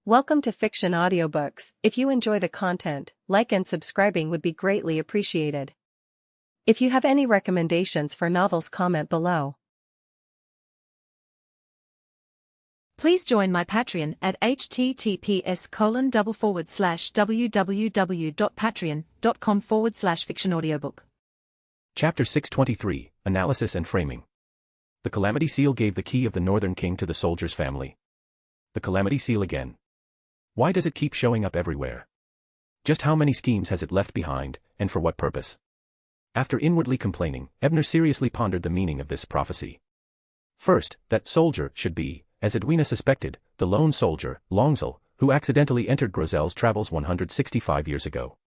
Welcome to Fiction Audiobooks. If you enjoy the content, like and subscribing would be greatly appreciated. If you have any recommendations for novels, comment below. Please join my Patreon at https://www.patreon.com/fictionaudiobook. Chapter 623, Analysis and Framing. The Calamity Seal gave the key of the Northern King to the soldier's family. The Calamity Seal again. Why does it keep showing up everywhere? Just how many schemes has it left behind, and for what purpose? After inwardly complaining, Ebner seriously pondered the meaning of this prophecy. First, that soldier should be, as Edwina suspected, the lone soldier, Longzel, who accidentally entered Grozel's travels 165 years ago.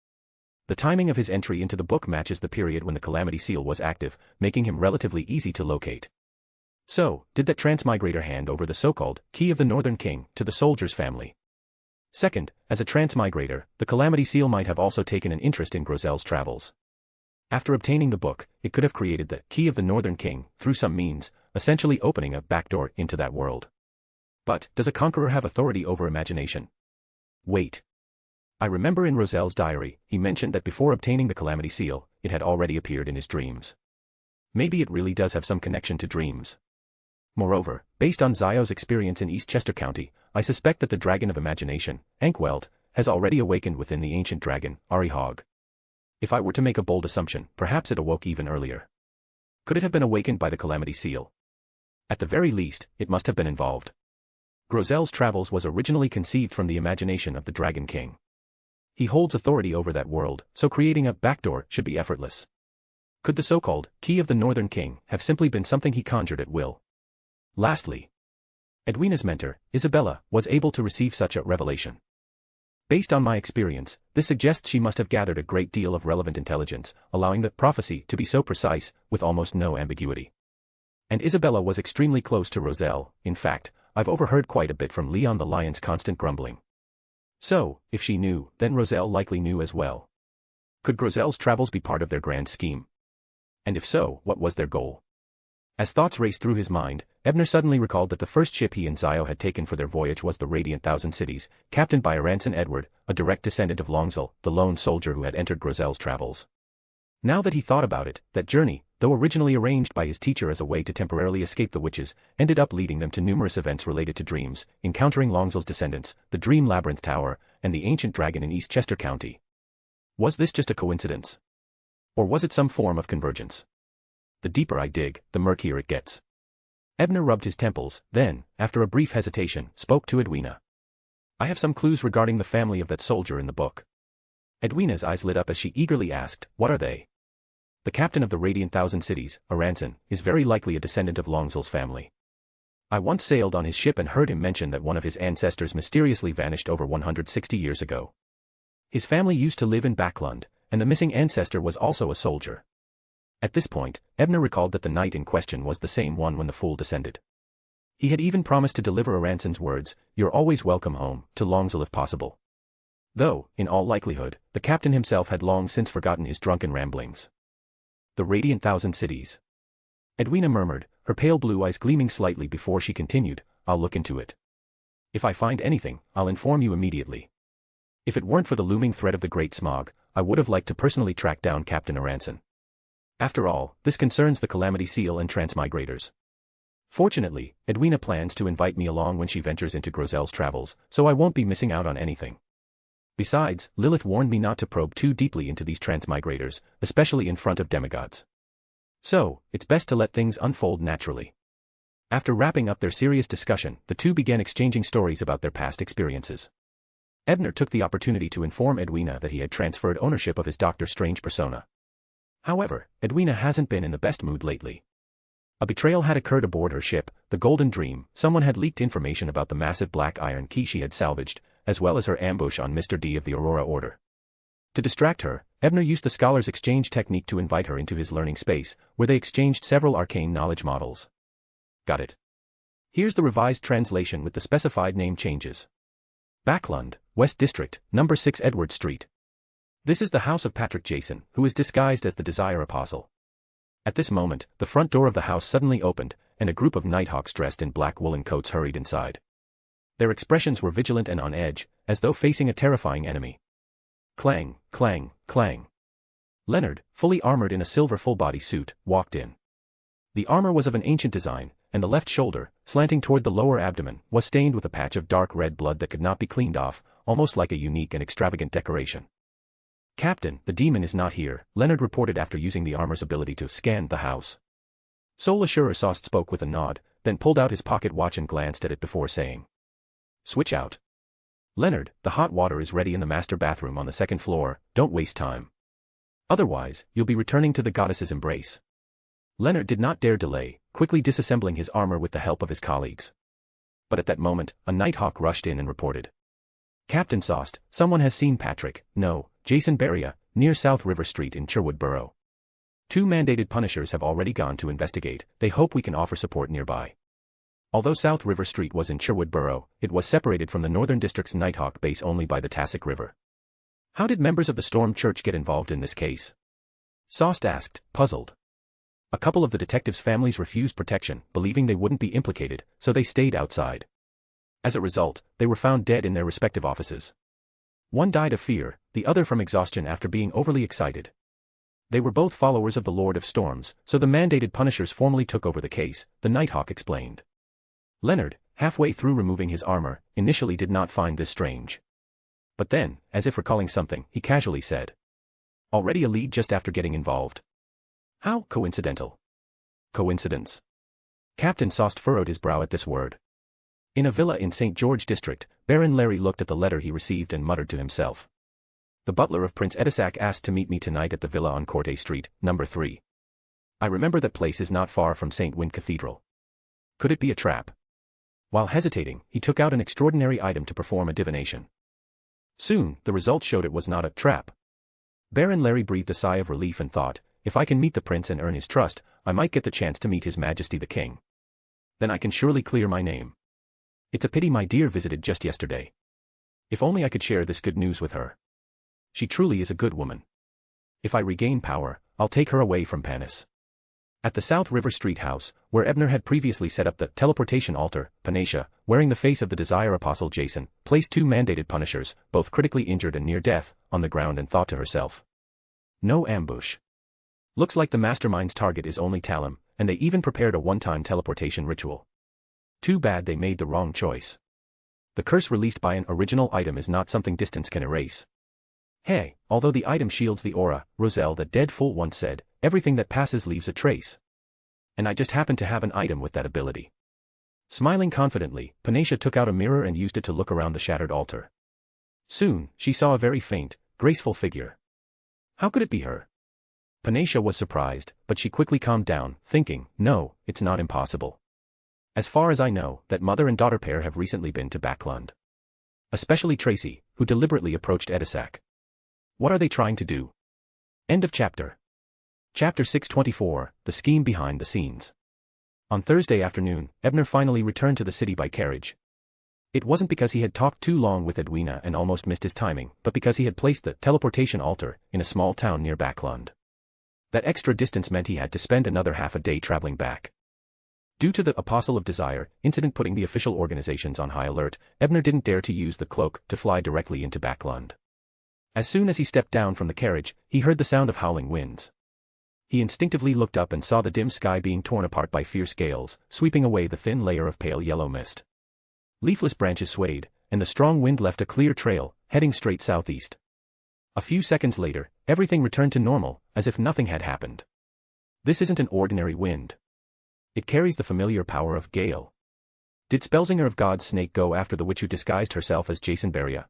The timing of his entry into the book matches the period when the Calamity Seal was active, making him relatively easy to locate. So, did that transmigrator hand over the so-called key of the Northern King to the soldier's family? Second, as a transmigrator, the Calamity Seal might have also taken an interest in Grozel's travels. After obtaining the book, it could have created the key of the Northern King through some means, essentially opening a backdoor into that world. But, does a conqueror have authority over imagination? Wait. I remember in Grozel's diary, he mentioned that before obtaining the Calamity Seal, it had already appeared in his dreams. Maybe it really does have some connection to dreams. Moreover, based on Zio's experience in Eastchester County, I suspect that the Dragon of Imagination, Ankwelt, has already awakened within the ancient dragon, Arihog. If I were to make a bold assumption, perhaps it awoke even earlier. Could it have been awakened by the Calamity Seal? At the very least, it must have been involved. Grozel's travels was originally conceived from the imagination of the Dragon King. He holds authority over that world, so creating a backdoor should be effortless. Could the so-called key of the Northern King have simply been something he conjured at will? Lastly, Edwina's mentor, Isabella, was able to receive such a revelation. Based on my experience, this suggests she must have gathered a great deal of relevant intelligence, allowing the prophecy to be so precise, with almost no ambiguity. And Isabella was extremely close to Grozel. In fact, I've overheard quite a bit from Leon the Lion's constant grumbling. So, if she knew, then Grozel likely knew as well. Could Grozel's travels be part of their grand scheme? And if so, what was their goal? As thoughts raced through his mind, Ebner suddenly recalled that the first ship he and Zio had taken for their voyage was the Radiant Thousand Cities, captained by Aranson Edward, a direct descendant of Longzel, the lone soldier who had entered Grozel's travels. Now that he thought about it, that journey, though originally arranged by his teacher as a way to temporarily escape the witches, ended up leading them to numerous events related to dreams, encountering Longzel's descendants, the Dream Labyrinth Tower, and the ancient dragon in Eastchester County. Was this just a coincidence? Or was it some form of convergence? The deeper I dig, the murkier it gets. Ebner rubbed his temples, then, after a brief hesitation, spoke to Edwina. I have some clues regarding the family of that soldier in the book. Edwina's eyes lit up as she eagerly asked, what are they? The captain of the Radiant Thousand Cities, Aranson, is very likely a descendant of Longzel's family. I once sailed on his ship and heard him mention that one of his ancestors mysteriously vanished over 160 years ago. His family used to live in Backlund, and the missing ancestor was also a soldier. At this point, Ebner recalled that the night in question was the same one when the fool descended. He had even promised to deliver Aranson's words, "You're always welcome home," to Longzel if possible. Though, in all likelihood, the captain himself had long since forgotten his drunken ramblings. The Radiant Thousand Cities. Edwina murmured, her pale blue eyes gleaming slightly before she continued, I'll look into it. If I find anything, I'll inform you immediately. If it weren't for the looming threat of the Great Smog, I would have liked to personally track down Captain Aranson. After all, this concerns the Calamity Seal and transmigrators. Fortunately, Edwina plans to invite me along when she ventures into Grozel's travels, so I won't be missing out on anything. Besides, Lilith warned me not to probe too deeply into these transmigrators, especially in front of demigods. So, it's best to let things unfold naturally. After wrapping up their serious discussion, the two began exchanging stories about their past experiences. Ebner took the opportunity to inform Edwina that he had transferred ownership of his Doctor Strange persona. However, Edwina hasn't been in the best mood lately. A betrayal had occurred aboard her ship, the Golden Dream. Someone had leaked information about the massive black iron key she had salvaged, as well as her ambush on Mr. D of the Aurora Order. To distract her, Ebner used the Scholar's Exchange technique to invite her into his learning space, where they exchanged several arcane knowledge models. Got it. Here's the revised translation with the specified name changes. Backlund, West District, number 6 Edward Street. This is the house of Patrick Jason, who is disguised as the Desire Apostle. At this moment, the front door of the house suddenly opened, and a group of nighthawks dressed in black woolen coats hurried inside. Their expressions were vigilant and on edge, as though facing a terrifying enemy. Clang, clang, clang. Leonard, fully armored in a silver full-body suit, walked in. The armor was of an ancient design, and the left shoulder, slanting toward the lower abdomen, was stained with a patch of dark red blood that could not be cleaned off, almost like a unique and extravagant decoration. "Captain, the demon is not here," Leonard reported after using the armor's ability to scan the house. Sol Assurer Sost spoke with a nod, then pulled out his pocket watch and glanced at it before saying, "Switch out. Leonard, the hot water is ready in the master bathroom on the second floor, don't waste time. Otherwise, you'll be returning to the goddess's embrace." Leonard did not dare delay, quickly disassembling his armor with the help of his colleagues. But at that moment, a Nighthawk rushed in and reported, "Captain Sost, someone has seen Patrick, no, Jason Beria, near South River Street in Sherwood Borough. 2 mandated punishers have already gone to investigate, they hope we can offer support nearby." Although South River Street was in Sherwood Borough, it was separated from the Northern District's Nighthawk base only by the Tassoc River. How did members of the Storm Church get involved in this case? Sost asked, puzzled. A couple of the detectives' families refused protection, believing they wouldn't be implicated, so they stayed outside. As a result, they were found dead in their respective offices. One died of fear, the other from exhaustion after being overly excited. They were both followers of the Lord of Storms, so the mandated punishers formally took over the case, the Nighthawk explained. Leonard, halfway through removing his armor, initially did not find this strange. But then, as if recalling something, he casually said, "Already a lead just after getting involved. How coincidental." Coincidence? Captain Sost furrowed his brow at this word. In a villa in St. George District, Baron Larry looked at the letter he received and muttered to himself. "The butler of Prince Edisac asked to meet me tonight at the villa on Corte Street, number 3. I remember that place is not far from St. Wyn Cathedral. Could it be a trap?" While hesitating, he took out an extraordinary item to perform a divination. Soon, the result showed it was not a trap. Baron Larry breathed a sigh of relief and thought, if I can meet the prince and earn his trust, I might get the chance to meet His Majesty the King. Then I can surely clear my name. It's a pity my dear visited just yesterday. If only I could share this good news with her. She truly is a good woman. If I regain power, I'll take her away from Panis." At the South River Street house, where Ebner had previously set up the teleportation altar, Panacea, wearing the face of the Desire Apostle Jason, placed 2 mandated punishers, both critically injured and near death, on the ground and thought to herself, "No ambush. Looks like the mastermind's target is only Talum, and they even prepared a one-time teleportation ritual. Too bad they made the wrong choice. The curse released by an original item is not something distance can erase. Hey, although the item shields the aura, Roselle the Dead Fool once said, everything that passes leaves a trace. And I just happen to have an item with that ability." Smiling confidently, Panacea took out a mirror and used it to look around the shattered altar. Soon, she saw a very faint, graceful figure. How could it be her? Panacea was surprised, but she quickly calmed down, thinking, no, it's not impossible. As far as I know, that mother and daughter pair have recently been to Backlund. Especially Tracy, who deliberately approached Edisac. What are they trying to do? End of chapter. Chapter 624, The Scheme Behind the Scenes. On Thursday afternoon, Ebner finally returned to the city by carriage. It wasn't because he had talked too long with Edwina and almost missed his timing, but because he had placed the teleportation altar in a small town near Backlund. That extra distance meant he had to spend another half a day traveling back. Due to the Apostle of Desire incident putting the official organizations on high alert, Ebner didn't dare to use the cloak to fly directly into Backlund. As soon as he stepped down from the carriage, he heard the sound of howling winds. He instinctively looked up and saw the dim sky being torn apart by fierce gales, sweeping away the thin layer of pale yellow mist. Leafless branches swayed, and the strong wind left a clear trail, heading straight southeast. A few seconds later, everything returned to normal, as if nothing had happened. This isn't an ordinary wind. It carries the familiar power of gale. Did Spellsinger of God's snake go after the witch who disguised herself as Jason Beria?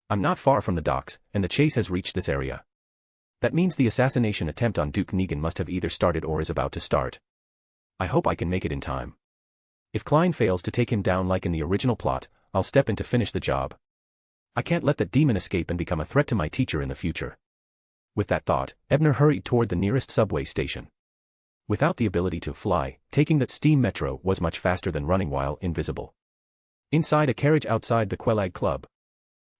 I'm not far from the docks, and the chase has reached this area. That means the assassination attempt on Duke Negan must have either started or is about to start. I hope I can make it in time. If Klein fails to take him down like in the original plot, I'll step in to finish the job. I can't let that demon escape and become a threat to my teacher in the future. With that thought, Ebner hurried toward the nearest subway station. Without the ability to fly, taking that steam metro was much faster than running while invisible. Inside a carriage outside the Quelag Club.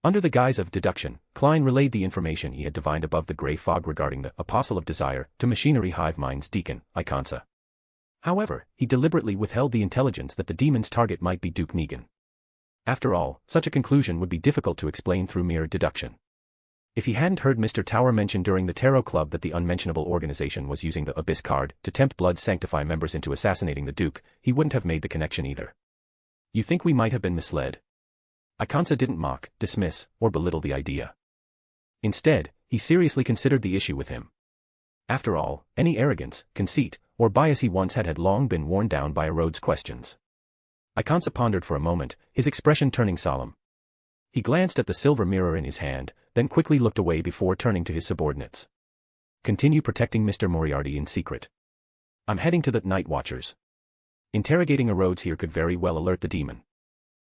Under the guise of deduction, Klein relayed the information he had divined above the gray fog regarding the Apostle of Desire to Machinery Hive Mind's Deacon, Iconsa. However, he deliberately withheld the intelligence that the demon's target might be Duke Negan. After all, such a conclusion would be difficult to explain through mere deduction. If he hadn't heard Mr. Tower mention during the Tarot Club that the unmentionable organization was using the Abyss card to tempt Blood Sanctify members into assassinating the Duke, he wouldn't have made the connection either. You think we might have been misled? Ikansa didn't mock, dismiss, or belittle the idea. Instead, he seriously considered the issue with him. After all, any arrogance, conceit, or bias he once had long been worn down by Rhodes' questions. Ikansa pondered for a moment, his expression turning solemn. He glanced at the silver mirror in his hand, then quickly looked away before turning to his subordinates. Continue protecting Mr. Moriarty in secret. I'm heading to the Night Watchers. Interrogating a Rhodes here could very well alert the demon.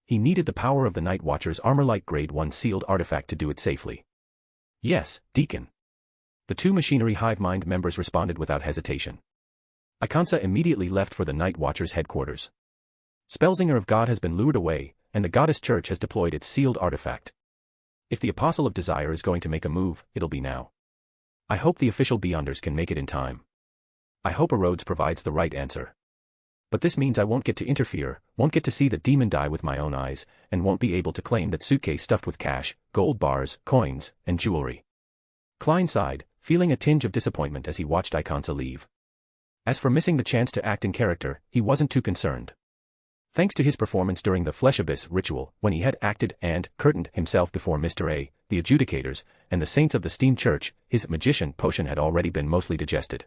He needed the power of the Night Watchers' armor-like Grade 1 sealed artifact to do it safely. Yes, Deacon. The two Machinery Hive Mind members responded without hesitation. Ikansa immediately left for the Night Watchers' headquarters. Spellsinger of God has been lured away, and the Goddess Church has deployed its sealed artifact. If the Apostle of Desire is going to make a move, it'll be now. I hope the official Beyonders can make it in time. I hope a Rhodes provides the right answer. But this means I won't get to interfere, won't get to see the demon die with my own eyes, and won't be able to claim that suitcase stuffed with cash, gold bars, coins, and jewelry. Klein sighed, feeling a tinge of disappointment as he watched Ikansa leave. As for missing the chance to act in character, he wasn't too concerned. Thanks to his performance during the Flesh Abyss ritual, when he had acted and curtained himself before Mr. A, the adjudicators, and the saints of the Steam Church, his magician potion had already been mostly digested.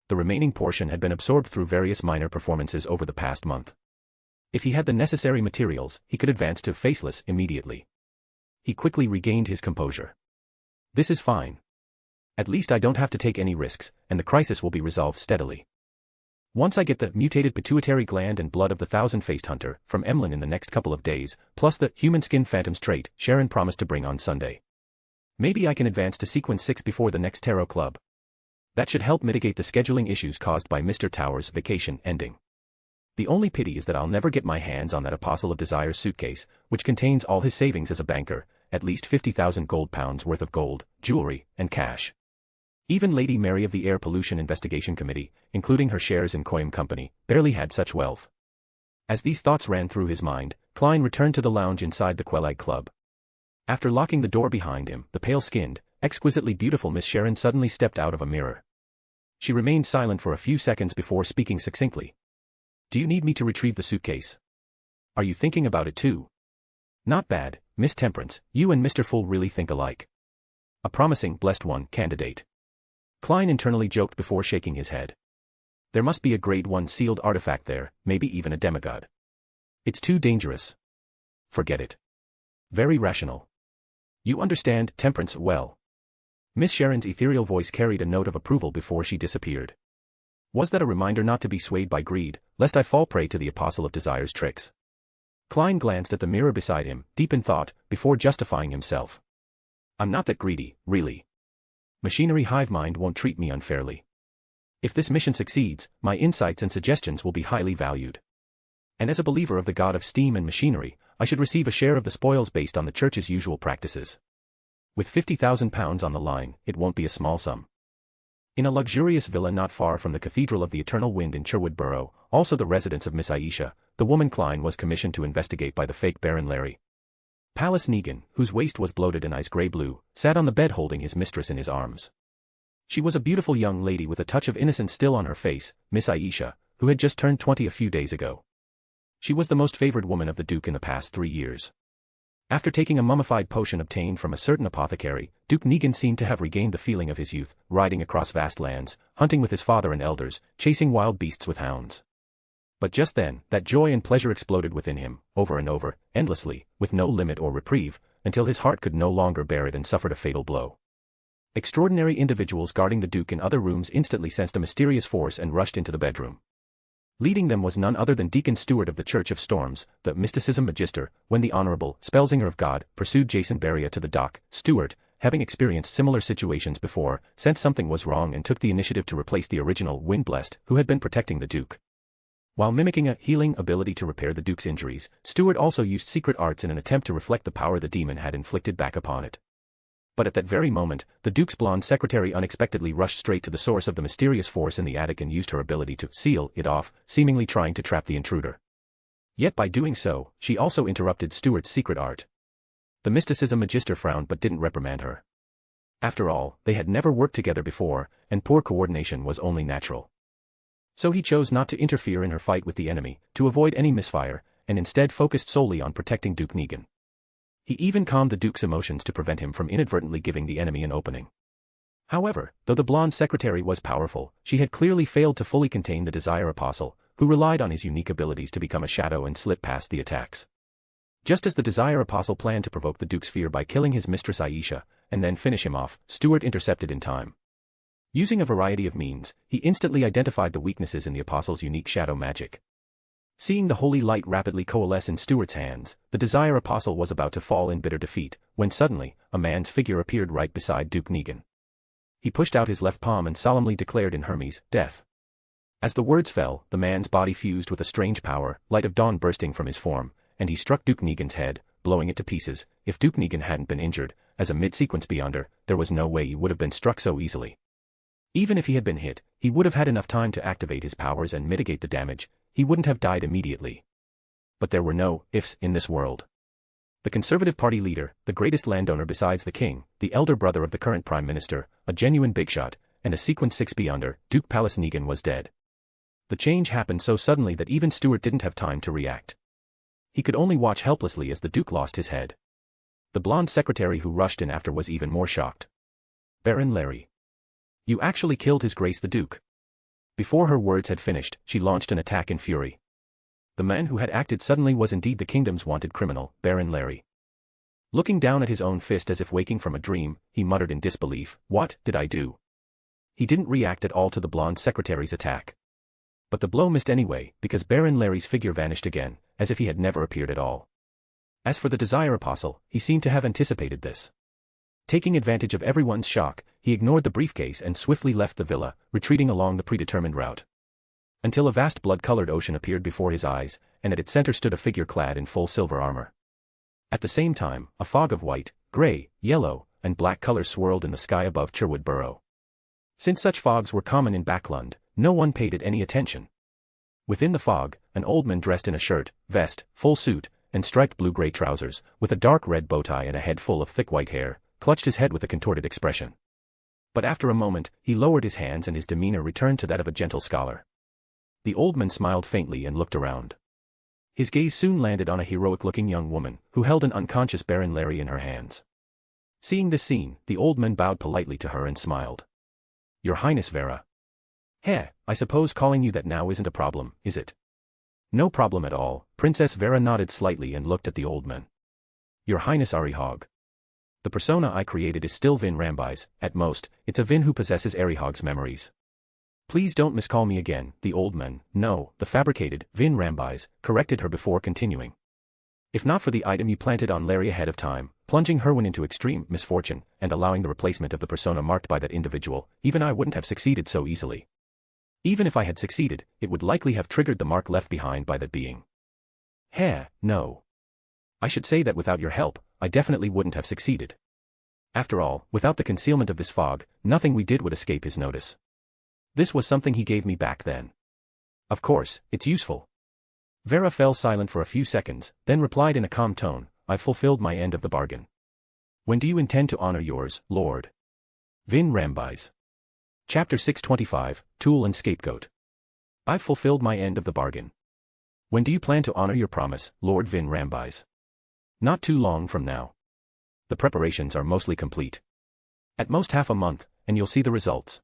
The remaining portion had been absorbed through various minor performances over the past month. If he had the necessary materials, he could advance to Faceless immediately. He quickly regained his composure. This is fine. At least I don't have to take any risks, and the crisis will be resolved steadily. Once I get the mutated pituitary gland and blood of the thousand-faced hunter from Emlyn in the next couple of days, plus the human skin phantoms trait Sharon promised to bring on Sunday. Maybe I can advance to sequence 6 before the next Tarot Club. That should help mitigate the scheduling issues caused by Mr. Tower's vacation ending. The only pity is that I'll never get my hands on that Apostle of Desire's suitcase, which contains all his savings as a banker, at least 50,000 gold pounds worth of gold, jewelry, and cash. Even Lady Mary of the Air Pollution Investigation Committee, including her shares in Coim Company, barely had such wealth. As these thoughts ran through his mind, Klein returned to the lounge inside the Quelag Club. After locking the door behind him, the pale-skinned, exquisitely beautiful Miss Sharon suddenly stepped out of a mirror. She remained silent for a few seconds before speaking succinctly. Do you need me to retrieve the suitcase? Are you thinking about it too? Not bad, Miss Temperance, you and Mr. Full really think alike. A promising, blessed one, candidate. Klein internally joked before shaking his head. There must be a Grade 1 sealed artifact there, maybe even a demigod. It's too dangerous. Forget it. Very rational. You understand temperance well. Miss Sharon's ethereal voice carried a note of approval before she disappeared. Was that a reminder not to be swayed by greed, lest I fall prey to the Apostle of Desire's tricks? Klein glanced at the mirror beside him, deep in thought, before justifying himself. I'm not that greedy, really. Machinery Hive Mind won't treat me unfairly. If this mission succeeds, my insights and suggestions will be highly valued. And as a believer of the god of steam and machinery, I should receive a share of the spoils based on the church's usual practices. With £50,000 on the line, it won't be a small sum. In a luxurious villa not far from the Cathedral of the Eternal Wind in Sherwood Borough, also the residence of Miss Aisha, the woman Klein was commissioned to investigate by the fake Baron Larry. Pallas Negan, whose waist was bloated and eyes grey-blue, sat on the bed holding his mistress in his arms. She was a beautiful young lady with a touch of innocence still on her face, Miss Aisha, who had just turned 20 a few days ago. She was the most favored woman of the Duke in the past 3 years. After taking a mummified potion obtained from a certain apothecary, Duke Negan seemed to have regained the feeling of his youth, riding across vast lands, hunting with his father and elders, chasing wild beasts with hounds. But just then, that joy and pleasure exploded within him, over and over, endlessly, with no limit or reprieve, until his heart could no longer bear it and suffered a fatal blow. Extraordinary individuals guarding the Duke in other rooms instantly sensed a mysterious force and rushed into the bedroom. Leading them was none other than Deacon Stewart of the Church of Storms, the mysticism magister, when the Honorable Spellsinger of God pursued Jason Beria to the dock. Stewart, having experienced similar situations before, sensed something was wrong and took the initiative to replace the original Windblessed, who had been protecting the Duke. While mimicking a healing ability to repair the Duke's injuries, Stewart also used secret arts in an attempt to reflect the power the demon had inflicted back upon it. But at that very moment, the Duke's blonde secretary unexpectedly rushed straight to the source of the mysterious force in the attic and used her ability to seal it off, seemingly trying to trap the intruder. Yet by doing so, she also interrupted Stuart's secret art. The mysticism magister frowned but didn't reprimand her. After all, they had never worked together before, and poor coordination was only natural. So he chose not to interfere in her fight with the enemy, to avoid any misfire, and instead focused solely on protecting Duke Negan. He even calmed the Duke's emotions to prevent him from inadvertently giving the enemy an opening. However, though the blonde secretary was powerful, she had clearly failed to fully contain the Desire Apostle, who relied on his unique abilities to become a shadow and slip past the attacks. Just as the Desire Apostle planned to provoke the Duke's fear by killing his mistress Aisha, and then finish him off, Stuart intercepted in time. Using a variety of means, he instantly identified the weaknesses in the Apostle's unique shadow magic. Seeing the holy light rapidly coalesce in Stuart's hands, the Desire Apostle was about to fall in bitter defeat, when suddenly, a man's figure appeared right beside Duke Negan. He pushed out his left palm and solemnly declared in Hermes, "Death." As the words fell, the man's body fused with a strange power, light of dawn bursting from his form, and he struck Duke Negan's head, blowing it to pieces. If Duke Negan hadn't been injured, as a mid-sequence beyonder, there was no way he would have been struck so easily. Even if he had been hit, he would have had enough time to activate his powers and mitigate the damage. He wouldn't have died immediately. But there were no ifs in this world. The Conservative Party leader, the greatest landowner besides the king, the elder brother of the current prime minister, a genuine big shot, and a sequence 6 beyonder, Duke Palace Negan was dead. The change happened so suddenly that even Stuart didn't have time to react. He could only watch helplessly as the Duke lost his head. The blonde secretary who rushed in after was even more shocked. "Baron Larry. You actually killed His Grace the Duke." Before her words had finished, she launched an attack in fury. The man who had acted suddenly was indeed the kingdom's wanted criminal, Baron Larry. Looking down at his own fist as if waking from a dream, he muttered in disbelief, "What did I do?" He didn't react at all to the blonde secretary's attack. But the blow missed anyway, because Baron Larry's figure vanished again, as if he had never appeared at all. As for the Desire Apostle, he seemed to have anticipated this. Taking advantage of everyone's shock, he ignored the briefcase and swiftly left the villa, retreating along the predetermined route. Until a vast blood-colored ocean appeared before his eyes, and at its center stood a figure clad in full silver armor. At the same time, a fog of white, gray, yellow, and black colors swirled in the sky above Cherwood Burrow. Since such fogs were common in Backlund, no one paid it any attention. Within the fog, an old man dressed in a shirt, vest, full suit, and striped blue-gray trousers, with a dark red bow tie and a head full of thick white hair, clutched his head with a contorted expression. But after a moment, he lowered his hands and his demeanor returned to that of a gentle scholar. The old man smiled faintly and looked around. His gaze soon landed on a heroic-looking young woman, who held an unconscious Baron Larry in her hands. Seeing this scene, the old man bowed politely to her and smiled. "Your Highness Vera. I suppose calling you that now isn't a problem, is it?" "No problem at all." Princess Vera nodded slightly and looked at the old man. "Your Highness Arihog. The persona I created is still Vin Ramby's. At most, it's a Vin who possesses Arihog's memories. Please don't miscall me again." The old man, no, the fabricated, Vin Ramby's, corrected her before continuing. "If not for the item you planted on Larry ahead of time, plunging Herwin into extreme misfortune, and allowing the replacement of the persona marked by that individual, even I wouldn't have succeeded so easily. Even if I had succeeded, it would likely have triggered the mark left behind by that being. No. I should say that without your help, I definitely wouldn't have succeeded. After all, without the concealment of this fog, nothing we did would escape his notice. This was something he gave me back then. Of course, it's useful." Vera fell silent for a few seconds, then replied in a calm tone, "I've fulfilled my end of the bargain." "When do you intend to honor yours, Lord?" Vin Ramby's. Chapter 625, Tool and Scapegoat. "I've fulfilled my end of the bargain. When do you plan to honor your promise, Lord Vin Ramby's?" "Not too long from now. The preparations are mostly complete. At most half a month, and you'll see the results."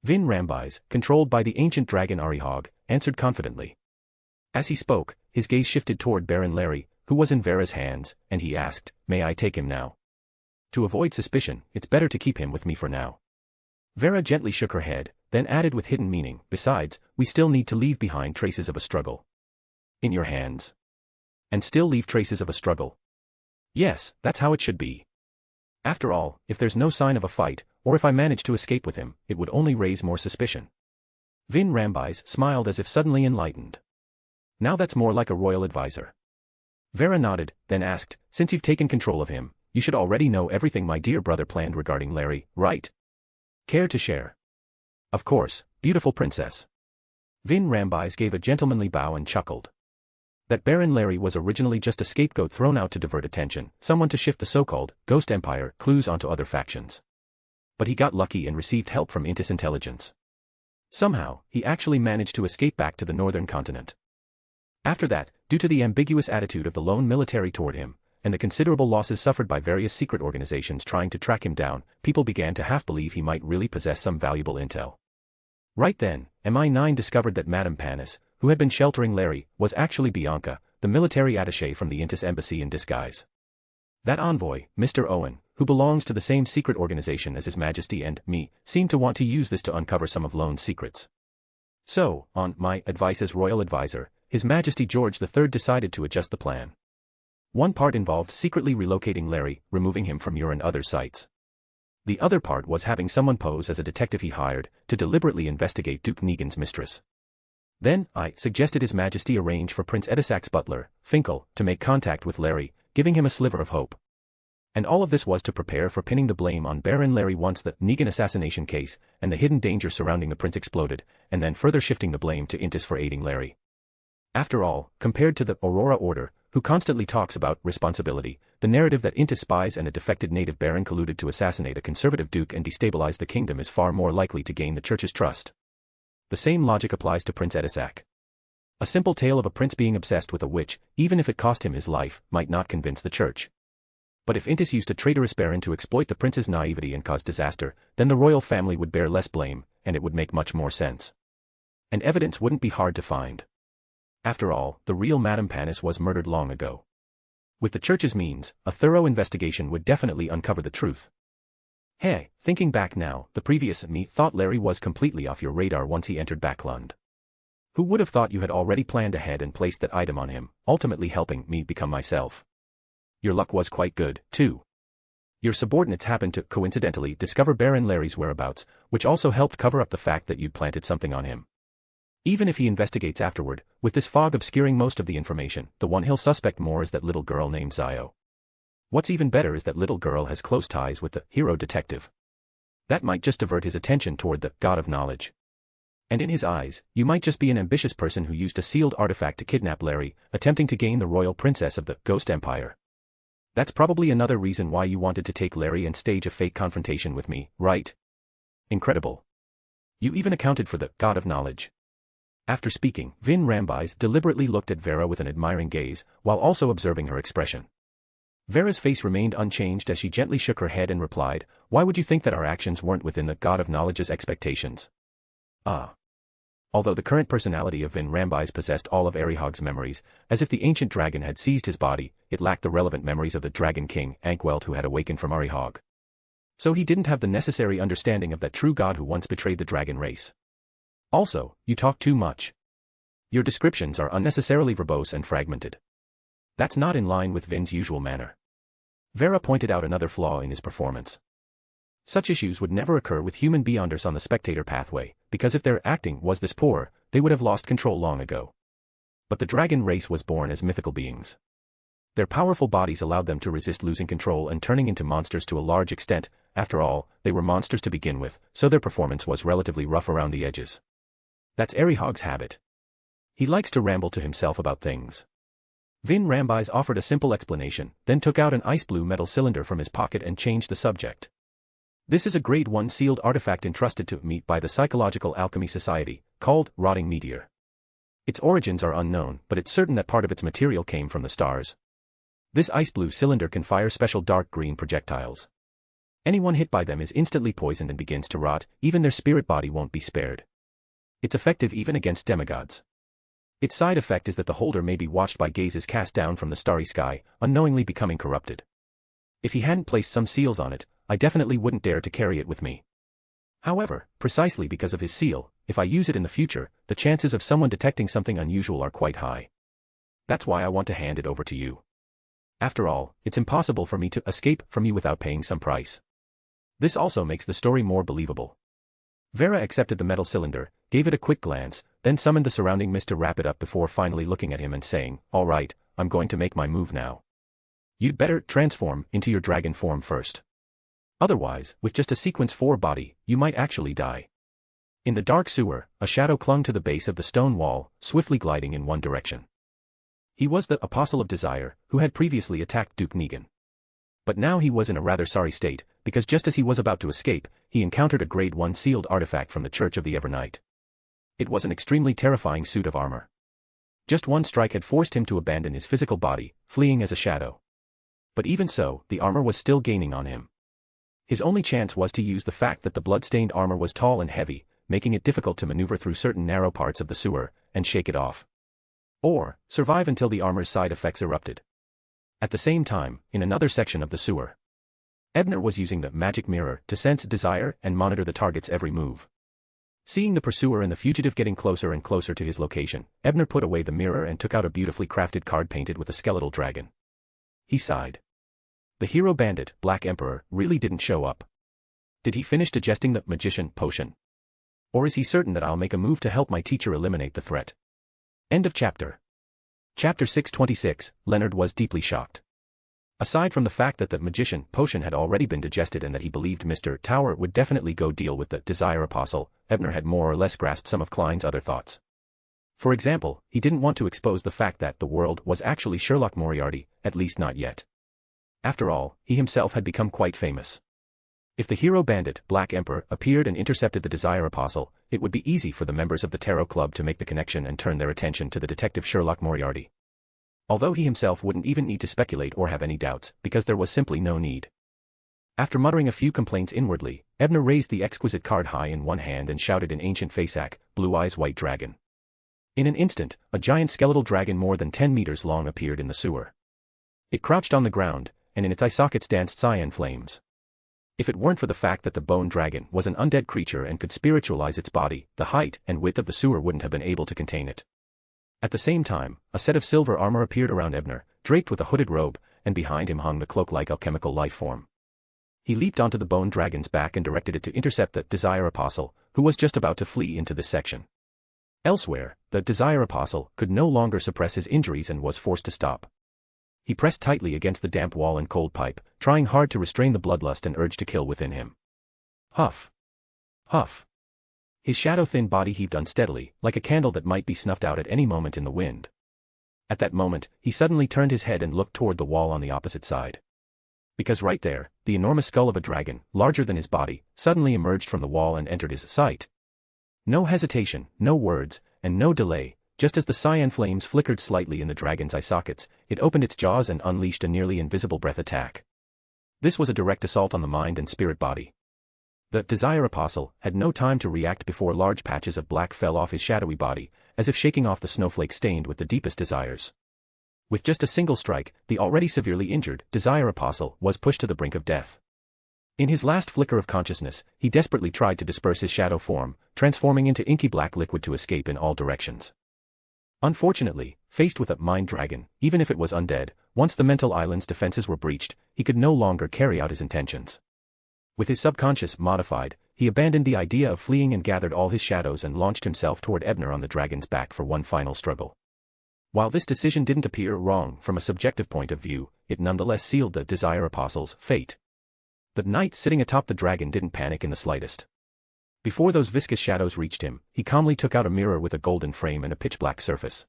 Vin Ramby's, controlled by the ancient dragon Arihog, answered confidently. As he spoke, his gaze shifted toward Baron Larry, who was in Vera's hands, and he asked, "May I take him now?" "To avoid suspicion, it's better to keep him with me for now." Vera gently shook her head, then added with hidden meaning, "Besides, we still need to leave behind traces of a struggle." "In your hands? And still leave traces of a struggle?" "Yes, that's how it should be. After all, if there's no sign of a fight, or if I manage to escape with him, it would only raise more suspicion." Vin Ramby's smiled as if suddenly enlightened. "Now that's more like a royal advisor." Vera nodded, then asked, "Since you've taken control of him, you should already know everything my dear brother planned regarding Larry, right? Care to share?" "Of course, beautiful princess." Vin Ramby's gave a gentlemanly bow and chuckled. That Baron Larry was originally just a scapegoat thrown out to divert attention, someone to shift the so-called Ghost Empire clues onto other factions. But he got lucky and received help from Intis intelligence. Somehow, he actually managed to escape back to the northern continent. After that, due to the ambiguous attitude of the lone military toward him, and the considerable losses suffered by various secret organizations trying to track him down, people began to half-believe he might really possess some valuable intel. Right then, MI9 discovered that Madame Panis, who had been sheltering Larry, was actually Bianca, the military attaché from the Intis embassy in disguise. That envoy, Mr. Owen, who belongs to the same secret organization as His Majesty and me, seemed to want to use this to uncover some of Lone's secrets. So, on my advice as royal advisor, His Majesty George III decided to adjust the plan. One part involved secretly relocating Larry, removing him from your and other sites. The other part was having someone pose as a detective he hired to deliberately investigate Duke Negan's mistress. Then, I suggested His Majesty arrange for Prince Edisac's butler, Finkel, to make contact with Larry, giving him a sliver of hope. And all of this was to prepare for pinning the blame on Baron Larry once the Negan assassination case and the hidden danger surrounding the prince exploded, and then further shifting the blame to Intis for aiding Larry. After all, compared to the Aurora Order, who constantly talks about responsibility, the narrative that Intis spies and a defected native baron colluded to assassinate a conservative duke and destabilize the kingdom is far more likely to gain the church's trust. The same logic applies to Prince Edisac. A simple tale of a prince being obsessed with a witch, even if it cost him his life, might not convince the church. But if Intis used a traitorous baron to exploit the prince's naivety and cause disaster, then the royal family would bear less blame, and it would make much more sense. And evidence wouldn't be hard to find. After all, the real Madame Panis was murdered long ago. With the church's means, a thorough investigation would definitely uncover the truth. Hey, thinking back now, the previous me thought Larry was completely off your radar once he entered Backlund. Who would have thought you had already planned ahead and placed that item on him, ultimately helping me become myself? Your luck was quite good, too. Your subordinates happened to, coincidentally, discover Baron Larry's whereabouts, which also helped cover up the fact that you'd planted something on him. Even if he investigates afterward, with this fog obscuring most of the information, the one he'll suspect more is that little girl named Zio. What's even better is that little girl has close ties with the hero detective. That might just divert his attention toward the god of knowledge. And in his eyes, you might just be an ambitious person who used a sealed artifact to kidnap Larry, attempting to gain the royal princess of the Ghost Empire. That's probably another reason why you wanted to take Larry and stage a fake confrontation with me, right? Incredible. You even accounted for the god of knowledge. After speaking, Vin Rambis deliberately looked at Vera with an admiring gaze, while also observing her expression. Vera's face remained unchanged as she gently shook her head and replied, "Why would you think that our actions weren't within the god of knowledge's expectations?" Although the current personality of Vin Rambis possessed all of Arihog's memories, as if the ancient dragon had seized his body, it lacked the relevant memories of the Dragon King, Ankwelt, who had awakened from Arihog. So he didn't have the necessary understanding of that true god who once betrayed the dragon race. Also, you talk too much. Your descriptions are unnecessarily verbose and fragmented. That's not in line with Vin's usual manner. Vera pointed out another flaw in his performance. Such issues would never occur with human beyonders on the spectator pathway, because if their acting was this poor, they would have lost control long ago. But the dragon race was born as mythical beings. Their powerful bodies allowed them to resist losing control and turning into monsters to a large extent. After all, they were monsters to begin with, so their performance was relatively rough around the edges. That's Arihog's habit. He likes to ramble to himself about things. Vin Rambis offered a simple explanation, then took out an ice blue metal cylinder from his pocket and changed the subject. This is a Grade 1 sealed artifact entrusted to me by the Psychological Alchemy Society, called Rotting Meteor. Its origins are unknown, but it's certain that part of its material came from the stars. This ice blue cylinder can fire special dark green projectiles. Anyone hit by them is instantly poisoned and begins to rot, even their spirit body won't be spared. It's effective even against demigods. Its side effect is that the holder may be watched by gazes cast down from the starry sky, unknowingly becoming corrupted. If he hadn't placed some seals on it, I definitely wouldn't dare to carry it with me. However, precisely because of his seal, if I use it in the future, the chances of someone detecting something unusual are quite high. That's why I want to hand it over to you. After all, it's impossible for me to escape from you without paying some price. This also makes the story more believable. Vera accepted the metal cylinder, gave it a quick glance, then summoned the surrounding mist to wrap it up before finally looking at him and saying, "All right, I'm going to make my move now. You'd better transform into your dragon form first. Otherwise, with just a sequence 4 body, you might actually die." In the dark sewer, a shadow clung to the base of the stone wall, swiftly gliding in one direction. He was the Apostle of Desire, who had previously attacked Duke Negan. But now he was in a rather sorry state, because just as he was about to escape, he encountered a Grade 1 sealed artifact from the Church of the Evernight. It was an extremely terrifying suit of armor. Just one strike had forced him to abandon his physical body, fleeing as a shadow. But even so, the armor was still gaining on him. His only chance was to use the fact that the blood-stained armor was tall and heavy, making it difficult to maneuver through certain narrow parts of the sewer, and shake it off. Or, survive until the armor's side effects erupted. At the same time, in another section of the sewer, Ebner was using the magic mirror to sense desire and monitor the target's every move. Seeing the pursuer and the fugitive getting closer and closer to his location, Ebner put away the mirror and took out a beautifully crafted card painted with a skeletal dragon. He sighed. The hero bandit, Black Emperor, really didn't show up. Did he finish digesting the magician potion? Or is he certain that I'll make a move to help my teacher eliminate the threat? End of chapter. Chapter 626, Leonard was deeply shocked. Aside from the fact that the magician potion had already been digested and that he believed Mr. Tower would definitely go deal with the Desire Apostle, Ebner had more or less grasped some of Klein's other thoughts. For example, he didn't want to expose the fact that the world was actually Sherlock Moriarty, at least not yet. After all, he himself had become quite famous. If the hero bandit, Black Emperor, appeared and intercepted the Desire Apostle, it would be easy for the members of the Tarot Club to make the connection and turn their attention to the detective Sherlock Moriarty. Although he himself wouldn't even need to speculate or have any doubts, because there was simply no need. After muttering a few complaints inwardly, Ebner raised the exquisite card high in one hand and shouted in ancient Faceac, "Blue Eyes White Dragon." In an instant, a giant skeletal dragon more than 10 meters long appeared in the sewer. It crouched on the ground, and in its eye sockets danced cyan flames. If it weren't for the fact that the bone dragon was an undead creature and could spiritualize its body, the height and width of the sewer wouldn't have been able to contain it. At the same time, a set of silver armor appeared around Ebner, draped with a hooded robe, and behind him hung the cloak-like alchemical life form. He leaped onto the bone dragon's back and directed it to intercept the Desire Apostle, who was just about to flee into this section. Elsewhere, the Desire Apostle could no longer suppress his injuries and was forced to stop. He pressed tightly against the damp wall and cold pipe, trying hard to restrain the bloodlust and urge to kill within him. Huff. Huff. His shadow-thin body heaved unsteadily, like a candle that might be snuffed out at any moment in the wind. At that moment, he suddenly turned his head and looked toward the wall on the opposite side. Because right there, the enormous skull of a dragon, larger than his body, suddenly emerged from the wall and entered his sight. No hesitation, no words, and no delay. Just as the cyan flames flickered slightly in the dragon's eye sockets, it opened its jaws and unleashed a nearly invisible breath attack. This was a direct assault on the mind and spirit body. The Desire Apostle had no time to react before large patches of black fell off his shadowy body, as if shaking off the snowflake stained with the deepest desires. With just a single strike, the already severely injured Desire Apostle was pushed to the brink of death. In his last flicker of consciousness, he desperately tried to disperse his shadow form, transforming into inky black liquid to escape in all directions. Unfortunately, faced with a mind dragon, even if it was undead, once the mental island's defenses were breached, he could no longer carry out his intentions. With his subconscious modified, he abandoned the idea of fleeing and gathered all his shadows and launched himself toward Ebner on the dragon's back for one final struggle. While this decision didn't appear wrong from a subjective point of view, it nonetheless sealed the Desire Apostle's fate. The knight sitting atop the dragon didn't panic in the slightest. Before those viscous shadows reached him, he calmly took out a mirror with a golden frame and a pitch-black surface.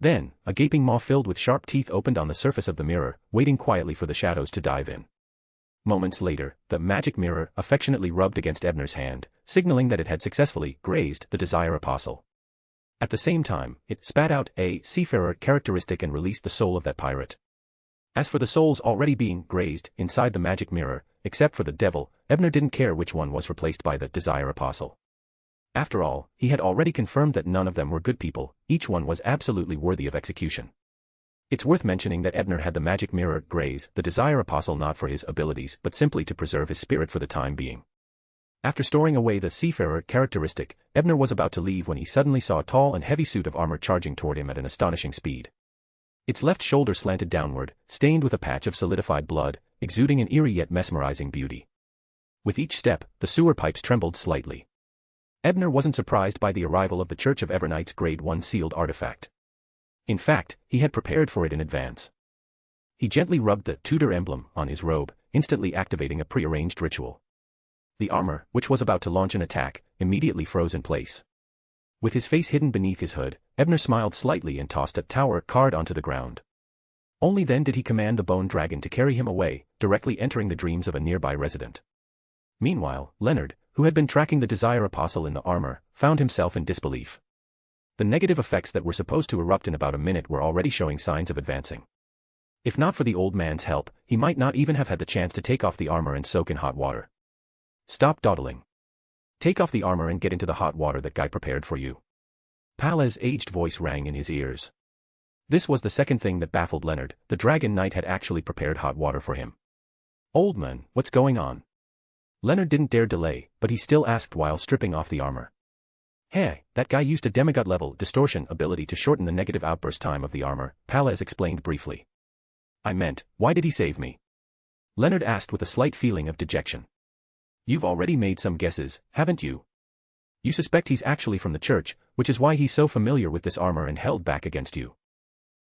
Then, a gaping maw filled with sharp teeth opened on the surface of the mirror, waiting quietly for the shadows to dive in. Moments later, the magic mirror affectionately rubbed against Ebner's hand, signaling that it had successfully grazed the Desire Apostle. At the same time, it spat out a seafarer characteristic and released the soul of that pirate. As for the souls already being grazed inside the magic mirror, except for the devil, Ebner didn't care which one was replaced by the Desire Apostle. After all, he had already confirmed that none of them were good people, each one was absolutely worthy of execution. It's worth mentioning that Ebner had the magic mirror graze the Desire Apostle not for his abilities but simply to preserve his spirit for the time being. After storing away the seafarer characteristic, Ebner was about to leave when he suddenly saw a tall and heavy suit of armor charging toward him at an astonishing speed. Its left shoulder slanted downward, stained with a patch of solidified blood, exuding an eerie yet mesmerizing beauty. With each step, the sewer pipes trembled slightly. Ebner wasn't surprised by the arrival of the Church of Evernight's Grade 1 sealed artifact. In fact, he had prepared for it in advance. He gently rubbed the Tudor emblem on his robe, instantly activating a prearranged ritual. The armor, which was about to launch an attack, immediately froze in place. With his face hidden beneath his hood, Ebner smiled slightly and tossed a tower card onto the ground. Only then did he command the bone dragon to carry him away, directly entering the dreams of a nearby resident. Meanwhile, Leonard, who had been tracking the Desire Apostle in the armor, found himself in disbelief. The negative effects that were supposed to erupt in about a minute were already showing signs of advancing. If not for the old man's help, he might not even have had the chance to take off the armor and soak in hot water. Stop dawdling. Take off the armor and get into the hot water that guy prepared for you. Palez's aged voice rang in his ears. This was the second thing that baffled Leonard. The Dragon Knight had actually prepared hot water for him. Old man, what's going on? Leonard didn't dare delay, but he still asked while stripping off the armor. Hey, that guy used a demigod-level distortion ability to shorten the negative outburst time of the armor, Palez explained briefly. I meant, why did he save me? Leonard asked with a slight feeling of dejection. You've already made some guesses, haven't you? You suspect he's actually from the church, which is why he's so familiar with this armor and held back against you.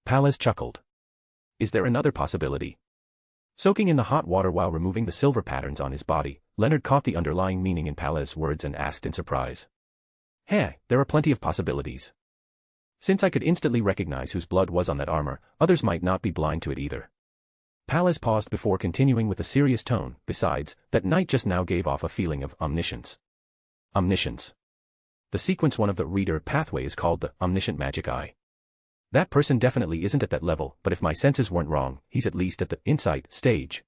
Palez chuckled. Is there another possibility? Soaking in the hot water while removing the silver patterns on his body, Leonard caught the underlying meaning in Palez's words and asked in surprise. Hey, there are plenty of possibilities. Since I could instantly recognize whose blood was on that armor, others might not be blind to it either. Palez paused before continuing with a serious tone. Besides, that knight just now gave off a feeling of omniscience. Omniscience. The sequence one of the reader pathway is called the omniscient magic eye. That person definitely isn't at that level, but if my senses weren't wrong, he's at least at the insight stage.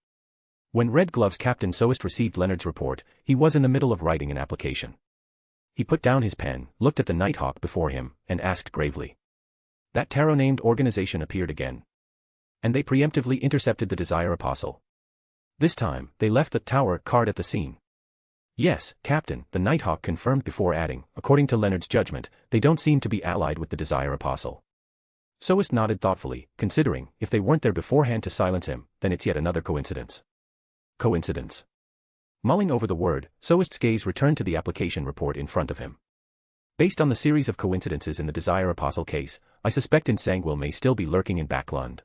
When Red Gloves Captain Soest received Leonard's report, he was in the middle of writing an application. He put down his pen, looked at the Nighthawk before him, and asked gravely. That tarot-named organization appeared again. And they preemptively intercepted the Desire Apostle. This time, they left the tower card at the scene. Yes, Captain, the Nighthawk confirmed before adding, according to Leonard's judgment, they don't seem to be allied with the Desire Apostle. Soest nodded thoughtfully, considering, if they weren't there beforehand to silence him, then it's yet another coincidence. Coincidence. Mulling over the word, Soest's gaze returned to the application report in front of him. Based on the series of coincidences in the Desire Apostle case, I suspect Insanguil may still be lurking in Backlund.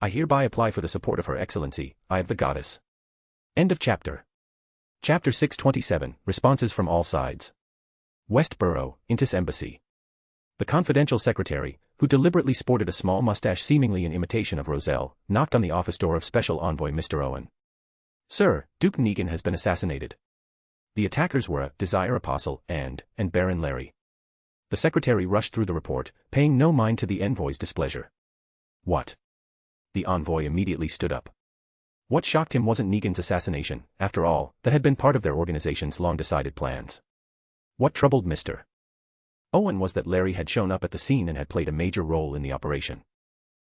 I hereby apply for the support of Her Excellency, Eye of the Goddess. End of chapter. Chapter 627, Responses from All Sides. Westboro, Intis Embassy. The confidential secretary, who deliberately sported a small mustache seemingly in imitation of Roselle, knocked on the office door of Special Envoy Mr. Owen. Sir, Duke Negan has been assassinated. The attackers were a Desire Apostle and Baron Larry. The secretary rushed through the report, paying no mind to the envoy's displeasure. What? The envoy immediately stood up. What shocked him wasn't Negan's assassination, after all, that had been part of their organization's long-decided plans. What troubled Mr. Owen was that Larry had shown up at the scene and had played a major role in the operation.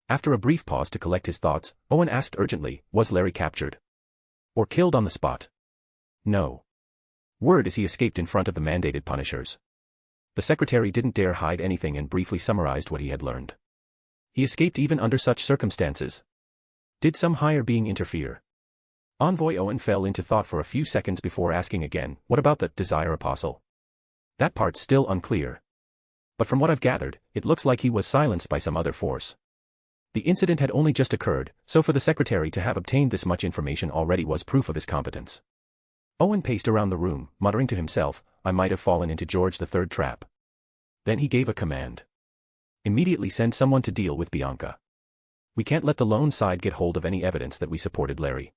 After a brief pause to collect his thoughts, Owen asked urgently, was Larry captured? Or killed on the spot? No. Word is he escaped in front of the mandated punishers. The secretary didn't dare hide anything and briefly summarized what he had learned. He escaped even under such circumstances. Did some higher being interfere? Envoy Owen fell into thought for a few seconds before asking again, what about the Desire Apostle? That part's still unclear. But from what I've gathered, it looks like he was silenced by some other force. The incident had only just occurred, so for the secretary to have obtained this much information already was proof of his competence. Owen paced around the room, muttering to himself, I might have fallen into George III trap. Then he gave a command. Immediately send someone to deal with Bianca. We can't let the lone side get hold of any evidence that we supported Larry.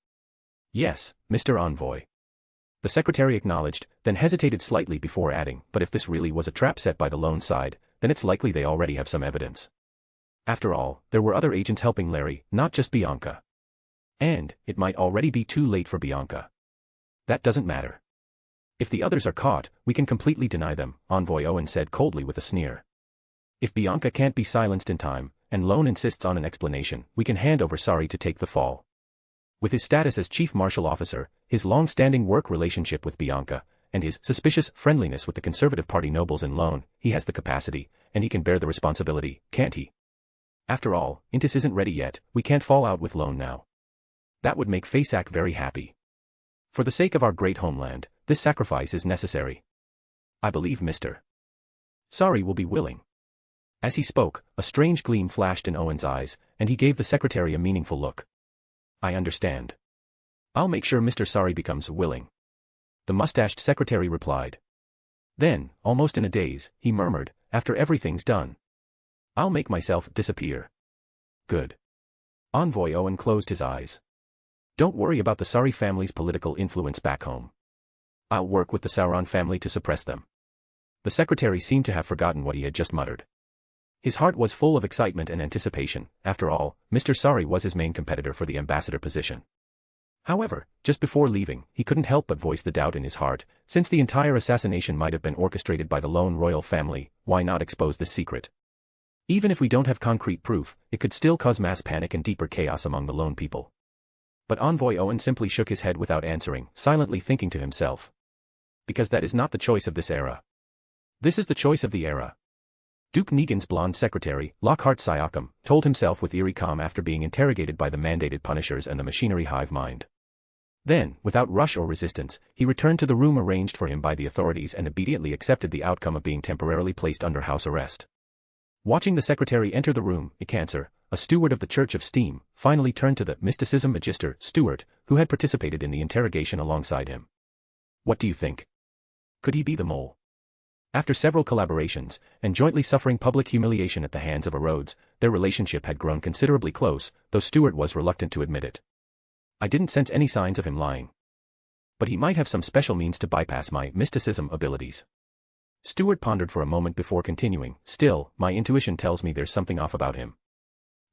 Yes, Mr. Envoy. The secretary acknowledged, then hesitated slightly before adding, but if this really was a trap set by the lone side, then it's likely they already have some evidence. After all, there were other agents helping Larry, not just Bianca. And, it might already be too late for Bianca. That doesn't matter. If the others are caught, we can completely deny them, Envoy Owen said coldly with a sneer. If Bianca can't be silenced in time, and Lone insists on an explanation, we can hand over Sari to take the fall. With his status as Chief Martial Officer, his long-standing work relationship with Bianca, and his suspicious friendliness with the Conservative Party nobles in Lone, he has the capacity, and he can bear the responsibility, can't he? After all, Intis isn't ready yet, we can't fall out with Lone now. That would make Fasak very happy. For the sake of our great homeland, this sacrifice is necessary. I believe Mr. Sari will be willing. As he spoke, a strange gleam flashed in Owen's eyes, and he gave the secretary a meaningful look. I understand. I'll make sure Mr. Sari becomes willing. The mustached secretary replied. Then, almost in a daze, he murmured, after everything's done. I'll make myself disappear. Good. Envoy Owen closed his eyes. Don't worry about the Sari family's political influence back home. I'll work with the Sauron family to suppress them. The secretary seemed to have forgotten what he had just muttered. His heart was full of excitement and anticipation. After all, Mr. Sari was his main competitor for the ambassador position. However, just before leaving, he couldn't help but voice the doubt in his heart, since the entire assassination might have been orchestrated by the lone royal family, why not expose this secret? Even if we don't have concrete proof, it could still cause mass panic and deeper chaos among the lone people. But Envoy Owen simply shook his head without answering, silently thinking to himself. Because that is not the choice of this era. This is the choice of the era. Duke Negan's blonde secretary, Lockhart Syocum, told himself with eerie calm after being interrogated by the mandated punishers and the machinery hive mind. Then, without rush or resistance, he returned to the room arranged for him by the authorities and obediently accepted the outcome of being temporarily placed under house arrest. Watching the secretary enter the room, Icancer, a steward of the Church of Steam, finally turned to the mysticism magister, Stuart, who had participated in the interrogation alongside him. What do you think? Could he be the mole? After several collaborations, and jointly suffering public humiliation at the hands of Rhodes, their relationship had grown considerably close, though Stuart was reluctant to admit it. I didn't sense any signs of him lying. But he might have some special means to bypass my mysticism abilities. Stuart pondered for a moment before continuing. Still, my intuition tells me there's something off about him.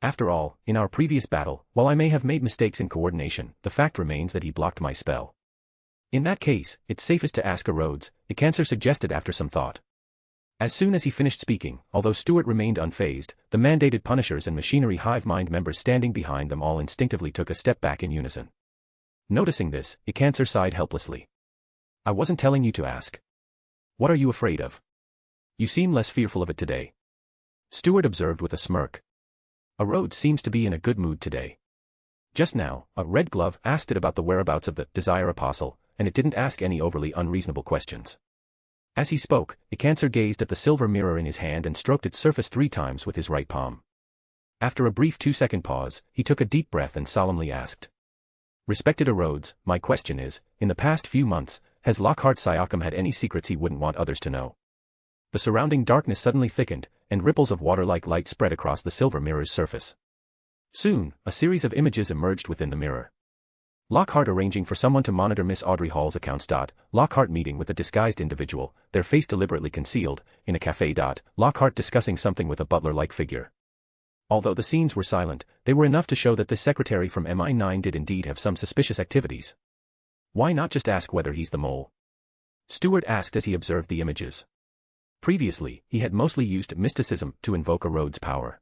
After all, in our previous battle, while I may have made mistakes in coordination, the fact remains that he blocked my spell. In that case, it's safest to ask Rhodes, Icancer suggested after some thought. As soon as he finished speaking, although Stuart remained unfazed, the mandated punishers and machinery hive mind members standing behind them all instinctively took a step back in unison. Noticing this, Icancer sighed helplessly. I wasn't telling you to ask. What are you afraid of? You seem less fearful of it today. Stuart observed with a smirk. Rhodes seems to be in a good mood today. Just now, a red glove asked it about the whereabouts of the Desire Apostle, and it didn't ask any overly unreasonable questions. As he spoke, Icancer gazed at the silver mirror in his hand and stroked its surface 3 times with his right palm. After a brief 2-second pause, he took a deep breath and solemnly asked. Respected Rhodes, my question is, in the past few months, has Lockhart Syocum had any secrets he wouldn't want others to know? The surrounding darkness suddenly thickened, and ripples of water-like light spread across the silver mirror's surface. Soon, a series of images emerged within the mirror. Lockhart arranging for someone to monitor Miss Audrey Hall's accounts. Lockhart meeting with a disguised individual, their face deliberately concealed, in a cafe. Lockhart discussing something with a butler-like figure. Although the scenes were silent, they were enough to show that this secretary from MI9 did indeed have some suspicious activities. Why not just ask whether he's the mole? Stuart asked as he observed the images. Previously, he had mostly used mysticism to invoke Rhodes' power.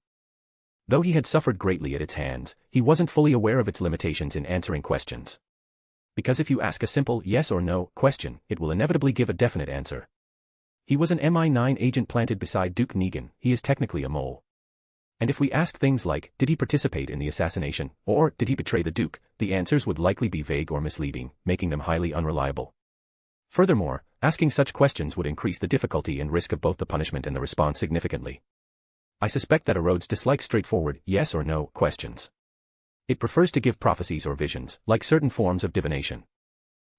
Though he had suffered greatly at its hands, he wasn't fully aware of its limitations in answering questions. Because if you ask a simple yes or no question, it will inevitably give a definite answer. He was an MI9 agent planted beside Duke Negan, he is technically a mole. And if we ask things like, did he participate in the assassination, or did he betray the Duke, the answers would likely be vague or misleading, making them highly unreliable. Furthermore, asking such questions would increase the difficulty and risk of both the punishment and the response significantly. I suspect that Rhodes dislikes straightforward yes or no questions. It prefers to give prophecies or visions, like certain forms of divination.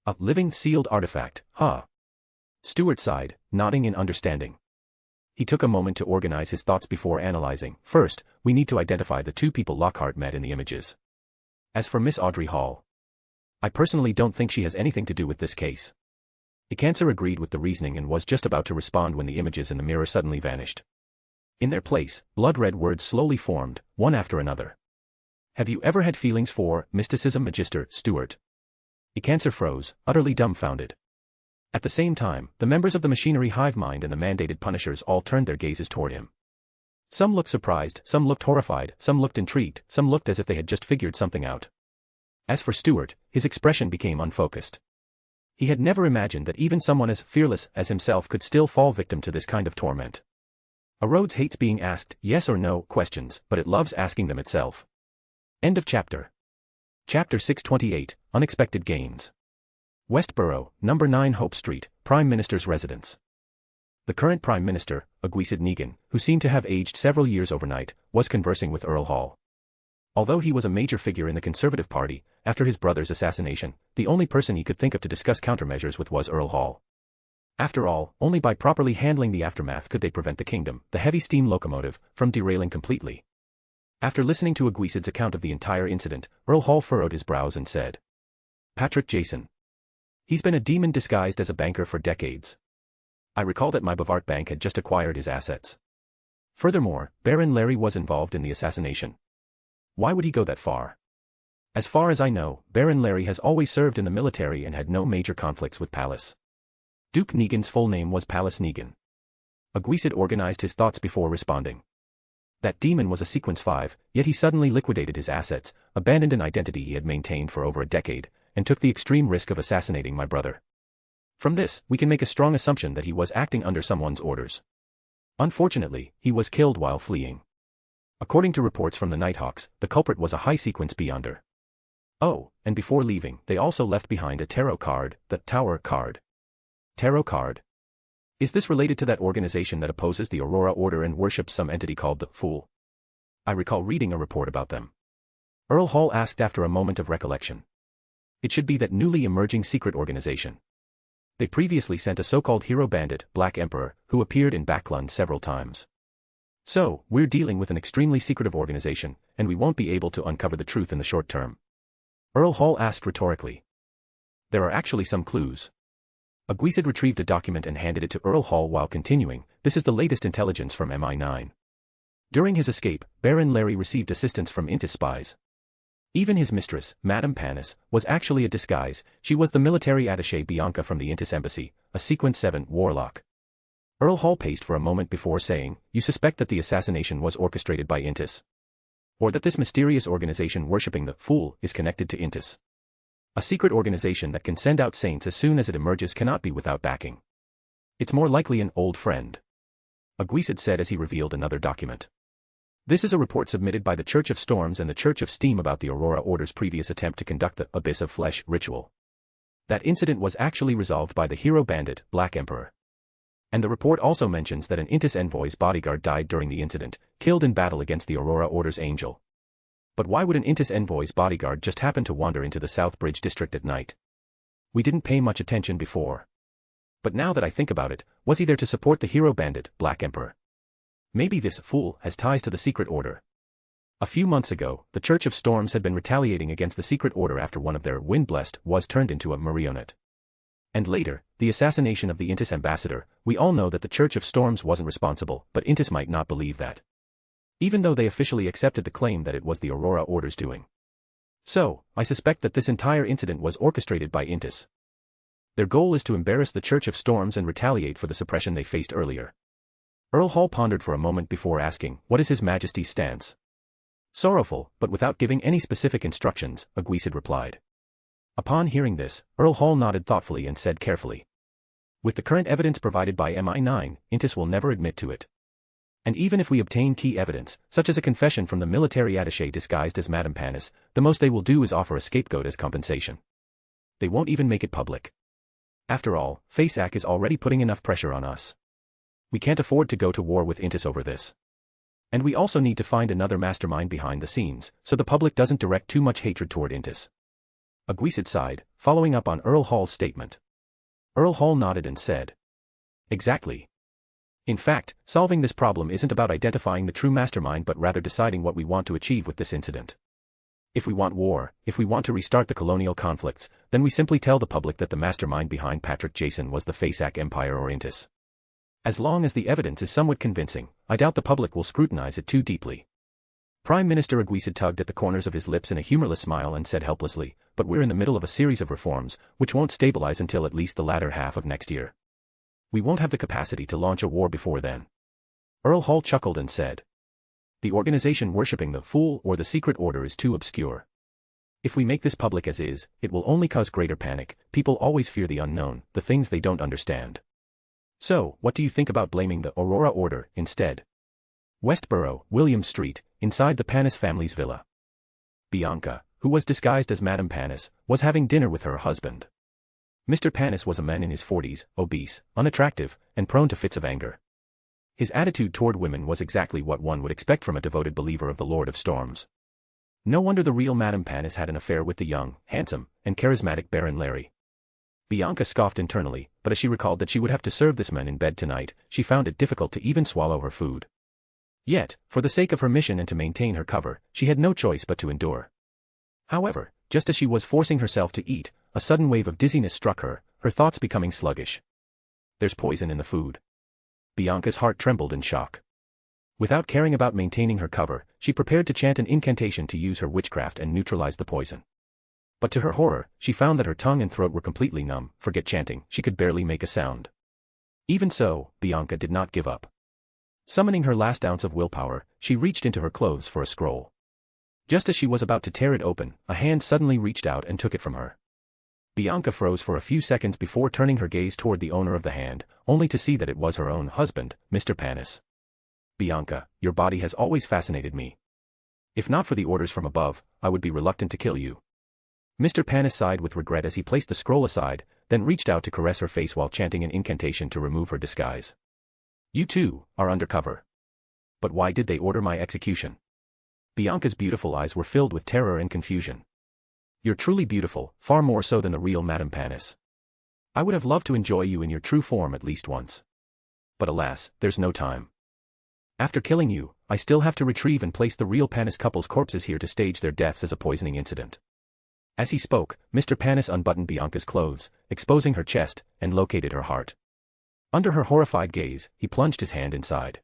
A living sealed artifact, huh? Stuart sighed, nodding in understanding. He took a moment to organize his thoughts before analyzing. First, we need to identify the 2 people Lockhart met in the images. As for Miss Audrey Hall, I personally don't think she has anything to do with this case. Icancer agreed with the reasoning and was just about to respond when the images in the mirror suddenly vanished. In their place, blood-red words slowly formed, one after another. Have you ever had feelings for mysticism, Magister Stuart? Icancer froze, utterly dumbfounded. At the same time, the members of the machinery hive mind and the mandated punishers all turned their gazes toward him. Some looked surprised, some looked horrified, some looked intrigued, some looked as if they had just figured something out. As for Stuart, his expression became unfocused. He had never imagined that even someone as fearless as himself could still fall victim to this kind of torment. Rhodes hates being asked yes or no questions, but it loves asking them itself. End of chapter. Chapter 628, Unexpected Gains. Westboro, No. 9 Hope Street, Prime Minister's residence. The current Prime Minister, Ogwysedd Negan, who seemed to have aged several years overnight, was conversing with Earl Hall. Although he was a major figure in the Conservative Party, after his brother's assassination, the only person he could think of to discuss countermeasures with was Earl Hall. After all, only by properly handling the aftermath could they prevent the kingdom, the heavy steam locomotive, from derailing completely. After listening to Aguisad's account of the entire incident, Earl Hall furrowed his brows and said, "Patrick Jason. He's been a demon disguised as a banker for decades. I recall that my Bavart Bank had just acquired his assets. Furthermore, Baron Larry was involved in the assassination. Why would he go that far? As far as I know, Baron Larry has always served in the military and had no major conflicts with Pallas." Duke Negan's full name was Pallas Negan. Aguisad organized his thoughts before responding. That demon was a Sequence 5, yet he suddenly liquidated his assets, abandoned an identity he had maintained for over a decade, and took the extreme risk of assassinating my brother. From this, we can make a strong assumption that he was acting under someone's orders. Unfortunately, he was killed while fleeing. According to reports from the Nighthawks, the culprit was a high Sequence Beyonder. Oh, and before leaving, they also left behind a tarot card, the Tower card. Tarot card. Is this related to that organization that opposes the Aurora Order and worships some entity called the Fool? I recall reading a report about them. Earl Hall asked after a moment of recollection. It should be that newly emerging secret organization. They previously sent a so-called hero bandit, Black Emperor, who appeared in Backlund several times. So, we're dealing with an extremely secretive organization, and we won't be able to uncover the truth in the short term. Earl Hall asked rhetorically. There are actually some clues. Aguisad retrieved a document and handed it to Earl Hall while continuing, "This is the latest intelligence from MI9. During his escape, Baron Larry received assistance from Intis spies. Even his mistress, Madame Panis, was actually a disguise. She was the military attaché Bianca from the Intis embassy, a Sequence 7 warlock." Earl Hall paced for a moment before saying, "You suspect that the assassination was orchestrated by Intis? Or that this mysterious organization worshipping the Fool is connected to Intis? A secret organization that can send out saints as soon as it emerges cannot be without backing. It's more likely an old friend," Aguisad said as he revealed another document. "This is a report submitted by the Church of Storms and the Church of Steam about the Aurora Order's previous attempt to conduct the Abyss of Flesh ritual. That incident was actually resolved by the hero bandit, Black Emperor. And the report also mentions that an Intis envoy's bodyguard died during the incident, killed in battle against the Aurora Order's angel. But why would an Intis envoy's bodyguard just happen to wander into the South Bridge district at night? We didn't pay much attention before. But now that I think about it, was he there to support the hero bandit, Black Emperor? Maybe this Fool has ties to the Secret Order. A few months ago, the Church of Storms had been retaliating against the Secret Order after one of their Wind-Blessed was turned into a marionette. And later, the assassination of the Intis ambassador. We all know that the Church of Storms wasn't responsible, but Intis might not believe that. Even though they officially accepted the claim that it was the Aurora Order's doing. So, I suspect that this entire incident was orchestrated by Intis. Their goal is to embarrass the Church of Storms and retaliate for the suppression they faced earlier." Earl Hall pondered for a moment before asking, "What is His Majesty's stance?" "Sorrowful, but without giving any specific instructions," Aguisad replied. Upon hearing this, Earl Hall nodded thoughtfully and said carefully, "With the current evidence provided by MI9, Intis will never admit to it. And even if we obtain key evidence, such as a confession from the military attaché disguised as Madame Panis, the most they will do is offer a scapegoat as compensation. They won't even make it public. After all, FASAC is already putting enough pressure on us. We can't afford to go to war with Intis over this. And we also need to find another mastermind behind the scenes, so the public doesn't direct too much hatred toward Intis." Aguisad sighed, following up on Earl Hall's statement. Earl Hall nodded and said, "Exactly. In fact, solving this problem isn't about identifying the true mastermind but rather deciding what we want to achieve with this incident. If we want war, if we want to restart the colonial conflicts, then we simply tell the public that the mastermind behind Patrick Jason was the FASAC Empire or Intis. As long as the evidence is somewhat convincing, I doubt the public will scrutinize it too deeply." Prime Minister Aguisad tugged at the corners of his lips in a humorless smile and said helplessly, "But we're in the middle of a series of reforms, which won't stabilize until at least the latter half of next year. We won't have the capacity to launch a war before then." Earl Hall chuckled and said, "The organization worshipping the Fool or the Secret Order is too obscure. If we make this public as is, it will only cause greater panic. People always fear the unknown, the things they don't understand. So, what do you think about blaming the Aurora Order instead? Westboro, William Street, inside the Panis family's villa. Bianca, who was disguised as Madame Panis, was having dinner with her husband. Mr. Panis was a man in his 40s, obese, unattractive, and prone to fits of anger. His attitude toward women was exactly what one would expect from a devoted believer of the Lord of Storms. No wonder the real Madame Panis had an affair with the young, handsome, and charismatic Baron Larry. Bianca scoffed internally, but as she recalled that she would have to serve this man in bed tonight, she found it difficult to even swallow her food. Yet, for the sake of her mission and to maintain her cover, she had no choice but to endure. However, just as she was forcing herself to eat, a sudden wave of dizziness struck her, her thoughts becoming sluggish. There's poison in the food. Bianca's heart trembled in shock. Without caring about maintaining her cover, she prepared to chant an incantation to use her witchcraft and neutralize the poison. But to her horror, she found that her tongue and throat were completely numb. Forget chanting, she could barely make a sound. Even so, Bianca did not give up. Summoning her last ounce of willpower, she reached into her clothes for a scroll. Just as she was about to tear it open, a hand suddenly reached out and took it from her. Bianca froze for a few seconds before turning her gaze toward the owner of the hand, only to see that it was her own husband, Mr. Panis. Bianca, your body has always fascinated me. If not for the orders from above, I would be reluctant to kill you. Mr. Panis sighed with regret as he placed the scroll aside, then reached out to caress her face while chanting an incantation to remove her disguise. You too are undercover. But why did they order my execution? Bianca's beautiful eyes were filled with terror and confusion. You're truly beautiful, far more so than the real Madame Panis. I would have loved to enjoy you in your true form at least once. But alas, there's no time. After killing you, I still have to retrieve and place the real Panis couple's corpses here to stage their deaths as a poisoning incident. As he spoke, Mr. Panis unbuttoned Bianca's clothes, exposing her chest, and located her heart. Under her horrified gaze, he plunged his hand inside.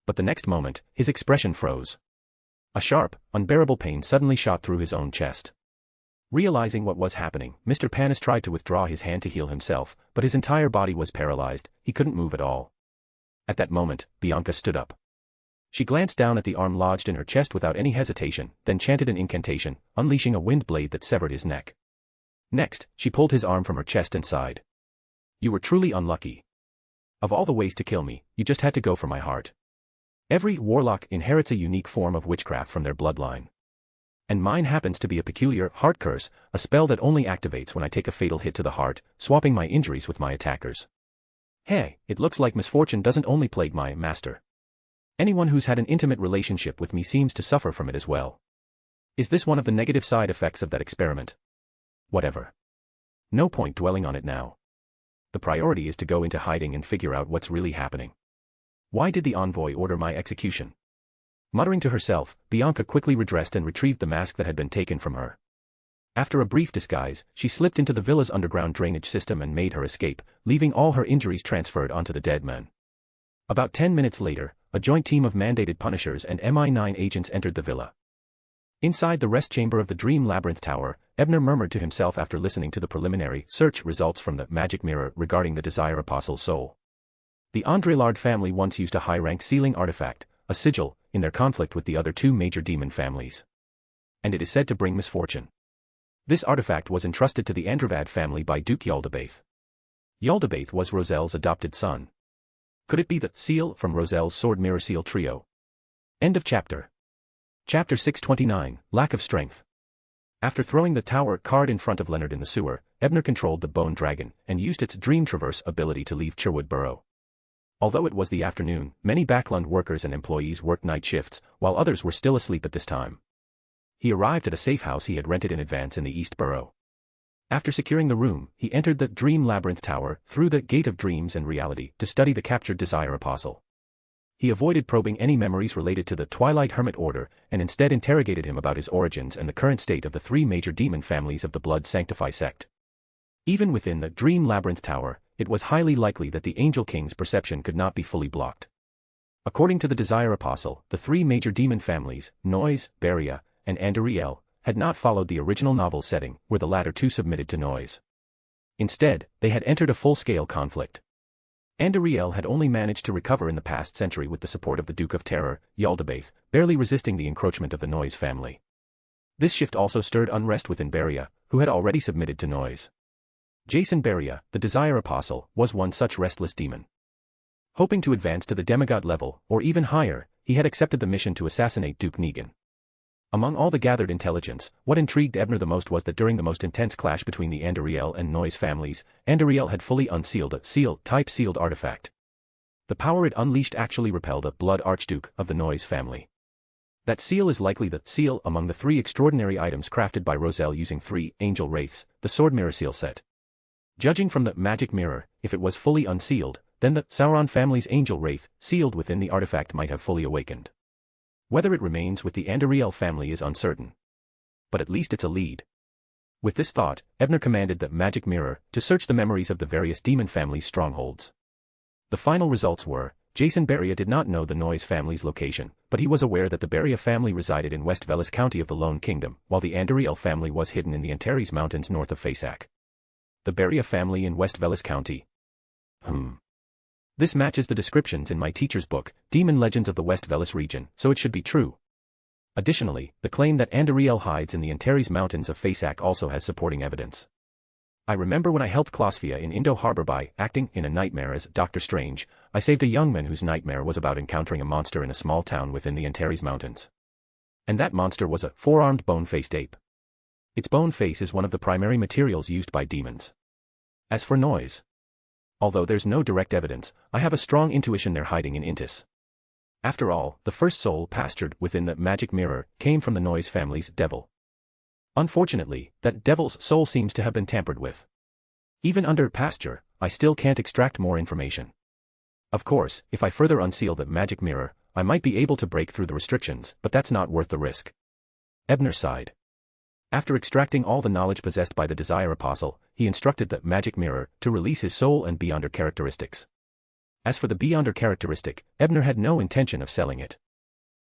But the next moment, his expression froze. A sharp, unbearable pain suddenly shot through his own chest. Realizing what was happening, Mr. Panis tried to withdraw his hand to heal himself, but his entire body was paralyzed, he couldn't move at all. At that moment, Bianca stood up. She glanced down at the arm lodged in her chest without any hesitation, then chanted an incantation, unleashing a wind blade that severed his neck. Next, she pulled his arm from her chest and sighed. You were truly unlucky. Of all the ways to kill me, you just had to go for my heart. Every warlock inherits a unique form of witchcraft from their bloodline. And mine happens to be a peculiar heart curse, a spell that only activates when I take a fatal hit to the heart, swapping my injuries with my attackers. Hey, it looks like misfortune doesn't only plague my master. Anyone who's had an intimate relationship with me seems to suffer from it as well. Is this one of the negative side effects of that experiment? Whatever. No point dwelling on it now. The priority is to go into hiding and figure out what's really happening. Why did the envoy order my execution? Muttering to herself, Bianca quickly redressed and retrieved the mask that had been taken from her. After a brief disguise, she slipped into the villa's underground drainage system and made her escape, leaving all her injuries transferred onto the dead man. About 10 minutes later, a joint team of mandated punishers and MI9 agents entered the villa. Inside the rest chamber of the Dream Labyrinth Tower, Ebner murmured to himself after listening to the preliminary search results from the magic mirror regarding the Desire Apostle's soul. The Andrelard family once used a high-rank sealing artifact, a sigil, in their conflict with the other two major demon families. And it is said to bring misfortune. This artifact was entrusted to the Andrevad family by Duke Yaldabaoth. Yaldabaoth was Roselle's adopted son. Could it be the seal from Roselle's sword mirror seal trio? End of chapter. Chapter 629, Lack of Strength. After throwing the tower card in front of Leonard in the sewer, Ebner controlled the bone dragon and used its dream traverse ability to leave Cherwood Burrow. Although it was the afternoon, many Backlund workers and employees worked night shifts, while others were still asleep at this time. He arrived at a safe house he had rented in advance in the East Burrow. After securing the room, he entered the Dream Labyrinth Tower through the Gate of Dreams and Reality to study the captured Desire Apostle. He avoided probing any memories related to the Twilight Hermit Order and instead interrogated him about his origins and the current state of the three major demon families of the Blood Sanctify sect. Even within the Dream Labyrinth Tower, it was highly likely that the Angel King's perception could not be fully blocked. According to the Desire Apostle, the three major demon families, Noise, Beria, and Andariel, had not followed the original novel setting, where the latter two submitted to Noise. Instead, they had entered a full-scale conflict. Andariel had only managed to recover in the past century with the support of the Duke of Terror, Yaldabaoth, barely resisting the encroachment of the Noise family. This shift also stirred unrest within Beria, who had already submitted to Noise. Jason Beria, the Desire Apostle, was one such restless demon. Hoping to advance to the demigod level, or even higher, he had accepted the mission to assassinate Duke Negan. Among all the gathered intelligence, what intrigued Ebner the most was that during the most intense clash between the Andariel and Noise families, Andariel had fully unsealed a seal-type sealed artifact. The power it unleashed actually repelled a Blood Archduke of the Noise family. That seal is likely the seal among the three extraordinary items crafted by Roselle using three Angel Wraiths, the Sword Mirror Seal set. Judging from the magic mirror, if it was fully unsealed, then the Sauron family's angel wraith, sealed within the artifact, might have fully awakened. Whether it remains with the Andariel family is uncertain. But at least it's a lead. With this thought, Ebner commanded the magic mirror to search the memories of the various demon families' strongholds. The final results were, Jason Beria did not know the Noise family's location, but he was aware that the Beria family resided in West Velis County of the Lone Kingdom, while the Andariel family was hidden in the Antares Mountains north of Fasak. The Beria family in West Velis County. This matches the descriptions in my teacher's book, Demon Legends of the West Velis region, so it should be true. Additionally, the claim that Andariel hides in the Antares Mountains of Fasak also has supporting evidence. I remember when I helped Closphia in Indo Harbor by acting in a nightmare as Dr. Strange, I saved a young man whose nightmare was about encountering a monster in a small town within the Antares Mountains. And that monster was a four-armed bone-faced ape. Its bone face is one of the primary materials used by demons. As for Noise, although there's no direct evidence, I have a strong intuition they're hiding in Intis. After all, the first soul pastured within the magic mirror came from the Noise family's devil. Unfortunately, that devil's soul seems to have been tampered with. Even under pasture, I still can't extract more information. Of course, if I further unseal the magic mirror, I might be able to break through the restrictions, but that's not worth the risk. Ebner sighed. After extracting all the knowledge possessed by the Desire Apostle, he instructed the magic mirror to release his soul and Beyonder characteristics. As for the Beyonder characteristic, Ebner had no intention of selling it.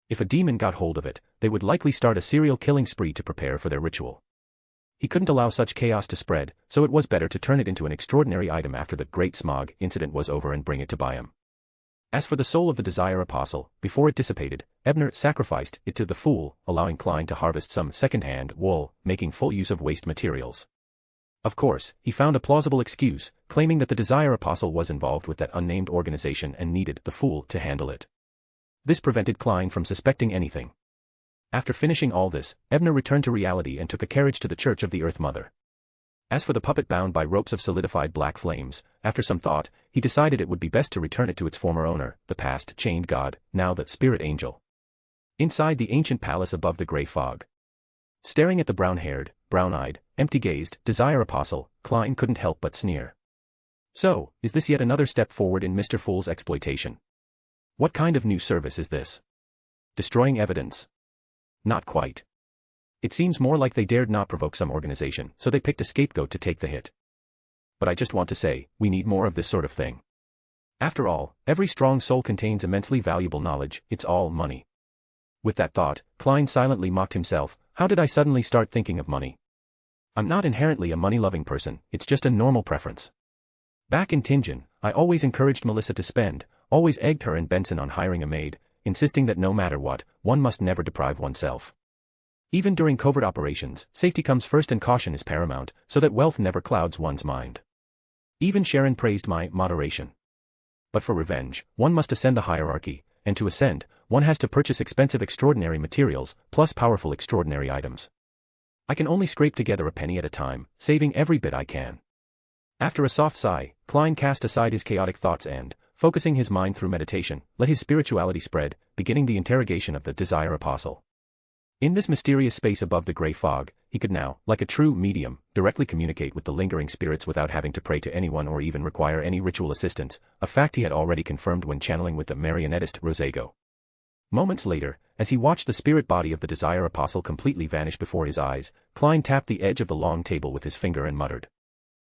If a demon got hold of it, they would likely start a serial killing spree to prepare for their ritual. He couldn't allow such chaos to spread, so it was better to turn it into an extraordinary item after the Great Smog incident was over and bring it to Byam. As for the soul of the Desire Apostle, before it dissipated, Ebner sacrificed it to the Fool, allowing Klein to harvest some second-hand wool, making full use of waste materials. Of course, he found a plausible excuse, claiming that the Desire Apostle was involved with that unnamed organization and needed the Fool to handle it. This prevented Klein from suspecting anything. After finishing all this, Ebner returned to reality and took a carriage to the Church of the Earth Mother. As for the puppet bound by ropes of solidified black flames, after some thought, he decided it would be best to return it to its former owner, the past chained god, now the spirit angel. Inside the ancient palace above the gray fog, staring at the brown-haired, brown-eyed, empty-gazed Desire Apostle, Klein couldn't help but sneer. So, is this yet another step forward in Mr. Fool's exploitation? What kind of new service is this? Destroying evidence? Not quite. It seems more like they dared not provoke some organization, so they picked a scapegoat to take the hit. But I just want to say, we need more of this sort of thing. After all, every strong soul contains immensely valuable knowledge, it's all money. With that thought, Klein silently mocked himself, how did I suddenly start thinking of money? I'm not inherently a money-loving person, it's just a normal preference. Back in Tingen, I always encouraged Melissa to spend, always egged her and Benson on hiring a maid, insisting that no matter what, one must never deprive oneself. Even during covert operations, safety comes first and caution is paramount, so that wealth never clouds one's mind. Even Sharon praised my moderation. But for revenge, one must ascend the hierarchy, and to ascend, one has to purchase expensive extraordinary materials, plus powerful extraordinary items. I can only scrape together a penny at a time, saving every bit I can. After a soft sigh, Klein cast aside his chaotic thoughts and, focusing his mind through meditation, let his spirituality spread, beginning the interrogation of the Desire Apostle. In this mysterious space above the gray fog, he could now, like a true medium, directly communicate with the lingering spirits without having to pray to anyone or even require any ritual assistance, a fact he had already confirmed when channeling with the marionettist Rosago. Moments later, as he watched the spirit body of the Desire Apostle completely vanish before his eyes, Klein tapped the edge of the long table with his finger and muttered.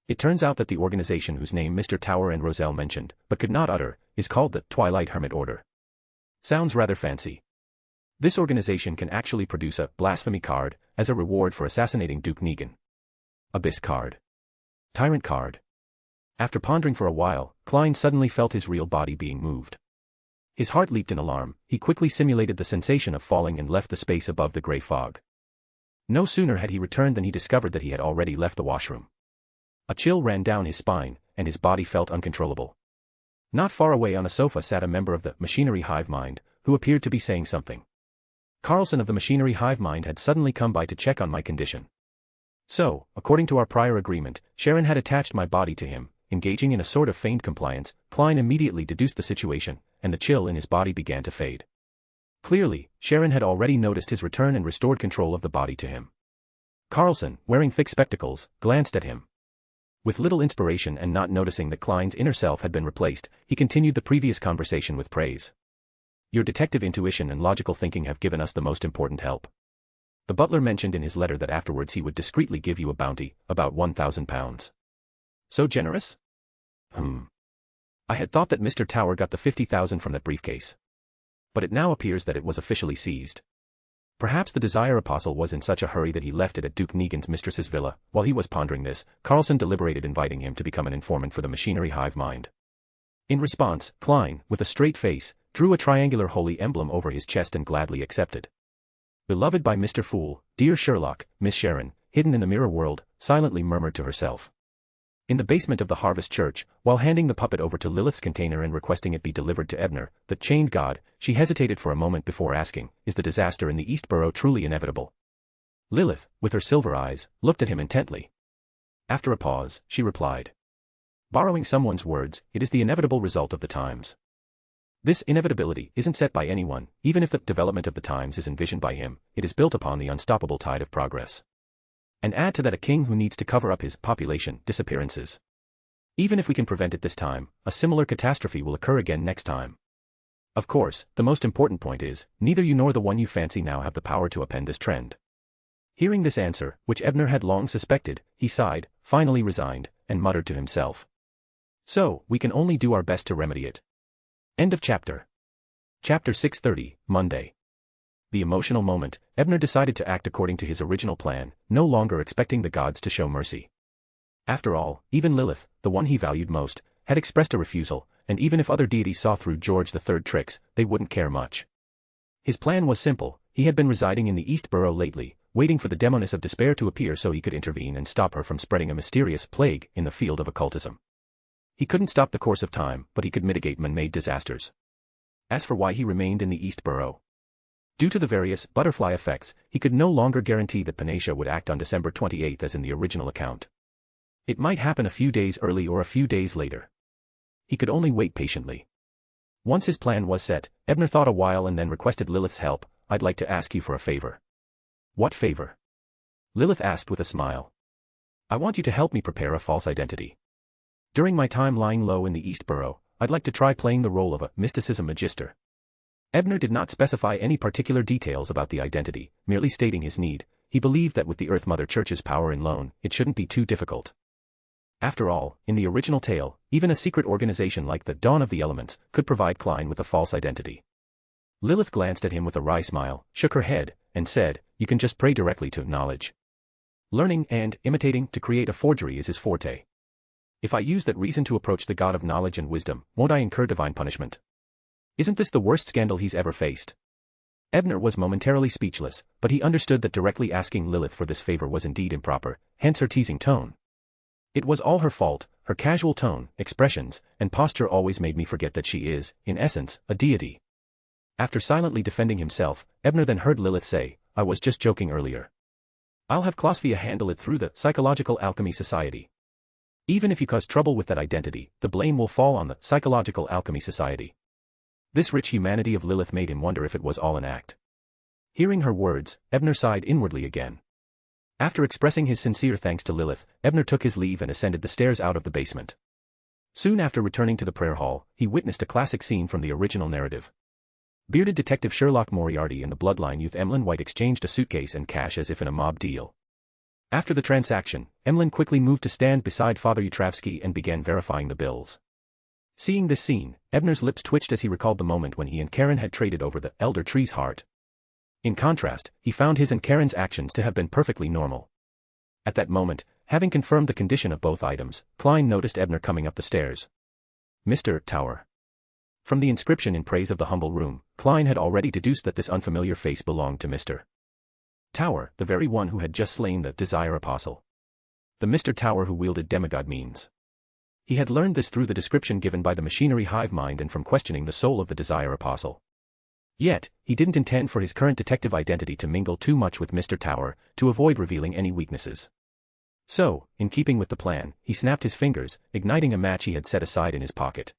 It turns out that the organization whose name Mr. Tower and Roselle mentioned, but could not utter, is called the Twilight Hermit Order. Sounds rather fancy. This organization can actually produce a blasphemy card as a reward for assassinating Duke Negan. Abyss card. Tyrant card. After pondering for a while, Klein suddenly felt his real body being moved. His heart leaped in alarm, he quickly simulated the sensation of falling and left the space above the gray fog. No sooner had he returned than he discovered that he had already left the washroom. A chill ran down his spine, and his body felt uncontrollable. Not far away on a sofa sat a member of the machinery hive mind, who appeared to be saying something. Carlson of the machinery hive mind had suddenly come by to check on my condition. So, according to our prior agreement, Sharon had attached my body to him, engaging in a sort of feigned compliance. Klein immediately deduced the situation, and the chill in his body began to fade. Clearly, Sharon had already noticed his return and restored control of the body to him. Carlson, wearing thick spectacles, glanced at him. With little inspiration and not noticing that Klein's inner self had been replaced, he continued the previous conversation with praise. Your detective intuition and logical thinking have given us the most important help. The butler mentioned in his letter that afterwards he would discreetly give you a bounty, about £1,000. So generous? I had thought that Mr. Tower got the 50,000 from that briefcase. But it now appears that it was officially seized. Perhaps the Desire Apostle was in such a hurry that he left it at Duke Negan's mistress's villa. While he was pondering this, Carlson deliberated inviting him to become an informant for the machinery hive mind. In response, Klein, with a straight face, drew a triangular holy emblem over his chest and gladly accepted. Beloved by Mr. Fool, dear Sherlock, Miss Sharon, hidden in the mirror world, silently murmured to herself. In the basement of the Harvest Church, while handing the puppet over to Lilith's container and requesting it be delivered to Ebner, the chained god, she hesitated for a moment before asking, is the disaster in the East Borough truly inevitable? Lilith, with her silver eyes, looked at him intently. After a pause, she replied. Borrowing someone's words, it is the inevitable result of the times. This inevitability isn't set by anyone, even if the development of the times is envisioned by him, it is built upon the unstoppable tide of progress. And add to that a king who needs to cover up his population disappearances. Even if we can prevent it this time, a similar catastrophe will occur again next time. Of course, the most important point is, neither you nor the one you fancy now have the power to upend this trend. Hearing this answer, which Ebner had long suspected, he sighed, finally resigned, and muttered to himself. So, we can only do our best to remedy it. End of chapter. Chapter 630, Monday. The emotional moment, Ebner decided to act according to his original plan, no longer expecting the gods to show mercy. After all, even Lilith, the one he valued most, had expressed a refusal, and even if other deities saw through George III tricks, they wouldn't care much. His plan was simple. He had been residing in the East Borough lately, waiting for the demoness of despair to appear so he could intervene and stop her from spreading a mysterious plague in the field of occultism. He couldn't stop the course of time, but he could mitigate man-made disasters. As for why he remained in the East Borough, due to the various butterfly effects, he could no longer guarantee that Panacea would act on December 28 as in the original account. It might happen a few days early or a few days later. He could only wait patiently. Once his plan was set, Ebner thought a while and then requested Lilith's help. I'd like to ask you for a favor. What favor? Lilith asked with a smile. I want you to help me prepare a false identity. During my time lying low in the East Borough, I'd like to try playing the role of a mysticism magister. Ebner did not specify any particular details about the identity, merely stating his need. He believed that with the Earth Mother Church's power in loan, it shouldn't be too difficult. After all, in the original tale, even a secret organization like the Dawn of the Elements could provide Klein with a false identity. Lilith glanced at him with a wry smile, shook her head, and said, you can just pray directly to knowledge. Learning and imitating to create a forgery is his forte. If I use that reason to approach the God of knowledge and wisdom, won't I incur divine punishment? Isn't this the worst scandal he's ever faced? Ebner was momentarily speechless, but he understood that directly asking Lilith for this favor was indeed improper, hence her teasing tone. It was all her fault. Her casual tone, expressions, and posture always made me forget that she is, in essence, a deity. After silently defending himself, Ebner then heard Lilith say, I was just joking earlier. I'll have Klosvia handle it through the Psychological Alchemy Society. Even if you cause trouble with that identity, the blame will fall on the Psychological Alchemy Society. This rich humanity of Lilith made him wonder if it was all an act. Hearing her words, Ebner sighed inwardly again. After expressing his sincere thanks to Lilith, Ebner took his leave and ascended the stairs out of the basement. Soon after returning to the prayer hall, he witnessed a classic scene from the original narrative. Bearded Detective Sherlock Moriarty and the Bloodline youth Emlyn White exchanged a suitcase and cash as if in a mob deal. After the transaction, Emlyn quickly moved to stand beside Father Utravsky and began verifying the bills. Seeing this scene, Ebner's lips twitched as he recalled the moment when he and Karen had traded over the elder tree's heart. In contrast, he found his and Karen's actions to have been perfectly normal. At that moment, having confirmed the condition of both items, Klein noticed Ebner coming up the stairs. Mr. Tower. From the inscription in praise of the humble room, Klein had already deduced that this unfamiliar face belonged to Mr. Tower, the very one who had just slain the Desire Apostle. The Mr. Tower who wielded demigod means. He had learned this through the description given by the machinery hive mind and from questioning the soul of the Desire Apostle. Yet, he didn't intend for his current detective identity to mingle too much with Mr. Tower, to avoid revealing any weaknesses. So, in keeping with the plan, he snapped his fingers, igniting a match he had set aside in his pocket.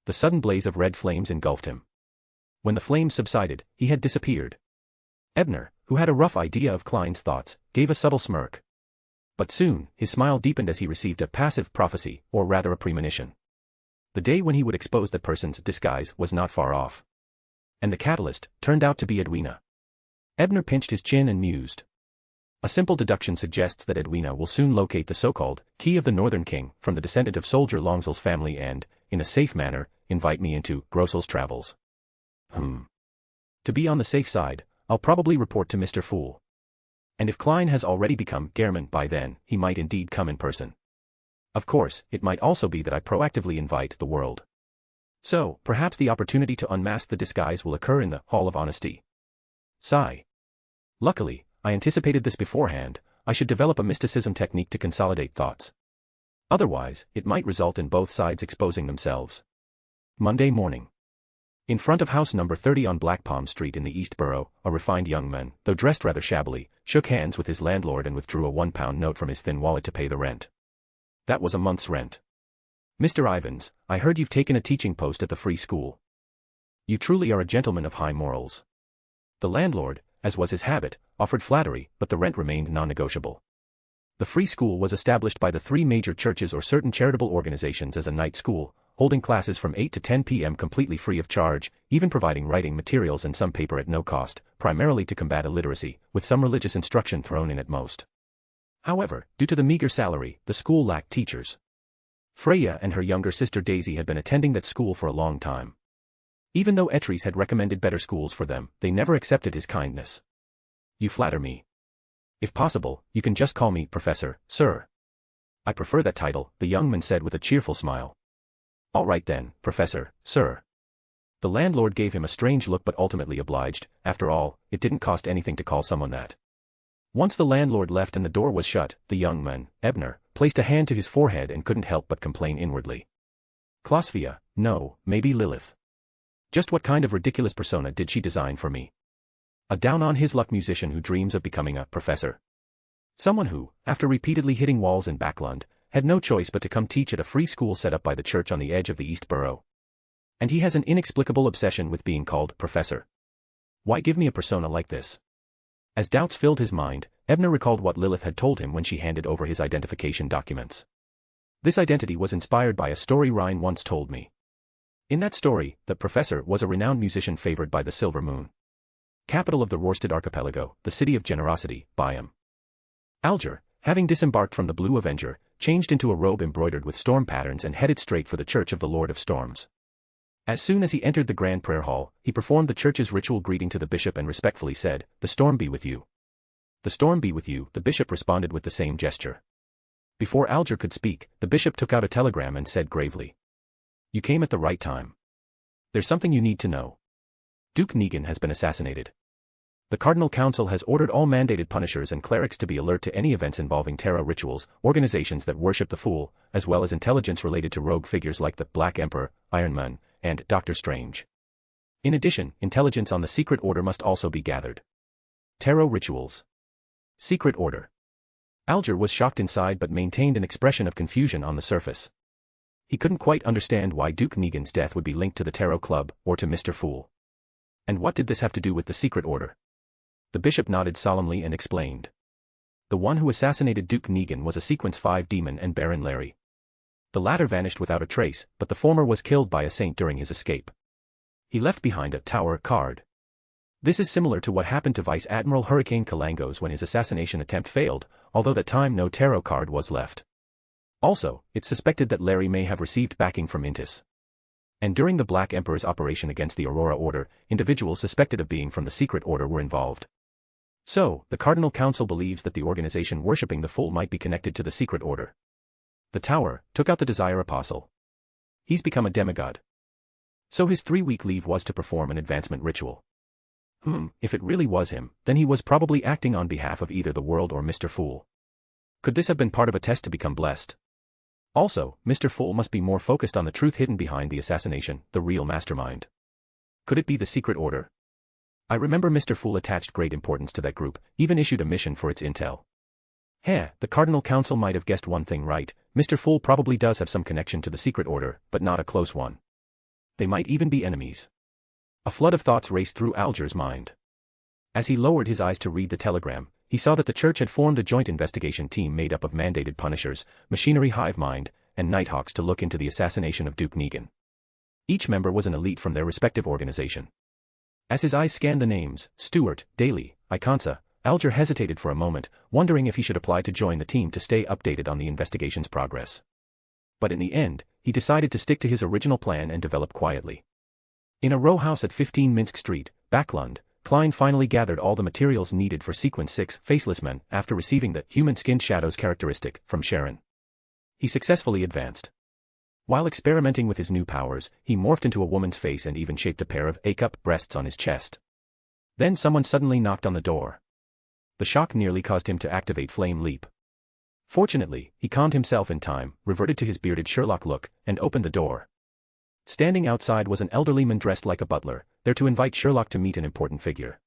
The sudden blaze of red flames engulfed him. When the flames subsided, he had disappeared. Ebner, who had a rough idea of Klein's thoughts, gave a subtle smirk. But soon, his smile deepened as he received a passive prophecy, or rather a premonition. The day when he would expose that person's disguise was not far off. And the catalyst turned out to be Edwina. Ebner pinched his chin and mused. A simple deduction suggests that Edwina will soon locate the so-called key of the Northern King from the descendant of soldier Longsel's family and, in a safe manner, invite me into Grossel's travels. To be on the safe side, I'll probably report to Mr. Fool. And if Klein has already become Gehrman by then, he might indeed come in person. Of course, it might also be that I proactively invite the world. So, perhaps the opportunity to unmask the disguise will occur in the Hall of Honesty. Sigh. Luckily, I anticipated this beforehand. I should develop a mysticism technique to consolidate thoughts. Otherwise, it might result in both sides exposing themselves. Monday morning. In front of house number 30 on Black Palm Street in the East Borough, a refined young man, though dressed rather shabbily, shook hands with his landlord and withdrew a £1 note from his thin wallet to pay the rent. That was a month's rent. Mr. Ivans, I heard you've taken a teaching post at the free school. You truly are a gentleman of high morals. The landlord, as was his habit, offered flattery, but the rent remained non-negotiable. The free school was established by the three major churches or certain charitable organizations as a night school, holding classes from 8 to 10 p.m. completely free of charge, even providing writing materials and some paper at no cost, primarily to combat illiteracy, with some religious instruction thrown in at most. However, due to the meager salary, the school lacked teachers. Freya and her younger sister Daisy had been attending that school for a long time. Even though Etries had recommended better schools for them, they never accepted his kindness. You flatter me. If possible, you can just call me Professor, sir. I prefer that title, the young man said with a cheerful smile. All right then, Professor, sir. The landlord gave him a strange look but ultimately obliged. After all, it didn't cost anything to call someone that. Once the landlord left and the door was shut, the young man, Ebner, placed a hand to his forehead and couldn't help but complain inwardly. Klosvia, no, maybe Lilith. Just what kind of ridiculous persona did she design for me? A down-on-his-luck musician who dreams of becoming a professor. Someone who, after repeatedly hitting walls in Backlund, had no choice but to come teach at a free school set up by the church on the edge of the East Borough. And he has an inexplicable obsession with being called professor. Why give me a persona like this? As doubts filled his mind, Ebner recalled what Lilith had told him when she handed over his identification documents. This identity was inspired by a story Ryan once told me. In that story, the professor was a renowned musician favored by the Silver Moon. Capital of the Rörsted Archipelago, the city of generosity, Byam. Alger, having disembarked from the Blue Avenger, changed into a robe embroidered with storm patterns and headed straight for the Church of the Lord of Storms. As soon as he entered the Grand Prayer Hall, he performed the church's ritual greeting to the bishop and respectfully said, "The storm be with you." "The storm be with you," the bishop responded with the same gesture. Before Alger could speak, the bishop took out a telegram and said gravely, "You came at the right time. There's something you need to know. Duke Negan has been assassinated. The Cardinal Council has ordered all mandated punishers and clerics to be alert to any events involving Terra rituals, organizations that worship the Fool, as well as intelligence related to rogue figures like the Black Emperor, Iron Man, and Doctor Strange. In addition, intelligence on the Secret Order must also be gathered. Terra rituals. Secret Order. Alger was shocked inside but maintained an expression of confusion on the surface. He couldn't quite understand why Duke Negan's death would be linked to the Tarot Club, or to Mr. Fool. And what did this have to do with the Secret Order? The bishop nodded solemnly and explained. The one who assassinated Duke Negan was a Sequence 5 demon and Baron Larry. The latter vanished without a trace, but the former was killed by a saint during his escape. He left behind a tower card. This is similar to what happened to Vice Admiral Hurricane Kalangos when his assassination attempt failed, although that time no tarot card was left. Also, it's suspected that Larry may have received backing from Intis. And during the Black Emperor's operation against the Aurora Order, individuals suspected of being from the Secret Order were involved. So, the Cardinal Council believes that the organization worshipping the Fool might be connected to the Secret Order. The Tower took out the Desire Apostle. He's become a demigod. So his 3-week leave was to perform an advancement ritual. If it really was him, then he was probably acting on behalf of either the world or Mr. Fool. Could this have been part of a test to become blessed? Also, Mr. Fool must be more focused on the truth hidden behind the assassination, the real mastermind. Could it be the Secret Order? I remember Mr. Fool attached great importance to that group, even issued a mission for its intel. The Cardinal Council might have guessed one thing right, Mr. Fool probably does have some connection to the Secret Order, but not a close one. They might even be enemies. A flood of thoughts raced through Alger's mind. As he lowered his eyes to read the telegram, he he saw that the church had formed a joint investigation team made up of mandated punishers, machinery hive mind, and nighthawks to look into the assassination of Duke Negan. Each member was an elite from their respective organization. As his eyes scanned the names, Stewart, Daly, Iconsa, Alger hesitated for a moment, wondering if he should apply to join the team to stay updated on the investigation's progress. But in the end, he decided to stick to his original plan and develop quietly. In a row house at 15 Minsk Street, Backlund, Klein finally gathered all the materials needed for Sequence 6, Faceless Men, after receiving the human-skinned shadows characteristic from Sharon. He successfully advanced. While experimenting with his new powers, he morphed into a woman's face and even shaped a pair of A-cup breasts on his chest. Then someone suddenly knocked on the door. The shock nearly caused him to activate Flame Leap. Fortunately, he calmed himself in time, reverted to his bearded Sherlock look, and opened the door. Standing outside was an elderly man dressed like a butler, there to invite Sherlock to meet an important figure.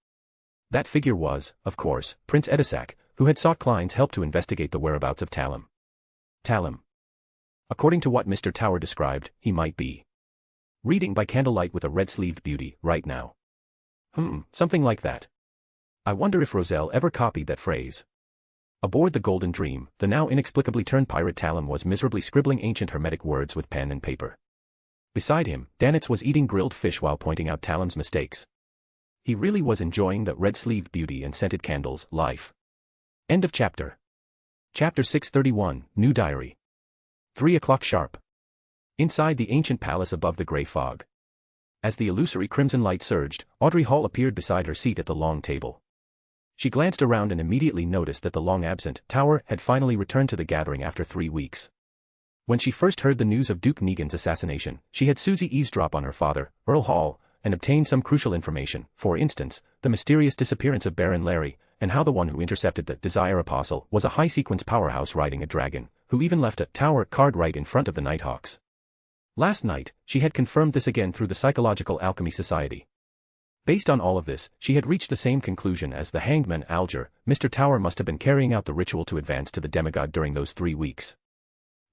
That figure was, of course, Prince Edisac, who had sought Klein's help to investigate the whereabouts of Talum. Talum. According to what Mr. Tower described, he might be reading by candlelight with a red-sleeved beauty, right now. Something like that. I wonder if Roselle ever copied that phrase. Aboard the Golden Dream, the now inexplicably turned pirate Talum was miserably scribbling ancient hermetic words with pen and paper. Beside him, Danitz was eating grilled fish while pointing out Talum's mistakes. He really was enjoying the red-sleeved beauty and scented candles life. End of chapter. Chapter 631, New Diary. 3 o'clock sharp. Inside the ancient palace above the grey fog. As the illusory crimson light surged, Audrey Hall appeared beside her seat at the long table. She glanced around and immediately noticed that the long-absent Tower had finally returned to the gathering after 3 weeks. When she first heard the news of Duke Negan's assassination, she had Susie eavesdrop on her father, Earl Hall, and obtained some crucial information, for instance, the mysterious disappearance of Baron Larry, and how the one who intercepted the Desire Apostle was a high-sequence powerhouse riding a dragon, who even left a Tower card right in front of the Nighthawks. Last night, she had confirmed this again through the Psychological Alchemy Society. Based on all of this, she had reached the same conclusion as the hanged man Alger. Mr. Tower must have been carrying out the ritual to advance to the demigod during those 3 weeks.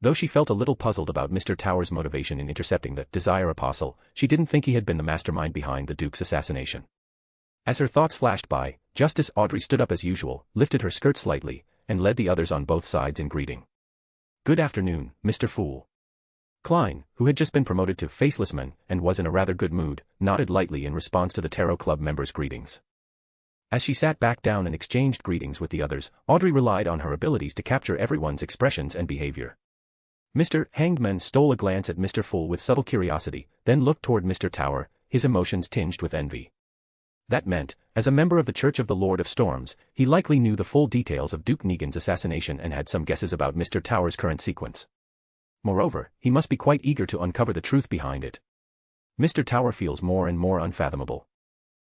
Though she felt a little puzzled about Mr. Tower's motivation in intercepting the Desire Apostle, she didn't think he had been the mastermind behind the Duke's assassination. As her thoughts flashed by, Justice Audrey stood up as usual, lifted her skirt slightly, and led the others on both sides in greeting. "Good afternoon, Mr. Fool." Klein, who had just been promoted to Faceless Man and was in a rather good mood, nodded lightly in response to the Tarot Club members' greetings. As she sat back down and exchanged greetings with the others, Audrey relied on her abilities to capture everyone's expressions and behavior. Mr. Hangman stole a glance at Mr. Fool with subtle curiosity, then looked toward Mr. Tower, his emotions tinged with envy. That meant, as a member of the Church of the Lord of Storms, he likely knew the full details of Duke Negan's assassination and had some guesses about Mr. Tower's current sequence. Moreover, he must be quite eager to uncover the truth behind it. Mr. Tower feels more and more unfathomable.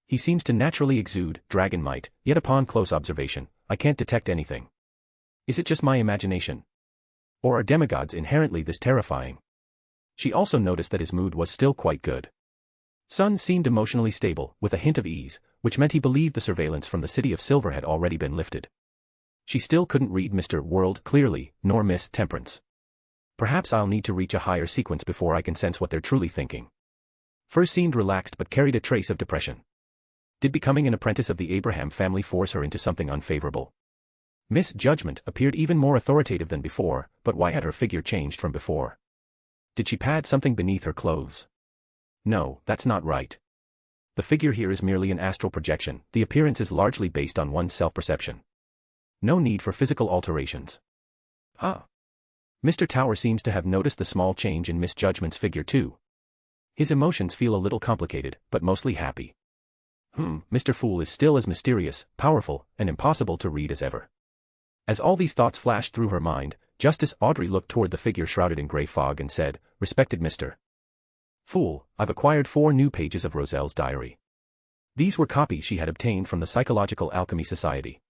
He seems to naturally exude dragon might, yet upon close observation, I can't detect anything. Is it just my imagination? Or are demigods inherently this terrifying? She also noticed that his mood was still quite good. Sun seemed emotionally stable, with a hint of ease, which meant he believed the surveillance from the City of Silver had already been lifted. She still couldn't read Mr. World clearly, nor Miss Temperance. Perhaps I'll need to reach a higher sequence before I can sense what they're truly thinking. Furs seemed relaxed but carried a trace of depression. Did becoming an apprentice of the Abraham family force her into something unfavorable? Miss Judgment appeared even more authoritative than before, but why had her figure changed from before? Did she pad something beneath her clothes? No, that's not right. The figure here is merely an astral projection, the appearance is largely based on one's self-perception. No need for physical alterations. Mr. Tower seems to have noticed the small change in Miss Judgment's figure too. His emotions feel a little complicated, but mostly happy. Mr. Fool is still as mysterious, powerful, and impossible to read as ever. As all these thoughts flashed through her mind, Justice Audrey looked toward the figure shrouded in grey fog and said, "Respected Mr. Fool, I've acquired 4 new pages of Roselle's diary." These were copies she had obtained from the Psychological Alchemy Society.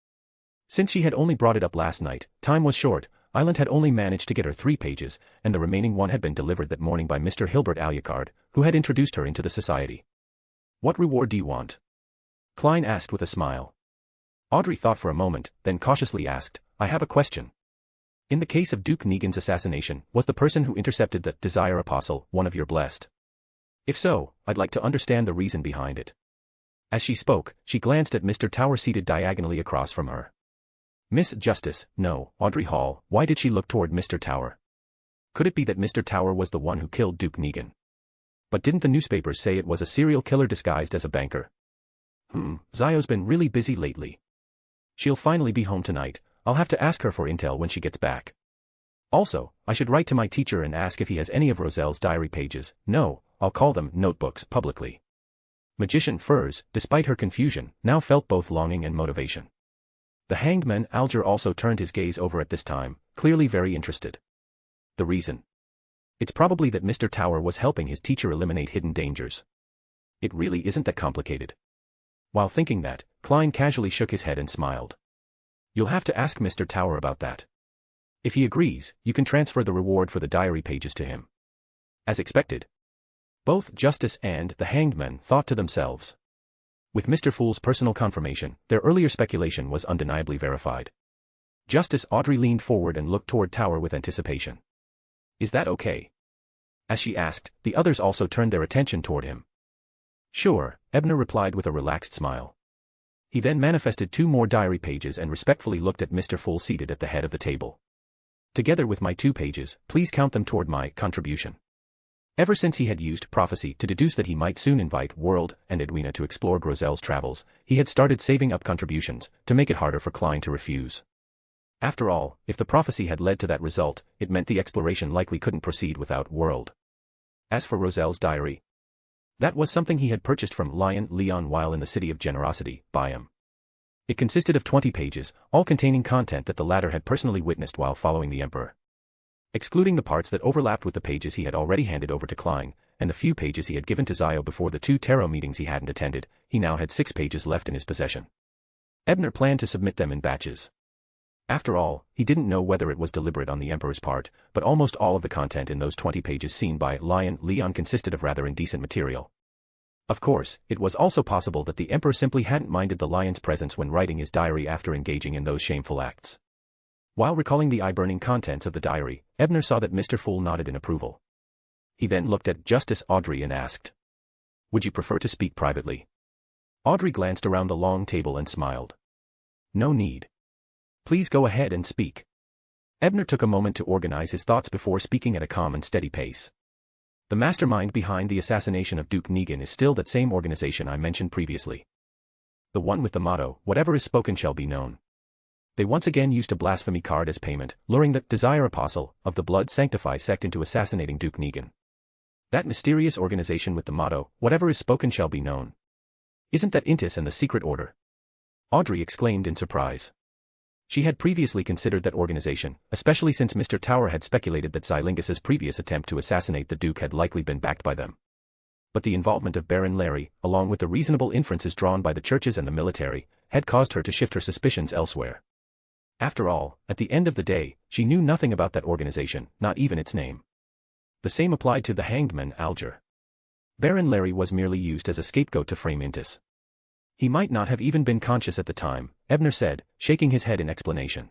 Since she had only brought it up last night, time was short. Island had only managed to get her 3 pages, and the remaining one had been delivered that morning by Mr. Hilbert Alucard, who had introduced her into the society. "What reward do you want?" Klein asked with a smile. Audrey thought for a moment, then cautiously asked, "I have a question. In the case of Duke Negan's assassination, was the person who intercepted the Desire Apostle one of your blessed? If so, I'd like to understand the reason behind it." As she spoke, she glanced at Mr. Tower seated diagonally across from her. Miss Justice, no, Audrey Hall, why did she look toward Mr. Tower? Could it be that Mr. Tower was the one who killed Duke Negan? But didn't the newspapers say it was a serial killer disguised as a banker? Zio's been really busy lately. She'll finally be home tonight. I'll have to ask her for intel when she gets back. Also, I should write to my teacher and ask if he has any of Roselle's diary pages. No, I'll call them notebooks publicly. Magician Furs, despite her confusion, now felt both longing and motivation. The hanged man Alger also turned his gaze over at this time, clearly very interested. The reason? It's probably that Mr. Tower was helping his teacher eliminate hidden dangers. It really isn't that complicated. While thinking that, Klein casually shook his head and smiled. You'll have to ask Mr. Tower about that. If he agrees, you can transfer the reward for the diary pages to him. As expected. Both Justice and the hanged man thought to themselves. With Mr. Fool's personal confirmation, their earlier speculation was undeniably verified. Justice Audrey leaned forward and looked toward Tower with anticipation. Is that okay? As she asked, the others also turned their attention toward him. Sure, Ebner replied with a relaxed smile. He then manifested 2 more diary pages and respectfully looked at Mr. Fool seated at the head of the table. Together with my 2 pages, please count them toward my contribution. Ever since he had used prophecy to deduce that he might soon invite World and Edwina to explore Groselle's travels, he had started saving up contributions to make it harder for Klein to refuse. After all, if the prophecy had led to that result, it meant the exploration likely couldn't proceed without World. As for Roselle's diary, that was something he had purchased from Lion Leon while in the City of Generosity, by him. It consisted of 20 pages, all containing content that the latter had personally witnessed while following the Emperor. Excluding the parts that overlapped with the pages he had already handed over to Klein, and the few pages he had given to Zio before the 2 tarot meetings he hadn't attended, he now had 6 pages left in his possession. Ebner planned to submit them in batches. After all, he didn't know whether it was deliberate on the Emperor's part, but almost all of the content in those 20 pages seen by Lion Leon consisted of rather indecent material. Of course, it was also possible that the Emperor simply hadn't minded the Lion's presence when writing his diary after engaging in those shameful acts. While recalling the eye-burning contents of the diary, Ebner saw that Mr. Fool nodded in approval. He then looked at Justice Audrey and asked, "Would you prefer to speak privately?" Audrey glanced around the long table and smiled. "No need. Please go ahead and speak." Ebner took a moment to organize his thoughts before speaking at a calm and steady pace. "The mastermind behind the assassination of Duke Negan is still that same organization I mentioned previously. The one with the motto, 'Whatever is spoken shall be known.' They once again used a blasphemy card as payment, luring the Desire Apostle of the Blood Sanctify sect into assassinating Duke Negan. That mysterious organization with the motto, 'Whatever is spoken shall be known.' Isn't that Intis and the Secret Order?" Audrey exclaimed in surprise. She had previously considered that organization, especially since Mr. Tower had speculated that Xylingus's previous attempt to assassinate the Duke had likely been backed by them. But the involvement of Baron Larry, along with the reasonable inferences drawn by the churches and the military, had caused her to shift her suspicions elsewhere. After all, at the end of the day, she knew nothing about that organization, not even its name. The same applied to the hanged man Alger. Baron Larry was merely used as a scapegoat to frame Intis. He might not have even been conscious at the time, Ebner said, shaking his head in explanation.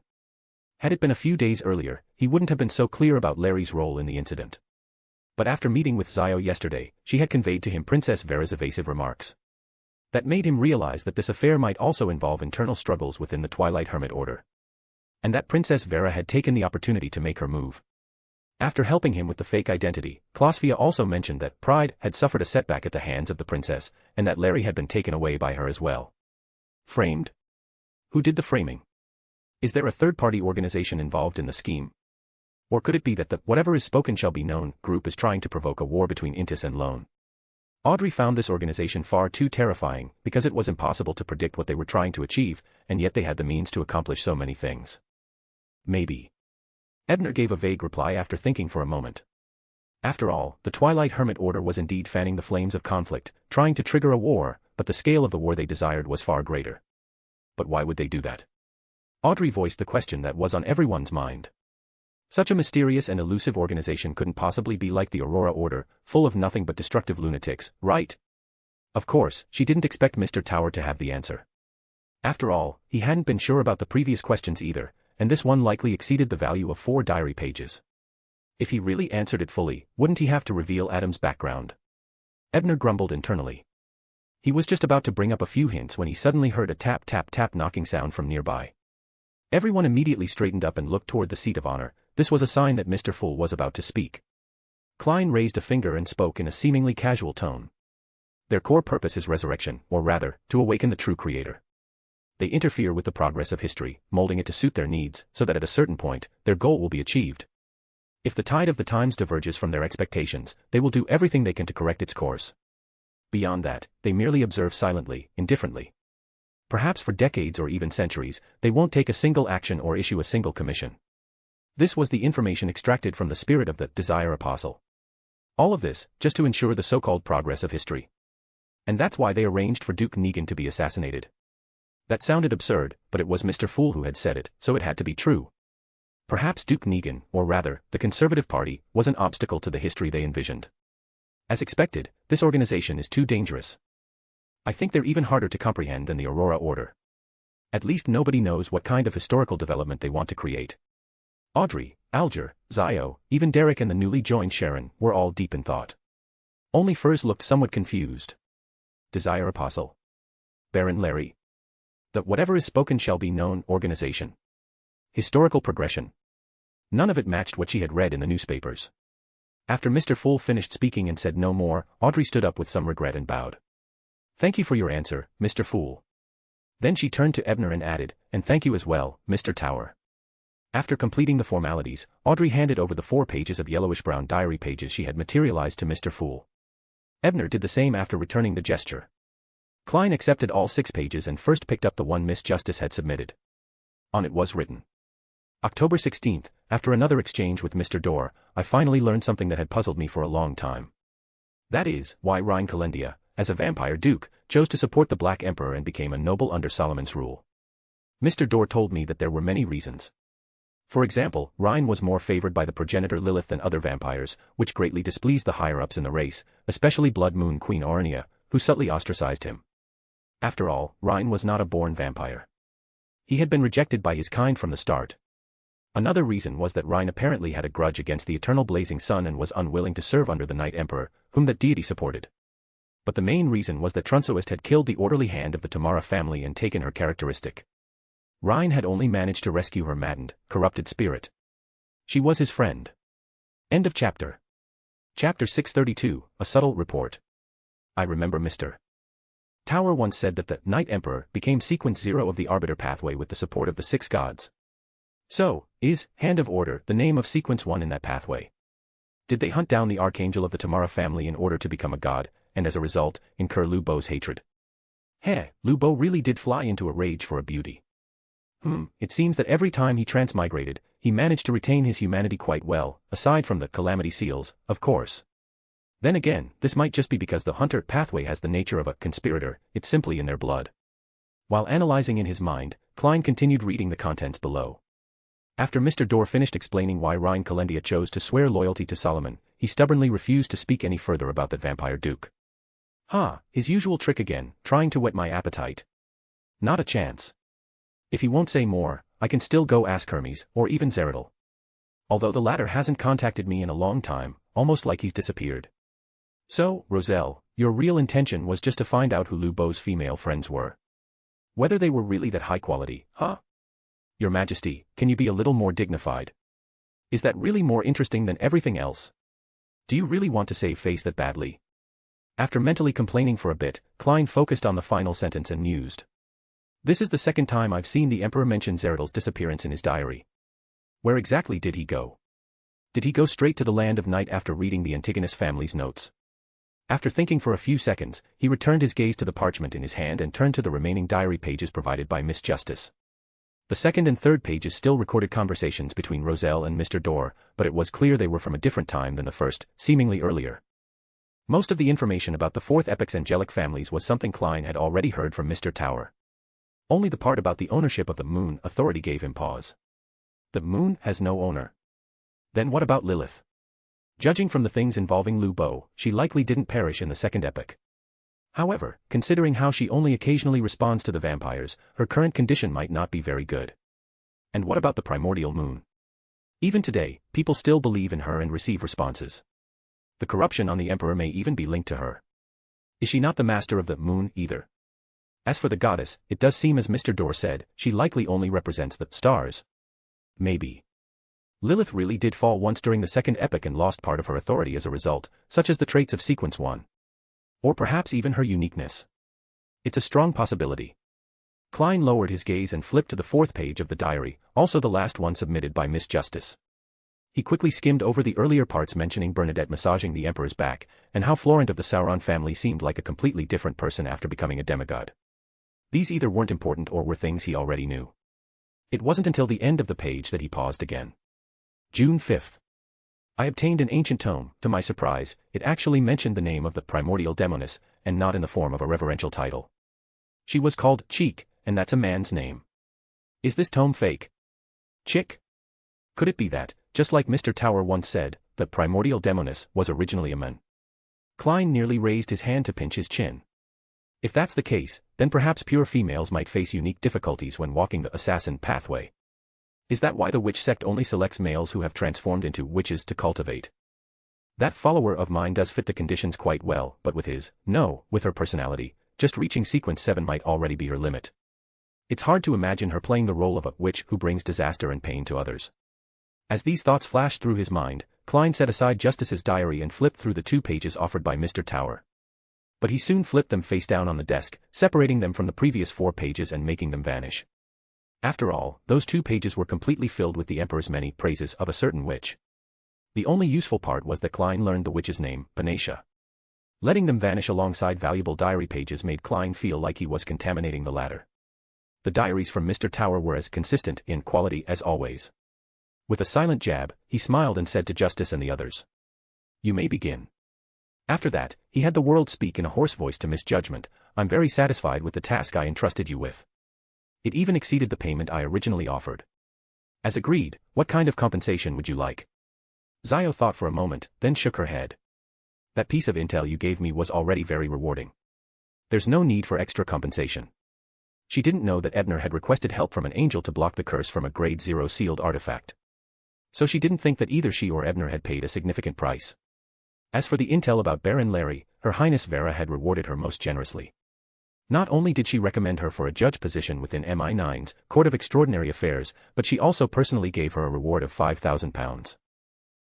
Had it been a few days earlier, he wouldn't have been so clear about Larry's role in the incident. But after meeting with Zio yesterday, she had conveyed to him Princess Vera's evasive remarks. That made him realize that this affair might also involve internal struggles within the Twilight Hermit Order. And that Princess Vera had taken the opportunity to make her move. After helping him with the fake identity, Klausvia also mentioned that Pride had suffered a setback at the hands of the princess, and that Larry had been taken away by her as well. Framed? Who did the framing? Is there a third-party organization involved in the scheme? Or could it be that the "Whatever is spoken shall be known" group is trying to provoke a war between Intis and Lone? Audrey found this organization far too terrifying, because it was impossible to predict what they were trying to achieve, and yet they had the means to accomplish so many things. Maybe. Ebner gave a vague reply after thinking for a moment. After all, the Twilight Hermit Order was indeed fanning the flames of conflict, trying to trigger a war, but the scale of the war they desired was far greater. But why would they do that? Audrey voiced the question that was on everyone's mind. Such a mysterious and elusive organization couldn't possibly be like the Aurora Order, full of nothing but destructive lunatics, right? Of course, she didn't expect Mr. Tower to have the answer. After all, he hadn't been sure about the previous questions either, and this one likely exceeded the value of 4 diary pages. If he really answered it fully, wouldn't he have to reveal Adam's background? Ebner grumbled internally. He was just about to bring up a few hints when he suddenly heard a tap-tap-tap knocking sound from nearby. Everyone immediately straightened up and looked toward the seat of honor. This was a sign that Mr. Fool was about to speak. Klein raised a finger and spoke in a seemingly casual tone. Their core purpose is resurrection, or rather, to awaken the true creator. They interfere with the progress of history, molding it to suit their needs, so that at a certain point, their goal will be achieved. If the tide of the times diverges from their expectations, they will do everything they can to correct its course. Beyond that, they merely observe silently, indifferently. Perhaps for decades or even centuries, they won't take a single action or issue a single commission. This was the information extracted from the spirit of the Desire Apostle. All of this, just to ensure the so-called progress of history. And that's why they arranged for Duke Negan to be assassinated. That sounded absurd, but it was Mr. Fool who had said it, so it had to be true. Perhaps Duke Negan, or rather, the Conservative Party, was an obstacle to the history they envisioned. As expected, this organization is too dangerous. I think they're even harder to comprehend than the Aurora Order. At least nobody knows what kind of historical development they want to create. Audrey, Alger, Zio, even Derek and the newly joined Sharon were all deep in thought. Only Furs looked somewhat confused. Desire Apostle. Baron Larry. The whatever is spoken shall be known organization. Historical progression. None of it matched what she had read in the newspapers. After Mr. Fool finished speaking and said no more, Audrey stood up with some regret and bowed. Thank you for your answer, Mr. Fool. Then she turned to Ebner and added, and thank you as well, Mr. Tower. After completing the formalities, Audrey handed over the 4 pages of yellowish-brown diary pages she had materialized to Mr. Fool. Ebner did the same after returning the gesture. Klein accepted all 6 pages and first picked up the one Miss Justice had submitted. On it was written. October 16th, after another exchange with Mr. Dorr, I finally learned something that had puzzled me for a long time. That is, why Rhine Calendia, as a vampire duke, chose to support the Black Emperor and became a noble under Solomon's rule. Mr. Dorr told me that there were many reasons. For example, Rhine was more favored by the progenitor Lilith than other vampires, which greatly displeased the higher-ups in the race, especially Blood Moon Queen Ornia, who subtly ostracized him. After all, Rhine was not a born vampire. He had been rejected by his kind from the start. Another reason was that Rhine apparently had a grudge against the eternal blazing sun and was unwilling to serve under the Night Emperor, whom that deity supported. But the main reason was that Trunsoist had killed the orderly hand of the Tamara family and taken her characteristic. Rhine had only managed to rescue her maddened, corrupted spirit. She was his friend. End of chapter. Chapter 632, A Subtle Report. I remember Mr. Tower once said that the Night Emperor became sequence 0 of the Arbiter pathway with the support of the 6 gods. So, is Hand of Order the name of sequence 1 in that pathway? Did they hunt down the Archangel of the Tamara family in order to become a god, and as a result, incur Lu Bo's hatred? Lu Bo really did fly into a rage for a beauty. It seems that every time he transmigrated, he managed to retain his humanity quite well, aside from the Calamity Seals, of course. Then again, this might just be because the Hunter pathway has the nature of a conspirator, it's simply in their blood. While analyzing in his mind, Klein continued reading the contents below. After Mr. Dorr finished explaining why Rhine Calendia chose to swear loyalty to Solomon, he stubbornly refused to speak any further about that vampire duke. His usual trick again, trying to whet my appetite. Not a chance. If he won't say more, I can still go ask Hermes, or even Zeradal. Although the latter hasn't contacted me in a long time, almost like he's disappeared. So, Roselle, your real intention was just to find out who Lu Bo's female friends were. Whether they were really that high quality, Your Majesty, can you be a little more dignified? Is that really more interesting than everything else? Do you really want to save face that badly? After mentally complaining for a bit, Klein focused on the final sentence and mused. This is the second time I've seen the Emperor mention Zeradal's disappearance in his diary. Where exactly did he go? Did he go straight to the Land of Night after reading the Antigonus family's notes? After thinking for a few seconds, he returned his gaze to the parchment in his hand and turned to the remaining diary pages provided by Miss Justice. The second and third pages still recorded conversations between Roselle and Mr. Dorr, but it was clear they were from a different time than the first, seemingly earlier. Most of the information about the Fourth Epoch's angelic families was something Klein had already heard from Mr. Tower. Only the part about the ownership of the Moon Authority gave him pause. The Moon has no owner. Then what about Lilith? Judging from the things involving Lu Bo, she likely didn't perish in the Second Epoch. However, considering how she only occasionally responds to the vampires, her current condition might not be very good. And what about the primordial moon? Even today, people still believe in her and receive responses. The corruption on the Emperor may even be linked to her. Is she not the master of the moon either? As for the goddess, it does seem as Mr. Dorr said, she likely only represents the stars. Maybe Lilith really did fall once during the second epoch and lost part of her authority as a result, such as the traits of Sequence 1. Or perhaps even her uniqueness. It's a strong possibility. Klein lowered his gaze and flipped to the fourth page of the diary, also the last one submitted by Miss Justice. He quickly skimmed over the earlier parts mentioning Bernadette massaging the Emperor's back, and how Florent of the Sauron family seemed like a completely different person after becoming a demigod. These either weren't important or were things he already knew. It wasn't until the end of the page that he paused again. June 5th. I obtained an ancient tome. To my surprise, it actually mentioned the name of the primordial demoness, and not in the form of a reverential title. She was called Cheek, and that's a man's name. Is this tome fake? Chick? Could it be that, just like Mr. Tower once said, the primordial demoness was originally a man? Klein nearly raised his hand to pinch his chin. If that's the case, then perhaps pure females might face unique difficulties when walking the assassin pathway. Is that why the witch sect only selects males who have transformed into witches to cultivate? That follower of mine does fit the conditions quite well, but with her personality, just reaching sequence 7 might already be her limit. It's hard to imagine her playing the role of a witch who brings disaster and pain to others. As these thoughts flashed through his mind, Klein set aside Justice's diary and flipped through the 2 pages offered by Mr. Tower. But he soon flipped them face down on the desk, separating them from the previous 4 pages and making them vanish. After all, those 2 pages were completely filled with the Emperor's many praises of a certain witch. The only useful part was that Klein learned the witch's name, Panacea. Letting them vanish alongside valuable diary pages made Klein feel like he was contaminating the latter. The diaries from Mr. Tower were as consistent in quality as always. With a silent jab, he smiled and said to Justice and the others, "You may begin." After that, he had the world speak in a hoarse voice to Miss Judgment, "I'm very satisfied with the task I entrusted you with. It even exceeded the payment I originally offered. As agreed, what kind of compensation would you like?" Zio thought for a moment, then shook her head. "That piece of intel you gave me was already very rewarding. There's no need for extra compensation." She didn't know that Ebner had requested help from an angel to block the curse from a grade 0 sealed artifact. So she didn't think that either she or Ebner had paid a significant price. As for the intel about Baron Larry, Her Highness Vera had rewarded her most generously. Not only did she recommend her for a judge position within MI9's Court of Extraordinary Affairs, but she also personally gave her a reward of £5,000.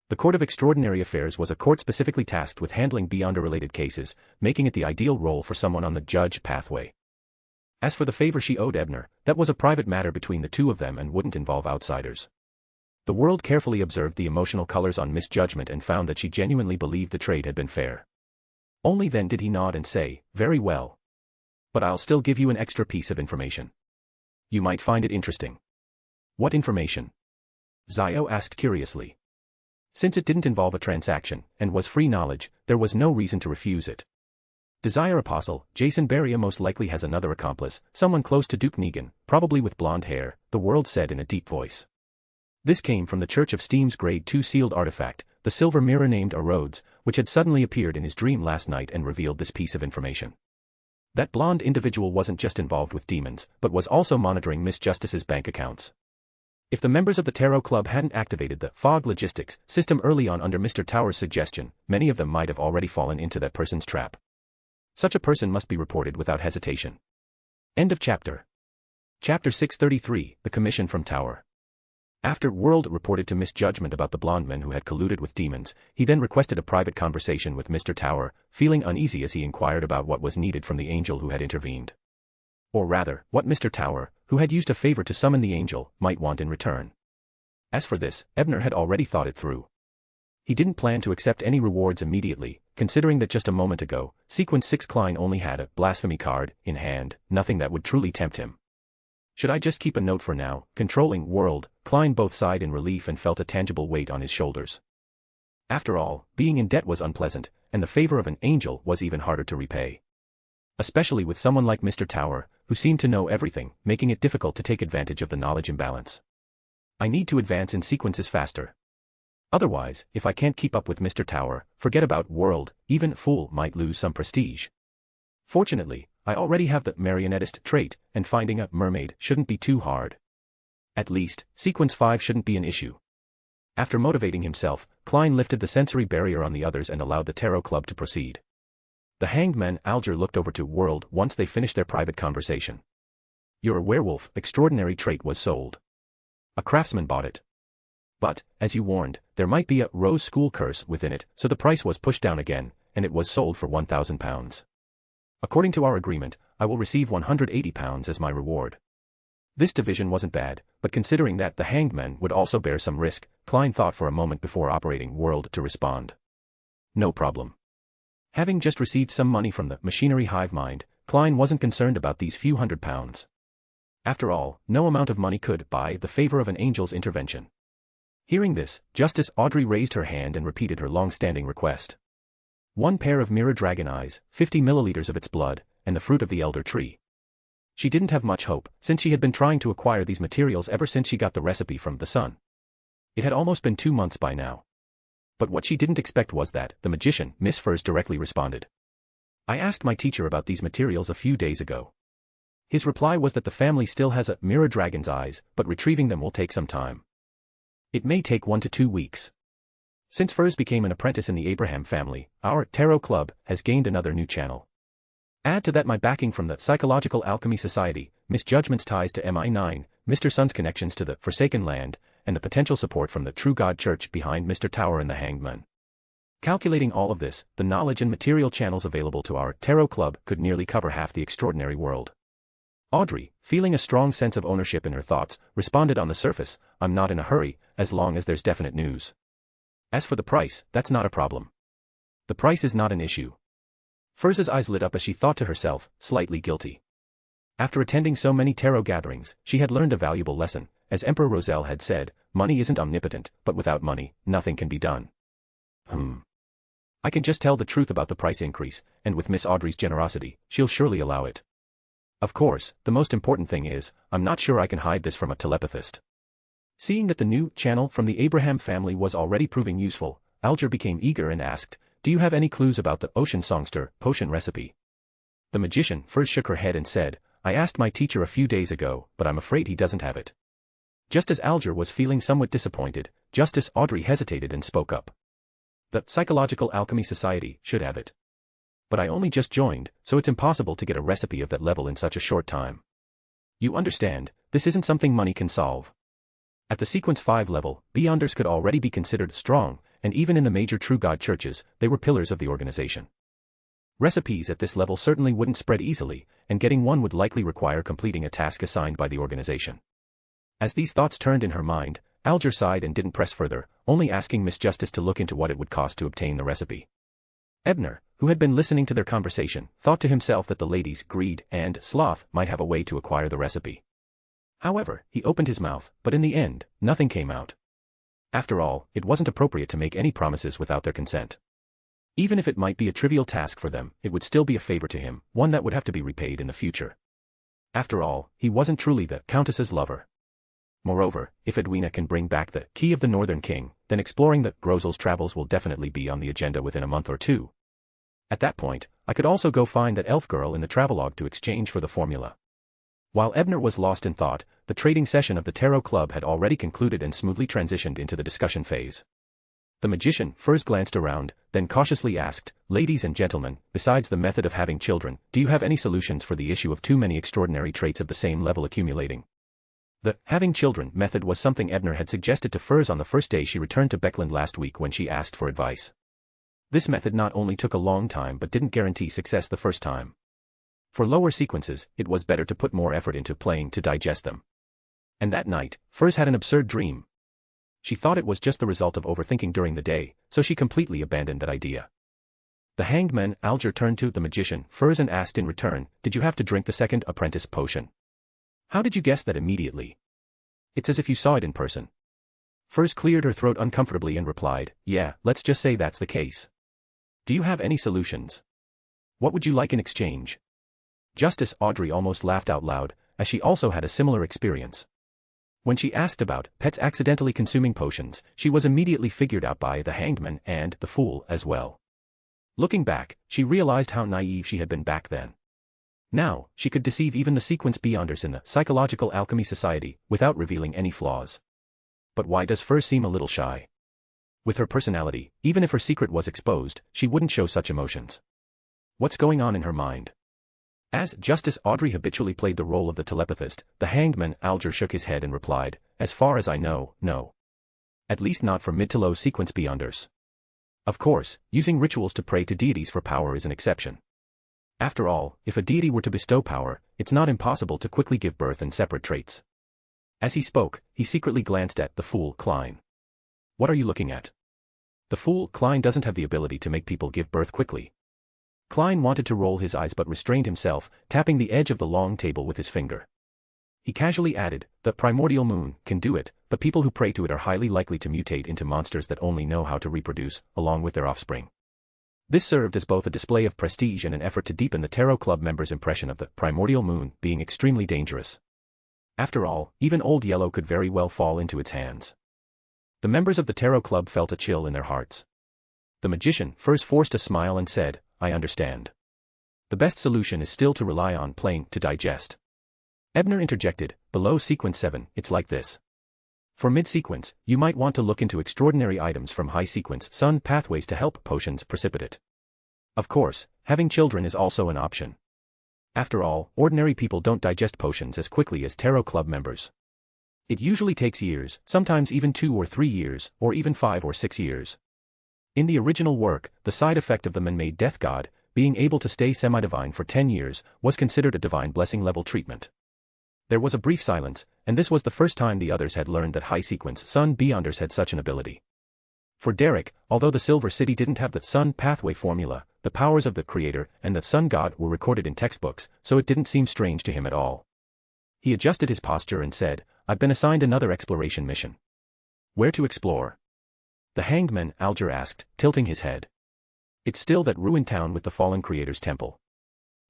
The Court of Extraordinary Affairs was a court specifically tasked with handling Beyonder-related cases, making it the ideal role for someone on the judge pathway. As for the favor she owed Ebner, that was a private matter between the two of them and wouldn't involve outsiders. The world carefully observed the emotional colors on Miss Judgment and found that she genuinely believed the trade had been fair. Only then did he nod and say, "Very well. But I'll still give you an extra piece of information. You might find it interesting." "What information?" Zio asked curiously. Since it didn't involve a transaction, and was free knowledge, there was no reason to refuse it. Desire Apostle, Jason Beria most likely has another accomplice, someone close to Duke Negan, probably with blonde hair, the world said in a deep voice. This came from the Church of Steam's Grade 2 sealed artifact, the silver mirror named Rhodes, which had suddenly appeared in his dream last night and revealed this piece of information. That blonde individual wasn't just involved with demons, but was also monitoring Miss Justice's bank accounts. If the members of the Tarot Club hadn't activated the Fog Logistics system early on under Mr. Tower's suggestion, many of them might have already fallen into that person's trap. Such a person must be reported without hesitation. End of chapter. Chapter 633, The Commission from Tower. After World reported to Miss Judgment about the blonde men who had colluded with demons, he then requested a private conversation with Mr. Tower, feeling uneasy as he inquired about what was needed from the angel who had intervened. Or rather, what Mr. Tower, who had used a favor to summon the angel, might want in return. As for this, Ebner had already thought it through. He didn't plan to accept any rewards immediately, considering that just a moment ago, Sequence 6 Klein only had a blasphemy card in hand, nothing that would truly tempt him. "Should I just keep a note for now?" Controlling World, Klein both sighed in relief and felt a tangible weight on his shoulders. After all, being in debt was unpleasant, and the favor of an angel was even harder to repay. Especially with someone like Mr. Tower, who seemed to know everything, making it difficult to take advantage of the knowledge imbalance. "I need to advance in sequences faster. Otherwise, if I can't keep up with Mr. Tower, forget about World, even Fool might lose some prestige. Fortunately, I already have the marionettist trait, and finding a mermaid shouldn't be too hard. At least, Sequence 5 shouldn't be an issue." After motivating himself, Klein lifted the sensory barrier on the others and allowed the Tarot Club to proceed. The hanged man Alger looked over to World once they finished their private conversation. Your werewolf extraordinary trait was sold. A craftsman bought it. But, as you warned, there might be a rose school curse within it, so the price was pushed down again, and it was sold for £1,000. According to our agreement, I will receive £180 as my reward. This division wasn't bad, but considering that the hanged man would also bear some risk, Klein thought for a moment before operating World to respond. No problem. Having just received some money from the machinery hive mind, Klein wasn't concerned about these few £100s. After all, no amount of money could buy the favor of an angel's intervention. Hearing this, Justice Audrey raised her hand and repeated her long-standing request. 1 pair of mirror dragon eyes, 50 milliliters of its blood, and the fruit of the elder tree. She didn't have much hope, since she had been trying to acquire these materials ever since she got the recipe from the sun. It had almost been 2 months by now. But what she didn't expect was that the magician, Miss Furs, directly responded. I asked my teacher about these materials a few days ago. His reply was that the family still has a mirror dragon's eyes, but retrieving them will take some time. It may take 1 to 2 weeks. Since Furs became an apprentice in the Abraham family, our Tarot Club has gained another new channel. Add to that my backing from the Psychological Alchemy Society, Miss Judgment's ties to MI9, Mr. Sun's connections to the Forsaken Land, and the potential support from the True God Church behind Mr. Tower and the Hanged Man. Calculating all of this, the knowledge and material channels available to our Tarot Club could nearly cover half the extraordinary world. Audrey, feeling a strong sense of ownership in her thoughts, responded on the surface, I'm not in a hurry, as long as there's definite news. As for the price, that's not a problem. The price is not an issue. Furz's eyes lit up as she thought to herself, slightly guilty. After attending so many tarot gatherings, she had learned a valuable lesson. As Emperor Roselle had said, money isn't omnipotent, but without money, nothing can be done. I can just tell the truth about the price increase, and with Miss Audrey's generosity, she'll surely allow it. Of course, the most important thing is, I'm not sure I can hide this from a telepathist. Seeing that the new channel from the Abraham family was already proving useful, Alger became eager and asked, do you have any clues about the ocean songster potion recipe? The magician first shook her head and said, I asked my teacher a few days ago, but I'm afraid he doesn't have it. Just as Alger was feeling somewhat disappointed, Justice Audrey hesitated and spoke up. The Psychological Alchemy Society should have it. But I only just joined, so it's impossible to get a recipe of that level in such a short time. You understand, this isn't something money can solve. At the Sequence 5 level, Beyonders could already be considered strong, and even in the major True God churches, they were pillars of the organization. Recipes at this level certainly wouldn't spread easily, and getting one would likely require completing a task assigned by the organization. As these thoughts turned in her mind, Alger sighed and didn't press further, only asking Miss Justice to look into what it would cost to obtain the recipe. Ebner, who had been listening to their conversation, thought to himself that the ladies, Greed and Sloth, might have a way to acquire the recipe. However, he opened his mouth, but in the end, nothing came out. After all, it wasn't appropriate to make any promises without their consent. Even if it might be a trivial task for them, it would still be a favor to him, one that would have to be repaid in the future. After all, he wasn't truly the Countess's lover. Moreover, if Edwina can bring back the key of the Northern King, then exploring the Grozel's travels will definitely be on the agenda within a month or two. At that point, I could also go find that elf girl in the travelogue to exchange for the formula. While Ebner was lost in thought, the trading session of the Tarot Club had already concluded and smoothly transitioned into the discussion phase. The magician first glanced around, then cautiously asked, Ladies and gentlemen, besides the method of having children, do you have any solutions for the issue of too many extraordinary traits of the same level accumulating? The having children method was something Ebner had suggested to Furs on the first day she returned to Beckland last week when she asked for advice. This method not only took a long time but didn't guarantee success the first time. For lower sequences, it was better to put more effort into playing to digest them. And that night, Furs had an absurd dream. She thought it was just the result of overthinking during the day, so she completely abandoned that idea. The hanged man Alger turned to the magician Furs and asked in return, Did you have to drink the second apprentice potion? How did you guess that immediately? It's as if you saw it in person. Furs cleared her throat uncomfortably and replied, Yeah, let's just say that's the case. Do you have any solutions? What would you like in exchange? Justice Audrey almost laughed out loud, as she also had a similar experience. When she asked about pets accidentally consuming potions, she was immediately figured out by the hanged man and the fool as well. Looking back, she realized how naive she had been back then. Now, she could deceive even the Sequence Beyonders in the Psychological Alchemy Society, without revealing any flaws. But why does Furs seem a little shy? With her personality, even if her secret was exposed, she wouldn't show such emotions. What's going on in her mind? As Justice Audrey habitually played the role of the telepathist, the hanged man Alger shook his head and replied, as far as I know, no. At least not for mid to low sequence beyonders. Of course, using rituals to pray to deities for power is an exception. After all, if a deity were to bestow power, it's not impossible to quickly give birth in separate traits. As he spoke, he secretly glanced at the fool Klein. What are you looking at? The fool Klein doesn't have the ability to make people give birth quickly. Klein wanted to roll his eyes but restrained himself, tapping the edge of the long table with his finger. He casually added, the primordial moon can do it, but people who pray to it are highly likely to mutate into monsters that only know how to reproduce, along with their offspring. This served as both a display of prestige and an effort to deepen the Tarot Club members' impression of the primordial moon being extremely dangerous. After all, even Old Yellow could very well fall into its hands. The members of the Tarot Club felt a chill in their hearts. The magician first forced a smile and said, I understand. The best solution is still to rely on playing to digest. Ebner interjected, below sequence 7, it's like this. For mid-sequence, you might want to look into extraordinary items from high-sequence sun pathways to help potions precipitate. Of course, having children is also an option. After all, ordinary people don't digest potions as quickly as Tarot Club members. It usually takes years, sometimes even 2 or 3 years, or even 5 or 6 years. In the original work, the side effect of the man-made death god, being able to stay semi-divine for 10 years, was considered a divine blessing-level treatment. There was a brief silence, and this was the first time the others had learned that high-sequence sun beyonders had such an ability. For Derek, although the Silver City didn't have the sun pathway formula, the powers of the creator and the sun god were recorded in textbooks, so it didn't seem strange to him at all. He adjusted his posture and said, I've been assigned another exploration mission. Where to explore? The hanged man Alger asked, tilting his head. It's still that ruined town with the fallen creator's temple.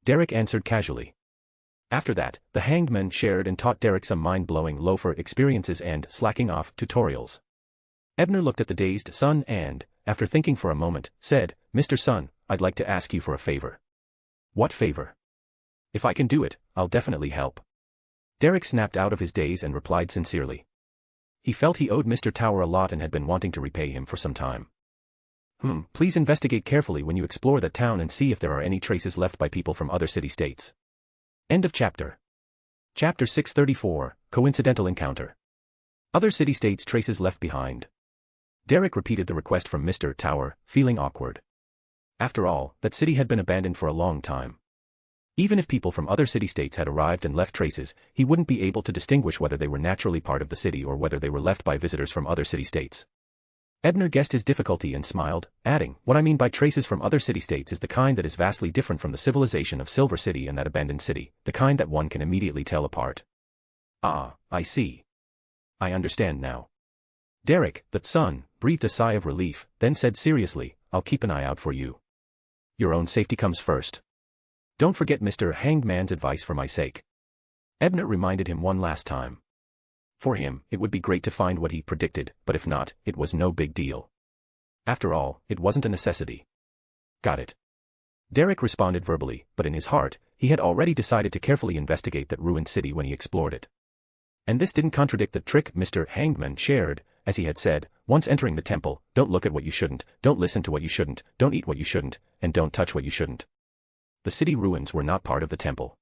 Derek answered casually. After that, the hanged man shared and taught Derek some mind-blowing loafer experiences and slacking off tutorials. Ebner looked at the dazed Sun and, after thinking for a moment, said, Mr. Sun, I'd like to ask you for a favor. What favor? If I can do it, I'll definitely help. Derek snapped out of his daze and replied sincerely. He felt he owed Mr. Tower a lot and had been wanting to repay him for some time. Please investigate carefully when you explore that town and see if there are any traces left by people from other city-states. End of chapter. Chapter 634, Coincidental Encounter. Other city-states traces left behind. Derek repeated the request from Mr. Tower, feeling awkward. After all, that city had been abandoned for a long time. Even if people from other city-states had arrived and left traces, he wouldn't be able to distinguish whether they were naturally part of the city or whether they were left by visitors from other city-states. Ebner guessed his difficulty and smiled, adding, what I mean by traces from other city-states is the kind that is vastly different from the civilization of Silver City and that abandoned city, the kind that one can immediately tell apart. Ah, I see. I understand now. Derek, the son, breathed a sigh of relief, then said seriously, I'll keep an eye out for you. Your own safety comes first. Don't forget Mr. Hanged Man's advice for my sake. Ebner reminded him one last time. For him, it would be great to find what he predicted, but if not, it was no big deal. After all, it wasn't a necessity. Got it. Derek responded verbally, but in his heart, he had already decided to carefully investigate that ruined city when he explored it. And this didn't contradict the trick Mr. Hangman shared, as he had said, once entering the temple, don't look at what you shouldn't, don't listen to what you shouldn't, don't eat what you shouldn't, and don't touch what you shouldn't. The city ruins were not part of the temple.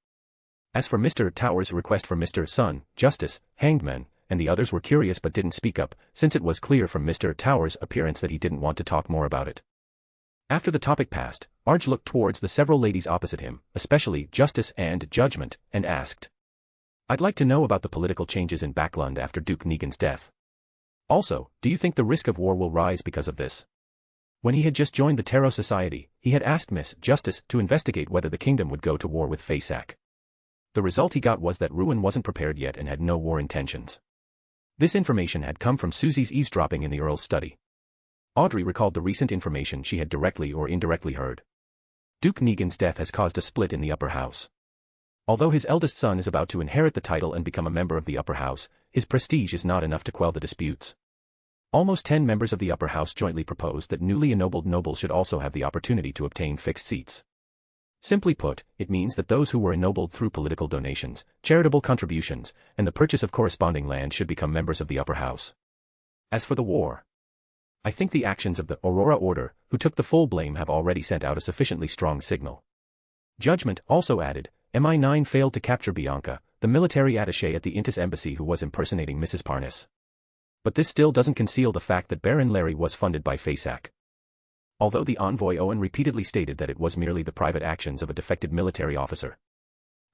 As for Mr. Tower's request for Mr. Sun, Justice, Hangman, and the others were curious but didn't speak up, since it was clear from Mr. Tower's appearance that he didn't want to talk more about it. After the topic passed, Arj looked towards the several ladies opposite him, especially Justice and Judgment, and asked, I'd like to know about the political changes in Backlund after Duke Negan's death. Also, do you think the risk of war will rise because of this? When he had just joined the Tarot Society, he had asked Miss Justice to investigate whether the kingdom would go to war with Faysac. The result he got was that Ruin wasn't prepared yet and had no war intentions. This information had come from Susie's eavesdropping in the Earl's study. Audrey recalled the recent information she had directly or indirectly heard. Duke Negan's death has caused a split in the upper house. Although his eldest son is about to inherit the title and become a member of the upper house, his prestige is not enough to quell the disputes. Almost 10 members of the upper house jointly proposed that newly ennobled nobles should also have the opportunity to obtain fixed seats. Simply put, it means that those who were ennobled through political donations, charitable contributions, and the purchase of corresponding land should become members of the upper house. As for the war, I think the actions of the Aurora Order, who took the full blame, have already sent out a sufficiently strong signal. Judgment also added, MI9 failed to capture Bianca, the military attaché at the Intis embassy who was impersonating Mrs. Parnas. But this still doesn't conceal the fact that Baron Larry was funded by FASAC. Although the envoy Owen repeatedly stated that it was merely the private actions of a defected military officer.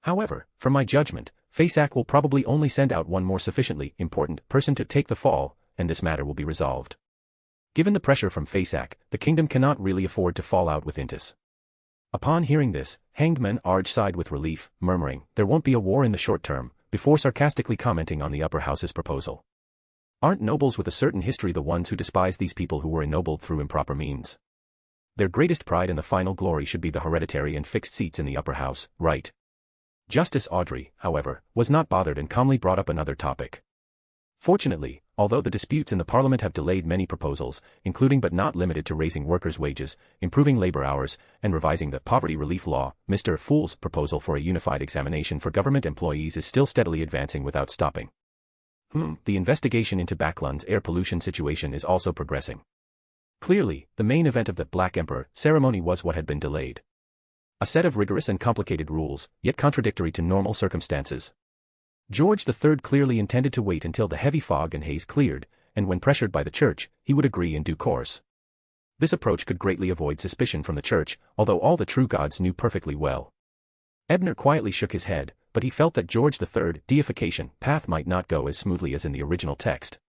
However, from my judgment, FASAC will probably only send out one more sufficiently important person to take the fall, and this matter will be resolved. Given the pressure from FASAC, the kingdom cannot really afford to fall out with Intis. Upon hearing this, Hanged Man Arj sighed with relief, murmuring, there won't be a war in the short term, before sarcastically commenting on the upper house's proposal. Aren't nobles with a certain history the ones who despise these people who were ennobled through improper means? Their greatest pride and the final glory should be the hereditary and fixed seats in the upper house, right? Justice Audrey, however, was not bothered and calmly brought up another topic. Fortunately, although the disputes in the parliament have delayed many proposals, including but not limited to raising workers' wages, improving labor hours, and revising the poverty relief law, Mr. Foole's proposal for a unified examination for government employees is still steadily advancing without stopping. The investigation into Backlund's air pollution situation is also progressing. Clearly, the main event of the Black Emperor ceremony was what had been delayed. A set of rigorous and complicated rules, yet contradictory to normal circumstances. George III clearly intended to wait until the heavy fog and haze cleared, and when pressured by the church, he would agree in due course. This approach could greatly avoid suspicion from the church, although all the true gods knew perfectly well. Ebner quietly shook his head, but he felt that George III's deification path might not go as smoothly as in the original text.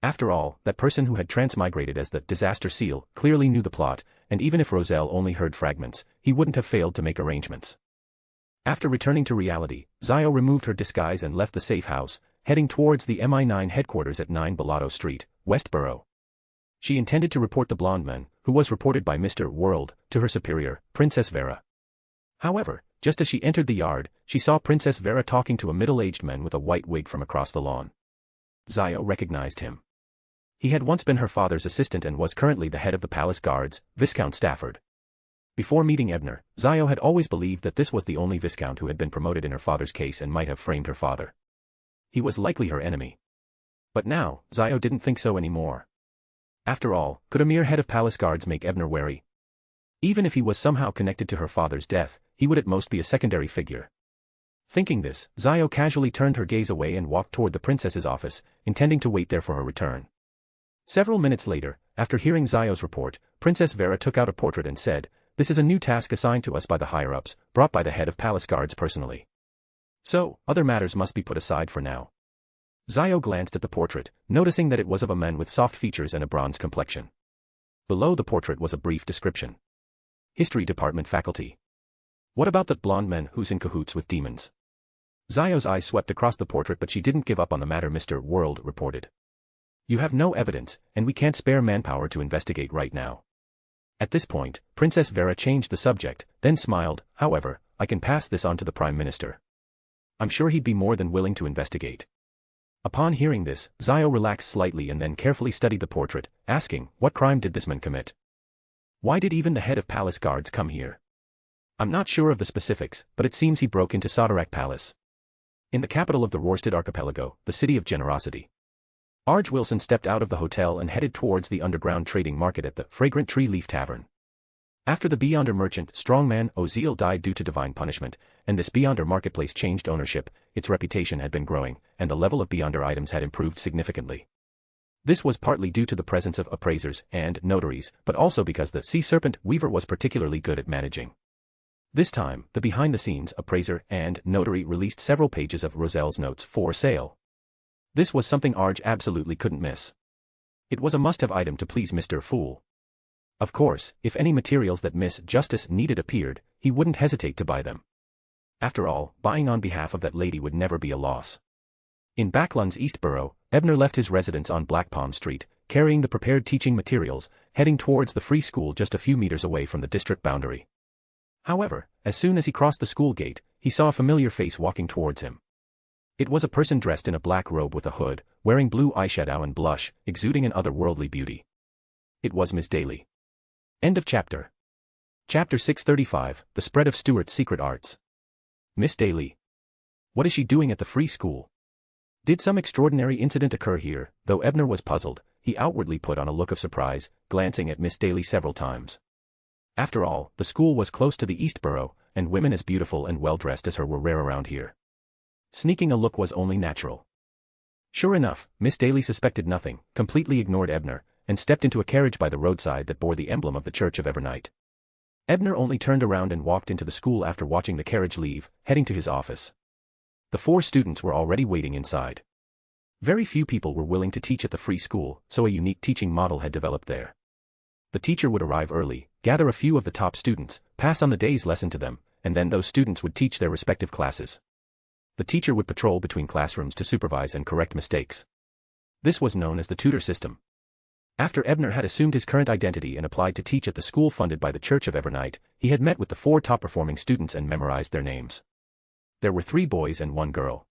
After all, that person who had transmigrated as the disaster seal clearly knew the plot, and even if Roselle only heard fragments, he wouldn't have failed to make arrangements. After returning to reality, Zio removed her disguise and left the safe house, heading towards the MI9 headquarters at 9 Bellotto Street, Westborough. She intended to report the blonde man, who was reported by Mr. World, to her superior, Princess Vera. However, just as she entered the yard, she saw Princess Vera talking to a middle-aged man with a white wig from across the lawn. Zio recognized him. He had once been her father's assistant and was currently the head of the palace guards, Viscount Stafford. Before meeting Ebner, Zio had always believed that this was the only Viscount who had been promoted in her father's case and might have framed her father. He was likely her enemy. But now, Zio didn't think so anymore. After all, could a mere head of palace guards make Ebner wary? Even if he was somehow connected to her father's death, he would at most be a secondary figure. Thinking this, Zio casually turned her gaze away and walked toward the princess's office, intending to wait there for her return. Several minutes later, after hearing Zio's report, Princess Vera took out a portrait and said, "This is a new task assigned to us by the higher-ups, brought by the head of palace guards personally. So, other matters must be put aside for now." Zio glanced at the portrait, noticing that it was of a man with soft features and a bronze complexion. Below the portrait was a brief description. History Department faculty. What about that blonde man who's in cahoots with demons? Zio's eyes swept across the portrait, but she didn't give up on the matter. Mr. World reported. You have no evidence, and we can't spare manpower to investigate right now. At this point, Princess Vera changed the subject, then smiled. However, I can pass this on to the Prime Minister. I'm sure he'd be more than willing to investigate. Upon hearing this, Zio relaxed slightly and then carefully studied the portrait, asking, what crime did this man commit? Why did even the head of palace guards come here? I'm not sure of the specifics, but it seems he broke into Sodarak Palace. In the capital of the Rorstad Archipelago, the city of generosity. Arj Wilson stepped out of the hotel and headed towards the underground trading market at the Fragrant Tree Leaf Tavern. After the Beyonder merchant, strongman Oziel died due to divine punishment, and this Beyonder marketplace changed ownership, its reputation had been growing, and the level of Beyonder items had improved significantly. This was partly due to the presence of appraisers and notaries, but also because the Sea Serpent Weaver was particularly good at managing. This time, the behind-the-scenes appraiser and notary released several pages of Roselle's notes for sale. This was something Arj absolutely couldn't miss. It was a must-have item to please Mr. Fool. Of course, if any materials that Miss Justice needed appeared, he wouldn't hesitate to buy them. After all, buying on behalf of that lady would never be a loss. In Backlund's East Borough, Ebner left his residence on Black Palm Street, carrying the prepared teaching materials, heading towards the free school just a few meters away from the district boundary. However, as soon as he crossed the school gate, he saw a familiar face walking towards him. It was a person dressed in a black robe with a hood, wearing blue eyeshadow and blush, exuding an otherworldly beauty. It was Miss Daly. End of chapter. Chapter 635, The Spread of Stuart's Secret Arts. Miss Daly. What is she doing at the free school? Did some extraordinary incident occur here? Though Ebner was puzzled, he outwardly put on a look of surprise, glancing at Miss Daly several times. After all, the school was close to the East Borough, and women as beautiful and well-dressed as her were rare around here. Sneaking a look was only natural. Sure enough, Miss Daly suspected nothing, completely ignored Ebner, and stepped into a carriage by the roadside that bore the emblem of the Church of Evernight. Ebner only turned around and walked into the school after watching the carriage leave, heading to his office. The 4 students were already waiting inside. Very few people were willing to teach at the free school, so a unique teaching model had developed there. The teacher would arrive early, gather a few of the top students, pass on the day's lesson to them, and then those students would teach their respective classes. The teacher would patrol between classrooms to supervise and correct mistakes. This was known as the tutor system. After Ebner had assumed his current identity and applied to teach at the school funded by the Church of Evernight, he had met with the 4 top-performing students and memorized their names. There were 3 boys and 1 girl.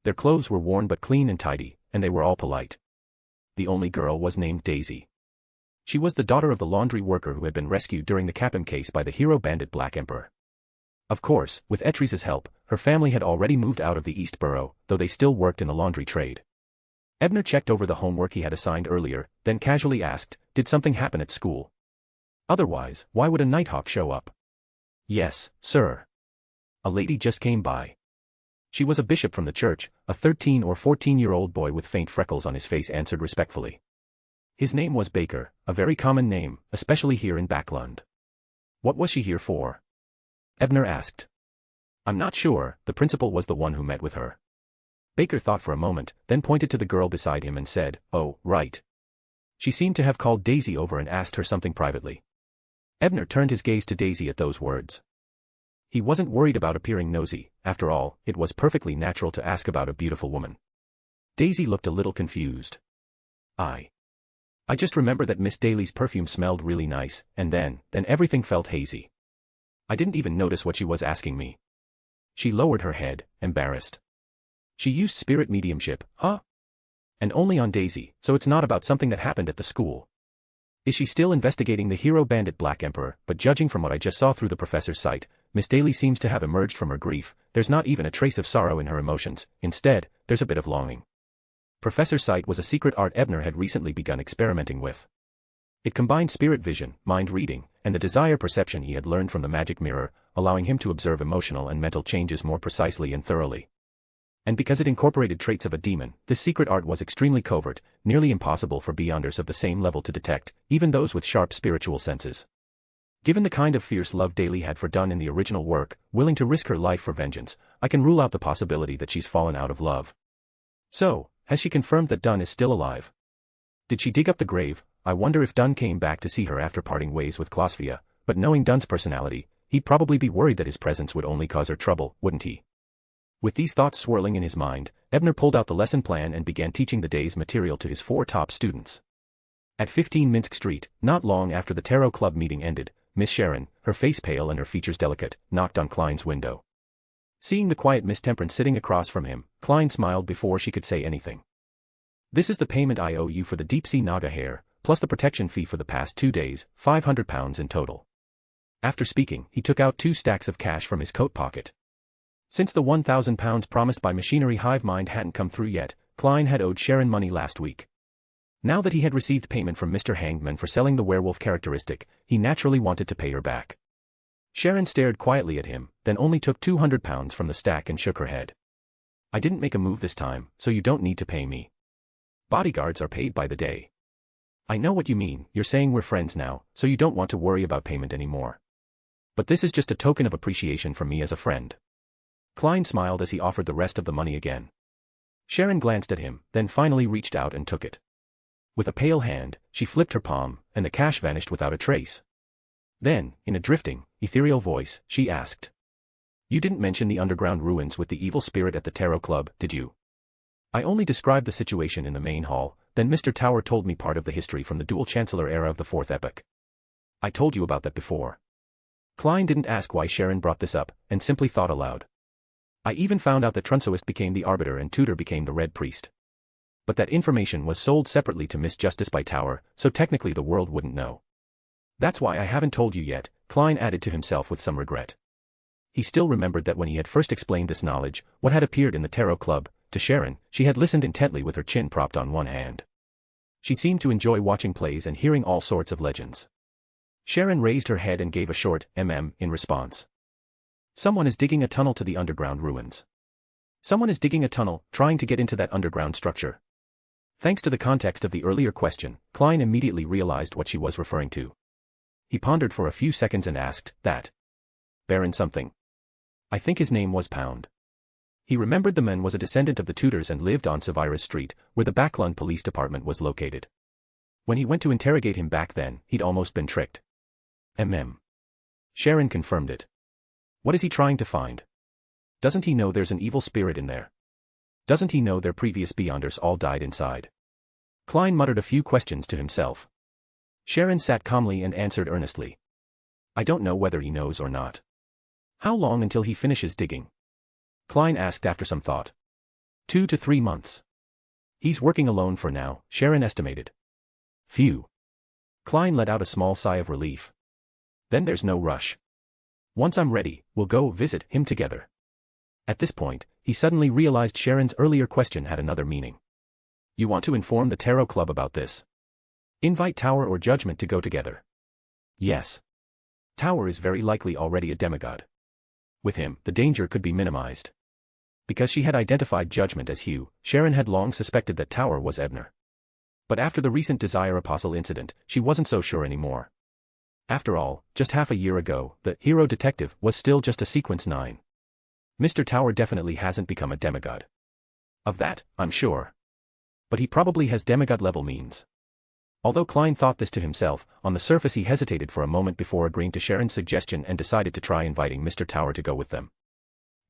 Their clothes were worn but clean and tidy, and they were all polite. The only girl was named Daisy. She was the daughter of the laundry worker who had been rescued during the Capim case by the hero bandit Black Emperor. Of course, with Etrice's help, her family had already moved out of the East Borough, though they still worked in the laundry trade. Ebner checked over the homework he had assigned earlier, then casually asked, "Did something happen at school? Otherwise, why would a Nighthawk show up?" "Yes, sir. A lady just came by." She was a bishop from the church, a 13 or 14-year-old boy with faint freckles on his face answered respectfully. His name was Baker, a very common name, especially here in Backlund. "What was she here for?" Ebner asked. "I'm not sure, the principal was the one who met with her." Baker thought for a moment, then pointed to the girl beside him and said, "Oh, right. She seemed to have called Daisy over and asked her something privately." Ebner turned his gaze to Daisy at those words. He wasn't worried about appearing nosy, after all, it was perfectly natural to ask about a beautiful woman. Daisy looked a little confused. I just remember that Miss Daly's perfume smelled really nice, and then everything felt hazy. I didn't even notice what she was asking me." She lowered her head, embarrassed. "She used spirit mediumship, huh? And only on Daisy, so it's not about something that happened at the school. Is she still investigating the hero bandit Black Emperor? But judging from what I just saw through the professor's sight, Miss Daly seems to have emerged from her grief. There's not even a trace of sorrow in her emotions, instead, there's a bit of longing." Professor Sight was a secret art Ebner had recently begun experimenting with. It combined spirit vision, mind reading, and the desire perception he had learned from the magic mirror, allowing him to observe emotional and mental changes more precisely and thoroughly. And because it incorporated traits of a demon, this secret art was extremely covert, nearly impossible for beyonders of the same level to detect, even those with sharp spiritual senses. Given the kind of fierce love Daly had for Dunn in the original work, willing to risk her life for vengeance, I can rule out the possibility that she's fallen out of love. So, has she confirmed that Dunn is still alive? Did she dig up the grave? I wonder if Dunn came back to see her after parting ways with Closphia, but knowing Dunn's personality, he'd probably be worried that his presence would only cause her trouble, wouldn't he? With these thoughts swirling in his mind, Ebner pulled out the lesson plan and began teaching the day's material to his 4 top students. At 15 Minsk Street, not long after the Tarot Club meeting ended, Miss Sharon, her face pale and her features delicate, knocked on Klein's window. Seeing the quiet Miss Temperance sitting across from him, Klein smiled before she could say anything. "This is the payment I owe you for the deep-sea naga hair, plus the protection fee for the past 2 days, £500 in total." After speaking, he took out 2 stacks of cash from his coat pocket. Since the £1,000 promised by Machinery Hive Mind hadn't come through yet, Klein had owed Sharon money last week. Now that he had received payment from Mr. Hangman for selling the werewolf characteristic, he naturally wanted to pay her back. Sharon stared quietly at him, then only took £200 from the stack and shook her head. "I didn't make a move this time, so you don't need to pay me. Bodyguards are paid by the day." "I know what you mean, you're saying we're friends now, so you don't want to worry about payment anymore. But this is just a token of appreciation from me as a friend." Klein smiled as he offered the rest of the money again. Sharon glanced at him, then finally reached out and took it. With a pale hand, she flipped her palm, and the cash vanished without a trace. Then, in a drifting, ethereal voice, she asked, "You didn't mention the underground ruins with the evil spirit at the Tarot Club, did you?" "I only described the situation in the main hall, then Mr. Tower told me part of the history from the Dual Chancellor era of the 4th epoch. I told you about that before." Klein didn't ask why Sharon brought this up, and simply thought aloud. "I even found out that Trunsoist became the Arbiter and Tudor became the Red Priest. But that information was sold separately to Miss Justice by Tower, so technically the world wouldn't know. That's why I haven't told you yet," Klein added to himself with some regret. He still remembered that when he had first explained this knowledge, what had appeared in the Tarot Club, to Sharon, she had listened intently with her chin propped on one hand. She seemed to enjoy watching plays and hearing all sorts of legends. Sharon raised her head and gave a short in response. Someone is digging a tunnel to the underground ruins. Someone is digging a tunnel, trying to get into that underground structure. Thanks to the context of the earlier question, Klein immediately realized what she was referring to. He pondered for a few seconds and asked, that Baron something. I think his name was Pound. He remembered the man was a descendant of the Tudors and lived on Sevirus Street, where the Backlund Police Department was located. When he went to interrogate him back then, he'd almost been tricked. Sharon confirmed it. What is he trying to find? Doesn't he know there's an evil spirit in there? Doesn't he know their previous Beyonders all died inside? Klein muttered a few questions to himself. Sharon sat calmly and answered earnestly. I don't know whether he knows or not. How long until he finishes digging? Klein asked after some thought. 2 to 3 months. He's working alone for now, Sharon estimated. Phew. Klein let out a small sigh of relief. Then there's no rush. Once I'm ready, we'll go visit him together. At this point, he suddenly realized Sharon's earlier question had another meaning. You want to inform the Tarot Club about this? Invite Tower or Judgment to go together? Yes. Tower is very likely already a demigod. With him, the danger could be minimized. Because she had identified Judgment as Hugh, Sharon had long suspected that Tower was Ebner. But after the recent Desire Apostle incident, she wasn't so sure anymore. After all, just half a year ago, the hero detective was still just a sequence 9. Mr. Tower definitely hasn't become a demigod. Of that, I'm sure. But he probably has demigod-level means. Although Klein thought this to himself, on the surface he hesitated for a moment before agreeing to Sharon's suggestion and decided to try inviting Mr. Tower to go with them.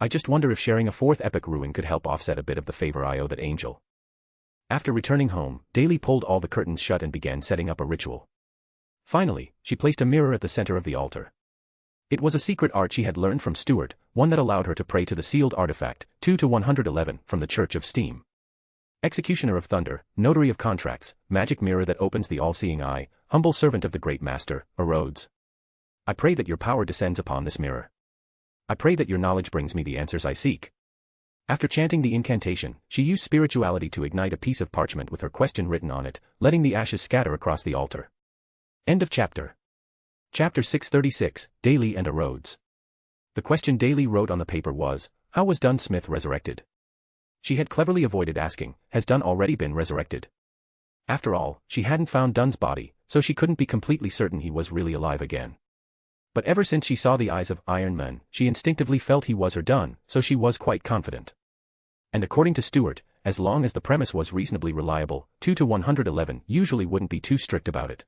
I just wonder if sharing a 4th epic ruin could help offset a bit of the favor I owe that angel. After returning home, Daly pulled all the curtains shut and began setting up a ritual. Finally, she placed a mirror at the center of the altar. It was a secret art she had learned from Stuart, one that allowed her to pray to the sealed artifact, 2 to 111, from the Church of Steam. Executioner of Thunder, Notary of Contracts, magic mirror that opens the all-seeing eye, humble servant of the great master, Erodes. I pray that your power descends upon this mirror. I pray that your knowledge brings me the answers I seek. After chanting the incantation, she used spirituality to ignite a piece of parchment with her question written on it, letting the ashes scatter across the altar. End of chapter. Chapter 636, Daly and Erodes. The question Daly wrote on the paper was, how was Dunn Smith resurrected? She had cleverly avoided asking, has Dunn already been resurrected? After all, she hadn't found Dunn's body, so she couldn't be completely certain he was really alive again. But ever since she saw the eyes of Iron Man, she instinctively felt he was her Dunn, so she was quite confident. And according to Stuart, as long as the premise was reasonably reliable, 2 to 111 usually wouldn't be too strict about it.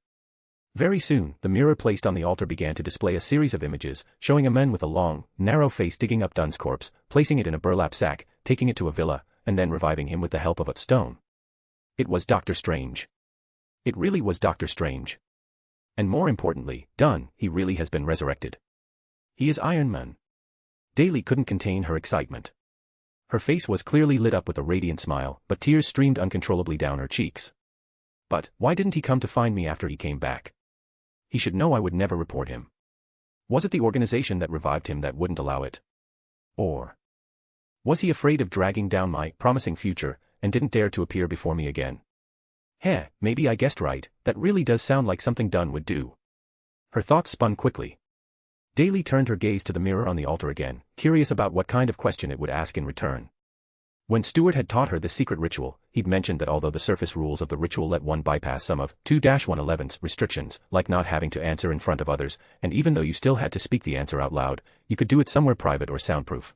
Very soon, the mirror placed on the altar began to display a series of images, showing a man with a long, narrow face digging up Dunn's corpse, placing it in a burlap sack, taking it to a villa, and then reviving him with the help of a stone. It was Dr. Strange. It really was Dr. Strange. And more importantly, Dunn, he really has been resurrected. He is Iron Man. Daly couldn't contain her excitement. Her face was clearly lit up with a radiant smile, but tears streamed uncontrollably down her cheeks. But, why didn't he come to find me after he came back? He should know I would never report him. Was it the organization that revived him that wouldn't allow it? Or was he afraid of dragging down my promising future, and didn't dare to appear before me again? Maybe I guessed right, that really does sound like something Dunn would do. Her thoughts spun quickly. Daly turned her gaze to the mirror on the altar again, curious about what kind of question it would ask in return. When Stuart had taught her the secret ritual, he'd mentioned that although the surface rules of the ritual let one bypass some of 2-111's restrictions, like not having to answer in front of others, and even though you still had to speak the answer out loud, you could do it somewhere private or soundproof.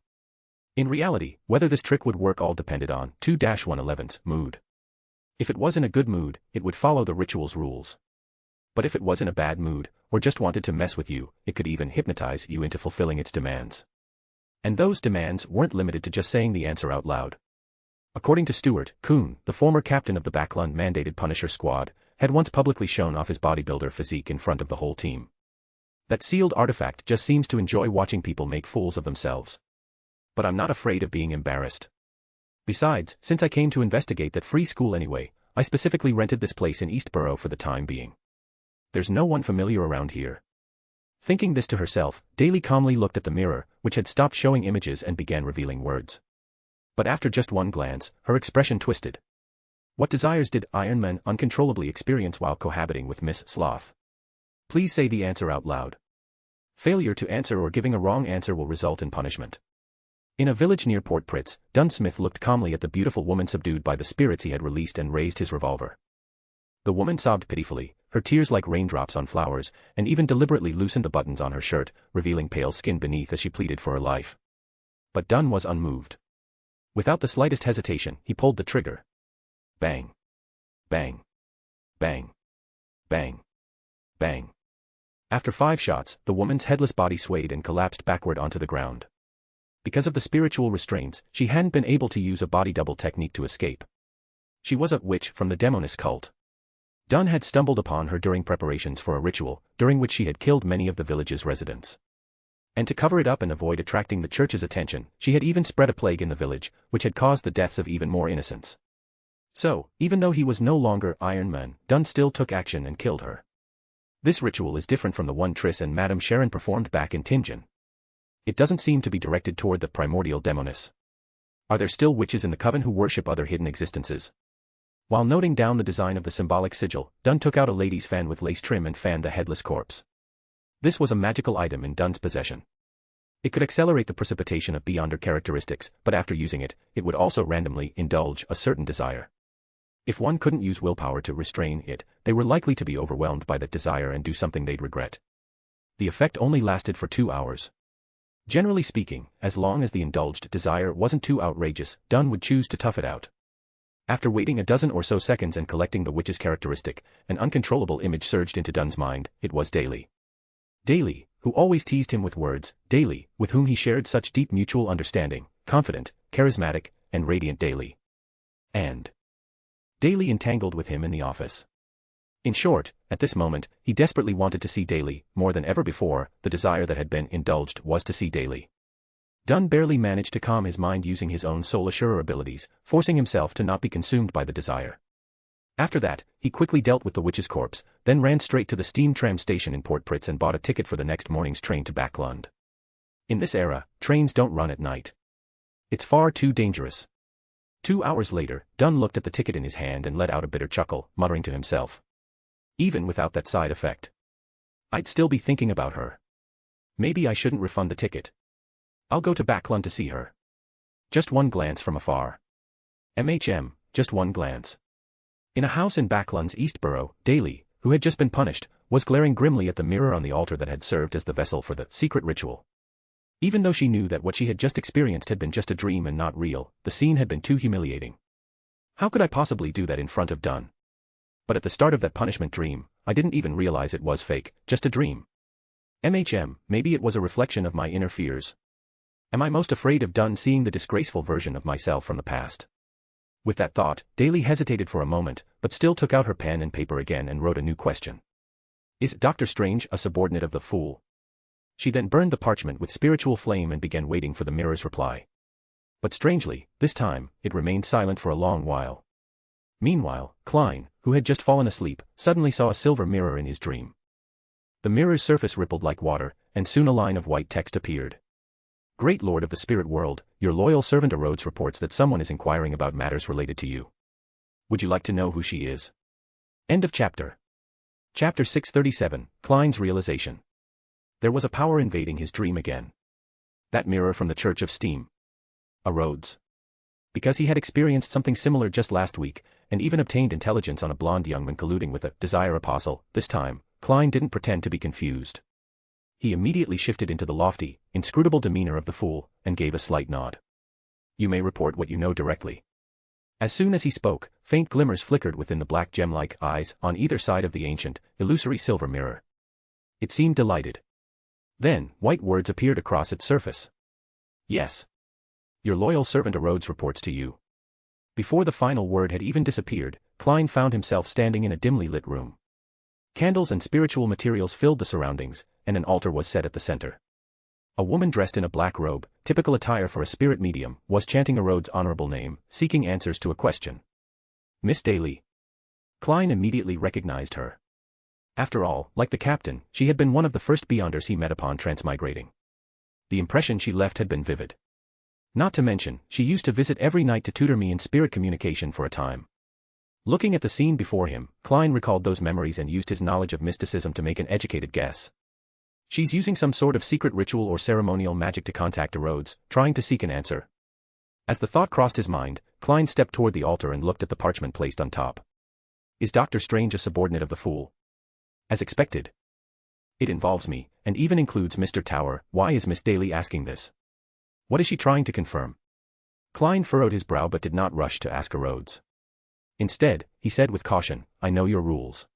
In reality, whether this trick would work all depended on 2-111's mood. If it was in a good mood, it would follow the ritual's rules. But if it was in a bad mood, or just wanted to mess with you, it could even hypnotize you into fulfilling its demands. And those demands weren't limited to just saying the answer out loud. According to Stuart, Kuhn, the former captain of the Backlund-mandated Punisher squad, had once publicly shown off his bodybuilder physique in front of the whole team. That sealed artifact just seems to enjoy watching people make fools of themselves. But I'm not afraid of being embarrassed. Besides, since I came to investigate that free school anyway, I specifically rented this place in Eastborough for the time being. There's no one familiar around here. Thinking this to herself, Daly calmly looked at the mirror, which had stopped showing images and began revealing words. But after just one glance, her expression twisted. What desires did Iron Man uncontrollably experience while cohabiting with Miss Sloth? Please say the answer out loud. Failure to answer or giving a wrong answer will result in punishment. In a village near Port Pritz, Dunsmith looked calmly at the beautiful woman subdued by the spirits he had released and raised his revolver. The woman sobbed pitifully, her tears like raindrops on flowers, and even deliberately loosened the buttons on her shirt, revealing pale skin beneath as she pleaded for her life. But Dun was unmoved. Without the slightest hesitation, he pulled the trigger. Bang. Bang. Bang. Bang. Bang. After 5 shots, the woman's headless body swayed and collapsed backward onto the ground. Because of the spiritual restraints, she hadn't been able to use a body double technique to escape. She was a witch from the Demonis cult. Dun had stumbled upon her during preparations for a ritual, during which she had killed many of the village's residents. And to cover it up and avoid attracting the church's attention, she had even spread a plague in the village, which had caused the deaths of even more innocents. So, even though he was no longer Iron Man, Dun still took action and killed her. This ritual is different from the one Triss and Madame Sharon performed back in Tingen. It doesn't seem to be directed toward the primordial Demonis. Are there still witches in the coven who worship other hidden existences? While noting down the design of the symbolic sigil, Dun took out a lady's fan with lace trim and fanned the headless corpse. This was a magical item in Dun's possession. It could accelerate the precipitation of Beyonder characteristics, but after using it, it would also randomly indulge a certain desire. If one couldn't use willpower to restrain it, they were likely to be overwhelmed by that desire and do something they'd regret. The effect only lasted for 2 hours. Generally speaking, as long as the indulged desire wasn't too outrageous, Dun would choose to tough it out. After waiting a dozen or so seconds and collecting the witch's characteristic, an uncontrollable image surged into Dun's mind. It was Daly. Daly, who always teased him with words, Daly, with whom he shared such deep mutual understanding, confident, charismatic, and radiant Daly. And Daly entangled with him in the office. In short, at this moment, he desperately wanted to see Daly. More than ever before, the desire that had been indulged was to see Daly. Dun barely managed to calm his mind using his own soul assurer abilities, forcing himself to not be consumed by the desire. After that, he quickly dealt with the witch's corpse, then ran straight to the steam tram station in Port Pritz and bought a ticket for the next morning's train to Backlund. In this era, trains don't run at night. It's far too dangerous. 2 hours later, Dun looked at the ticket in his hand and let out a bitter chuckle, muttering to himself. Even without that side effect, I'd still be thinking about her. Maybe I shouldn't refund the ticket. I'll go to Backlund to see her. Just one glance from afar. Just one glance. In a house in Backlund's East Borough, Daly, who had just been punished, was glaring grimly at the mirror on the altar that had served as the vessel for the secret ritual. Even though she knew that what she had just experienced had been just a dream and not real, the scene had been too humiliating. How could I possibly do that in front of Dun? But at the start of that punishment dream, I didn't even realize it was fake, just a dream. Maybe it was a reflection of my inner fears. Am I most afraid of Dun seeing the disgraceful version of myself from the past? With that thought, Daly hesitated for a moment, but still took out her pen and paper again and wrote a new question. Is Dr. Strange a subordinate of the Fool? She then burned the parchment with spiritual flame and began waiting for the mirror's reply. But strangely, this time, it remained silent for a long while. Meanwhile, Klein, who had just fallen asleep, suddenly saw a silver mirror in his dream. The mirror's surface rippled like water, and soon a line of white text appeared. Great Lord of the spirit world, your loyal servant Erodes reports that someone is inquiring about matters related to you. Would you like to know who she is? End of chapter. Chapter 637, Klein's realization. There was a power invading his dream again. That mirror from the Church of Steam. Erodes. Because he had experienced something similar just last week, and even obtained intelligence on a blonde young man colluding with a desire apostle, this time, Klein didn't pretend to be confused. He immediately shifted into the lofty, inscrutable demeanor of the Fool, and gave a slight nod. You may report what you know directly. As soon as he spoke, faint glimmers flickered within the black gem-like eyes on either side of the ancient, illusory silver mirror. It seemed delighted. Then, white words appeared across its surface. Yes. Your loyal servant Erodes reports to you. Before the final word had even disappeared, Klein found himself standing in a dimly lit room. Candles and spiritual materials filled the surroundings, and an altar was set at the center. A woman dressed in a black robe, typical attire for a spirit medium, was chanting Erodes' honorable name, seeking answers to a question. Miss Daly. Klein immediately recognized her. After all, like the captain, she had been one of the first Beyonders he met upon transmigrating. The impression she left had been vivid. Not to mention, she used to visit every night to tutor me in spirit communication for a time. Looking at the scene before him, Klein recalled those memories and used his knowledge of mysticism to make an educated guess. She's using some sort of secret ritual or ceremonial magic to contact Rhodes, trying to seek an answer. As the thought crossed his mind, Klein stepped toward the altar and looked at the parchment placed on top. Is Dr. Strange a subordinate of the Fool? As expected. It involves me, and even includes Mr. Tower. Why is Miss Daly asking this? What is she trying to confirm? Klein furrowed his brow but did not rush to ask Rhodes. Instead, he said with caution, I know your rules.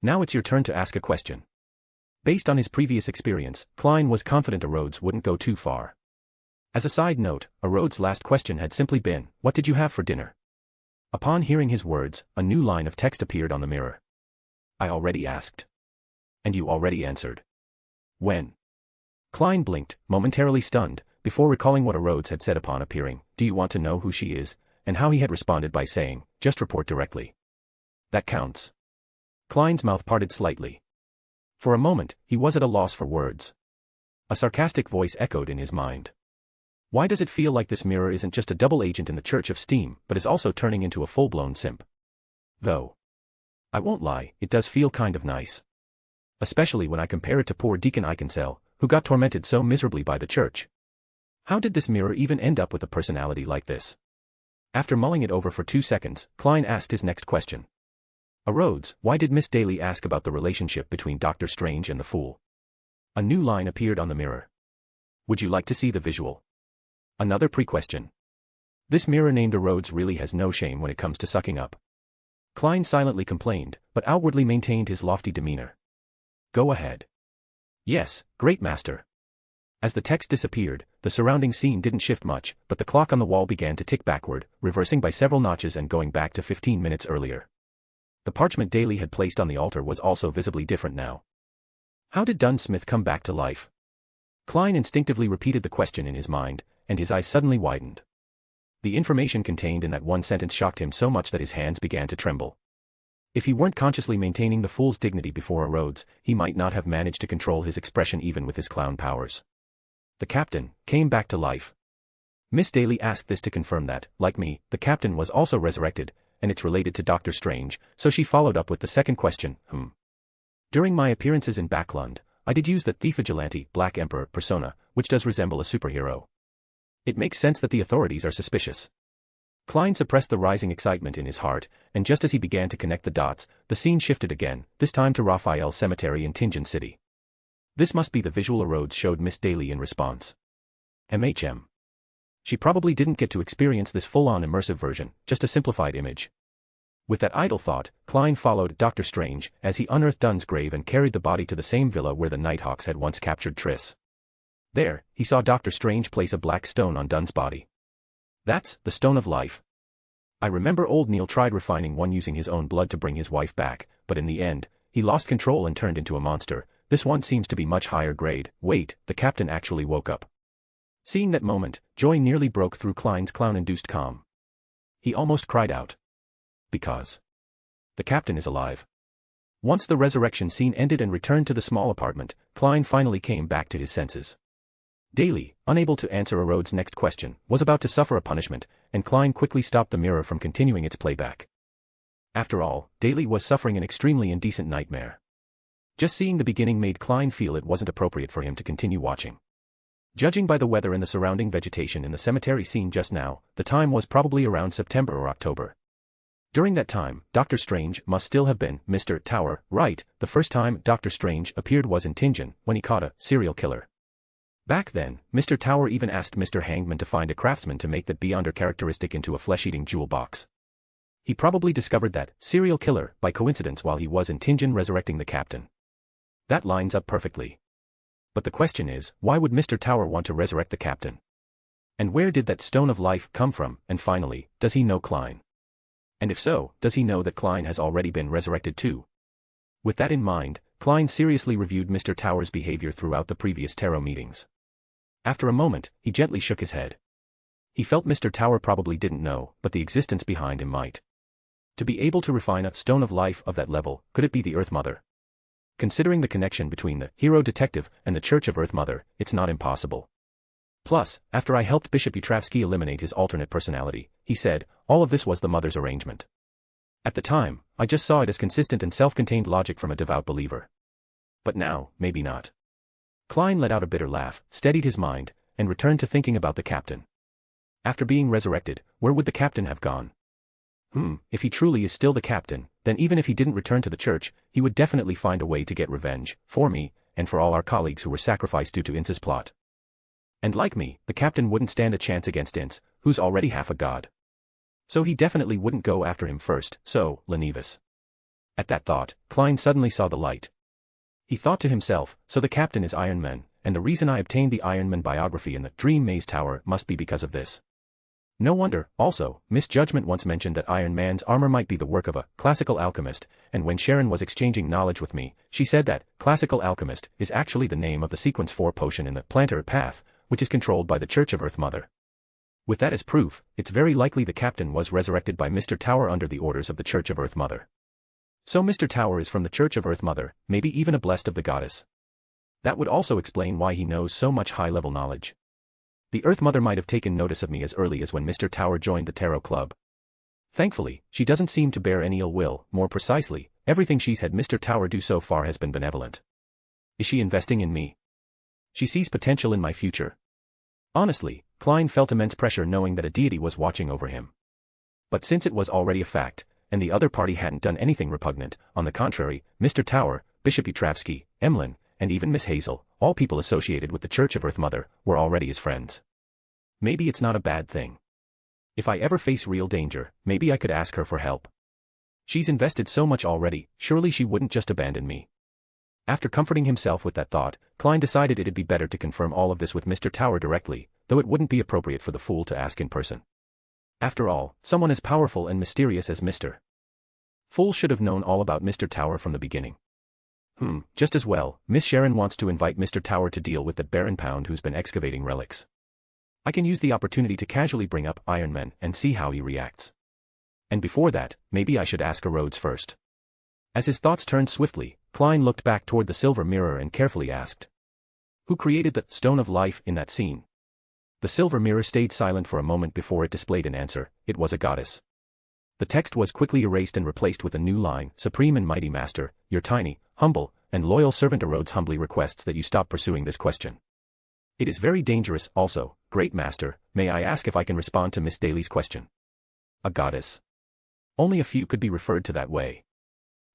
Now it's your turn to ask a question. Based on his previous experience, Klein was confident Rhodes wouldn't go too far. As a side note, Rhodes' last question had simply been, what did you have for dinner? Upon hearing his words, a new line of text appeared on the mirror. I already asked. And you already answered. When? Klein blinked, momentarily stunned, before recalling what Rhodes had said upon appearing. Do you want to know who she is? And how he had responded by saying, just report directly. That counts. Klein's mouth parted slightly. For a moment, he was at a loss for words. A sarcastic voice echoed in his mind. Why does it feel like this mirror isn't just a double agent in the Church of Steam, but is also turning into a full-blown simp? Though. I won't lie, it does feel kind of nice. Especially when I compare it to poor Deacon Eikensell, who got tormented so miserably by the Church. How did this mirror even end up with a personality like this? After mulling it over for 2 seconds, Klein asked his next question. Rhodes, why did Miss Daly ask about the relationship between Dr. Strange and the Fool? A new line appeared on the mirror. Would you like to see the visual? Another pre-question. This mirror named Rhodes really has no shame when it comes to sucking up. Klein silently complained, but outwardly maintained his lofty demeanor. Go ahead. Yes, great master. As the text disappeared, the surrounding scene didn't shift much, but the clock on the wall began to tick backward, reversing by several notches and going back to 15 minutes earlier. The parchment Daly had placed on the altar was also visibly different now. How did Dunsmith come back to life? Klein instinctively repeated the question in his mind, and his eyes suddenly widened. The information contained in that one sentence shocked him so much that his hands began to tremble. If he weren't consciously maintaining the Fool's dignity before Rhodes, he might not have managed to control his expression even with his clown powers. The captain came back to life. Miss Daly asked this to confirm that, like me, the captain was also resurrected, and it's related to Dr. Strange, so she followed up with the second question, During my appearances in Backlund, I did use the thief vigilante, Black Emperor, persona, which does resemble a superhero. It makes sense that the authorities are suspicious. Klein suppressed the rising excitement in his heart, and just as he began to connect the dots, the scene shifted again, this time to Raphael Cemetery in Tingen City. This must be the visual Rhodes showed Miss Daly in response. She probably didn't get to experience this full-on immersive version, just a simplified image. With that idle thought, Klein followed Dr. Strange as he unearthed Dunn's grave and carried the body to the same villa where the Nighthawks had once captured Triss. There, he saw Dr. Strange place a black stone on Dunn's body. That's the Stone of Life. I remember old Neil tried refining one using his own blood to bring his wife back, but in the end, he lost control and turned into a monster. This one seems to be much higher grade. Wait, the captain actually woke up. Seeing that moment, joy nearly broke through Klein's clown-induced calm. He almost cried out. Because the captain is alive. Once the resurrection scene ended and returned to the small apartment, Klein finally came back to his senses. Daly, unable to answer Rhodes' next question, was about to suffer a punishment, and Klein quickly stopped the mirror from continuing its playback. After all, Daly was suffering an extremely indecent nightmare. Just seeing the beginning made Klein feel it wasn't appropriate for him to continue watching. Judging by the weather and the surrounding vegetation in the cemetery scene just now, the time was probably around September or October. During that time, Dr. Strange must still have been Mr. Tower, right? The first time Dr. Strange appeared was in Tingen, when he caught a serial killer. Back then, Mr. Tower even asked Mr. Hangman to find a craftsman to make that beyonder characteristic into a flesh-eating jewel box. He probably discovered that serial killer by coincidence while he was in Tingen resurrecting the captain. That lines up perfectly. But the question is, why would Mr. Tower want to resurrect the captain? And where did that Stone of Life come from? And finally, does he know Klein? And if so, does he know that Klein has already been resurrected too? With that in mind, Klein seriously reviewed Mr. Tower's behavior throughout the previous tarot meetings. After a moment, he gently shook his head. He felt Mr. Tower probably didn't know, but the existence behind him might. To be able to refine a Stone of Life of that level, could it be the Earth Mother? Considering the connection between the hero detective and the Church of Earth Mother, it's not impossible. Plus, after I helped Bishop Utravsky eliminate his alternate personality, he said, all of this was the Mother's arrangement. At the time, I just saw it as consistent and self-contained logic from a devout believer. But now, maybe not. Klein let out a bitter laugh, steadied his mind, and returned to thinking about the captain. After being resurrected, where would the captain have gone? If he truly is still the captain, then even if he didn't return to the church, he would definitely find a way to get revenge, for me, and for all our colleagues who were sacrificed due to Ince's plot. And like me, the captain wouldn't stand a chance against Ince, who's already half a god. So he definitely wouldn't go after him first, so, Lenivus. At that thought, Klein suddenly saw the light. He thought to himself, so the captain is Iron Man, and the reason I obtained the Iron Man biography in the Dream Maze Tower must be because of this. No wonder, also, Miss Judgment once mentioned that Iron Man's armor might be the work of a classical alchemist, and when Sharon was exchanging knowledge with me, she said that classical alchemist is actually the name of the sequence 4 potion in the Planter Path, which is controlled by the Church of Earth Mother. With that as proof, it's very likely the captain was resurrected by Mr. Tower under the orders of the Church of Earth Mother. So Mr. Tower is from the Church of Earth Mother, maybe even a blessed of the goddess. That would also explain why he knows so much high-level knowledge. The Earth Mother might have taken notice of me as early as when Mr. Tower joined the Tarot Club. Thankfully, she doesn't seem to bear any ill will, more precisely, everything she's had Mr. Tower do so far has been benevolent. Is she investing in me? She sees potential in my future. Honestly, Klein felt immense pressure knowing that a deity was watching over him. But since it was already a fact, and the other party hadn't done anything repugnant, on the contrary, Mr. Tower, Bishop Utravsky, Emlyn, and even Miss Hazel, all people associated with the Church of Earth Mother, were already his friends. Maybe it's not a bad thing. If I ever face real danger, maybe I could ask her for help. She's invested so much already, surely she wouldn't just abandon me. After comforting himself with that thought, Klein decided it'd be better to confirm all of this with Mr. Tower directly, though it wouldn't be appropriate for the fool to ask in person. After all, someone as powerful and mysterious as Mr. Fool should have known all about Mr. Tower from the beginning. Just as well, Miss Sharon wants to invite Mr. Tower to deal with that Baron Pound who's been excavating relics. I can use the opportunity to casually bring up Iron Man and see how he reacts. And before that, maybe I should ask Rhodes first. As his thoughts turned swiftly, Klein looked back toward the silver mirror and carefully asked, "Who created the Stone of Life in that scene?" The silver mirror stayed silent for a moment before it displayed an answer. It was a goddess. The text was quickly erased and replaced with a new line, "Supreme and mighty master, your tiny, humble, and loyal servant Rhodes humbly requests that you stop pursuing this question. It is very dangerous, also, great master, may I ask if I can respond to Miss Daly's question?" A goddess. Only a few could be referred to that way.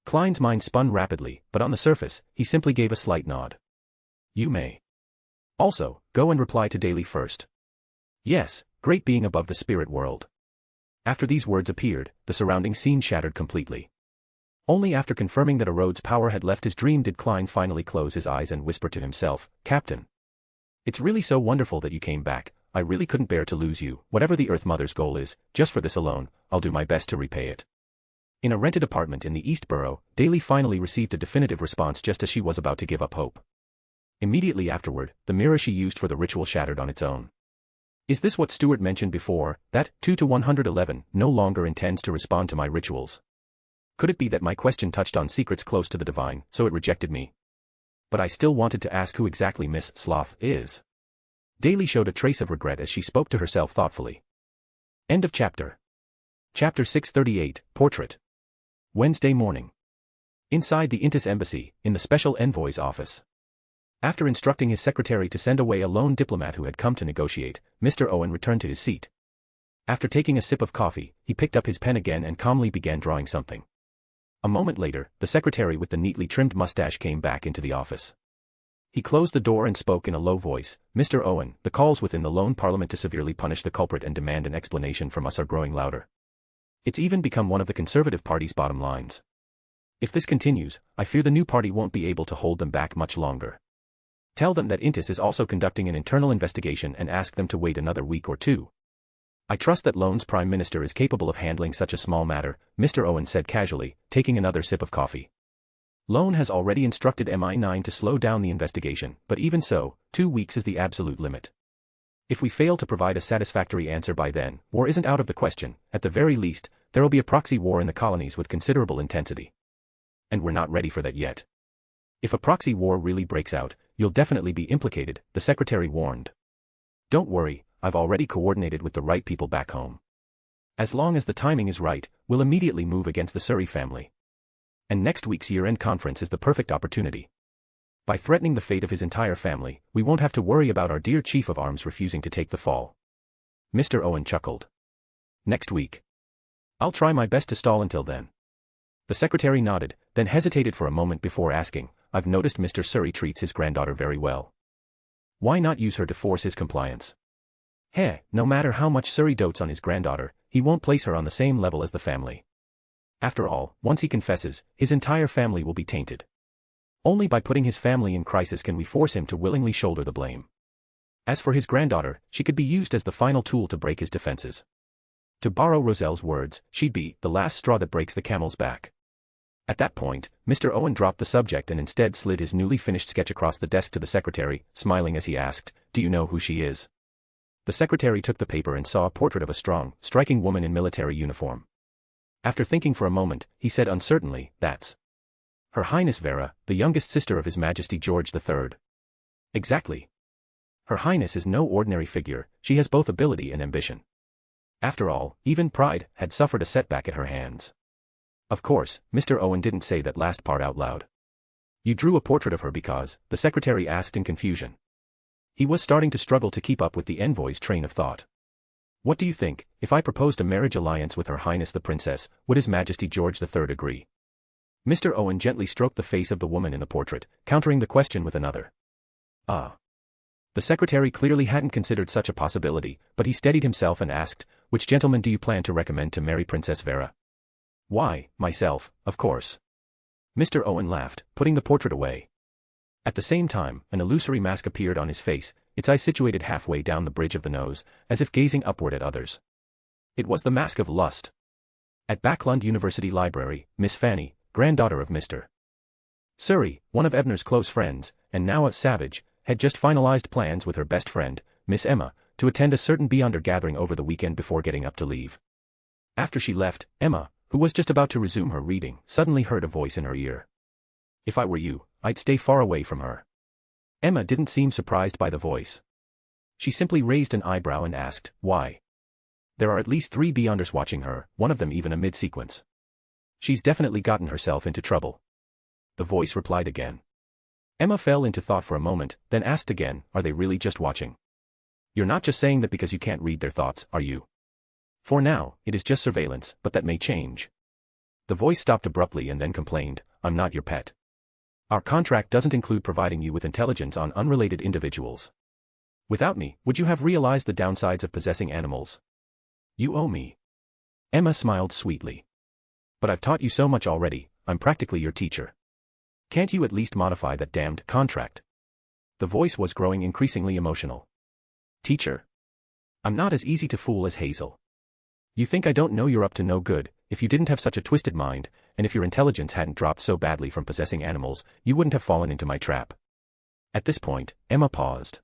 Klein's mind spun rapidly, but on the surface, he simply gave a slight nod. "You may. Also, go and reply to Daly first." Yes, great being above the spirit world. After these words appeared, the surrounding scene shattered completely. Only after confirming that Rhodes' power had left his dream did Klein finally close his eyes and whisper to himself, "Captain. It's really so wonderful that you came back. I really couldn't bear to lose you. Whatever the Earth Mother's goal is, just for this alone, I'll do my best to repay it." In a rented apartment in the East Borough, Daly finally received a definitive response just as she was about to give up hope. Immediately afterward, the mirror she used for the ritual shattered on its own. "Is this what Stuart mentioned before, that 2 to 111 no longer intends to respond to my rituals? Could it be that my question touched on secrets close to the divine, so it rejected me? But I still wanted to ask who exactly Miss Sloth is." Daly showed a trace of regret as she spoke to herself thoughtfully. End of chapter. Chapter 638, Portrait. Wednesday morning. Inside the Intis embassy, in the special envoy's office. After instructing his secretary to send away a lone diplomat who had come to negotiate, Mr. Owen returned to his seat. After taking a sip of coffee, he picked up his pen again and calmly began drawing something. A moment later, the secretary with the neatly trimmed mustache came back into the office. He closed the door and spoke in a low voice, "Mr. Owen, the calls within the lone parliament to severely punish the culprit and demand an explanation from us are growing louder. It's even become one of the Conservative Party's bottom lines. If this continues, I fear the new party won't be able to hold them back much longer. Tell them that Intis is also conducting an internal investigation and ask them to wait another week or two." "I trust that Lone's Prime Minister is capable of handling such a small matter," Mr. Owen said casually, taking another sip of coffee. "Lone has already instructed MI9 to slow down the investigation, but even so, 2 weeks is the absolute limit. If we fail to provide a satisfactory answer by then, war isn't out of the question. At the very least, there will be a proxy war in the colonies with considerable intensity. And we're not ready for that yet. If a proxy war really breaks out, you'll definitely be implicated," the secretary warned. "Don't worry, I've already coordinated with the right people back home." As long as the timing is right, we'll immediately move against the Surrey family. And next week's year-end conference is the perfect opportunity. By threatening the fate of his entire family, we won't have to worry about our dear Chief of Arms refusing to take the fall. Mr. Owen chuckled. Next week. I'll try my best to stall until then. The secretary nodded, then hesitated for a moment before asking, I've noticed Mr. Surrey treats his granddaughter very well. Why not use her to force his compliance? No matter how much Surrey dotes on his granddaughter, he won't place her on the same level as the family. After all, once he confesses, his entire family will be tainted. Only by putting his family in crisis can we force him to willingly shoulder the blame. As for his granddaughter, she could be used as the final tool to break his defenses. To borrow Roselle's words, she'd be the last straw that breaks the camel's back. At that point, Mr. Owen dropped the subject and instead slid his newly finished sketch across the desk to the secretary, smiling as he asked, Do you know who she is? The secretary took the paper and saw a portrait of a strong, striking woman in military uniform. After thinking for a moment, he said uncertainly, That's Her Highness Vera, the youngest sister of His Majesty George III. Exactly. Her Highness is no ordinary figure, she has both ability and ambition. After all, even pride had suffered a setback at her hands. Of course, Mr. Owen didn't say that last part out loud. You drew a portrait of her because, the secretary asked in confusion. He was starting to struggle to keep up with the envoy's train of thought. What do you think, if I proposed a marriage alliance with Her Highness the Princess, would His Majesty George III agree? Mr. Owen gently stroked the face of the woman in the portrait, countering the question with another. Ah. The secretary clearly hadn't considered such a possibility, but he steadied himself and asked, Which gentleman do you plan to recommend to marry Princess Vera? Why, myself, of course. Mr. Owen laughed, putting the portrait away. At the same time, an illusory mask appeared on his face, its eyes situated halfway down the bridge of the nose, as if gazing upward at others. It was the mask of lust. At Backlund University Library, Miss Fanny, granddaughter of Mr. Surrey, one of Ebner's close friends, and now a savage, had just finalized plans with her best friend, Miss Emma, to attend a certain Beyonder gathering over the weekend before getting up to leave. After she left, Emma, who was just about to resume her reading, suddenly heard a voice in her ear. If I were you, I'd stay far away from her. Emma didn't seem surprised by the voice. She simply raised an eyebrow and asked, Why? There are at least 3 Beyonders watching her, one of them even a mid-sequence. She's definitely gotten herself into trouble. The voice replied again. Emma fell into thought for a moment, then asked again, Are they really just watching? You're not just saying that because you can't read their thoughts, are you? For now, it is just surveillance, but that may change. The voice stopped abruptly and then complained, I'm not your pet. Our contract doesn't include providing you with intelligence on unrelated individuals. Without me, would you have realized the downsides of possessing animals? You owe me. Emma smiled sweetly. But I've taught you so much already, I'm practically your teacher. Can't you at least modify that damned contract? The voice was growing increasingly emotional. Teacher? I'm not as easy to fool as Hazel. You think I don't know you're up to no good? If you didn't have such a twisted mind, and if your intelligence hadn't dropped so badly from possessing animals, you wouldn't have fallen into my trap. At this point, Emma paused.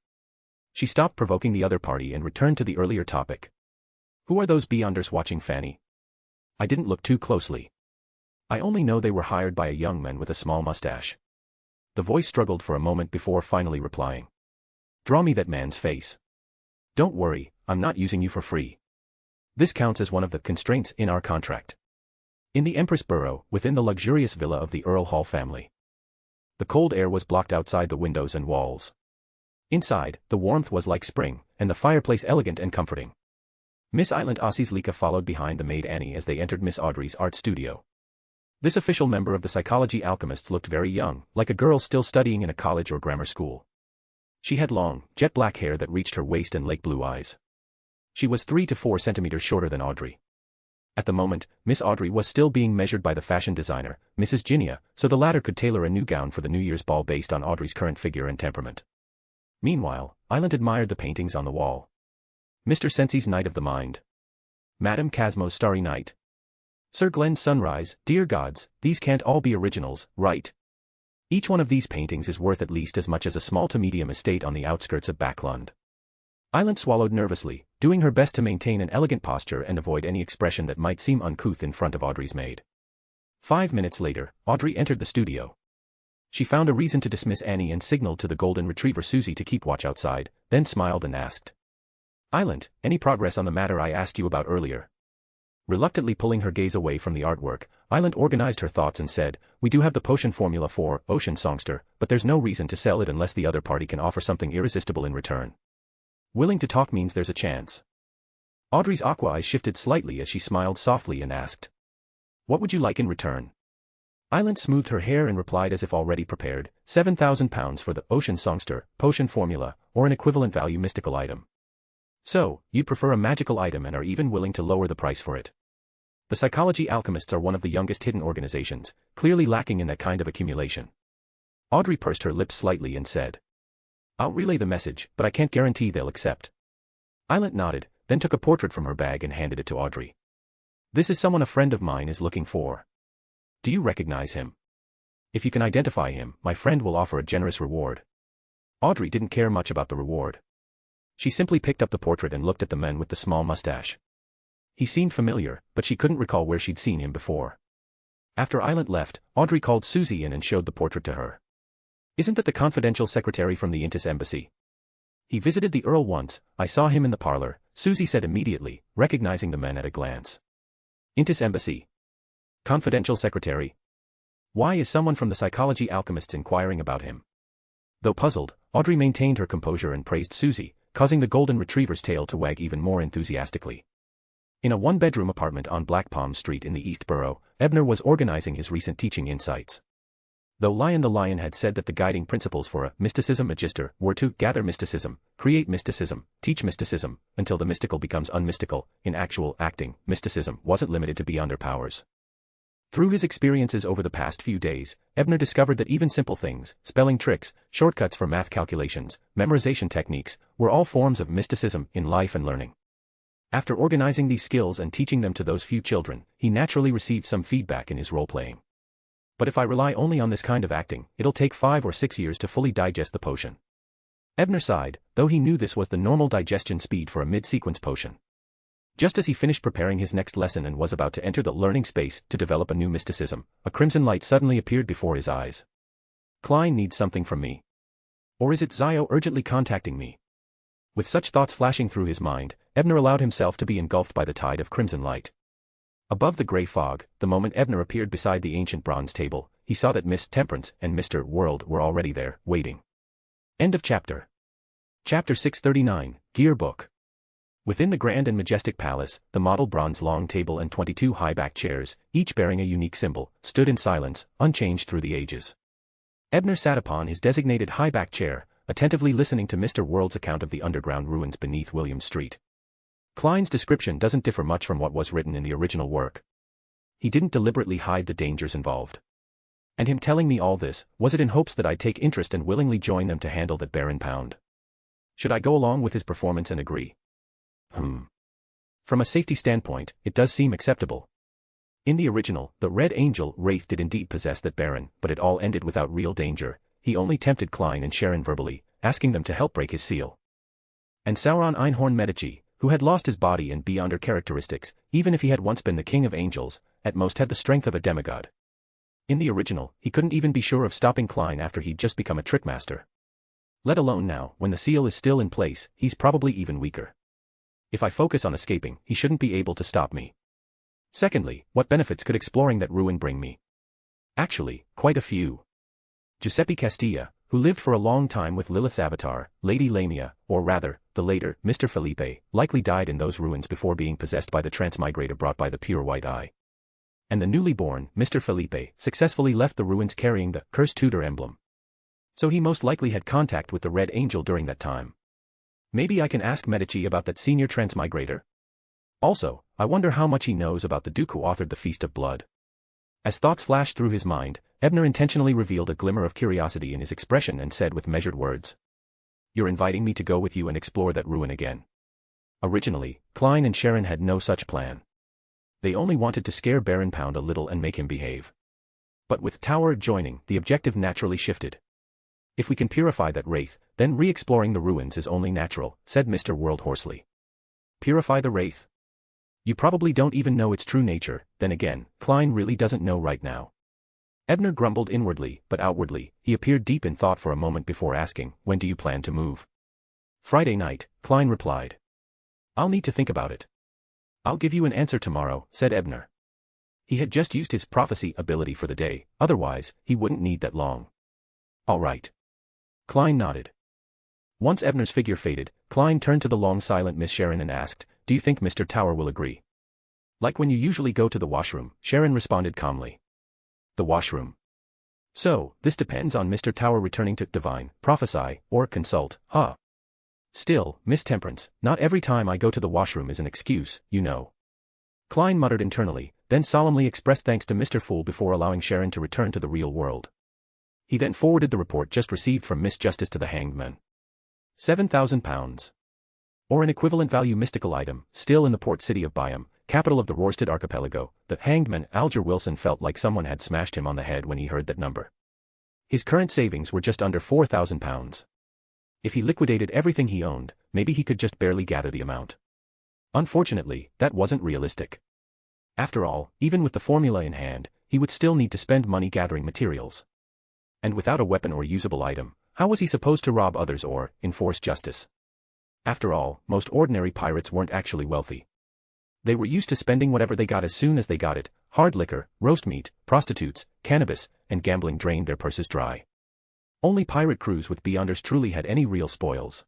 She stopped provoking the other party and returned to the earlier topic. Who are those Beyonders watching Fanny? I didn't look too closely. I only know they were hired by a young man with a small mustache. The voice struggled for a moment before finally replying. Draw me that man's face. Don't worry, I'm not using you for free. This counts as one of the constraints in our contract. In the Empress Borough, within the luxurious villa of the Earl Hall family. The cold air was blocked outside the windows and walls. Inside, the warmth was like spring, and the fireplace elegant and comforting. Miss Island Aussie's Lika followed behind the maid Annie as they entered Miss Audrey's art studio. This official member of the psychology alchemists looked very young, like a girl still studying in a college or grammar school. She had long, jet-black hair that reached her waist and lake blue eyes. She was 3 to 4 centimeters shorter than Audrey. At the moment, Miss Audrey was still being measured by the fashion designer, Mrs. Ginia, so the latter could tailor a new gown for the New Year's ball based on Audrey's current figure and temperament. Meanwhile, Island admired the paintings on the wall. Mr. Sensi's Night of the Mind. Madame Casmo's Starry Night. Sir Glenn's Sunrise. Dear gods, these can't all be originals, right? Each one of these paintings is worth at least as much as a small to medium estate on the outskirts of Backlund. Island swallowed nervously, doing her best to maintain an elegant posture and avoid any expression that might seem uncouth in front of Audrey's maid. 5 minutes later, Audrey entered the studio. She found a reason to dismiss Annie and signaled to the golden retriever Susie to keep watch outside, then smiled and asked. Island, any progress on the matter I asked you about earlier? Reluctantly pulling her gaze away from the artwork, Island organized her thoughts and said, "We do have the potion formula for Ocean Songster, but there's no reason to sell it unless the other party can offer something irresistible in return. Willing to talk means there's a chance." Audrey's aqua eyes shifted slightly as she smiled softly and asked, "What would you like in return?" Island smoothed her hair and replied as if already prepared, £7,000 for the Ocean Songster potion formula, or an equivalent value mystical item. "So, you'd prefer a magical item and are even willing to lower the price for it." The Psychology Alchemists are one of the youngest hidden organizations, clearly lacking in that kind of accumulation. Audrey pursed her lips slightly and said, "I'll relay the message, but I can't guarantee they'll accept." Island nodded, then took a portrait from her bag and handed it to Audrey. "This is someone a friend of mine is looking for. Do you recognize him? If you can identify him, my friend will offer a generous reward." Audrey didn't care much about the reward. She simply picked up the portrait and looked at the man with the small mustache. He seemed familiar, but she couldn't recall where she'd seen him before. After Island left, Audrey called Susie in and showed the portrait to her. "Isn't that the confidential secretary from the Intis embassy? He visited the Earl once, I saw him in the parlor," Susie said immediately, recognizing the man at a glance. "Intis embassy? Confidential secretary? Why is someone from the Psychology Alchemists inquiring about him?" Though puzzled, Audrey maintained her composure and praised Susie, causing the golden retriever's tail to wag even more enthusiastically. In a one-bedroom apartment on Black Palm Street in the East Borough, Ebner was organizing his recent teaching insights. Though Lion the Lion had said that the guiding principles for a mysticism magister were to gather mysticism, create mysticism, teach mysticism, until the mystical becomes unmystical, in actual acting, mysticism wasn't limited to beyond their powers. Through his experiences over the past few days, Ebner discovered that even simple things, spelling tricks, shortcuts for math calculations, memorization techniques, were all forms of mysticism in life and learning. After organizing these skills and teaching them to those few children, he naturally received some feedback in his role-playing. "But if I rely only on this kind of acting, it'll take 5 or 6 years to fully digest the potion." Ebner sighed, though he knew this was the normal digestion speed for a mid-sequence potion. Just as he finished preparing his next lesson and was about to enter the learning space to develop a new mysticism, a crimson light suddenly appeared before his eyes. "Klein needs something from me. Or is it Zio urgently contacting me?" With such thoughts flashing through his mind, Ebner allowed himself to be engulfed by the tide of crimson light. Above the grey fog, the moment Ebner appeared beside the ancient bronze table, he saw that Miss Temperance and Mr. World were already there, waiting. End of chapter. Chapter 639, Gear Book. Within the grand and majestic palace, the model bronze long table and 22 high-back chairs, each bearing a unique symbol, stood in silence, unchanged through the ages. Ebner sat upon his designated high-back chair, attentively listening to Mr. World's account of the underground ruins beneath William Street. Klein's description doesn't differ much from what was written in the original work. He didn't deliberately hide the dangers involved. And him telling me all this, was it in hopes that I'd take interest and willingly join them to handle that barren pound? Should I go along with his performance and agree? From a safety standpoint, it does seem acceptable. In the original, the Red Angel Wraith did indeed possess that baron, but it all ended without real danger. He only tempted Klein and Sharon verbally, asking them to help break his seal. And Sauron Einhorn Medici, who had lost his body and beyonder characteristics, even if he had once been the king of angels, at most had the strength of a demigod. In the original, he couldn't even be sure of stopping Klein after he'd just become a trickmaster. Let alone now, when the seal is still in place, he's probably even weaker. If I focus on escaping, he shouldn't be able to stop me. Secondly, what benefits could exploring that ruin bring me? Actually, quite a few. Giuseppe Castilla, who lived for a long time with Lilith's avatar, Lady Lamia, or rather, the later, Mr. Felipe, likely died in those ruins before being possessed by the transmigrator brought by the pure white eye. And the newly born, Mr. Felipe, successfully left the ruins carrying the cursed Tudor emblem. So he most likely had contact with the Red Angel during that time. Maybe I can ask Medici about that senior transmigrator? Also, I wonder how much he knows about the Duke who authored the Feast of Blood. As thoughts flashed through his mind, Ebner intentionally revealed a glimmer of curiosity in his expression and said with measured words, "You're inviting me to go with you and explore that ruin again." Originally, Klein and Sharon had no such plan. They only wanted to scare Baron Pound a little and make him behave. But with Tower joining, the objective naturally shifted. "If we can purify that wraith, then re-exploring the ruins is only natural," said Mr. World hoarsely. "Purify the wraith? You probably don't even know its true nature, then again, Klein really doesn't know right now." Ebner grumbled inwardly, but outwardly, he appeared deep in thought for a moment before asking, "When do you plan to move?" "Friday night," Klein replied. "I'll need to think about it. "I'll give you an answer tomorrow," said Ebner. He had just used his prophecy ability for the day, otherwise, he wouldn't need that long. "All right." Klein nodded. Once Ebner's figure faded, Klein turned to the long silent Miss Sharon and asked, "Do you think Mr. Tower will agree?" "Like when you usually go to the washroom," Sharon responded calmly. "The washroom. So, this depends on Mr. Tower returning to divine, prophesy, or consult, huh? Still, Miss Temperance, not every time I go to the washroom is an excuse, you know." Klein muttered internally, then solemnly expressed thanks to Mr. Fool before allowing Sharon to return to the real world. He then forwarded the report just received from Miss Justice to the hanged man. £7,000. Or an equivalent value mystical item, still in the port city of Byam, capital of the Rorstad archipelago. The hanged man, Alger Wilson, felt like someone had smashed him on the head when he heard that number. His current savings were just under £4,000. If he liquidated everything he owned, maybe he could just barely gather the amount. Unfortunately, that wasn't realistic. After all, even with the formula in hand, he would still need to spend money gathering materials. And without a weapon or usable item, how was he supposed to rob others or enforce justice? After all, most ordinary pirates weren't actually wealthy. They were used to spending whatever they got as soon as they got it. Hard liquor, roast meat, prostitutes, cannabis, and gambling drained their purses dry. Only pirate crews with beyonders truly had any real spoils.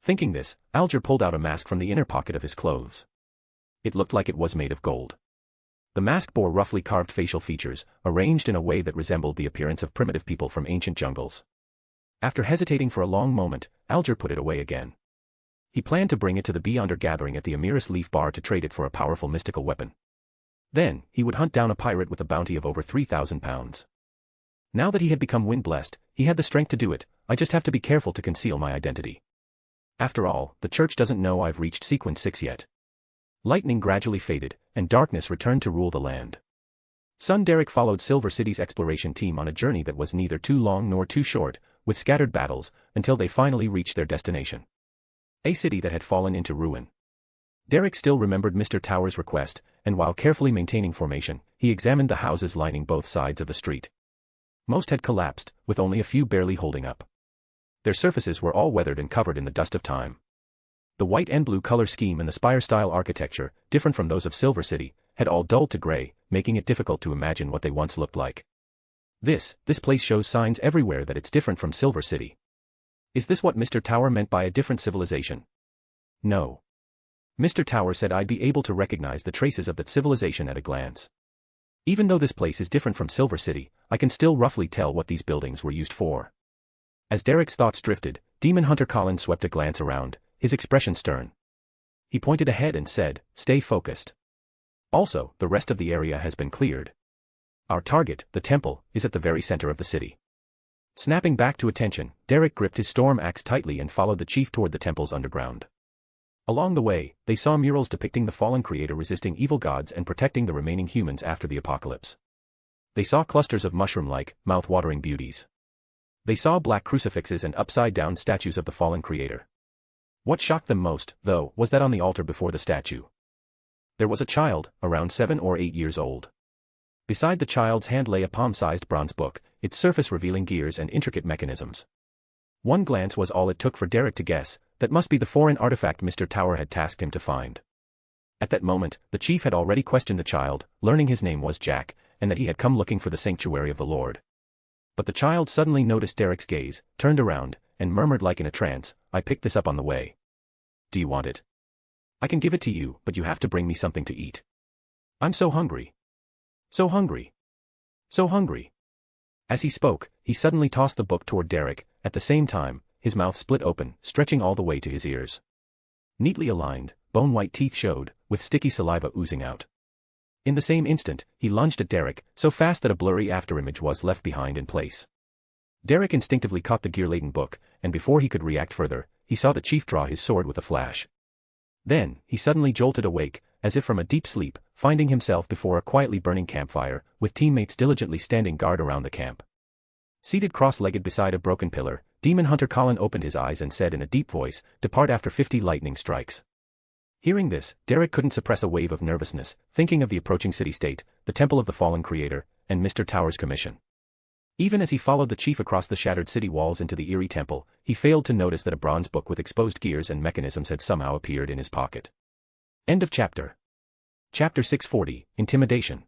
Thinking this, Alger pulled out a mask from the inner pocket of his clothes. It looked like it was made of gold. The mask bore roughly carved facial features, arranged in a way that resembled the appearance of primitive people from ancient jungles. After hesitating for a long moment, Alger put it away again. He planned to bring it to the Beyonder gathering at the Amiris Leaf Bar to trade it for a powerful mystical weapon. Then, he would hunt down a pirate with a bounty of over £3,000. Now that he had become wind-blessed, he had the strength to do it. "I just have to be careful to conceal my identity. After all, the church doesn't know I've reached sequence 6 yet." Lightning gradually faded, and darkness returned to rule the land. Son Derek followed Silver City's exploration team on a journey that was neither too long nor too short, with scattered battles, until they finally reached their destination. A city that had fallen into ruin. Derek still remembered Mr. Tower's request, and while carefully maintaining formation, he examined the houses lining both sides of the street. Most had collapsed, with only a few barely holding up. Their surfaces were all weathered and covered in the dust of time. The white and blue color scheme and the spire-style architecture, different from those of Silver City, had all dulled to gray, making it difficult to imagine what they once looked like. This place shows signs everywhere that it's different from Silver City. Is this what Mr. Tower meant by a different civilization? No. Mr. Tower said I'd be able to recognize the traces of that civilization at a glance. Even though this place is different from Silver City, I can still roughly tell what these buildings were used for. As Derek's thoughts drifted, Demon Hunter Colin swept a glance around, his expression stern. He pointed ahead and said, "Stay focused. Also, the rest of the area has been cleared. Our target, the temple, is at the very center of the city." Snapping back to attention, Derek gripped his storm axe tightly and followed the chief toward the temple's underground. Along the way, they saw murals depicting the fallen creator resisting evil gods and protecting the remaining humans after the apocalypse. They saw clusters of mushroom-like, mouth-watering beauties. They saw black crucifixes and upside-down statues of the fallen creator. What shocked them most, though, was that on the altar before the statue, there was a child, around 7 or 8 years old. Beside the child's hand lay a palm-sized bronze book, its surface revealing gears and intricate mechanisms. One glance was all it took for Derek to guess, that must be the foreign artifact Mr. Tower had tasked him to find. At that moment, the chief had already questioned the child, learning his name was Jack, and that he had come looking for the sanctuary of the Lord. But the child suddenly noticed Derek's gaze, turned around, and murmured like in a trance, "I picked this up on the way. Do you want it? I can give it to you, but you have to bring me something to eat. I'm so hungry. So hungry. So hungry." As he spoke, he suddenly tossed the book toward Derek. At the same time, his mouth split open, stretching all the way to his ears. Neatly aligned, bone-white teeth showed, with sticky saliva oozing out. In the same instant, he lunged at Derek, so fast that a blurry afterimage was left behind in place. Derek instinctively caught the gear-laden book, and before he could react further, he saw the chief draw his sword with a flash. Then, he suddenly jolted awake, as if from a deep sleep, finding himself before a quietly burning campfire, with teammates diligently standing guard around the camp. Seated cross-legged beside a broken pillar, Demon Hunter Colin opened his eyes and said in a deep voice, "Depart after 50 lightning strikes." Hearing this, Derek couldn't suppress a wave of nervousness, thinking of the approaching city-state, the temple of the fallen creator, and Mr. Tower's commission. Even as he followed the chief across the shattered city walls into the eerie temple, he failed to notice that a bronze book with exposed gears and mechanisms had somehow appeared in his pocket. End of chapter. Chapter 640, Intimidation.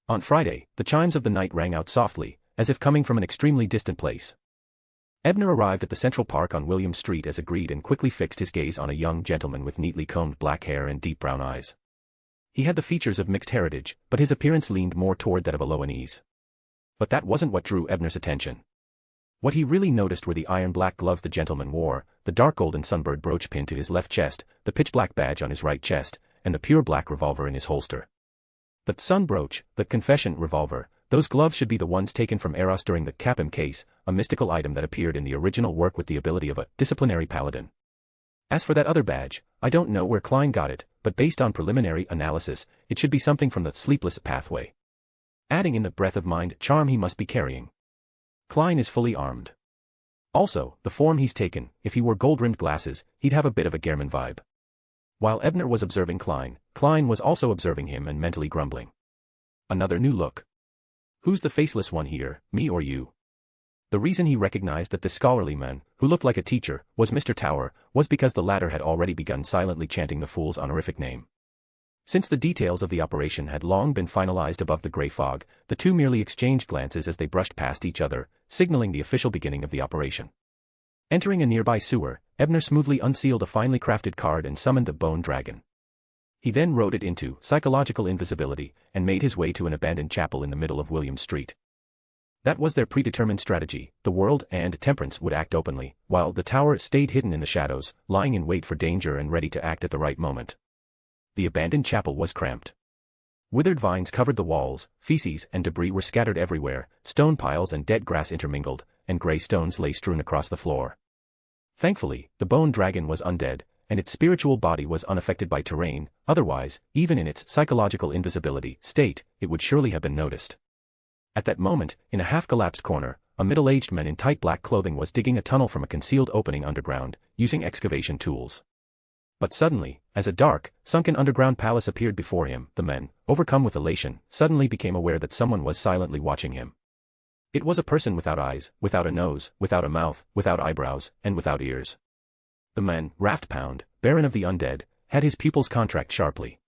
On Friday, the chimes of the night rang out softly, as if coming from an extremely distant place. Ebner arrived at the Central Park on William Street as agreed and quickly fixed his gaze on a young gentleman with neatly combed black hair and deep brown eyes. He had the features of mixed heritage, but his appearance leaned more toward that of a Loanese. But that wasn't what drew Ebner's attention. What he really noticed were the iron-black gloves the gentleman wore, the dark golden sunbird brooch pinned to his left chest, the pitch-black badge on his right chest, and the pure black revolver in his holster. The sun brooch, the confession revolver, those gloves should be the ones taken from Eros during the Capim case, a mystical item that appeared in the original work with the ability of a disciplinary paladin. As for that other badge, I don't know where Klein got it, but based on preliminary analysis, it should be something from the sleepless pathway. Adding in the breath of mind charm he must be carrying. Klein is fully armed. Also, the form he's taken, if he wore gold-rimmed glasses, he'd have a bit of a Gehrman vibe. While Ebner was observing Klein, Klein was also observing him and mentally grumbling. Another new look. Who's the faceless one here, me or you? The reason he recognized that this scholarly man, who looked like a teacher, was Mr. Tower, was because the latter had already begun silently chanting the fool's honorific name. Since the details of the operation had long been finalized above the gray fog, the two merely exchanged glances as they brushed past each other, signaling the official beginning of the operation. Entering a nearby sewer, Ebner smoothly unsealed a finely crafted card and summoned the bone dragon. He then wrote it into psychological invisibility and made his way to an abandoned chapel in the middle of William Street. That was their predetermined strategy. The world and Temperance would act openly, while the tower stayed hidden in the shadows, lying in wait for danger and ready to act at the right moment. The abandoned chapel was cramped. Withered vines covered the walls, feces and debris were scattered everywhere, stone piles and dead grass intermingled, and gray stones lay strewn across the floor. Thankfully, the bone dragon was undead, and its spiritual body was unaffected by terrain, otherwise, even in its psychological invisibility state, it would surely have been noticed. At that moment, in a half-collapsed corner, a middle-aged man in tight black clothing was digging a tunnel from a concealed opening underground, using excavation tools. But suddenly, as a dark, sunken underground palace appeared before him, the man, overcome with elation, suddenly became aware that someone was silently watching him. It was a person without eyes, without a nose, without a mouth, without eyebrows, and without ears. The man, Raft-Pound, Baron of the Undead, had his pupils contract sharply.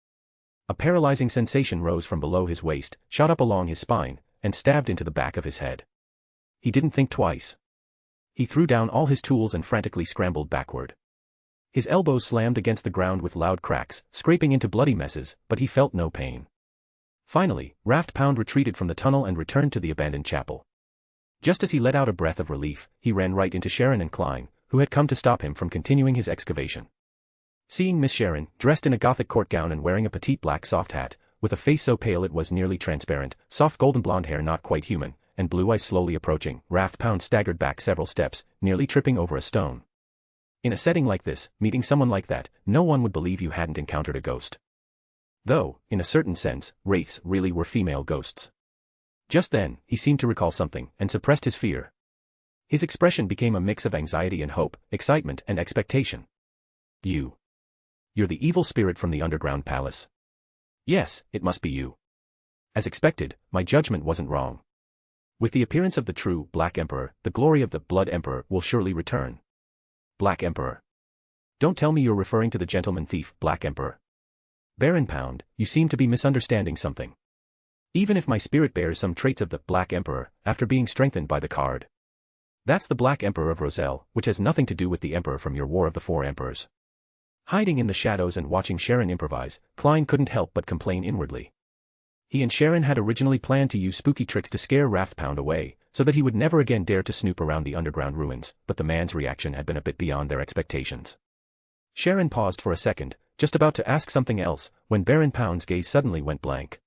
A paralyzing sensation rose from below his waist, shot up along his spine, and stabbed into the back of his head. He didn't think twice. He threw down all his tools and frantically scrambled backward. His elbows slammed against the ground with loud cracks, scraping into bloody messes, but he felt no pain. Finally, Raft-Pound retreated from the tunnel and returned to the abandoned chapel. Just as he let out a breath of relief, he ran right into Sharon and Klein, who had come to stop him from continuing his excavation. Seeing Miss Sharon, dressed in a Gothic court gown and wearing a petite black soft hat, with a face so pale it was nearly transparent, soft golden blonde hair not quite human, and blue eyes slowly approaching, Raft-Pound staggered back several steps, nearly tripping over a stone. In a setting like this, meeting someone like that, no one would believe you hadn't encountered a ghost. Though, in a certain sense, wraiths really were female ghosts. Just then, he seemed to recall something, and suppressed his fear. His expression became a mix of anxiety and hope, excitement and expectation. You're the evil spirit from the underground palace. Yes, it must be you. As expected, my judgment wasn't wrong. With the appearance of the true Black Emperor, the glory of the Blood Emperor will surely return. Black Emperor. Don't tell me you're referring to the gentleman thief, Black Emperor. Baron Pound, you seem to be misunderstanding something. Even if my spirit bears some traits of the Black Emperor, after being strengthened by the card. That's the Black Emperor of Roselle, which has nothing to do with the Emperor from your War of the Four Emperors. Hiding in the shadows and watching Sharon improvise, Klein couldn't help but complain inwardly. He and Sharon had originally planned to use spooky tricks to scare Raft-Pound away, so that he would never again dare to snoop around the underground ruins, but the man's reaction had been a bit beyond their expectations. Sharon paused for a second, just about to ask something else, when Baron Pound's gaze suddenly went blank.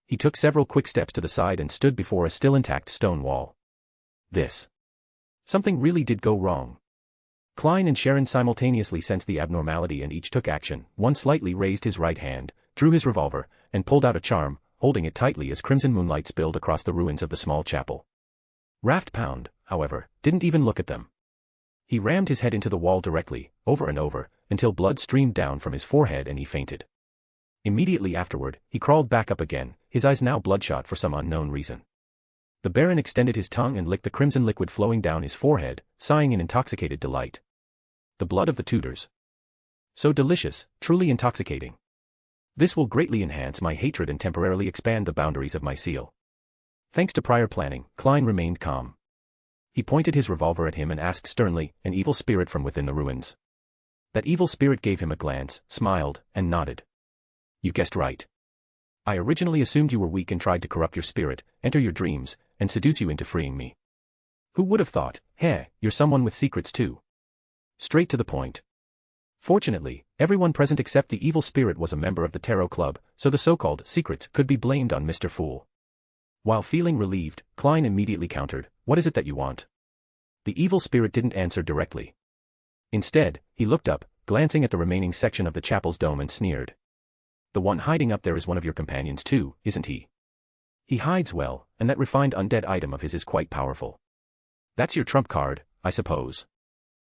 He took several quick steps to the side and stood before a still intact stone wall. Something really did go wrong. Klein and Sharon simultaneously sensed the abnormality and each took action. One slightly raised his right hand, drew his revolver, and pulled out a charm, holding it tightly as crimson moonlight spilled across the ruins of the small chapel. Raft-Pound, however, didn't even look at them. He rammed his head into the wall directly, over and over, until blood streamed down from his forehead and he fainted. Immediately afterward, he crawled back up again, his eyes now bloodshot for some unknown reason. The Baron extended his tongue and licked the crimson liquid flowing down his forehead, sighing in intoxicated delight. The blood of the Tudors. So delicious, truly intoxicating. This will greatly enhance my hatred and temporarily expand the boundaries of my seal. Thanks to prior planning, Klein remained calm. He pointed his revolver at him and asked sternly, an evil spirit from within the ruins. That evil spirit gave him a glance, smiled, and nodded. You guessed right. I originally assumed you were weak and tried to corrupt your spirit, enter your dreams, and seduce you into freeing me. Who would have thought, heh, you're someone with secrets too. Straight to the point. Fortunately, everyone present except the evil spirit was a member of the Tarot Club, so the so-called secrets could be blamed on Mr. Fool. While feeling relieved, Klein immediately countered, what is it that you want? The evil spirit didn't answer directly. Instead, he looked up, glancing at the remaining section of the chapel's dome and sneered. The one hiding up there is one of your companions too, isn't he? He hides well, and that refined undead item of his is quite powerful. That's your trump card, I suppose.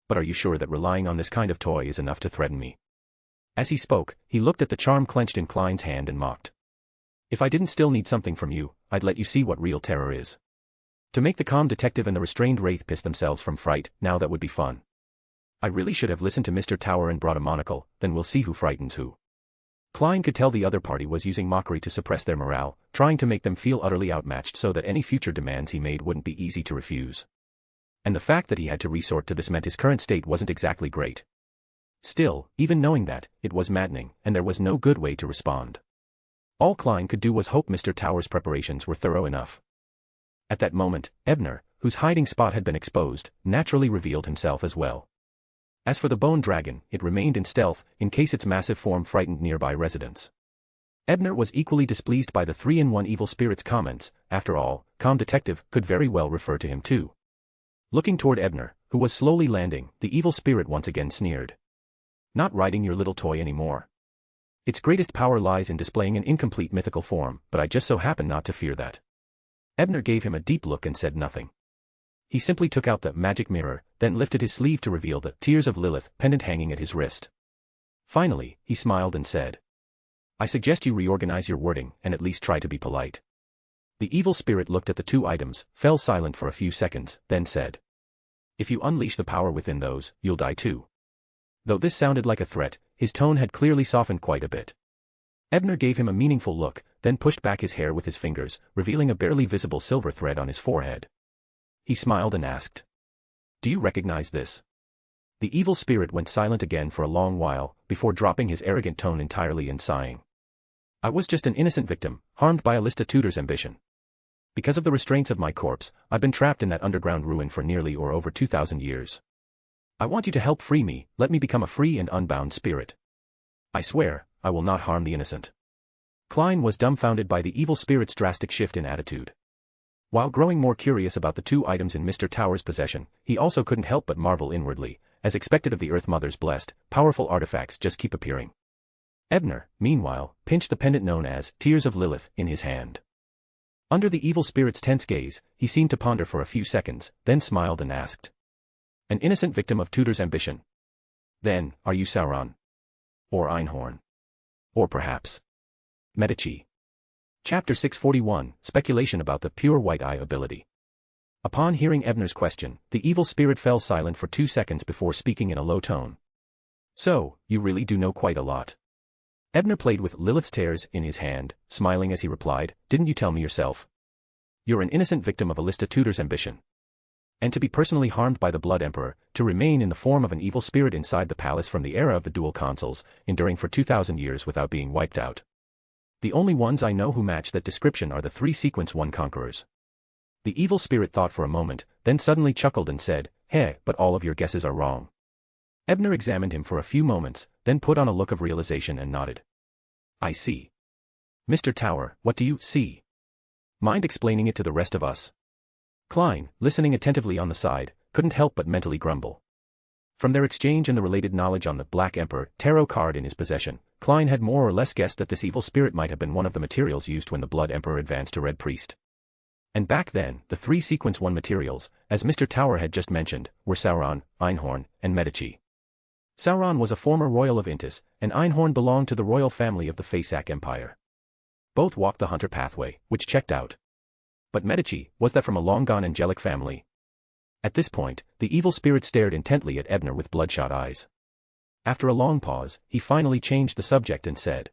But are you sure that relying on this kind of toy is enough to threaten me? As he spoke, he looked at the charm clenched in Klein's hand and mocked. If I didn't still need something from you, I'd let you see what real terror is. To make the calm detective and the restrained wraith piss themselves from fright, now that would be fun. I really should have listened to Mr. Tower and brought a monocle, then we'll see who frightens who. Klein could tell the other party was using mockery to suppress their morale, trying to make them feel utterly outmatched so that any future demands he made wouldn't be easy to refuse. And the fact that he had to resort to this meant his current state wasn't exactly great. Still, even knowing that, it was maddening, and there was no good way to respond. All Klein could do was hope Mr. Tower's preparations were thorough enough. At that moment, Ebner, whose hiding spot had been exposed, naturally revealed himself as well. As for the bone dragon, it remained in stealth, in case its massive form frightened nearby residents. Ebner was equally displeased by the 3-in-1 evil spirit's comments. After all, calm detective could very well refer to him too. Looking toward Ebner, who was slowly landing, the evil spirit once again sneered. Not riding your little toy anymore. Its greatest power lies in displaying an incomplete mythical form, but I just so happen not to fear that. Ebner gave him a deep look and said nothing. He simply took out the magic mirror, then lifted his sleeve to reveal the Tears of Lilith pendant hanging at his wrist. Finally, he smiled and said, I suggest you reorganize your wording and at least try to be polite. The evil spirit looked at the two items, fell silent for a few seconds, then said, if you unleash the power within those, you'll die too. Though this sounded like a threat, his tone had clearly softened quite a bit. Ebner gave him a meaningful look, then pushed back his hair with his fingers, revealing a barely visible silver thread on his forehead. He smiled and asked, do you recognize this? The evil spirit went silent again for a long while, before dropping his arrogant tone entirely and sighing. I was just an innocent victim, harmed by a Lista tutor's ambition. Because of the restraints of my corpse, I've been trapped in that underground ruin for nearly or over 2,000 years. I want you to help free me, let me become a free and unbound spirit. I swear, I will not harm the innocent. Klein was dumbfounded by the evil spirit's drastic shift in attitude. While growing more curious about the two items in Mr. Tower's possession, he also couldn't help but marvel inwardly. As expected of the Earth Mother's blessed, powerful artifacts just keep appearing. Ebner, meanwhile, pinched the pendant known as Tears of Lilith in his hand. Under the evil spirit's tense gaze, he seemed to ponder for a few seconds, then smiled and asked. An innocent victim of Tutor's ambition. Then, are you Sauron? Or Einhorn? Or perhaps Medici? Chapter 641, Speculation about the Pure White Eye ability. Upon hearing Ebner's question, the evil spirit fell silent for 2 seconds before speaking in a low tone. So, you really do know quite a lot. Ebner played with Lilith's tears in his hand, smiling as he replied, didn't you tell me yourself? You're an innocent victim of a Lista tutor's ambition. And to be personally harmed by the Blood Emperor, to remain in the form of an evil spirit inside the palace from the era of the dual consuls, enduring for 2,000 years without being wiped out. The only ones I know who match that description are the 3 Sequence 1 conquerors. The evil spirit thought for a moment, then suddenly chuckled and said, Hey, but all of your guesses are wrong. Ebner examined him for a few moments, then put on a look of realization and nodded. I see. Mr. Tower, what do you see? Mind explaining it to the rest of us? Klein, listening attentively on the side, couldn't help but mentally grumble. From their exchange and the related knowledge on the Black Emperor tarot card in his possession, Klein had more or less guessed that this evil spirit might have been one of the materials used when the Blood Emperor advanced to Red Priest. And back then, the 3 Sequence 1 materials, as Mr. Tower had just mentioned, were Sauron, Einhorn, and Medici. Sauron was a former royal of Intis, and Einhorn belonged to the royal family of the Faesac Empire. Both walked the hunter pathway, which checked out. But Medici, was that from a long-gone angelic family? At this point, the evil spirit stared intently at Ebner with bloodshot eyes. After a long pause, he finally changed the subject and said,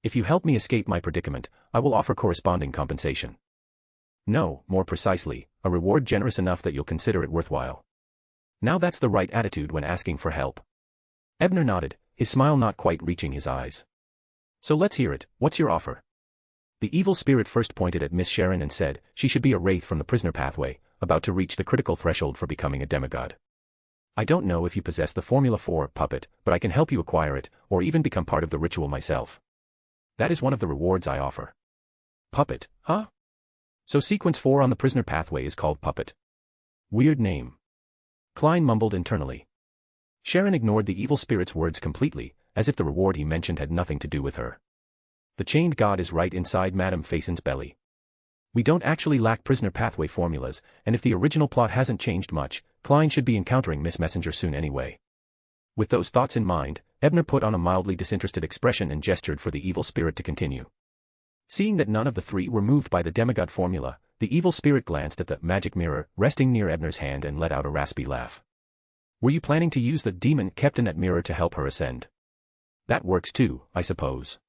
If you help me escape my predicament, I will offer corresponding compensation. No, more precisely, a reward generous enough that you'll consider it worthwhile. Now that's the right attitude when asking for help. Ebner nodded, his smile not quite reaching his eyes. So let's hear it, what's your offer? The evil spirit first pointed at Miss Sharon and said she should be a wraith from the prisoner pathway, about to reach the critical threshold for becoming a demigod. I don't know if you possess the formula for puppet, but I can help you acquire it, or even become part of the ritual myself. That is one of the rewards I offer. Puppet, huh? So sequence 4 on the prisoner pathway is called puppet. Weird name. Klein mumbled internally. Sharon ignored the evil spirit's words completely, as if the reward he mentioned had nothing to do with her. The chained god is right inside Madame Faison's belly. We don't actually lack prisoner pathway formulas, and if the original plot hasn't changed much, Klein should be encountering Miss Messenger soon anyway. With those thoughts in mind, Ebner put on a mildly disinterested expression and gestured for the evil spirit to continue. Seeing that none of the three were moved by the demigod formula, the evil spirit glanced at the magic mirror resting near Ebner's hand and let out a raspy laugh. Were you planning to use the demon kept in that mirror to help her ascend? That works too, I suppose.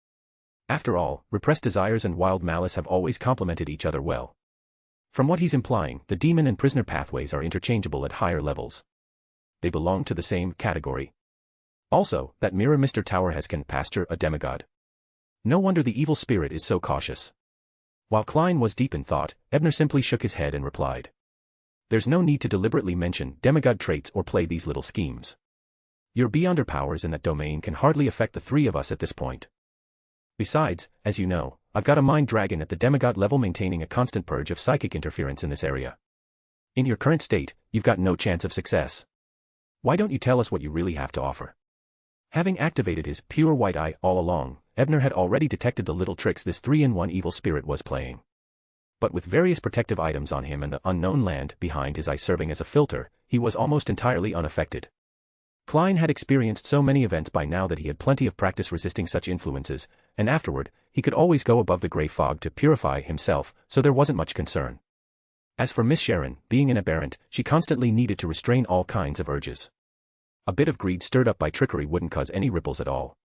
After all, repressed desires and wild malice have always complemented each other well. From what he's implying, the demon and prisoner pathways are interchangeable at higher levels. They belong to the same category. Also, that mirror Mr. Tower has can pasture a demigod. No wonder the evil spirit is so cautious. While Klein was deep in thought, Ebner simply shook his head and replied. There's no need to deliberately mention demigod traits or play these little schemes. Your beyonder powers in that domain can hardly affect the three of us at this point. Besides, as you know, I've got a mind dragon at the demigod level maintaining a constant purge of psychic interference in this area. In your current state, you've got no chance of success. Why don't you tell us what you really have to offer? Having activated his pure white eye all along, Ebner had already detected the little tricks this 3-in-1 evil spirit was playing. But with various protective items on him and the unknown land behind his eye serving as a filter, he was almost entirely unaffected. Klein had experienced so many events by now that he had plenty of practice resisting such influences, and afterward, he could always go above the gray fog to purify himself, so there wasn't much concern. As for Miss Sharon, being an aberrant, she constantly needed to restrain all kinds of urges. A bit of greed stirred up by trickery wouldn't cause any ripples at all.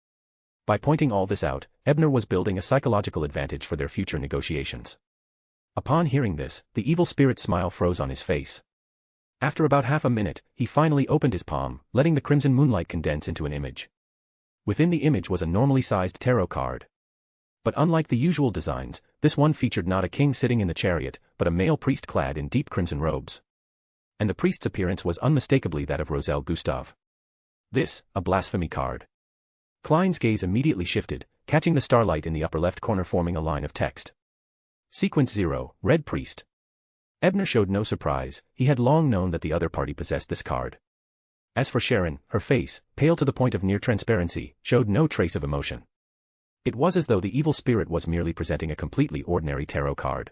By pointing all this out, Ebner was building a psychological advantage for their future negotiations. Upon hearing this, the evil spirit's smile froze on his face. After about half a minute, he finally opened his palm, letting the crimson moonlight condense into an image. Within the image was a normally sized tarot card. But unlike the usual designs, this one featured not a king sitting in the chariot, but a male priest clad in deep crimson robes. And the priest's appearance was unmistakably that of Roselle Gustave. This, a blasphemy card. Klein's gaze immediately shifted, catching the starlight in the upper left corner forming a line of text. Sequence 0, Red Priest. Ebner showed no surprise, he had long known that the other party possessed this card. As for Sharon, her face, pale to the point of near transparency, showed no trace of emotion. It was as though the evil spirit was merely presenting a completely ordinary tarot card.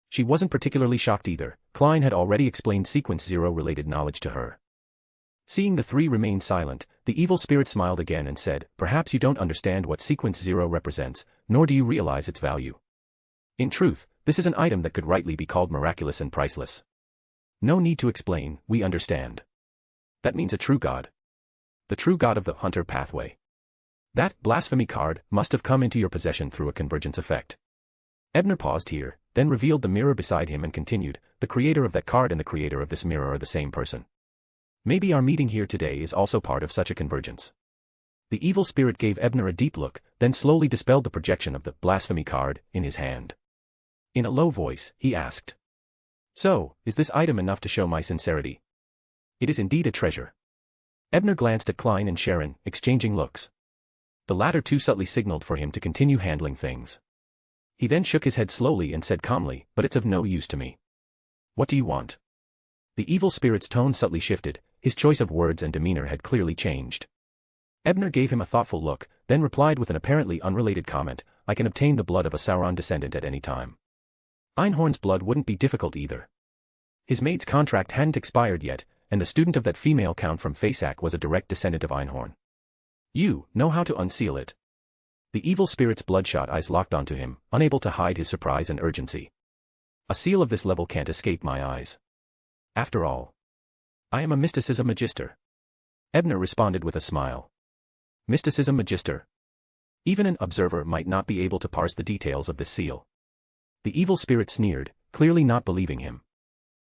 She wasn't particularly shocked either, Klein had already explained Sequence 0 related knowledge to her. Seeing the three remain silent, the evil spirit smiled again and said, perhaps you don't understand what Sequence 0 represents, nor do you realize its value. In truth, this is an item that could rightly be called miraculous and priceless. No need to explain, we understand. That means a true god. The true god of the hunter pathway. That blasphemy card must have come into your possession through a convergence effect. Ebner paused here, then revealed the mirror beside him and continued, the creator of that card and the creator of this mirror are the same person. Maybe our meeting here today is also part of such a convergence. The evil spirit gave Ebner a deep look, then slowly dispelled the projection of the blasphemy card in his hand. In a low voice, he asked. So, is this item enough to show my sincerity? It is indeed a treasure. Ebner glanced at Klein and Sharon, exchanging looks. The latter too subtly signaled for him to continue handling things. He then shook his head slowly and said calmly, but it's of no use to me. What do you want? The evil spirit's tone subtly shifted, his choice of words and demeanor had clearly changed. Ebner gave him a thoughtful look, then replied with an apparently unrelated comment, I can obtain the blood of a Sauron descendant at any time. Einhorn's blood wouldn't be difficult either. His maid's contract hadn't expired yet, and the student of that female count from Fasak was a direct descendant of Einhorn. You know how to unseal it. The evil spirit's bloodshot eyes locked onto him, unable to hide his surprise and urgency. A seal of this level can't escape my eyes. After all, I am a mysticism magister. Ebner responded with a smile. Mysticism magister? Even an observer might not be able to parse the details of this seal. The evil spirit sneered, clearly not believing him.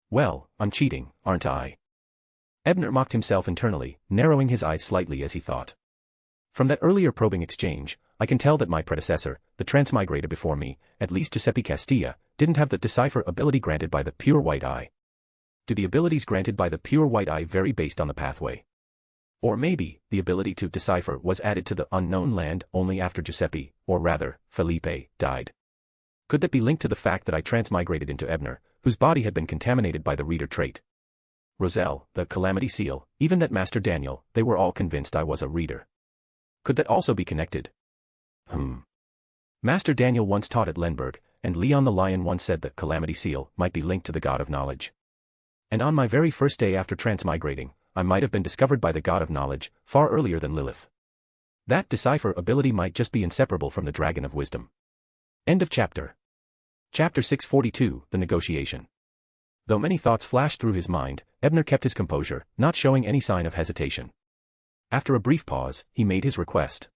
Well, I'm cheating, aren't I? Ebner mocked himself internally, narrowing his eyes slightly as he thought. From that earlier probing exchange, I can tell that my predecessor, the transmigrator before me, at least Giuseppe Castilla, didn't have the decipher ability granted by the pure white eye. Do the abilities granted by the pure white eye vary based on the pathway? Or maybe, the ability to decipher was added to the unknown land only after Giuseppe, or rather, Felipe, died. Could that be linked to the fact that I transmigrated into Ebner, whose body had been contaminated by the reader trait? Roselle, the Calamity Seal, even that Master Daniel, they were all convinced I was a reader. Could that also be connected? Master Daniel once taught at Lemberg, and Leon the Lion once said that Calamity Seal might be linked to the God of Knowledge. And on my very first day after transmigrating, I might have been discovered by the God of Knowledge, far earlier than Lilith. That decipher ability might just be inseparable from the Dragon of Wisdom. End of chapter. Chapter 642, The Negotiation. Though many thoughts flashed through his mind, Ebner kept his composure, not showing any sign of hesitation. After a brief pause, he made his request.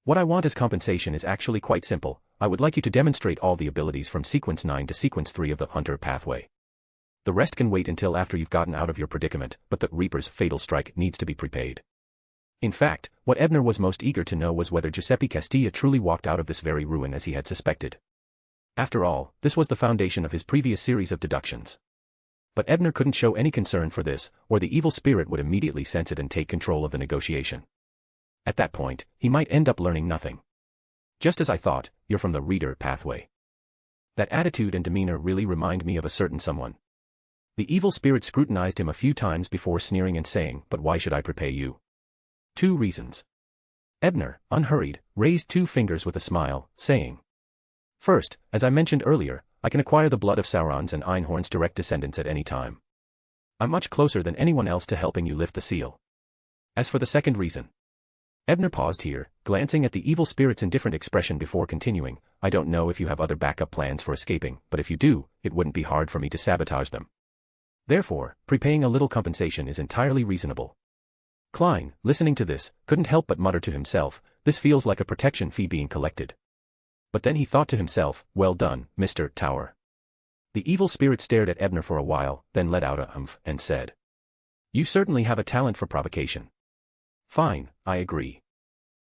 What I want as compensation is actually quite simple. I would like you to demonstrate all the abilities from Sequence 9 to Sequence 3 of the Hunter pathway. The rest can wait until after you've gotten out of your predicament, but the Reaper's fatal strike needs to be prepaid. In fact, what Ebner was most eager to know was whether Giuseppe Castilla truly walked out of this very ruin as he had suspected. After all, this was the foundation of his previous series of deductions. But Ebner couldn't show any concern for this, or the evil spirit would immediately sense it and take control of the negotiation. At that point, he might end up learning nothing. Just as I thought, you're from the reader pathway. That attitude and demeanor really remind me of a certain someone. The evil spirit scrutinized him a few times before sneering and saying, but why should I prepay you? 2 reasons. Ebner, unhurried, raised 2 fingers with a smile, saying, First, as I mentioned earlier, I can acquire the blood of Sauron's and Einhorn's direct descendants at any time. I'm much closer than anyone else to helping you lift the seal. As for the second reason. Ebner paused here, glancing at the evil spirit's indifferent expression before continuing, I don't know if you have other backup plans for escaping, but if you do, it wouldn't be hard for me to sabotage them. Therefore, prepaying a little compensation is entirely reasonable. Klein, listening to this, couldn't help but mutter to himself, this feels like a protection fee being collected. But then he thought to himself, well done, Mr. Tower. The evil spirit stared at Ebner for a while, then let out a humph, and said, You certainly have a talent for provocation. Fine, I agree.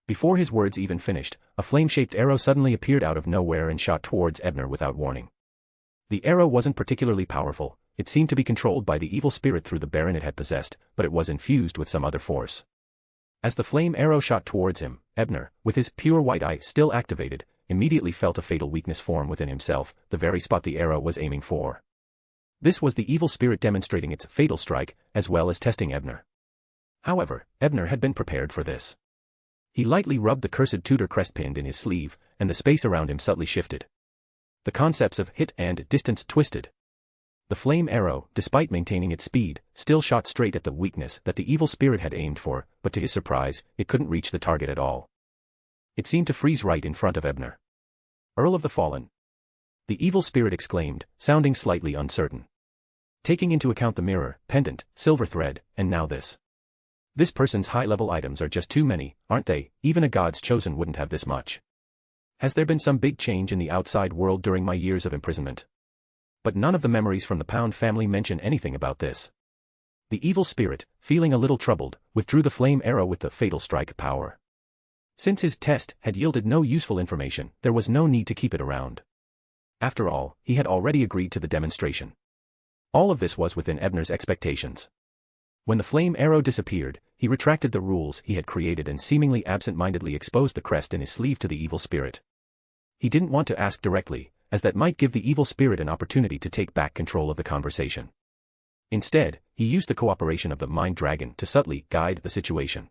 Before his words even finished, a flame-shaped arrow suddenly appeared out of nowhere and shot towards Ebner without warning. The arrow wasn't particularly powerful. It seemed to be controlled by the evil spirit through the baron it had possessed, but it was infused with some other force. As the flame arrow shot towards him, Ebner, with his pure white eye still activated, immediately felt a fatal weakness form within himself, the very spot the arrow was aiming for. This was the evil spirit demonstrating its fatal strike, as well as testing Ebner. However, Ebner had been prepared for this. He lightly rubbed the cursed Tudor crest pinned in his sleeve, and the space around him subtly shifted. The concepts of hit and distance twisted. The flame arrow, despite maintaining its speed, still shot straight at the weakness that the evil spirit had aimed for, but to his surprise, it couldn't reach the target at all. It seemed to freeze right in front of Ebner. Earl of the Fallen. The evil spirit exclaimed, sounding slightly uncertain. Taking into account the mirror, pendant, silver thread, and now this. This person's high-level items are just too many, aren't they? Even a god's chosen wouldn't have this much. Has there been some big change in the outside world during my years of imprisonment? But none of the memories from the Pound family mention anything about this. The evil spirit, feeling a little troubled, withdrew the flame arrow with the fatal strike power. Since his test had yielded no useful information, there was no need to keep it around. After all, he had already agreed to the demonstration. All of this was within Ebner's expectations. When the flame arrow disappeared, he retracted the rules he had created and seemingly absent-mindedly exposed the crest in his sleeve to the evil spirit. He didn't want to ask directly, as that might give the evil spirit an opportunity to take back control of the conversation. Instead, he used the cooperation of the Mind Dragon to subtly guide the situation.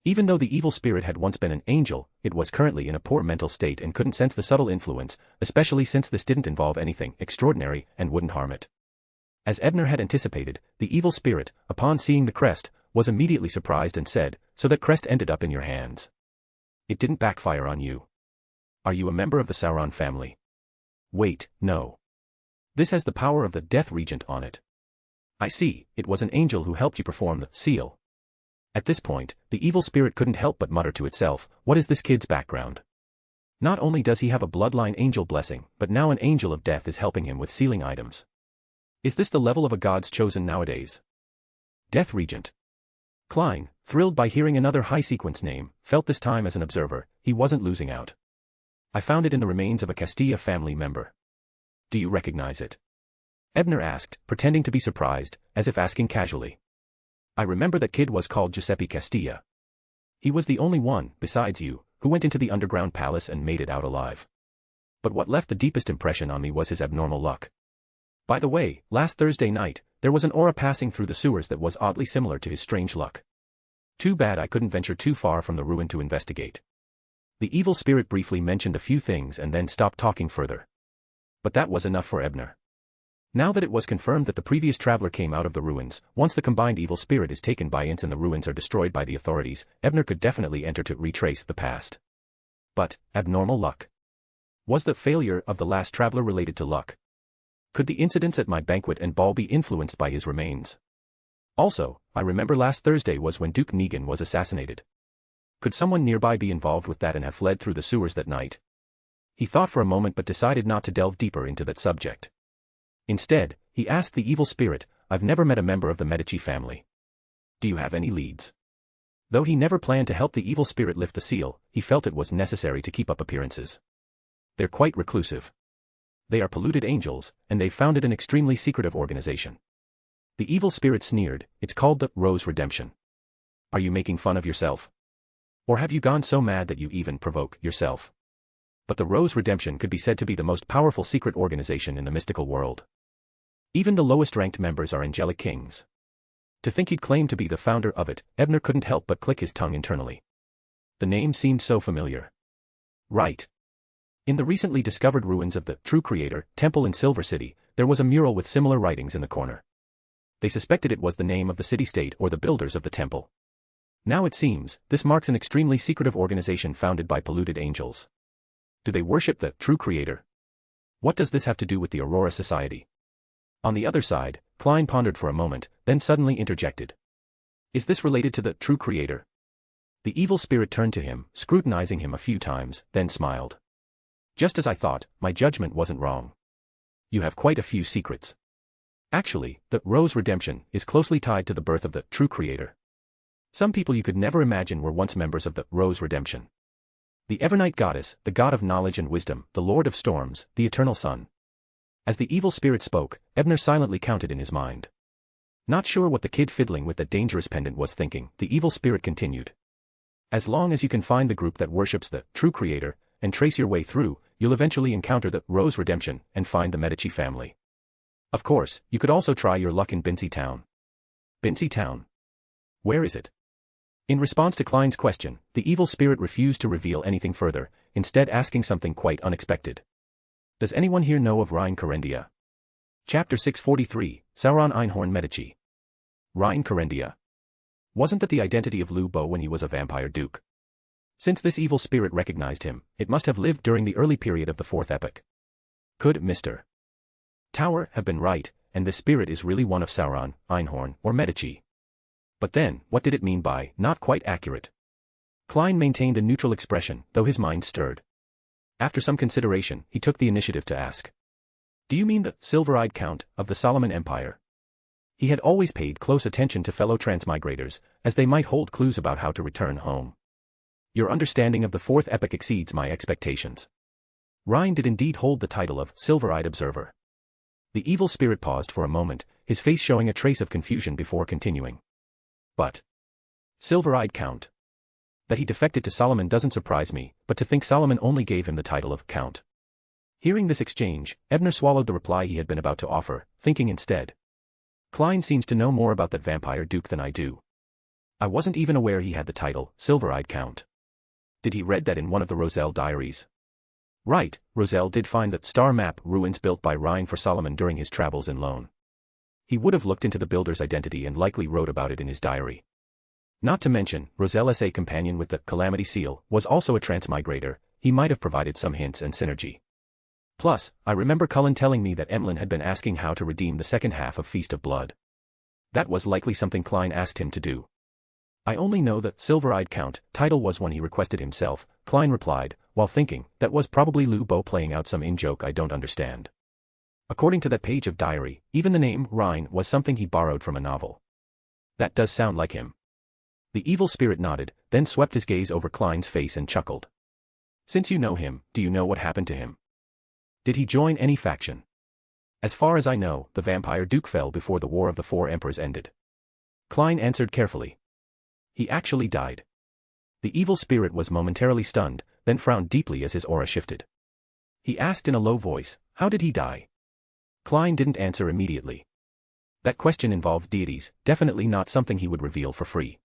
Even though the evil spirit had once been an angel, it was currently in a poor mental state and couldn't sense the subtle influence, especially since this didn't involve anything extraordinary and wouldn't harm it. As Ebner had anticipated, the evil spirit, upon seeing the crest, was immediately surprised and said, "So that crest ended up in your hands. It didn't backfire on you. Are you a member of the Sauron family?" "Wait, no. This has the power of the Death Regent on it." "I see, it was an angel who helped you perform the seal." At this point, the evil spirit couldn't help but mutter to itself, what is this kid's background? Not only does he have a bloodline angel blessing, but now an angel of death is helping him with sealing items. Is this the level of a god's chosen nowadays? Death Regent. Klein, thrilled by hearing another high-sequence name, felt this time as an observer, he wasn't losing out. I found it in the remains of a Castilla family member. Do you recognize it? Ebner asked, pretending to be surprised, as if asking casually. I remember that kid was called Giuseppe Castilla. He was the only one, besides you, who went into the underground palace and made it out alive. But what left the deepest impression on me was his abnormal luck. By the way, last Thursday night, there was an aura passing through the sewers that was oddly similar to his strange luck. Too bad I couldn't venture too far from the ruin to investigate. The evil spirit briefly mentioned a few things and then stopped talking further. But that was enough for Ebner. Now that it was confirmed that the previous traveler came out of the ruins, once the combined evil spirit is taken by Ince and the ruins are destroyed by the authorities, Ebner could definitely enter to retrace the past. But, abnormal luck. Was the failure of the last traveler related to luck? Could the incidents at my banquet and ball be influenced by his remains? Also, I remember last Thursday was when Duke Negan was assassinated. Could someone nearby be involved with that and have fled through the sewers that night? He thought for a moment but decided not to delve deeper into that subject. Instead, he asked the evil spirit, I've never met a member of the Medici family. Do you have any leads? Though he never planned to help the evil spirit lift the seal, he felt it was necessary to keep up appearances. They're quite reclusive. They are polluted angels, and they've founded an extremely secretive organization. The evil spirit sneered, it's called the Rose Redemption. Are you making fun of yourself? Or have you gone so mad that you even provoke yourself? But the Rose Redemption could be said to be the most powerful secret organization in the mystical world. Even the lowest-ranked members are angelic kings. To think he'd claim to be the founder of it, Ebner couldn't help but click his tongue internally. The name seemed so familiar. Right. In the recently discovered ruins of the True Creator temple in Silver City, there was a mural with similar writings in the corner. They suspected it was the name of the city-state or the builders of the temple. Now it seems, this marks an extremely secretive organization founded by polluted angels. Do they worship the True Creator? What does this have to do with the Aurora Society? On the other side, Klein pondered for a moment, then suddenly interjected. Is this related to the True Creator? The evil spirit turned to him, scrutinizing him a few times, then smiled. Just as I thought, my judgment wasn't wrong. You have quite a few secrets. Actually, the Rose Redemption is closely tied to the birth of the True Creator. Some people you could never imagine were once members of the Rose Redemption. The Evernight Goddess, the God of knowledge and wisdom, the Lord of storms, the Eternal Sun. As the evil spirit spoke, Ebner silently counted in his mind. Not sure what the kid fiddling with that dangerous pendant was thinking, the evil spirit continued. As long as you can find the group that worships the True Creator, and trace your way through, you'll eventually encounter the Rose Redemption and find the Medici family. Of course, you could also try your luck in Bincy Town. Bincy Town? Where is it? In response to Klein's question, the evil spirit refused to reveal anything further, instead asking something quite unexpected. Does anyone here know of Rhine Carendia? Chapter 643, Sauron Einhorn Medici. Rhine Carendia. Wasn't that the identity of Lu Bo when he was a vampire duke? Since this evil spirit recognized him, it must have lived during the early period of the Fourth Epoch. Could Mr. Tower have been right, and this spirit is really one of Sauron, Einhorn, or Medici? But then, what did it mean by not quite accurate? Klein maintained a neutral expression, though his mind stirred. After some consideration, he took the initiative to ask. Do you mean the silver-eyed count of the Solomon Empire? He had always paid close attention to fellow transmigrators, as they might hold clues about how to return home. Your understanding of the Fourth Epoch exceeds my expectations. Rhine did indeed hold the title of Silver-Eyed Observer. The evil spirit paused for a moment, his face showing a trace of confusion before continuing. But Silver-Eyed Count. That he defected to Solomon doesn't surprise me, but to think Solomon only gave him the title of Count. Hearing this exchange, Ebner swallowed the reply he had been about to offer, thinking instead. Klein seems to know more about that vampire duke than I do. I wasn't even aware he had the title, Silver-Eyed Count. Did he read that in one of the Roselle diaries? Right, Roselle did find the star map ruins built by Rhine for Solomon during his travels in Lone. He would have looked into the builder's identity and likely wrote about it in his diary. Not to mention, Roselle's a companion with the Calamity Seal was also a transmigrator, he might have provided some hints and synergy. Plus, I remember Cullen telling me that Emlyn had been asking how to redeem the second half of Feast of Blood. That was likely something Klein asked him to do. I only know the silver-eyed count title was one he requested himself, Klein replied, while thinking, that was probably Lou Bo playing out some in-joke I don't understand. According to that page of diary, even the name Rhine was something he borrowed from a novel. That does sound like him. The evil spirit nodded, then swept his gaze over Klein's face and chuckled. Since you know him, do you know what happened to him? Did he join any faction? As far as I know, the vampire duke fell before the War of the Four Emperors ended. Klein answered carefully. He actually died. The evil spirit was momentarily stunned, then frowned deeply as his aura shifted. He asked in a low voice, how did he die? Klein didn't answer immediately. That question involved deities, definitely not something he would reveal for free.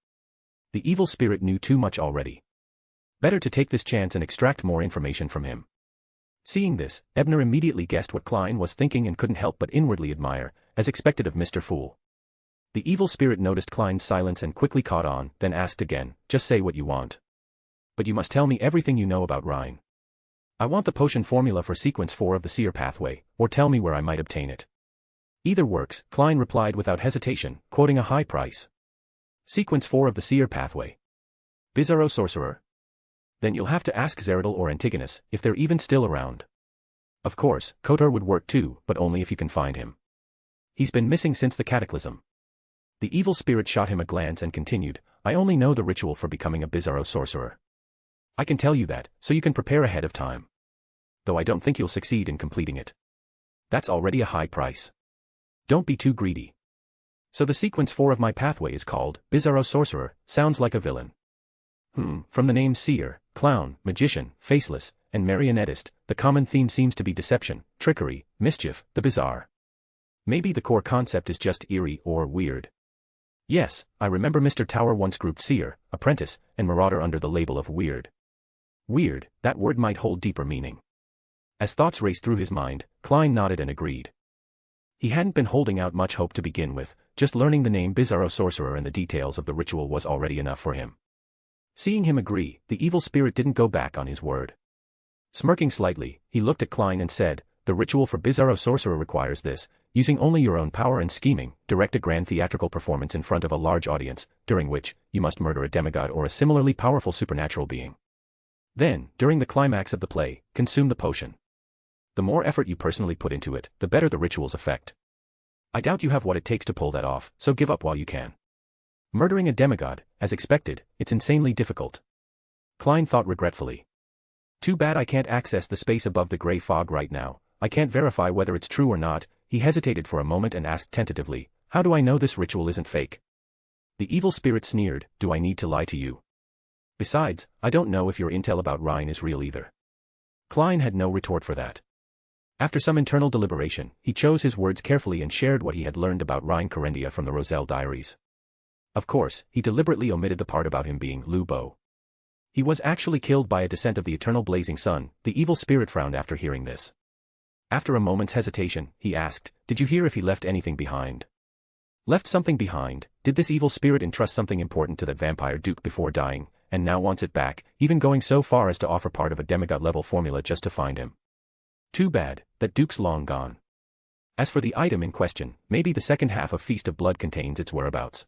The evil spirit knew too much already. Better to take this chance and extract more information from him. Seeing this, Ebner immediately guessed what Klein was thinking and couldn't help but inwardly admire, as expected of Mr. Fool. The evil spirit noticed Klein's silence and quickly caught on, then asked again, just say what you want. But you must tell me everything you know about Rhine. I want the potion formula for sequence 4 of the seer pathway, or tell me where I might obtain it. Either works, Klein replied without hesitation, quoting a high price. Sequence 4 of the seer pathway. Bizarro sorcerer? Then you'll have to ask Zeradal or Antigonus, if they're even still around. Of course, Kotor would work too, but only if you can find him. He's been missing since the cataclysm. The evil spirit shot him a glance and continued, I only know the ritual for becoming a Bizarro sorcerer. I can tell you that, so you can prepare ahead of time. Though I don't think you'll succeed in completing it. That's already a high price. Don't be too greedy. So the sequence 4 of my pathway is called Bizarro sorcerer, sounds like a villain. From the names seer, clown, magician, faceless, and marionettist, the common theme seems to be deception, trickery, mischief, the bizarre. Maybe the core concept is just eerie or weird. Yes, I remember Mr. Tower once grouped seer, apprentice, and marauder under the label of weird. Weird, that word might hold deeper meaning. As thoughts raced through his mind, Klein nodded and agreed. He hadn't been holding out much hope to begin with, just learning the name Bizarro sorcerer and the details of the ritual was already enough for him. Seeing him agree, the evil spirit didn't go back on his word. Smirking slightly, he looked at Klein and said, the ritual for Bizarro sorcerer requires this, using only your own power and scheming, direct a grand theatrical performance in front of a large audience, during which, you must murder a demigod or a similarly powerful supernatural being. Then, during the climax of the play, consume the potion. The more effort you personally put into it, the better the ritual's effect. I doubt you have what it takes to pull that off, so give up while you can. Murdering a demigod, as expected, it's insanely difficult. Klein thought regretfully. Too bad I can't access the space above the gray fog right now, I can't verify whether it's true or not. He hesitated for a moment and asked tentatively, how do I know this ritual isn't fake? The evil spirit sneered, do I need to lie to you? Besides, I don't know if your intel about Rhine is real either. Klein had no retort for that. After some internal deliberation, he chose his words carefully and shared what he had learned about Rhine Corendia from the Roselle diaries. Of course, he deliberately omitted the part about him being Lou Bo. He was actually killed by a descent of the eternal blazing sun. The evil spirit frowned after hearing this. After a moment's hesitation, he asked, did you hear if he left anything behind? Left something behind? Did this evil spirit entrust something important to that vampire duke before dying, and now wants it back, even going so far as to offer part of a demigod-level formula just to find him? Too bad, that duke's long gone. As for the item in question, maybe the second half of Feast of Blood contains its whereabouts.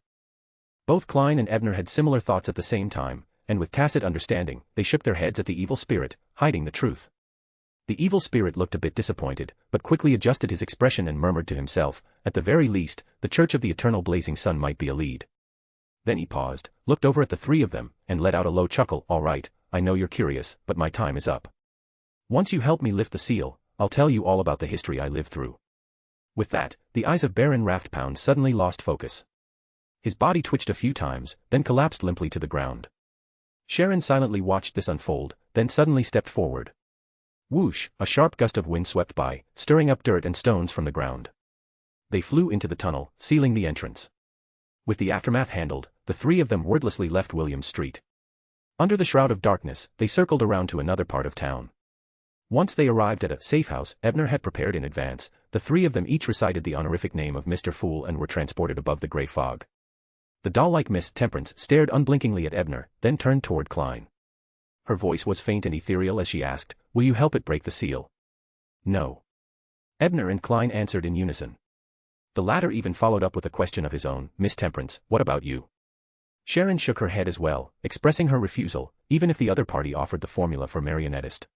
Both Klein and Ebner had similar thoughts at the same time, and with tacit understanding, they shook their heads at the evil spirit, hiding the truth. The evil spirit looked a bit disappointed, but quickly adjusted his expression and murmured to himself, at the very least, the Church of the Eternal Blazing Sun might be a lead. Then he paused, looked over at the three of them, and let out a low chuckle. All right, I know you're curious, but my time is up. Once you help me lift the seal, I'll tell you all about the history I lived through. With that, the eyes of Baron Raftpound suddenly lost focus. His body twitched a few times, then collapsed limply to the ground. Sharon silently watched this unfold, then suddenly stepped forward. Whoosh, a sharp gust of wind swept by, stirring up dirt and stones from the ground. They flew into the tunnel, sealing the entrance. With the aftermath handled, the three of them wordlessly left Williams Street. Under the shroud of darkness, they circled around to another part of town. Once they arrived at a safe house Ebner had prepared in advance, the three of them each recited the honorific name of Mr. Fool and were transported above the gray fog. The doll-like Miss Temperance stared unblinkingly at Ebner, then turned toward Klein. Her voice was faint and ethereal as she asked, will you help it break the seal? No. Ebner and Klein answered in unison. The latter even followed up with a question of his own, Miss Temperance, what about you? Sharon shook her head as well, expressing her refusal, even if the other party offered the formula for marionettist.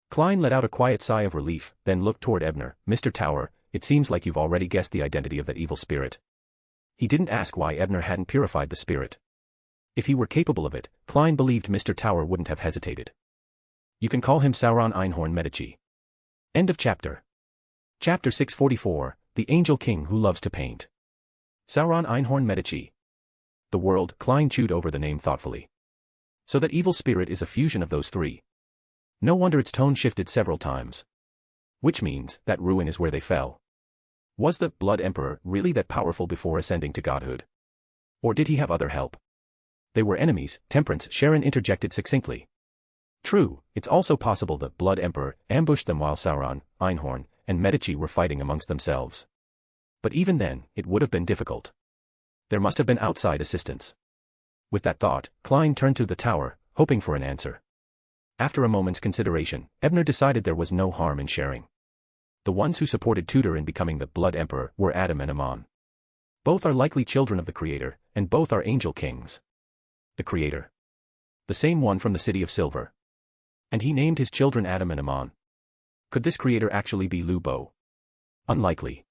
Klein let out a quiet sigh of relief, then looked toward Ebner. Mr. Tower, it seems like you've already guessed the identity of that evil spirit. He didn't ask why Ebner hadn't purified the spirit. If he were capable of it, Klein believed Mr. Tower wouldn't have hesitated. You can call him Sauron Einhorn Medici. End of chapter. Chapter 644, The Angel King Who Loves to Paint. Sauron Einhorn Medici. The world, Klein chewed over the name thoughtfully. So that evil spirit is a fusion of those three. No wonder its tone shifted several times. Which means that ruin is where they fell. Was the Blood Emperor really that powerful before ascending to godhood? Or did he have other help? They were enemies, Temperance, Sharon interjected succinctly. True, it's also possible the Blood Emperor ambushed them while Sauron, Einhorn, and Medici were fighting amongst themselves. But even then, it would have been difficult. There must have been outside assistance. With that thought, Klein turned to the tower, hoping for an answer. After a moment's consideration, Ebner decided there was no harm in sharing. The ones who supported Tudor in becoming the Blood Emperor were Adam and Ammon. Both are likely children of the Creator, and both are angel kings. The Creator. The same one from the City of Silver. And he named his children Adam and Ammon. Could this Creator actually be Lu Bu? Unlikely.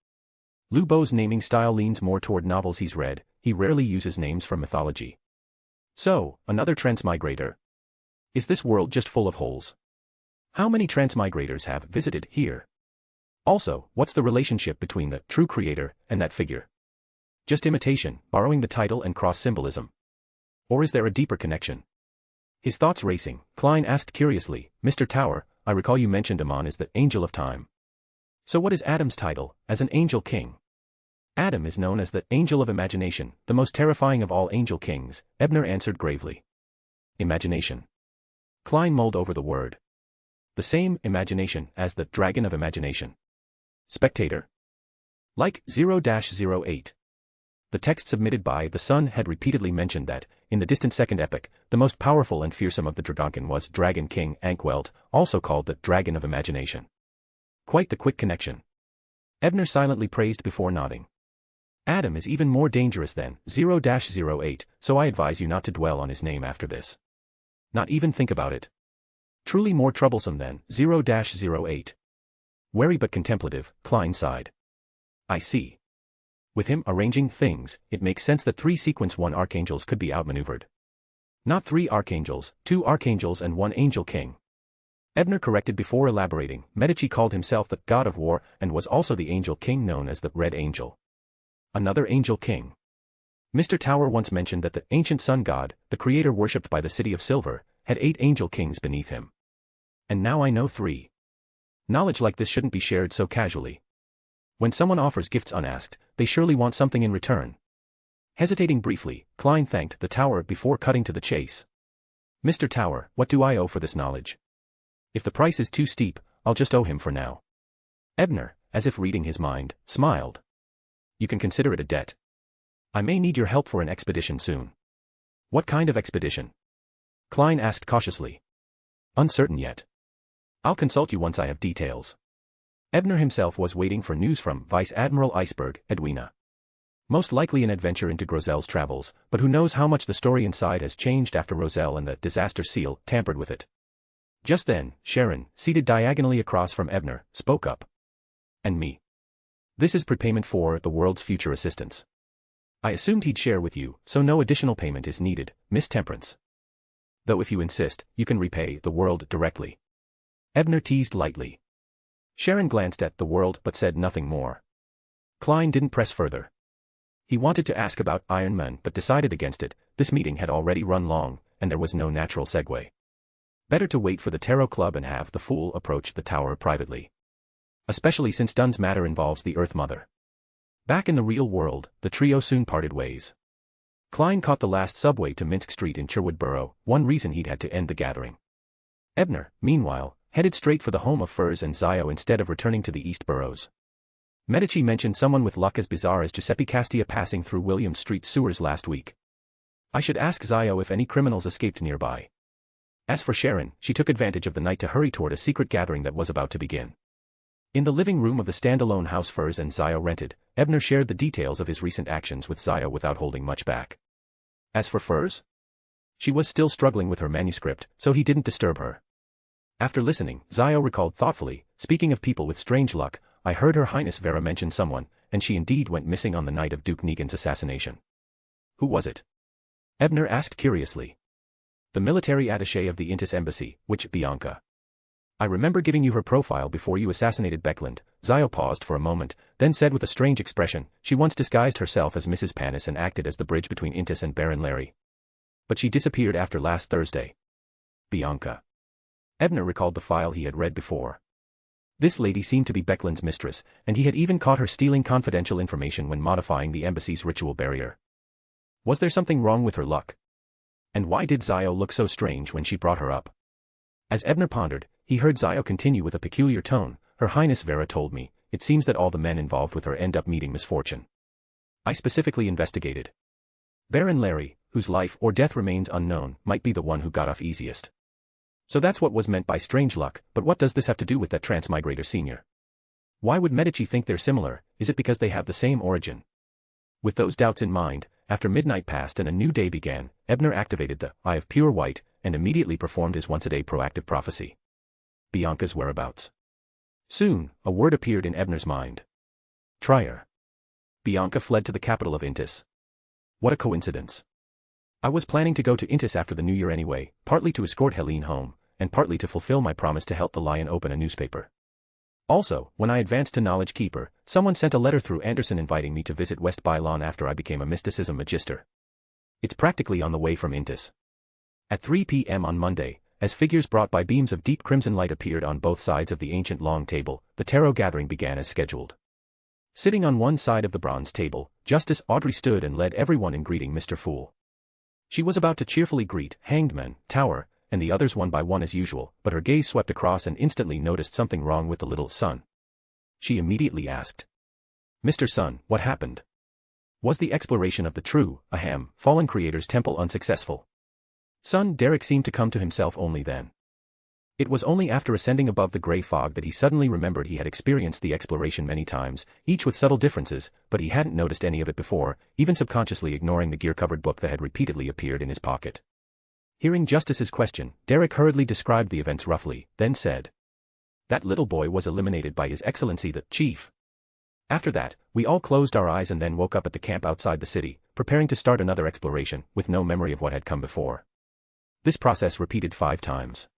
Lu Bu's naming style leans more toward novels he's read, he rarely uses names from mythology. So, another transmigrator. Is this world just full of holes? How many transmigrators have visited here? Also, what's the relationship between the true Creator and that figure? Just imitation, borrowing the title and cross-symbolism? Or is there a deeper connection? His thoughts racing, Klein asked curiously, Mr. Tower, I recall you mentioned Ammon as the Angel of Time. So what is Adam's title, as an Angel King? Adam is known as the Angel of Imagination, the most terrifying of all angel kings, Ebner answered gravely. Imagination. Klein mulled over the word. The same imagination as the Dragon of Imagination. Spectator. Like 0-08. The text submitted by the Sun had repeatedly mentioned that, in the distant Second Epoch, the most powerful and fearsome of the Dragonkin was Dragon King Ankwelt, also called the Dragon of Imagination. Quite the quick connection. Ebner silently praised before nodding. Adam is even more dangerous than 0-08, so I advise you not to dwell on his name after this. Not even think about it. Truly more troublesome than 0-08. Wary but contemplative, Klein sighed. I see. With him arranging things, it makes sense that 3 Sequence 1 archangels could be outmaneuvered. Not 3 archangels, 2 archangels and 1 angel king. Ebner corrected before elaborating, Medici called himself the God of War and was also the angel king known as the Red Angel. Another angel king. Mr. Tower once mentioned that the ancient sun god, the creator worshipped by the City of Silver, had 8 angel kings beneath him. And now I know 3. Knowledge like this shouldn't be shared so casually. When someone offers gifts unasked, they surely want something in return. Hesitating briefly, Klein thanked the Tower before cutting to the chase. Mr. Tower, what do I owe for this knowledge? If the price is too steep, I'll just owe him for now. Ebner, as if reading his mind, smiled. You can consider it a debt. I may need your help for an expedition soon. What kind of expedition? Klein asked cautiously. Uncertain yet. I'll consult you once I have details. Ebner himself was waiting for news from Vice Admiral Iceberg, Edwina. Most likely an adventure into Grosel's travels, but who knows how much the story inside has changed after Roselle and the disaster seal tampered with it. Just then, Sharon, seated diagonally across from Ebner, spoke up. And me. This is prepayment for the world's future assistance. I assumed he'd share with you, so no additional payment is needed, Miss Temperance. Though if you insist, you can repay the world directly. Ebner teased lightly. Sharon glanced at the world but said nothing more. Klein didn't press further. He wanted to ask about Iron Man but decided against it. This meeting had already run long, and there was no natural segue. Better to wait for the Tarot Club and have the Fool approach the tower privately. Especially since Dunn's matter involves the Earth Mother. Back in the real world, the trio soon parted ways. Klein caught the last subway to Minsk Street in Sherwood Borough, one reason he'd had to end the gathering. Ebner, meanwhile, headed straight for the home of Furs and Zio instead of returning to the East Boroughs. Medici mentioned someone with luck as bizarre as Giuseppe Castia passing through William Street sewers last week. I should ask Zio if any criminals escaped nearby. As for Sharon, she took advantage of the night to hurry toward a secret gathering that was about to begin. In the living room of the standalone house Furs and Zio rented, Ebner shared the details of his recent actions with Zio without holding much back. As for furs? She was still struggling with her manuscript, so he didn't disturb her. After listening, Zio recalled thoughtfully, speaking of people with strange luck, I heard Her Highness Vera mention someone, and she indeed went missing on the night of Duke Negan's assassination. Who was it? Ebner asked curiously. The military attaché of the Intis embassy, which Bianca. I remember giving you her profile before you assassinated Beckland. Zio paused for a moment, then said with a strange expression, she once disguised herself as Mrs. Panis and acted as the bridge between Intis and Baron Larry. But she disappeared after last Thursday. Bianca. Ebner recalled the file he had read before. This lady seemed to be Beckland's mistress, and he had even caught her stealing confidential information when modifying the embassy's ritual barrier. Was there something wrong with her luck? And why did Zio look so strange when she brought her up? As Ebner pondered, he heard Zio continue with a peculiar tone, Her Highness Vera told me, it seems that all the men involved with her end up meeting misfortune. I specifically investigated. Baron Larry, whose life or death remains unknown, might be the one who got off easiest. So that's what was meant by strange luck, but what does this have to do with that transmigrator senior? Why would Medici think they're similar? Is it because they have the same origin? With those doubts in mind, after midnight passed and a new day began, Ebner activated the Eye of Pure White and immediately performed his once-a-day proactive prophecy. Bianca's whereabouts. Soon, a word appeared in Ebner's mind. Trier. Bianca fled to the capital of Intis. What a coincidence. I was planning to go to Intis after the new year anyway, partly to escort Helene home, and partly to fulfill my promise to help the Lion open a newspaper. Also, when I advanced to Knowledge Keeper, someone sent a letter through Anderson inviting me to visit West Bylon after I became a mysticism magister. It's practically on the way from Intis. At 3 p.m. on Monday, as figures brought by beams of deep crimson light appeared on both sides of the ancient long table, the tarot gathering began as scheduled. Sitting on one side of the bronze table, Justice Audrey stood and led everyone in greeting Mr. Fool. She was about to cheerfully greet Hanged Man, Tower, and the others one by one as usual, but her gaze swept across and instantly noticed something wrong with the little Sun. She immediately asked, Mr. Sun, what happened? Was the exploration of the true, fallen creator's temple unsuccessful? Son Derek seemed to come to himself only then. It was only after ascending above the grey fog that he suddenly remembered he had experienced the exploration many times, each with subtle differences, but he hadn't noticed any of it before, even subconsciously ignoring the gear-covered book that had repeatedly appeared in his pocket. Hearing Justice's question, Derek hurriedly described the events roughly, then said, That little boy was eliminated by His Excellency the Chief. After that, we all closed our eyes and then woke up at the camp outside the city, preparing to start another exploration, with no memory of what had come before. This process repeated 5 times.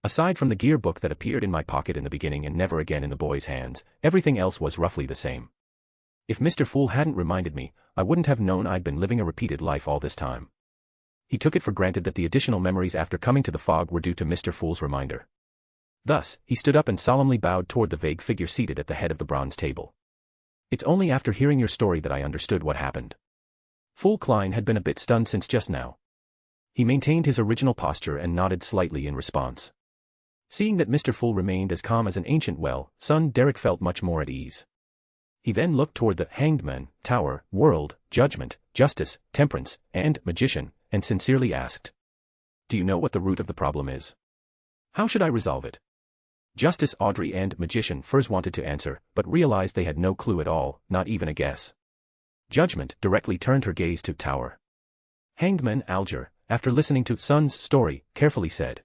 Aside from the gear book that appeared in my pocket in the beginning and never again in the boy's hands, everything else was roughly the same. If Mr. Fool hadn't reminded me, I wouldn't have known I'd been living a repeated life all this time. He took it for granted that the additional memories after coming to the fog were due to Mr. Fool's reminder. Thus, he stood up and solemnly bowed toward the vague figure seated at the head of the bronze table. It's only after hearing your story that I understood what happened. Fool Klein had been a bit stunned since just now. He maintained his original posture and nodded slightly in response. Seeing that Mr. Fool remained as calm as an ancient well, son Derek felt much more at ease. He then looked toward the Hanged Man, Tower, World, Judgment, Justice, Temperance, and Magician, and sincerely asked, Do you know what the root of the problem is? How should I resolve it? Justice Audrey and Magician first wanted to answer, but realized they had no clue at all, not even a guess. Judgment directly turned her gaze to Tower. Hanged Man Alger, after listening to Son's story, carefully said,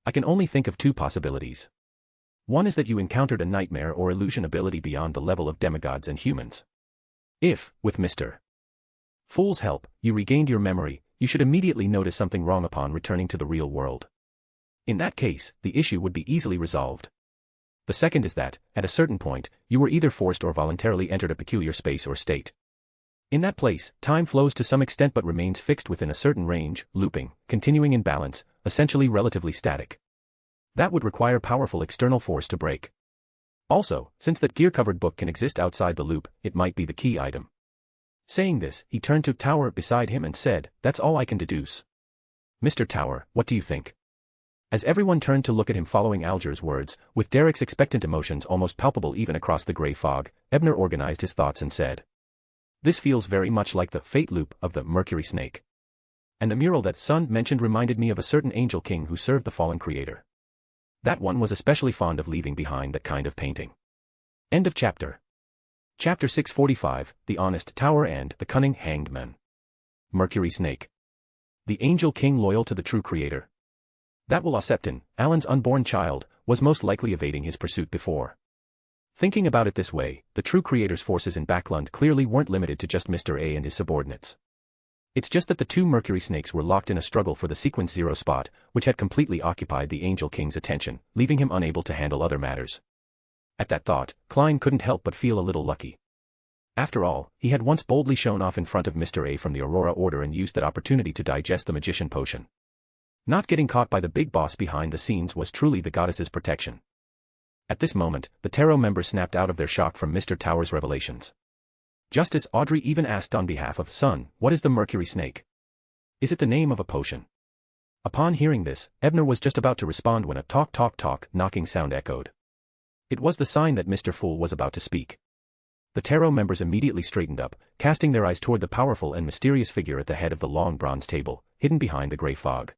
I can only think of 2 possibilities. One is that you encountered a nightmare or illusion ability beyond the level of demigods and humans. If, with Mr. Fool's help, you regained your memory, you should immediately notice something wrong upon returning to the real world. In that case, the issue would be easily resolved. The second is that, at a certain point, you were either forced or voluntarily entered a peculiar space or state. In that place, time flows to some extent but remains fixed within a certain range, looping, continuing in balance, essentially relatively static. That would require powerful external force to break. Also, since that gear-covered book can exist outside the loop, it might be the key item. Saying this, he turned to Tower beside him and said, That's all I can deduce. Mr. Tower, what do you think? As everyone turned to look at him following Alger's words, with Derek's expectant emotions almost palpable even across the grey fog, Ebner organized his thoughts and said, This feels very much like the fate loop of the Mercury Snake. And the mural that Son mentioned reminded me of a certain angel king who served the fallen creator. That one was especially fond of leaving behind that kind of painting. End of chapter. Chapter 645, The Honest Tower and the Cunning Hanged Man. Mercury Snake. The angel king loyal to the true creator. That will Septon, Alan's unborn child, was most likely evading his pursuit before. Thinking about it this way, the true creator's forces in Backlund clearly weren't limited to just Mr. A and his subordinates. It's just that the two Mercury Snakes were locked in a struggle for the Sequence 0 spot, which had completely occupied the Angel King's attention, leaving him unable to handle other matters. At that thought, Klein couldn't help but feel a little lucky. After all, he had once boldly shown off in front of Mr. A from the Aurora Order and used that opportunity to digest the magician potion. Not getting caught by the big boss behind the scenes was truly the goddess's protection. At this moment, the Tarot members snapped out of their shock from Mr. Tower's revelations. Justice Audrey even asked on behalf of Son, what is the Mercury Snake? Is it the name of a potion? Upon hearing this, Ebner was just about to respond when a talk knocking sound echoed. It was the sign that Mr. Fool was about to speak. The Tarot members immediately straightened up, casting their eyes toward the powerful and mysterious figure at the head of the long bronze table, hidden behind the gray fog.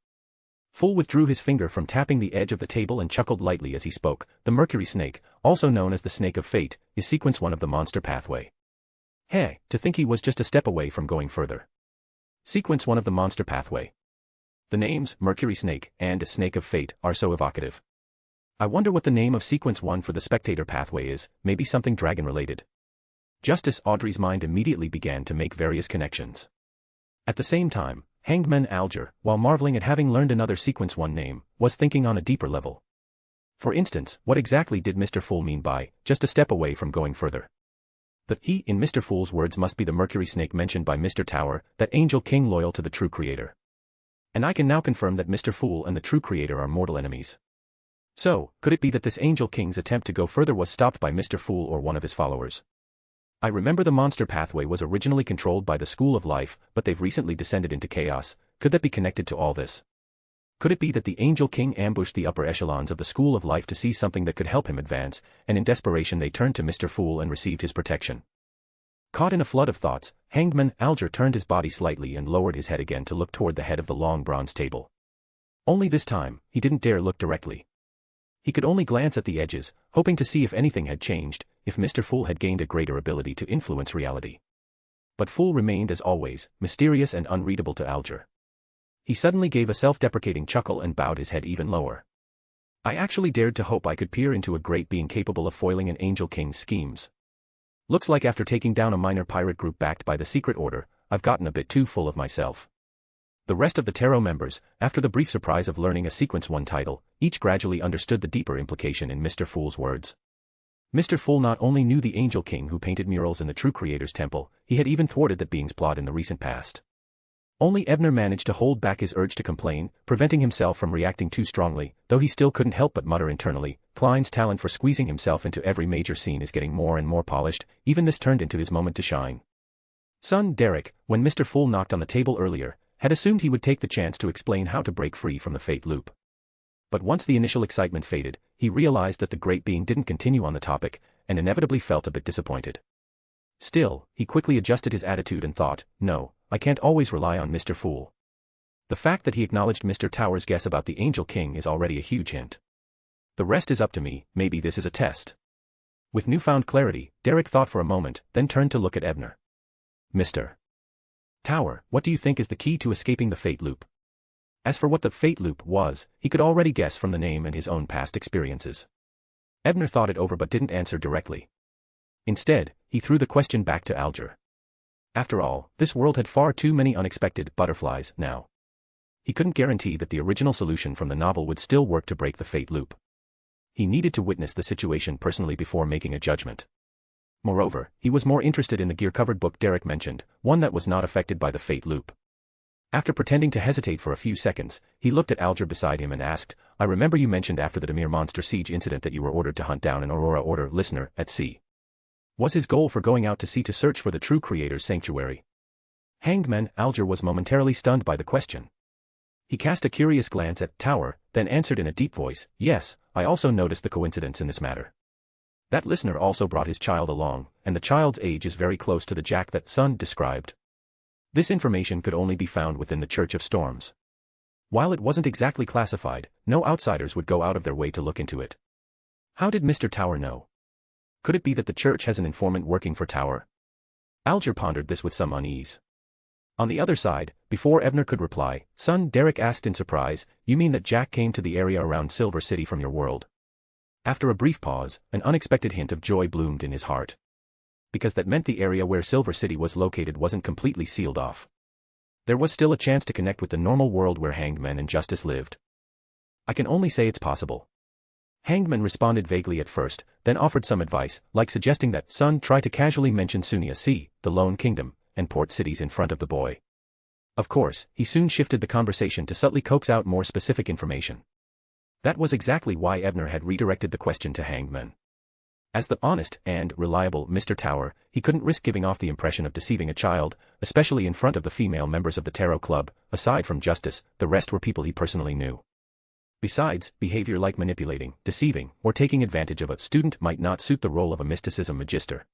Fool withdrew his finger from tapping the edge of the table and chuckled lightly as he spoke. The Mercury Snake, also known as the Snake of Fate, is Sequence 1 of the monster pathway. Hey, to think he was just a step away from going further. Sequence 1 of the monster pathway. The names, Mercury Snake, and Snake of Fate, are so evocative. I wonder what the name of Sequence 1 for the spectator pathway is, maybe something dragon-related. Justice Audrey's mind immediately began to make various connections. At the same time, Hangman Alger, while marveling at having learned another Sequence 1 name, was thinking on a deeper level. For instance, what exactly did Mr. Fool mean by, just a step away from going further? The he in Mr. Fool's words must be the Mercury Snake mentioned by Mr. Tower, that angel king loyal to the true creator. And I can now confirm that Mr. Fool and the true creator are mortal enemies. So, could it be that this angel king's attempt to go further was stopped by Mr. Fool or one of his followers? I remember the monster pathway was originally controlled by the School of Life, but they've recently descended into chaos. Could that be connected to all this? Could it be that the Angel King ambushed the upper echelons of the School of Life to see something that could help him advance, and in desperation they turned to Mr. Fool and received his protection? Caught in a flood of thoughts, Hangman Alger turned his body slightly and lowered his head again to look toward the head of the long bronze table. Only this time, he didn't dare look directly. He could only glance at the edges, hoping to see if anything had changed, if Mr. Fool had gained a greater ability to influence reality. But Fool remained as always, mysterious and unreadable to Alger. He suddenly gave a self-deprecating chuckle and bowed his head even lower. I actually dared to hope I could peer into a great being capable of foiling an Angel King's schemes. Looks like after taking down a minor pirate group backed by the Secret Order, I've gotten a bit too full of myself. The rest of the Tarot members, after the brief surprise of learning a Sequence 1 title, each gradually understood the deeper implication in Mr. Fool's words. Mr. Fool not only knew the Angel King who painted murals in the True Creator's temple, he had even thwarted that being's plot in the recent past. Only Ebner managed to hold back his urge to complain, preventing himself from reacting too strongly, though he still couldn't help but mutter internally, Klein's talent for squeezing himself into every major scene is getting more and more polished, even this turned into his moment to shine. Son Derek, when Mr. Fool knocked on the table earlier, had assumed he would take the chance to explain how to break free from the fate loop. But once the initial excitement faded, he realized that the great being didn't continue on the topic, and inevitably felt a bit disappointed. Still, he quickly adjusted his attitude and thought, no, I can't always rely on Mr. Fool. The fact that he acknowledged Mr. Tower's guess about the Angel King is already a huge hint. The rest is up to me, maybe this is a test. With newfound clarity, Derek thought for a moment, then turned to look at Ebner. Mr. Tower, what do you think is the key to escaping the fate loop? As for what the fate loop was, he could already guess from the name and his own past experiences. Ebner thought it over but didn't answer directly. Instead, he threw the question back to Alger. After all, this world had far too many unexpected butterflies now. He couldn't guarantee that the original solution from the novel would still work to break the fate loop. He needed to witness the situation personally before making a judgment. Moreover, he was more interested in the gear-covered book Derek mentioned, one that was not affected by the fate loop. After pretending to hesitate for a few seconds, he looked at Alger beside him and asked, I remember you mentioned after the Demir Monster Siege incident that you were ordered to hunt down an Aurora Order listener at sea. Was his goal for going out to sea to search for the true creator's sanctuary? Hangman Alger was momentarily stunned by the question. He cast a curious glance at Tower, then answered in a deep voice, yes, I also noticed the coincidence in this matter. That listener also brought his child along, and the child's age is very close to the Jack that Son described. This information could only be found within the Church of Storms. While it wasn't exactly classified, no outsiders would go out of their way to look into it. How did Mr. Tower know? Could it be that the Church has an informant working for Tower? Alger pondered this with some unease. On the other side, before Ebner could reply, son Derek asked in surprise, "You mean that Jack came to the area around Silver City from your world?" After a brief pause, an unexpected hint of joy bloomed in his heart. Because that meant the area where Silver City was located wasn't completely sealed off. There was still a chance to connect with the normal world where Hangman and Justice lived. "I can only say it's possible." Hangman responded vaguely at first, then offered some advice, like suggesting that son try to casually mention Sunia C, the Lone Kingdom, and port cities in front of the boy. Of course, he soon shifted the conversation to subtly coax out more specific information. That was exactly why Ebner had redirected the question to Hangman. As the honest and reliable Mr. Tower, he couldn't risk giving off the impression of deceiving a child, especially in front of the female members of the Tarot Club. Aside from Justice, the rest were people he personally knew. Besides, behavior like manipulating, deceiving, or taking advantage of a student might not suit the role of a mysticism magister.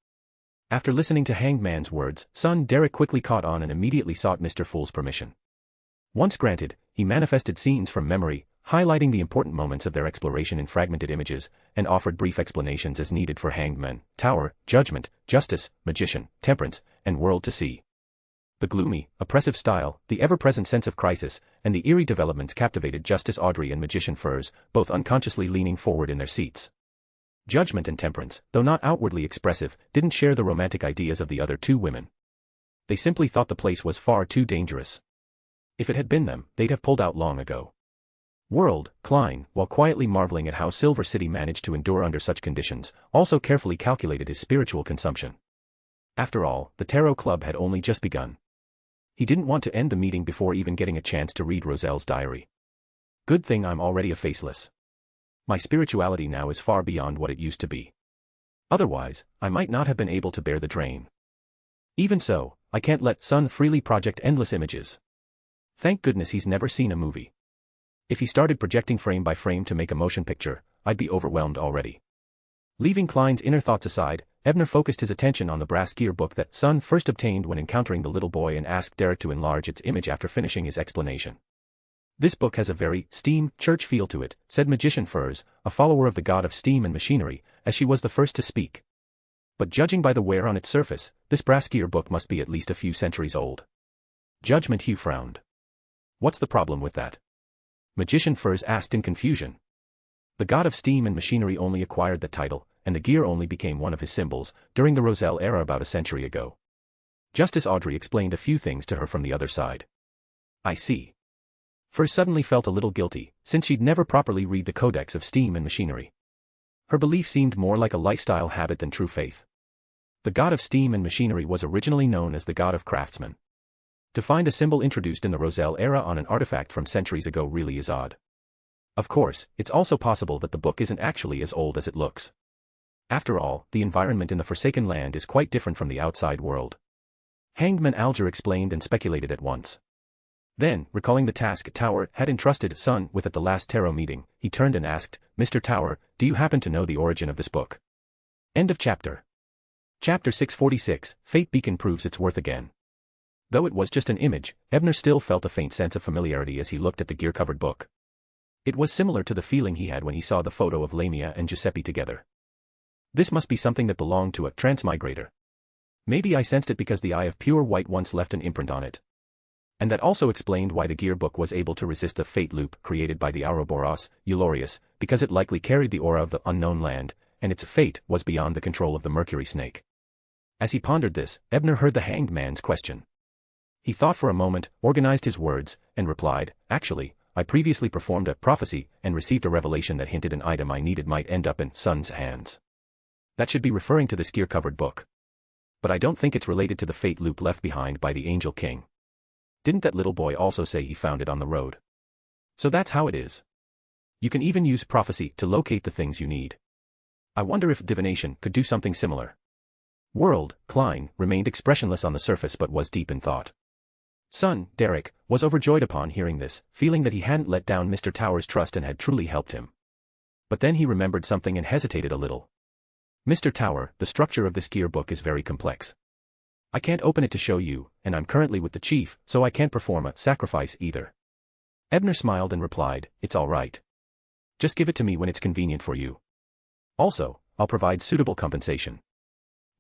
After listening to Hangman's words, son Derek quickly caught on and immediately sought Mr. Fool's permission. Once granted, he manifested scenes from memory, highlighting the important moments of their exploration in fragmented images, and offered brief explanations as needed for Hangman, Tower, Judgment, Justice, Magician, Temperance, and World to see. The gloomy, oppressive style, the ever-present sense of crisis, and the eerie developments captivated Justice Audrey and Magician Furs, both unconsciously leaning forward in their seats. Judgment and Temperance, though not outwardly expressive, didn't share the romantic ideas of the other two women. They simply thought the place was far too dangerous. If it had been them, they'd have pulled out long ago. World, Klein, while quietly marveling at how Silver City managed to endure under such conditions, also carefully calculated his spiritual consumption. After all, the Tarot Club had only just begun. He didn't want to end the meeting before even getting a chance to read Roselle's diary. Good thing I'm already a faceless. My spirituality now is far beyond what it used to be. Otherwise, I might not have been able to bear the drain. Even so, I can't let son freely project endless images. Thank goodness he's never seen a movie. If he started projecting frame by frame to make a motion picture, I'd be overwhelmed already. Leaving Klein's inner thoughts aside, Ebner focused his attention on the brass gear book that son first obtained when encountering the little boy and asked Derek to enlarge its image after finishing his explanation. "This book has a very steam church feel to it," said Magician Furs, a follower of the god of steam and machinery, as she was the first to speak. "But judging by the wear on its surface, this brass gear book must be at least a few centuries old." Judgment Hugh frowned. "What's the problem with that?" Magician Furs asked in confusion. The god of steam and machinery only acquired the title, and the gear only became one of his symbols, during the Roselle era about a century ago. Justice Audrey explained a few things to her from the other side. "I see." Furs suddenly felt a little guilty, since she'd never properly read the Codex of Steam and Machinery. Her belief seemed more like a lifestyle habit than true faith. The god of steam and machinery was originally known as the god of craftsmen. To find a symbol introduced in the Roselle era on an artifact from centuries ago really is odd. Of course, it's also possible that the book isn't actually as old as it looks. After all, the environment in the Forsaken Land is quite different from the outside world. Hangman Alger explained and speculated at once. Then, recalling the task Tower had entrusted son with at the last tarot meeting, he turned and asked, "Mr. Tower, do you happen to know the origin of this book?" End of chapter. Chapter 646, Fate Beacon proves its worth again. Though it was just an image, Ebner still felt a faint sense of familiarity as he looked at the gear-covered book. It was similar to the feeling he had when he saw the photo of Lamia and Giuseppe together. This must be something that belonged to a transmigrator. Maybe I sensed it because the eye of pure white once left an imprint on it. And that also explained why the gear book was able to resist the fate loop created by the Ouroboros, Eulorius, because it likely carried the aura of the unknown land, and its fate was beyond the control of the Mercury snake. As he pondered this, Ebner heard the hanged man's question. He thought for a moment, organized his words, and replied, "Actually, I previously performed a prophecy and received a revelation that hinted an item I needed might end up in son's hands. That should be referring to this gear-covered book. But I don't think it's related to the fate loop left behind by the Angel King. Didn't that little boy also say he found it on the road? So that's how it is. You can even use prophecy to locate the things you need. I wonder if divination could do something similar." World, Klein, remained expressionless on the surface but was deep in thought. Son, Derek, was overjoyed upon hearing this, feeling that he hadn't let down Mr. Tower's trust and had truly helped him. But then he remembered something and hesitated a little. "Mr. Tower, the structure of this gear book is very complex. I can't open it to show you, and I'm currently with the chief, so I can't perform a sacrifice either." Ebner smiled and replied, "It's all right. Just give it to me when it's convenient for you. Also, I'll provide suitable compensation.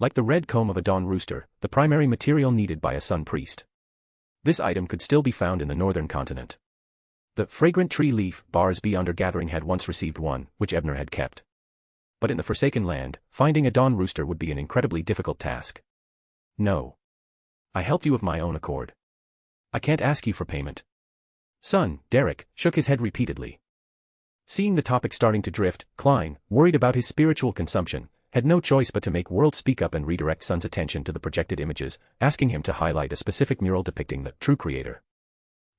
Like the red comb of a dawn rooster, the primary material needed by a sun priest." This item could still be found in the northern continent. The fragrant tree leaf bars bee under gathering had once received one, which Ebner had kept. But in the Forsaken Land, finding a dawn rooster would be an incredibly difficult task. No. I helped you of my own accord. I can't ask you for payment. Son, Derek, shook his head repeatedly. Seeing the topic starting to drift, Klein, worried about his spiritual consumption, had no choice but to make World speak up and redirect Son's attention to the projected images, asking him to highlight a specific mural depicting the true creator.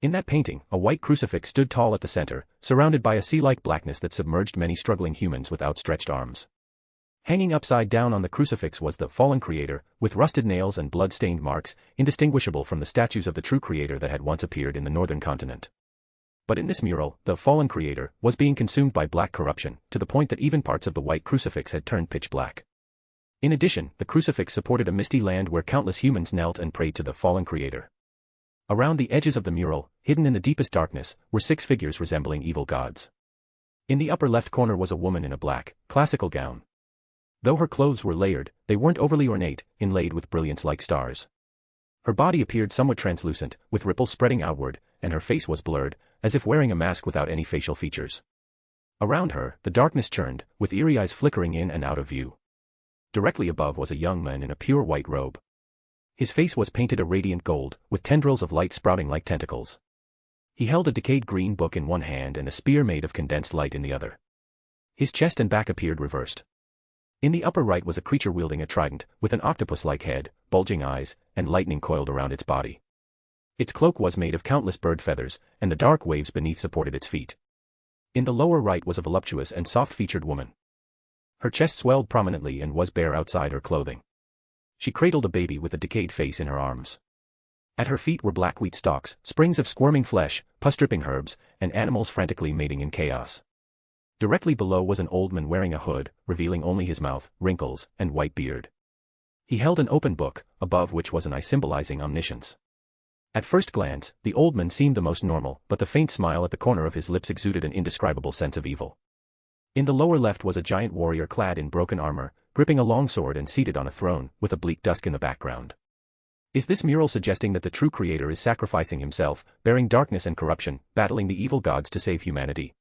In that painting, a white crucifix stood tall at the center, surrounded by a sea-like blackness that submerged many struggling humans with outstretched arms. Hanging upside down on the crucifix was the fallen creator, with rusted nails and blood-stained marks, indistinguishable from the statues of the true creator that had once appeared in the northern continent. But in this mural, the fallen creator was being consumed by black corruption, to the point that even parts of the white crucifix had turned pitch black. In addition, the crucifix supported a misty land where countless humans knelt and prayed to the fallen creator. Around the edges of the mural, hidden in the deepest darkness, were 6 figures resembling evil gods. In the upper left corner was a woman in a black, classical gown. Though her clothes were layered, they weren't overly ornate, inlaid with brilliance like stars. Her body appeared somewhat translucent, with ripples spreading outward, and her face was blurred, as if wearing a mask without any facial features. Around her, the darkness churned, with eerie eyes flickering in and out of view. Directly above was a young man in a pure white robe. His face was painted a radiant gold, with tendrils of light sprouting like tentacles. He held a decayed green book in one hand and a spear made of condensed light in the other. His chest and back appeared reversed. In the upper right was a creature wielding a trident, with an octopus-like head, bulging eyes, and lightning coiled around its body. Its cloak was made of countless bird feathers, and the dark waves beneath supported its feet. In the lower right was a voluptuous and soft-featured woman. Her chest swelled prominently and was bare outside her clothing. She cradled a baby with a decayed face in her arms. At her feet were black wheat stalks, springs of squirming flesh, pus-dripping herbs, and animals frantically mating in chaos. Directly below was an old man wearing a hood, revealing only his mouth, wrinkles, and white beard. He held an open book, above which was an eye symbolizing omniscience. At first glance, the old man seemed the most normal, but the faint smile at the corner of his lips exuded an indescribable sense of evil. In the lower left was a giant warrior clad in broken armor, gripping a long sword and seated on a throne, with a bleak dusk in the background. Is this mural suggesting that the true creator is sacrificing himself, bearing darkness and corruption, battling the evil gods to save humanity?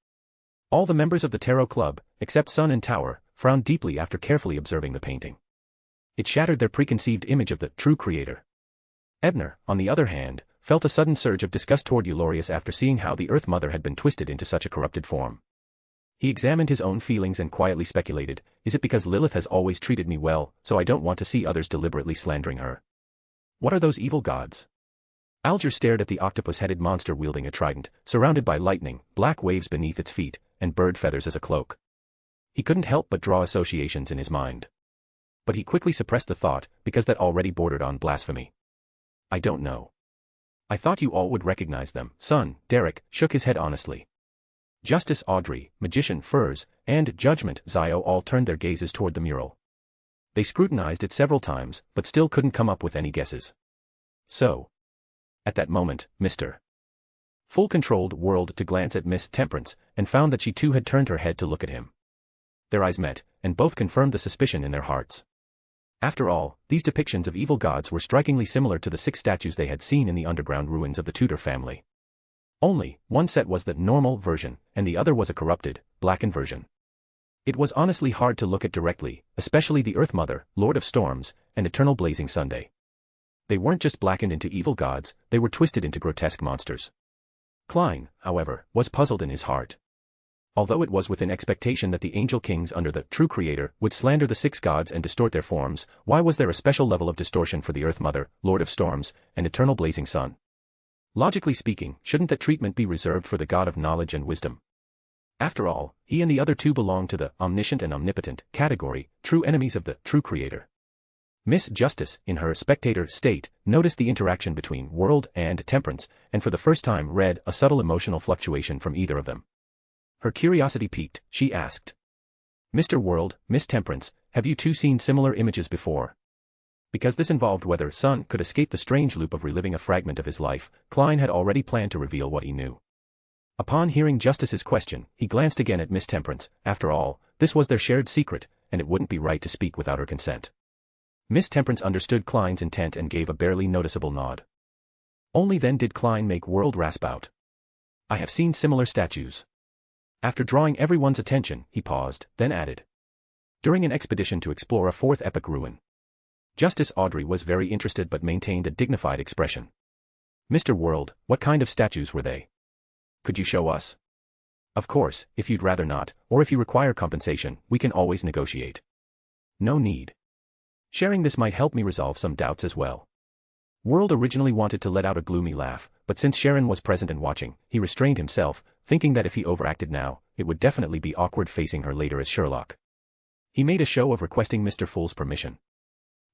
All the members of the Tarot Club, except Sun and Tower, frowned deeply after carefully observing the painting. It shattered their preconceived image of the true creator. Ebner, on the other hand, felt a sudden surge of disgust toward Eulorius after seeing how the Earth Mother had been twisted into such a corrupted form. He examined his own feelings and quietly speculated, is it because Lilith has always treated me well, so I don't want to see others deliberately slandering her? What are those evil gods? Alger stared at the octopus-headed monster wielding a trident, surrounded by lightning, black waves beneath its feet, and bird feathers as a cloak. He couldn't help but draw associations in his mind. But he quickly suppressed the thought, because that already bordered on blasphemy. I don't know. I thought you all would recognize them. Son, Derek, shook his head honestly. Justice Audrey, Magician Furs, and Judgment Zio all turned their gazes toward the mural. They scrutinized it several times, but still couldn't come up with any guesses. So. At that moment, Mr. Full controlled whirled to glance at Miss Temperance, and found that she too had turned her head to look at him. Their eyes met, and both confirmed the suspicion in their hearts. After all, these depictions of evil gods were strikingly similar to the 6 statues they had seen in the underground ruins of the Tudor family. Only, one set was the normal version, and the other was a corrupted, blackened version. It was honestly hard to look at directly, especially the Earth Mother, Lord of Storms, and Eternal Blazing Sunday. They weren't just blackened into evil gods, they were twisted into grotesque monsters. Klein, however, was puzzled in his heart. Although it was within expectation that the angel kings under the true creator would slander the 6 gods and distort their forms, why was there a special level of distortion for the Earth Mother, Lord of Storms, and Eternal Blazing Sun? Logically speaking, shouldn't that treatment be reserved for the God of knowledge and wisdom? After all, he and the other 2 belong to the omniscient and omnipotent category, true enemies of the true creator. Miss Justice, in her spectator state, noticed the interaction between World and Temperance, and for the first time read a subtle emotional fluctuation from either of them. Her curiosity piqued, she asked. Mr. World, Miss Temperance, have you 2 seen similar images before? Because this involved whether Sun could escape the strange loop of reliving a fragment of his life, Klein had already planned to reveal what he knew. Upon hearing Justice's question, he glanced again at Miss Temperance. After all, this was their shared secret, and it wouldn't be right to speak without her consent. Miss Temperance understood Klein's intent and gave a barely noticeable nod. Only then did Klein make world rasp out. I have seen similar statues. After drawing everyone's attention, he paused, then added. During an expedition to explore a fourth epoch ruin. Justice Audrey was very interested but maintained a dignified expression. Mr. World, what kind of statues were they? Could you show us? Of course, if you'd rather not, or if you require compensation, we can always negotiate. No need. Sharing this might help me resolve some doubts as well. World originally wanted to let out a gloomy laugh, but since Sharon was present and watching, he restrained himself, thinking that if he overacted now, it would definitely be awkward facing her later as Sherlock. He made a show of requesting Mr. Fool's permission.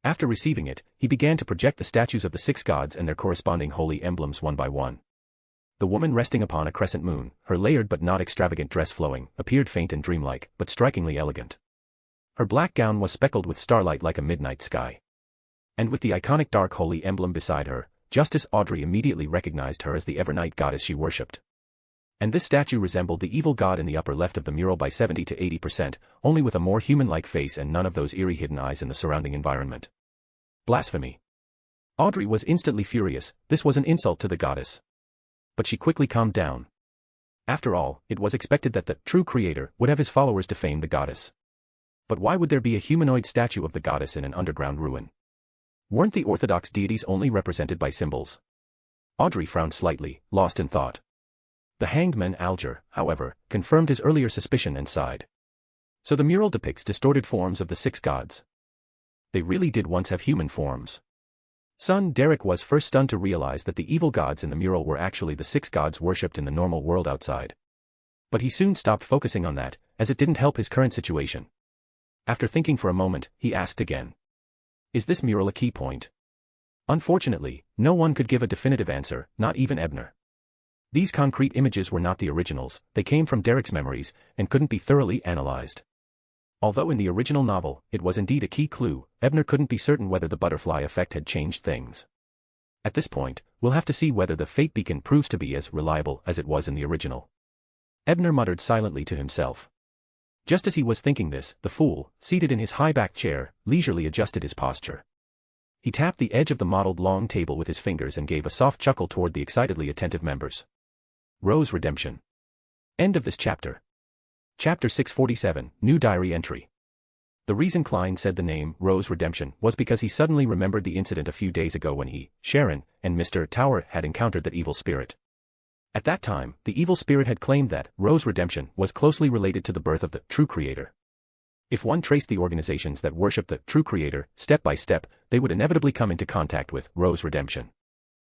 After receiving it, he began to project the statues of the 6 gods and their corresponding holy emblems one by one. The woman resting upon a crescent moon, her layered but not extravagant dress flowing, appeared faint and dreamlike, but strikingly elegant. Her black gown was speckled with starlight like a midnight sky. And with the iconic dark holy emblem beside her, Justice Audrey immediately recognized her as the Evernight goddess she worshipped. And this statue resembled the evil god in the upper left of the mural by 70 to 80%, only with a more human-like face and none of those eerie hidden eyes in the surrounding environment. Blasphemy. Audrey was instantly furious, this was an insult to the goddess. But she quickly calmed down. After all, it was expected that the true creator would have his followers defame the goddess. But why would there be a humanoid statue of the goddess in an underground ruin? Weren't the orthodox deities only represented by symbols? Audrey frowned slightly, lost in thought. The hanged man Alger, however, confirmed his earlier suspicion and sighed. So the mural depicts distorted forms of the 6 gods. They really did once have human forms. Son Derek was first stunned to realize that the evil gods in the mural were actually the 6 gods worshipped in the normal world outside. But he soon stopped focusing on that, as it didn't help his current situation. After thinking for a moment, he asked again. Is this mural a key point? Unfortunately, no one could give a definitive answer, not even Ebner. These concrete images were not the originals, they came from Derek's memories, and couldn't be thoroughly analyzed. Although in the original novel, it was indeed a key clue, Ebner couldn't be certain whether the butterfly effect had changed things. At this point, we'll have to see whether the fate beacon proves to be as reliable as it was in the original. Ebner muttered silently to himself. Just as he was thinking this, the fool, seated in his high-backed chair, leisurely adjusted his posture. He tapped the edge of the mottled long table with his fingers and gave a soft chuckle toward the excitedly attentive members. Rose Redemption. End of this chapter. Chapter 647, New Diary Entry. The reason Klein said the name, Rose Redemption, was because he suddenly remembered the incident a few days ago when he, Sharon, and Mr. Tower had encountered that evil spirit. At that time, the evil spirit had claimed that Rose Redemption was closely related to the birth of the true creator. If one traced the organizations that worship the true creator, step by step, they would inevitably come into contact with Rose Redemption.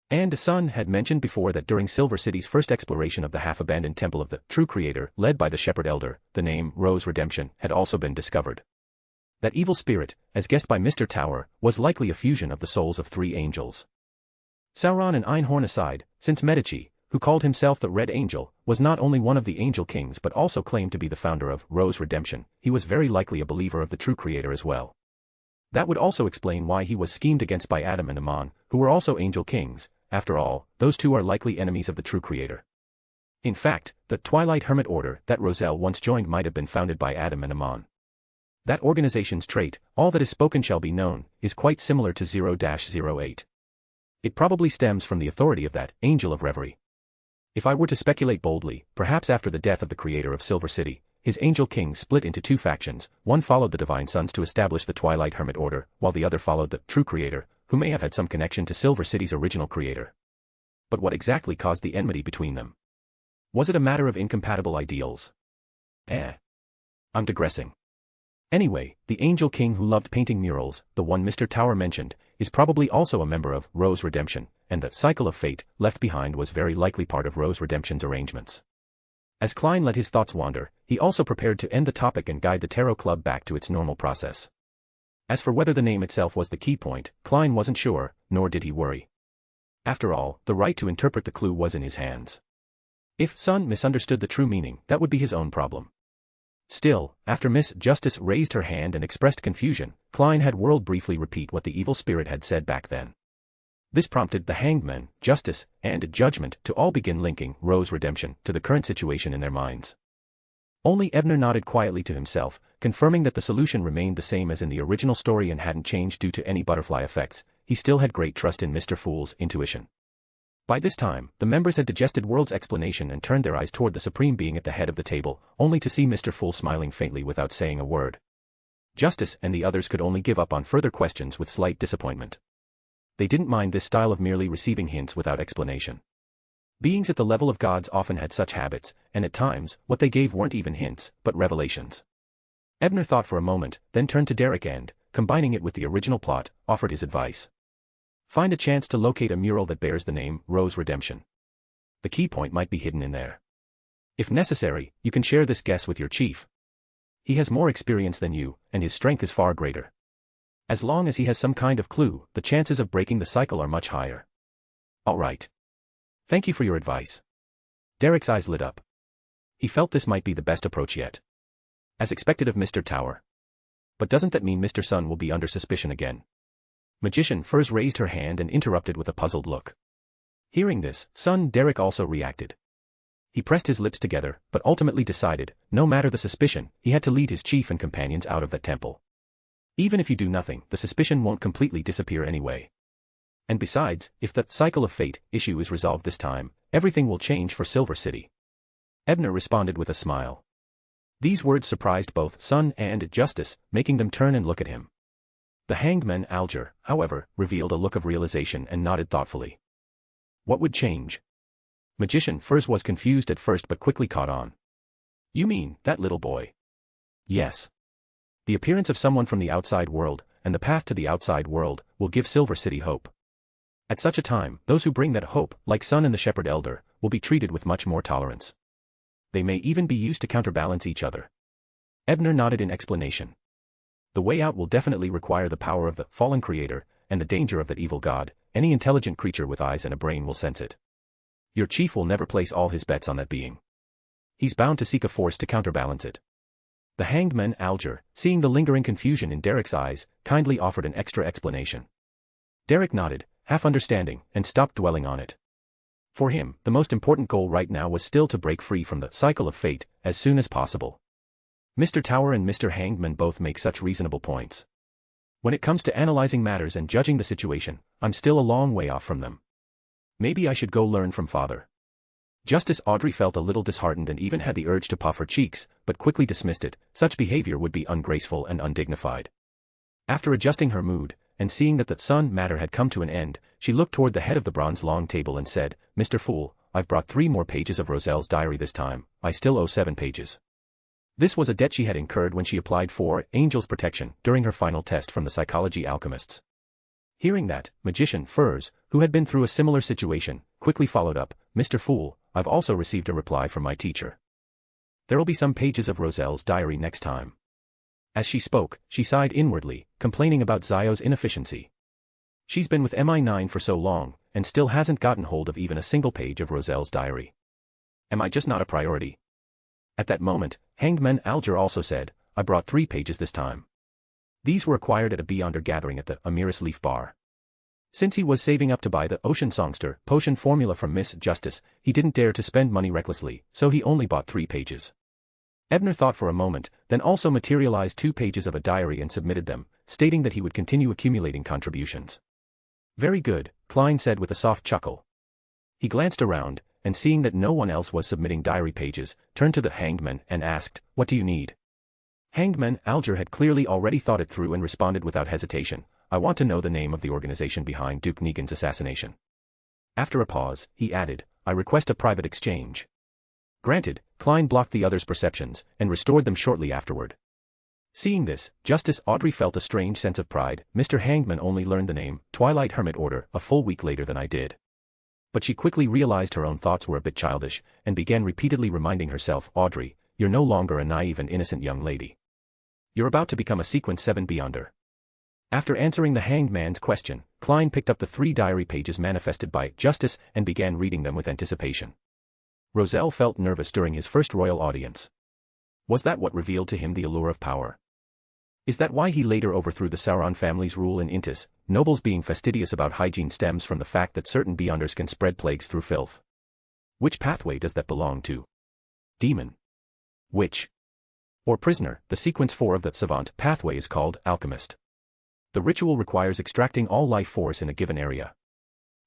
And Son had mentioned before that during Silver City's first exploration of the half-abandoned temple of the true creator, led by the shepherd elder, the name Rose Redemption had also been discovered. That evil spirit, as guessed by Mr. Tower, was likely a fusion of the souls of 3 angels. Sauron and Einhorn aside, since Medici, who called himself the Red Angel, was not only one of the Angel Kings but also claimed to be the founder of Rose Redemption, he was very likely a believer of the true creator as well. That would also explain why he was schemed against by Adam and Amon, who were also Angel Kings. After all, those 2 are likely enemies of the true creator. In fact, the Twilight Hermit Order that Roselle once joined might have been founded by Adam and Amon. That organization's trait, all that is spoken shall be known, is quite similar to 0-08. It probably stems from the authority of that Angel of Reverie. If I were to speculate boldly, perhaps after the death of the creator of Silver City, his Angel Kings split into 2 factions, one followed the Divine Sons to establish the Twilight Hermit Order, while the other followed the true creator, who may have had some connection to Silver City's original creator. But what exactly caused the enmity between them? Was it a matter of incompatible ideals? I'm digressing. Anyway, the Angel King who loved painting murals, the one Mr. Tower mentioned, is probably also a member of Rose Redemption, and the cycle of fate left behind was very likely part of Rose Redemption's arrangements. As Klein let his thoughts wander, he also prepared to end the topic and guide the Tarot Club back to its normal process. As for whether the name itself was the key point, Klein wasn't sure, nor did he worry. After all, the right to interpret the clue was in his hands. If Son misunderstood the true meaning, that would be his own problem. Still, after Miss Justice raised her hand and expressed confusion, Klein had World briefly repeat what the evil spirit had said back then. This prompted the Hanged Men, Justice, and Judgment to all begin linking Rose Redemption to the current situation in their minds. Only Ebner nodded quietly to himself, confirming that the solution remained the same as in the original story and hadn't changed due to any butterfly effects. He still had great trust in Mr. Fool's intuition. By this time, the members had digested World's explanation and turned their eyes toward the supreme being at the head of the table, only to see Mr. Fool smiling faintly without saying a word. Justice and the others could only give up on further questions with slight disappointment. They didn't mind this style of merely receiving hints without explanation. Beings at the level of gods often had such habits, and at times, what they gave weren't even hints, but revelations. Ebner thought for a moment, then turned to Derek and, combining it with the original plot, offered his advice. Find a chance to locate a mural that bears the name Rose Redemption. The key point might be hidden in there. If necessary, you can share this guess with your chief. He has more experience than you, and his strength is far greater. As long as he has some kind of clue, the chances of breaking the cycle are much higher. All right. Thank you for your advice. Derek's eyes lit up. He felt this might be the best approach yet. As expected of Mr. Tower. But doesn't that mean Mr. Sun will be under suspicion again? Magician Furs raised her hand and interrupted with a puzzled look. Hearing this, Sun Derek also reacted. He pressed his lips together, but ultimately decided, no matter the suspicion, he had to lead his chief and companions out of that temple. Even if you do nothing, the suspicion won't completely disappear anyway. And besides, if the cycle of fate issue is resolved this time, everything will change for Silver City. Ebner responded with a smile. These words surprised both Sun and Justice, making them turn and look at him. The hangman Alger, however, revealed a look of realization and nodded thoughtfully. What would change? Magician Furs was confused at first but quickly caught on. You mean, that little boy? Yes. The appearance of someone from the outside world, and the path to the outside world, will give Silver City hope. At such a time, those who bring that hope, like Sun and the Shepherd Elder, will be treated with much more tolerance. They may even be used to counterbalance each other. Ebner nodded in explanation. The way out will definitely require the power of the fallen creator, and the danger of that evil god. Any intelligent creature with eyes and a brain will sense it. Your chief will never place all his bets on that being. He's bound to seek a force to counterbalance it. The hangman Alger, seeing the lingering confusion in Derek's eyes, kindly offered an extra explanation. Derek nodded, half understanding, and stopped dwelling on it. For him, the most important goal right now was still to break free from the cycle of fate, as soon as possible. Mr. Tower and Mr. Hangman both make such reasonable points. When it comes to analyzing matters and judging the situation, I'm still a long way off from them. Maybe I should go learn from Father. Justice Audrey felt a little disheartened and even had the urge to puff her cheeks, but quickly dismissed it. Such behavior would be ungraceful and undignified. After adjusting her mood, and seeing that the Sun matter had come to an end, she looked toward the head of the bronze long table and said, Mr. Fool, I've brought 3 more pages of Roselle's diary this time. I still owe 7 pages. This was a debt she had incurred when she applied for Angel's protection during her final test from the psychology alchemists. Hearing that, Magician Furs, who had been through a similar situation, quickly followed up, Mr. Fool, I've also received a reply from my teacher. There'll be some pages of Roselle's diary next time. As she spoke, she sighed inwardly, complaining about Zio's inefficiency. She's been with MI9 for so long, and still hasn't gotten hold of even a single page of Roselle's diary. Am I just not a priority? At that moment, Hangman Alger also said, I brought 3 pages this time. These were acquired at a Beyonder gathering at the Amiris Leaf Bar. Since he was saving up to buy the Ocean Songster potion formula from Miss Justice, he didn't dare to spend money recklessly, so he only bought 3 pages. Ebner thought for a moment, then also materialized 2 pages of a diary and submitted them, stating that he would continue accumulating contributions. Very good, Klein said with a soft chuckle. He glanced around, and seeing that no one else was submitting diary pages, turned to the hangman and asked, What do you need? Hangman Alger had clearly already thought it through and responded without hesitation, I want to know the name of the organization behind Duke Negan's assassination. After a pause, he added, I request a private exchange. Granted, Klein blocked the other's perceptions, and restored them shortly afterward. Seeing this, Justice Audrey felt a strange sense of pride. Mr. Hangman only learned the name, Twilight Hermit Order, a full week later than I did. But she quickly realized her own thoughts were a bit childish, and began repeatedly reminding herself, Audrey, you're no longer a naive and innocent young lady. You're about to become a Sequence 7 Beyonder. After answering the hangman's question, Klein picked up the 3 diary pages manifested by Justice and began reading them with anticipation. Roselle felt nervous during his first royal audience. Was that what revealed to him the allure of power? Is that why he later overthrew the Sauron family's rule in Intis? Nobles being fastidious about hygiene stems from the fact that certain Beyonders can spread plagues through filth. Which pathway does that belong to? Demon? Witch? Or prisoner? The sequence 4 of the Savant pathway is called Alchemist. The ritual requires extracting all life force in a given area.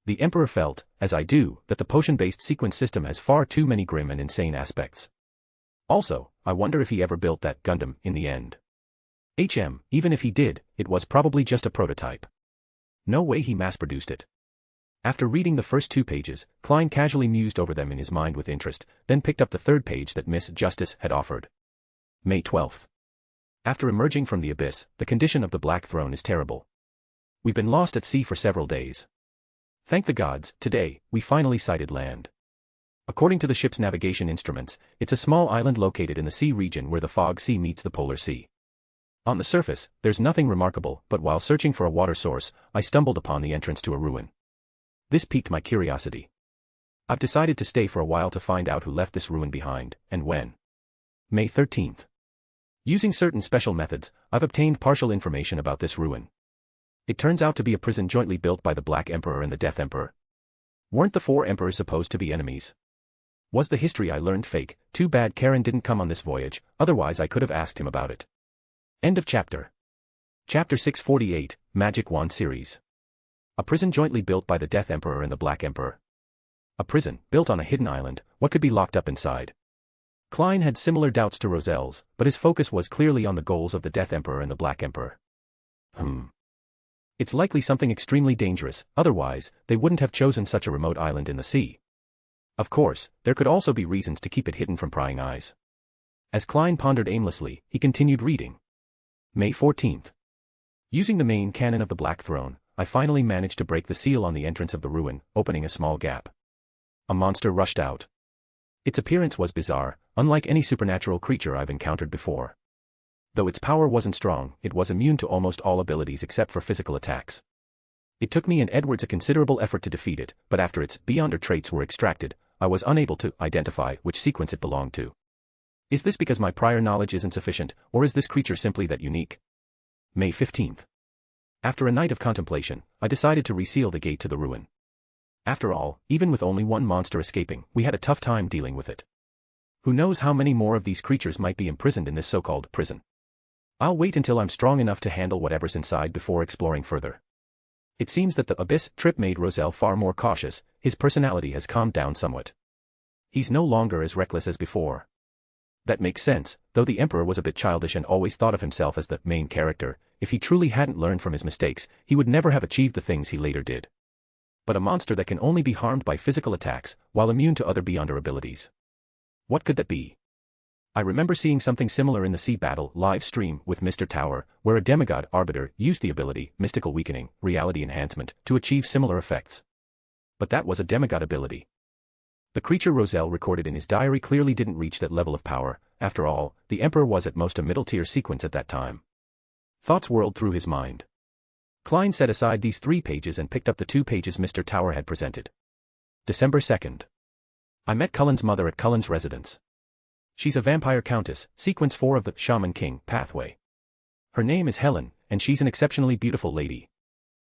The Emperor felt, as I do, that the potion-based sequence system has far too many grim and insane aspects. Also, I wonder if he ever built that Gundam in the end. Even if he did, it was probably just a prototype. No way he mass-produced it. After reading the first 2 pages, Klein casually mused over them in his mind with interest, then picked up the 3rd page that Miss Justice had offered. May 12th. After emerging from the abyss, the condition of the Black Throne is terrible. We've been lost at sea for several days. Thank the gods, today, we finally sighted land. According to the ship's navigation instruments, it's a small island located in the sea region where the Fog Sea meets the Polar Sea. On the surface, there's nothing remarkable, but while searching for a water source, I stumbled upon the entrance to a ruin. This piqued my curiosity. I've decided to stay for a while to find out who left this ruin behind, and when. May 13th. Using certain special methods, I've obtained partial information about this ruin. It turns out to be a prison jointly built by the Black Emperor and the Death Emperor. Weren't the 4 emperors supposed to be enemies? Was the history I learned fake? Too bad Karen didn't come on this voyage, otherwise I could have asked him about it. End of chapter. Chapter 648, Magic Wand Series. A prison jointly built by the Death Emperor and the Black Emperor. A prison, built on a hidden island, what could be locked up inside? Klein had similar doubts to Roselle's, but his focus was clearly on the goals of the Death Emperor and the Black Emperor. It's likely something extremely dangerous, otherwise, they wouldn't have chosen such a remote island in the sea. Of course, there could also be reasons to keep it hidden from prying eyes. As Klein pondered aimlessly, he continued reading. May 14th. Using the main cannon of the Black Throne, I finally managed to break the seal on the entrance of the ruin, opening a small gap. A monster rushed out. Its appearance was bizarre, unlike any supernatural creature I've encountered before. Though its power wasn't strong, it was immune to almost all abilities except for physical attacks. It took me and Edwards a considerable effort to defeat it, but after its Beyonder traits were extracted, I was unable to identify which sequence it belonged to. Is this because my prior knowledge isn't sufficient, or is this creature simply that unique? May 15th. After a night of contemplation, I decided to reseal the gate to the ruin. After all, even with only 1 monster escaping, we had a tough time dealing with it. Who knows how many more of these creatures might be imprisoned in this so-called prison. I'll wait until I'm strong enough to handle whatever's inside before exploring further. It seems that the abyss trip made Roselle far more cautious, his personality has calmed down somewhat. He's no longer as reckless as before. That makes sense, though the Emperor was a bit childish and always thought of himself as the main character. If he truly hadn't learned from his mistakes, he would never have achieved the things he later did. But a monster that can only be harmed by physical attacks, while immune to other Beyonder abilities. What could that be? I remember seeing something similar in the Sea Battle live stream with Mr. Tower, where a demigod arbiter used the ability, Mystical Weakening, Reality Enhancement, to achieve similar effects. But that was a demigod ability. The creature Roselle recorded in his diary clearly didn't reach that level of power. After all, the Emperor was at most a middle-tier sequence at that time. Thoughts whirled through his mind. Klein set aside these 3 pages and picked up the 2 pages Mr. Tower had presented. December 2nd. I met Cullen's mother at Cullen's residence. She's a vampire countess, sequence 4 of the Shaman King pathway. Her name is Helen, and she's an exceptionally beautiful lady.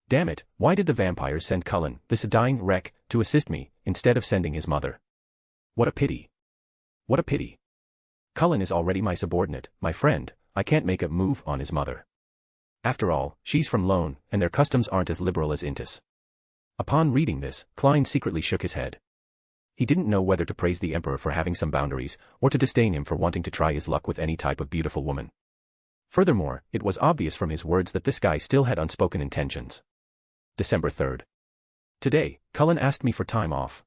Damn it, why did the vampires send Cullen, this dying wreck, to assist me, instead of sending his mother? What a pity. What a pity. Cullen is already my subordinate, my friend, I can't make a move on his mother. After all, she's from Lone, and their customs aren't as liberal as Intis. Upon reading this, Klein secretly shook his head. He didn't know whether to praise the Emperor for having some boundaries, or to disdain him for wanting to try his luck with any type of beautiful woman. Furthermore, it was obvious from his words that this guy still had unspoken intentions. December 3rd. Today, Cullen asked me for time off.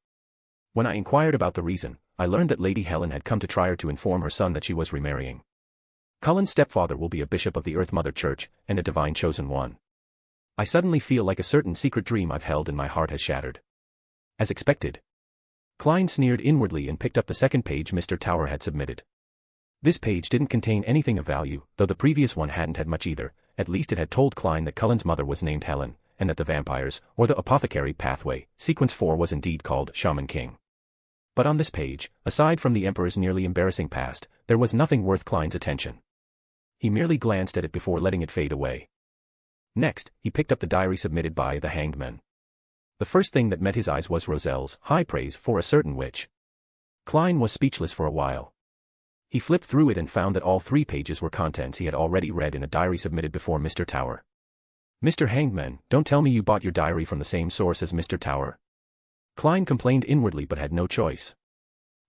When I inquired about the reason, I learned that Lady Helen had come to try her to inform her son that she was remarrying. Cullen's stepfather will be a bishop of the Earth Mother Church, and a divine chosen one. I suddenly feel like a certain secret dream I've held in my heart has shattered. As expected. Klein sneered inwardly and picked up the 2nd page Mr. Tower had submitted. This page didn't contain anything of value, though the previous one hadn't had much either. At least it had told Klein that Cullen's mother was named Helen, and that the vampires, or the apothecary pathway, sequence 4 was indeed called Shaman King. But on this page, aside from the Emperor's nearly embarrassing past, there was nothing worth Klein's attention. He merely glanced at it before letting it fade away. Next, he picked up the diary submitted by the Hanged Men. The first thing that met his eyes was Roselle's high praise for a certain witch. Klein was speechless for a while. He flipped through it and found that all 3 pages were contents he had already read in a diary submitted before Mr. Tower. Mr. Hangman, don't tell me you bought your diary from the same source as Mr. Tower. Klein complained inwardly but had no choice.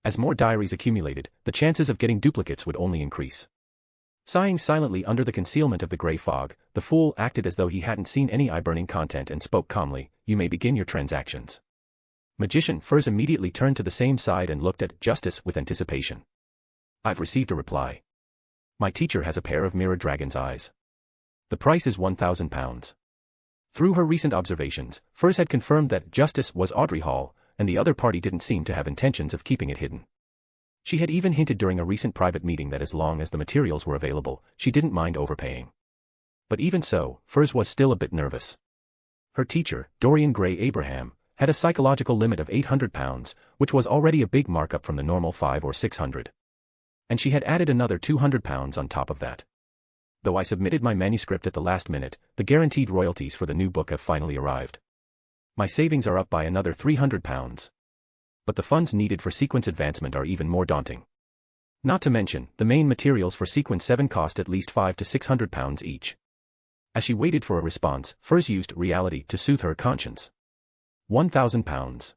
As more diaries accumulated, the chances of getting duplicates would only increase. Sighing silently under the concealment of the grey fog, the fool acted as though he hadn't seen any eye-burning content and spoke calmly, "You may begin your transactions." Magician Furs immediately turned to the same side and looked at Justice with anticipation. "I've received a reply. My teacher has a pair of mirror dragon's eyes. The price is £1,000. Through her recent observations, Furs had confirmed that Justice was Audrey Hall, and the other party didn't seem to have intentions of keeping it hidden. She had even hinted during a recent private meeting that as long as the materials were available, she didn't mind overpaying. But even so, Furs was still a bit nervous. Her teacher, Dorian Gray Abraham, had a psychological limit of £800, which was already a big markup from the normal £500 or £600. And she had added another £200 on top of that. Though I submitted my manuscript at the last minute, the guaranteed royalties for the new book have finally arrived. My savings are up by another £300. But the funds needed for sequence advancement are even more daunting. Not to mention, the main materials for sequence 7 cost at least £500 to £600 each. As she waited for a response, Furs used reality to soothe her conscience. £1,000.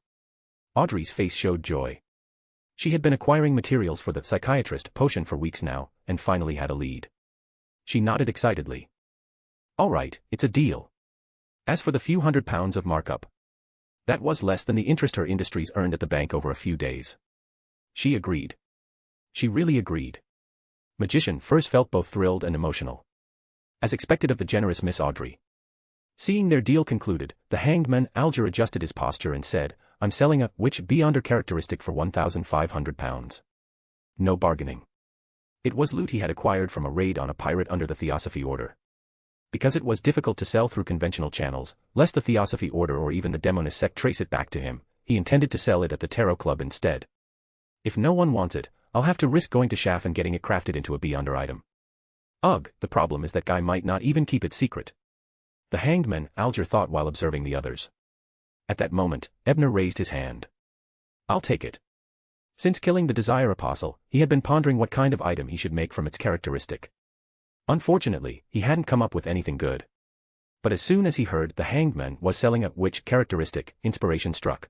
Audrey's face showed joy. She had been acquiring materials for the psychiatrist potion for weeks now, and finally had a lead. She nodded excitedly. "All right, it's a deal." As for the few £100 of markup, that was less than the interest her industries earned at the bank over a few days. She agreed. She really agreed. Magician Furs felt both thrilled and emotional. As expected of the generous Miss Audrey. Seeing their deal concluded, the hanged man Alger adjusted his posture and said, "I'm selling a witch beyonder characteristic for £1,500. No bargaining." It was loot he had acquired from a raid on a pirate under the Theosophy Order. Because it was difficult to sell through conventional channels, lest the Theosophy Order or even the Demonist sect trace it back to him, he intended to sell it at the Tarot Club instead. If no one wants it, I'll have to risk going to Chaff and getting it crafted into a beyonder item. Ugh, the problem is that guy might not even keep it secret. The hanged man, Alger thought while observing the others. At that moment, Ebner raised his hand. "I'll take it." Since killing the Desire Apostle, he had been pondering what kind of item he should make from its characteristic. Unfortunately, he hadn't come up with anything good. But as soon as he heard the hanged man was selling a witch characteristic, inspiration struck.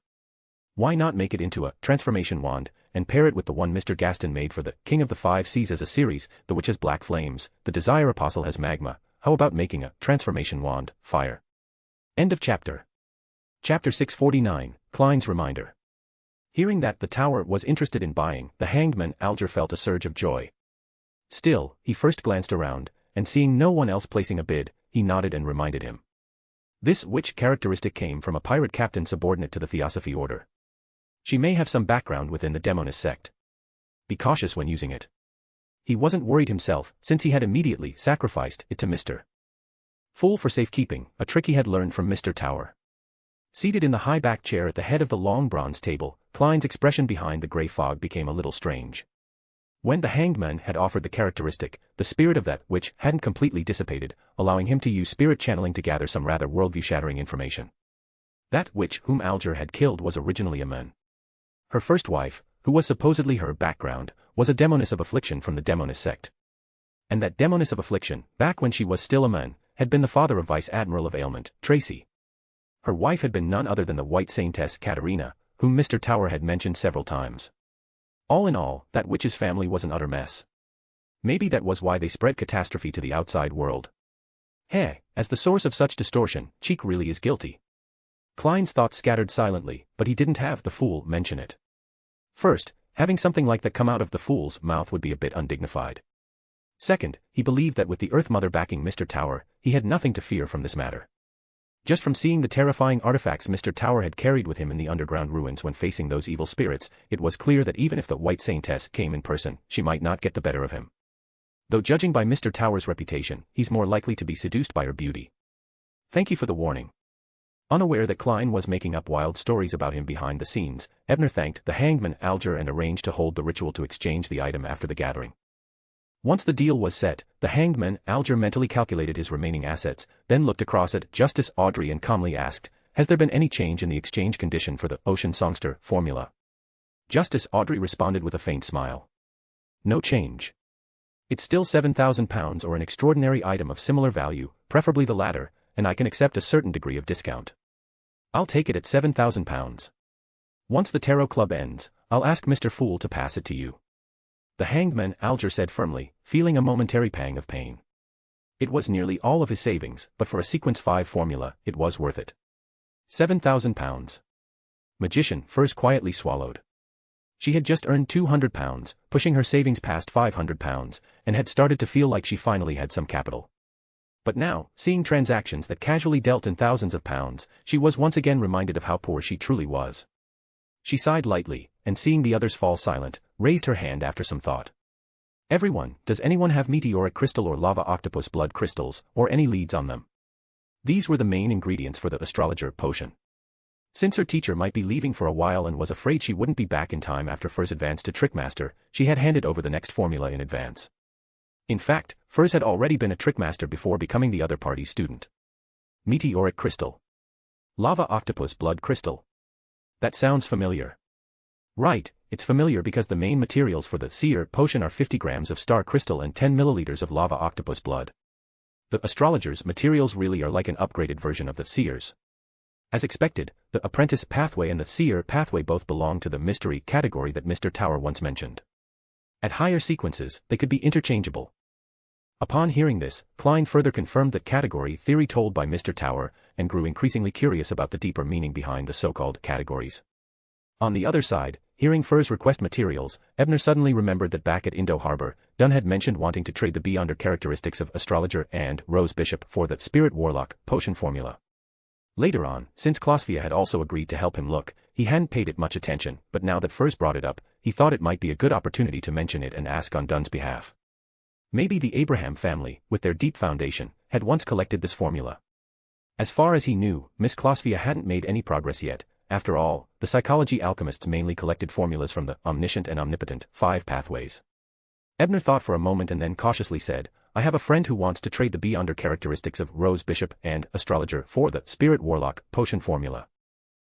Why not make it into a transformation wand, and pair it with the one Mr. Gaston made for the King of the Five Seas as a series? The witch has black flames, the Desire Apostle has magma. How about making a transformation wand, fire? End of chapter. Chapter 649, Klein's Reminder. Hearing that the tower was interested in buying, the hanged man Alger felt a surge of joy. Still, he first glanced around, and seeing no one else placing a bid, he nodded and reminded him. This witch characteristic came from a pirate captain subordinate to the Theosophy Order. She may have some background within the Demonist sect. Be cautious when using it. He wasn't worried himself, since he had immediately sacrificed it to Mr. Fool for safekeeping, a trick he had learned from Mr. Tower. Seated in the high-backed chair at the head of the long bronze table, Klein's expression behind the grey fog became a little strange. When the hanged man had offered the characteristic, the spirit of that witch hadn't completely dissipated, allowing him to use spirit channeling to gather some rather worldview-shattering information. That witch whom Alger had killed was originally a man. Her first wife, who was supposedly her background, was a demoness of affliction from the Demonist sect. And that demoness of affliction, back when she was still a man, had been the father of Vice Admiral of Ailment, Tracy. Her wife had been none other than the White Saintess Katerina, whom Mr. Tower had mentioned several times. All in all, that witch's family was an utter mess. Maybe that was why they spread catastrophe to the outside world. Hey, as the source of such distortion, Cheek really is guilty. Klein's thoughts scattered silently, but he didn't have the fool mention it. First, having something like that come out of the fool's mouth would be a bit undignified. Second, he believed that with the Earth Mother backing Mr. Tower, he had nothing to fear from this matter. Just from seeing the terrifying artifacts Mr. Tower had carried with him in the underground ruins when facing those evil spirits, it was clear that even if the White Saintess came in person, she might not get the better of him. Though judging by Mr. Tower's reputation, he's more likely to be seduced by her beauty. Thank you for the warning. Unaware that Klein was making up wild stories about him behind the scenes, Ebner thanked the hanged man Alger and arranged to hold the ritual to exchange the item after the gathering. Once the deal was set, the hanged man Alger mentally calculated his remaining assets, then looked across at Justice Audrey and calmly asked, "Has there been any change in the exchange condition for the Ocean Songster formula?" Justice Audrey responded with a faint smile. "No change. It's still £7,000 or an extraordinary item of similar value, preferably the latter, and I can accept a certain degree of discount. I'll take it at £7,000. Once the tarot club ends, I'll ask Mr. Fool to pass it to you. The hanged man, Alger said firmly, feeling a momentary pang of pain. It was nearly all of his savings, but for a sequence 5 formula, it was worth it. £7,000. Magician, Furs quietly swallowed. She had just earned £200, pushing her savings past £500, and had started to feel like she finally had some capital. But now, seeing transactions that casually dealt in thousands of pounds, she was once again reminded of how poor she truly was. She sighed lightly, and seeing the others fall silent, raised her hand after some thought. Everyone, does anyone have meteoric crystal or lava octopus blood crystals, or any leads on them? These were the main ingredients for the astrologer potion. Since her teacher might be leaving for a while and was afraid she wouldn't be back in time after Furs advanced to Trickmaster, she had handed over the next formula in advance. In fact, Furs had already been a Trickmaster before becoming the other party's student. Meteoric crystal. Lava octopus blood crystal. That sounds familiar. Right, it's familiar because the main materials for the seer potion are 50 grams of star crystal and 10 milliliters of lava octopus blood. The astrologer's materials really are like an upgraded version of the seer's. As expected, the apprentice pathway and the seer pathway both belong to the mystery category that Mr. Tower once mentioned. At higher sequences, they could be interchangeable. Upon hearing this, Klein further confirmed that category theory told by Mr. Tower, and grew increasingly curious about the deeper meaning behind the so-called categories. On the other side, hearing Furs request materials, Ebner suddenly remembered that back at Indo Harbor, Dunn had mentioned wanting to trade the beyonder characteristics of astrologer and Rose Bishop for the spirit warlock potion formula. Later on, since Klosvia had also agreed to help him look, he hadn't paid it much attention, but now that Furs brought it up, he thought it might be a good opportunity to mention it and ask on Dunn's behalf. Maybe the Abraham family, with their deep foundation, had once collected this formula. As far as he knew, Miss Klosvia hadn't made any progress yet. After all, the psychology alchemists mainly collected formulas from the omniscient and omnipotent 5 pathways. Ebner thought for a moment and then cautiously said, I have a friend who wants to trade the beyonder characteristics of Rose Bishop and astrologer for the spirit warlock potion formula.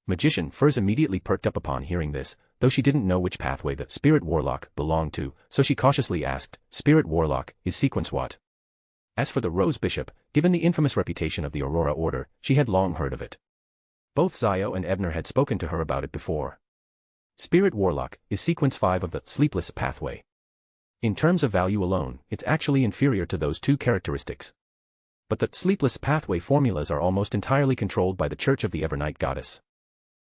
Magician Furs immediately perked up upon hearing this, though she didn't know which pathway the spirit warlock belonged to, so she cautiously asked, Spirit warlock, is sequence what? As for the Rose Bishop, given the infamous reputation of the Aurora Order, she had long heard of it. Both Zio and Ebner had spoken to her about it before. Spirit warlock is sequence 5 of the sleepless pathway. In terms of value alone, it's actually inferior to those 2 characteristics. But the sleepless pathway formulas are almost entirely controlled by the Church of the Evernight Goddess.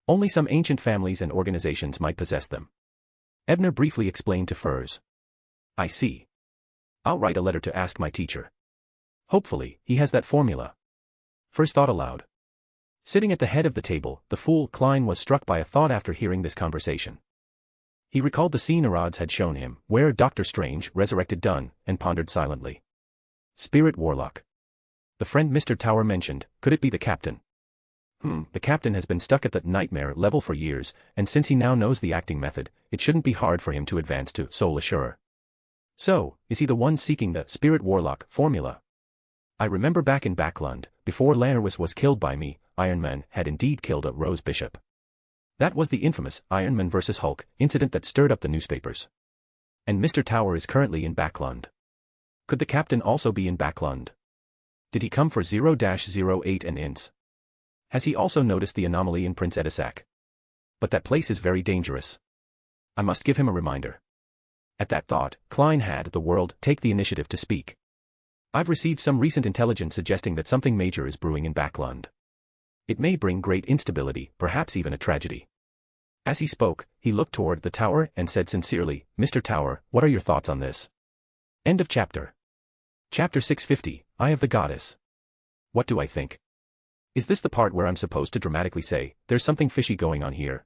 Only some ancient families and organizations might possess them. Ebner briefly explained to Furs. I see. I'll write a letter to ask my teacher. Hopefully, he has that formula. Furs thought aloud. Sitting at the head of the table, the fool Klein was struck by a thought after hearing this conversation. He recalled the scene Arads had shown him, where Dr. Strange resurrected Dunn, and pondered silently. Spirit warlock. The friend Mr. Tower mentioned, could it be the captain? The captain has been stuck at the nightmare level for years, and since he now knows the acting method, it shouldn't be hard for him to advance to Soul Assurer. So, is he the one seeking the spirit warlock formula? I remember back in Backlund, before Lanerwis was killed by me, Iron Man had indeed killed a Rose Bishop. That was the infamous Iron Man vs. Hulk incident that stirred up the newspapers. And Mr. Tower is currently in Backlund. Could the captain also be in Backlund? Did he come for 0-08 and Ince? Has he also noticed the anomaly in Prince Edisac? But that place is very dangerous. I must give him a reminder. At that thought, Klein had the world take the initiative to speak. I've received some recent intelligence suggesting that something major is brewing in Backlund. It may bring great instability, perhaps even a tragedy. As he spoke, he looked toward the tower and said sincerely, Mr. Tower, what are your thoughts on this? End of chapter. Chapter 650, Eye of the Goddess. What do I think? Is this the part where I'm supposed to dramatically say, there's something fishy going on here?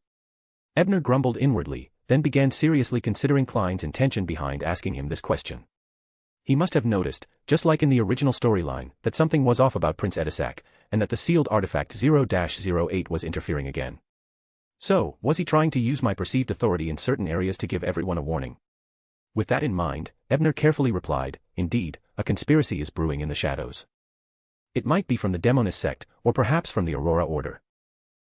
Ebner grumbled inwardly, then began seriously considering Klein's intention behind asking him this question. He must have noticed, just like in the original storyline, that something was off about Prince Edisac, and that the sealed artifact 0-08 was interfering again. So, was he trying to use my perceived authority in certain areas to give everyone a warning? With that in mind, Ebner carefully replied, indeed, a conspiracy is brewing in the shadows. It might be from the Demonist sect, or perhaps from the Aurora Order.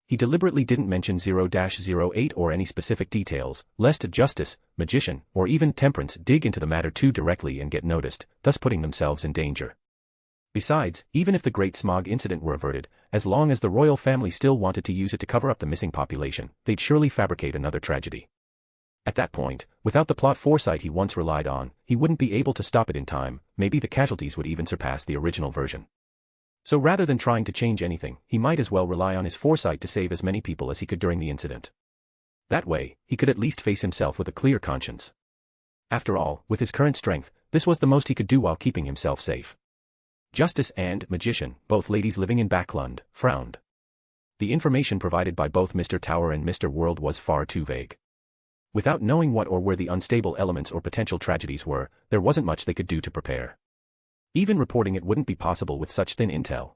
He deliberately didn't mention 0-08 or any specific details, lest Justice, Magician, or even Temperance dig into the matter too directly and get noticed, thus putting themselves in danger. Besides, even if the Great Smog incident were averted, as long as the royal family still wanted to use it to cover up the missing population, they'd surely fabricate another tragedy. At that point, without the plot foresight he once relied on, he wouldn't be able to stop it in time. Maybe the casualties would even surpass the original version. So rather than trying to change anything, he might as well rely on his foresight to save as many people as he could during the incident. That way, he could at least face himself with a clear conscience. After all, with his current strength, this was the most he could do while keeping himself safe. Justice and Magician, both ladies living in Backlund, frowned. The information provided by both Mr. Tower and Mr. World was far too vague. Without knowing what or where the unstable elements or potential tragedies were, there wasn't much they could do to prepare. Even reporting it wouldn't be possible with such thin intel.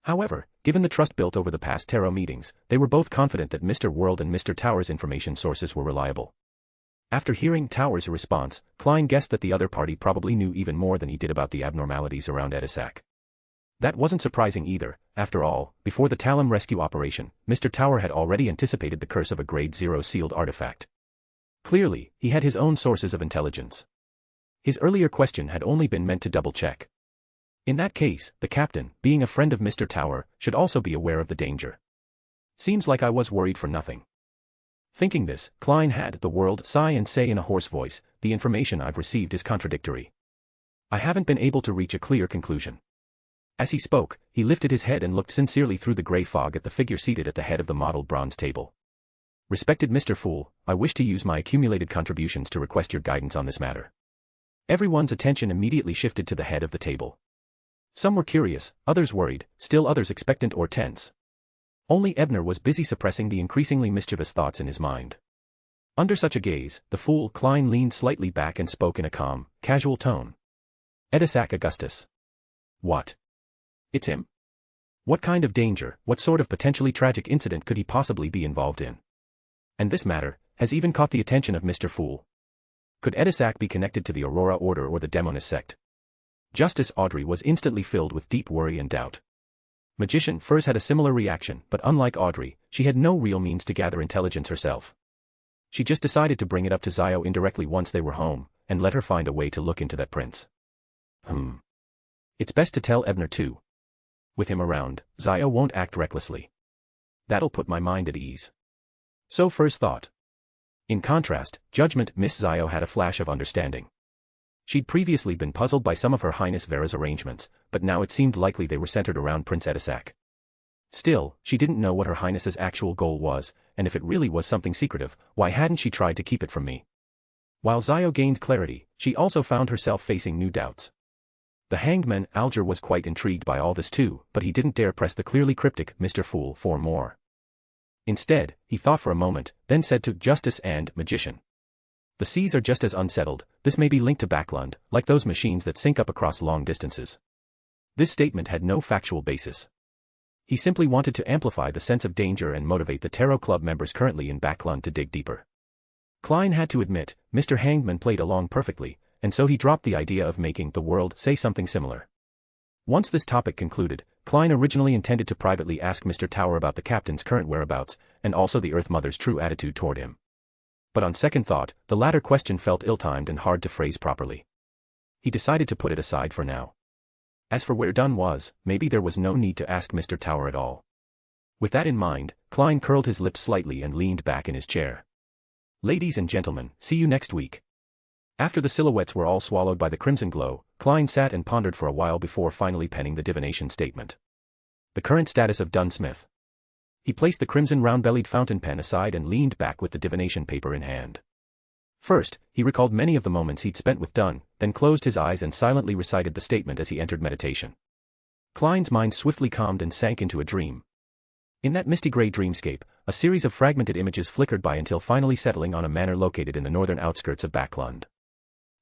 However, given the trust built over the past tarot meetings, they were both confident that Mr. World and Mr. Tower's information sources were reliable. After hearing Tower's response, Klein guessed that the other party probably knew even more than he did about the abnormalities around Edisac. That wasn't surprising either. After all, before the Talum rescue operation, Mr. Tower had already anticipated the curse of a Grade 0 sealed artifact. Clearly, he had his own sources of intelligence. His earlier question had only been meant to double-check. In that case, the captain, being a friend of Mr. Tower, should also be aware of the danger. Seems like I was worried for nothing. Thinking this, Klein had the World sigh and say in a hoarse voice, "The information I've received is contradictory. I haven't been able to reach a clear conclusion." As he spoke, he lifted his head and looked sincerely through the grey fog at the figure seated at the head of the mottled bronze table. "Respected Mr. Fool, I wish to use my accumulated contributions to request your guidance on this matter." Everyone's attention immediately shifted to the head of the table. Some were curious, others worried, still others expectant or tense. Only Ebner was busy suppressing the increasingly mischievous thoughts in his mind. Under such a gaze, the fool Klein leaned slightly back and spoke in a calm, casual tone. "Edisac Augustus." "What? It's him? What kind of danger, what sort of potentially tragic incident could he possibly be involved in? And this matter has even caught the attention of Mr. Fool. Could Edisac be connected to the Aurora Order or the Demonist sect?" Justice Audrey was instantly filled with deep worry and doubt. Magician Furs had a similar reaction, but unlike Audrey, she had no real means to gather intelligence herself. She just decided to bring it up to Zio indirectly once they were home, and let her find a way to look into that prince. It's best to tell Ebner too. With him around, Zio won't act recklessly. That'll put my mind at ease. So Furs thought. In contrast, Judgment Miss Zio had a flash of understanding. She'd previously been puzzled by some of Her Highness Vera's arrangements, but now it seemed likely they were centered around Prince Edisac. Still, she didn't know what Her Highness's actual goal was, and if it really was something secretive, why hadn't she tried to keep it from me? While Zio gained clarity, she also found herself facing new doubts. The hangman Alger was quite intrigued by all this too, but he didn't dare press the clearly cryptic Mr. Fool for more. Instead, he thought for a moment, then said to Justice and Magician. "The seas are just as unsettled, this may be linked to Backlund, like those machines that sync up across long distances." This statement had no factual basis. He simply wanted to amplify the sense of danger and motivate the Tarot Club members currently in Backlund to dig deeper. Klein had to admit, Mr. Hangman played along perfectly, and so he dropped the idea of making the World say something similar. Once this topic concluded, Klein originally intended to privately ask Mr. Tower about the captain's current whereabouts, and also the Earth Mother's true attitude toward him. But on second thought, the latter question felt ill-timed and hard to phrase properly. He decided to put it aside for now. As for where Dunn was, maybe there was no need to ask Mr. Tower at all. With that in mind, Klein curled his lips slightly and leaned back in his chair. "Ladies and gentlemen, see you next week." After the silhouettes were all swallowed by the crimson glow, Klein sat and pondered for a while before finally penning the divination statement. The current status of Dunn Smith. He placed the crimson round-bellied fountain pen aside and leaned back with the divination paper in hand. First, he recalled many of the moments he'd spent with Dunn, then closed his eyes and silently recited the statement as he entered meditation. Klein's mind swiftly calmed and sank into a dream. In that misty gray dreamscape, a series of fragmented images flickered by until finally settling on a manor located in the northern outskirts of Backlund.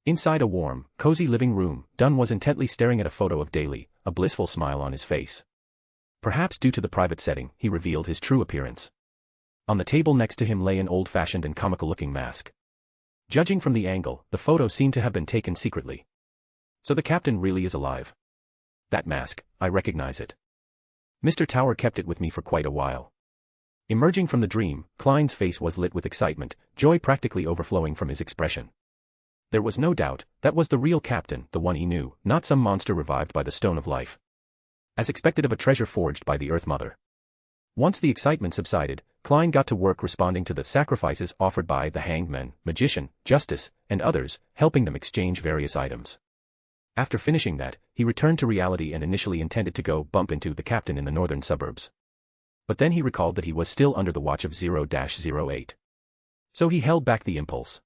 Inside a warm, cozy living room, Dunn was intently staring at a photo of Daly, a blissful smile on his face. Perhaps due to the private setting, he revealed his true appearance. On the table next to him lay an old-fashioned and comical-looking mask. Judging from the angle, the photo seemed to have been taken secretly. So the captain really is alive. That mask, I recognize it. Mr. Tower kept it with me for quite a while. Emerging from the dream, Klein's face was lit with excitement, joy practically overflowing from his expression. There was no doubt, that was the real captain, the one he knew, not some monster revived by the stone of life. As expected of a treasure forged by the Earth Mother. Once the excitement subsided, Klein got to work responding to the sacrifices offered by the hanged men, magician, justice, and others, helping them exchange various items. After finishing that, he returned to reality and initially intended to go bump into the captain in the northern suburbs. But then he recalled that he was still under the watch of 0-08. So he held back the impulse.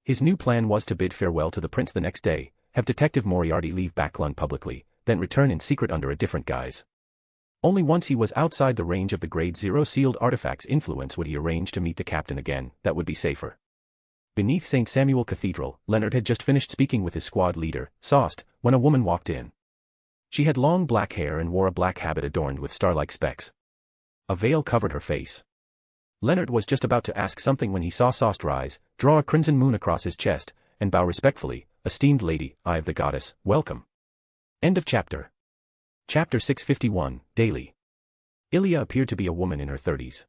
His new plan was to bid farewell to the prince the next day, have Detective Moriarty leave Backlund publicly, then return in secret under a different guise. Only once he was outside the range of the Grade 0 sealed artifact's influence would he arrange to meet the captain again. That would be safer. Beneath St. Samuel Cathedral, Leonard had just finished speaking with his squad leader, Sost, when a woman walked in. She had long black hair and wore a black habit adorned with star-like specks. A veil covered her face. Leonard was just about to ask something when he saw Sost rise, draw a crimson moon across his chest, and bow respectfully. "Esteemed lady, Eye of the Goddess, welcome." End of chapter. Chapter 651, Daily. Ilya appeared to be a woman in her 30s.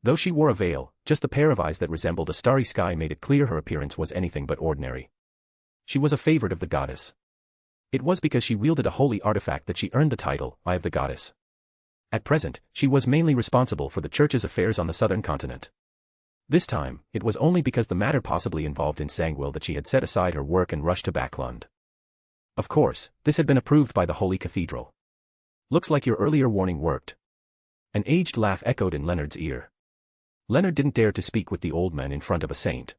Though she wore a veil, just the pair of eyes that resembled a starry sky made it clear her appearance was anything but ordinary. She was a favorite of the goddess. It was because she wielded a holy artifact that she earned the title, Eye of the Goddess. At present, she was mainly responsible for the church's affairs on the southern continent. This time, it was only because the matter possibly involved in Sangwil that she had set aside her work and rushed to Backlund. Of course, this had been approved by the Holy Cathedral. "Looks like your earlier warning worked." An aged laugh echoed in Leonard's ear. Leonard didn't dare to speak with the old man in front of a saint.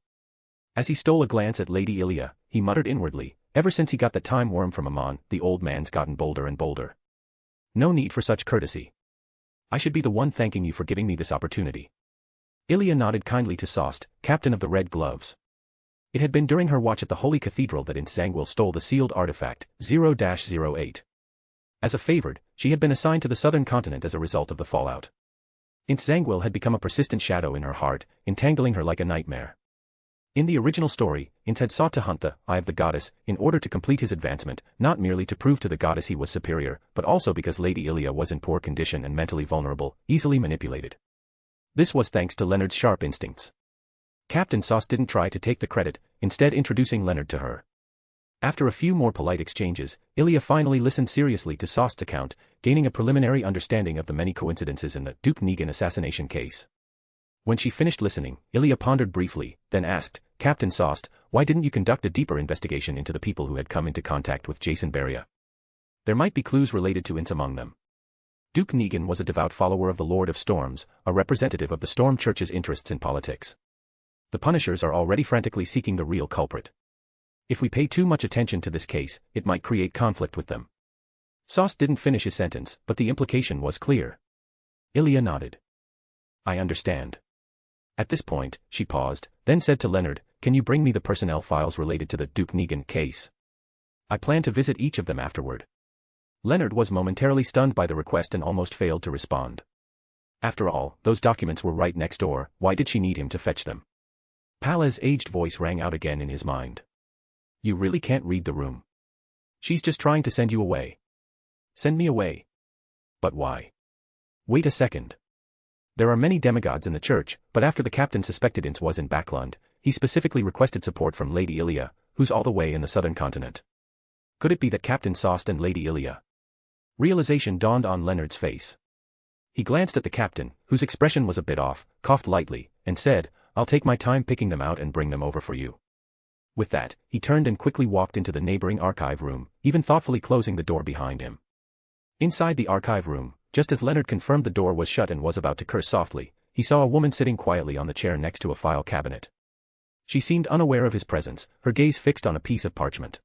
As he stole a glance at Lady Ilya, he muttered inwardly, "Ever since he got the time worm from Amon, the old man's gotten bolder and bolder. No need for such courtesy. I should be the one thanking you for giving me this opportunity." Ilya nodded kindly to Sost, captain of the Red Gloves. It had been during her watch at the Holy Cathedral that in Sangwil stole the sealed artifact, 0-08. As a favored, she had been assigned to the southern continent as a result of the fallout. Sangwil had become a persistent shadow in her heart, entangling her like a nightmare. In the original story, Ince had sought to hunt the Eye of the Goddess in order to complete his advancement, not merely to prove to the goddess he was superior, but also because Lady Ilya was in poor condition and mentally vulnerable, easily manipulated. This was thanks to Leonard's sharp instincts. Captain Sost didn't try to take the credit, instead introducing Leonard to her. After a few more polite exchanges, Ilya finally listened seriously to Sost's account, gaining a preliminary understanding of the many coincidences in the Duke Negan assassination case. When she finished listening, Ilya pondered briefly, then asked, "Captain Sost, why didn't you conduct a deeper investigation into the people who had come into contact with Jason Beria? There might be clues related to Ince among them." Duke Negan was a devout follower of the Lord of Storms, a representative of the Storm Church's interests in politics. The Punishers are already frantically seeking the real culprit. If we pay too much attention to this case, it might create conflict with them. Sost didn't finish his sentence, but the implication was clear. Ilya nodded. "I understand." At this point, she paused, then said to Leonard, "Can you bring me the personnel files related to the Duke Negan case? I plan to visit each of them afterward." Leonard was momentarily stunned by the request and almost failed to respond. After all, those documents were right next door, why did she need him to fetch them? Pala's aged voice rang out again in his mind. "You really can't read the room. She's just trying to send you away." "Send me away? But why?" "Wait a second. There are many demigods in the church, but after the captain suspected Ince was in Backlund, he specifically requested support from Lady Ilya, who's all the way in the southern continent. Could it be that Captain Sost and Lady Ilya?" Realization dawned on Leonard's face. He glanced at the captain, whose expression was a bit off, coughed lightly, and said, "I'll take my time picking them out and bring them over for you." With that, he turned and quickly walked into the neighboring archive room, even thoughtfully closing the door behind him. Inside the archive room, just as Leonard confirmed the door was shut and was about to curse softly, he saw a woman sitting quietly on the chair next to a file cabinet. She seemed unaware of his presence, her gaze fixed on a piece of parchment.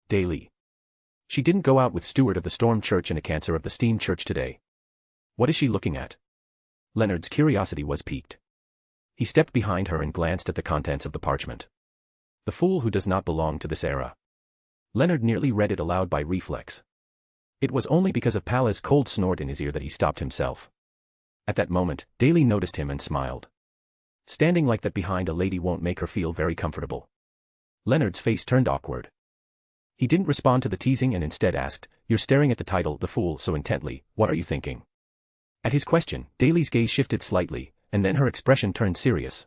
Daily. She didn't go out with Steward of the Storm Church and a Cancer of the Steam Church today. What is she looking at? Leonard's curiosity was piqued. He stepped behind her and glanced at the contents of the parchment. The fool who does not belong to this era. Leonard nearly read it aloud by reflex. It was only because of Pala's cold snort in his ear that he stopped himself. At that moment, Daly noticed him and smiled. Standing like that behind a lady won't make her feel very comfortable. Leonard's face turned awkward. He didn't respond to the teasing and instead asked, "You're staring at the title, The Fool, so intently, what are you thinking?" At his question, Daly's gaze shifted slightly, and then her expression turned serious.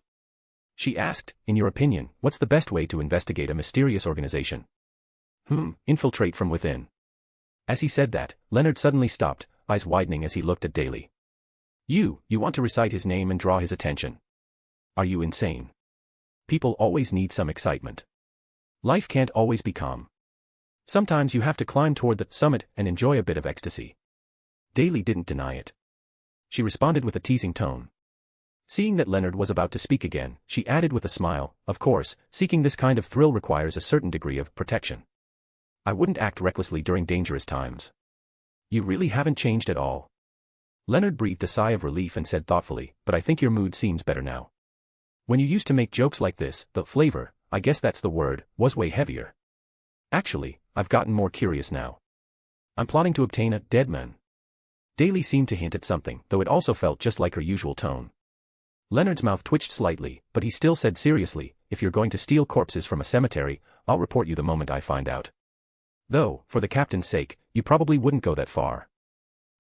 She asked, in your opinion, what's the best way to investigate a mysterious organization? Infiltrate from within. As he said that, Leonard suddenly stopped, eyes widening as he looked at Daly. You want to recite his name and draw his attention. Are you insane? People always need some excitement. Life can't always be calm. Sometimes you have to climb toward the summit and enjoy a bit of ecstasy. Daly didn't deny it. She responded with a teasing tone. Seeing that Leonard was about to speak again, she added with a smile, of course, seeking this kind of thrill requires a certain degree of protection. I wouldn't act recklessly during dangerous times. You really haven't changed at all. Leonard breathed a sigh of relief and said thoughtfully, but I think your mood seems better now. When you used to make jokes like this, the flavor, I guess that's the word, was way heavier. Actually, I've gotten more curious now. I'm plotting to obtain a dead man. Daly seemed to hint at something, though it also felt just like her usual tone. Leonard's mouth twitched slightly, but he still said seriously, if you're going to steal corpses from a cemetery, I'll report you the moment I find out. Though, for the captain's sake, you probably wouldn't go that far.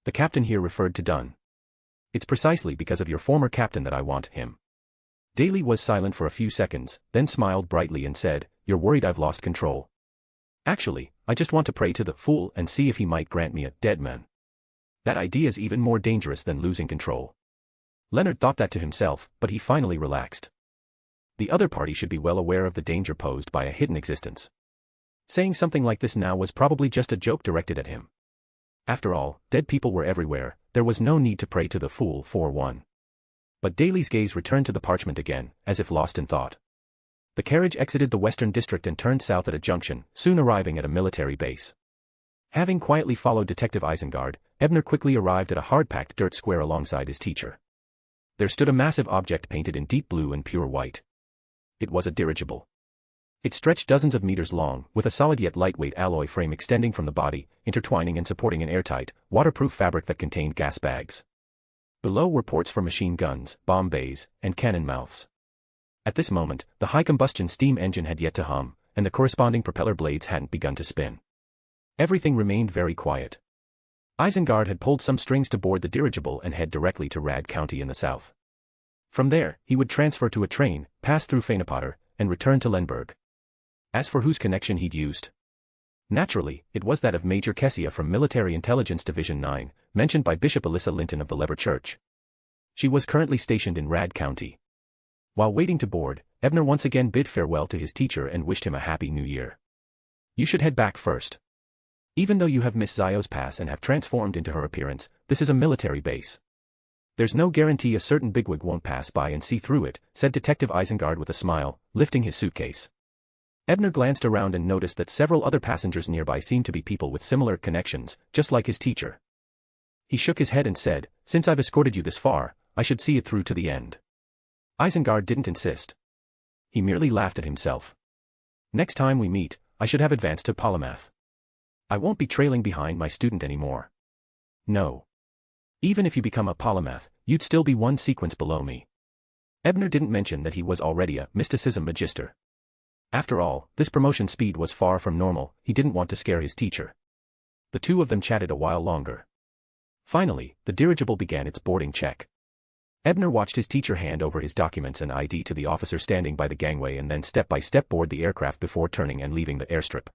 The captain here referred to Dunn. It's precisely because of your former captain that I want him. Daly was silent for a few seconds, then smiled brightly and said, you're worried I've lost control. Actually, I just want to pray to the fool and see if he might grant me a dead man. That idea's even more dangerous than losing control. Leonard thought that to himself, but he finally relaxed. The other party should be well aware of the danger posed by a hidden existence. Saying something like this now was probably just a joke directed at him. After all, dead people were everywhere, there was no need to pray to the fool for one. But Daly's gaze returned to the parchment again, as if lost in thought. The carriage exited the western district and turned south at a junction, soon arriving at a military base. Having quietly followed Detective Isengard, Ebner quickly arrived at a hard-packed dirt square alongside his teacher. There stood a massive object painted in deep blue and pure white. It was a dirigible. It stretched dozens of meters long, with a solid yet lightweight alloy frame extending from the body, intertwining and supporting an airtight, waterproof fabric that contained gas bags. Below were ports for machine guns, bomb bays, and cannon mouths. At this moment, the high-combustion steam engine had yet to hum, and the corresponding propeller blades hadn't begun to spin. Everything remained very quiet. Isengard had pulled some strings to board the dirigible and head directly to Rad County in the south. From there, he would transfer to a train, pass through Fanepotter, and return to Lenberg. As for whose connection he'd used, naturally, it was that of Major Kessia from Military Intelligence Division 9, mentioned by Bishop Alyssa Linton of the Lever Church. She was currently stationed in Rad County. While waiting to board, Ebner once again bid farewell to his teacher and wished him a happy new year. You should head back first. Even though you have Miss Zio's pass and have transformed into her appearance, this is a military base. There's no guarantee a certain bigwig won't pass by and see through it, said Detective Isengard with a smile, lifting his suitcase. Ebner glanced around and noticed that several other passengers nearby seemed to be people with similar connections, just like his teacher. He shook his head and said, since I've escorted you this far, I should see it through to the end. Isengard didn't insist. He merely laughed at himself. Next time we meet, I should have advanced to polymath. I won't be trailing behind my student anymore. No. Even if you become a polymath, you'd still be one sequence below me. Ebner didn't mention that he was already a mysticism magister. After all, this promotion speed was far from normal, he didn't want to scare his teacher. The two of them chatted a while longer. Finally, the dirigible began its boarding check. Ebner watched his teacher hand over his documents and ID to the officer standing by the gangway and then step by step board the aircraft before turning and leaving the airstrip.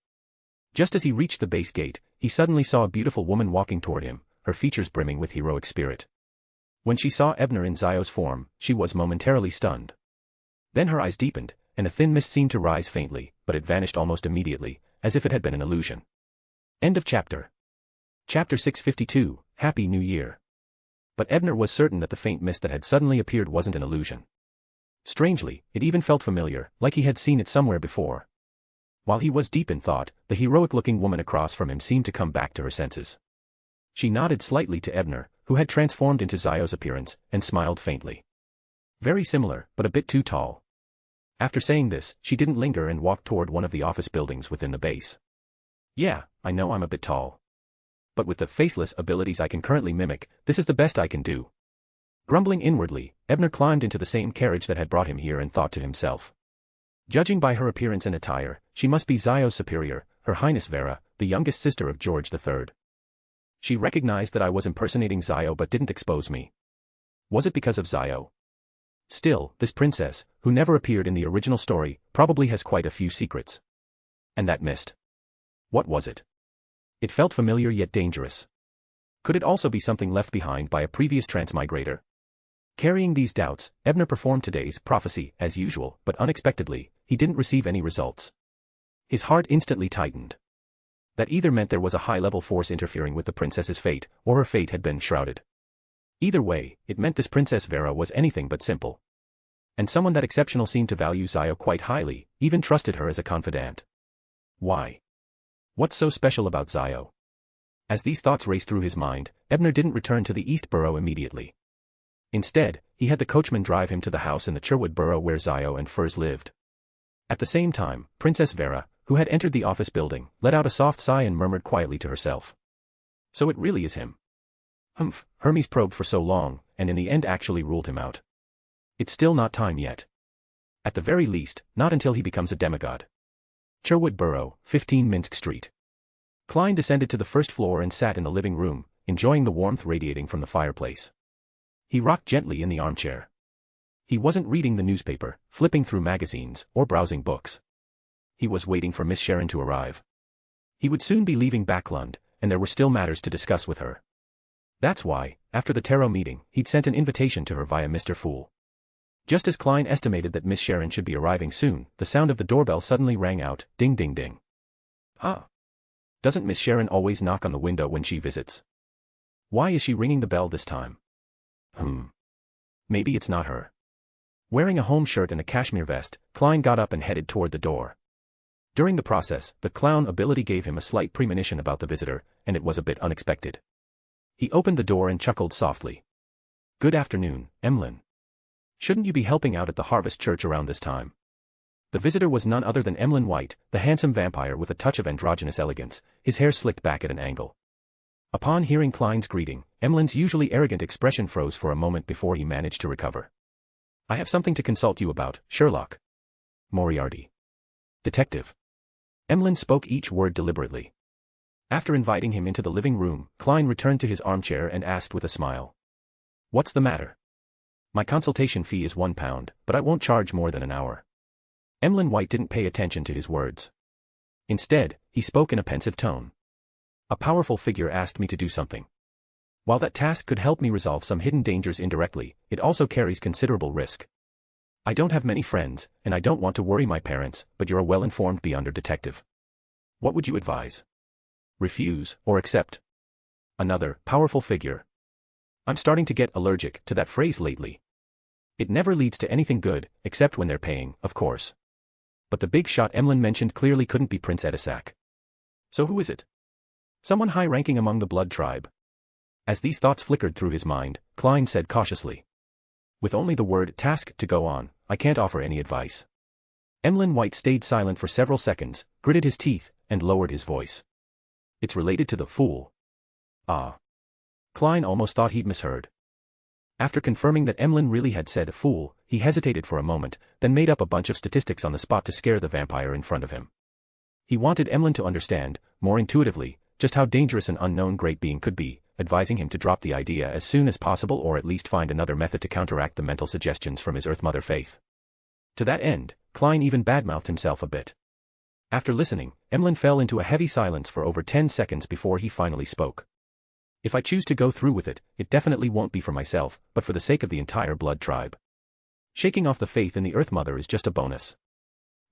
Just as he reached the base gate, he suddenly saw a beautiful woman walking toward him, her features brimming with heroic spirit. When she saw Ebner in Zio's form, she was momentarily stunned. Then her eyes deepened, and a thin mist seemed to rise faintly, but it vanished almost immediately, as if it had been an illusion. End of chapter. Chapter 652, Happy New Year. But Ebner was certain that the faint mist that had suddenly appeared wasn't an illusion. Strangely, it even felt familiar, like he had seen it somewhere before. While he was deep in thought, the heroic-looking woman across from him seemed to come back to her senses. She nodded slightly to Ebner, who had transformed into Zio's appearance, and smiled faintly. Very similar, but a bit too tall. After saying this, she didn't linger and walked toward one of the office buildings within the base. Yeah, I know I'm a bit tall. But with the faceless abilities I can currently mimic, this is the best I can do. Grumbling inwardly, Ebner climbed into the same carriage that had brought him here and thought to himself. Judging by her appearance and attire, she must be Zio's superior, Her Highness Vera, the youngest sister of George III. She recognized that I was impersonating Zio but didn't expose me. Was it because of Zio? Still, this princess, who never appeared in the original story, probably has quite a few secrets. And that mist. What was it? It felt familiar yet dangerous. Could it also be something left behind by a previous transmigrator? Carrying these doubts, Ebner performed today's prophecy as usual, but unexpectedly, he didn't receive any results. His heart instantly tightened. That either meant there was a high-level force interfering with the princess's fate, or her fate had been shrouded. Either way, it meant this Princess Vera was anything but simple. And someone that exceptional seemed to value Zio quite highly, even trusted her as a confidant. Why? What's so special about Zio? As these thoughts raced through his mind, Ebner didn't return to the East Borough immediately. Instead, he had the coachman drive him to the house in the Cherwood Borough where Zio and Furs lived. At the same time, Princess Vera, who had entered the office building, let out a soft sigh and murmured quietly to herself. So it really is him. Humph, Hermes probed for so long, and in the end actually ruled him out. It's still not time yet. At the very least, not until he becomes a demigod. Cherwood Borough, 15 Minsk Street. Klein descended to the first floor and sat in the living room, enjoying the warmth radiating from the fireplace. He rocked gently in the armchair. He wasn't reading the newspaper, flipping through magazines, or browsing books. He was waiting for Miss Sharon to arrive. He would soon be leaving Backlund, and there were still matters to discuss with her. That's why, after the tarot meeting, he'd sent an invitation to her via Mr. Fool. Just as Klein estimated that Miss Sharon should be arriving soon, the sound of the doorbell suddenly rang out, ding ding ding. Ah. Doesn't Miss Sharon always knock on the window when she visits? Why is she ringing the bell this time? Maybe it's not her. Wearing a home shirt and a cashmere vest, Klein got up and headed toward the door. During the process, the clown ability gave him a slight premonition about the visitor, and it was a bit unexpected. He opened the door and chuckled softly. Good afternoon, Emlyn. Shouldn't you be helping out at the Harvest Church around this time? The visitor was none other than Emlyn White, the handsome vampire with a touch of androgynous elegance, his hair slicked back at an angle. Upon hearing Klein's greeting, Emlyn's usually arrogant expression froze for a moment before he managed to recover. I have something to consult you about, Sherlock. Moriarty. Detective. Emlyn spoke each word deliberately. After inviting him into the living room, Klein returned to his armchair and asked with a smile. What's the matter? My consultation fee is £1, but I won't charge more than an hour. Emlyn White didn't pay attention to his words. Instead, he spoke in a pensive tone. A powerful figure asked me to do something. While that task could help me resolve some hidden dangers indirectly, it also carries considerable risk. I don't have many friends, and I don't want to worry my parents, but you're a well-informed beyonder detective. What would you advise? Refuse, or accept? Another powerful figure. I'm starting to get allergic to that phrase lately. It never leads to anything good, except when they're paying, of course. But the big shot Emlyn mentioned clearly couldn't be Prince Edisac. So who is it? Someone high-ranking among the blood tribe. As these thoughts flickered through his mind, Klein said cautiously. With only the word task to go on, I can't offer any advice. Emlyn White stayed silent for several seconds, gritted his teeth, and lowered his voice. It's related to the Fool. Ah. Klein almost thought he'd misheard. After confirming that Emlyn really had said fool, he hesitated for a moment, then made up a bunch of statistics on the spot to scare the vampire in front of him. He wanted Emlyn to understand, more intuitively, just how dangerous an unknown great being could be, advising him to drop the idea as soon as possible or at least find another method to counteract the mental suggestions from his Earth Mother faith. To that end, Klein even badmouthed himself a bit. After listening, Emlyn fell into a heavy silence for over 10 seconds before he finally spoke. If I choose to go through with it, it definitely won't be for myself, but for the sake of the entire blood tribe. Shaking off the faith in the Earth Mother is just a bonus.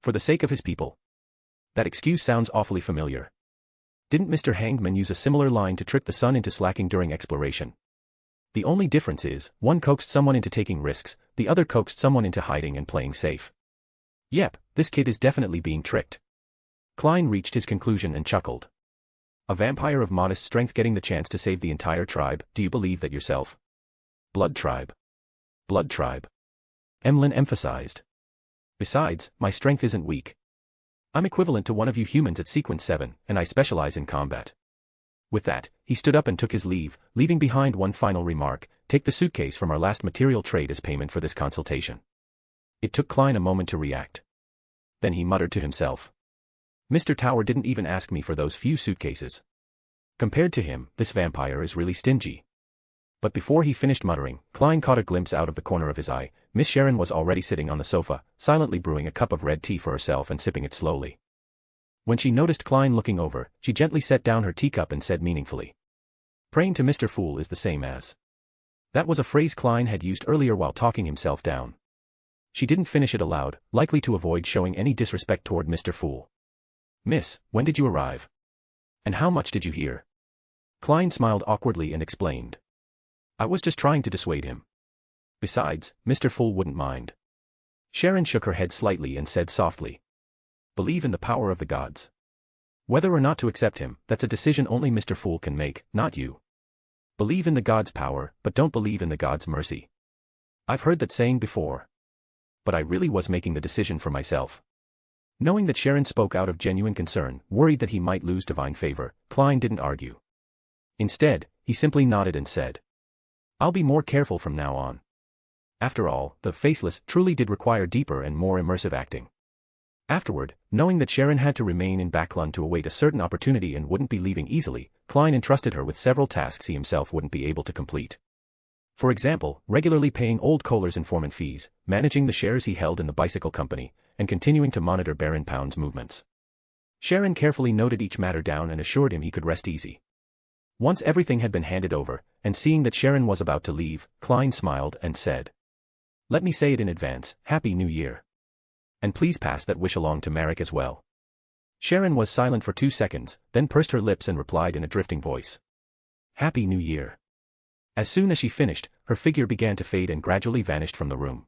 For the sake of his people. That excuse sounds awfully familiar. Didn't Mr. Hangman use a similar line to trick the sun into slacking during exploration? The only difference is, one coaxed someone into taking risks, the other coaxed someone into hiding and playing safe. Yep, this kid is definitely being tricked. Klein reached his conclusion and chuckled. A vampire of modest strength getting the chance to save the entire tribe, do you believe that yourself? Blood tribe. Blood tribe. Emlyn emphasized. Besides, my strength isn't weak. I'm equivalent to one of you humans at Sequence 7, and I specialize in combat. With that, he stood up and took his leave, leaving behind one final remark: take the suitcase from our last material trade as payment for this consultation. It took Klein a moment to react. Then he muttered to himself. Mr. Tower didn't even ask me for those few suitcases. Compared to him, this vampire is really stingy. But before he finished muttering, Klein caught a glimpse out of the corner of his eye. Miss Sharon was already sitting on the sofa, silently brewing a cup of red tea for herself and sipping it slowly. When she noticed Klein looking over, she gently set down her teacup and said meaningfully, "Praying to Mr. Fool is the same as." That was a phrase Klein had used earlier while talking himself down. She didn't finish it aloud, likely to avoid showing any disrespect toward Mr. Fool. "Miss, when did you arrive? And how much did you hear?" Klein smiled awkwardly and explained. "I was just trying to dissuade him. Besides, Mr. Fool wouldn't mind." Sharon shook her head slightly and said softly, "Believe in the power of the gods. Whether or not to accept him, that's a decision only Mr. Fool can make, not you. Believe in the gods' power, but don't believe in the gods' mercy. I've heard that saying before. But I really was making the decision for myself." Knowing that Sharon spoke out of genuine concern, worried that he might lose divine favor, Klein didn't argue. Instead, he simply nodded and said, "I'll be more careful from now on." After all, The Faceless truly did require deeper and more immersive acting. Afterward, knowing that Sharon had to remain in Backlund to await a certain opportunity and wouldn't be leaving easily, Klein entrusted her with several tasks he himself wouldn't be able to complete. For example, regularly paying old Kohler's informant fees, managing the shares he held in the bicycle company, and continuing to monitor Baron Pound's movements. Sharon carefully noted each matter down and assured him he could rest easy. Once everything had been handed over, and seeing that Sharon was about to leave, Klein smiled and said, "Let me say it in advance, Happy New Year. And please pass that wish along to Marek as well." Sharon was silent for 2 seconds, then pursed her lips and replied in a drifting voice, "Happy New Year." As soon as she finished, her figure began to fade and gradually vanished from the room.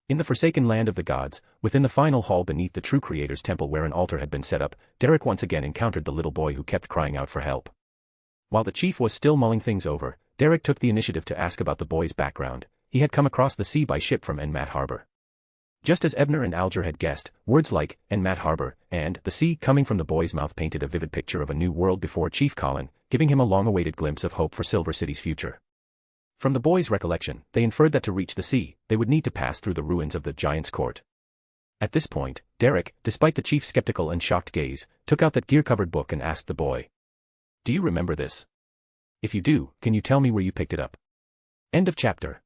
In the forsaken land of the gods, within the final hall beneath the true Creator's temple where an altar had been set up, Derek once again encountered the little boy who kept crying out for help. While the chief was still mulling things over, Derek took the initiative to ask about the boy's background. He had come across the sea by ship from Enmat Harbor. Just as Ebner and Alger had guessed, words like Enmat Harbor and the sea coming from the boy's mouth painted a vivid picture of a new world before Chief Colin, giving him a long-awaited glimpse of hope for Silver City's future. From the boy's recollection, they inferred that to reach the sea, they would need to pass through the ruins of the Giant's Court. At this point, Derek, despite the chief's skeptical and shocked gaze, took out that gear-covered book and asked the boy, "Do you remember this? If you do, can you tell me where you picked it up?" End of chapter.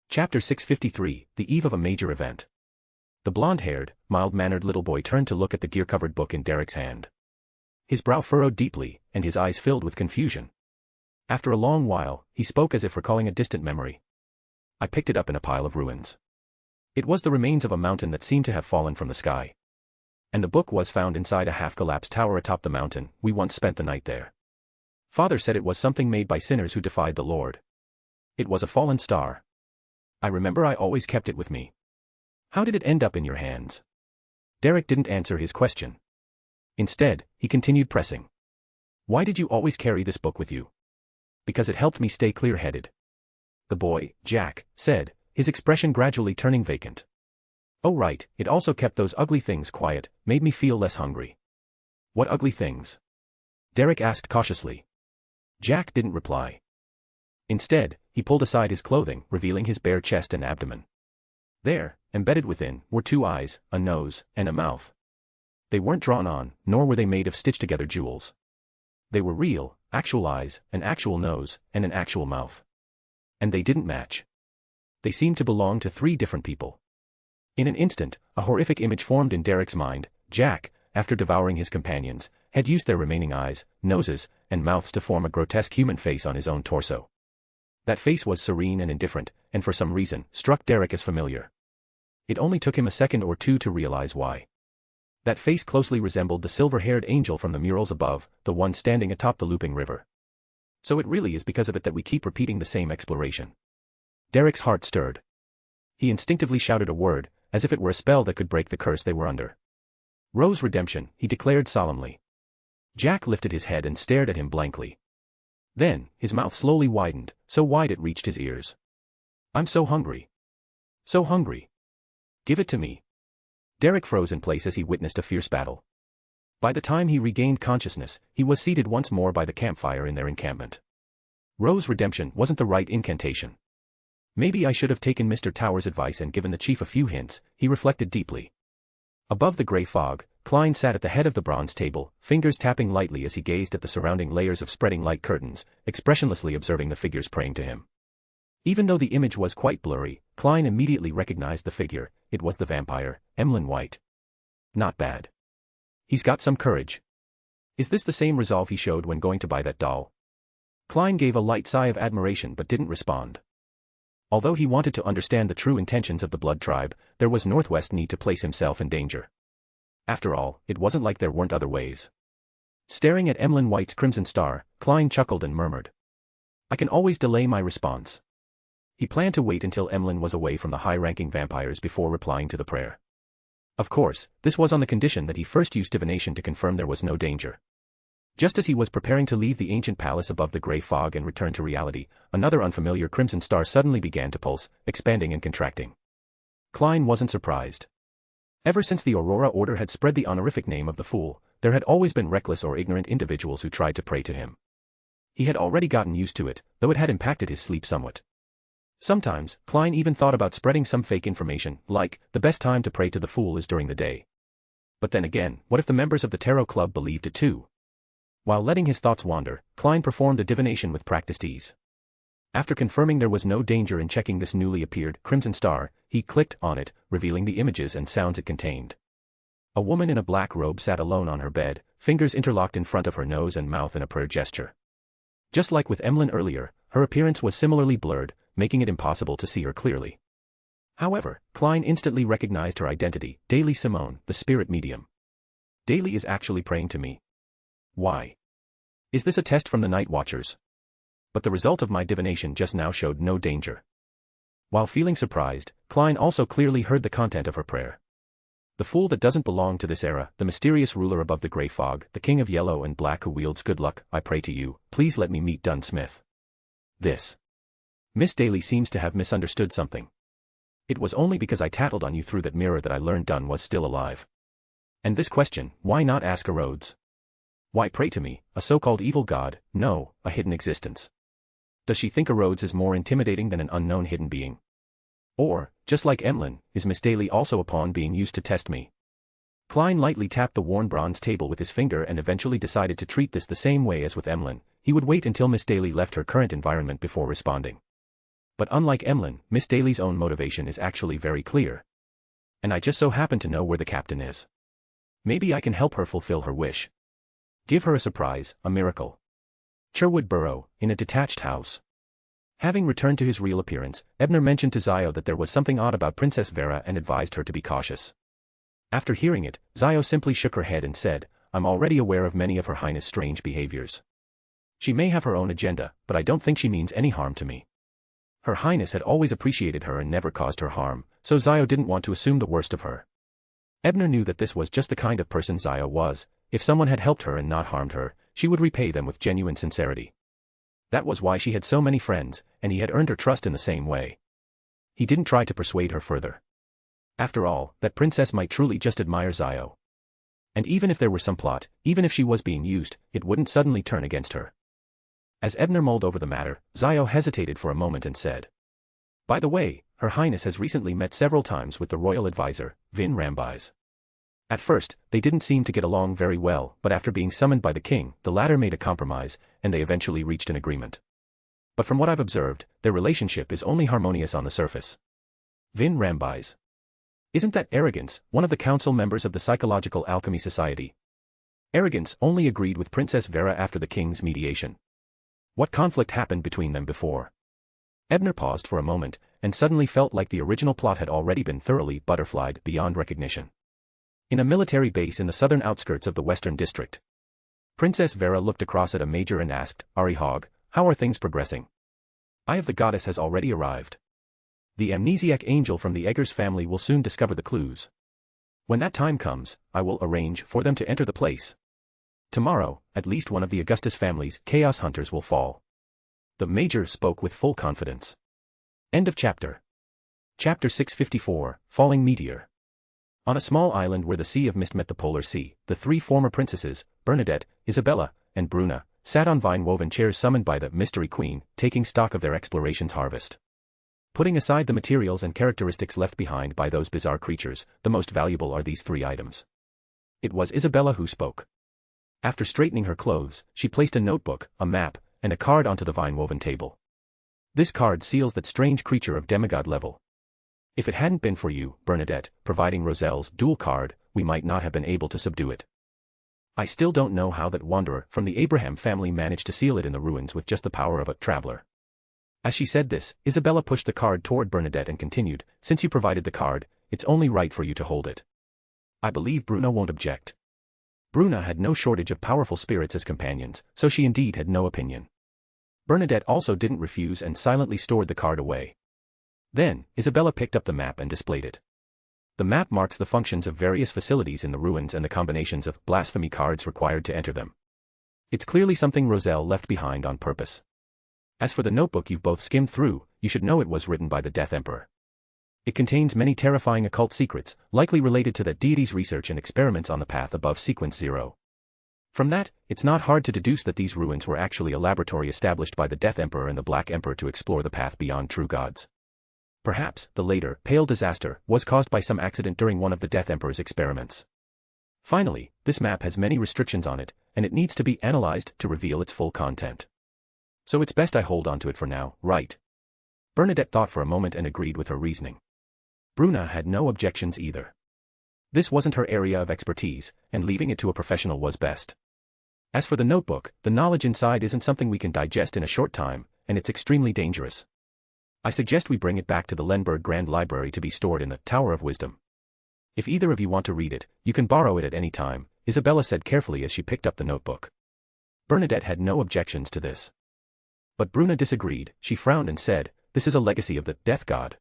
Chapter 653, The Eve of a Major Event. The blonde-haired, mild-mannered little boy turned to look at the gear-covered book in Derek's hand. His brow furrowed deeply, and his eyes filled with confusion. After a long while, he spoke as if recalling a distant memory. "I picked it up in a pile of ruins. It was the remains of a mountain that seemed to have fallen from the sky. And the book was found inside a half-collapsed tower atop the mountain. We once spent the night there. Father said it was something made by sinners who defied the Lord. It was a fallen star. I remember I always kept it with me. How did it end up in your hands?" Derek didn't answer his question. Instead, he continued pressing. "Why did you always carry this book with you?" "Because it helped me stay clear-headed," the boy, Jack, said, his expression gradually turning vacant. "Oh right, it also kept those ugly things quiet, made me feel less hungry." "What ugly things?" Derek asked cautiously. Jack didn't reply. Instead, he pulled aside his clothing, revealing his bare chest and abdomen. There, embedded within, were 2 eyes, a nose, and a mouth. They weren't drawn on, nor were they made of stitched-together jewels. They were real, actual eyes, an actual nose, and an actual mouth. And they didn't match. They seemed to belong to 3 different people. In an instant, a horrific image formed in Derek's mind. Jack, after devouring his companions, had used their remaining eyes, noses, and mouths to form a grotesque human face on his own torso. That face was serene and indifferent, and for some reason, struck Derek as familiar. It only took him a second or two to realize why. That face closely resembled the silver-haired angel from the murals above, the one standing atop the looping river. So it really is because of it that we keep repeating the same exploration. Derek's heart stirred. He instinctively shouted a word, as if it were a spell that could break the curse they were under. "Rose Redemption," he declared solemnly. Jack lifted his head and stared at him blankly. Then, his mouth slowly widened, so wide it reached his ears. "I'm so hungry. So hungry. Give it to me." Derek froze in place as he witnessed a fierce battle. By the time he regained consciousness, he was seated once more by the campfire in their encampment. Rose Redemption wasn't the right incantation. Maybe I should have taken Mr. Tower's advice and given the chief a few hints, he reflected deeply. Above the gray fog, Klein sat at the head of the bronze table, fingers tapping lightly as he gazed at the surrounding layers of spreading light curtains, expressionlessly observing the figures praying to him. Even though the image was quite blurry, Klein immediately recognized the figure. It was the vampire, Emlyn White. Not bad. He's got some courage. Is this the same resolve he showed when going to buy that doll? Klein gave a light sigh of admiration but didn't respond. Although he wanted to understand the true intentions of the Blood Tribe, there was Northwest need to place himself in danger. After all, it wasn't like there weren't other ways. Staring at Emlyn White's crimson star, Klein chuckled and murmured, "I can always delay my response." He planned to wait until Emlyn was away from the high-ranking vampires before replying to the prayer. Of course, this was on the condition that he first used divination to confirm there was no danger. Just as he was preparing to leave the ancient palace above the grey fog and return to reality, another unfamiliar crimson star suddenly began to pulse, expanding and contracting. Klein wasn't surprised. Ever since the Aurora Order had spread the honorific name of the Fool, there had always been reckless or ignorant individuals who tried to pray to him. He had already gotten used to it, though it had impacted his sleep somewhat. Sometimes, Klein even thought about spreading some fake information, like, the best time to pray to the Fool is during the day. But then again, what if the members of the Tarot Club believed it too? While letting his thoughts wander, Klein performed a divination with practiced ease. After confirming there was no danger in checking this newly appeared crimson star, he clicked on it, revealing the images and sounds it contained. A woman in a black robe sat alone on her bed, fingers interlocked in front of her nose and mouth in a prayer gesture. Just like with Emlyn earlier, her appearance was similarly blurred, making it impossible to see her clearly. However, Klein instantly recognized her identity, Daly Simone, the spirit medium. Daly is actually praying to me. Why? Is this a test from the Night Watchers? But the result of my divination just now showed no danger. While feeling surprised, Klein also clearly heard the content of her prayer. The fool that doesn't belong to this era, the mysterious ruler above the grey fog, the king of yellow and black who wields good luck, I pray to you, please let me meet Dun Smith. This. Miss Daly seems to have misunderstood something. It was only because I tattled on you through that mirror that I learned Dun was still alive. And this question, why not ask a Rhodes? Why pray to me, a so-called evil god, no, a hidden existence? Does she think a Rhodes is more intimidating than an unknown hidden being? Or, just like Emlyn, is Miss Daly also a pawn being used to test me? Klein lightly tapped the worn bronze table with his finger and eventually decided to treat this the same way as with Emlyn. He would wait until Miss Daly left her current environment before responding. But unlike Emlyn, Miss Daly's own motivation is actually very clear. And I just so happen to know where the captain is. Maybe I can help her fulfill her wish. Give her a surprise, a miracle. Sherwood Burrow, in a detached house. Having returned to his real appearance, Ebner mentioned to Zio that there was something odd about Princess Vera and advised her to be cautious. After hearing it, Zio simply shook her head and said, I'm already aware of many of Her Highness' strange behaviors. She may have her own agenda, but I don't think she means any harm to me. Her Highness had always appreciated her and never caused her harm, so Zio didn't want to assume the worst of her. Ebner knew that this was just the kind of person Zio was. If someone had helped her and not harmed her, she would repay them with genuine sincerity. That was why she had so many friends, and he had earned her trust in the same way. He didn't try to persuade her further. After all, that princess might truly just admire Zio. And even if there were some plot, even if she was being used, it wouldn't suddenly turn against her. As Ebner mulled over the matter, Zio hesitated for a moment and said, By the way, Her Highness has recently met several times with the royal advisor, Vin Rambies. At first, they didn't seem to get along very well, but after being summoned by the king, the latter made a compromise, and they eventually reached an agreement. But from what I've observed, their relationship is only harmonious on the surface. Vin Rambies. Isn't that Arrogance, one of the council members of the Psychological Alchemy Society? Arrogance only agreed with Princess Vera after the king's mediation. What conflict happened between them before? Ebner paused for a moment, and suddenly felt like the original plot had already been thoroughly butterflied beyond recognition. In a military base in the southern outskirts of the Western District. Princess Vera looked across at a major and asked, Ari Hogg, how are things progressing? Eye of the Goddess has already arrived. The amnesiac angel from the Eggers family will soon discover the clues. When that time comes, I will arrange for them to enter the place. Tomorrow, at least one of the Augustus family's Chaos Hunters will fall. The Major spoke with full confidence. End of chapter. Chapter 654, Falling Meteor. On a small island where the Sea of Mist met the Polar Sea, the three former princesses, Bernadette, Isabella, and Bruna, sat on vine-woven chairs summoned by the Mystery Queen, taking stock of their exploration's harvest. Putting aside the materials and characteristics left behind by those bizarre creatures, the most valuable are these three items. It was Isabella who spoke. After straightening her clothes, she placed a notebook, a map, and a card onto the vine-woven table. This card seals that strange creature of demigod level. If it hadn't been for you, Bernadette, providing Roselle's dual card, we might not have been able to subdue it. I still don't know how that wanderer from the Abraham family managed to seal it in the ruins with just the power of a traveler. As she said this, Isabella pushed the card toward Bernadette and continued, since you provided the card, it's only right for you to hold it. I believe Bruna won't object. Bruna had no shortage of powerful spirits as companions, so she indeed had no opinion. Bernadette also didn't refuse and silently stored the card away. Then, Isabella picked up the map and displayed it. The map marks the functions of various facilities in the ruins and the combinations of blasphemy cards required to enter them. It's clearly something Roselle left behind on purpose. As for the notebook you've both skimmed through, you should know it was written by the Death Emperor. It contains many terrifying occult secrets, likely related to that deity's research and experiments on the path above Sequence 0. From that, it's not hard to deduce that these ruins were actually a laboratory established by the Death Emperor and the Black Emperor to explore the path beyond true gods. Perhaps, the later, Pale disaster, was caused by some accident during one of the Death Emperor's experiments. Finally, this map has many restrictions on it, and it needs to be analyzed to reveal its full content. So it's best I hold on to it for now, right? Bernadette thought for a moment and agreed with her reasoning. Bruna had no objections either. This wasn't her area of expertise, and leaving it to a professional was best. As for the notebook, the knowledge inside isn't something we can digest in a short time, and it's extremely dangerous. I suggest we bring it back to the Lenberg Grand Library to be stored in the Tower of Wisdom. If either of you want to read it, you can borrow it at any time, Isabella said carefully as she picked up the notebook. Bernadette had no objections to this. But Bruna disagreed. She frowned and said, "This is a legacy of the Death God.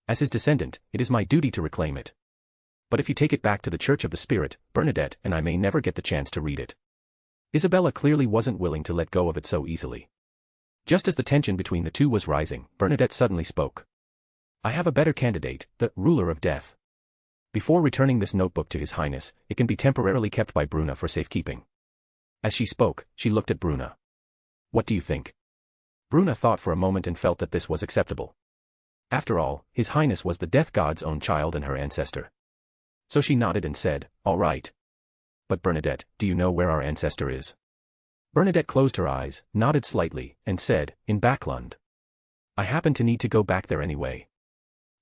As his descendant, it is my duty to reclaim it. But if you take it back to the Church of the Spirit, Bernadette and I may never get the chance to read it." Isabella clearly wasn't willing to let go of it so easily. Just as the tension between the two was rising, Bernadette suddenly spoke. "I have a better candidate, the Ruler of Death. Before returning this notebook to His Highness, it can be temporarily kept by Bruna for safekeeping." As she spoke, she looked at Bruna. "What do you think?" Bruna thought for a moment and felt that this was acceptable. After all, His Highness was the Death God's own child and her ancestor. So she nodded and said, "All right. But Bernadette, do you know where our ancestor is?" Bernadette closed her eyes, nodded slightly, and said, "In Backlund. I happen to need to go back there anyway.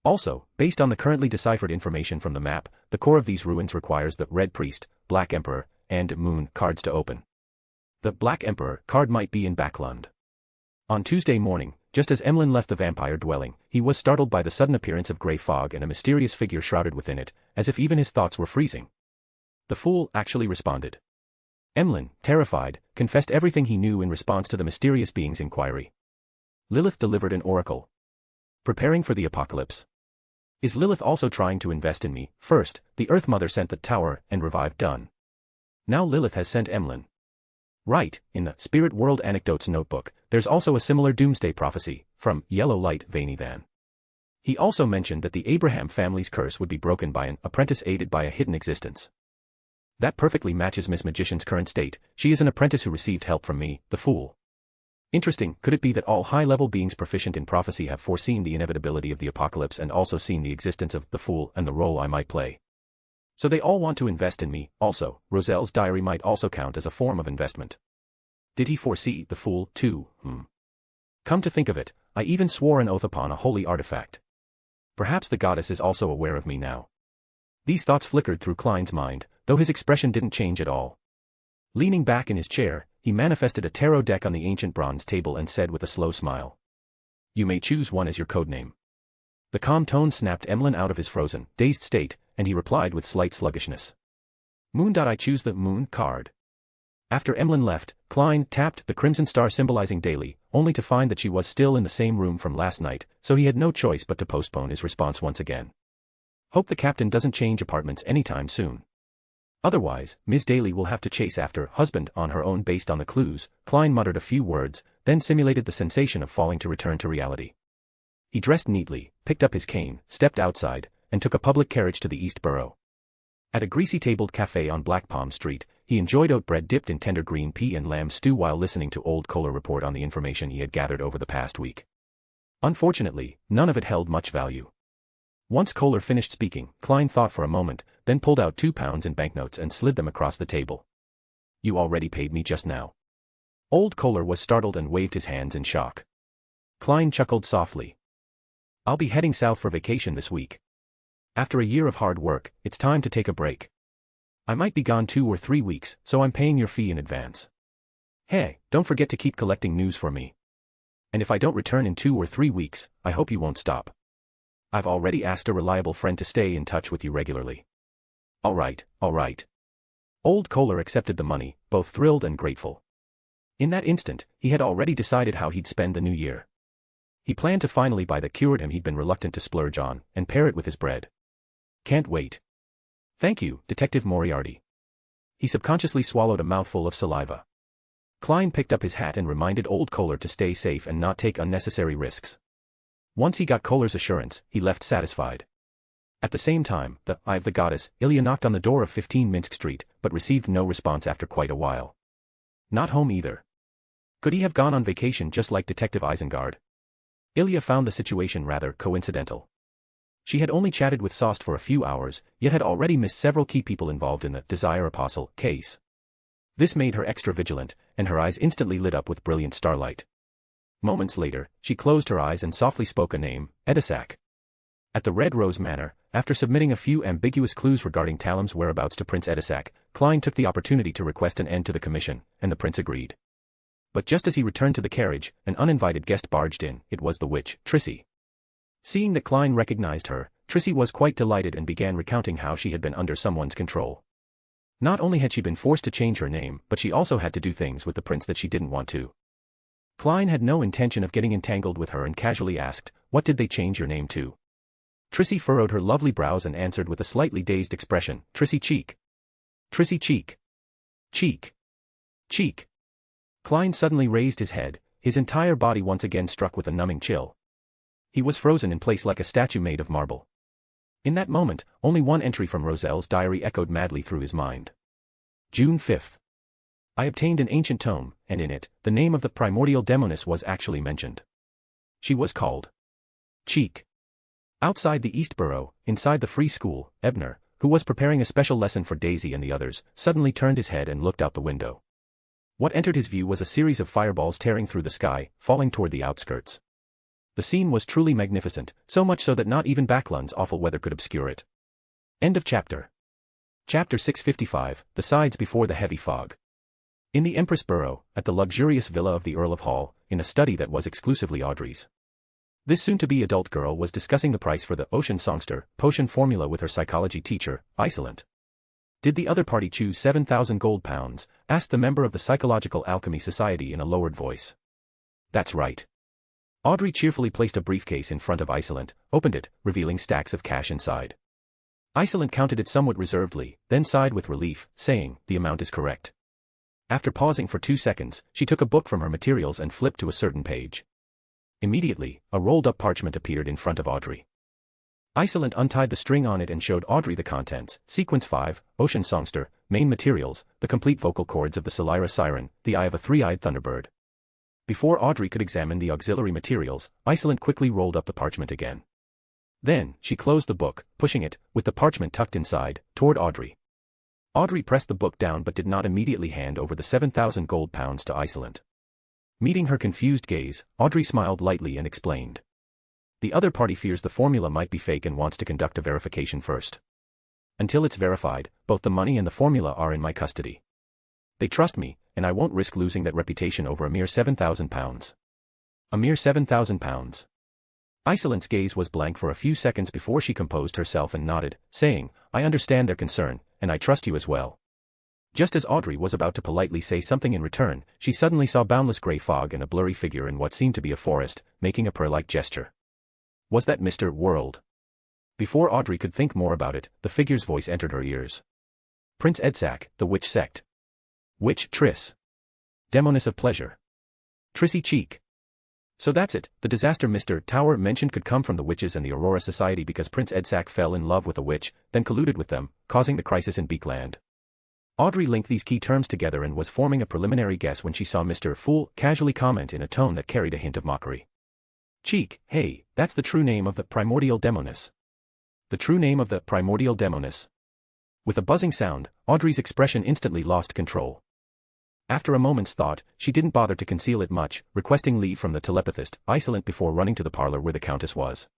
Also, based on the currently deciphered information from the map, the core of these ruins requires the Red Priest, Black Emperor, and Moon cards to open. The Black Emperor card might be in Backlund." On Tuesday morning, just as Emlyn left the vampire dwelling, he was startled by the sudden appearance of grey fog and a mysterious figure shrouded within it, as if even his thoughts were freezing. The fool actually responded. Emlyn, terrified, confessed everything he knew in response to the mysterious being's inquiry. Lilith delivered an oracle. Preparing for the apocalypse. Is Lilith also trying to invest in me? First, the Earth Mother sent the tower and revived Dun. Now Lilith has sent Emlyn. Right, in the Spirit World Anecdotes notebook, there's also a similar doomsday prophecy, from Yellow Light Vainithan. He also mentioned that the Abraham family's curse would be broken by an apprentice aided by a hidden existence. That perfectly matches Miss Magician's current state. She is an apprentice who received help from me, the fool. Interesting, could it be that all high-level beings proficient in prophecy have foreseen the inevitability of the apocalypse and also seen the existence of the fool and the role I might play? So they all want to invest in me. Also, Roselle's diary might also count as a form of investment. Did he foresee the fool, too? Come to think of it, I even swore an oath upon a holy artifact. Perhaps the goddess is also aware of me now. These thoughts flickered through Klein's mind, though his expression didn't change at all. Leaning back in his chair, he manifested a tarot deck on the ancient bronze table and said with a slow smile, "You may choose one as your codename." The calm tone snapped Emlyn out of his frozen, dazed state, and he replied with slight sluggishness. "Moon. I choose the Moon card." After Emlyn left, Klein tapped the crimson star symbolizing daily, only to find that she was still in the same room from last night, so he had no choice but to postpone his response once again. Hope the captain doesn't change apartments anytime soon. Otherwise, Ms. Daly will have to chase after husband on her own based on the clues. Klein muttered a few words, then simulated the sensation of falling to return to reality. He dressed neatly, picked up his cane, stepped outside, and took a public carriage to the East Borough. At a greasy-tabled cafe on Black Palm Street, he enjoyed oat bread dipped in tender green pea and lamb stew while listening to Old Kohler report on the information he had gathered over the past week. Unfortunately, none of it held much value. Once Kohler finished speaking, Klein thought for a moment, then pulled out £2 in banknotes and slid them across the table. You already paid me just now. Old Kohler was startled and waved his hands in shock. Klein chuckled softly. I'll be heading south for vacation this week. After a year of hard work, it's time to take a break. I might be gone 2 or 3 weeks, so I'm paying your fee in advance. Hey, don't forget to keep collecting news for me. And if I don't return in 2 or 3 weeks, I hope you won't stop. I've already asked a reliable friend to stay in touch with you regularly. All right, all right. Old Kohler accepted the money, both thrilled and grateful. In that instant, he had already decided how he'd spend the new year. He planned to finally buy the curatum he'd been reluctant to splurge on, and pair it with his bread. Can't wait. Thank you, Detective Moriarty. He subconsciously swallowed a mouthful of saliva. Klein picked up his hat and reminded old Kohler to stay safe and not take unnecessary risks. Once he got Kohler's assurance, he left satisfied. At the same time, the Eye of the Goddess, Ilya knocked on the door of 15 Minsk Street, but received no response after quite a while. Not home either. Could he have gone on vacation just like Detective Isengard? Ilya found the situation rather coincidental. She had only chatted with Sost for a few hours, yet had already missed several key people involved in the Desire Apostle case. This made her extra vigilant, and her eyes instantly lit up with brilliant starlight. Moments later, she closed her eyes and softly spoke a name, Edisak. At the Red Rose Manor, after submitting a few ambiguous clues regarding Talam's whereabouts to Prince Edisak, Klein took the opportunity to request an end to the commission, and the prince agreed. But just as he returned to the carriage, an uninvited guest barged in. It was the witch, Trissy. Seeing that Klein recognized her, Trissy was quite delighted and began recounting how she had been under someone's control. Not only had she been forced to change her name, but she also had to do things with the prince that she didn't want to. Klein had no intention of getting entangled with her and casually asked, "What did they change your name to?" Trissy furrowed her lovely brows and answered with a slightly dazed expression, "Trissy Cheek. Trissy Cheek. Cheek. Cheek." Klein suddenly raised his head, his entire body once again struck with a numbing chill. He was frozen in place like a statue made of marble. In that moment, only one entry from Roselle's diary echoed madly through his mind. June 5th. I obtained an ancient tome, and in it, the name of the primordial demoness was actually mentioned. She was called Cheek. Outside the East Borough, inside the free school, Ebner, who was preparing a special lesson for Daisy and the others, suddenly turned his head and looked out the window. What entered his view was a series of fireballs tearing through the sky, falling toward the outskirts. The scene was truly magnificent, so much so that not even Backlund's awful weather could obscure it. End of chapter. Chapter 655, The Sides Before the Heavy Fog. In the Empress Borough, at the luxurious villa of the Earl of Hall, in a study that was exclusively Audrey's. This soon-to-be adult girl was discussing the price for the Ocean Songster potion formula with her psychology teacher, Isolent. Did the other party choose 7,000 gold pounds? Asked the member of the Psychological Alchemy Society in a lowered voice. That's right. Audrey cheerfully placed a briefcase in front of Isolent, opened it, revealing stacks of cash inside. Isolent counted it somewhat reservedly, then sighed with relief, saying, "The amount is correct." After pausing for 2 seconds, she took a book from her materials and flipped to a certain page. Immediately, a rolled-up parchment appeared in front of Audrey. Isolent untied the string on it and showed Audrey the contents: Sequence 5, Ocean Songster, main materials, the complete vocal cords of the Solira Siren, the eye of a three-eyed thunderbird. Before Audrey could examine the auxiliary materials, Isolent quickly rolled up the parchment again. Then, she closed the book, pushing it, with the parchment tucked inside, toward Audrey. Audrey pressed the book down but did not immediately hand over the 7,000 gold pounds to Isolent. Meeting her confused gaze, Audrey smiled lightly and explained. The other party fears the formula might be fake and wants to conduct a verification first. Until it's verified, both the money and the formula are in my custody. They trust me, and I won't risk losing that reputation over a mere 7,000 pounds. A mere 7,000 pounds. Isolent's gaze was blank for a few seconds before she composed herself and nodded, saying, "I understand their concern, and I trust you as well." Just as Audrey was about to politely say something in return, she suddenly saw boundless grey fog and a blurry figure in what seemed to be a forest, making a prayer-like gesture. Was that Mr. World? Before Audrey could think more about it, the figure's voice entered her ears. Prince Edsak, the witch sect. Witch Triss. Demoness of pleasure. Trissy Cheek. So that's it, the disaster Mr. Tower mentioned could come from the witches and the Aurora Society because Prince Edsak fell in love with a witch, then colluded with them, causing the crisis in Beakland. Audrey linked these key terms together and was forming a preliminary guess when she saw Mr. Fool casually comment in a tone that carried a hint of mockery. Cheek, hey, that's the true name of the primordial demoness. The true name of the primordial demoness. With a buzzing sound, Audrey's expression instantly lost control. After a moment's thought, she didn't bother to conceal it much, requesting leave from the telepathist, Isolent, before running to the parlor where the Countess was.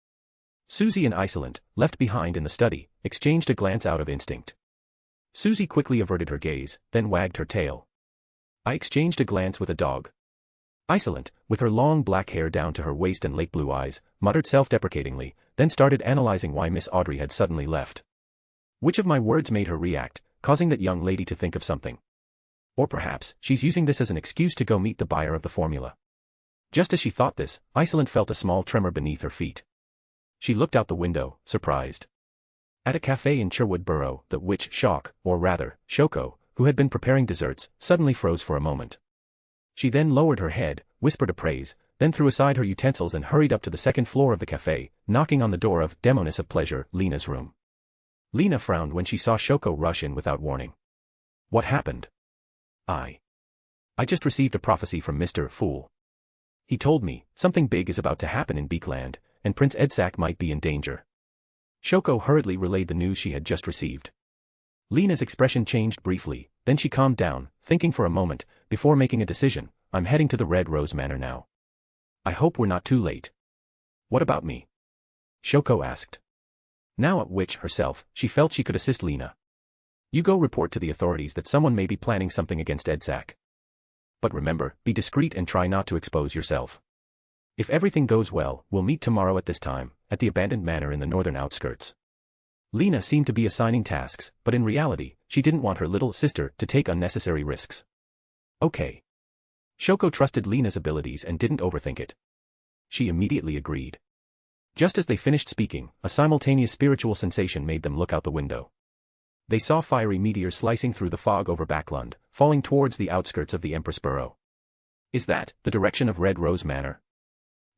Susie and Isolent, left behind in the study, exchanged a glance out of instinct. Susie quickly averted her gaze, then wagged her tail. I exchanged a glance with a dog. Isolent, with her long black hair down to her waist and lake blue eyes, muttered self-deprecatingly, then started analyzing why Miss Audrey had suddenly left. Which of my words made her react, causing that young lady to think of something? Or perhaps, she's using this as an excuse to go meet the buyer of the formula. Just as she thought this, Isolent felt a small tremor beneath her feet. She looked out the window, surprised. At a cafe in Sherwood Borough, the witch Shock, or rather, Shoko, who had been preparing desserts, suddenly froze for a moment. She then lowered her head, whispered a praise, then threw aside her utensils and hurried up to the second floor of the cafe, knocking on the door of Demoness of Pleasure, Lena's room. Lena frowned when she saw Shoko rush in without warning. What happened? I just received a prophecy from Mr. Fool. He told me, something big is about to happen in Beakland, and Prince Edsac might be in danger. Shoko hurriedly relayed the news she had just received. Lena's expression changed briefly, then she calmed down, thinking for a moment, before making a decision. I'm heading to the Red Rose Manor now. I hope we're not too late. What about me? Shoko asked. Now at which, herself, she felt she could assist Lena. You go report to the authorities that someone may be planning something against Edsac. But remember, be discreet and try not to expose yourself. If everything goes well, we'll meet tomorrow at this time, at the abandoned manor in the northern outskirts. Lena seemed to be assigning tasks, but in reality, she didn't want her little sister to take unnecessary risks. Okay. Shoko trusted Lena's abilities and didn't overthink it. She immediately agreed. Just as they finished speaking, a simultaneous spiritual sensation made them look out the window. They saw fiery meteors slicing through the fog over Backlund, falling towards the outskirts of the Empress Borough. Is that the direction of Red Rose Manor?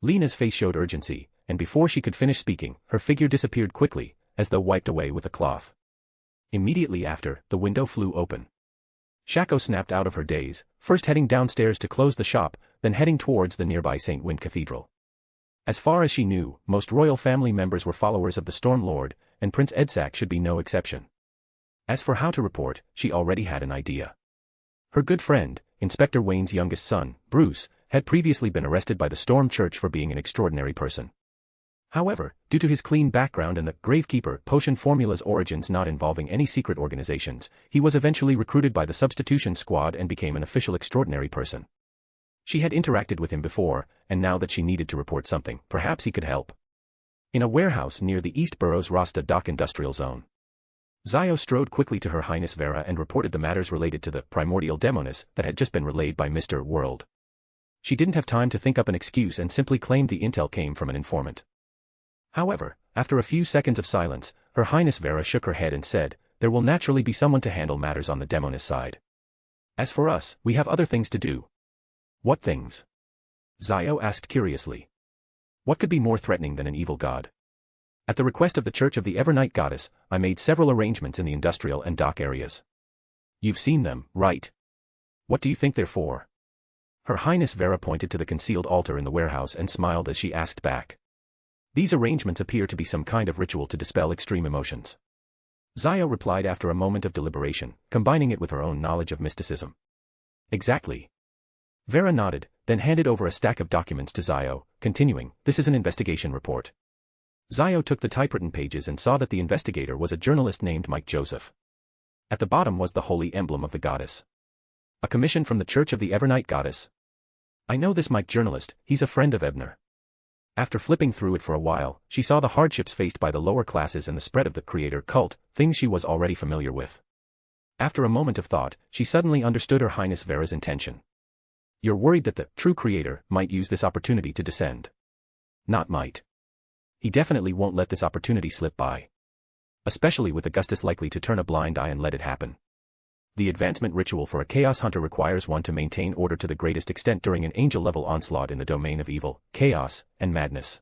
Lena's face showed urgency, and before she could finish speaking, her figure disappeared quickly, as though wiped away with a cloth. Immediately after, the window flew open. Shako snapped out of her daze, first heading downstairs to close the shop, then heading towards the nearby St. Wind Cathedral. As far as she knew, most royal family members were followers of the Storm Lord, and Prince Edsac should be no exception. As for how to report, she already had an idea. Her good friend, Inspector Wayne's youngest son, Bruce, had previously been arrested by the Storm Church for being an extraordinary person. However, due to his clean background and the Gravekeeper potion formula's origins not involving any secret organizations, he was eventually recruited by the Substitution Squad and became an official extraordinary person. She had interacted with him before, and now that she needed to report something, perhaps he could help. In a warehouse near the East Borough's Rasta Dock Industrial Zone, Zio strode quickly to Her Highness Vera and reported the matters related to the primordial demoness that had just been relayed by Mr. World. She didn't have time to think up an excuse and simply claimed the intel came from an informant. However, after a few seconds of silence, Her Highness Vera shook her head and said, there will naturally be someone to handle matters on the demoness side. As for us, we have other things to do. What things? Zio asked curiously. What could be more threatening than an evil god? At the request of the Church of the Evernight Goddess, I made several arrangements in the industrial and dock areas. You've seen them, right? What do you think they're for? Her Highness Vera pointed to the concealed altar in the warehouse and smiled as she asked back. These arrangements appear to be some kind of ritual to dispel extreme emotions. Zio replied after a moment of deliberation, combining it with her own knowledge of mysticism. Exactly. Vera nodded, then handed over a stack of documents to Zio, continuing, this is an investigation report. Zio took the typewritten pages and saw that the investigator was a journalist named Mike Joseph. At the bottom was the holy emblem of the goddess. A commission from the Church of the Evernight Goddess. I know this Mike journalist, he's a friend of Ebner. After flipping through it for a while, she saw the hardships faced by the lower classes and the spread of the creator cult, things she was already familiar with. After a moment of thought, she suddenly understood Her Highness Vera's intention. You're worried that the true creator might use this opportunity to descend. Not might. He definitely won't let this opportunity slip by. Especially with Augustus likely to turn a blind eye and let it happen. The advancement ritual for a Chaos Hunter requires one to maintain order to the greatest extent during an angel-level onslaught in the domain of evil, chaos, and madness.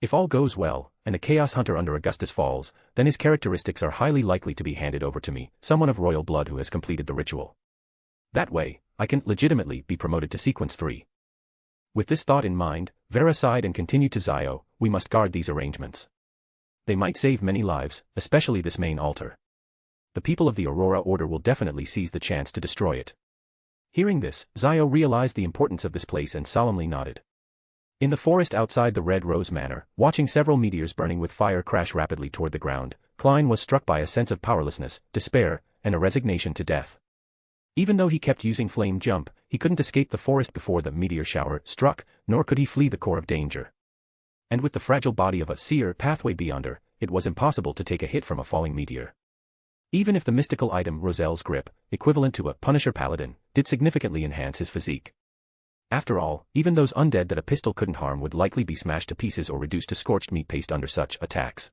If all goes well, and a Chaos Hunter under Augustus falls, then his characteristics are highly likely to be handed over to me, someone of royal blood who has completed the ritual. That way, I can legitimately be promoted to Sequence 3. With this thought in mind, Vera sighed and continued to Zio, we must guard these arrangements. They might save many lives, especially this main altar. The people of the Aurora Order will definitely seize the chance to destroy it. Hearing this, Zio realized the importance of this place and solemnly nodded. In the forest outside the Red Rose Manor, watching several meteors burning with fire crash rapidly toward the ground, Klein was struck by a sense of powerlessness, despair, and a resignation to death. Even though he kept using flame jump, he couldn't escape the forest before the meteor shower struck, nor could he flee the core of danger. And with the fragile body of a seer pathway beyonder, it was impossible to take a hit from a falling meteor. Even if the mystical item Roselle's grip, equivalent to a Punisher Paladin, did significantly enhance his physique. After all, even those undead that a pistol couldn't harm would likely be smashed to pieces or reduced to scorched meat paste under such attacks.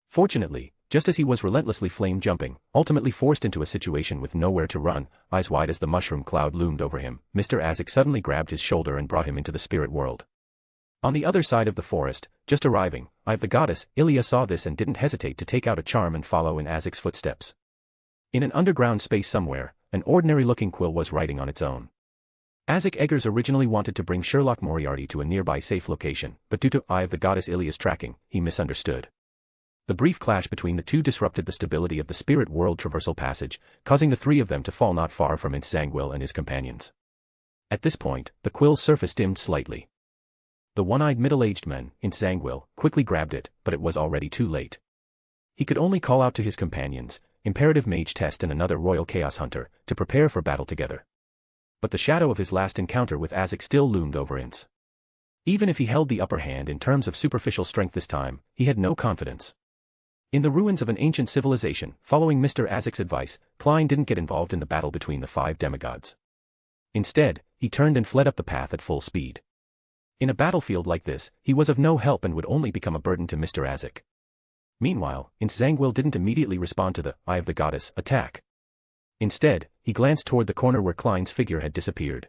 Fortunately, just as he was relentlessly flame jumping, ultimately forced into a situation with nowhere to run, eyes wide as the mushroom cloud loomed over him, Mr. Azek suddenly grabbed his shoulder and brought him into the spirit world. On the other side of the forest, just arriving, the goddess, Ilya saw this and didn't hesitate to take out a charm and follow in Azek's footsteps. In an underground space somewhere, an ordinary-looking quill was writing on its own. Azek Eggers originally wanted to bring Sherlock Moriarty to a nearby safe location, but due to the goddess Ilya's tracking, he misunderstood. The brief clash between the two disrupted the stability of the spirit world traversal passage, causing the three of them to fall not far from Insangwil and his companions. At this point, the quill's surface dimmed slightly. The one-eyed middle-aged man, Insangwil, quickly grabbed it, but it was already too late. He could only call out to his companions, Imperative Mage Test and another Royal Chaos Hunter, to prepare for battle together. But the shadow of his last encounter with Azek still loomed over Ince. Even if he held the upper hand in terms of superficial strength this time, he had no confidence. In the ruins of an ancient civilization, following Mr. Azek's advice, Klein didn't get involved in the battle between the 5 demigods. Instead, he turned and fled up the path at full speed. In a battlefield like this, he was of no help and would only become a burden to Mr. Azek. Meanwhile, Insangwil didn't immediately respond to the Eye of the Goddess attack. Instead, he glanced toward the corner where Klein's figure had disappeared.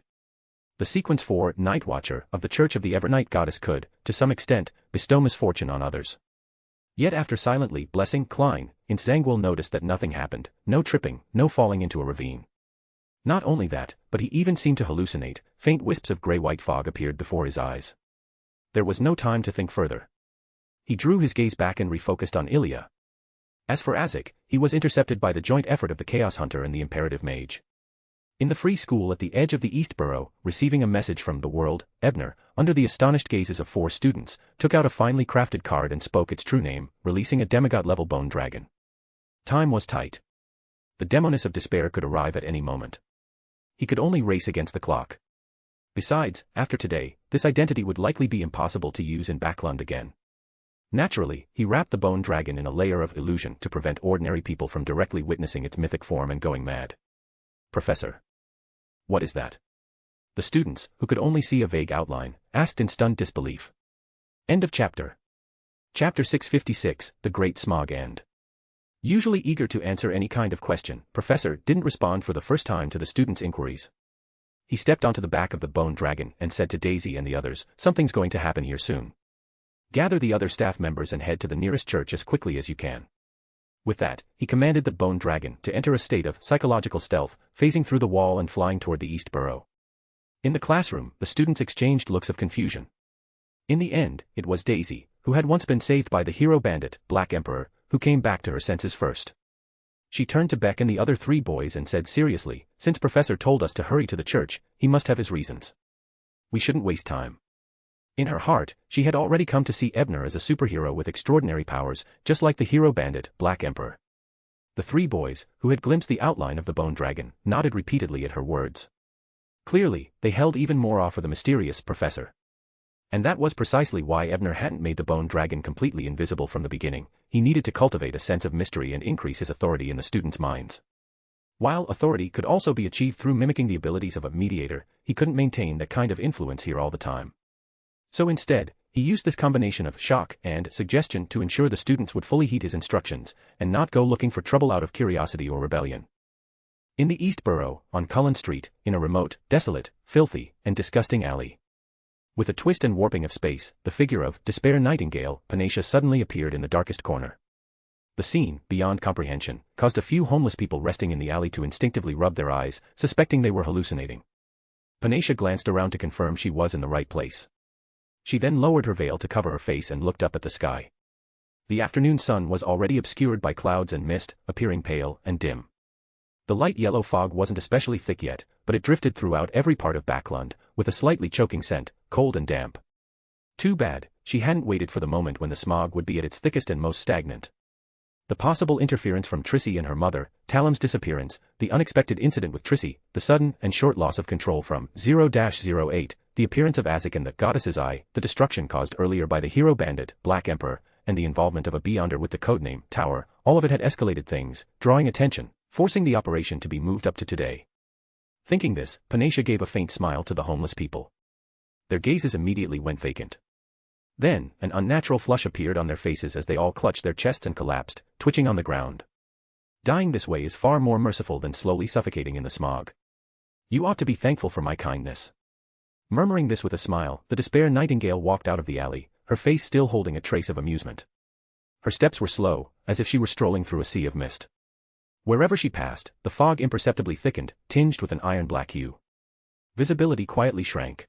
The Sequence 4 Night Watcher of the Church of the Evernight Goddess could, to some extent, bestow misfortune on others. Yet after silently blessing Klein, Insangwil noticed that nothing happened, no tripping, no falling into a ravine. Not only that, but he even seemed to hallucinate, faint wisps of gray-white fog appeared before his eyes. There was no time to think further. He drew his gaze back and refocused on Ilya. As for Azek, he was intercepted by the joint effort of the Chaos Hunter and the Imperative Mage. In the free school at the edge of the East Burrow, receiving a message from the world, Ebner, under the astonished gazes of 4 students, took out a finely crafted card and spoke its true name, releasing a demigod-level bone dragon. Time was tight. The demoness of despair could arrive at any moment. He could only race against the clock. Besides, after today, this identity would likely be impossible to use in Backlund again. Naturally, he wrapped the bone dragon in a layer of illusion to prevent ordinary people from directly witnessing its mythic form and going mad. Professor. What is that? The students, who could only see a vague outline, asked in stunned disbelief. End of chapter. Chapter 656, The Great Smog End. Usually eager to answer any kind of question, Professor didn't respond for the first time to the students' inquiries. He stepped onto the back of the bone dragon and said to Daisy and the others, "Something's going to happen here soon. Gather the other staff members and head to the nearest church as quickly as you can." With that, he commanded the bone dragon to enter a state of psychological stealth, phasing through the wall and flying toward the East Burrow. In the classroom, the students exchanged looks of confusion. In the end, it was Daisy, who had once been saved by the hero bandit, Black Emperor, who came back to her senses first. She turned to Beck and the other 3 boys and said seriously, "Since Professor told us to hurry to the church, he must have his reasons. We shouldn't waste time." In her heart, she had already come to see Ebner as a superhero with extraordinary powers, just like the hero bandit, Black Emperor. The 3 boys, who had glimpsed the outline of the bone dragon, nodded repeatedly at her words. Clearly, they held even more awe for the mysterious professor. And that was precisely why Ebner hadn't made the bone dragon completely invisible from the beginning. He needed to cultivate a sense of mystery and increase his authority in the students' minds. While authority could also be achieved through mimicking the abilities of a mediator, he couldn't maintain that kind of influence here all the time. So instead, he used this combination of shock and suggestion to ensure the students would fully heed his instructions, and not go looking for trouble out of curiosity or rebellion. In the East Burrow, on Cullen Street, in a remote, desolate, filthy, and disgusting alley. With a twist and warping of space, the figure of Despair Nightingale, Panacea suddenly appeared in the darkest corner. The scene, beyond comprehension, caused a few homeless people resting in the alley to instinctively rub their eyes, suspecting they were hallucinating. Panacea glanced around to confirm she was in the right place. She then lowered her veil to cover her face and looked up at the sky. The afternoon sun was already obscured by clouds and mist, appearing pale and dim. The light yellow fog wasn't especially thick yet, but it drifted throughout every part of Backlund, with a slightly choking scent, cold and damp. Too bad, she hadn't waited for the moment when the smog would be at its thickest and most stagnant. The possible interference from Trissy and her mother, Talim's disappearance, the unexpected incident with Trissy, the sudden and short loss of control from 0-08, the appearance of Azek in the Goddess's Eye, the destruction caused earlier by the hero bandit, Black Emperor, and the involvement of a Beyonder with the codename Tower, all of it had escalated things, drawing attention, forcing the operation to be moved up to today. Thinking this, Panacea gave a faint smile to the homeless people. Their gazes immediately went vacant. Then, an unnatural flush appeared on their faces as they all clutched their chests and collapsed, twitching on the ground. Dying this way is far more merciful than slowly suffocating in the smog. You ought to be thankful for my kindness. Murmuring this with a smile, the Despair Nightingale walked out of the alley, her face still holding a trace of amusement. Her steps were slow, as if she were strolling through a sea of mist. Wherever she passed, the fog imperceptibly thickened, tinged with an iron-black hue. Visibility quietly shrank.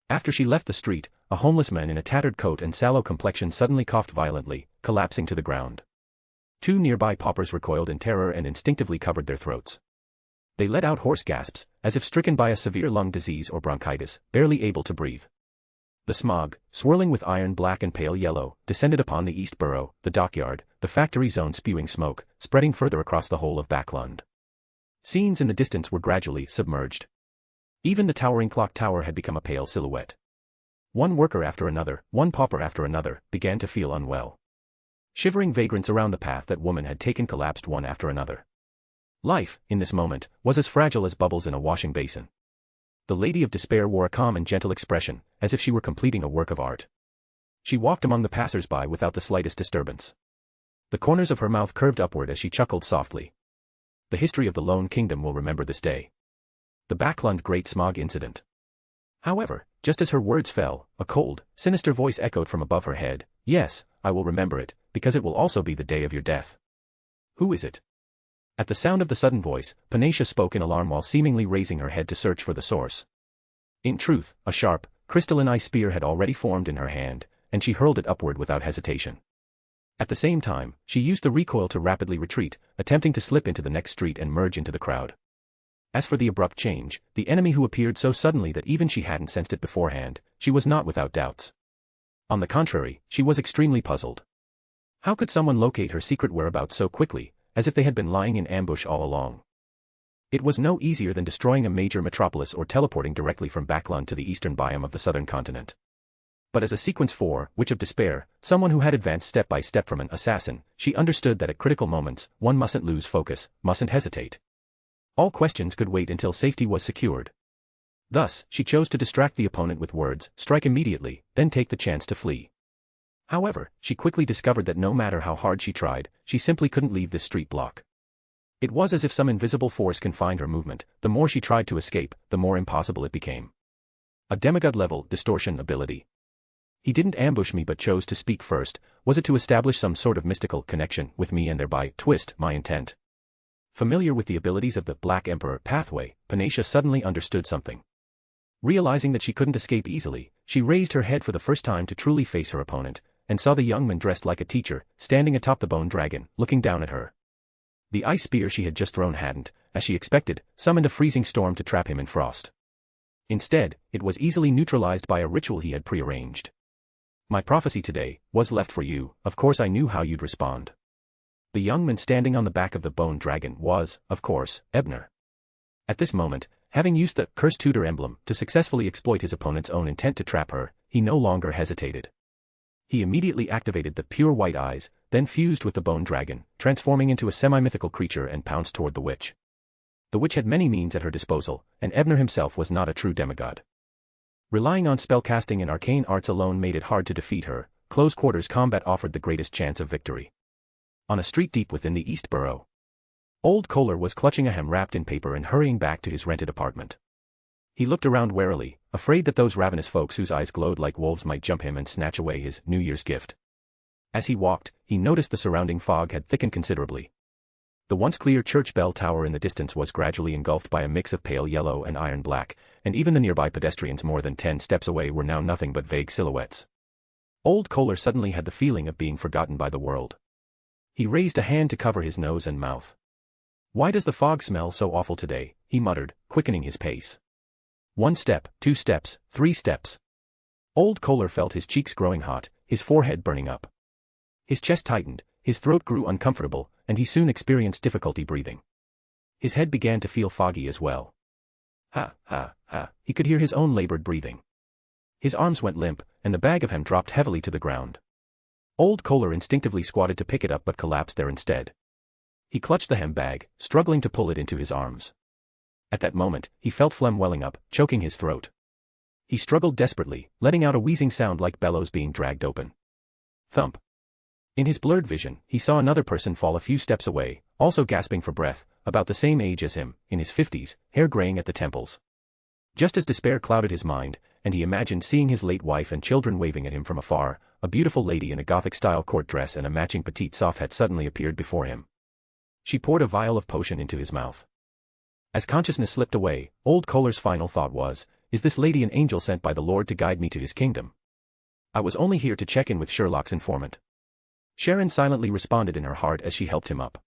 After she left the street, a homeless man in a tattered coat and sallow complexion suddenly coughed violently, collapsing to the ground. Two nearby paupers recoiled in terror and instinctively covered their throats. They let out hoarse gasps, as if stricken by a severe lung disease or bronchitis, barely able to breathe. The smog, swirling with iron black and pale yellow, descended upon the East Borough, the dockyard, the factory zone spewing smoke, spreading further across the whole of Backlund. Scenes in the distance were gradually submerged. Even the towering clock tower had become a pale silhouette. One worker after another, one pauper after another, began to feel unwell. Shivering vagrants around the path that woman had taken collapsed one after another. Life, in this moment, was as fragile as bubbles in a washing basin. The Lady of Despair wore a calm and gentle expression, as if she were completing a work of art. She walked among the passers-by without the slightest disturbance. The corners of her mouth curved upward as she chuckled softly. The history of the Lone Kingdom will remember this day. The Backlund Great Smog Incident. However, just as her words fell, a cold, sinister voice echoed from above her head, "Yes, I will remember it, because it will also be the day of your death." "Who is it?" At the sound of the sudden voice, Panacea spoke in alarm while seemingly raising her head to search for the source. In truth, a sharp, crystalline ice spear had already formed in her hand, and she hurled it upward without hesitation. At the same time, she used the recoil to rapidly retreat, attempting to slip into the next street and merge into the crowd. As for the abrupt change, the enemy who appeared so suddenly that even she hadn't sensed it beforehand, she was not without doubts. On the contrary, she was extremely puzzled. How could someone locate her secret whereabouts so quickly, as if they had been lying in ambush all along? It was no easier than destroying a major metropolis or teleporting directly from Backlund to the eastern biome of the southern continent. But as a sequence 4, Witch of Despair, someone who had advanced step by step from an assassin, she understood that at critical moments, one mustn't lose focus, mustn't hesitate. All questions could wait until safety was secured. Thus, she chose to distract the opponent with words, strike immediately, then take the chance to flee. However, she quickly discovered that no matter how hard she tried, she simply couldn't leave this street block. It was as if some invisible force confined her movement. The more she tried to escape, the more impossible it became. A demigod-level distortion ability. He didn't ambush me but chose to speak first. Was it to establish some sort of mystical connection with me and thereby twist my intent? Familiar with the abilities of the Black Emperor pathway, Panacea suddenly understood something. Realizing that she couldn't escape easily, she raised her head for the first time to truly face her opponent, and saw the young man dressed like a teacher, standing atop the bone dragon, looking down at her. The ice spear she had just thrown hadn't, as she expected, summoned a freezing storm to trap him in frost. Instead, it was easily neutralized by a ritual he had prearranged. My prophecy today was left for you. Of course I knew how you'd respond. The young man standing on the back of the bone dragon was, of course, Ebner. At this moment, having used the Cursed Tutor emblem to successfully exploit his opponent's own intent to trap her, he no longer hesitated. He immediately activated the pure white eyes, then fused with the bone dragon, transforming into a semi-mythical creature and pounced toward the witch. The witch had many means at her disposal, and Ebner himself was not a true demigod. Relying on spellcasting and arcane arts alone made it hard to defeat her. Close quarters combat offered the greatest chance of victory. On a street deep within the East Borough, Old Kohler was clutching a ham wrapped in paper and hurrying back to his rented apartment. He looked around warily, afraid that those ravenous folks whose eyes glowed like wolves might jump him and snatch away his New Year's gift. As he walked, he noticed the surrounding fog had thickened considerably. The once clear church bell tower in the distance was gradually engulfed by a mix of pale yellow and iron black, and even the nearby pedestrians more than 10 steps away were now nothing but vague silhouettes. Old Kohler suddenly had the feeling of being forgotten by the world. He raised a hand to cover his nose and mouth. "Why does the fog smell so awful today?" he muttered, quickening his pace. 1 step, 2 steps, 3 steps. Old Kohler felt his cheeks growing hot, his forehead burning up. His chest tightened, his throat grew uncomfortable, and he soon experienced difficulty breathing. His head began to feel foggy as well. Ha, ha, ha, he could hear his own labored breathing. His arms went limp, and the bag of hem dropped heavily to the ground. Old Kohler instinctively squatted to pick it up but collapsed there instead. He clutched the hem bag, struggling to pull it into his arms. At that moment, he felt phlegm welling up, choking his throat. He struggled desperately, letting out a wheezing sound like bellows being dragged open. Thump. In his blurred vision, he saw another person fall a few steps away, also gasping for breath, about the same age as him, in his 50s, hair graying at the temples. Just as despair clouded his mind, and he imagined seeing his late wife and children waving at him from afar, a beautiful lady in a Gothic-style court dress and a matching petite soft hat suddenly appeared before him. She poured a vial of potion into his mouth. As consciousness slipped away, Old Kohler's final thought was, "Is this lady an angel sent by the Lord to guide me to his kingdom? I was only here to check in with Sherlock's informant." Sharon silently responded in her heart as she helped him up.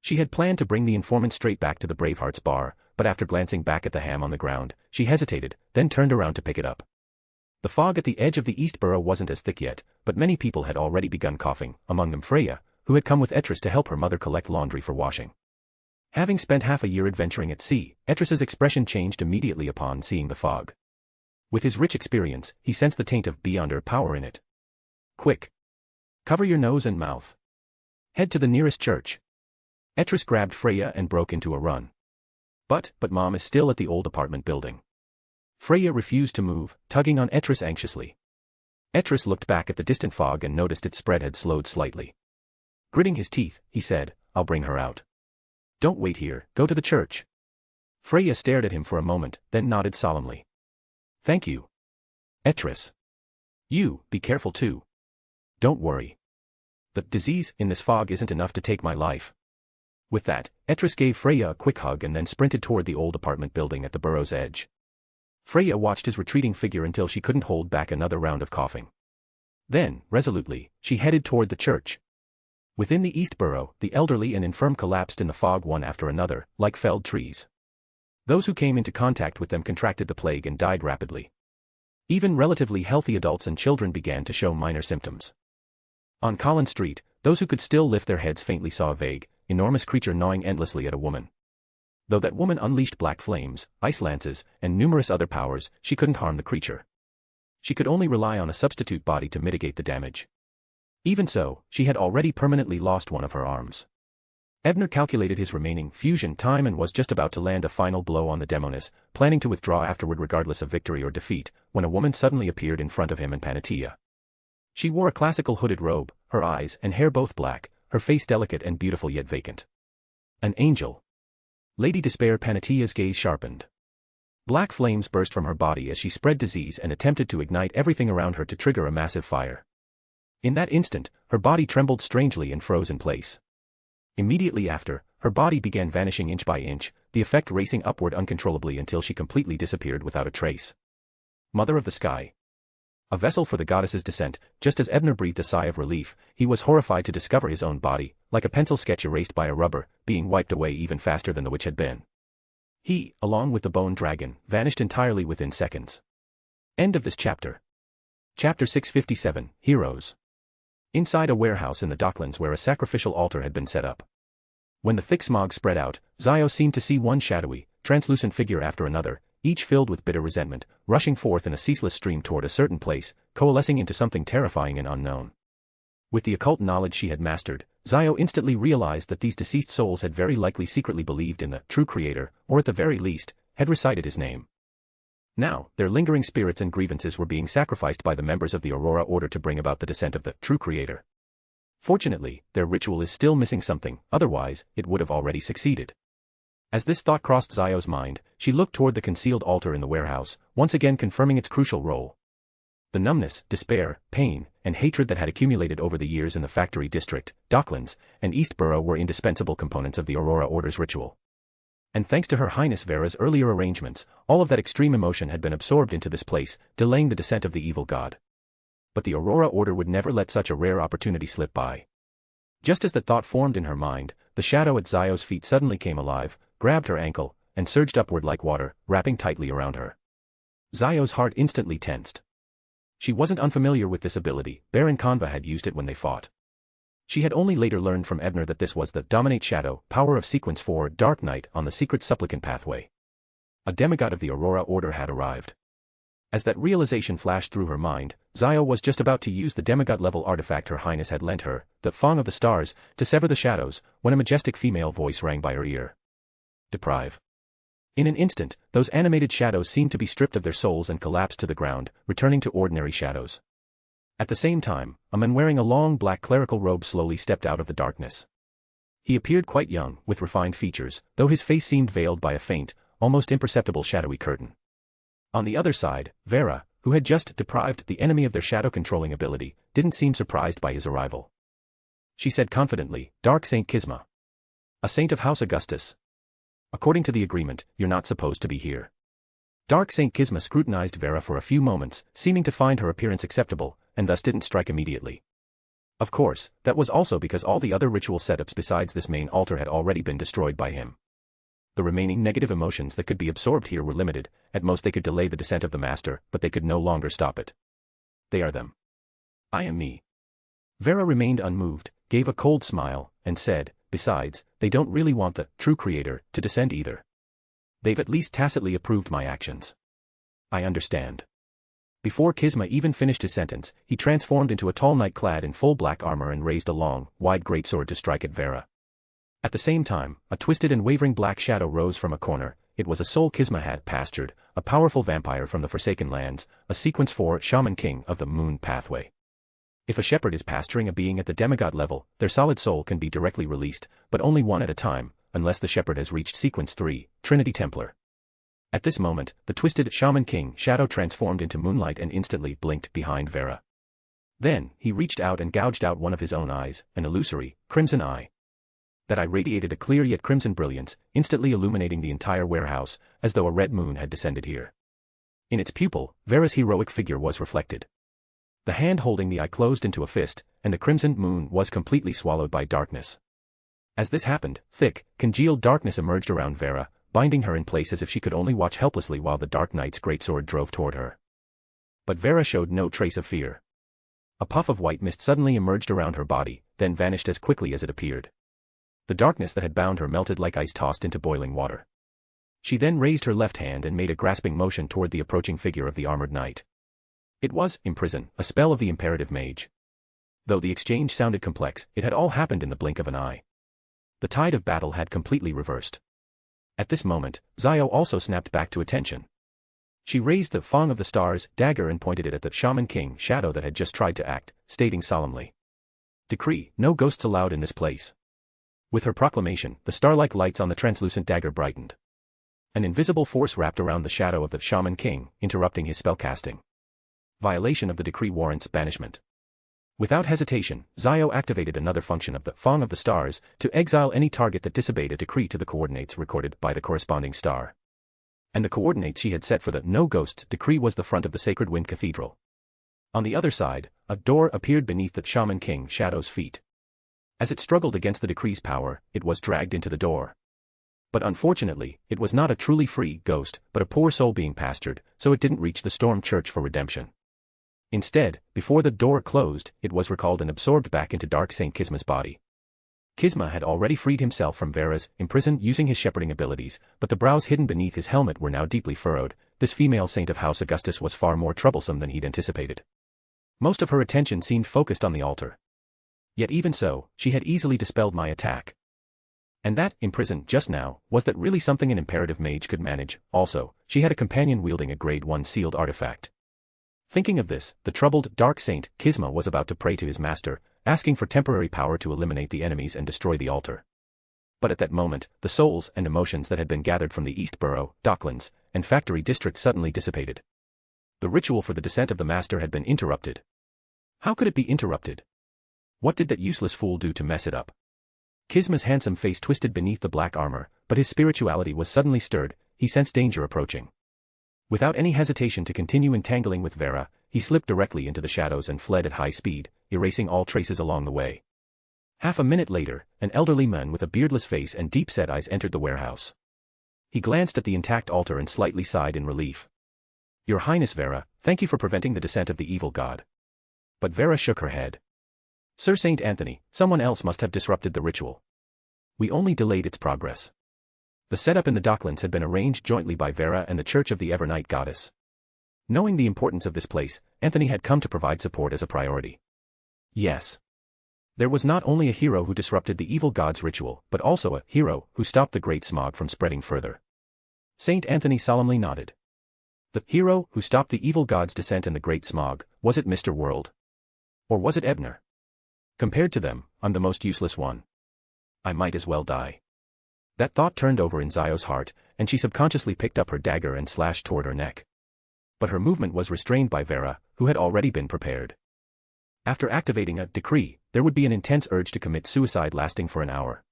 She had planned to bring the informant straight back to the Bravehearts bar, but after glancing back at the ham on the ground, she hesitated, then turned around to pick it up. The fog at the edge of the East Borough wasn't as thick yet, but many people had already begun coughing, among them Freya, who had come with Etris to help her mother collect laundry for washing. Having spent half a year adventuring at sea, Etris's expression changed immediately upon seeing the fog. With his rich experience, he sensed the taint of beyonder power in it. "Quick! Cover your nose and mouth. Head to the nearest church." Etris grabbed Freya and broke into a run. But Mom is still at the old apartment building." Freya refused to move, tugging on Etris anxiously. Etris looked back at the distant fog and noticed its spread had slowed slightly. Gritting his teeth, he said, "I'll bring her out." "Don't wait here, go to the church." Freya stared at him for a moment, then nodded solemnly. "Thank you. Etris. You, be careful too. Don't worry. The disease in this fog isn't enough to take my life." With that, Etris gave Freya a quick hug and then sprinted toward the old apartment building at the burrow's edge. Freya watched his retreating figure until she couldn't hold back another round of coughing. Then, resolutely, she headed toward the church. Within the East Borough, the elderly and infirm collapsed in the fog one after another, like felled trees. Those who came into contact with them contracted the plague and died rapidly. Even relatively healthy adults and children began to show minor symptoms. On Collins Street, those who could still lift their heads faintly saw a vague, enormous creature gnawing endlessly at a woman. Though that woman unleashed black flames, ice lances, and numerous other powers, she couldn't harm the creature. She could only rely on a substitute body to mitigate the damage. Even so, she had already permanently lost one of her arms. Ebner calculated his remaining fusion time and was just about to land a final blow on the demoness, planning to withdraw afterward regardless of victory or defeat, when a woman suddenly appeared in front of him and Panatia. She wore a classical hooded robe, her eyes and hair both black, her face delicate and beautiful yet vacant. An angel. Lady Despair. Panatia's gaze sharpened. Black flames burst from her body as she spread disease and attempted to ignite everything around her to trigger a massive fire. In that instant, her body trembled strangely and froze in place. Immediately after, her body began vanishing inch by inch, the effect racing upward uncontrollably until she completely disappeared without a trace. Mother of the Sky. A vessel for the goddess's descent. Just as Ebner breathed a sigh of relief, he was horrified to discover his own body, like a pencil sketch erased by a rubber, being wiped away even faster than the witch had been. He, along with the bone dragon, vanished entirely within seconds. End of this chapter. Chapter 657, Heroes. Inside a warehouse in the docklands where a sacrificial altar had been set up. When the thick smog spread out, Zio seemed to see one shadowy, translucent figure after another, each filled with bitter resentment, rushing forth in a ceaseless stream toward a certain place, coalescing into something terrifying and unknown. With the occult knowledge she had mastered, Zio instantly realized that these deceased souls had very likely secretly believed in the true creator, or at the very least, had recited his name. Now, their lingering spirits and grievances were being sacrificed by the members of the Aurora Order to bring about the descent of the true creator. Fortunately, their ritual is still missing something, otherwise, it would have already succeeded. As this thought crossed Zio's mind, she looked toward the concealed altar in the warehouse, once again confirming its crucial role. The numbness, despair, pain, and hatred that had accumulated over the years in the Factory District, Docklands, and East Borough were indispensable components of the Aurora Order's ritual. And thanks to Her Highness Vera's earlier arrangements, all of that extreme emotion had been absorbed into this place, delaying the descent of the evil god. But the Aurora Order would never let such a rare opportunity slip by. Just as the thought formed in her mind, the shadow at Zio's feet suddenly came alive, grabbed her ankle, and surged upward like water, wrapping tightly around her. Zio's heart instantly tensed. She wasn't unfamiliar with this ability. Baron Conva had used it when they fought. She had only later learned from Ebner that this was the Dominate Shadow power of Sequence 4 Dark Knight on the Secret Supplicant pathway. A demigod of the Aurora Order had arrived. As that realization flashed through her mind, Zio was just about to use the demigod-level artifact Her Highness had lent her, the Fong of the Stars, to sever the shadows, when a majestic female voice rang by her ear. Deprive. In an instant, those animated shadows seemed to be stripped of their souls and collapsed to the ground, returning to ordinary shadows. At the same time, a man wearing a long black clerical robe slowly stepped out of the darkness. He appeared quite young, with refined features, though his face seemed veiled by a faint, almost imperceptible shadowy curtain. On the other side, Vera, who had just deprived the enemy of their shadow-controlling ability, didn't seem surprised by his arrival. She said confidently, "Dark Saint Kisma. A saint of House Augustus. According to the agreement, you're not supposed to be here." Dark Saint Kisma scrutinized Vera for a few moments, seeming to find her appearance acceptable, and thus didn't strike immediately. Of course, that was also because all the other ritual setups besides this main altar had already been destroyed by him. The remaining negative emotions that could be absorbed here were limited. At most they could delay the descent of the Master, but they could no longer stop it. They are them. I am me. Vera remained unmoved, gave a cold smile, and said, "Besides, they don't really want the true Creator to descend either. They've at least tacitly approved my actions." "I understand." Before Kisma even finished his sentence, he transformed into a tall knight clad in full black armor and raised a long, wide greatsword to strike at Vera. At the same time, a twisted and wavering black shadow rose from a corner. It was a soul Kisma had pastured, a powerful vampire from the Forsaken Lands, a Sequence 4 Shaman King of the Moon Pathway. If a shepherd is pasturing a being at the demigod level, their solid soul can be directly released, but only one at a time, unless the shepherd has reached Sequence 3, Trinity Templar. At this moment, the twisted Shaman King shadow transformed into moonlight and instantly blinked behind Vera. Then, he reached out and gouged out one of his own eyes, an illusory, crimson eye. That eye radiated a clear yet crimson brilliance, instantly illuminating the entire warehouse, as though a red moon had descended here. In its pupil, Vera's heroic figure was reflected. The hand holding the eye closed into a fist, and the crimson moon was completely swallowed by darkness. As this happened, thick, congealed darkness emerged around Vera, binding her in place as if she could only watch helplessly while the Dark Knight's greatsword drove toward her. But Vera showed no trace of fear. A puff of white mist suddenly emerged around her body, then vanished as quickly as it appeared. The darkness that had bound her melted like ice tossed into boiling water. She then raised her left hand and made a grasping motion toward the approaching figure of the armored knight. It was, imprison, a spell of the imperative mage. Though the exchange sounded complex, it had all happened in the blink of an eye. The tide of battle had completely reversed. At this moment, Zio also snapped back to attention. She raised the Fong of the Stars dagger and pointed it at the Shaman King shadow that had just tried to act, stating solemnly, "Decree, no ghosts allowed in this place." With her proclamation, the star-like lights on the translucent dagger brightened. An invisible force wrapped around the shadow of the Shaman King, interrupting his spellcasting. Violation of the decree warrants banishment. Without hesitation, Zio activated another function of the Fong of the Stars to exile any target that disobeyed a decree to the coordinates recorded by the corresponding star. And the coordinates she had set for the No Ghosts decree was the front of the Sacred Wind Cathedral. On the other side, a door appeared beneath the Shaman King shadow's feet. As it struggled against the decree's power, it was dragged into the door. But unfortunately, it was not a truly free ghost, but a poor soul being pastured, so it didn't reach the Storm Church for redemption. Instead, before the door closed, it was recalled and absorbed back into Dark Saint Kisma's body. Kisma had already freed himself from Vera's imprisoned using his shepherding abilities, but the brows hidden beneath his helmet were now deeply furrowed. This female saint of House Augustus was far more troublesome than he'd anticipated. Most of her attention seemed focused on the altar. Yet even so, she had easily dispelled my attack. And that, imprisoned just now, was that really something an imperative mage could manage. Also, she had a companion wielding a grade 1 sealed artifact. Thinking of this, the troubled Dark Saint Kisma was about to pray to his master, asking for temporary power to eliminate the enemies and destroy the altar. But at that moment, the souls and emotions that had been gathered from the East Borough, Docklands, and Factory District suddenly dissipated. The ritual for the descent of the master had been interrupted. How could it be interrupted? What did that useless fool do to mess it up? Kisma's handsome face twisted beneath the black armor, but his spirituality was suddenly stirred. He sensed danger approaching. Without any hesitation to continue entangling with Vera, he slipped directly into the shadows and fled at high speed, erasing all traces along the way. Half a minute later, an elderly man with a beardless face and deep-set eyes entered the warehouse. He glanced at the intact altar and slightly sighed in relief. "Your Highness Vera, thank you for preventing the descent of the evil god." But Vera shook her head. "Sir Saint Anthony, someone else must have disrupted the ritual. We only delayed its progress." The setup in the docklands had been arranged jointly by Vera and the Church of the Evernight Goddess. Knowing the importance of this place, Anthony had come to provide support as a priority. Yes. There was not only a hero who disrupted the evil god's ritual, but also a hero who stopped the great smog from spreading further. Saint Anthony solemnly nodded. The hero who stopped the evil god's descent in the great smog, was it Mr. World? Or was it Ebner? Compared to them, I'm the most useless one. I might as well die. That thought turned over in Zio's heart, and she subconsciously picked up her dagger and slashed toward her neck. But her movement was restrained by Vera, who had already been prepared. After activating a decree, there would be an intense urge to commit suicide lasting for an hour.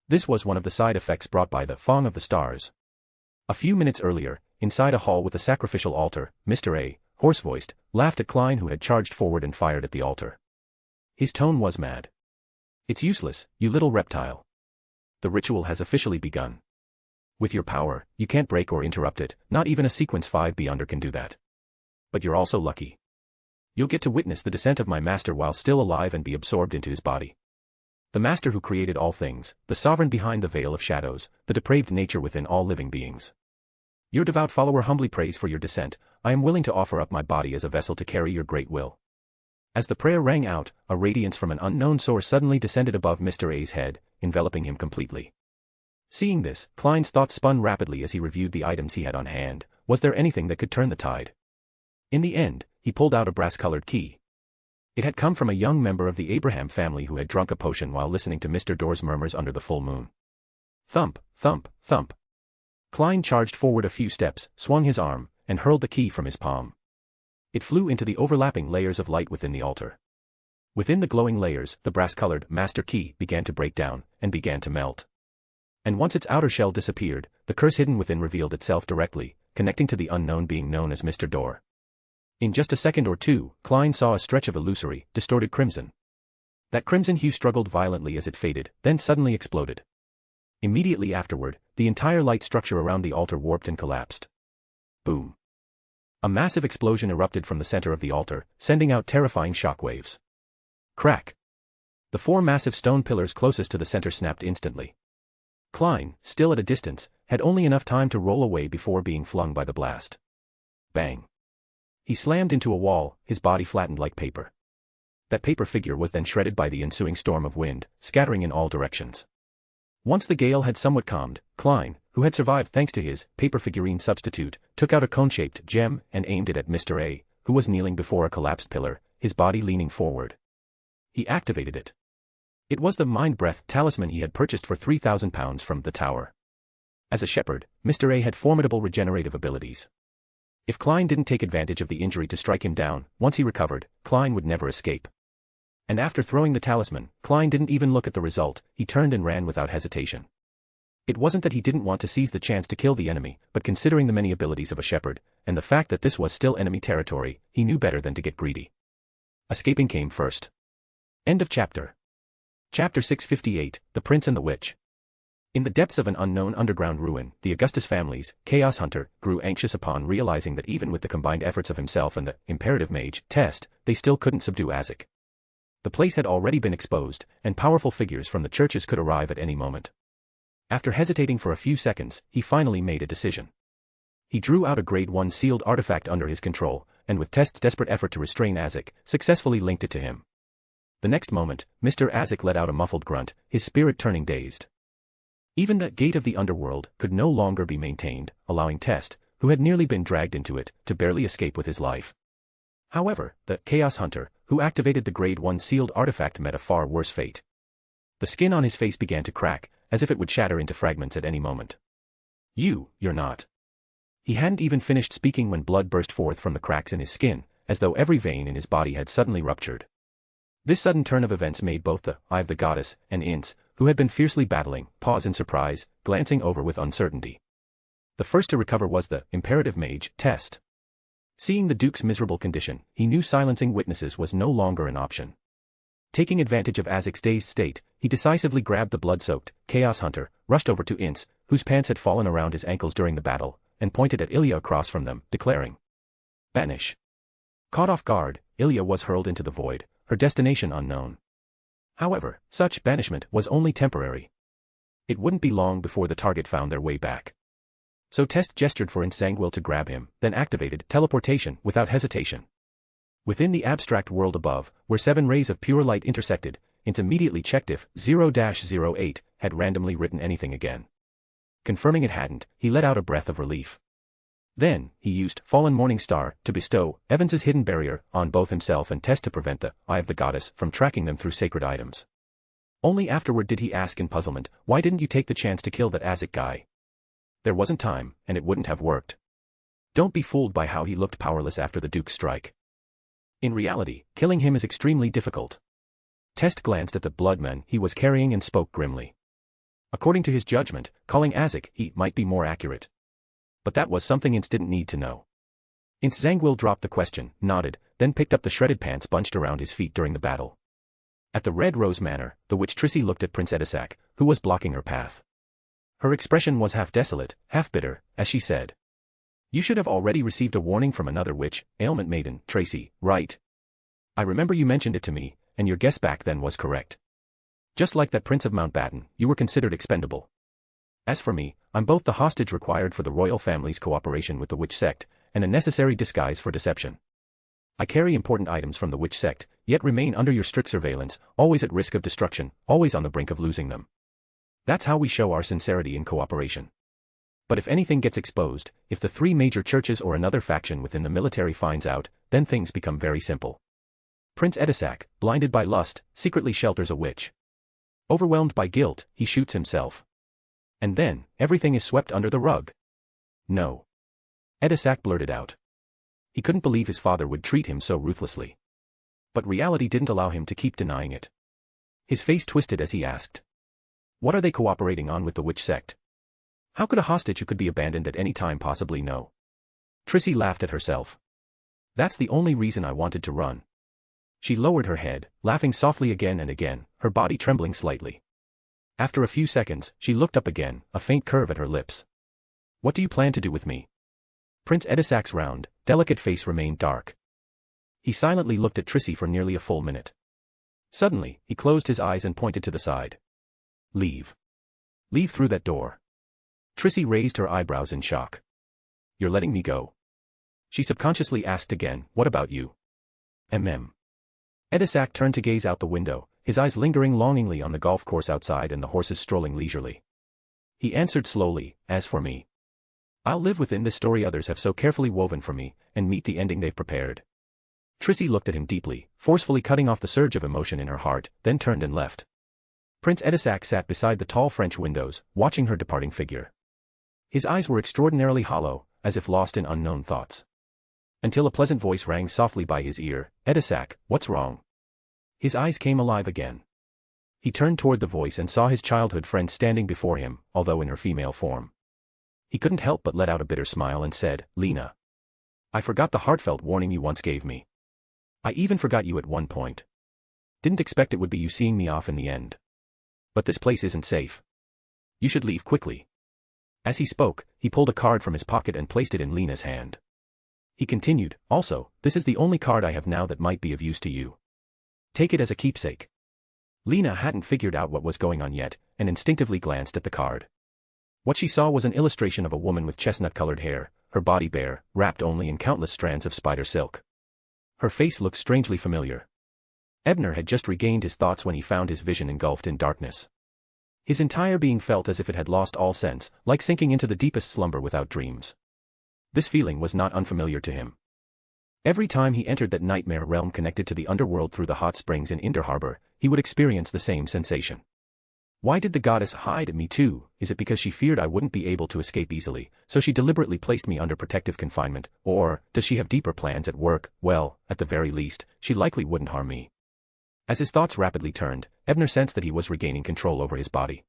This was one of the side effects brought by the Fong of the Stars. A few minutes earlier, inside a hall with a sacrificial altar, Mr. A, hoarse-voiced, laughed at Klein, who had charged forward and fired at the altar. His tone was mad. "It's useless, you little reptile. The ritual has officially begun. With your power, you can't break or interrupt it, not even a sequence 5 Beyonder can do that. But you're also lucky. You'll get to witness the descent of my master while still alive and be absorbed into his body. The master who created all things, the sovereign behind the veil of shadows, the depraved nature within all living beings. Your devout follower humbly prays for your descent. I am willing to offer up my body as a vessel to carry your great will." As the prayer rang out, a radiance from an unknown source suddenly descended above Mr. A's head, enveloping him completely. Seeing this, Klein's thoughts spun rapidly as he reviewed the items he had on hand. Was there anything that could turn the tide? In the end, he pulled out a brass-colored key. It had come from a young member of the Abraham family who had drunk a potion while listening to Mr. Door's murmurs under the full moon. Thump, thump, thump. Klein charged forward a few steps, swung his arm, and hurled the key from his palm. It flew into the overlapping layers of light within the altar. Within the glowing layers, the brass-colored master key began to break down, and began to melt. And once its outer shell disappeared, the curse hidden within revealed itself directly, connecting to the unknown being known as Mr. Door. In just a second or two, Klein saw a stretch of illusory, distorted crimson. That crimson hue struggled violently as it faded, then suddenly exploded. Immediately afterward, the entire light structure around the altar warped and collapsed. Boom. A massive explosion erupted from the center of the altar, sending out terrifying shockwaves. Crack. The 4 massive stone pillars closest to the center snapped instantly. Klein, still at a distance, had only enough time to roll away before being flung by the blast. Bang. He slammed into a wall, his body flattened like paper. That paper figure was then shredded by the ensuing storm of wind, scattering in all directions. Once the gale had somewhat calmed, Klein, who had survived thanks to his paper figurine substitute, took out a cone-shaped gem and aimed it at Mr. A, who was kneeling before a collapsed pillar, his body leaning forward. He activated it. It was the Mind Breath talisman he had purchased for £3,000 from the tower. As a shepherd, Mr. A had formidable regenerative abilities. If Klein didn't take advantage of the injury to strike him down, once he recovered, Klein would never escape. And after throwing the talisman, Klein didn't even look at the result, he turned and ran without hesitation. It wasn't that he didn't want to seize the chance to kill the enemy, but considering the many abilities of a shepherd, and the fact that this was still enemy territory, he knew better than to get greedy. Escaping came first. End of chapter. Chapter 658, The Prince and the Witch. In the depths of an unknown underground ruin, the Augustus family's Chaos Hunter grew anxious upon realizing that even with the combined efforts of himself and the Imperative Mage test, they still couldn't subdue Azek. The place had already been exposed, and powerful figures from the churches could arrive at any moment. After hesitating for a few seconds, he finally made a decision. He drew out a Grade 1 sealed artifact under his control, and with Test's desperate effort to restrain Azek, successfully linked it to him. The next moment, Mr. Azek let out a muffled grunt, his spirit turning dazed. Even the gate of the underworld could no longer be maintained, allowing Test, who had nearly been dragged into it, to barely escape with his life. However, the Chaos Hunter, who activated the Grade 1 sealed artifact, met a far worse fate. The skin on his face began to crack, as if it would shatter into fragments at any moment. You're not. He hadn't even finished speaking when blood burst forth from the cracks in his skin, as though every vein in his body had suddenly ruptured. This sudden turn of events made both the Eye of the Goddess and Ince, who had been fiercely battling, pause in surprise, glancing over with uncertainty. The first to recover was the Imperative Mage Test. Seeing the Duke's miserable condition, he knew silencing witnesses was no longer an option. Taking advantage of Azek's dazed state, he decisively grabbed the blood-soaked Chaos Hunter, rushed over to Ince, whose pants had fallen around his ankles during the battle, and pointed at Ilya across from them, declaring, "Banish." Caught off guard, Ilya was hurled into the void, her destination unknown. However, such banishment was only temporary. It wouldn't be long before the target found their way back. So Test gestured for Insangwil to grab him, then activated teleportation without hesitation. Within the abstract world above, where 7 rays of pure light intersected, Ince immediately checked if 0-08 had randomly written anything again. Confirming it hadn't, he let out a breath of relief. Then, he used Fallen Morning Star to bestow Evans's hidden barrier on both himself and Test to prevent the Eye of the Goddess from tracking them through sacred items. Only afterward did he ask in puzzlement, "Why didn't you take the chance to kill that Azek guy?" There wasn't time, and it wouldn't have worked. Don't be fooled by how he looked powerless after the Duke's strike. In reality, killing him is extremely difficult. Test glanced at the bloodman he was carrying and spoke grimly. According to his judgment, calling Azek he might be more accurate. But that was something Ince didn't need to know. Insangwil dropped the question, nodded, then picked up the shredded pants bunched around his feet during the battle. At the Red Rose Manor, the witch Trissy looked at Prince Edisac, who was blocking her path. Her expression was half desolate, half bitter, as she said, "You should have already received a warning from another witch, ailment maiden, Tracy, right? I remember you mentioned it to me, and your guess back then was correct. Just like that Prince of Mountbatten, you were considered expendable. As for me, I'm both the hostage required for the royal family's cooperation with the witch sect, and a necessary disguise for deception. I carry important items from the witch sect, yet remain under your strict surveillance, always at risk of destruction, always on the brink of losing them. That's how we show our sincerity in cooperation. But if anything gets exposed, if the 3 major churches or another faction within the military finds out, then things become very simple. Prince Edisac, blinded by lust, secretly shelters a witch. Overwhelmed by guilt, he shoots himself. And then, everything is swept under the rug. No. Edisac blurted out. He couldn't believe his father would treat him so ruthlessly. But reality didn't allow him to keep denying it. His face twisted as he asked, "What are they cooperating on with the witch sect? How could a hostage who could be abandoned at any time possibly know?" Trissy laughed at herself. "That's the only reason I wanted to run." She lowered her head, laughing softly again and again, her body trembling slightly. After a few seconds, she looked up again, a faint curve at her lips. "What do you plan to do with me?" Prince Edisac's round, delicate face remained dark. He silently looked at Trissy for nearly a full minute. Suddenly, he closed his eyes and pointed to the side. "Leave. Leave through that door." Trissy raised her eyebrows in shock. "You're letting me go?" She subconsciously asked again, "What about you?" Edisac turned to gaze out the window, his eyes lingering longingly on the golf course outside and the horses strolling leisurely. He answered slowly, "As for me, I'll live within this story others have so carefully woven for me, and meet the ending they've prepared." Trissy looked at him deeply, forcefully cutting off the surge of emotion in her heart, then turned and left. Prince Edisac sat beside the tall French windows, watching her departing figure. His eyes were extraordinarily hollow, as if lost in unknown thoughts. Until a pleasant voice rang softly by his ear, "Edisac, what's wrong?" His eyes came alive again. He turned toward the voice and saw his childhood friend standing before him, although in her female form. He couldn't help but let out a bitter smile and said, "Lena, I forgot the heartfelt warning you once gave me. I even forgot you at one point. Didn't expect it would be you seeing me off in the end. But this place isn't safe. You should leave quickly." As he spoke, he pulled a card from his pocket and placed it in Lena's hand. He continued, "Also, this is the only card I have now that might be of use to you. Take it as a keepsake." Lena hadn't figured out what was going on yet, and instinctively glanced at the card. What she saw was an illustration of a woman with chestnut-colored hair, her body bare, wrapped only in countless strands of spider silk. Her face looked strangely familiar. Ebner had just regained his thoughts when he found his vision engulfed in darkness. His entire being felt as if it had lost all sense, like sinking into the deepest slumber without dreams. This feeling was not unfamiliar to him. Every time he entered that nightmare realm connected to the underworld through the hot springs in Inder Harbor, he would experience the same sensation. Why did the goddess hide me too? Is it because she feared I wouldn't be able to escape easily, so she deliberately placed me under protective confinement, or does she have deeper plans at work? Well, at the very least, she likely wouldn't harm me. As his thoughts rapidly turned, Ebner sensed that he was regaining control over his body.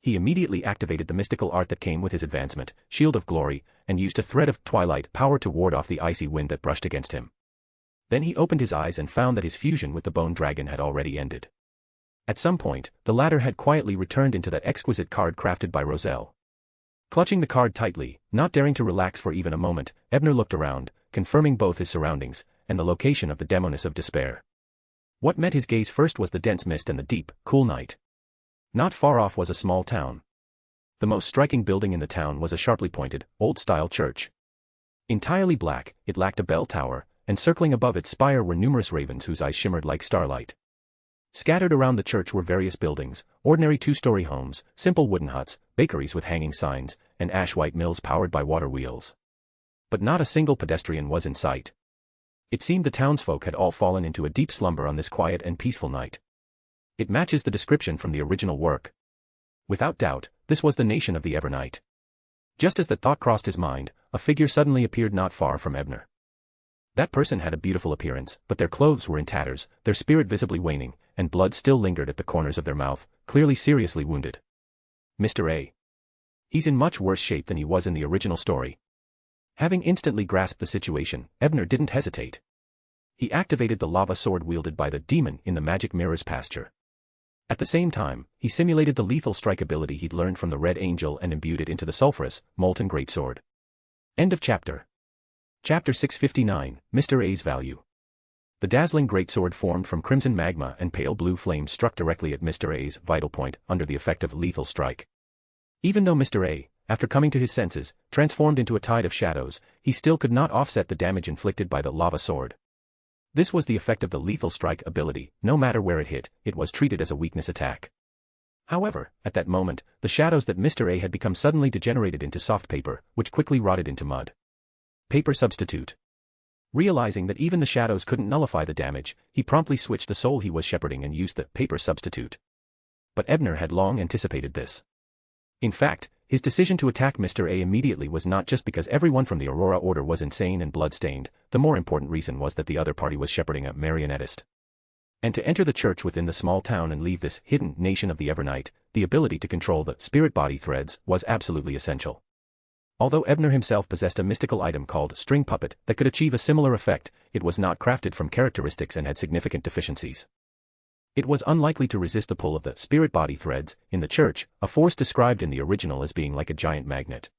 He immediately activated the mystical art that came with his advancement, Shield of Glory, and used a thread of twilight power to ward off the icy wind that brushed against him. Then he opened his eyes and found that his fusion with the bone dragon had already ended. At some point, the latter had quietly returned into that exquisite card crafted by Roselle. Clutching the card tightly, not daring to relax for even a moment, Ebner looked around, confirming both his surroundings and the location of the demoness of despair. What met his gaze first was the dense mist and the deep, cool night. Not far off was a small town. The most striking building in the town was a sharply pointed, old-style church. Entirely black, it lacked a bell tower, and circling above its spire were numerous ravens whose eyes shimmered like starlight. Scattered around the church were various buildings, ordinary two-story homes, simple wooden huts, bakeries with hanging signs, and ash-white mills powered by water wheels. But not a single pedestrian was in sight. It seemed the townsfolk had all fallen into a deep slumber on this quiet and peaceful night. It matches the description from the original work. Without doubt, this was the nation of the Evernight. Just as the thought crossed his mind, a figure suddenly appeared not far from Ebner. That person had a beautiful appearance, but their clothes were in tatters, their spirit visibly waning, and blood still lingered at the corners of their mouth, clearly seriously wounded. Mr. A. He's in much worse shape than he was in the original story. Having instantly grasped the situation, Ebner didn't hesitate. He activated the lava sword wielded by the demon in the magic mirror's pasture. At the same time, he simulated the lethal strike ability he'd learned from the Red Angel and imbued it into the sulphurous, molten greatsword. End of chapter. Chapter 659, Mr. A's Value. The dazzling greatsword formed from crimson magma and pale blue flames struck directly at Mr. A's vital point under the effect of lethal strike. Even though Mr. A, after coming to his senses, transformed into a tide of shadows, he still could not offset the damage inflicted by the lava sword. This was the effect of the lethal strike ability. No matter where it hit, it was treated as a weakness attack. However, at that moment, the shadows that Mr. A had become suddenly degenerated into soft paper, which quickly rotted into mud. Paper substitute. Realizing that even the shadows couldn't nullify the damage, he promptly switched the soul he was shepherding and used the paper substitute. But Ebner had long anticipated this. In fact, his decision to attack Mr. A immediately was not just because everyone from the Aurora Order was insane and blood-stained. The more important reason was that the other party was shepherding a marionettist. And to enter the church within the small town and leave this hidden nation of the Evernight, the ability to control the spirit-body threads was absolutely essential. Although Ebner himself possessed a mystical item called String Puppet that could achieve a similar effect, it was not crafted from characteristics and had significant deficiencies. It was unlikely to resist the pull of the spirit-body threads in the church, a force described in the original as being like a giant magnet.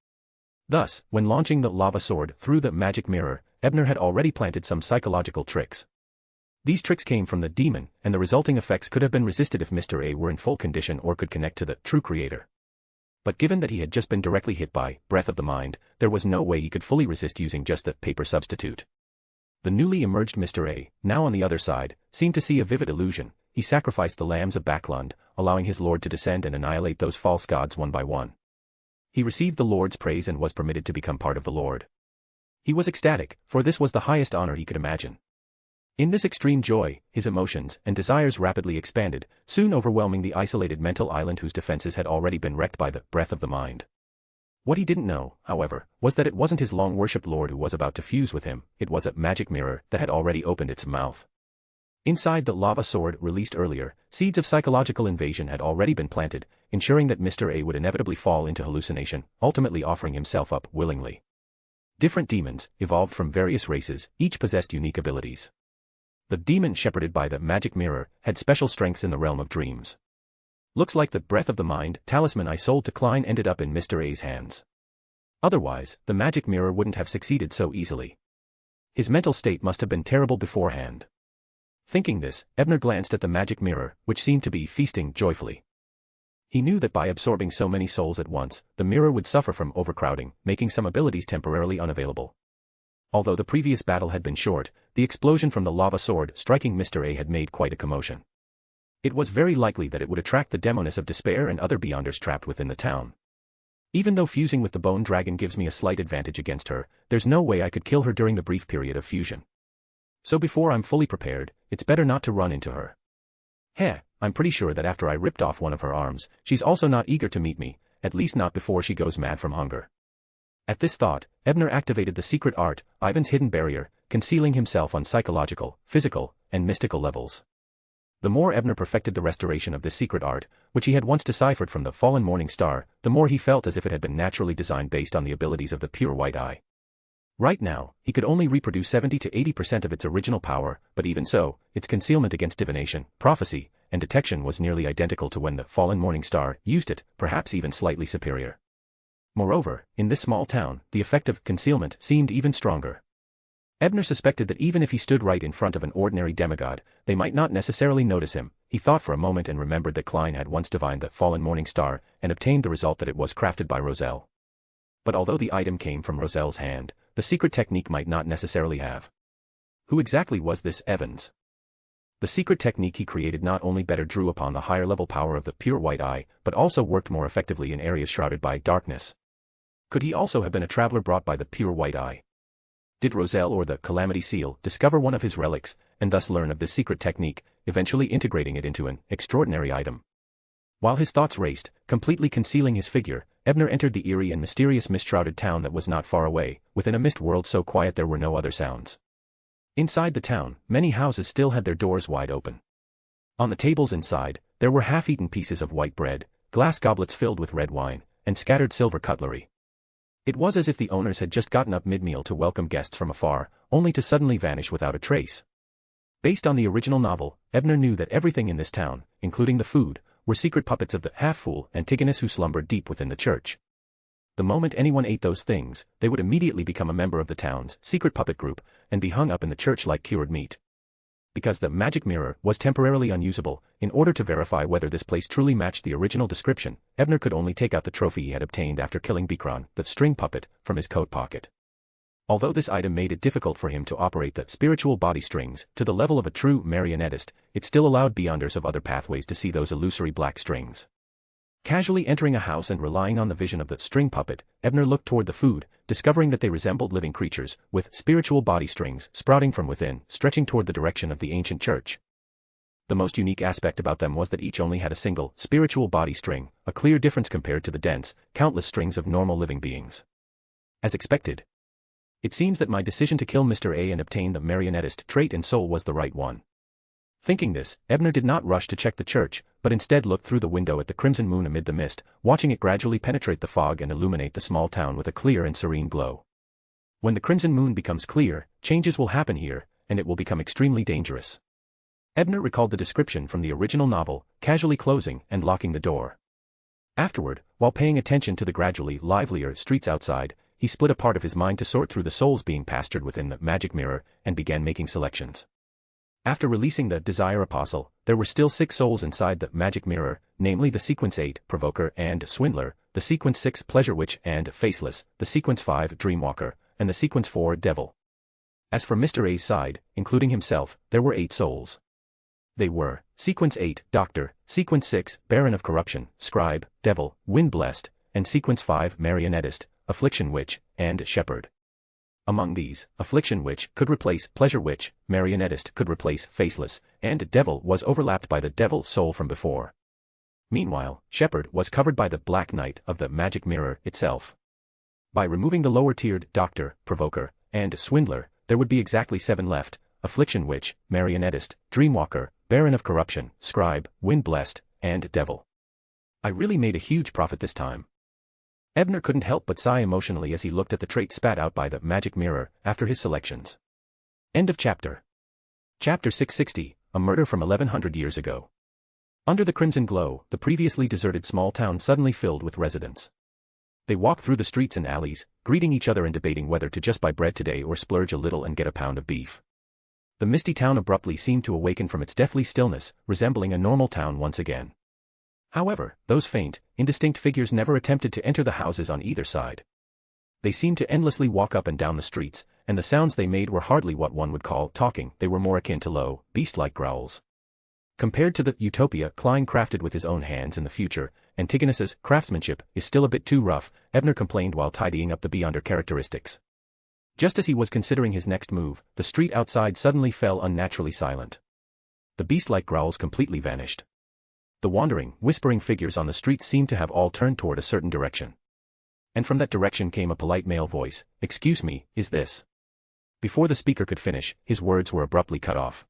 Thus, when launching the lava sword through the magic mirror, Ebner had already planted some psychological tricks. These tricks came from the demon, and the resulting effects could have been resisted if Mr. A were in full condition or could connect to the true creator. But given that he had just been directly hit by Breath of the Mind, there was no way he could fully resist using just the paper substitute. The newly emerged Mr. A, now on the other side, seemed to see a vivid illusion. He sacrificed the lambs of Backlund, allowing his lord to descend and annihilate those false gods one by one. He received the Lord's praise and was permitted to become part of the Lord. He was ecstatic, for this was the highest honor he could imagine. In this extreme joy, his emotions and desires rapidly expanded, soon overwhelming the isolated mental island whose defenses had already been wrecked by the breath of the mind. What he didn't know, however, was that it wasn't his long-worshipped lord who was about to fuse with him, it was a magic mirror that had already opened its mouth. Inside the lava sword released earlier, seeds of psychological invasion had already been planted, ensuring that Mr. A would inevitably fall into hallucination, ultimately offering himself up willingly. Different demons, evolved from various races, each possessed unique abilities. The demon shepherded by the magic mirror had special strengths in the realm of dreams. Looks like the breath of the mind talisman I sold to Klein ended up in Mr. A's hands. Otherwise, the magic mirror wouldn't have succeeded so easily. His mental state must have been terrible beforehand. Thinking this, Ebner glanced at the magic mirror, which seemed to be feasting joyfully. He knew that by absorbing so many souls at once, the mirror would suffer from overcrowding, making some abilities temporarily unavailable. Although the previous battle had been short, the explosion from the lava sword striking Mr. A had made quite a commotion. It was very likely that it would attract the demoness of despair and other beyonders trapped within the town. Even though fusing with the bone dragon gives me a slight advantage against her, there's no way I could kill her during the brief period of fusion. So before I'm fully prepared, it's better not to run into her. I'm pretty sure that after I ripped off one of her arms, she's also not eager to meet me, at least not before she goes mad from hunger. At this thought, Ebner activated the secret art, Ivan's hidden barrier, concealing himself on psychological, physical, and mystical levels. The more Ebner perfected the restoration of this secret art, which he had once deciphered from the fallen morning star, the more he felt as if it had been naturally designed based on the abilities of the pure white eye. Right now, he could only reproduce 70 to 80% of its original power, but even so, its concealment against divination, prophecy, and detection was nearly identical to when the fallen morning star used it, perhaps even slightly superior. Moreover, in this small town, the effect of concealment seemed even stronger. Ebner suspected that even if he stood right in front of an ordinary demigod, they might not necessarily notice him. He thought for a moment and remembered that Klein had once divined the fallen morning star and obtained the result that it was crafted by Roselle. But although the item came from Roselle's hand, the secret technique might not necessarily have. Who exactly was this Evans? The secret technique he created not only better drew upon the higher-level power of the pure white eye, but also worked more effectively in areas shrouded by darkness. Could he also have been a traveler brought by the pure white eye? Did Roselle or the Calamity Seal discover one of his relics, and thus learn of this secret technique, eventually integrating it into an extraordinary item? While his thoughts raced, completely concealing his figure, Ebner entered the eerie and mysterious mist-shrouded town that was not far away, within a mist world so quiet there were no other sounds. Inside the town, many houses still had their doors wide open. On the tables inside, there were half-eaten pieces of white bread, glass goblets filled with red wine, and scattered silver cutlery. It was as if the owners had just gotten up mid-meal to welcome guests from afar, only to suddenly vanish without a trace. Based on the original novel, Ebner knew that everything in this town, including the food, were secret puppets of the half-fool Antigonus who slumbered deep within the church. The moment anyone ate those things, they would immediately become a member of the town's secret puppet group, and be hung up in the church like cured meat. Because the magic mirror was temporarily unusable, in order to verify whether this place truly matched the original description, Ebner could only take out the trophy he had obtained after killing Bikron, the string puppet, from his coat pocket. Although this item made it difficult for him to operate the spiritual body strings to the level of a true marionettist, it still allowed beyonders of other pathways to see those illusory black strings. Casually entering a house and relying on the vision of the string puppet, Ebner looked toward the food, discovering that they resembled living creatures, with spiritual body strings sprouting from within, stretching toward the direction of the ancient church. The most unique aspect about them was that each only had a single, spiritual body string, a clear difference compared to the dense, countless strings of normal living beings. As expected. It seems that my decision to kill Mr. A and obtain the marionettist trait and soul was the right one. Thinking this, Ebner did not rush to check the church, but instead looked through the window at the crimson moon amid the mist, watching it gradually penetrate the fog and illuminate the small town with a clear and serene glow. When the crimson moon becomes clear, changes will happen here, and it will become extremely dangerous. Ebner recalled the description from the original novel, casually closing and locking the door. Afterward, while paying attention to the gradually livelier streets outside, he split a part of his mind to sort through the souls being pastured within the magic mirror, and began making selections. After releasing the Desire Apostle, there were still 6 souls inside the magic mirror, namely the Sequence 8, Provoker and Swindler, the Sequence 6, Pleasure Witch and Faceless, the Sequence 5, Dreamwalker, and the Sequence 4, Devil. As for Mr. A's side, including himself, there were 8 souls. They were Sequence 8, Doctor, Sequence 6, Baron of Corruption, Scribe, Devil, Wind Blessed, and Sequence 5, Marionettist, Affliction Witch, and Shepherd. Among these, Affliction Witch could replace Pleasure Witch, Marionettist could replace Faceless, and Devil was overlapped by the Devil soul from before. Meanwhile, Shepherd was covered by the Black Knight of the magic mirror itself. By removing the lower-tiered Doctor, Provoker, and Swindler, there would be exactly 7 left: Affliction Witch, Marionettist, Dreamwalker, Baron of Corruption, Scribe, Wind Blessed, and Devil. I really made a huge profit this time. Ebner couldn't help but sigh emotionally as he looked at the trait spat out by the magic mirror after his selections. End of chapter. Chapter 660, A Murder from 1100 years ago. Under the crimson glow, the previously deserted small town suddenly filled with residents. They walked through the streets and alleys, greeting each other and debating whether to just buy bread today or splurge a little and get a pound of beef. The misty town abruptly seemed to awaken from its deathly stillness, resembling a normal town once again. However, those faint, indistinct figures never attempted to enter the houses on either side. They seemed to endlessly walk up and down the streets, and the sounds they made were hardly what one would call talking, they were more akin to low, beast-like growls. Compared to the utopia Klein crafted with his own hands in the future, Antigonus's craftsmanship is still a bit too rough, Ebner complained while tidying up the beyonder characteristics. Just as he was considering his next move, the street outside suddenly fell unnaturally silent. The beast-like growls completely vanished. The wandering, whispering figures on the streets seemed to have all turned toward a certain direction. And from that direction came a polite male voice, "Excuse me, is this?" Before the speaker could finish, his words were abruptly cut off.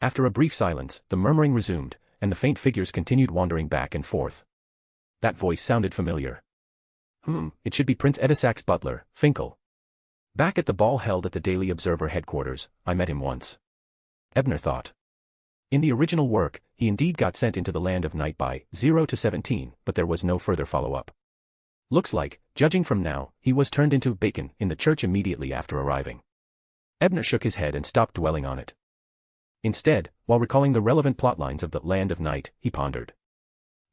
After a brief silence, the murmuring resumed, and the faint figures continued wandering back and forth. That voice sounded familiar. It should be Prince Edisac's butler, Finkel. Back at the ball held at the Daily Observer headquarters, I met him once. Ebner thought. In the original work, he indeed got sent into the land of night by 0 to 17, but there was no further follow-up. Looks like, judging from now, he was turned into bacon in the church immediately after arriving. Ebner shook his head and stopped dwelling on it. Instead, while recalling the relevant plotlines of the Land of Night, he pondered.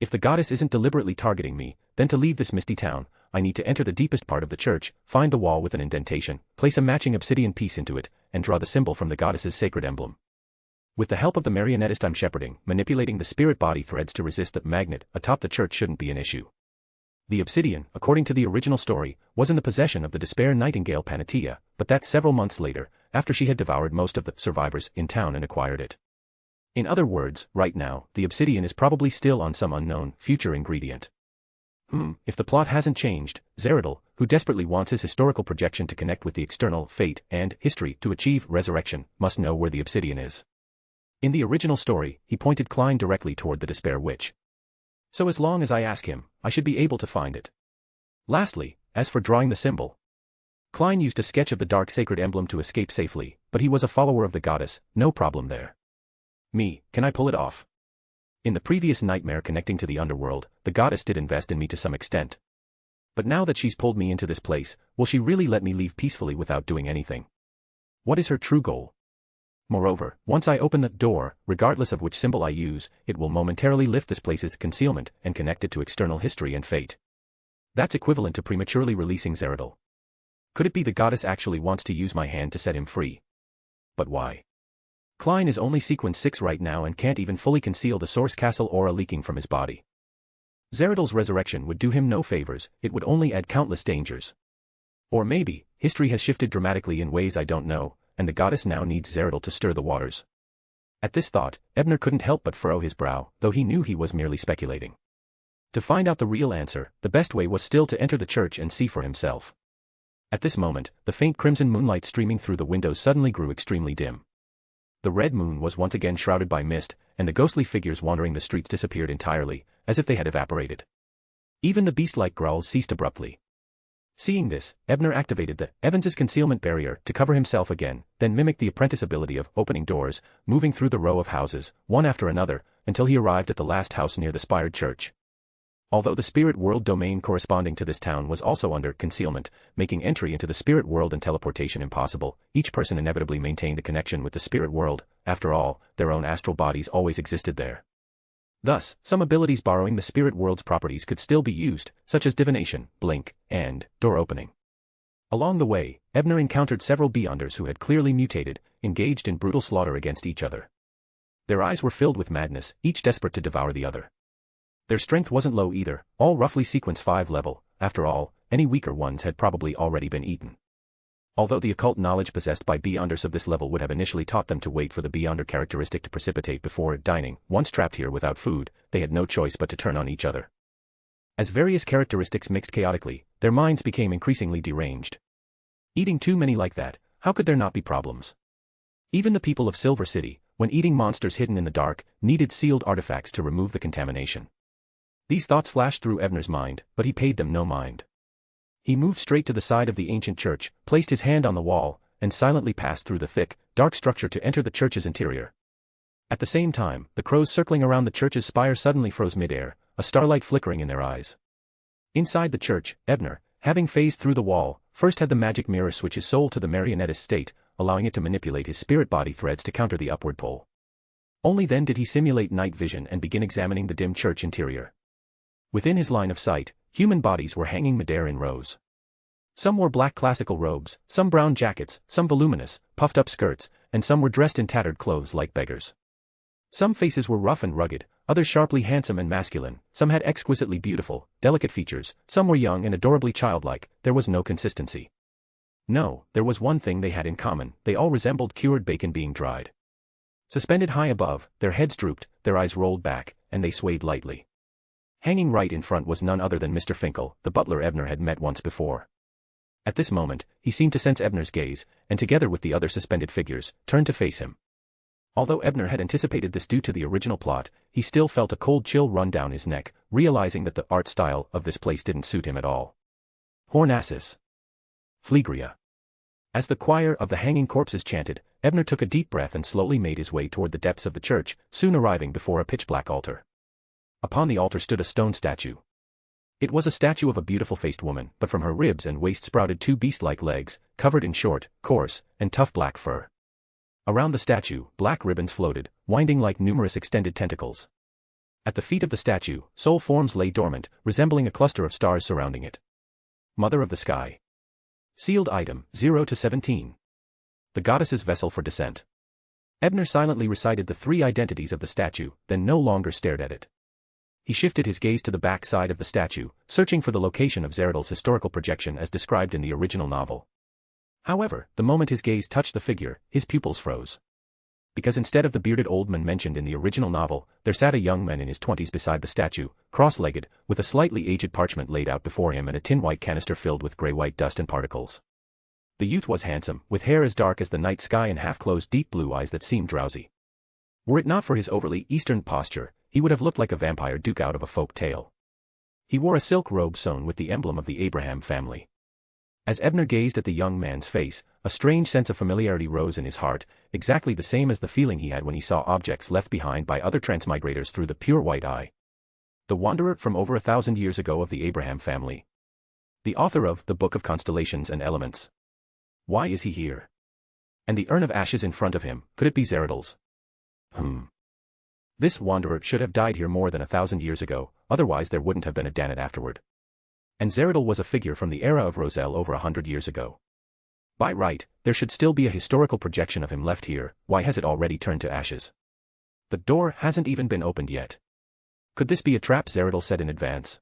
If the goddess isn't deliberately targeting me, then to leave this misty town, I need to enter the deepest part of the church, find the wall with an indentation, place a matching obsidian piece into it, and draw the symbol from the goddess's sacred emblem. With the help of the marionettist I'm shepherding, manipulating the spirit body threads to resist the magnet atop the church shouldn't be an issue. The obsidian, according to the original story, was in the possession of the Despair Nightingale Panatia, but that's several months later, after she had devoured most of the survivors in town and acquired it. In other words, right now, the obsidian is probably still on some unknown, future ingredient. If the plot hasn't changed, Zeradal, who desperately wants his historical projection to connect with the external fate and history to achieve resurrection, must know where the obsidian is. In the original story, he pointed Klein directly toward the Despair Witch. So as long as I ask him, I should be able to find it. Lastly, as for drawing the symbol. Klein used a sketch of the dark sacred emblem to escape safely, but he was a follower of the goddess, no problem there. Me, can I pull it off? In the previous nightmare connecting to the underworld, the goddess did invest in me to some extent. But now that she's pulled me into this place, will she really let me leave peacefully without doing anything? What is her true goal? Moreover, once I open the door, regardless of which symbol I use, it will momentarily lift this place's concealment and connect it to external history and fate. That's equivalent to prematurely releasing Zeradal. Could it be the goddess actually wants to use my hand to set him free? But why? Klein is only sequence 6 right now and can't even fully conceal the Source Castle aura leaking from his body. Zeradal's resurrection would do him no favors, it would only add countless dangers. Or maybe, history has shifted dramatically in ways I don't know, and the goddess now needs Zeradal to stir the waters. At this thought, Ebner couldn't help but furrow his brow, though he knew he was merely speculating. To find out the real answer, the best way was still to enter the church and see for himself. At this moment, the faint crimson moonlight streaming through the windows suddenly grew extremely dim. The red moon was once again shrouded by mist, and the ghostly figures wandering the streets disappeared entirely, as if they had evaporated. Even the beast-like growls ceased abruptly. Seeing this, Ebner activated the Evans's concealment barrier to cover himself again, then mimicked the apprentice ability of opening doors, moving through the row of houses, one after another, until he arrived at the last house near the spired church. Although the spirit world domain corresponding to this town was also under concealment, making entry into the spirit world and teleportation impossible, each person inevitably maintained a connection with the spirit world. After all, their own astral bodies always existed there. Thus, some abilities borrowing the spirit world's properties could still be used, such as divination, blink, and door opening. Along the way, Ebner encountered several Beyonders who had clearly mutated, engaged in brutal slaughter against each other. Their eyes were filled with madness, each desperate to devour the other. Their strength wasn't low either, all roughly sequence 5 level. After all, any weaker ones had probably already been eaten. Although the occult knowledge possessed by Beyonders of this level would have initially taught them to wait for the Beyonder characteristic to precipitate before dining, once trapped here without food, they had no choice but to turn on each other. As various characteristics mixed chaotically, their minds became increasingly deranged. Eating too many like that, how could there not be problems? Even the people of Silver City, when eating monsters hidden in the dark, needed sealed artifacts to remove the contamination. These thoughts flashed through Ebner's mind, but he paid them no mind. He moved straight to the side of the ancient church, placed his hand on the wall, and silently passed through the thick, dark structure to enter the church's interior. At the same time, the crows circling around the church's spire suddenly froze midair, a starlight flickering in their eyes. Inside the church, Ebner, having phased through the wall, first had the magic mirror switch his soul to the marionettist state, allowing it to manipulate his spirit body threads to counter the upward pull. Only then did he simulate night vision and begin examining the dim church interior. Within his line of sight, human bodies were hanging midair in rows. Some wore black classical robes, some brown jackets, some voluminous, puffed-up skirts, and some were dressed in tattered clothes like beggars. Some faces were rough and rugged, others sharply handsome and masculine, some had exquisitely beautiful, delicate features, some were young and adorably childlike. There was no consistency. No, there was one thing they had in common: they all resembled cured bacon being dried. Suspended high above, their heads drooped, their eyes rolled back, and they swayed lightly. Hanging right in front was none other than Mr. Finkel, the butler Ebner had met once before. At this moment, he seemed to sense Ebner's gaze, and together with the other suspended figures, turned to face him. Although Ebner had anticipated this due to the original plot, he still felt a cold chill run down his neck, realizing that the art style of this place didn't suit him at all. Hornassus. Phlegria. As the choir of the hanging corpses chanted, Ebner took a deep breath and slowly made his way toward the depths of the church, soon arriving before a pitch-black altar. Upon the altar stood a stone statue. It was a statue of a beautiful-faced woman, but from her ribs and waist sprouted two beast-like legs, covered in short, coarse, and tough black fur. Around the statue, black ribbons floated, winding like numerous extended tentacles. At the feet of the statue, soul forms lay dormant, resembling a cluster of stars surrounding it. Mother of the Sky. Sealed item, 0 to 17. The goddess's vessel for descent. Ebner silently recited the three identities of the statue, then no longer stared at it. He shifted his gaze to the back side of the statue, searching for the location of Zeradal's historical projection as described in the original novel. However, the moment his gaze touched the figure, his pupils froze. Because instead of the bearded old man mentioned in the original novel, there sat a young man in his 20s beside the statue, cross-legged, with a slightly aged parchment laid out before him and a tin white canister filled with gray-white dust and particles. The youth was handsome, with hair as dark as the night sky and half-closed deep blue eyes that seemed drowsy. Were it not for his overly Eastern posture, he would have looked like a vampire duke out of a folk tale. He wore a silk robe sewn with the emblem of the Abraham family. As Ebner gazed at the young man's face, a strange sense of familiarity rose in his heart, exactly the same as the feeling he had when he saw objects left behind by other transmigrators through the pure white eye. The wanderer from over 1,000 years ago of the Abraham family. The author of the Book of Constellations and Elements. Why is he here? And the urn of ashes in front of him, could it be Zeradal's? This wanderer should have died here more than 1,000 years ago, otherwise there wouldn't have been a Danet afterward. And Zeradal was a figure from the era of Roselle over 100 years ago. By right, there should still be a historical projection of him left here. Why has it already turned to ashes? The door hasn't even been opened yet. Could this be a trap? Zeradal said in advance.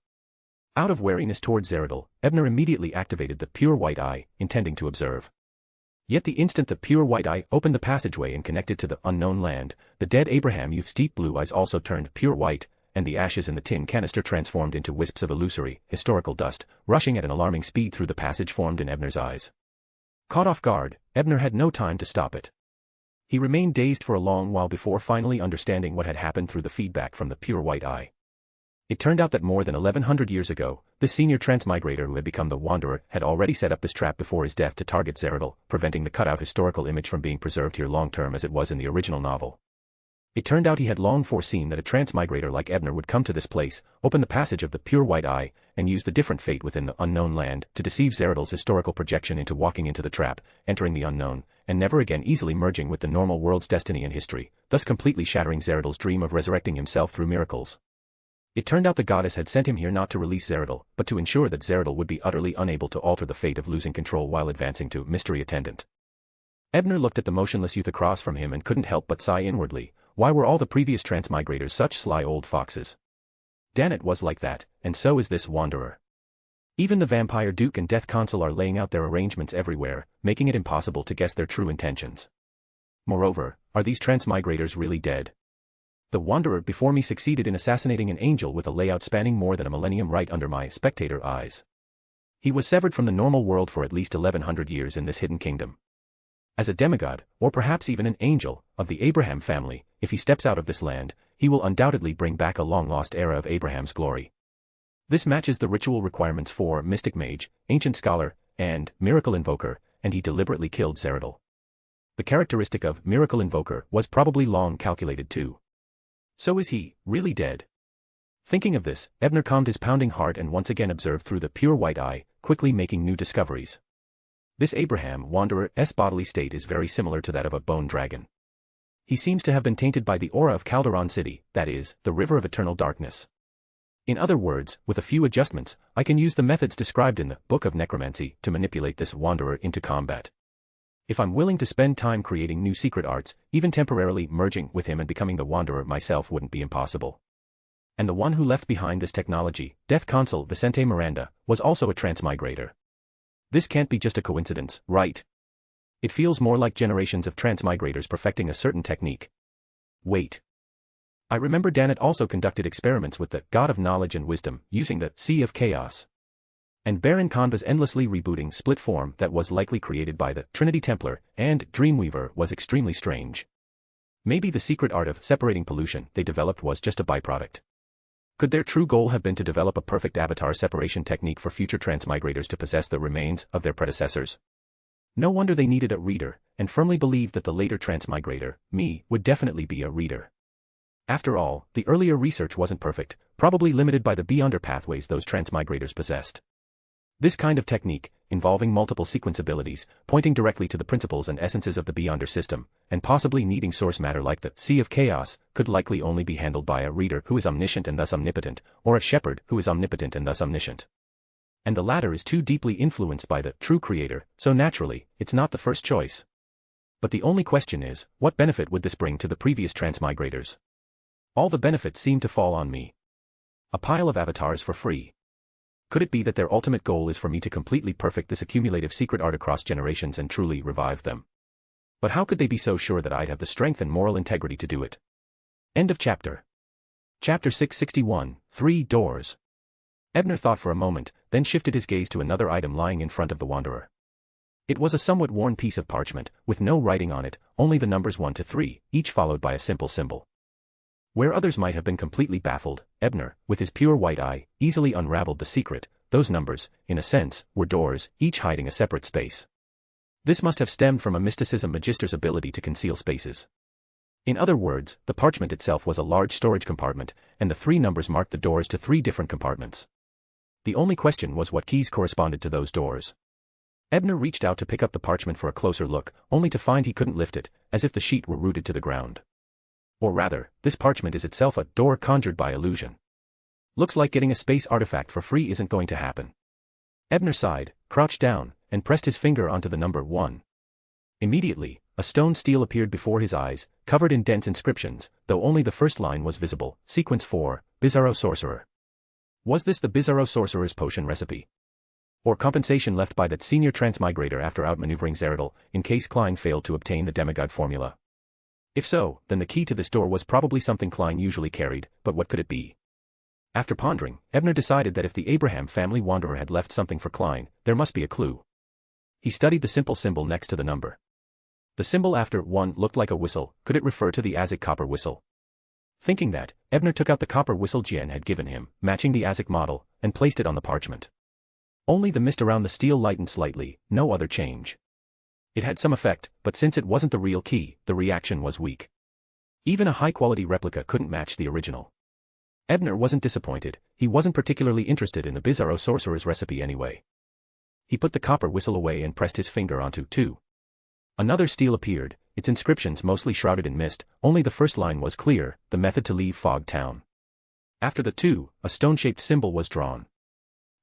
Out of wariness toward Zeradal, Ebner immediately activated the pure white eye, intending to observe. Yet the instant the pure white eye opened the passageway and connected to the unknown land, the dead Abraham youth's deep blue eyes also turned pure white, and the ashes in the tin canister transformed into wisps of illusory, historical dust, rushing at an alarming speed through the passage formed in Ebner's eyes. Caught off guard, Ebner had no time to stop it. He remained dazed for a long while before finally understanding what had happened through the feedback from the pure white eye. It turned out that more than 1,100 years ago, this senior transmigrator who had become the Wanderer had already set up this trap before his death to target Zeradal, preventing the cutout historical image from being preserved here long-term as it was in the original novel. It turned out he had long foreseen that a transmigrator like Ebner would come to this place, open the passage of the pure white eye, and use the different fate within the unknown land to deceive Zeradal's historical projection into walking into the trap, entering the unknown, and never again easily merging with the normal world's destiny and history, thus completely shattering Zeradal's dream of resurrecting himself through miracles. It turned out the goddess had sent him here not to release Zeradal, but to ensure that Zeradal would be utterly unable to alter the fate of losing control while advancing to Mystery Attendant. Ebner looked at the motionless youth across from him and couldn't help but sigh inwardly. Why were all the previous transmigrators such sly old foxes? Danet was like that, and so is this wanderer. Even the vampire duke and death consul are laying out their arrangements everywhere, making it impossible to guess their true intentions. Moreover, are these transmigrators really dead? The wanderer before me succeeded in assassinating an angel with a layout spanning more than a millennium right under my spectator eyes. He was severed from the normal world for at least 1,100 years in this hidden kingdom. As a demigod, or perhaps even an angel, of the Abraham family, if he steps out of this land, he will undoubtedly bring back a long-lost era of Abraham's glory. This matches the ritual requirements for mystic mage, ancient scholar, and miracle invoker, and he deliberately killed Zeradal. The characteristic of miracle invoker was probably long calculated too. So is he really dead? Thinking of this, Ebner calmed his pounding heart and once again observed through the pure white eye, quickly making new discoveries. This Abraham Wanderer's bodily state is very similar to that of a bone dragon. He seems to have been tainted by the aura of Calderon City, that is, the river of eternal darkness. In other words, with a few adjustments, I can use the methods described in the Book of Necromancy to manipulate this wanderer into combat. If I'm willing to spend time creating new secret arts, even temporarily merging with him and becoming the wanderer myself wouldn't be impossible. And the one who left behind this technology, Death Consul Vicente Miranda, was also a transmigrator. This can't be just a coincidence, right? It feels more like generations of transmigrators perfecting a certain technique. Wait. I remember Danet also conducted experiments with the God of Knowledge and Wisdom, using the Sea of Chaos. And Baron Conva's endlessly rebooting split form that was likely created by the Trinity Templar and Dreamweaver was extremely strange. Maybe the secret art of separating pollution they developed was just a byproduct. Could their true goal have been to develop a perfect avatar separation technique for future transmigrators to possess the remains of their predecessors? No wonder they needed a reader, and firmly believed that the later transmigrator, me, would definitely be a reader. After all, the earlier research wasn't perfect, probably limited by the beyonder pathways those transmigrators possessed. This kind of technique, involving multiple sequence abilities, pointing directly to the principles and essences of the beyonder system, and possibly needing source matter like the Sea of Chaos, could likely only be handled by a reader who is omniscient and thus omnipotent, or a shepherd who is omnipotent and thus omniscient. And the latter is too deeply influenced by the true creator, so naturally, it's not the first choice. But the only question is, what benefit would this bring to the previous transmigrators? All the benefits seem to fall on me. A pile of avatars for free. Could it be that their ultimate goal is for me to completely perfect this accumulative secret art across generations and truly revive them? But how could they be so sure that I'd have the strength and moral integrity to do it? End of chapter. Chapter 661, 3 Doors. Ebner thought for a moment, then shifted his gaze to another item lying in front of the wanderer. It was a somewhat worn piece of parchment, with no writing on it, only the numbers 1 to 3, each followed by a simple symbol. Where others might have been completely baffled, Ebner, with his pure white eye, easily unraveled the secret. Those numbers, in a sense, were doors, each hiding a separate space. This must have stemmed from a mysticism magister's ability to conceal spaces. In other words, the parchment itself was a large storage compartment, and the 3 numbers marked the doors to 3 different compartments. The only question was what keys corresponded to those doors. Ebner reached out to pick up the parchment for a closer look, only to find he couldn't lift it, as if the sheet were rooted to the ground. Or rather, this parchment is itself a door conjured by illusion. Looks like getting a space artifact for free isn't going to happen. Ebner sighed, crouched down, and pressed his finger onto the number 1. Immediately, a stone stele appeared before his eyes, covered in dense inscriptions, though only the first line was visible. Sequence 4, Bizarro Sorcerer. Was this the Bizarro Sorcerer's potion recipe? Or compensation left by that senior transmigrator after outmaneuvering Zeradol, in case Klein failed to obtain the demigod formula? If so, then the key to this door was probably something Klein usually carried, but what could it be? After pondering, Ebner decided that if the Abraham family wanderer had left something for Klein, there must be a clue. He studied the simple symbol next to the number. The symbol after 1 looked like a whistle. Could it refer to the Aztec copper whistle? Thinking that, Ebner took out the copper whistle Jien had given him, matching the Aztec model, and placed it on the parchment. Only the mist around the stele lightened slightly, no other change. It had some effect, but since it wasn't the real key, the reaction was weak. Even a high-quality replica couldn't match the original. Ebner wasn't disappointed. He wasn't particularly interested in the Bizarro Sorcerer's recipe anyway. He put the copper whistle away and pressed his finger onto 2. Another stele appeared, its inscriptions mostly shrouded in mist, only the first line was clear: the method to leave Fog Town. After the 2, a stone-shaped symbol was drawn.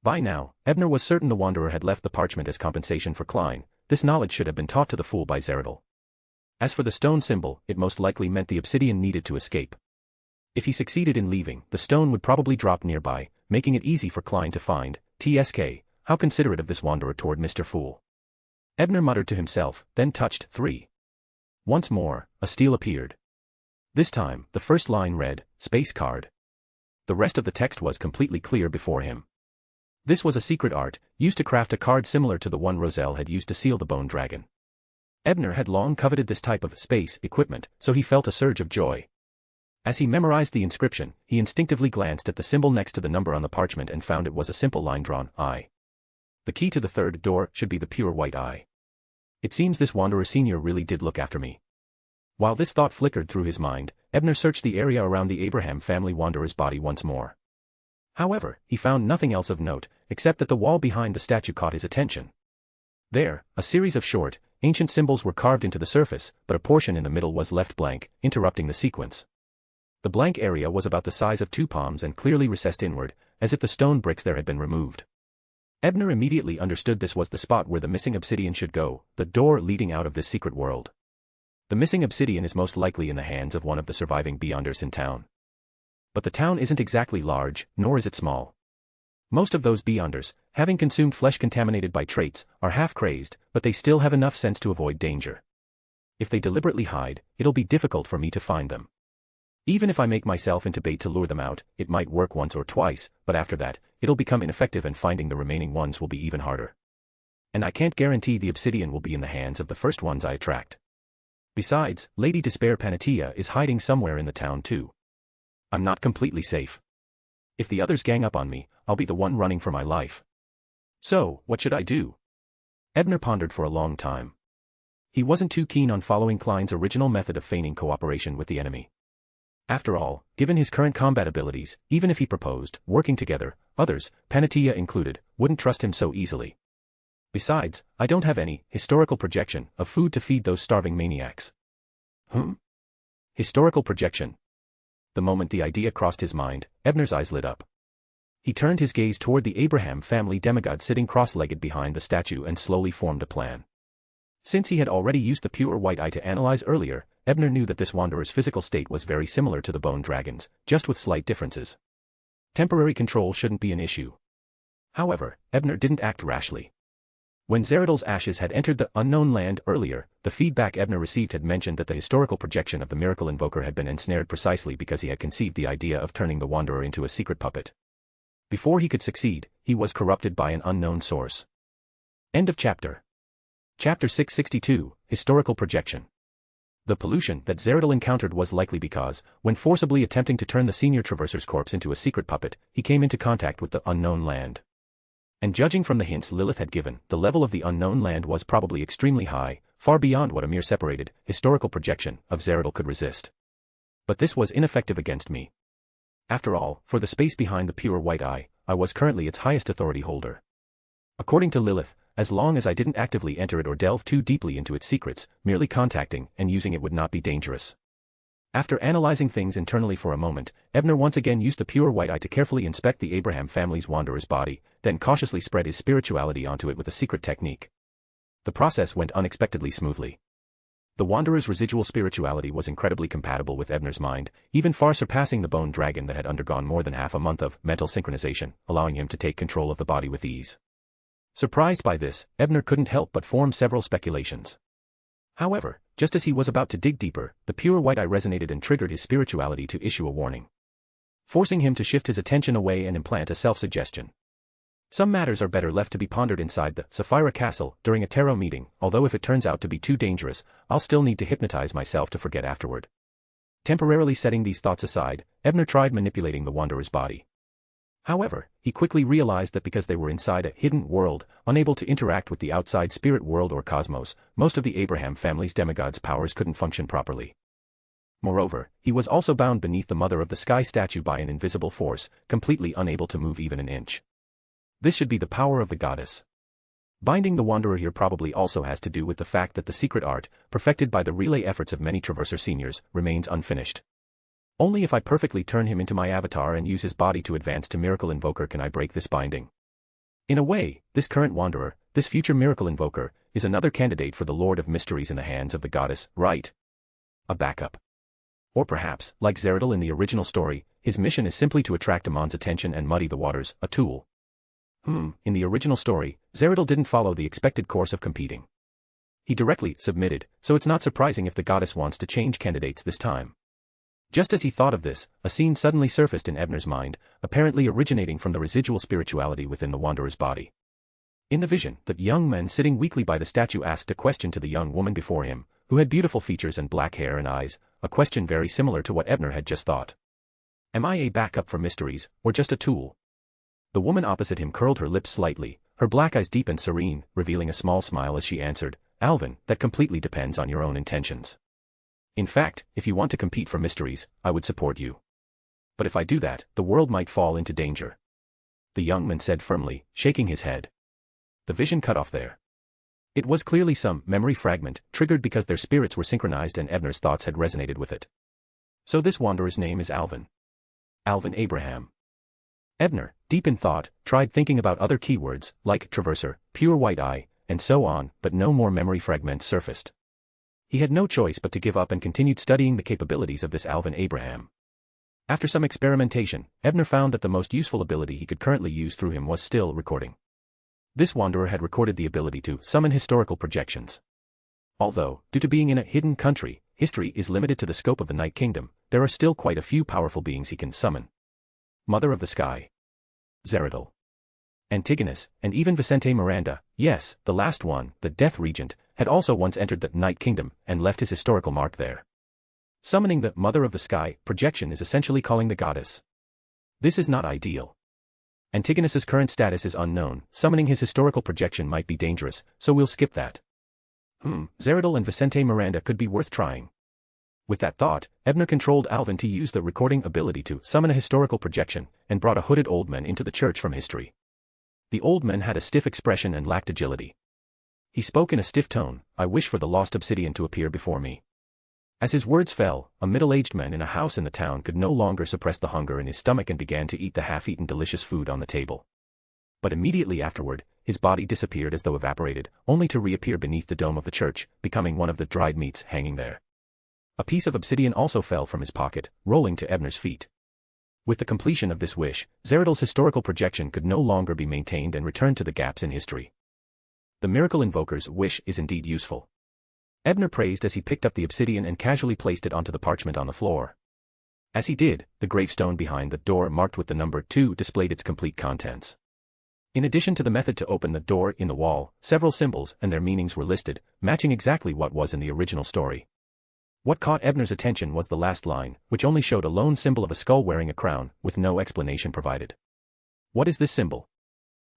By now, Ebner was certain the wanderer had left the parchment as compensation for Klein. This knowledge should have been taught to the fool by Zeradol. As for the stone symbol, it most likely meant the obsidian needed to escape. If he succeeded in leaving, the stone would probably drop nearby, making it easy for Klein to find. TSK, how considerate of this wanderer toward Mr. Fool. Ebner muttered to himself, then touched 3. Once more, a stele appeared. This time, the first line read, Space Card. The rest of the text was completely clear before him. This was a secret art, used to craft a card similar to the one Roselle had used to seal the bone dragon. Ebner had long coveted this type of space equipment, so he felt a surge of joy. As he memorized the inscription, he instinctively glanced at the symbol next to the number on the parchment and found it was a simple line drawn I. The key to the 3rd door should be the pure white eye. It seems this wanderer senior really did look after me. While this thought flickered through his mind, Ebner searched the area around the Abraham family wanderer's body once more. However, he found nothing else of note, except that the wall behind the statue caught his attention. There, a series of short, ancient symbols were carved into the surface, but a portion in the middle was left blank, interrupting the sequence. The blank area was about the size of 2 palms and clearly recessed inward, as if the stone bricks there had been removed. Ebner immediately understood this was the spot where the missing obsidian should go, the door leading out of this secret world. The missing obsidian is most likely in the hands of one of the surviving beyonders in town. But the town isn't exactly large, nor is it small. Most of those beyonders, having consumed flesh contaminated by traits, are half-crazed, but they still have enough sense to avoid danger. If they deliberately hide, it'll be difficult for me to find them. Even if I make myself into bait to lure them out, it might work once or twice, but after that, it'll become ineffective and finding the remaining ones will be even harder. And I can't guarantee the obsidian will be in the hands of the first ones I attract. Besides, Lady Despair Panatia is hiding somewhere in the town too. I'm not completely safe. If the others gang up on me, I'll be the one running for my life. So, what should I do? Ebner pondered for a long time. He wasn't too keen on following Klein's original method of feigning cooperation with the enemy. After all, given his current combat abilities, even if he proposed working together, others, Panatia included, wouldn't trust him so easily. Besides, I don't have any historical projection of food to feed those starving maniacs. Historical projection. The moment the idea crossed his mind, Ebner's eyes lit up. He turned his gaze toward the Abraham family demigod sitting cross-legged behind the statue and slowly formed a plan. Since he had already used the pure white eye to analyze earlier, Ebner knew that this wanderer's physical state was very similar to the bone dragon's, just with slight differences. Temporary control shouldn't be an issue. However, Ebner didn't act rashly. When Zeradol's ashes had entered the unknown land earlier, the feedback Ebner received had mentioned that the historical projection of the miracle invoker had been ensnared precisely because he had conceived the idea of turning the wanderer into a secret puppet. Before he could succeed, he was corrupted by an unknown source. End of chapter. Chapter 662, Historical Projection. The pollution that Zeradol encountered was likely because, when forcibly attempting to turn the senior traverser's corpse into a secret puppet, he came into contact with the unknown land. And judging from the hints Lilith had given, the level of the unknown land was probably extremely high, far beyond what a mere separated, historical projection of Zeradol could resist. But this was ineffective against me. After all, for the space behind the pure white eye, I was currently its highest authority holder. According to Lilith, as long as I didn't actively enter it or delve too deeply into its secrets, merely contacting and using it would not be dangerous. After analyzing things internally for a moment, Ebner once again used the pure white eye to carefully inspect the Abraham family's wanderer's body, then cautiously spread his spirituality onto it with a secret technique. The process went unexpectedly smoothly. The wanderer's residual spirituality was incredibly compatible with Ebner's mind, even far surpassing the bone dragon that had undergone more than half a month of mental synchronization, allowing him to take control of the body with ease. Surprised by this, Ebner couldn't help but form several speculations. However, just as he was about to dig deeper, the pure white eye resonated and triggered his spirituality to issue a warning, forcing him to shift his attention away and implant a self-suggestion. Some matters are better left to be pondered inside the Sapphira Castle during a tarot meeting, although if it turns out to be too dangerous, I'll still need to hypnotize myself to forget afterward. Temporarily setting these thoughts aside, Ebner tried manipulating the wanderer's body. However, he quickly realized that because they were inside a hidden world, unable to interact with the outside spirit world or cosmos, most of the Abraham family's demigods' powers couldn't function properly. Moreover, he was also bound beneath the Mother of the Sky statue by an invisible force, completely unable to move even an inch. This should be the power of the goddess. Binding the wanderer here probably also has to do with the fact that the secret art, perfected by the relay efforts of many Traverser seniors, remains unfinished. Only if I perfectly turn him into my avatar and use his body to advance to Miracle Invoker can I break this binding. In a way, this current wanderer, this future Miracle Invoker, is another candidate for the Lord of Mysteries in the hands of the goddess, right? A backup. Or perhaps, like Zeradol in the original story, his mission is simply to attract Amon's attention and muddy the waters, a tool. In the original story, Zeradol didn't follow the expected course of competing. He directly submitted, so it's not surprising if the goddess wants to change candidates this time. Just as he thought of this, a scene suddenly surfaced in Ebner's mind, apparently originating from the residual spirituality within the wanderer's body. In the vision, the young man sitting weakly by the statue asked a question to the young woman before him, who had beautiful features and black hair and eyes, a question very similar to what Ebner had just thought. Am I a backup for mysteries, or just a tool? The woman opposite him curled her lips slightly, her black eyes deep and serene, revealing a small smile as she answered, Alvin, that completely depends on your own intentions. In fact, if you want to compete for mysteries, I would support you. But if I do that, the world might fall into danger. The young man said firmly, shaking his head. The vision cut off there. It was clearly some memory fragment, triggered because their spirits were synchronized and Ebner's thoughts had resonated with it. So this wanderer's name is Alvin. Alvin Abraham. Ebner, deep in thought, tried thinking about other keywords, like Traverser, Pure White Eye, and so on, but no more memory fragments surfaced. He had no choice but to give up and continued studying the capabilities of this Alvin Abraham. After some experimentation, Ebner found that the most useful ability he could currently use through him was still recording. This wanderer had recorded the ability to summon historical projections. Although, due to being in a hidden country, history is limited to the scope of the Night Kingdom, there are still quite a few powerful beings he can summon. Mother of the Sky, Zeradol, Antigonus, and even Vicente Miranda, yes, the last one, the Death Regent, had also once entered the Night Kingdom and left his historical mark there. Summoning the Mother of the Sky projection is essentially calling the goddess. This is not ideal. Antigonus's current status is unknown, summoning his historical projection might be dangerous, so we'll skip that. Zeridal and Vicente Miranda could be worth trying. With that thought, Ebner controlled Alvin to use the recording ability to summon a historical projection, and brought a hooded old man into the church from history. The old man had a stiff expression and lacked agility. He spoke in a stiff tone, "I wish for the lost obsidian to appear before me." As his words fell, a middle-aged man in a house in the town could no longer suppress the hunger in his stomach and began to eat the half-eaten delicious food on the table. But immediately afterward, his body disappeared as though evaporated, only to reappear beneath the dome of the church, becoming one of the dried meats hanging there. A piece of obsidian also fell from his pocket, rolling to Ebner's feet. With the completion of this wish, Zeridal's historical projection could no longer be maintained and returned to the gaps in history. The miracle invoker's wish is indeed useful. Ebner praised as he picked up the obsidian and casually placed it onto the parchment on the floor. As he did, the gravestone behind the door marked with the number 2 displayed its complete contents. In addition to the method to open the door in the wall, several symbols and their meanings were listed, matching exactly what was in the original story. What caught Ebner's attention was the last line, which only showed a lone symbol of a skull wearing a crown, with no explanation provided. What is this symbol?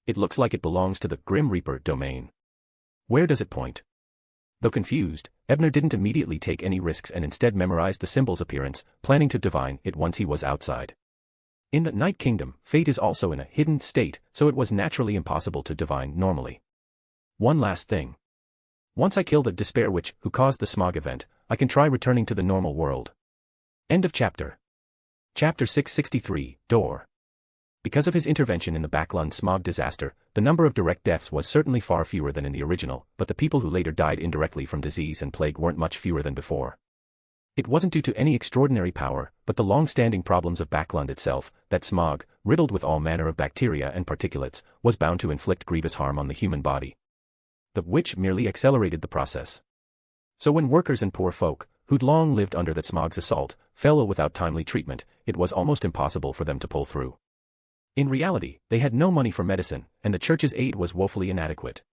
It looks like it belongs to the Grim Reaper domain. Where does it point? Though confused, Ebner didn't immediately take any risks and instead memorized the symbol's appearance, planning to divine it once he was outside. In the Night Kingdom, fate is also in a hidden state, so it was naturally impossible to divine normally. One last thing. Once I kill the Despair Witch who caused the smog event, I can try returning to the normal world. End of chapter. Chapter 663, Door. Because of his intervention in the Backlund smog disaster, the number of direct deaths was certainly far fewer than in the original, but the people who later died indirectly from disease and plague weren't much fewer than before. It wasn't due to any extraordinary power, but the long-standing problems of Backlund itself, that smog, riddled with all manner of bacteria and particulates, was bound to inflict grievous harm on the human body. The witch merely accelerated the process. So when workers and poor folk, who'd long lived under that smog's assault, fell ill without timely treatment, it was almost impossible for them to pull through. In reality, they had no money for medicine, and the church's aid was woefully inadequate.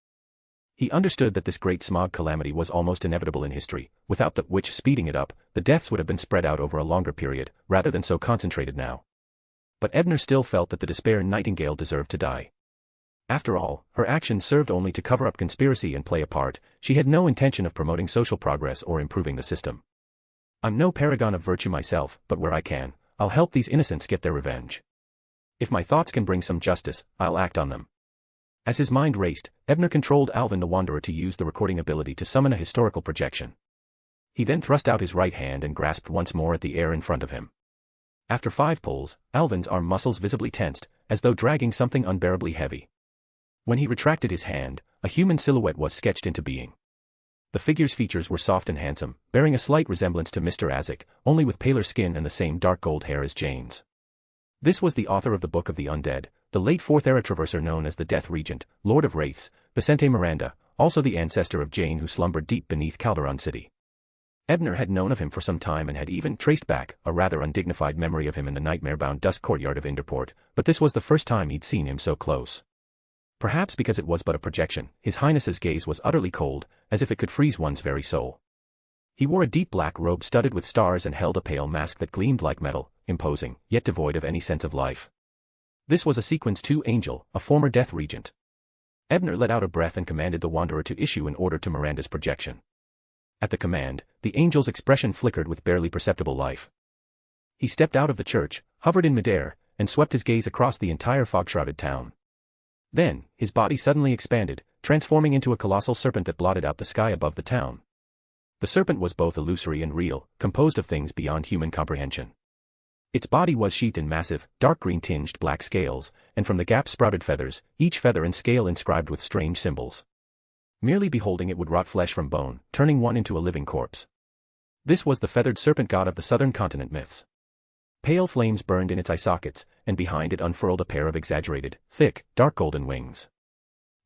He understood that this great smog calamity was almost inevitable in history. Without the witch speeding it up, the deaths would have been spread out over a longer period, rather than so concentrated now. But Ebner still felt that the Despair Nightingale deserved to die. After all, her actions served only to cover up conspiracy and play a part. She had no intention of promoting social progress or improving the system. "I'm no paragon of virtue myself, but where I can, I'll help these innocents get their revenge. If my thoughts can bring some justice, I'll act on them." As his mind raced, Ebner controlled Alvin the Wanderer to use the recording ability to summon a historical projection. He then thrust out his right hand and grasped once more at the air in front of him. After 5 pulls, Alvin's arm muscles visibly tensed, as though dragging something unbearably heavy. When he retracted his hand, a human silhouette was sketched into being. The figure's features were soft and handsome, bearing a slight resemblance to Mr. Azek, only with paler skin and the same dark gold hair as Jane's. This was the author of the Book of the Undead, the late Fourth-Era Traverser known as the Death Regent, Lord of Wraiths, Vicente Miranda, also the ancestor of Jane who slumbered deep beneath Calderon City. Ebner had known of him for some time and had even traced back a rather undignified memory of him in the nightmare-bound dust courtyard of Inderport, but this was the first time he'd seen him so close. Perhaps because it was but a projection, His Highness's gaze was utterly cold, as if it could freeze one's very soul. He wore a deep black robe studded with stars and held a pale mask that gleamed like metal, imposing, yet devoid of any sense of life. This was a Sequence 2 angel, a former Death Regent. Ebner let out a breath and commanded the Wanderer to issue an order to Miranda's projection. At the command, the angel's expression flickered with barely perceptible life. He stepped out of the church, hovered in midair, and swept his gaze across the entire fog-shrouded town. Then, his body suddenly expanded, transforming into a colossal serpent that blotted out the sky above the town. The serpent was both illusory and real, composed of things beyond human comprehension. Its body was sheathed in massive, dark green-tinged black scales, and from the gap sprouted feathers, each feather and scale inscribed with strange symbols. Merely beholding it would rot flesh from bone, turning one into a living corpse. This was the feathered serpent god of the southern continent myths. Pale flames burned in its eye sockets, and behind it unfurled a pair of exaggerated, thick, dark golden wings.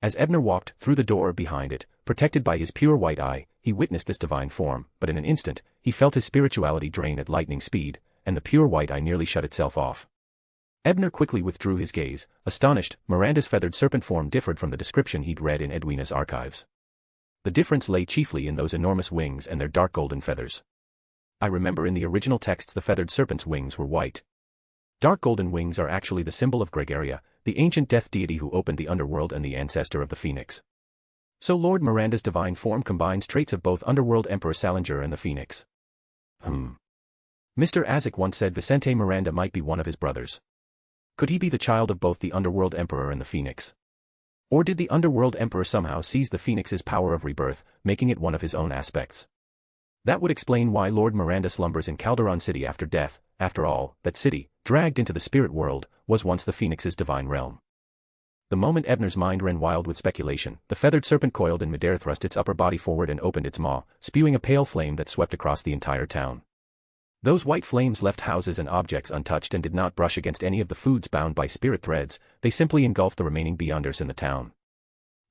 As Ebner walked through the door behind it, protected by his pure white eye, he witnessed this divine form, but in an instant, he felt his spirituality drain at lightning speed, and the pure white eye nearly shut itself off. Ebner quickly withdrew his gaze, astonished. Miranda's feathered serpent form differed from the description he'd read in Edwina's archives. The difference lay chiefly in those enormous wings and their dark golden feathers. I remember in the original texts the feathered serpent's wings were white. Dark golden wings are actually the symbol of Gregaria, the ancient death deity who opened the underworld and the ancestor of the phoenix. So Lord Miranda's divine form combines traits of both underworld Emperor Salinger and the phoenix. Mr. Azek once said Vicente Miranda might be one of his brothers. Could he be the child of both the underworld Emperor and the phoenix? Or did the underworld Emperor somehow seize the phoenix's power of rebirth, making it one of his own aspects? That would explain why Lord Miranda slumbers in Calderon City after death. After all, that city, dragged into the spirit world, was once the phoenix's divine realm. The moment Ebner's mind ran wild with speculation, the feathered serpent coiled in midair, thrust its upper body forward and opened its maw, spewing a pale flame that swept across the entire town. Those white flames left houses and objects untouched and did not brush against any of the foods bound by spirit threads, they simply engulfed the remaining beyonders in the town.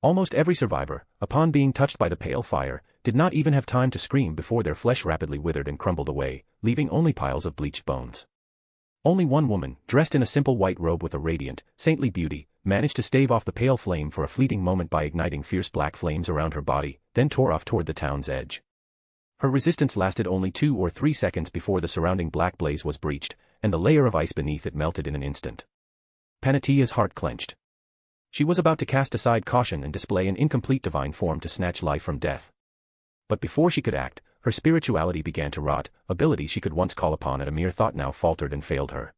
Almost every survivor, upon being touched by the pale fire, did not even have time to scream before their flesh rapidly withered and crumbled away, leaving only piles of bleached bones. Only one woman, dressed in a simple white robe with a radiant, saintly beauty, managed to stave off the pale flame for a fleeting moment by igniting fierce black flames around her body, then tore off toward the town's edge. Her resistance lasted only 2 or 3 seconds before the surrounding black blaze was breached, and the layer of ice beneath it melted in an instant. Panatia's heart clenched. She was about to cast aside caution and display an incomplete divine form to snatch life from death. But before she could act, her spirituality began to rot, ability she could once call upon at a mere thought now faltered and failed her.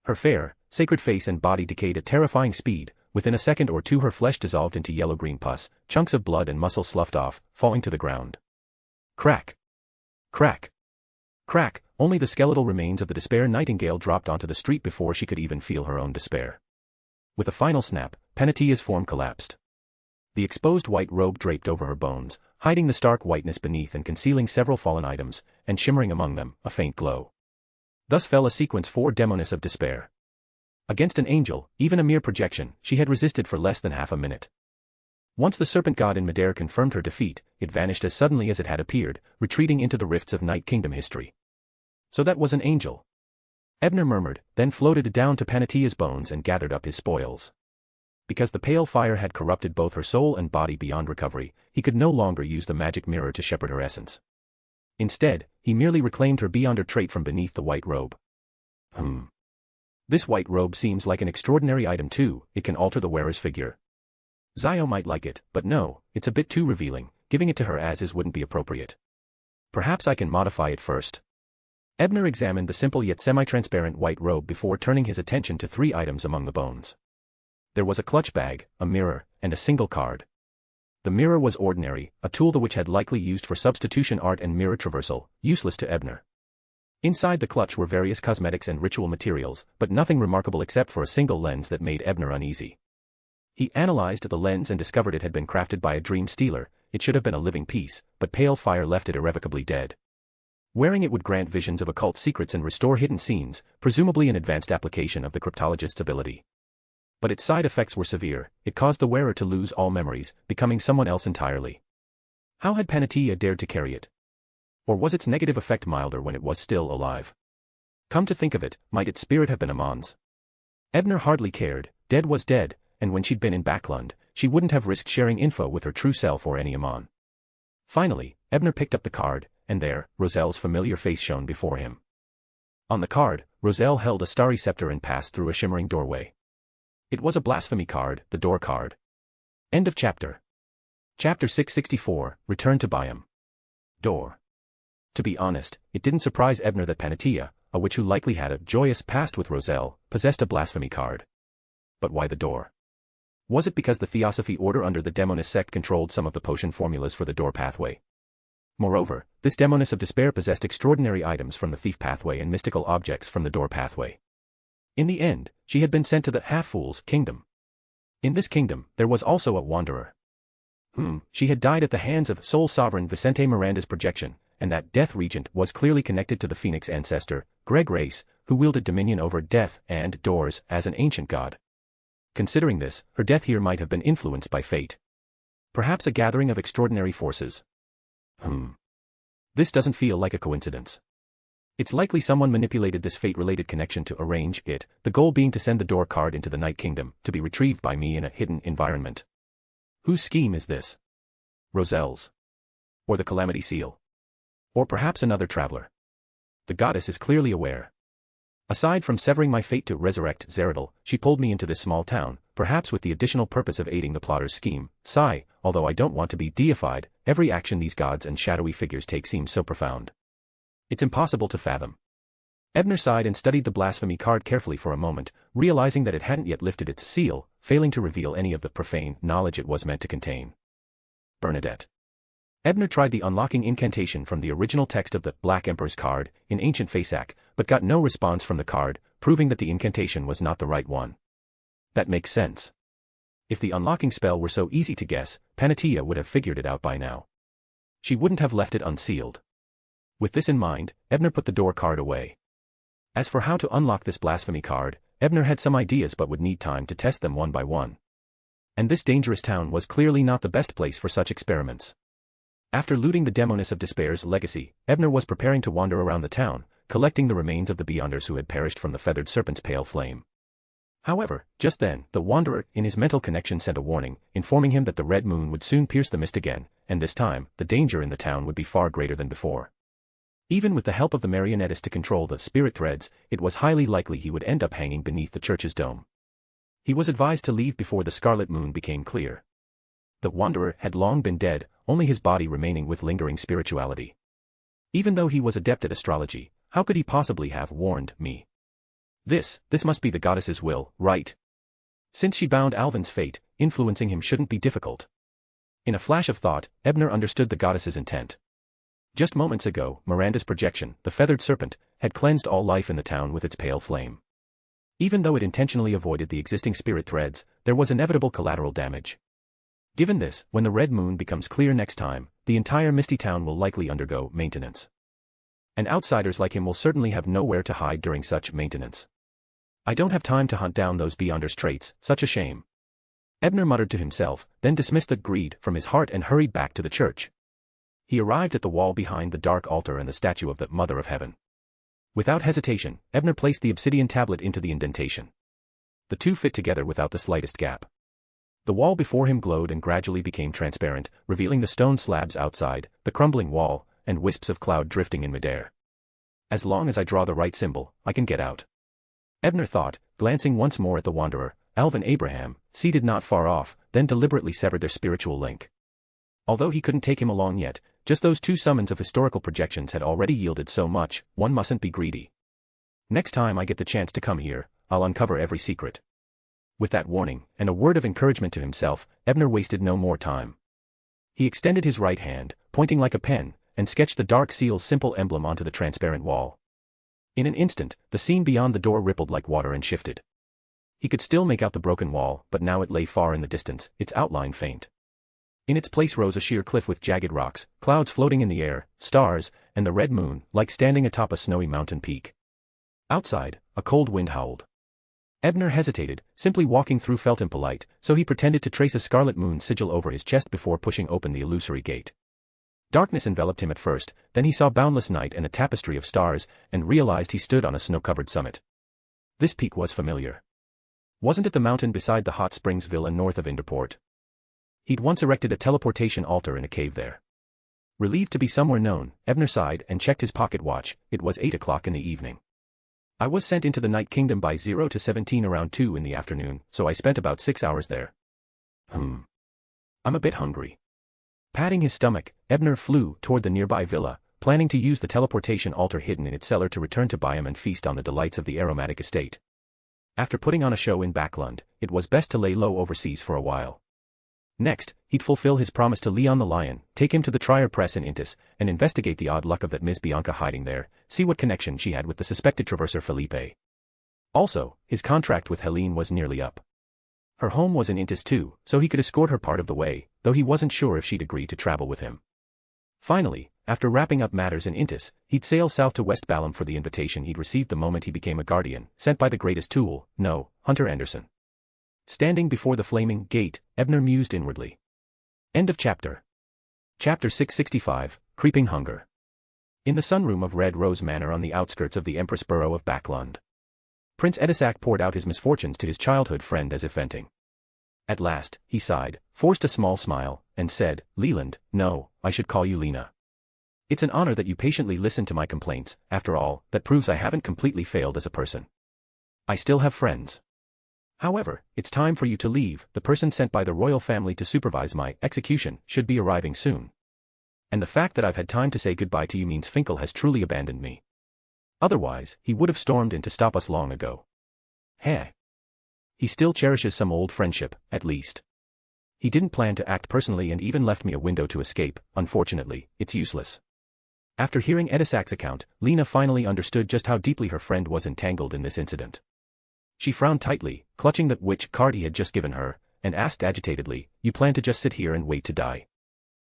Her fair, sacred face and body decayed at terrifying speed, within a second or two her flesh dissolved into yellow-green pus, chunks of blood and muscle sloughed off, falling to the ground. Crack! Crack! Crack! Only the skeletal remains of the despair nightingale dropped onto the street before she could even feel her own despair. With a final snap, Panatia's form collapsed. The exposed white robe draped over her bones, hiding the stark whiteness beneath and concealing several fallen items, and shimmering among them, a faint glow. Thus fell a sequence 4 demoness of despair. Against an angel, even a mere projection, she had resisted for less than half a minute. Once the serpent god in midair confirmed her defeat, it vanished as suddenly as it had appeared, retreating into the rifts of Night Kingdom history. So that was an angel. Ebner murmured, then floated down to Panatia's bones and gathered up his spoils. Because the pale fire had corrupted both her soul and body beyond recovery, he could no longer use the magic mirror to shepherd her essence. Instead, he merely reclaimed her beyonder trait from beneath the white robe. This white robe seems like an extraordinary item too, it can alter the wearer's figure. Zio might like it, but no, it's a bit too revealing, giving it to her as is wouldn't be appropriate. Perhaps I can modify it first. Ebner examined the simple yet semi-transparent white robe before turning his attention to 3 items among the bones. There was a clutch bag, a mirror, and a single card. The mirror was ordinary, a tool the witch had likely used for substitution art and mirror traversal, useless to Ebner. Inside the clutch were various cosmetics and ritual materials, but nothing remarkable except for a single lens that made Ebner uneasy. He analyzed the lens and discovered it had been crafted by a dream stealer. It should have been a living piece, but pale fire left it irrevocably dead. Wearing it would grant visions of occult secrets and restore hidden scenes, presumably an advanced application of the cryptologist's ability. But its side effects were severe, it caused the wearer to lose all memories, becoming someone else entirely. How had Panatia dared to carry it? Or was its negative effect milder when it was still alive? Come to think of it, might its spirit have been Amon's? Ebner hardly cared, dead was dead, and when she'd been in Backlund, she wouldn't have risked sharing info with her true self or any Amon. Finally, Ebner picked up the card, and there, Roselle's familiar face shone before him. On the card, Roselle held a starry scepter and passed through a shimmering doorway. It was a blasphemy card, the door card. End of chapter. Chapter 664, Return to Biome. Door. To be honest, it didn't surprise Ebner that Panatia, a witch who likely had a joyous past with Roselle, possessed a blasphemy card. But why the door? Was it because the Theosophy Order under the Demoness sect controlled some of the potion formulas for the door pathway? Moreover, this Demoness of Despair possessed extraordinary items from the thief pathway and mystical objects from the door pathway. In the end, she had been sent to the half-fool's kingdom. In this kingdom, there was also a wanderer. She had died at the hands of sole sovereign Vicente Miranda's projection, and that death regent was clearly connected to the Phoenix ancestor, Greg Race, who wielded dominion over death and doors as an ancient god. Considering this, her death here might have been influenced by fate. Perhaps a gathering of extraordinary forces. This doesn't feel like a coincidence. It's likely someone manipulated this fate-related connection to arrange it, the goal being to send the door card into the Night Kingdom, to be retrieved by me in a hidden environment. Whose scheme is this? Roselle's. Or the Calamity Seal. Or perhaps another traveler. The goddess is clearly aware. Aside from severing my fate to resurrect Zeradal, she pulled me into this small town, perhaps with the additional purpose of aiding the plotter's scheme. Sigh, although I don't want to be deified, every action these gods and shadowy figures take seems so profound. It's impossible to fathom. Ebner sighed and studied the blasphemy card carefully for a moment, realizing that it hadn't yet lifted its seal, failing to reveal any of the profane knowledge it was meant to contain. Bernadette. Ebner tried the unlocking incantation from the original text of the Black Emperor's card, in ancient Fasak, but got no response from the card, proving that the incantation was not the right one. That makes sense. If the unlocking spell were so easy to guess, Panatia would have figured it out by now. She wouldn't have left it unsealed. With this in mind, Ebner put the door card away. As for how to unlock this blasphemy card, Ebner had some ideas but would need time to test them one by one. And this dangerous town was clearly not the best place for such experiments. After looting the Demoness of Despair's legacy, Ebner was preparing to wander around the town, collecting the remains of the Beyonders who had perished from the Feathered Serpent's pale flame. However, just then, the Wanderer, in his mental connection, sent a warning, informing him that the red moon would soon pierce the mist again, and this time, the danger in the town would be far greater than before. Even with the help of the marionettist to control the spirit threads, it was highly likely he would end up hanging beneath the church's dome. He was advised to leave before the scarlet moon became clear. The Wanderer had long been dead, only his body remaining with lingering spirituality. Even though he was adept at astrology, how could he possibly have warned me? This must be the goddess's will, right? Since she bound Alvin's fate, influencing him shouldn't be difficult. In a flash of thought, Ebner understood the goddess's intent. Just moments ago, Miranda's projection, the Feathered Serpent, had cleansed all life in the town with its pale flame. Even though it intentionally avoided the existing spirit threads, there was inevitable collateral damage. Given this, when the red moon becomes clear next time, the entire misty town will likely undergo maintenance. And outsiders like him will certainly have nowhere to hide during such maintenance. I don't have time to hunt down those Beyonders' traits, such a shame. Ebner muttered to himself, then dismissed the greed from his heart and hurried back to the church. He arrived at the wall behind the dark altar and the statue of the Mother of Heaven. Without hesitation, Ebner placed the obsidian tablet into the indentation. The two fit together without the slightest gap. The wall before him glowed and gradually became transparent, revealing the stone slabs outside, the crumbling wall, and wisps of cloud drifting in midair. As long as I draw the right symbol, I can get out. Ebner thought, glancing once more at the Wanderer, Alvin Abraham, seated not far off, then deliberately severed their spiritual link. Although he couldn't take him along yet, just those two summons of historical projections had already yielded so much, one mustn't be greedy. Next time I get the chance to come here, I'll uncover every secret. With that warning, and a word of encouragement to himself, Ebner wasted no more time. He extended his right hand, pointing like a pen, and sketched the dark seal's simple emblem onto the transparent wall. In an instant, the scene beyond the door rippled like water and shifted. He could still make out the broken wall, but now it lay far in the distance, its outline faint. In its place rose a sheer cliff with jagged rocks, clouds floating in the air, stars, and the red moon, like standing atop a snowy mountain peak. Outside, a cold wind howled. Ebner hesitated, simply walking through felt impolite, so he pretended to trace a scarlet moon sigil over his chest before pushing open the illusory gate. Darkness enveloped him at first, then he saw boundless night and a tapestry of stars, and realized he stood on a snow-covered summit. This peak was familiar. Wasn't it the mountain beside the hot springs villa north of Inderport? He'd once erected a teleportation altar in a cave there. Relieved to be somewhere known, Ebner sighed and checked his pocket watch. It was 8 o'clock in the evening. I was sent into the Night Kingdom by 0 to 17 around 2 in the afternoon, so I spent about 6 hours there. I'm a bit hungry. Patting his stomach, Ebner flew toward the nearby villa, planning to use the teleportation altar hidden in its cellar to return to Byam and feast on the delights of the aromatic estate. After putting on a show in Backlund, it was best to lay low overseas for a while. Next, he'd fulfill his promise to Leon the Lion, take him to the Trier Press in Intis, and investigate the odd luck of that Miss Bianca hiding there, see what connection she had with the suspected traverser Felipe. Also, his contract with Helene was nearly up. Her home was in Intis too, so he could escort her part of the way, though he wasn't sure if she'd agree to travel with him. Finally, after wrapping up matters in Intis, he'd sail south to West Balam for the invitation he'd received the moment he became a guardian, sent by the greatest tool, no, Hunter Anderson. Standing before the flaming gate, Ebner mused inwardly. End of chapter. Chapter 665, Creeping Hunger. In the sunroom of Red Rose Manor on the outskirts of the Empress Borough of Backlund, Prince Edisac poured out his misfortunes to his childhood friend as if venting. At last, he sighed, forced a small smile, and said, Leland, no, I should call you Lena. It's an honor that you patiently listen to my complaints. After all, that proves I haven't completely failed as a person. I still have friends. However, it's time for you to leave. The person sent by the royal family to supervise my execution should be arriving soon. And the fact that I've had time to say goodbye to you means Finkel has truly abandoned me. Otherwise, he would have stormed in to stop us long ago. Heh. He still cherishes some old friendship, at least. He didn't plan to act personally and even left me a window to escape. Unfortunately, it's useless. After hearing Edisac's account, Lena finally understood just how deeply her friend was entangled in this incident. She frowned tightly, clutching the witch card he had just given her, and asked agitatedly, You plan to just sit here and wait to die?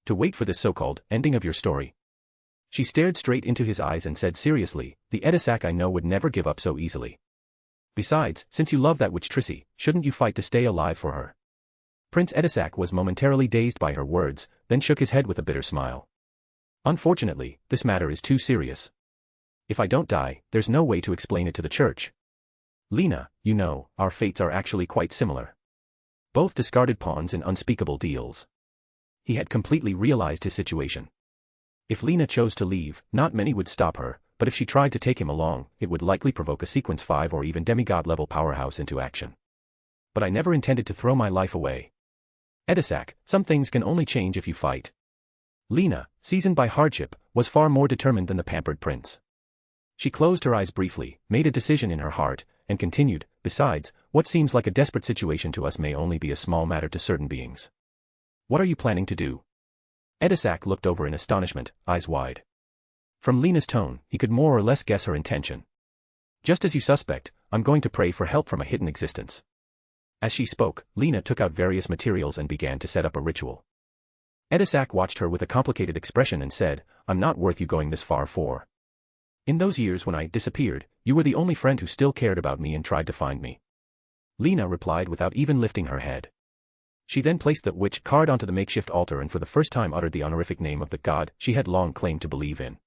To wait for this so-called ending of your story? She stared straight into his eyes and said seriously, The Edisac I know would never give up so easily. Besides, since you love that witch Trissy, shouldn't you fight to stay alive for her? Prince Edisac was momentarily dazed by her words, then shook his head with a bitter smile. Unfortunately, this matter is too serious. If I don't die, there's no way to explain it to the church. Lena, you know, our fates are actually quite similar. Both discarded pawns in unspeakable deals. He had completely realized his situation. If Lena chose to leave, not many would stop her, but if she tried to take him along, it would likely provoke a Sequence 5 or even demigod-level powerhouse into action. But I never intended to throw my life away. Edisac, some things can only change if you fight. Lena, seasoned by hardship, was far more determined than the pampered prince. She closed her eyes briefly, made a decision in her heart, and continued, Besides, what seems like a desperate situation to us may only be a small matter to certain beings. What are you planning to do? Edisac looked over in astonishment, eyes wide. From Lena's tone, he could more or less guess her intention. Just as you suspect, I'm going to pray for help from a hidden existence. As she spoke, Lena took out various materials and began to set up a ritual. Edisac watched her with a complicated expression and said, I'm not worth you going this far for. In those years when I disappeared, you were the only friend who still cared about me and tried to find me. Lena replied without even lifting her head. She then placed the witch card onto the makeshift altar and for the first time uttered the honorific name of the god she had long claimed to believe in.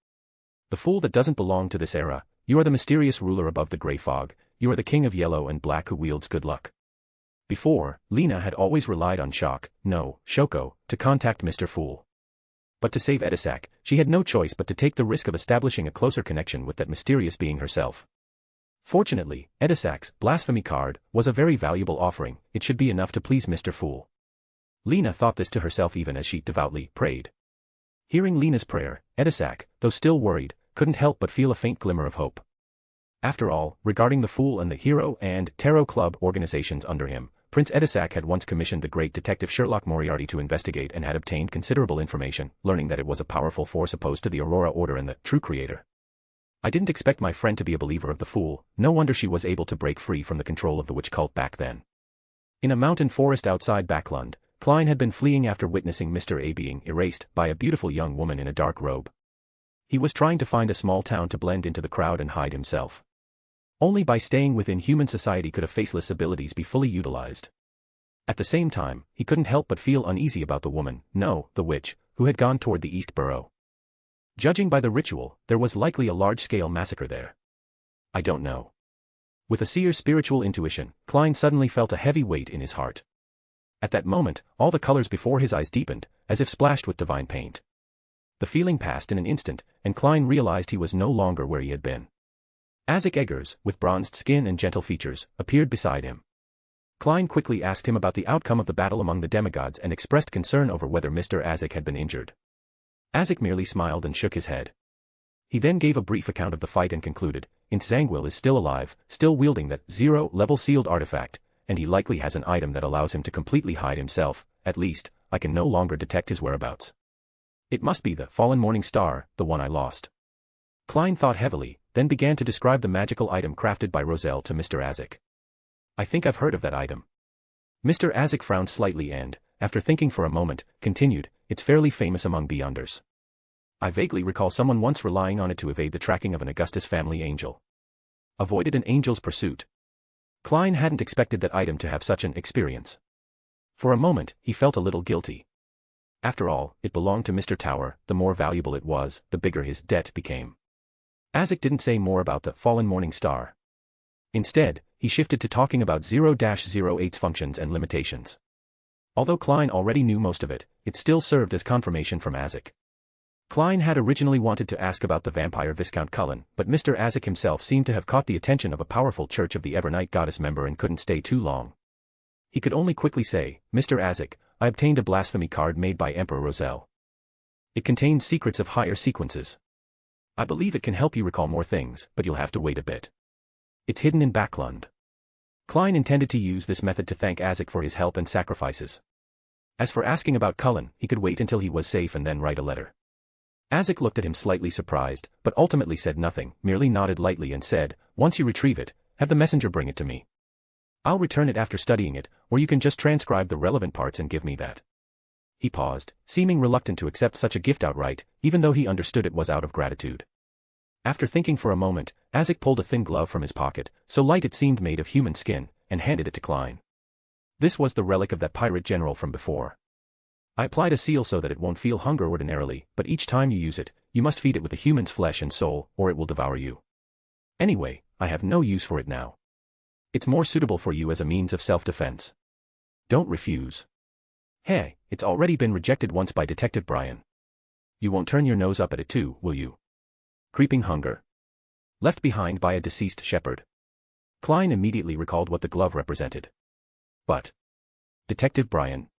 The fool that doesn't belong to this era, you are the mysterious ruler above the gray fog, you are the king of yellow and black who wields good luck. Before, Lena had always relied on Shoko, to contact Mr. Fool. But to save Edisac, she had no choice but to take the risk of establishing a closer connection with that mysterious being herself. Fortunately, Edisac's blasphemy card was a very valuable offering, it should be enough to please Mr. Fool. Lena thought this to herself even as she devoutly prayed. Hearing Lena's prayer, Edisac, though still worried, couldn't help but feel a faint glimmer of hope. After all, regarding the Fool and the Hero and Tarot Club organizations under him, Prince Edisac had once commissioned the great detective Sherlock Moriarty to investigate and had obtained considerable information, learning that it was a powerful force opposed to the Aurora Order and the true creator. I didn't expect my friend to be a believer of the Fool, no wonder she was able to break free from the control of the witch cult back then. In a mountain forest outside Backlund, Klein had been fleeing after witnessing Mr. A being erased by a beautiful young woman in a dark robe. He was trying to find a small town to blend into the crowd and hide himself. Only by staying within human society could a faceless abilities be fully utilized. At the same time, he couldn't help but feel uneasy about the woman, the witch, who had gone toward the East Burrow. Judging by the ritual, there was likely a large-scale massacre there. I don't know. With a seer's spiritual intuition, Klein suddenly felt a heavy weight in his heart. At that moment, all the colors before his eyes deepened, as if splashed with divine paint. The feeling passed in an instant, and Klein realized he was no longer where he had been. Isaac Eggers, with bronzed skin and gentle features, appeared beside him. Klein quickly asked him about the outcome of the battle among the demigods and expressed concern over whether Mr. Isaac had been injured. Isaac merely smiled and shook his head. He then gave a brief account of the fight and concluded, Insangwil is still alive, still wielding that 0-level sealed artifact, and he likely has an item that allows him to completely hide himself, at least, I can no longer detect his whereabouts. It must be the fallen morning star, the one I lost. Klein thought heavily, then began to describe the magical item crafted by Roselle to Mr. Isaac. I think I've heard of that item. Mr. Isaac frowned slightly and, after thinking for a moment, continued, it's fairly famous among Beyonders. I vaguely recall someone once relying on it to evade the tracking of an Augustus family angel. Avoided an angel's pursuit. Klein hadn't expected that item to have such an experience. For a moment, he felt a little guilty. After all, it belonged to Mr. Tower, the more valuable it was, the bigger his debt became. Isaac didn't say more about the fallen morning star. Instead, he shifted to talking about 0-08's functions and limitations. Although Klein already knew most of it, it still served as confirmation from Azek. Klein had originally wanted to ask about the vampire Viscount Cullen, but Mr. Azek himself seemed to have caught the attention of a powerful Church of the Evernight Goddess member and couldn't stay too long. He could only quickly say, "Mr. Azek, I obtained a blasphemy card made by Emperor Roselle. It contains secrets of higher sequences. I believe it can help you recall more things, but you'll have to wait a bit. It's hidden in Backlund." Klein intended to use this method to thank Azek for his help and sacrifices. As for asking about Cullen, he could wait until he was safe and then write a letter. Azek looked at him slightly surprised, but ultimately said nothing, merely nodded lightly and said, "Once you retrieve it, have the messenger bring it to me. I'll return it after studying it, or you can just transcribe the relevant parts and give me that." He paused, seeming reluctant to accept such a gift outright, even though he understood it was out of gratitude. After thinking for a moment, Azek pulled a thin glove from his pocket, so light it seemed made of human skin, and handed it to Klein. This was the relic of that pirate general from before. "I applied a seal so that it won't feel hunger ordinarily, but each time you use it, you must feed it with a human's flesh and soul, or it will devour you. Anyway, I have no use for it now. It's more suitable for you as a means of self-defense. Don't refuse. Hey, it's already been rejected once by Detective Brian. You won't turn your nose up at it too, will you? Creeping hunger. Left behind by a deceased shepherd." Klein immediately recalled what the glove represented. But Detective Brian.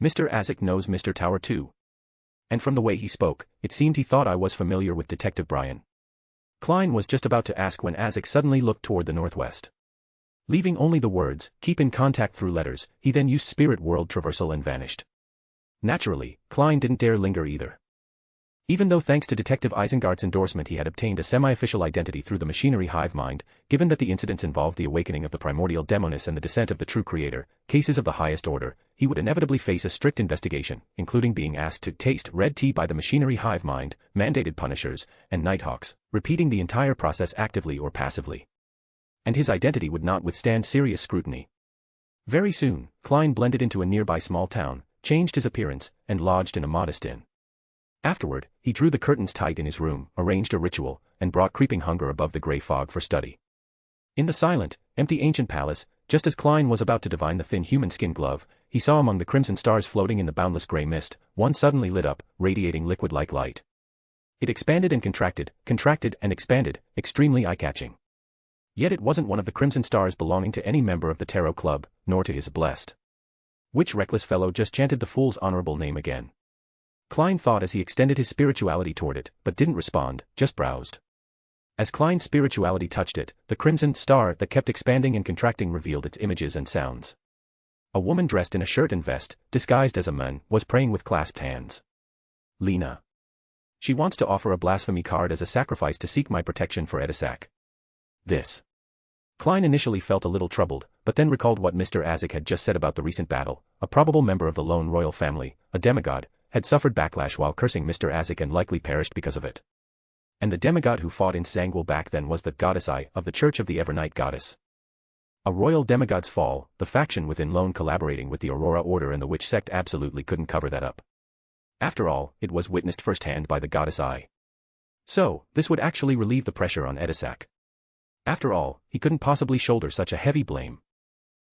Mr. Azek knows Mr. Tower too. And from the way he spoke, it seemed he thought I was familiar with Detective Brian. Klein was just about to ask when Azek suddenly looked toward the northwest. Leaving only the words, "keep in contact through letters," he then used spirit world traversal and vanished. Naturally, Klein didn't dare linger either. Even though thanks to Detective Eisengart's endorsement he had obtained a semi-official identity through the machinery hive mind, given that the incidents involved the awakening of the primordial demoness and the descent of the true creator, cases of the highest order, he would inevitably face a strict investigation, including being asked to taste red tea by the machinery hive mind, mandated punishers, and nighthawks, repeating the entire process actively or passively. And his identity would not withstand serious scrutiny. Very soon, Klein blended into a nearby small town, changed his appearance, and lodged in a modest inn. Afterward, he drew the curtains tight in his room, arranged a ritual, and brought creeping hunger above the grey fog for study. In the silent, empty ancient palace, just as Klein was about to divine the thin human skin glove, he saw among the crimson stars floating in the boundless grey mist, one suddenly lit up, radiating liquid-like light. It expanded and contracted and expanded, extremely eye-catching. Yet it wasn't one of the crimson stars belonging to any member of the Tarot Club, nor to his blessed. Which reckless fellow just chanted the fool's honorable name again? Klein thought as he extended his spirituality toward it, but didn't respond, just browsed. As Klein's spirituality touched it, the crimson star that kept expanding and contracting revealed its images and sounds. A woman dressed in a shirt and vest, disguised as a man, was praying with clasped hands. "Lena. She wants to offer a blasphemy card as a sacrifice to seek my protection for Edisac." This. Klein initially felt a little troubled, but then recalled what Mr. Azek had just said about the recent battle. A probable member of the lone royal family, a demigod, had suffered backlash while cursing Mr. Azek and likely perished because of it. And the demigod who fought in Sangwell back then was the goddess Eye of the Church of the Evernight Goddess. A royal demigod's fall, the faction within Lone collaborating with the Aurora Order and the witch sect absolutely couldn't cover that up. After all, it was witnessed firsthand by the goddess Eye. So, this would actually relieve the pressure on Edisac. After all, he couldn't possibly shoulder such a heavy blame.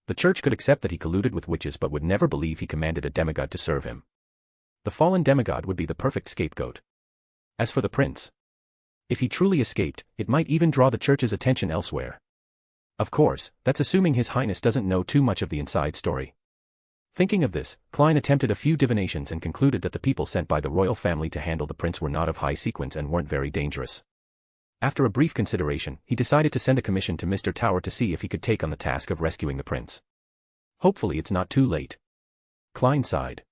The church could accept that he colluded with witches but would never believe he commanded a demigod to serve him. The fallen demigod would be the perfect scapegoat. As for the prince, if he truly escaped, it might even draw the church's attention elsewhere. Of course, that's assuming His Highness doesn't know too much of the inside story. Thinking of this, Klein attempted a few divinations and concluded that the people sent by the royal family to handle the prince were not of high sequence and weren't very dangerous. After a brief consideration, he decided to send a commission to Mr. Tower to see if he could take on the task of rescuing the prince. Hopefully it's not too late. Klein sighed.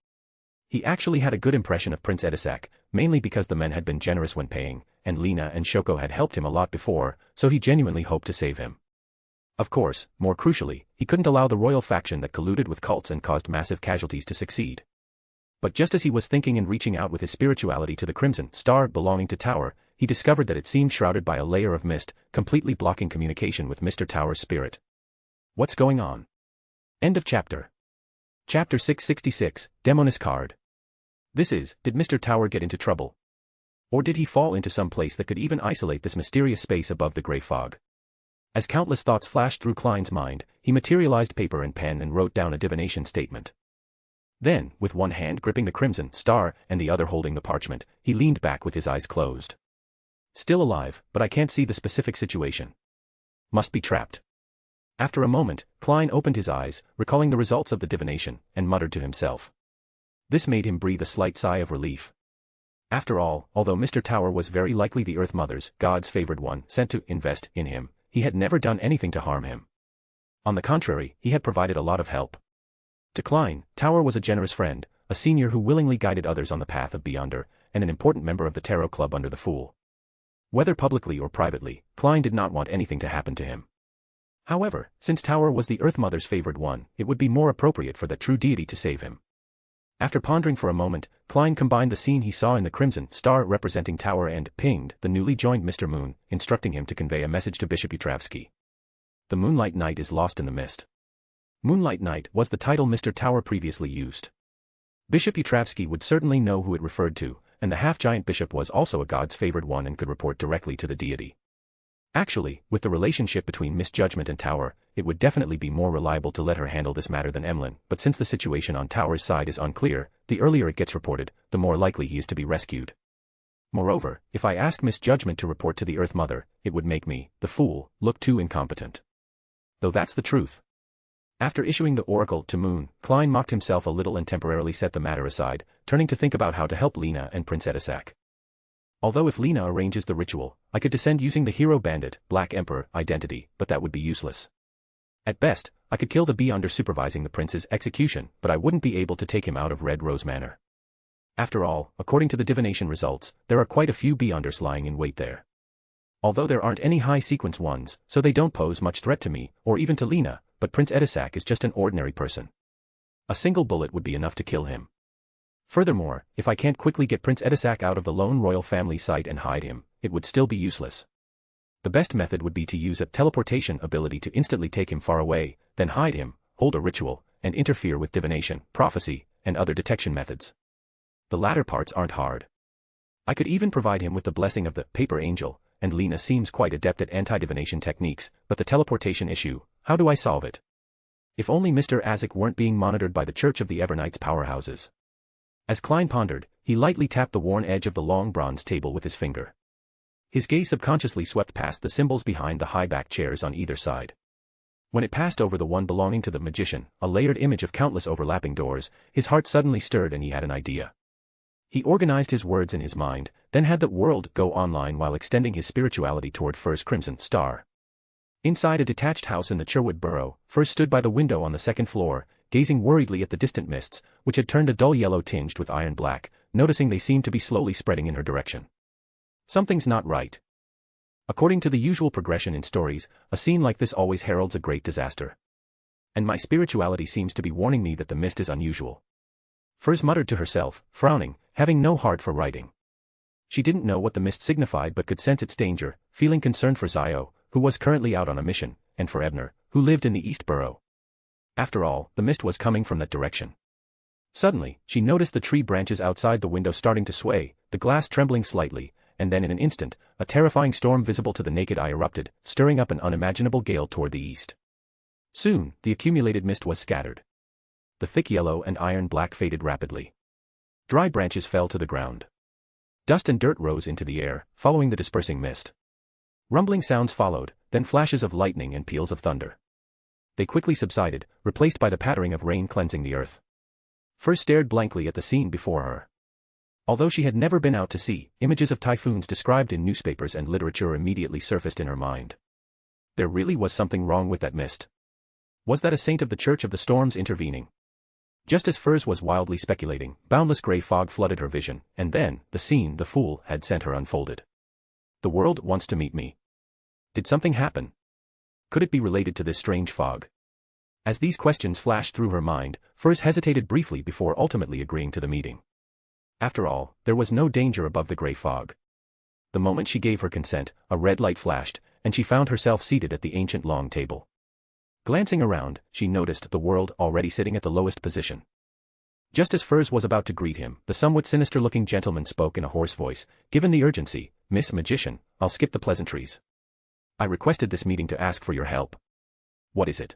He actually had a good impression of Prince Edisac, mainly because the men had been generous when paying, and Lena and Shoko had helped him a lot before, so he genuinely hoped to save him. Of course, more crucially, he couldn't allow the royal faction that colluded with cults and caused massive casualties to succeed. But just as he was thinking and reaching out with his spirituality to the crimson star belonging to Tower, he discovered that it seemed shrouded by a layer of mist, completely blocking communication with Mr. Tower's spirit. What's going on? End of chapter. Chapter 666, Demoness Card. This is, did Mr. Tower get into trouble? Or did he fall into some place that could even isolate this mysterious space above the grey fog? As countless thoughts flashed through Klein's mind, he materialized paper and pen and wrote down a divination statement. Then, with one hand gripping the crimson star and the other holding the parchment, he leaned back with his eyes closed. Still alive, but I can't see the specific situation. Must be trapped. After a moment, Klein opened his eyes, recalling the results of the divination, and muttered to himself. This made him breathe a slight sigh of relief. After all, although Mr. Tower was very likely the Earth Mother's, God's favored one, sent to invest in him, he had never done anything to harm him. On the contrary, he had provided a lot of help. To Klein, Tower was a generous friend, a senior who willingly guided others on the path of Beyonder, and an important member of the Tarot Club under the Fool. Whether publicly or privately, Klein did not want anything to happen to him. However, since Tower was the Earth Mother's favored one, it would be more appropriate for the true deity to save him. After pondering for a moment, Klein combined the scene he saw in the crimson star representing Tower and pinged the newly joined Mr. Moon, instructing him to convey a message to Bishop Utravsky. The Moonlight Night is lost in the mist. Moonlight Night was the title Mr. Tower previously used. Bishop Utravsky would certainly know who it referred to, and the half-giant bishop was also a god's favored one and could report directly to the deity. Actually, with the relationship between Misjudgment and Tower, it would definitely be more reliable to let her handle this matter than Emlyn, but since the situation on Tower's side is unclear, the earlier it gets reported, the more likely he is to be rescued. Moreover, if I ask Misjudgment to report to the Earth Mother, it would make me, the fool, look too incompetent. Though that's the truth. After issuing the oracle to Moon, Klein mocked himself a little and temporarily set the matter aside, turning to think about how to help Lena and Prince Edisak. Although if Lena arranges the ritual, I could descend using the Hero Bandit, Black Emperor, identity, but that would be useless. At best, I could kill the Beyonder supervising the prince's execution, but I wouldn't be able to take him out of Red Rose Manor. After all, according to the divination results, there are quite a few Beyonders lying in wait there. Although there aren't any high-sequence ones, so they don't pose much threat to me, or even to Lena, but Prince Edisak is just an ordinary person. A single bullet would be enough to kill him. Furthermore, if I can't quickly get Prince Edisak out of the lone royal family sight and hide him, it would still be useless. The best method would be to use a teleportation ability to instantly take him far away, then hide him, hold a ritual, and interfere with divination, prophecy, and other detection methods. The latter parts aren't hard. I could even provide him with the blessing of the Paper Angel, and Lena seems quite adept at anti-divination techniques, but the teleportation issue, how do I solve it? If only Mr. Azek weren't being monitored by the Church of the Evernights powerhouses. As Klein pondered, he lightly tapped the worn edge of the long bronze table with his finger. His gaze subconsciously swept past the symbols behind the high-backed chairs on either side. When it passed over the one belonging to the magician, a layered image of countless overlapping doors, his heart suddenly stirred and he had an idea. He organized his words in his mind, then had the world go online while extending his spirituality toward First Crimson Star. Inside a detached house in the Cherwood Borough, First stood by the window on the second floor, gazing worriedly at the distant mists, which had turned a dull yellow tinged with iron black, noticing they seemed to be slowly spreading in her direction. Something's not right. According to the usual progression in stories, a scene like this always heralds a great disaster. And my spirituality seems to be warning me that the mist is unusual. Firs muttered to herself, frowning, having no heart for writing. She didn't know what the mist signified but could sense its danger, feeling concerned for Zio, who was currently out on a mission, and for Ebner, who lived in the East Borough. After all, the mist was coming from that direction. Suddenly, she noticed the tree branches outside the window starting to sway, the glass trembling slightly, and then in an instant, a terrifying storm visible to the naked eye erupted, stirring up an unimaginable gale toward the east. Soon, the accumulated mist was scattered. The thick yellow and iron black faded rapidly. Dry branches fell to the ground. Dust and dirt rose into the air, following the dispersing mist. Rumbling sounds followed, then flashes of lightning and peals of thunder. They quickly subsided, replaced by the pattering of rain cleansing the earth. First stared blankly at the scene before her. Although she had never been out to sea, images of typhoons described in newspapers and literature immediately surfaced in her mind. There really was something wrong with that mist. Was that a saint of the Church of the Storms intervening? Just as Firs was wildly speculating, boundless grey fog flooded her vision, and then, the scene the fool had sent her unfolded. The world wants to meet me. Did something happen? Could it be related to this strange fog? As these questions flashed through her mind, Firs hesitated briefly before ultimately agreeing to the meeting. After all, there was no danger above the grey fog. The moment she gave her consent, a red light flashed, and she found herself seated at the ancient long table. Glancing around, she noticed the world already sitting at the lowest position. Just as Firs was about to greet him, the somewhat sinister-looking gentleman spoke in a hoarse voice, "Given the urgency, Miss Magician, I'll skip the pleasantries. I requested this meeting to ask for your help." "What is it?"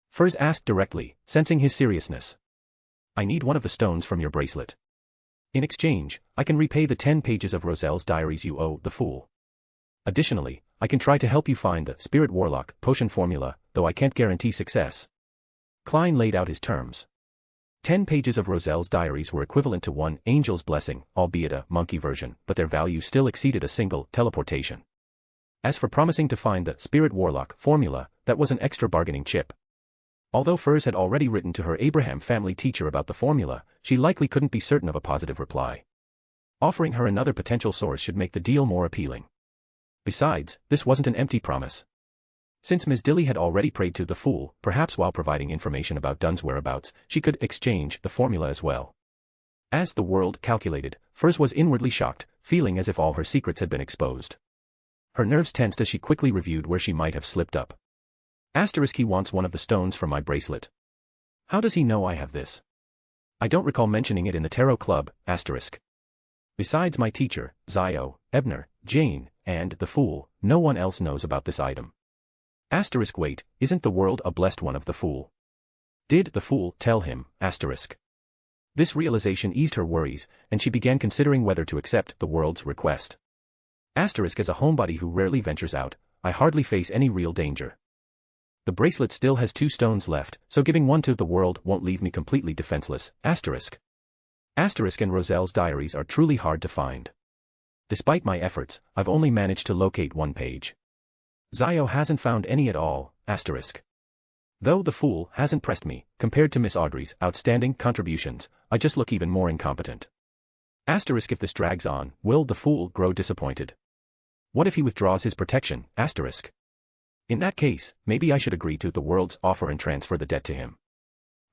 Firs asked directly, sensing his seriousness. I need one of the stones from your bracelet. In exchange, I can repay the 10 pages of Roselle's diaries you owe the fool. Additionally, I can try to help you find the Spirit Warlock potion formula, though I can't guarantee success. Klein laid out his terms. 10 pages of Roselle's diaries were equivalent to one Angel's Blessing, albeit a monkey version, but their value still exceeded a single teleportation. As for promising to find the Spirit Warlock formula, that was an extra bargaining chip. Although Furs had already written to her Abraham family teacher about the formula, she likely couldn't be certain of a positive reply. Offering her another potential source should make the deal more appealing. Besides, this wasn't an empty promise. Since Ms. Dilly had already prayed to the fool, perhaps while providing information about Dunn's whereabouts, she could exchange the formula as well. As the world calculated, Furs was inwardly shocked, feeling as if all her secrets had been exposed. Her nerves tensed as she quickly reviewed where she might have slipped up. He wants one of the stones from my bracelet. How does he know I have this? I don't recall mentioning it in the Tarot Club, Besides my teacher, Zio, Ebner, Jane, and the fool, no one else knows about this item. Wait, isn't the world a blessed one of the fool? Did the fool tell him, This realization eased her worries, and she began considering whether to accept the world's request. As a homebody who rarely ventures out, I hardly face any real danger. The bracelet still has 2 stones left, so giving one to the world won't leave me completely defenseless, and Roselle's diaries are truly hard to find. Despite my efforts, I've only managed to locate 1 page. Zio hasn't found any at all, Though the fool hasn't pressed me, compared to Miss Audrey's outstanding contributions, I just look even more incompetent. If this drags on, will the fool grow disappointed? What if he withdraws his protection, In that case, maybe I should agree to the world's offer and transfer the debt to him.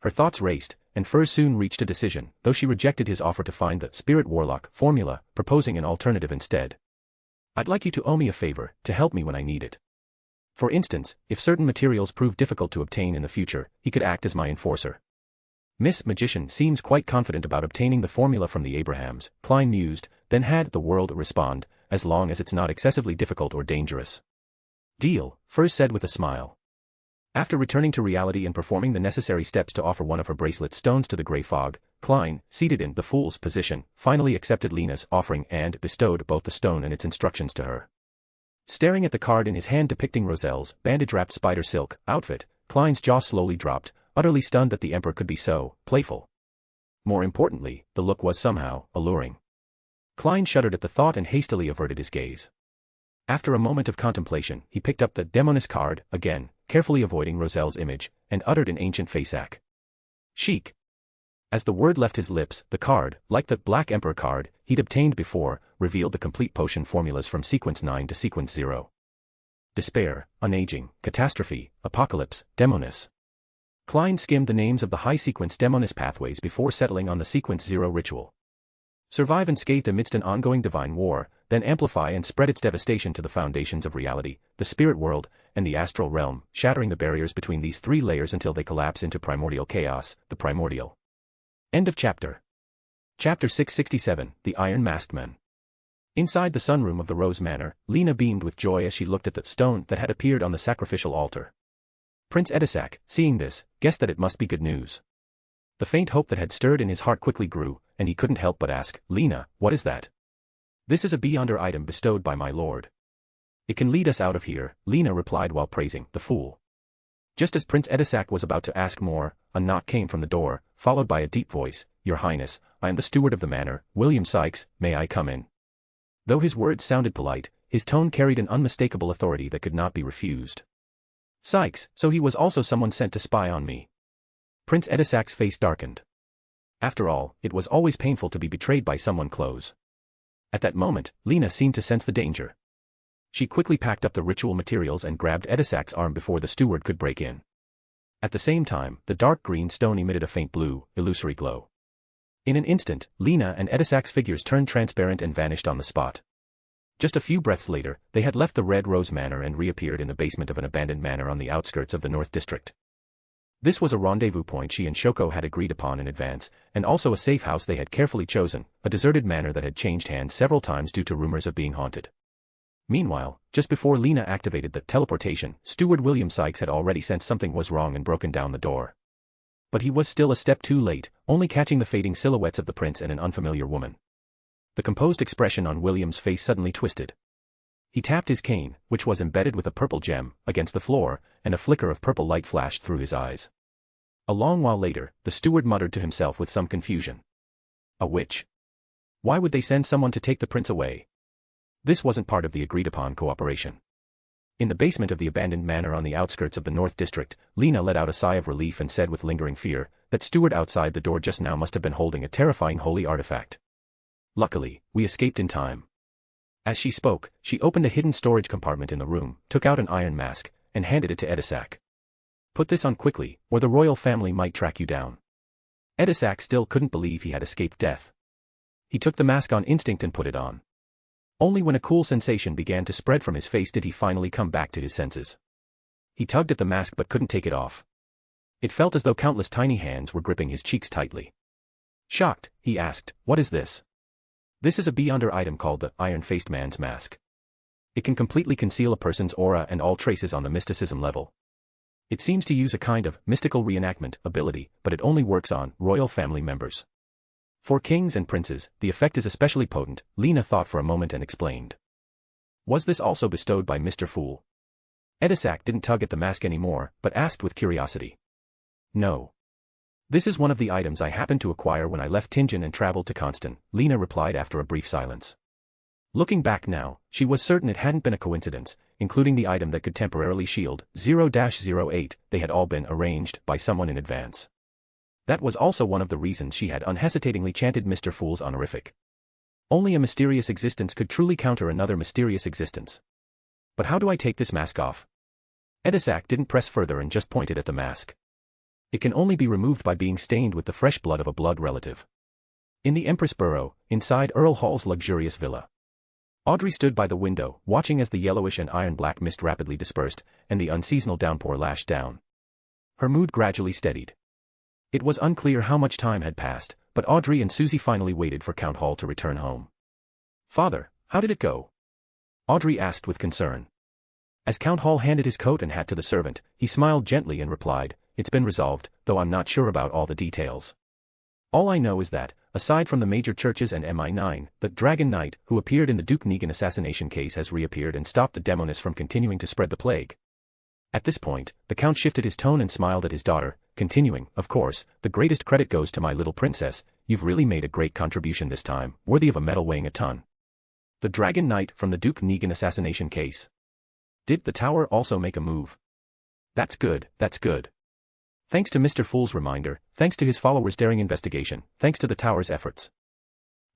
Her thoughts raced, and Furs soon reached a decision, though she rejected his offer to find the Spirit Warlock formula, proposing an alternative instead. I'd like you to owe me a favor, to help me when I need it. For instance, if certain materials prove difficult to obtain in the future, he could act as my enforcer. Miss Magician seems quite confident about obtaining the formula from the Abrahams, Klein mused, then had the world respond, as long as it's not excessively difficult or dangerous. Deal, Furs said with a smile. After returning to reality and performing the necessary steps to offer one of her bracelet stones to the Grey Fog, Klein, seated in the fool's position, finally accepted Lena's offering and bestowed both the stone and its instructions to her. Staring at the card in his hand depicting Roselle's bandage-wrapped spider silk outfit, Klein's jaw slowly dropped, utterly stunned that the Emperor could be so playful. More importantly, the look was somehow alluring. Klein shuddered at the thought and hastily averted his gaze. After a moment of contemplation, he picked up the Demoness card, again, carefully avoiding Roselle's image, and uttered an ancient faceac. Chic. As the word left his lips, the card, like the Black Emperor card he'd obtained before, revealed the complete potion formulas from Sequence 9 to Sequence 0. Despair, Unaging, Catastrophe, Apocalypse, Demoness. Klein skimmed the names of the high-sequence Demoness pathways before settling on the Sequence 0 ritual. Survive unscathed amidst an ongoing divine war, then amplify and spread its devastation to the foundations of reality, the spirit world, and the astral realm, shattering the barriers between these 3 layers until they collapse into primordial chaos, the primordial. End of chapter. Chapter 667, The Iron Masked Men. Inside the sunroom of the Rose Manor, Lena beamed with joy as she looked at the stone that had appeared on the sacrificial altar. Prince Edisac, seeing this, guessed that it must be good news. The faint hope that had stirred in his heart quickly grew, and he couldn't help but ask, Lena, what is that? This is a beyonder item bestowed by my lord. It can lead us out of here, Lena replied while praising the fool. Just as Prince Edisac was about to ask more, a knock came from the door, followed by a deep voice, Your Highness, I am the steward of the manor, William Sykes, may I come in? Though his words sounded polite, his tone carried an unmistakable authority that could not be refused. Sykes, so he was also someone sent to spy on me. Prince Edisac's face darkened. After all, it was always painful to be betrayed by someone close. At that moment, Lena seemed to sense the danger. She quickly packed up the ritual materials and grabbed Edisac's arm before the steward could break in. At the same time, the dark green stone emitted a faint blue, illusory glow. In an instant, Lena and Edisac's figures turned transparent and vanished on the spot. Just a few breaths later, they had left the Red Rose Manor and reappeared in the basement of an abandoned manor on the outskirts of the North District. This was a rendezvous point she and Shoko had agreed upon in advance, and also a safe house they had carefully chosen, a deserted manor that had changed hands several times due to rumors of being haunted. Meanwhile, just before Lena activated the teleportation, Steward William Sykes had already sensed something was wrong and broken down the door. But he was still a step too late, only catching the fading silhouettes of the prince and an unfamiliar woman. The composed expression on William's face suddenly twisted. He tapped his cane, which was embedded with a purple gem, against the floor, and a flicker of purple light flashed through his eyes. A long while later, the steward muttered to himself with some confusion. A witch. Why would they send someone to take the prince away? This wasn't part of the agreed-upon cooperation. In the basement of the abandoned manor on the outskirts of the North District, Lena let out a sigh of relief and said with lingering fear, that steward outside the door just now must have been holding a terrifying holy artifact. Luckily, we escaped in time. As she spoke, she opened a hidden storage compartment in the room, took out an iron mask, and handed it to Edisac. Put this on quickly, or the royal family might track you down. Edisac still couldn't believe he had escaped death. He took the mask on instinct and put it on. Only when a cool sensation began to spread from his face did he finally come back to his senses. He tugged at the mask but couldn't take it off. It felt as though countless tiny hands were gripping his cheeks tightly. Shocked, he asked, "What is this?" This is a Beyonder item called the Iron-Faced Man's Mask. It can completely conceal a person's aura and all traces on the mysticism level. It seems to use a kind of mystical reenactment ability, but it only works on royal family members. For kings and princes, the effect is especially potent, Lena thought for a moment and explained. Was this also bestowed by Mr. Fool? Edisac didn't tug at the mask anymore, but asked with curiosity. No. This is one of the items I happened to acquire when I left Tingen and traveled to Constant, Lena replied after a brief silence. Looking back now, she was certain it hadn't been a coincidence, including the item that could temporarily shield 0-08, they had all been arranged by someone in advance. That was also one of the reasons she had unhesitatingly chanted Mr. Fool's honorific. Only a mysterious existence could truly counter another mysterious existence. But how do I take this mask off? Edisac didn't press further and just pointed at the mask. It can only be removed by being stained with the fresh blood of a blood relative. In the Empress Burrow, inside Earl Hall's luxurious villa. Audrey stood by the window, watching as the yellowish and iron-black mist rapidly dispersed, and the unseasonal downpour lashed down. Her mood gradually steadied. It was unclear how much time had passed, but Audrey and Susie finally waited for Count Hall to return home. "Father, how did it go?" Audrey asked with concern. As Count Hall handed his coat and hat to the servant, he smiled gently and replied, "It's been resolved, though I'm not sure about all the details. All I know is that, aside from the major churches and MI9, the Dragon Knight, who appeared in the Duke Negan assassination case, has reappeared and stopped the Demoness from continuing to spread the plague." At this point, the Count shifted his tone and smiled at his daughter, continuing, "Of course, the greatest credit goes to my little princess. You've really made a great contribution this time, worthy of a medal weighing a ton." The Dragon Knight from the Duke Negan assassination case. Did the tower also make a move? That's good, that's good. Thanks to Mr. Fool's reminder, thanks to his followers' daring investigation, thanks to the tower's efforts.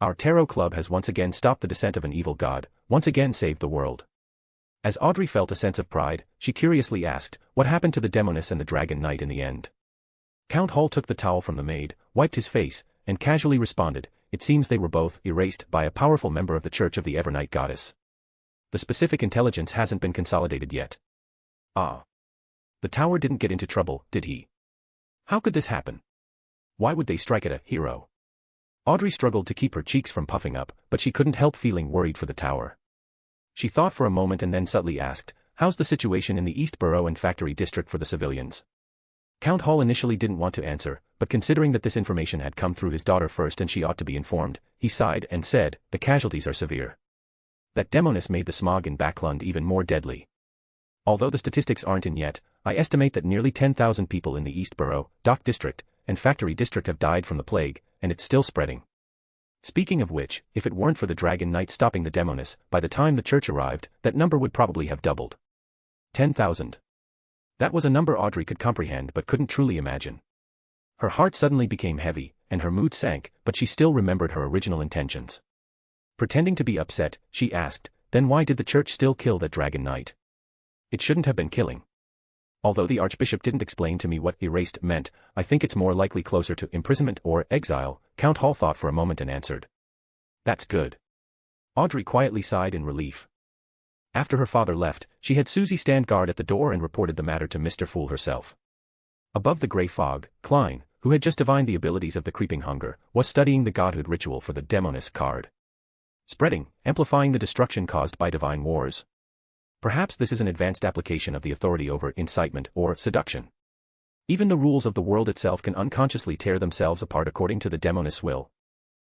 Our Tarot Club has once again stopped the descent of an evil god, once again saved the world. As Audrey felt a sense of pride, she curiously asked, what happened to the Demoness and the Dragon Knight in the end? Count Hall took the towel from the maid, wiped his face, and casually responded, "It seems they were both erased by a powerful member of the Church of the Evernight Goddess. The specific intelligence hasn't been consolidated yet." Ah. The tower didn't get into trouble, did he? How could this happen? Why would they strike at a hero? Audrey struggled to keep her cheeks from puffing up, but she couldn't help feeling worried for the tower. She thought for a moment and then subtly asked, "How's the situation in the East Borough and Factory District for the civilians?" Count Hall initially didn't want to answer, but considering that this information had come through his daughter first and she ought to be informed, he sighed and said, "The casualties are severe. That Demoness made the smog in Backlund even more deadly. Although the statistics aren't in yet, I estimate that nearly 10,000 people in the East Borough, Dock District, and Factory District have died from the plague, and it's still spreading. Speaking of which, if it weren't for the Dragon Knight stopping the Demoness, by the time the church arrived, that number would probably have doubled. 10,000. That was a number Audrey could comprehend but couldn't truly imagine. Her heart suddenly became heavy, and her mood sank, but she still remembered her original intentions. Pretending to be upset, she asked, "Then why did the church still kill that Dragon Knight? It shouldn't have been killing." Although the Archbishop didn't explain to me what erased meant, I think it's more likely closer to imprisonment or exile, Count Hall thought for a moment and answered. "That's good." Audrey quietly sighed in relief. After her father left, she had Susie stand guard at the door and reported the matter to Mr. Fool herself. Above the grey fog, Klein, who had just divined the abilities of the creeping hunger, was studying the godhood ritual for the Demoness card. Spreading, amplifying the destruction caused by divine wars. Perhaps this is an advanced application of the authority over incitement or seduction. Even the rules of the world itself can unconsciously tear themselves apart according to the demoness will.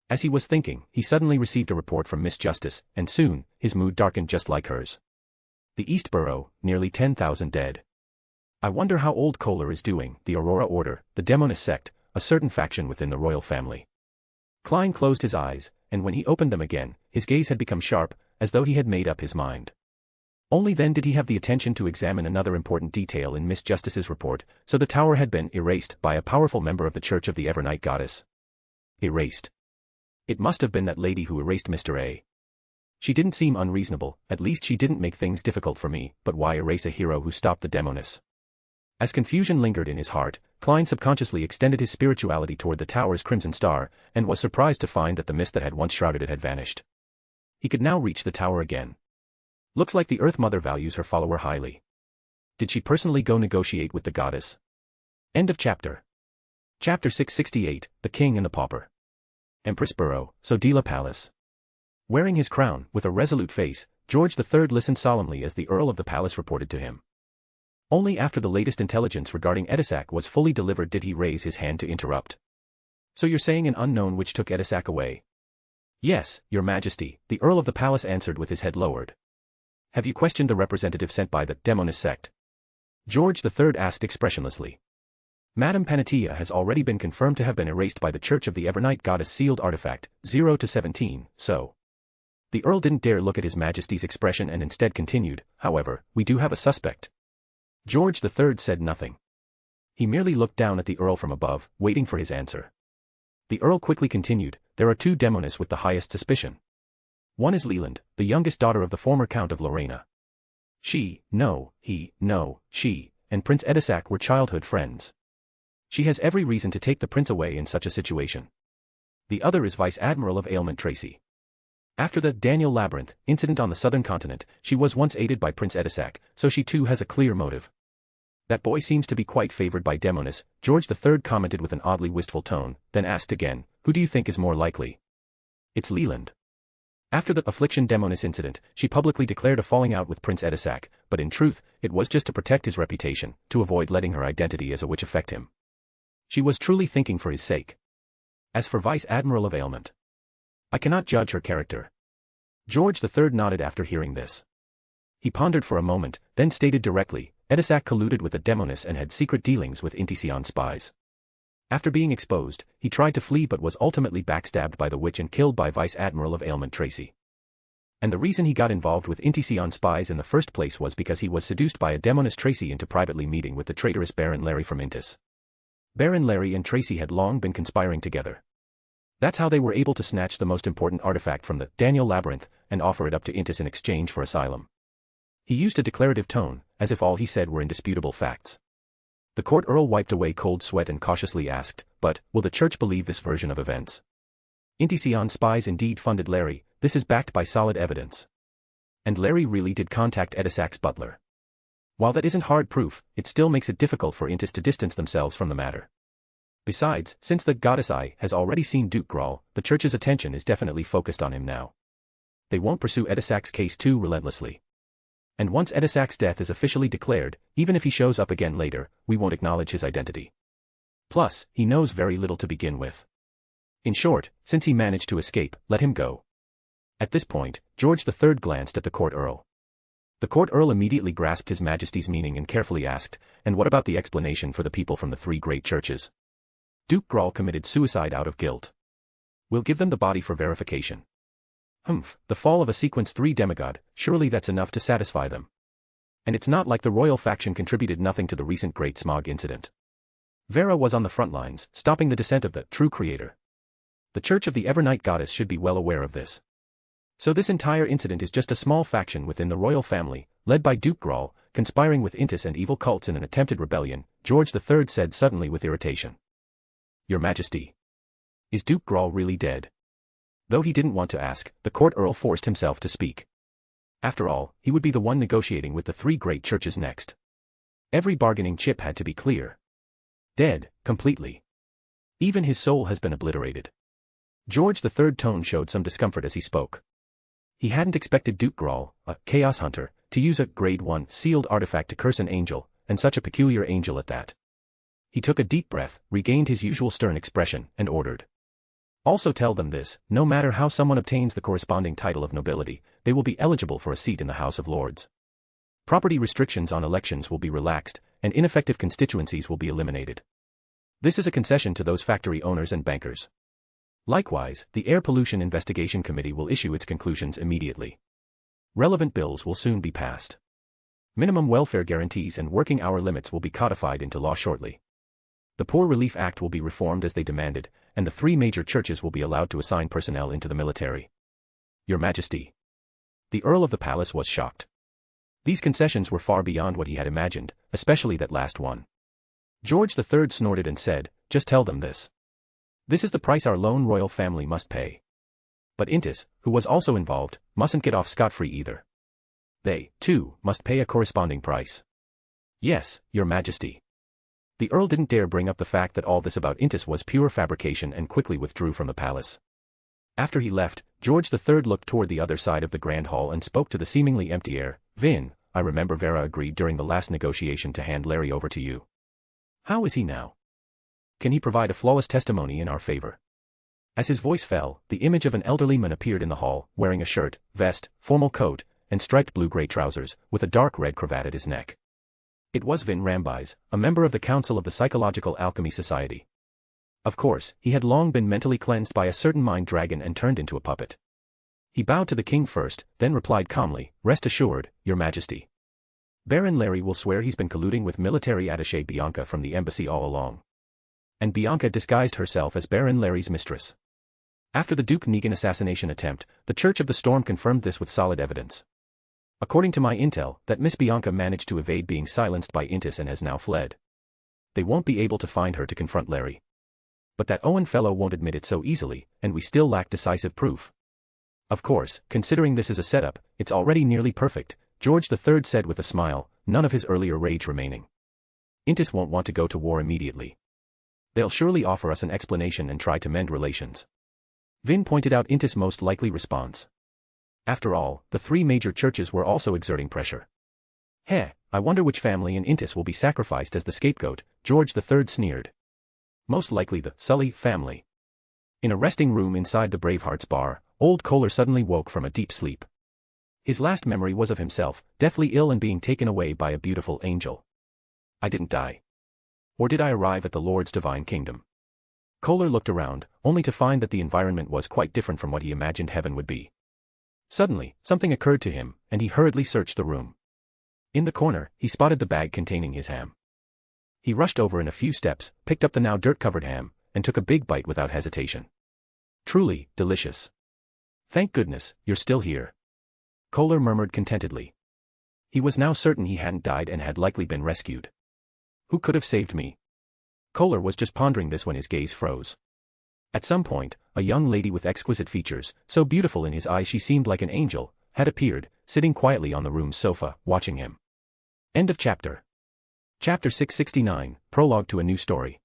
As he was thinking, he suddenly received a report from Miss Justice, and soon, his mood darkened just like hers. The East Borough, nearly 10,000 dead. I wonder how old Kohler is doing. The Aurora Order, the demoness sect, a certain faction within the royal family. Klein closed his eyes, and when he opened them again, his gaze had become sharp, as though he had made up his mind. Only then did he have the attention to examine another important detail in Miss Justice's report. So the tower had been erased by a powerful member of the Church of the Evernight Goddess. Erased. It must have been that lady who erased Mr. A. She didn't seem unreasonable, at least she didn't make things difficult for me, but why erase a hero who stopped the demoness? As confusion lingered in his heart, Klein subconsciously extended his spirituality toward the tower's crimson star, and was surprised to find that the mist that had once shrouded it had vanished. He could now reach the tower again. Looks like the Earth Mother values her follower highly. Did she personally go negotiate with the goddess? End of chapter. Chapter 668, The King and the Pauper. Empress Borough, Sodila Palace. Wearing his crown, with a resolute face, George III listened solemnly as the Earl of the Palace reported to him. Only after the latest intelligence regarding Edisac was fully delivered did he raise his hand to interrupt. So you're saying an unknown witch took Edisac away? Yes, your majesty, the Earl of the Palace answered with his head lowered. Have you questioned the representative sent by the demoness sect? George III asked expressionlessly. Madame Panatia has already been confirmed to have been erased by the Church of the Evernight Goddess sealed artifact, 0 to 17, so. The Earl didn't dare look at his majesty's expression and instead continued, however, we do have a suspect. George III said nothing. He merely looked down at the Earl from above, waiting for his answer. The Earl quickly continued, there are two demoness with the highest suspicion. One is Leland, the youngest daughter of the former Count of Lorena. She, she, and Prince Edisac were childhood friends. She has every reason to take the prince away in such a situation. The other is Vice Admiral of Ailment Tracy. After the Daniel Labyrinth incident on the southern continent, she was once aided by Prince Edisac, so she too has a clear motive. That boy seems to be quite favored by demoness, George III commented with an oddly wistful tone, then asked again, who do you think is more likely? It's Leland. After the Affliction demoness incident, she publicly declared a falling out with Prince Edisac, but in truth, it was just to protect his reputation, to avoid letting her identity as a witch affect him. She was truly thinking for his sake. As for Vice Admiral of Ailment, I cannot judge her character. George III nodded after hearing this. He pondered for a moment, then stated directly, Edisac colluded with the demoness and had secret dealings with Intision spies. After being exposed, he tried to flee but was ultimately backstabbed by the witch and killed by Vice Admiral of Ailment Tracy. And the reason he got involved with Intision spies in the first place was because he was seduced by a demoness Tracy into privately meeting with the traitorous Baron Larry from Intis. Baron Larry and Tracy had long been conspiring together. That's how they were able to snatch the most important artifact from the Daniel Labyrinth and offer it up to Intis in exchange for asylum. He used a declarative tone, as if all he said were indisputable facts. The court earl wiped away cold sweat and cautiously asked, but, will the church believe this version of events? Intision spies indeed funded Larry, this is backed by solid evidence. And Larry really did contact Edisac's butler. While that isn't hard proof, it still makes it difficult for Intis to distance themselves from the matter. Besides, since the goddess eye has already seen Duke Grawl, the church's attention is definitely focused on him now. They won't pursue Edisac's case too relentlessly. And once Edisac's death is officially declared, even if he shows up again later, we won't acknowledge his identity. Plus, he knows very little to begin with. In short, since he managed to escape, let him go. At this point, George III glanced at the court earl. The court earl immediately grasped His Majesty's meaning and carefully asked, and what about the explanation for the people from the three great churches? Duke Grawl committed suicide out of guilt. We'll give them the body for verification. Humph, the fall of a sequence 3 demigod, surely that's enough to satisfy them. And it's not like the royal faction contributed nothing to the recent Great Smog incident. Vera was on the front lines, stopping the descent of the true creator. The Church of the Evernight Goddess should be well aware of this. So this entire incident is just a small faction within the royal family, led by Duke Grawl, conspiring with Intis and evil cults in an attempted rebellion, George III said suddenly with irritation. Your Majesty. Is Duke Grawl really dead? Though he didn't want to ask, the court earl forced himself to speak. After all, he would be the one negotiating with the three great churches next. Every bargaining chip had to be clear. Dead, completely. Even his soul has been obliterated. George III's tone showed some discomfort as he spoke. He hadn't expected Duke Grawl, a chaos hunter, to use a grade 1 sealed artifact to curse an angel, and such a peculiar angel at that. He took a deep breath, regained his usual stern expression, and ordered. Also tell them this, no matter how someone obtains the corresponding title of nobility, they will be eligible for a seat in the House of Lords. Property restrictions on elections will be relaxed, and ineffective constituencies will be eliminated. This is a concession to those factory owners and bankers. Likewise, the Air Pollution Investigation Committee will issue its conclusions immediately. Relevant bills will soon be passed. Minimum welfare guarantees and working hour limits will be codified into law shortly. The Poor Relief Act will be reformed as they demanded, and the 3 major churches will be allowed to assign personnel into the military. Your Majesty. The Earl of the Palace was shocked. These concessions were far beyond what he had imagined, especially that last one. George III snorted and said, just tell them this. This is the price our lone royal family must pay. But Intis, who was also involved, mustn't get off scot-free either. They, too, must pay a corresponding price. Yes, Your Majesty. The Earl didn't dare bring up the fact that all this about Intis was pure fabrication and quickly withdrew from the palace. After he left, George III looked toward the other side of the Grand Hall and spoke to the seemingly empty air. Vin, I remember Vera agreed during the last negotiation to hand Larry over to you. How is he now? Can he provide a flawless testimony in our favor? As his voice fell, the image of an elderly man appeared in the hall, wearing a shirt, vest, formal coat, and striped blue-gray trousers, with a dark red cravat at his neck. It was Vin Rambies, a member of the Council of the Psychological Alchemy Society. Of course, he had long been mentally cleansed by a certain mind dragon and turned into a puppet. He bowed to the king first, then replied calmly, rest assured, Your Majesty. Baron Larry will swear he's been colluding with military attaché Bianca from the embassy all along. And Bianca disguised herself as Baron Larry's mistress. After the Duke Negan assassination attempt, the Church of the Storm confirmed this with solid evidence. According to my intel, that Miss Bianca managed to evade being silenced by Intis and has now fled. They won't be able to find her to confront Larry. But that Owen fellow won't admit it so easily, and we still lack decisive proof. Of course, considering this is a setup, it's already nearly perfect, George III said with a smile, none of his earlier rage remaining. Intis won't want to go to war immediately. They'll surely offer us an explanation and try to mend relations. Vin pointed out Intis' most likely response. After all, the 3 major churches were also exerting pressure. I wonder which family in Intis will be sacrificed as the scapegoat, George III sneered. Most likely the Sully family. In a resting room inside the Bravehearts bar, old Kohler suddenly woke from a deep sleep. His last memory was of himself, deathly ill and being taken away by a beautiful angel. I didn't die. Or did I arrive at the Lord's divine kingdom? Kohler looked around, only to find that the environment was quite different from what he imagined heaven would be. Suddenly, something occurred to him, and he hurriedly searched the room. In the corner, he spotted the bag containing his ham. He rushed over in a few steps, picked up the now dirt-covered ham, and took a big bite without hesitation. Truly, delicious. Thank goodness, you're still here. Kohler murmured contentedly. He was now certain he hadn't died and had likely been rescued. Who could have saved me? Kohler was just pondering this when his gaze froze. At some point, a young lady with exquisite features, so beautiful in his eyes she seemed like an angel, had appeared, sitting quietly on the room's sofa, watching him. End of chapter. Chapter 669, Prologue to a New Story.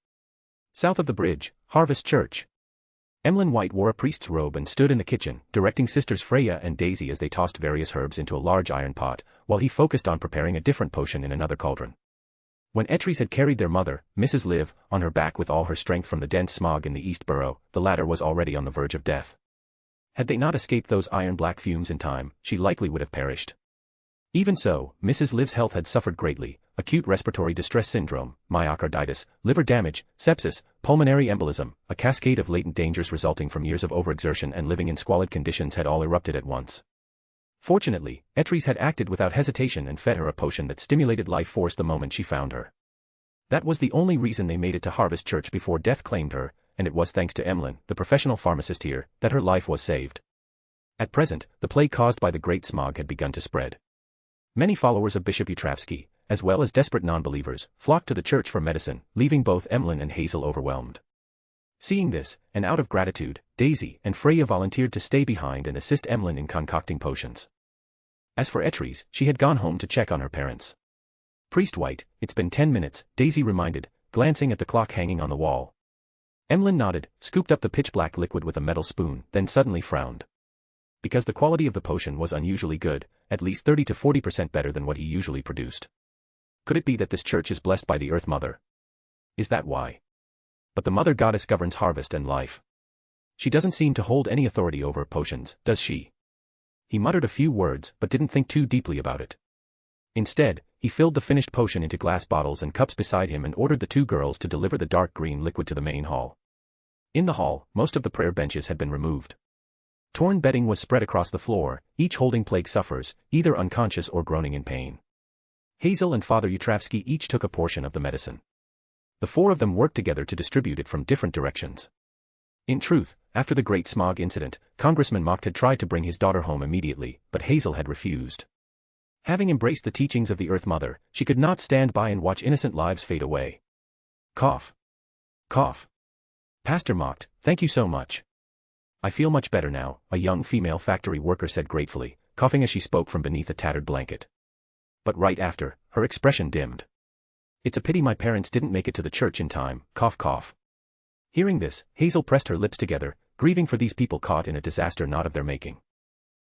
South of the bridge, Harvest Church. Emlyn White wore a priest's robe and stood in the kitchen, directing sisters Freya and Daisy as they tossed various herbs into a large iron pot, while he focused on preparing a different potion in another cauldron. When Etries had carried their mother, Mrs. Liv, on her back with all her strength from the dense smog in the East Borough, the latter was already on the verge of death. Had they not escaped those iron-black fumes in time, she likely would have perished. Even so, Mrs. Liv's health had suffered greatly: acute respiratory distress syndrome, myocarditis, liver damage, sepsis, pulmonary embolism, a cascade of latent dangers resulting from years of overexertion and living in squalid conditions had all erupted at once. Fortunately, Etries had acted without hesitation and fed her a potion that stimulated life force the moment she found her. That was the only reason they made it to Harvest Church before death claimed her, and it was thanks to Emlyn, the professional pharmacist here, that her life was saved. At present, the plague caused by the great smog had begun to spread. Many followers of Bishop Utravsky, as well as desperate non-believers, flocked to the church for medicine, leaving both Emlyn and Hazel overwhelmed. Seeing this, and out of gratitude, Daisy and Freya volunteered to stay behind and assist Emlyn in concocting potions. As for Etries, she had gone home to check on her parents. Priest White, it's been 10 minutes, Daisy reminded, glancing at the clock hanging on the wall. Emlyn nodded, scooped up the pitch-black liquid with a metal spoon, then suddenly frowned. Because the quality of the potion was unusually good, at least 30 to 40% better than what he usually produced. Could it be that this church is blessed by the Earth Mother? Is that why? But the mother goddess governs harvest and life. She doesn't seem to hold any authority over potions, does she? He muttered a few words but didn't think too deeply about it. Instead, he filled the finished potion into glass bottles and cups beside him and ordered the two girls to deliver the dark green liquid to the main hall. In the hall, most of the prayer benches had been removed. Torn bedding was spread across the floor, each holding plague sufferers, either unconscious or groaning in pain. Hazel and Father Utravsky each took a portion of the medicine. The four of them worked together to distribute it from different directions. In truth, after the Great Smog incident, Congressman Mocht had tried to bring his daughter home immediately, but Hazel had refused. Having embraced the teachings of the Earth Mother, she could not stand by and watch innocent lives fade away. Cough. Cough. Pastor Mocht, thank you so much. I feel much better now, a young female factory worker said gratefully, coughing as she spoke from beneath a tattered blanket. But right after, her expression dimmed. It's a pity my parents didn't make it to the church in time, cough cough. Hearing this, Hazel pressed her lips together, grieving for these people caught in a disaster not of their making.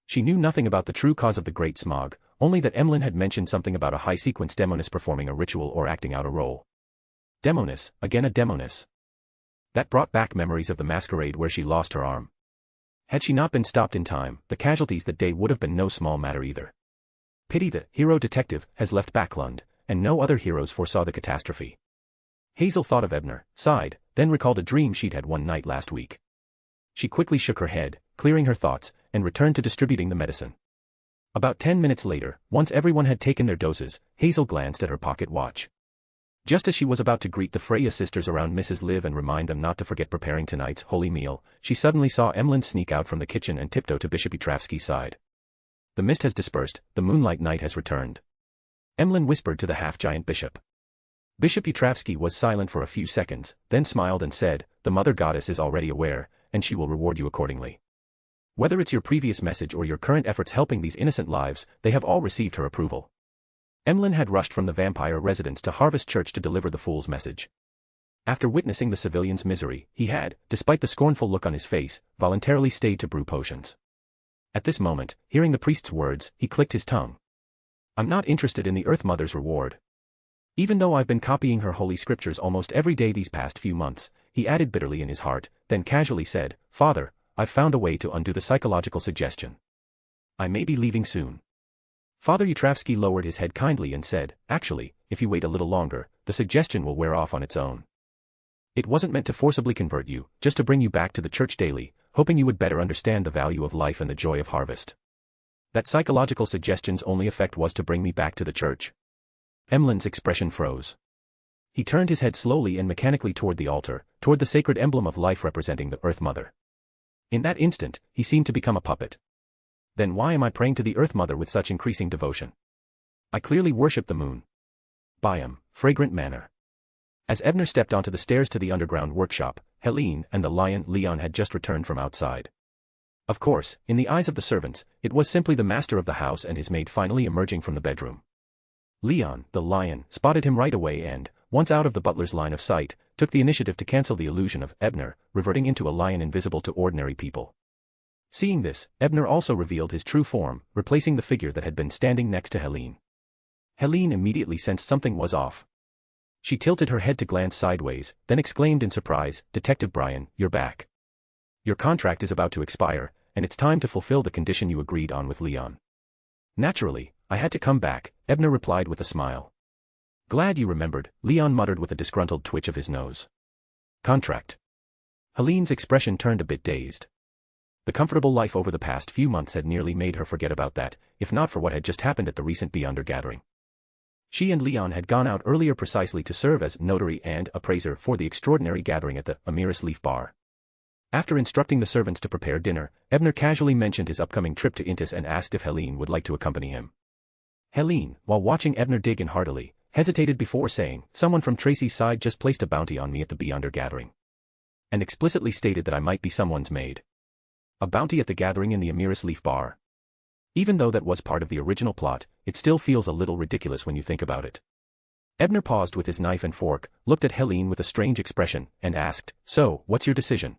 She knew nothing about the true cause of the Great Smog, only that Emlyn had mentioned something about a high-sequence demoness performing a ritual or acting out a role. Demoness, again a demoness. That brought back memories of the masquerade where she lost her arm. Had she not been stopped in time, the casualties that day would have been no small matter either. Pity the hero detective has left Backlund, and no other heroes foresaw the catastrophe. Hazel thought of Ebner, sighed, then recalled a dream she'd had one night last week. She quickly shook her head, clearing her thoughts, and returned to distributing the medicine. About 10 minutes later, once everyone had taken their doses, Hazel glanced at her pocket watch. Just as she was about to greet the Freya sisters around Mrs. Liv and remind them not to forget preparing tonight's holy meal, she suddenly saw Emlyn sneak out from the kitchen and tiptoe to Bishop Utravsky's side. The mist has dispersed, the moonlight night has returned. Emlyn whispered to the half-giant bishop. Bishop Utravsky was silent for a few seconds, then smiled and said, "The Mother Goddess is already aware, and she will reward you accordingly. Whether it's your previous message or your current efforts helping these innocent lives, they have all received her approval." Emlyn had rushed from the vampire residence to Harvest Church to deliver the fool's message. After witnessing the civilians' misery, he had, despite the scornful look on his face, voluntarily stayed to brew potions. At this moment, hearing the priest's words, he clicked his tongue. "I'm not interested in the Earth Mother's reward. Even though I've been copying her holy scriptures almost every day these past few months," he added bitterly in his heart, then casually said, "Father, I've found a way to undo the psychological suggestion. I may be leaving soon." Father Utravsky lowered his head kindly and said, "Actually, if you wait a little longer, the suggestion will wear off on its own. It wasn't meant to forcibly convert you, just to bring you back to the church daily, hoping you would better understand the value of life and the joy of harvest. That psychological suggestion's only effect was to bring me back to the church." Emlyn's expression froze. He turned his head slowly and mechanically toward the altar, toward the sacred emblem of life representing the Earth Mother. In that instant, he seemed to become a puppet. Then why am I praying to the Earth Mother with such increasing devotion? I clearly worship the moon. Biome, fragrant manner. As Ebner stepped onto the stairs to the underground workshop, Helene and the lion Leon had just returned from outside. Of course, in the eyes of the servants, it was simply the master of the house and his maid finally emerging from the bedroom. Leon, the lion, spotted him right away and, once out of the butler's line of sight, took the initiative to cancel the illusion of Ebner, reverting into a lion invisible to ordinary people. Seeing this, Ebner also revealed his true form, replacing the figure that had been standing next to Helene. Helene immediately sensed something was off. She tilted her head to glance sideways, then exclaimed in surprise, "Detective Brian, you're back. Your contract is about to expire, and it's time to fulfill the condition you agreed on with Leon." "Naturally, I had to come back," Ebner replied with a smile. "Glad you remembered," Leon muttered with a disgruntled twitch of his nose. "Contract." Helene's expression turned a bit dazed. The comfortable life over the past few months had nearly made her forget about that, if not for what had just happened at the recent Beyonder gathering. She and Leon had gone out earlier precisely to serve as notary and appraiser for the extraordinary gathering at the Amiris Leaf Bar. After instructing the servants to prepare dinner, Ebner casually mentioned his upcoming trip to Intis and asked if Helene would like to accompany him. Helene, while watching Ebner dig in heartily, hesitated before saying, "Someone from Tracy's side just placed a bounty on me at the Beyonder gathering. And explicitly stated that I might be someone's maid. A bounty at the gathering in the Amiris Leaf Bar. Even though that was part of the original plot, it still feels a little ridiculous when you think about it." Ebner paused with his knife and fork, looked at Helene with a strange expression, and asked, "So, what's your decision?"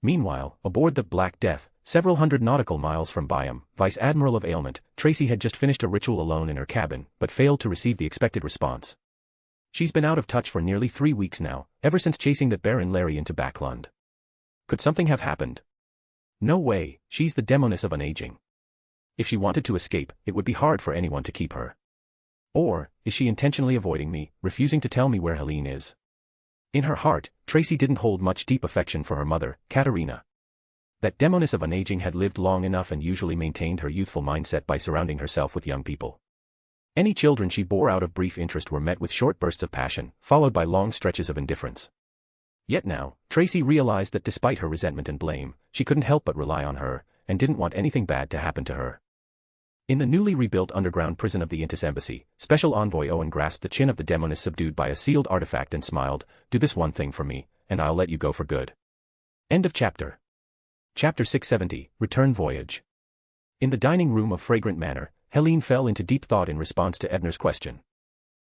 Meanwhile, aboard the Black Death, several hundred nautical miles from Biome, Vice Admiral of Ailment, Tracy had just finished a ritual alone in her cabin, but failed to receive the expected response. She's been out of touch for nearly 3 weeks now, ever since chasing that Baron Larry into Backlund. Could something have happened? No way, she's the demoness of unaging. If she wanted to escape, it would be hard for anyone to keep her. Or, is she intentionally avoiding me, refusing to tell me where Helene is? In her heart, Tracy didn't hold much deep affection for her mother, Katerina. That demoness of unaging had lived long enough and usually maintained her youthful mindset by surrounding herself with young people. Any children she bore out of brief interest were met with short bursts of passion, followed by long stretches of indifference. Yet now, Tracy realized that despite her resentment and blame, she couldn't help but rely on her, and didn't want anything bad to happen to her. In the newly rebuilt underground prison of the Intis embassy, Special Envoy Owen grasped the chin of the demoness subdued by a sealed artifact and smiled, "Do this one thing for me, and I'll let you go for good." End of chapter. Chapter 670, Return Voyage. In the dining room of Fragrant Manor, Helene fell into deep thought in response to Ebner's question.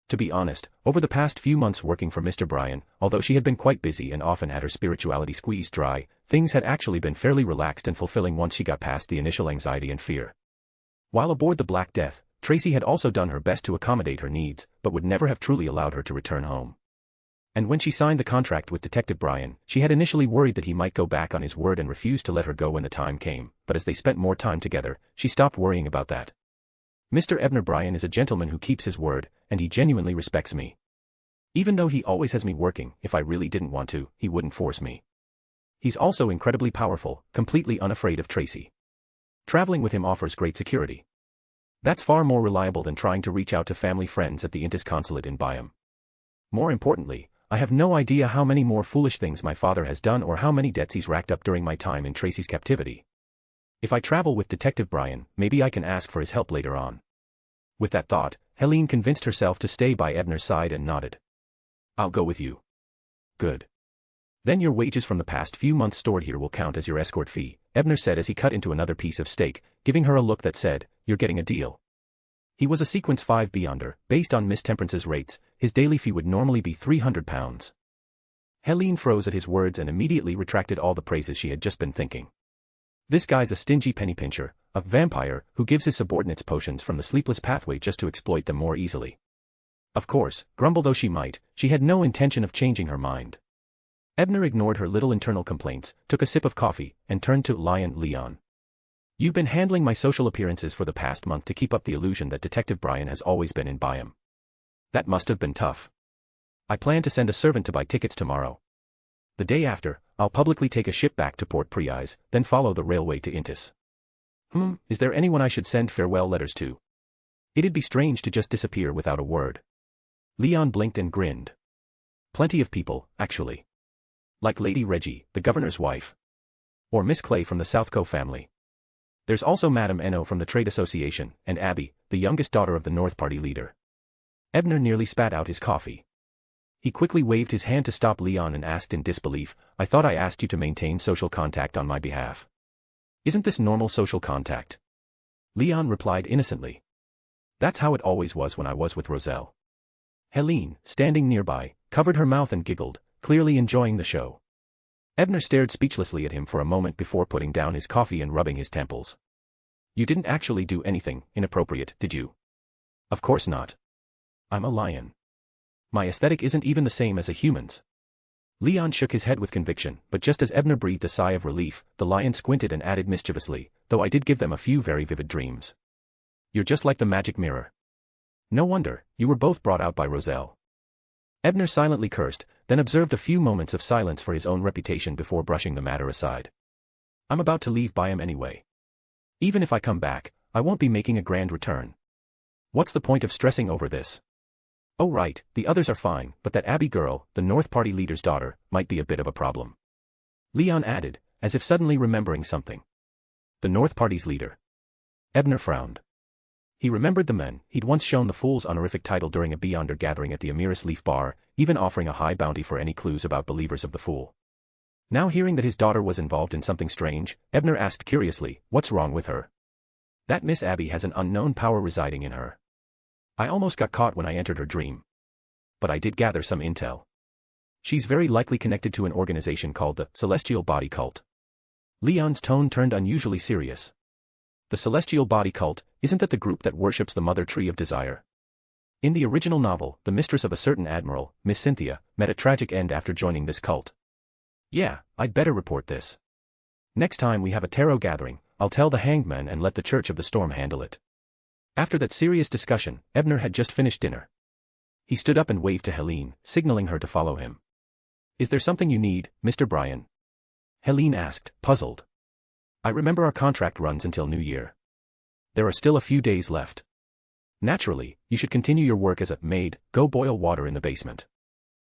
To be honest, over the past few months working for Mr. Bryan, although she had been quite busy and often had her spirituality squeezed dry, things had actually been fairly relaxed and fulfilling once she got past the initial anxiety and fear. While aboard the Black Death, Tracy had also done her best to accommodate her needs, but would never have truly allowed her to return home. And when she signed the contract with Detective Bryan, she had initially worried that he might go back on his word and refuse to let her go when the time came, but as they spent more time together, she stopped worrying about that. Mr. Ebner Bryan is a gentleman who keeps his word, and he genuinely respects me. Even though he always has me working, if I really didn't want to, he wouldn't force me. He's also incredibly powerful, completely unafraid of Tracy. Traveling with him offers great security. That's far more reliable than trying to reach out to family friends at the Intis consulate in Byam. More importantly, I have no idea how many more foolish things my father has done or how many debts he's racked up during my time in Tracy's captivity. If I travel with Detective Bryan, maybe I can ask for his help later on. With that thought, Helene convinced herself to stay by Ebner's side and nodded. "I'll go with you." "Good. Then your wages from the past few months stored here will count as your escort fee," Ebner said as he cut into another piece of steak, giving her a look that said, "You're getting a deal." He was a Sequence 5 Beyonder. Based on Miss Temperance's rates, his daily fee would normally be £300. Helene froze at his words and immediately retracted all the praises she had just been thinking. This guy's a stingy penny pincher, a vampire who gives his subordinates potions from the sleepless pathway just to exploit them more easily. Of course, grumble though she might, she had no intention of changing her mind. Ebner ignored her little internal complaints, took a sip of coffee, and turned to Leon. "You've been handling my social appearances for the past month to keep up the illusion that Detective Bryan has always been in Byam. That must have been tough. I plan to send a servant to buy tickets tomorrow. The day after, I'll publicly take a ship back to Port Priaz, then follow the railway to Intis. Is there anyone I should send farewell letters to? It'd be strange to just disappear without a word." Leon blinked and grinned. "Plenty of people, actually. Like Lady Reggie, the governor's wife. Or Miss Clay from the Southco family. There's also Madame Eno from the Trade Association, and Abby, the youngest daughter of the North Party leader." Ebner nearly spat out his coffee. He quickly waved his hand to stop Leon and asked in disbelief, "I thought I asked you to maintain social contact on my behalf. Isn't this normal social contact?" Leon replied innocently. "That's how it always was when I was with Roselle." Helene, standing nearby, covered her mouth and giggled, clearly enjoying the show. Ebner stared speechlessly at him for a moment before putting down his coffee and rubbing his temples. "You didn't actually do anything inappropriate, did you?" "Of course not. I'm a lion. My aesthetic isn't even the same as a human's." Leon shook his head with conviction, but just as Ebner breathed a sigh of relief, the lion squinted and added mischievously, "Though I did give them a few very vivid dreams. You're just like the magic mirror. No wonder, you were both brought out by Roselle." Ebner silently cursed, then observed a few moments of silence for his own reputation before brushing the matter aside. "I'm about to leave Byam anyway. Even if I come back, I won't be making a grand return. What's the point of stressing over this? Oh right, the others are fine, but that Abby girl, the North Party leader's daughter, might be a bit of a problem." Leon added, as if suddenly remembering something. "The North Party's leader?" Ebner frowned. He remembered the men he'd once shown the Fool's honorific title during a Beyonder gathering at the Amiris Leaf Bar, even offering a high bounty for any clues about believers of the Fool. Now hearing that his daughter was involved in something strange, Ebner asked curiously, "What's wrong with her?" "That Miss Abby has an unknown power residing in her. I almost got caught when I entered her dream. But I did gather some intel. She's very likely connected to an organization called the Celestial Body Cult." Leon's tone turned unusually serious. "The Celestial Body Cult, isn't that the group that worships the Mother Tree of Desire?" In the original novel, the mistress of a certain admiral, Miss Cynthia, met a tragic end after joining this cult. Yeah, I'd better report this. Next time we have a tarot gathering, I'll tell the hanged man and let the Church of the Storm handle it. After that serious discussion, Ebner had just finished dinner. He stood up and waved to Helene, signaling her to follow him. Is there something you need, Mr. Bryan? Helene asked, puzzled. I remember our contract runs until New Year. There are still a few days left. Naturally, you should continue your work as a maid, go boil water in the basement.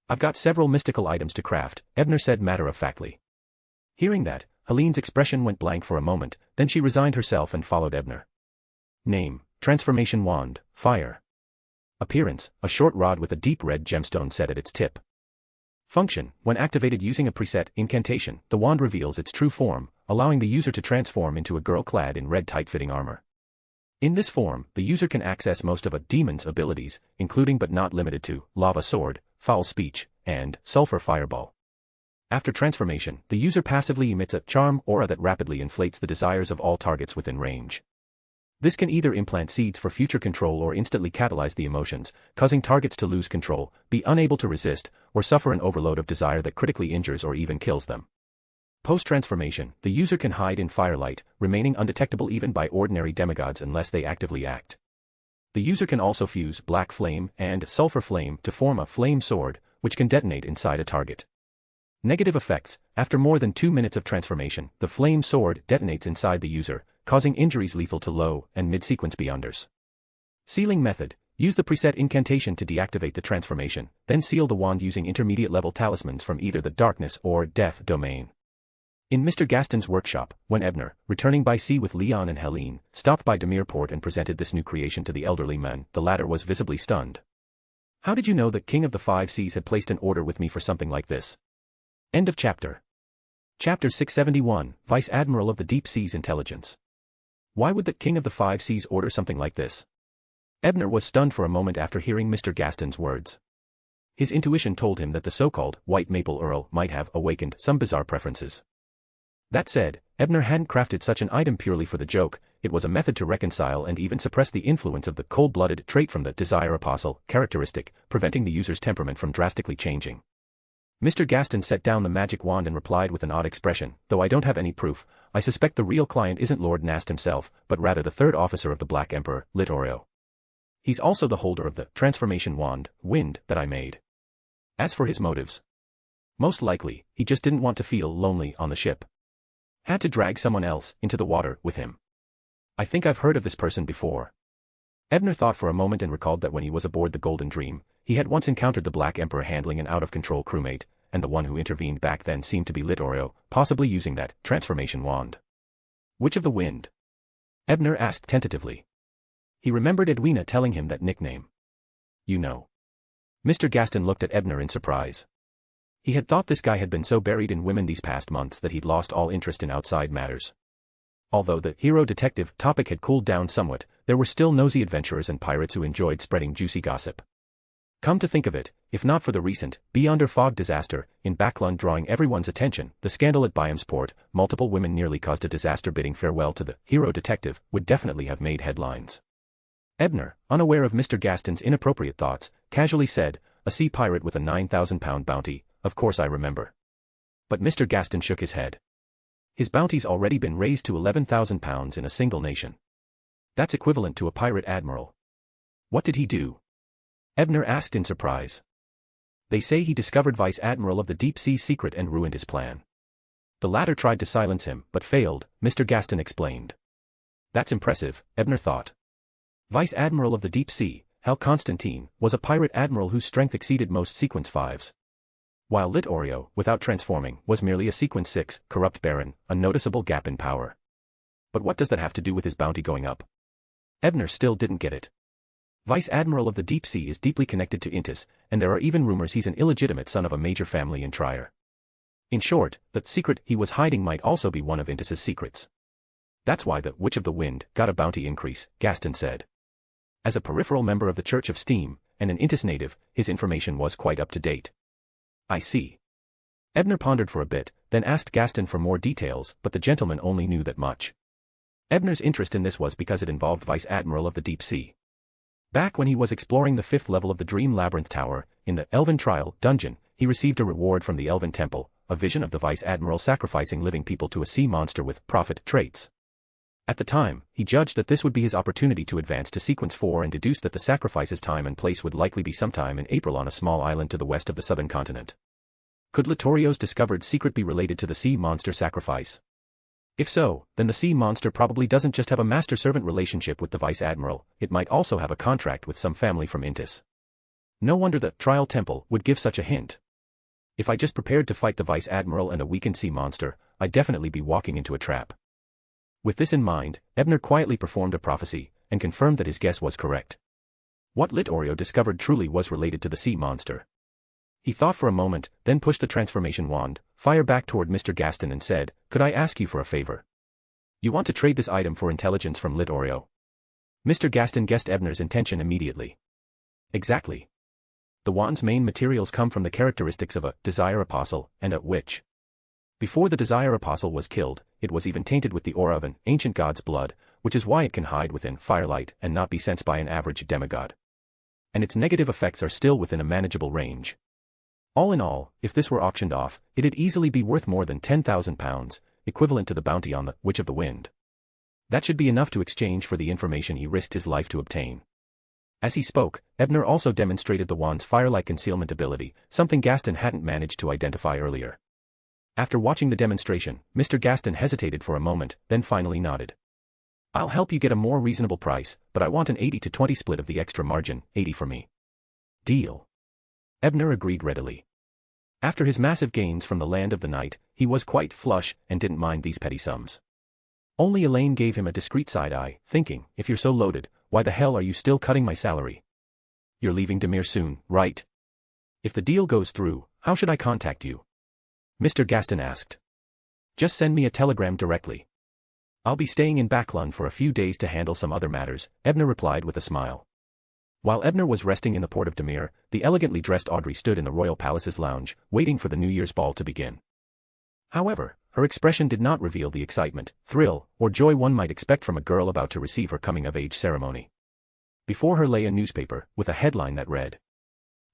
I've got several mystical items to craft, Ebner said matter-of-factly. Hearing that, Helene's expression went blank for a moment, then she resigned herself and followed Ebner. Name, Transformation Wand, Fire. Appearance, a short rod with a deep red gemstone set at its tip. Function, when activated using a preset incantation, the wand reveals its true form, allowing the user to transform into a girl clad in red tight-fitting armor. In this form, the user can access most of a demon's abilities, including but not limited to Lava Sword, Foul Speech, and Sulfur Fireball. After transformation, the user passively emits a charm aura that rapidly inflates the desires of all targets within range. This can either implant seeds for future control or instantly catalyze the emotions, causing targets to lose control, be unable to resist, or suffer an overload of desire that critically injures or even kills them. Post-transformation, the user can hide in firelight, remaining undetectable even by ordinary demigods unless they actively act. The user can also fuse Black Flame and Sulfur Flame to form a flame sword, which can detonate inside a target. Negative effects, after more than 2 minutes of transformation, the flame sword detonates inside the user, causing injuries lethal to low and mid-sequence beyonders. Sealing method, use the preset incantation to deactivate the transformation, then seal the wand using intermediate-level talismans from either the darkness or death domain. In Mr. Gaston's workshop, when Ebner, returning by sea with Leon and Helene, stopped by Demirport and presented this new creation to the elderly man, the latter was visibly stunned. How did you know that King of the Five Seas had placed an order with me for something like this? End of chapter. Chapter 671, Vice Admiral of the Deep Seas Intelligence. Why would the King of the Five Seas order something like this? Ebner was stunned for a moment after hearing Mr. Gaston's words. His intuition told him that the so-called White Maple Earl might have awakened some bizarre preferences. That said, Ebner hadn't crafted such an item purely for the joke, it was a method to reconcile and even suppress the influence of the cold-blooded trait from the Desire Apostle characteristic, preventing the user's temperament from drastically changing. Mr. Gaston set down the magic wand and replied with an odd expression, though I don't have any proof, I suspect the real client isn't Lord Nast himself, but rather the third officer of the Black Emperor, Littorio. He's also the holder of the transformation wand, Wind, that I made. As for his motives, most likely, he just didn't want to feel lonely on the ship. Had to drag someone else into the water with him. I think I've heard of this person before. Ebner thought for a moment and recalled that when he was aboard the Golden Dream, he had once encountered the Black Emperor handling an out-of-control crewmate, and the one who intervened back then seemed to be Littorio, possibly using that transformation wand. Which of the Wind? Ebner asked tentatively. He remembered Edwina telling him that nickname. You know. Mr. Gaston looked at Ebner in surprise. He had thought this guy had been so buried in women these past months that he'd lost all interest in outside matters. Although the hero detective topic had cooled down somewhat, there were still nosy adventurers and pirates who enjoyed spreading juicy gossip. Come to think of it, if not for the recent, Beyonder Fog disaster, in Backlund drawing everyone's attention, the scandal at Byamsport, multiple women nearly caused a disaster bidding farewell to the hero detective, would definitely have made headlines. Ebner, unaware of Mr. Gaston's inappropriate thoughts, casually said, a sea pirate with a 9,000-pound bounty, of course I remember. But Mr. Gaston shook his head. His bounty's already been raised to 11,000 pounds in a single nation. That's equivalent to a pirate admiral. What did he do? Ebner asked in surprise. They say he discovered Vice Admiral of the Deep Sea's secret and ruined his plan. The latter tried to silence him, but failed, Mr. Gaston explained. That's impressive, Ebner thought. Vice Admiral of the Deep Sea, Hal Constantine, was a pirate admiral whose strength exceeded most Sequence 5s. While Littorio, without transforming, was merely a Sequence 6, corrupt baron, a noticeable gap in power. But what does that have to do with his bounty going up? Ebner still didn't get it. Vice Admiral of the Deep Sea is deeply connected to Intis, and there are even rumors he's an illegitimate son of a major family in Trier. In short, the secret he was hiding might also be one of Intis's secrets. That's why the Witch of the Wind got a bounty increase, Gaston said. As a peripheral member of the Church of Steam, and an Intis native, his information was quite up to date. I see. Ebner pondered for a bit, then asked Gaston for more details, but the gentleman only knew that much. Ebner's interest in this was because it involved Vice Admiral of the Deep Sea. Back when he was exploring the 5th level of the Dream Labyrinth Tower, in the Elven Trial dungeon, he received a reward from the Elven Temple, a vision of the Vice Admiral sacrificing living people to a sea monster with prophet traits. At the time, he judged that this would be his opportunity to advance to Sequence 4 and deduced that the sacrifice's time and place would likely be sometime in April on a small island to the west of the southern continent. Could Littorio's discovered secret be related to the sea monster sacrifice? If so, then the sea monster probably doesn't just have a master-servant relationship with the Vice Admiral, it might also have a contract with some family from Intis. No wonder the Trial Temple would give such a hint. If I just prepared to fight the Vice Admiral and a weakened sea monster, I'd definitely be walking into a trap. With this in mind, Ebner quietly performed a prophecy, and confirmed that his guess was correct. What Littorio discovered truly was related to the sea monster. He thought for a moment, then pushed the transformation wand, fire back toward Mr. Gaston and said, "Could I ask you for a favor? You want to trade this item for intelligence from Littorio?" Mr. Gaston guessed Ebner's intention immediately. Exactly. The wand's main materials come from the characteristics of a Desire Apostle and a Witch. Before the Desire Apostle was killed, it was even tainted with the aura of an ancient god's blood, which is why it can hide within firelight and not be sensed by an average demigod. And its negative effects are still within a manageable range. All in all, if this were auctioned off, it'd easily be worth more than £10,000, equivalent to the bounty on the Witch of the Wind. That should be enough to exchange for the information he risked his life to obtain. As he spoke, Ebner also demonstrated the wand's firelight concealment ability, something Gaston hadn't managed to identify earlier. After watching the demonstration, Mr. Gaston hesitated for a moment, then finally nodded. "I'll help you get a more reasonable price, but I want an 80-20 split of the extra margin, 80 for me." "Deal." Ebner agreed readily. After his massive gains from the Land of the Night, he was quite flush and didn't mind these petty sums. Only Elaine gave him a discreet side-eye, thinking, "If you're so loaded, why the hell are you still cutting my salary? You're leaving Demir soon, right? If the deal goes through, how should I contact you?" Mr. Gaston asked. "Just send me a telegram directly. I'll be staying in Backlund for a few days to handle some other matters," Ebner replied with a smile. While Ebner was resting in the port of Demir, the elegantly dressed Audrey stood in the royal palace's lounge, waiting for the New Year's ball to begin. However, her expression did not reveal the excitement, thrill, or joy one might expect from a girl about to receive her coming-of-age ceremony. Before her lay a newspaper, with a headline that read,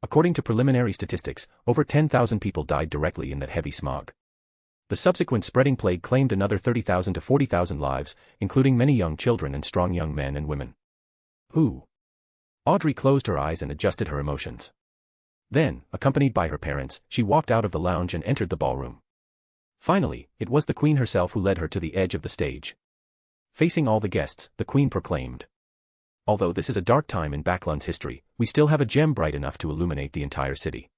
"According to preliminary statistics, over 10,000 people died directly in that heavy smog. The subsequent spreading plague claimed another 30,000 to 40,000 lives, including many young children and strong young men and women." Who? Audrey closed her eyes and adjusted her emotions. Then, accompanied by her parents, she walked out of the lounge and entered the ballroom. Finally, it was the Queen herself who led her to the edge of the stage. Facing all the guests, the Queen proclaimed, "Although this is a dark time in Backlund's history, we still have a gem bright enough to illuminate the entire city.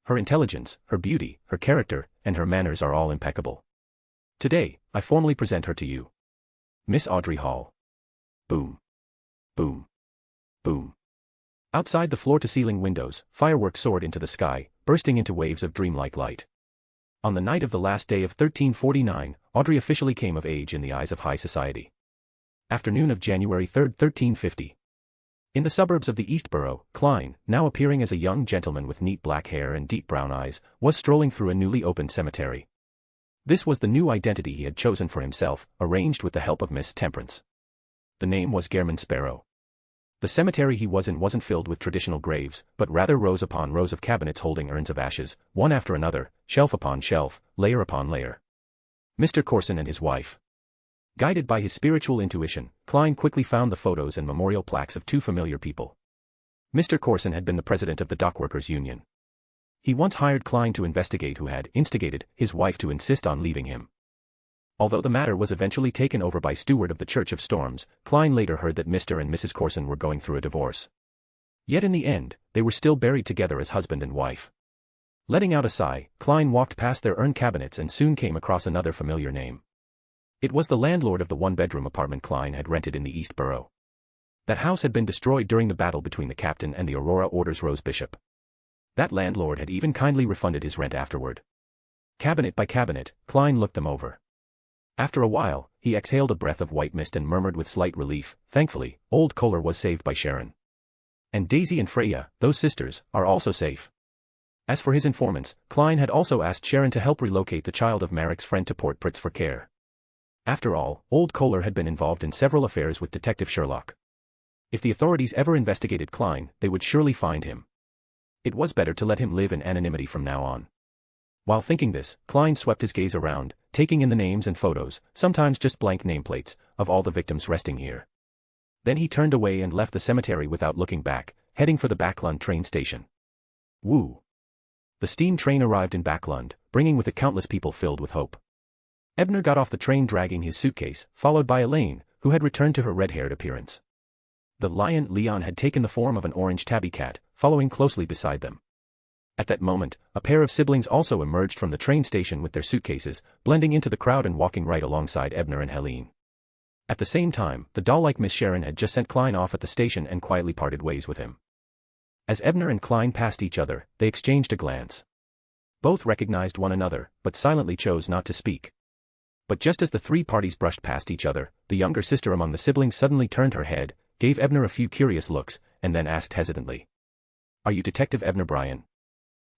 Her intelligence, her beauty, her character, and her manners are all impeccable. Today, I formally present her to you. Miss Audrey Hall." Boom. Boom. Boom. Outside the floor-to-ceiling windows, fireworks soared into the sky, bursting into waves of dreamlike light. On the night of the last day of 1349, Audrey officially came of age in the eyes of high society. Afternoon of January 3, 1350. In the suburbs of the East Borough, Klein, now appearing as a young gentleman with neat black hair and deep brown eyes, was strolling through a newly opened cemetery. This was the new identity he had chosen for himself, arranged with the help of Miss Temperance. The name was Gehrman Sparrow. The cemetery he was in wasn't filled with traditional graves, but rather rows upon rows of cabinets holding urns of ashes, one after another, shelf upon shelf, layer upon layer. Mr. Corson and his wife. Guided by his spiritual intuition, Klein quickly found the photos and memorial plaques of two familiar people. Mr. Corson had been the president of the Dockworkers Union. He once hired Klein to investigate who had instigated his wife to insist on leaving him. Although the matter was eventually taken over by Steward of the Church of Storms, Klein later heard that Mr. and Mrs. Corson were going through a divorce. Yet in the end, they were still buried together as husband and wife. Letting out a sigh, Klein walked past their urn cabinets and soon came across another familiar name. It was the landlord of the one-bedroom apartment Klein had rented in the East Borough. That house had been destroyed during the battle between the captain and the Aurora Order's Rose Bishop. That landlord had even kindly refunded his rent afterward. Cabinet by cabinet, Klein looked them over. After a while, he exhaled a breath of white mist and murmured with slight relief, "Thankfully, old Kohler was saved by Sharon. And Daisy and Freya, those sisters, are also safe." As for his informants, Klein had also asked Sharon to help relocate the child of Marek's friend to Port Pritz for care. After all, old Kohler had been involved in several affairs with Detective Sherlock. If the authorities ever investigated Klein, they would surely find him. It was better to let him live in anonymity from now on. While thinking this, Klein swept his gaze around, taking in the names and photos, sometimes just blank nameplates, of all the victims resting here. Then he turned away and left the cemetery without looking back, heading for the Backlund train station. Woo! The steam train arrived in Backlund, bringing with it countless people filled with hope. Ebner got off the train dragging his suitcase, followed by Elaine, who had returned to her red-haired appearance. The lion Leon had taken the form of an orange tabby cat, following closely beside them. At that moment, a pair of siblings also emerged from the train station with their suitcases, blending into the crowd and walking right alongside Ebner and Helene. At the same time, the doll-like Miss Sharon had just sent Klein off at the station and quietly parted ways with him. As Ebner and Klein passed each other, they exchanged a glance. Both recognized one another, but silently chose not to speak. But just as the three parties brushed past each other, the younger sister among the siblings suddenly turned her head, gave Ebner a few curious looks, and then asked hesitantly, "Are you Detective Ebner Bryan?"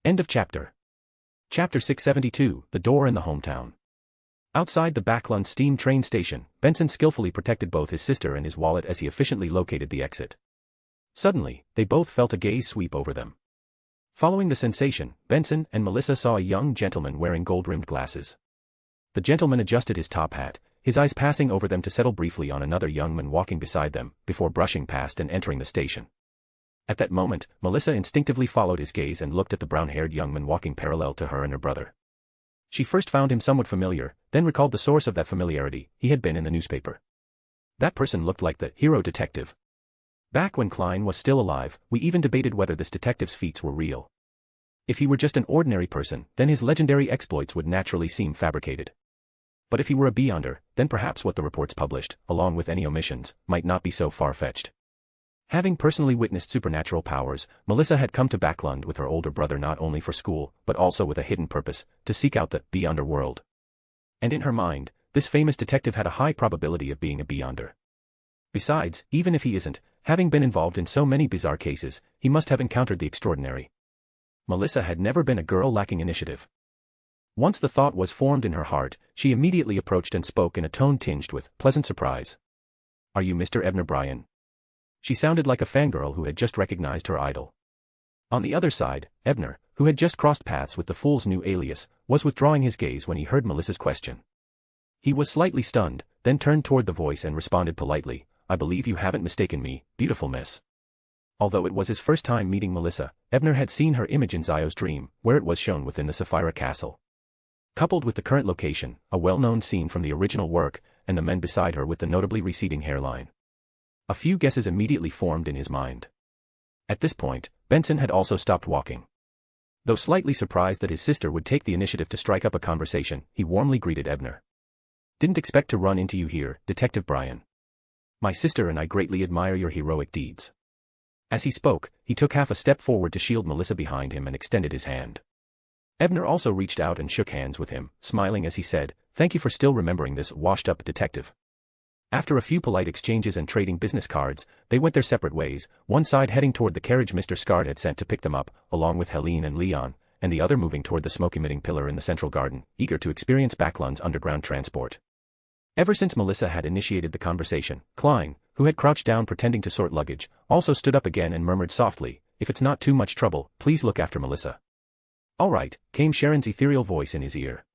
End of chapter. Chapter 672, The Door in the Hometown. Outside the Backlund steam train station, Benson skillfully protected both his sister and his wallet as he efficiently located the exit. Suddenly, they both felt a gaze sweep over them. Following the sensation, Benson and Melissa saw a young gentleman wearing gold-rimmed glasses. The gentleman adjusted his top hat, his eyes passing over them to settle briefly on another young man walking beside them, before brushing past and entering the station. At that moment, Melissa instinctively followed his gaze and looked at the brown-haired young man walking parallel to her and her brother. She first found him somewhat familiar, then recalled the source of that familiarity. He had been in the newspaper. That person looked like the hero detective. Back when Klein was still alive, we even debated whether this detective's feats were real. If he were just an ordinary person, then his legendary exploits would naturally seem fabricated. But if he were a beyonder, then perhaps what the reports published, along with any omissions, might not be so far-fetched. Having personally witnessed supernatural powers, Melissa had come to Backlund with her older brother not only for school, but also with a hidden purpose, to seek out the beyonder world. And in her mind, this famous detective had a high probability of being a beyonder. Besides, even if he isn't, having been involved in so many bizarre cases, he must have encountered the extraordinary. Melissa had never been a girl lacking initiative. Once the thought was formed in her heart, she immediately approached and spoke in a tone tinged with pleasant surprise. "Are you Mr. Ebner Bryan?" She sounded like a fangirl who had just recognized her idol. On the other side, Ebner, who had just crossed paths with the fool's new alias, was withdrawing his gaze when he heard Melissa's question. He was slightly stunned, then turned toward the voice and responded politely, "I believe you haven't mistaken me, beautiful miss." Although it was his first time meeting Melissa, Ebner had seen her image in Zio's dream, where it was shown within the Sapphira Castle. Coupled with the current location, a well-known scene from the original work, and the men beside her with the notably receding hairline. A few guesses immediately formed in his mind. At this point, Benson had also stopped walking. Though slightly surprised that his sister would take the initiative to strike up a conversation, he warmly greeted Ebner. "Didn't expect to run into you here, Detective Bryan. My sister and I greatly admire your heroic deeds." As he spoke, he took half a step forward to shield Melissa behind him and extended his hand. Ebner also reached out and shook hands with him, smiling as he said, "Thank you for still remembering this washed-up detective." After a few polite exchanges and trading business cards, they went their separate ways, one side heading toward the carriage Mr. Scard had sent to pick them up, along with Helene and Leon, and the other moving toward the smoke-emitting pillar in the central garden, eager to experience Backlund's underground transport. Ever since Melissa had initiated the conversation, Klein, who had crouched down pretending to sort luggage, also stood up again and murmured softly, "If it's not too much trouble, please look after Melissa." "All right," came Sharon's ethereal voice in his ear.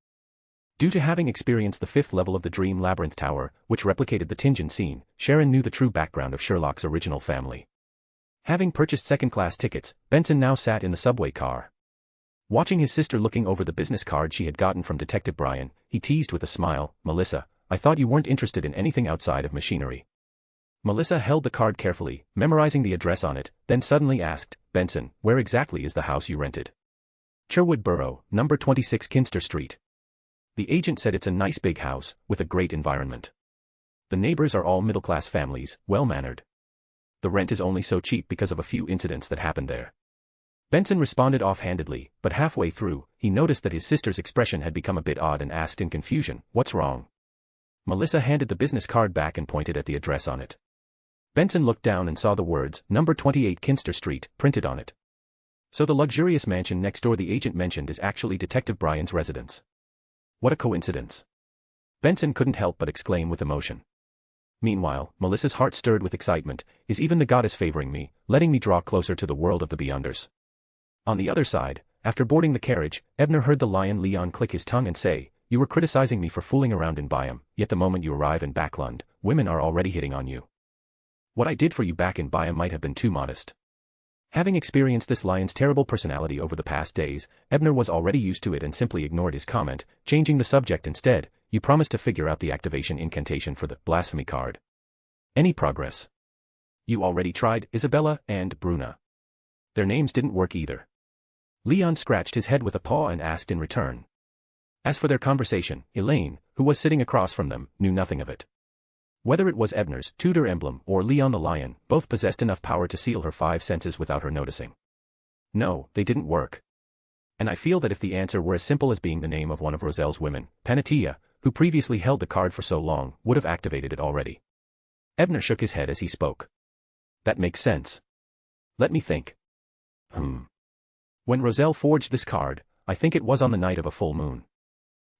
Due to having experienced the 5th level of the Dream Labyrinth Tower, which replicated the Tingen scene, Sharon knew the true background of Sherlock's original family. Having purchased second-class tickets, Benson now sat in the subway car. Watching his sister looking over the business card she had gotten from Detective Bryan, he teased with a smile, "Melissa, I thought you weren't interested in anything outside of machinery." Melissa held the card carefully, memorizing the address on it, then suddenly asked, "Benson, where exactly is the house you rented?" "Sherwood Borough, number 26 Kinster Street." The agent said it's a nice big house, with a great environment. The neighbors are all middle-class families, well-mannered. The rent is only so cheap because of a few incidents that happened there. Benson responded offhandedly, but halfway through, he noticed that his sister's expression had become a bit odd and asked in confusion, "What's wrong?" Melissa handed the business card back and pointed at the address on it. Benson looked down and saw the words, "Number 28 Kinster Street," printed on it. So the luxurious mansion next door the agent mentioned is actually Detective Bryan's residence. What a coincidence. Benson couldn't help but exclaim with emotion. Meanwhile, Melissa's heart stirred with excitement. Is even the goddess favoring me, letting me draw closer to the world of the Beyonders? On the other side, after boarding the carriage, Ebner heard the lion Leon click his tongue and say, "You were criticizing me for fooling around in Byam, yet the moment you arrive in Backlund, women are already hitting on you. What I did for you back in Byam might have been too modest." Having experienced this lion's terrible personality over the past days, Ebner was already used to it and simply ignored his comment, changing the subject instead. "You promised to figure out the activation incantation for the blasphemy card. Any progress?" "You already tried, Isabella and Bruna. Their names didn't work either." Leon scratched his head with a paw and asked in return. As for their conversation, Elaine, who was sitting across from them, knew nothing of it. Whether it was Ebner's tutor emblem or Leon the lion, both possessed enough power to seal her five senses without her noticing. No, they didn't work. And I feel that if the answer were as simple as being the name of one of Roselle's women, Panatia, who previously held the card for so long, would have activated it already. Ebner shook his head as he spoke. That makes sense. Let me think. When Roselle forged this card, I think it was on the night of a full moon.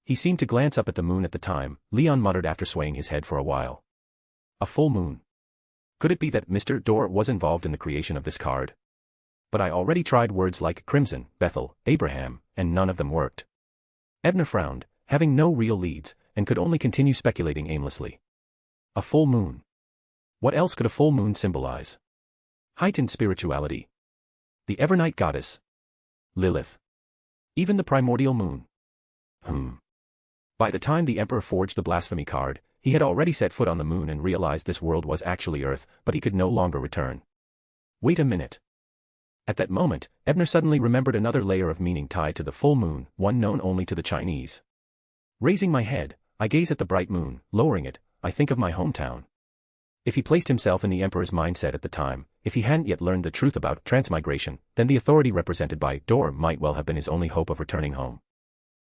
He seemed to glance up at the moon at the time, Leon muttered after swaying his head for a while. A full moon. Could it be that Mr. Dorr was involved in the creation of this card? But I already tried words like Crimson, Bethel, Abraham, and none of them worked. Ebner frowned, having no real leads, and could only continue speculating aimlessly. A full moon. What else could a full moon symbolize? Heightened spirituality. The Evernight goddess. Lilith. Even the primordial moon. By the time the Emperor forged the blasphemy card, he had already set foot on the moon and realized this world was actually Earth, but he could no longer return. Wait a minute. At that moment, Ebner suddenly remembered another layer of meaning tied to the full moon, one known only to the Chinese. Raising my head, I gaze at the bright moon. Lowering it, I think of my hometown. If he placed himself in the Emperor's mindset at the time, if he hadn't yet learned the truth about transmigration, then the authority represented by Dorr might well have been his only hope of returning home.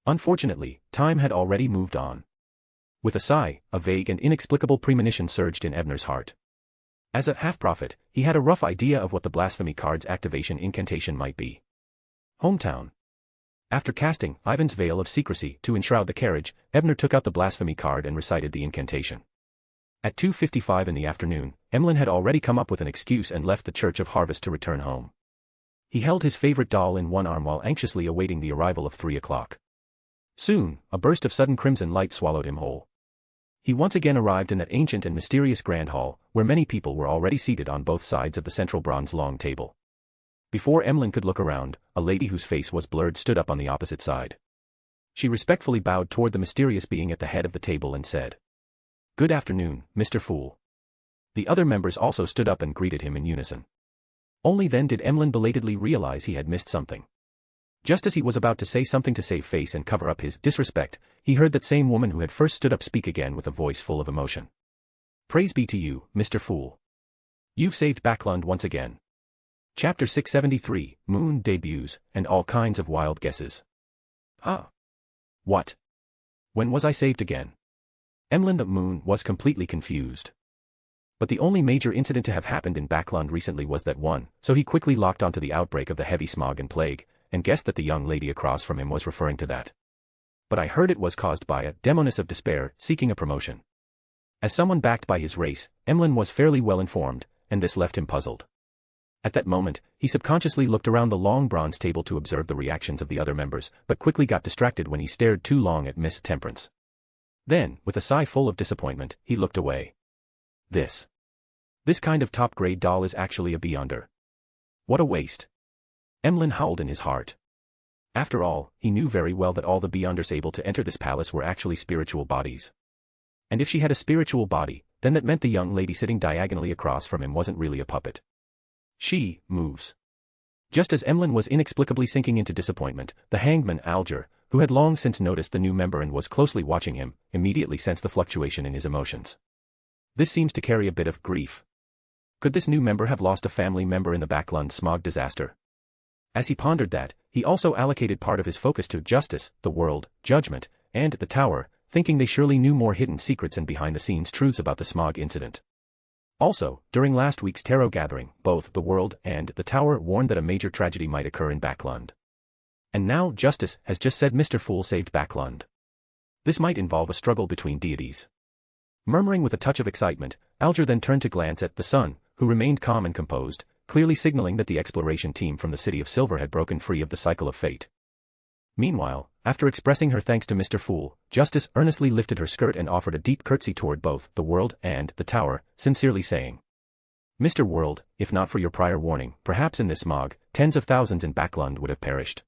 Unfortunately, time had already moved on. With a sigh, a vague and inexplicable premonition surged in Ebner's heart. As a half-prophet, he had a rough idea of what the blasphemy card's activation incantation might be. Hometown. After casting Ivan's veil of secrecy to enshroud the carriage, Ebner took out the blasphemy card and recited the incantation. At 2:55 in the afternoon, Emlyn had already come up with an excuse and left the Church of Harvest to return home. He held his favorite doll in one arm while anxiously awaiting the arrival of 3 o'clock. Soon, a burst of sudden crimson light swallowed him whole. He once again arrived in that ancient and mysterious grand hall, where many people were already seated on both sides of the central bronze long table. Before Emlyn could look around, a lady whose face was blurred stood up on the opposite side. She respectfully bowed toward the mysterious being at the head of the table and said, "Good afternoon, Mr. Fool." The other members also stood up and greeted him in unison. Only then did Emlyn belatedly realize he had missed something. Just as he was about to say something to save face and cover up his disrespect, he heard that same woman who had first stood up speak again with a voice full of emotion. "Praise be to you, Mr. Fool. You've saved Backlund once again." Chapter 673, Moon Debuts, and All Kinds of Wild Guesses. Huh? What? When was I saved again? Emlyn the Moon was completely confused. But the only major incident to have happened in Backlund recently was that one, so he quickly locked onto the outbreak of the heavy smog and plague, and guessed that the young lady across from him was referring to that. But I heard it was caused by a demoness of despair seeking a promotion. As someone backed by his race, Emlyn was fairly well informed, and this left him puzzled. At that moment, he subconsciously looked around the long bronze table to observe the reactions of the other members, but quickly got distracted when he stared too long at Miss Temperance. Then, with a sigh full of disappointment, he looked away. This kind of top-grade doll is actually a Beyonder. What a waste. Emlyn howled in his heart. After all, he knew very well that all the Beyonders able to enter this palace were actually spiritual bodies. And if she had a spiritual body, then that meant the young lady sitting diagonally across from him wasn't really a puppet. She moves. Just as Emlyn was inexplicably sinking into disappointment, the hangman Alger, who had long since noticed the new member and was closely watching him, immediately sensed the fluctuation in his emotions. This seems to carry a bit of grief. Could this new member have lost a family member in the Backlund smog disaster? As he pondered that, he also allocated part of his focus to justice, the world, judgment, and the tower, thinking they surely knew more hidden secrets and behind-the-scenes truths about the smog incident. Also, during last week's tarot gathering, both the world and the tower warned that a major tragedy might occur in Backlund. And now Justice has just said Mr. Fool saved Backlund. This might involve a struggle between deities. Murmuring with a touch of excitement, Alger then turned to glance at the sun, who remained calm and composed, clearly signaling that the exploration team from the City of Silver had broken free of the cycle of fate. Meanwhile, after expressing her thanks to Mr. Fool, Justice earnestly lifted her skirt and offered a deep curtsy toward both the world and the tower, sincerely saying, "Mr. World, if not for your prior warning, perhaps in this smog, tens of thousands in Backlund would have perished.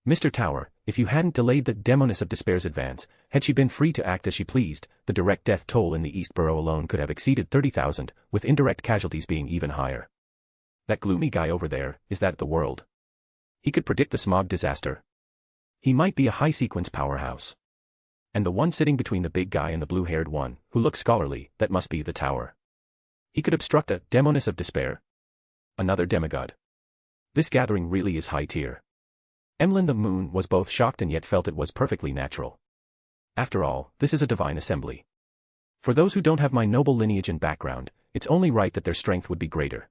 Mr. Tower, if you hadn't delayed the Demoness of Despair's advance, had she been free to act as she pleased, the direct death toll in the East Borough alone could have exceeded 30,000, with indirect casualties being even higher. That gloomy guy over there, is that the World? He could predict the smog disaster. He might be a high-sequence powerhouse. And the one sitting between the big guy and the blue-haired one, who looks scholarly, that must be the Tower. He could obstruct a Demoness of Despair. Another demigod. This gathering really is high tier." Emlyn the Moon was both shocked and yet felt it was perfectly natural. After all, this is a divine assembly. For those who don't have my noble lineage and background, it's only right that their strength would be greater.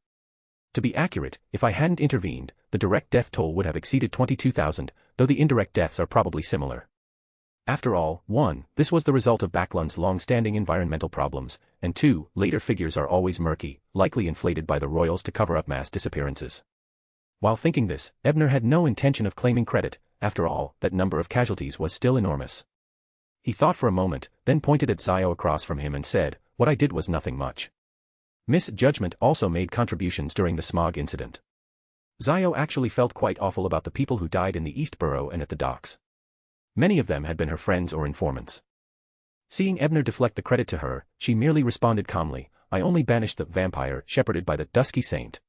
To be accurate, if I hadn't intervened, the direct death toll would have exceeded 22,000, though the indirect deaths are probably similar. After all, 1. This was the result of Backlund's long-standing environmental problems, and 2. Later figures are always murky, likely inflated by the royals to cover up mass disappearances. While thinking this, Ebner had no intention of claiming credit. After all, that number of casualties was still enormous. He thought for a moment, then pointed at Zio across from him and said, "What I did was nothing much. Miss Judgment also made contributions during the smog incident." Zio actually felt quite awful about the people who died in the East Borough and at the docks. Many of them had been her friends or informants. Seeing Ebner deflect the credit to her, she merely responded calmly, "I only banished the vampire shepherded by the Dusky Saint."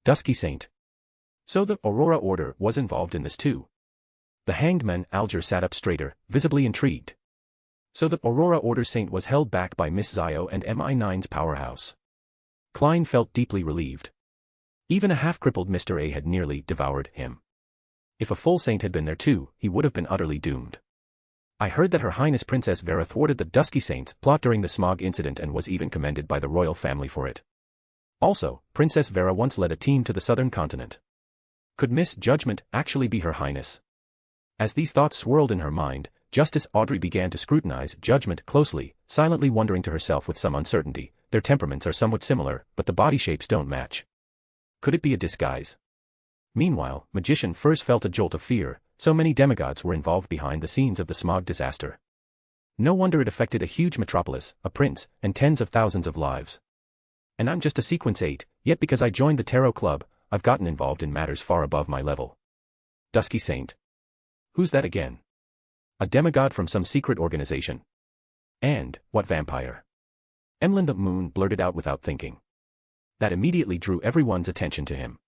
Dusky Saint. So the Aurora Order was involved in this too. The hanged man Alger sat up straighter, visibly intrigued. So the Aurora Order Saint was held back by Miss Zio and MI9's powerhouse. Klein felt deeply relieved. Even a half-crippled Mr. A had nearly devoured him. If a full saint had been there too, he would have been utterly doomed. "I heard that Her Highness Princess Vera thwarted the Dusky Saint's plot during the smog incident and was even commended by the royal family for it. Also, Princess Vera once led a team to the southern continent. Could Miss Judgment actually be Her Highness?" As these thoughts swirled in her mind, Justice Audrey began to scrutinize Judgment closely, silently wondering to herself with some uncertainty, their temperaments are somewhat similar, but the body shapes don't match. Could it be a disguise? Meanwhile, Magician first felt a jolt of fear, so many demigods were involved behind the scenes of the smog disaster. No wonder it affected a huge metropolis, a prince, and tens of thousands of lives. And I'm just a Sequence 8, yet because I joined the Tarot Club, I've gotten involved in matters far above my level. Dusky Saint. Who's that again? A demigod from some secret organization. And, what vampire? Emlyn the Moon blurted out without thinking. That immediately drew everyone's attention to him.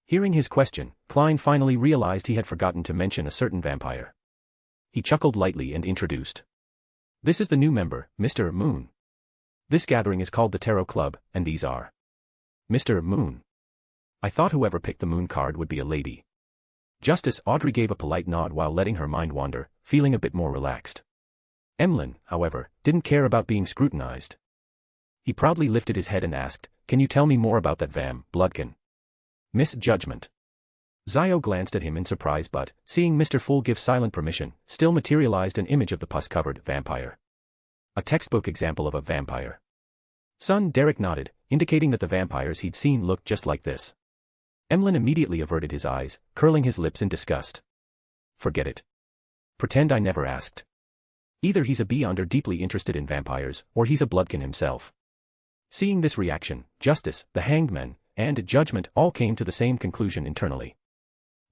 Hearing his question, Klein finally realized he had forgotten to mention a certain vampire. He chuckled lightly and introduced. "This is the new member, Mr. Moon. This gathering is called the Tarot Club, and these are Mr. Moon. I thought whoever picked the Moon card would be a lady." Justice Audrey gave a polite nod while letting her mind wander, feeling a bit more relaxed. Emlyn, however, didn't care about being scrutinized. He proudly lifted his head and asked, "Can you tell me more about that Bloodkin?" Miss Judgment. Zio glanced at him in surprise but, seeing Mr. Fool give silent permission, still materialized an image of the pus-covered vampire. A textbook example of a vampire. Son Derek nodded, indicating that the vampires he'd seen looked just like this. Emlyn immediately averted his eyes, curling his lips in disgust. Forget it. Pretend I never asked. Either he's a beyonder deeply interested in vampires, or he's a bloodkin himself. Seeing this reaction, Justice, the Hanged Man, and Judgment all came to the same conclusion internally.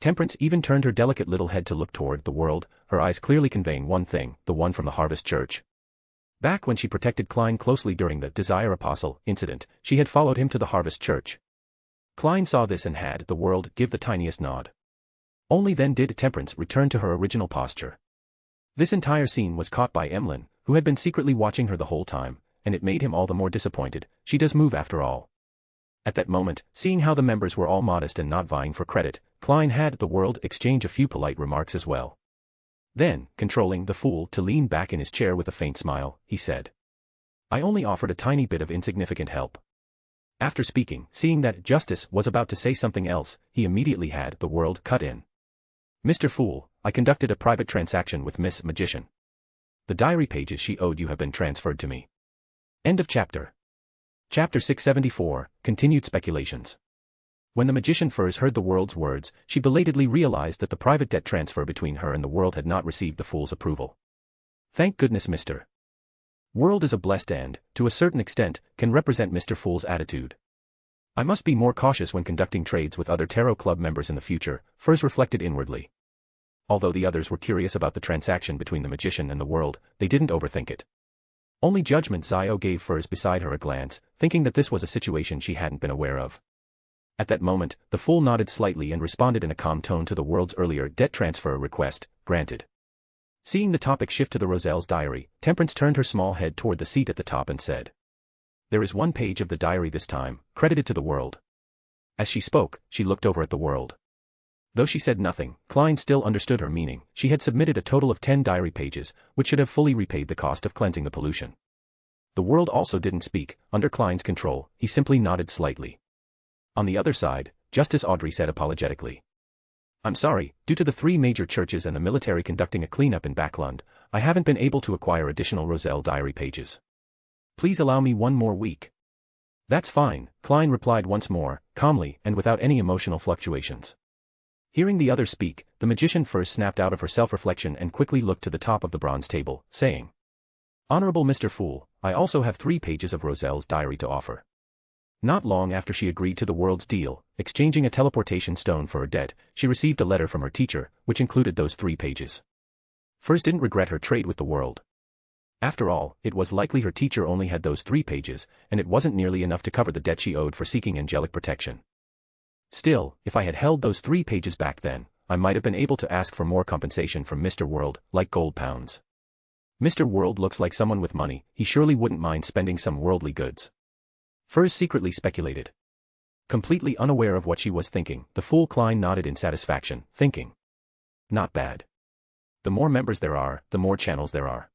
Temperance even turned her delicate little head to look toward the world, her eyes clearly conveying one thing, the one from the Harvest Church. Back when she protected Klein closely during the Desire Apostle incident, she had followed him to the Harvest Church. Klein saw this and had the world give the tiniest nod. Only then did Temperance return to her original posture. This entire scene was caught by Emlyn, who had been secretly watching her the whole time, and it made him all the more disappointed. She does move after all. At that moment, seeing how the members were all modest and not vying for credit, Klein had the world exchange a few polite remarks as well. Then, controlling the Fool to lean back in his chair with a faint smile, he said, "I only offered a tiny bit of insignificant help." After speaking, seeing that Justice was about to say something else, he immediately had the world cut in. "Mr. Fool, I conducted a private transaction with Miss Magician. The diary pages she owed you have been transferred to me. End of chapter. Chapter 674, Continued Speculations. When the magician Furs heard the world's words, she belatedly realized that the private debt transfer between her and the world had not received the fool's approval. Thank goodness Mr. World is a blessed and, to a certain extent, can represent Mr. Fool's attitude. I must be more cautious when conducting trades with other Tarot Club members in the future, Furs reflected inwardly. Although the others were curious about the transaction between the magician and the world, they didn't overthink it. Only judgment Zio gave Furs beside her a glance, thinking that this was a situation she hadn't been aware of. At that moment, the fool nodded slightly and responded in a calm tone to the world's earlier debt transfer request, granted. Seeing the topic shift to the Roselle's diary, Temperance turned her small head toward the seat at the top and said, "There is one page of the diary this time, credited to the world." As she spoke, she looked over at the world. Though she said nothing, Klein still understood her meaning. She had submitted a total of 10 diary pages, which should have fully repaid the cost of cleansing the pollution. The world also didn't speak. Under Klein's control, he simply nodded slightly. On the other side, Justice Audrey said apologetically, "I'm sorry, due to the 3 major churches and the military conducting a cleanup in Backlund, I haven't been able to acquire additional Roselle diary pages. Please allow me 1 more week." "That's fine," Klein replied once more, calmly and without any emotional fluctuations. Hearing the other speak, the magician first snapped out of her self-reflection and quickly looked to the top of the bronze table, saying, "Honorable Mr. Fool, I also have 3 pages of Roselle's diary to offer." Not long after she agreed to the world's deal, exchanging a teleportation stone for her debt, she received a letter from her teacher, which included those 3 pages. Furs didn't regret her trade with the world. After all, it was likely her teacher only had those 3 pages, and it wasn't nearly enough to cover the debt she owed for seeking angelic protection. Still, if I had held those 3 pages back then, I might have been able to ask for more compensation from Mr. World, like gold pounds. Mr. World looks like someone with money, he surely wouldn't mind spending some worldly goods. Furs secretly speculated. Completely unaware of what she was thinking, the fool Klein nodded in satisfaction, thinking, "Not bad. The more members there are, the more channels there are.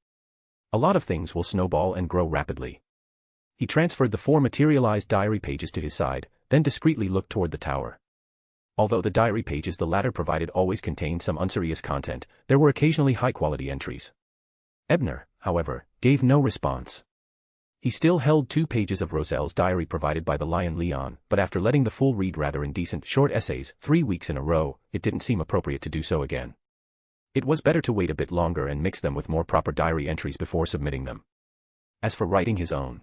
A lot of things will snowball and grow rapidly." He transferred the 4 materialized diary pages to his side, then discreetly looked toward the tower. Although the diary pages the latter provided always contained some unserious content, there were occasionally high-quality entries. Ebner, however, gave no response. He still held 2 pages of Roselle's diary provided by the Lion Leon, but after letting the fool read rather indecent short essays 3 weeks in a row, it didn't seem appropriate to do so again. It was better to wait a bit longer and mix them with more proper diary entries before submitting them. As for writing his own,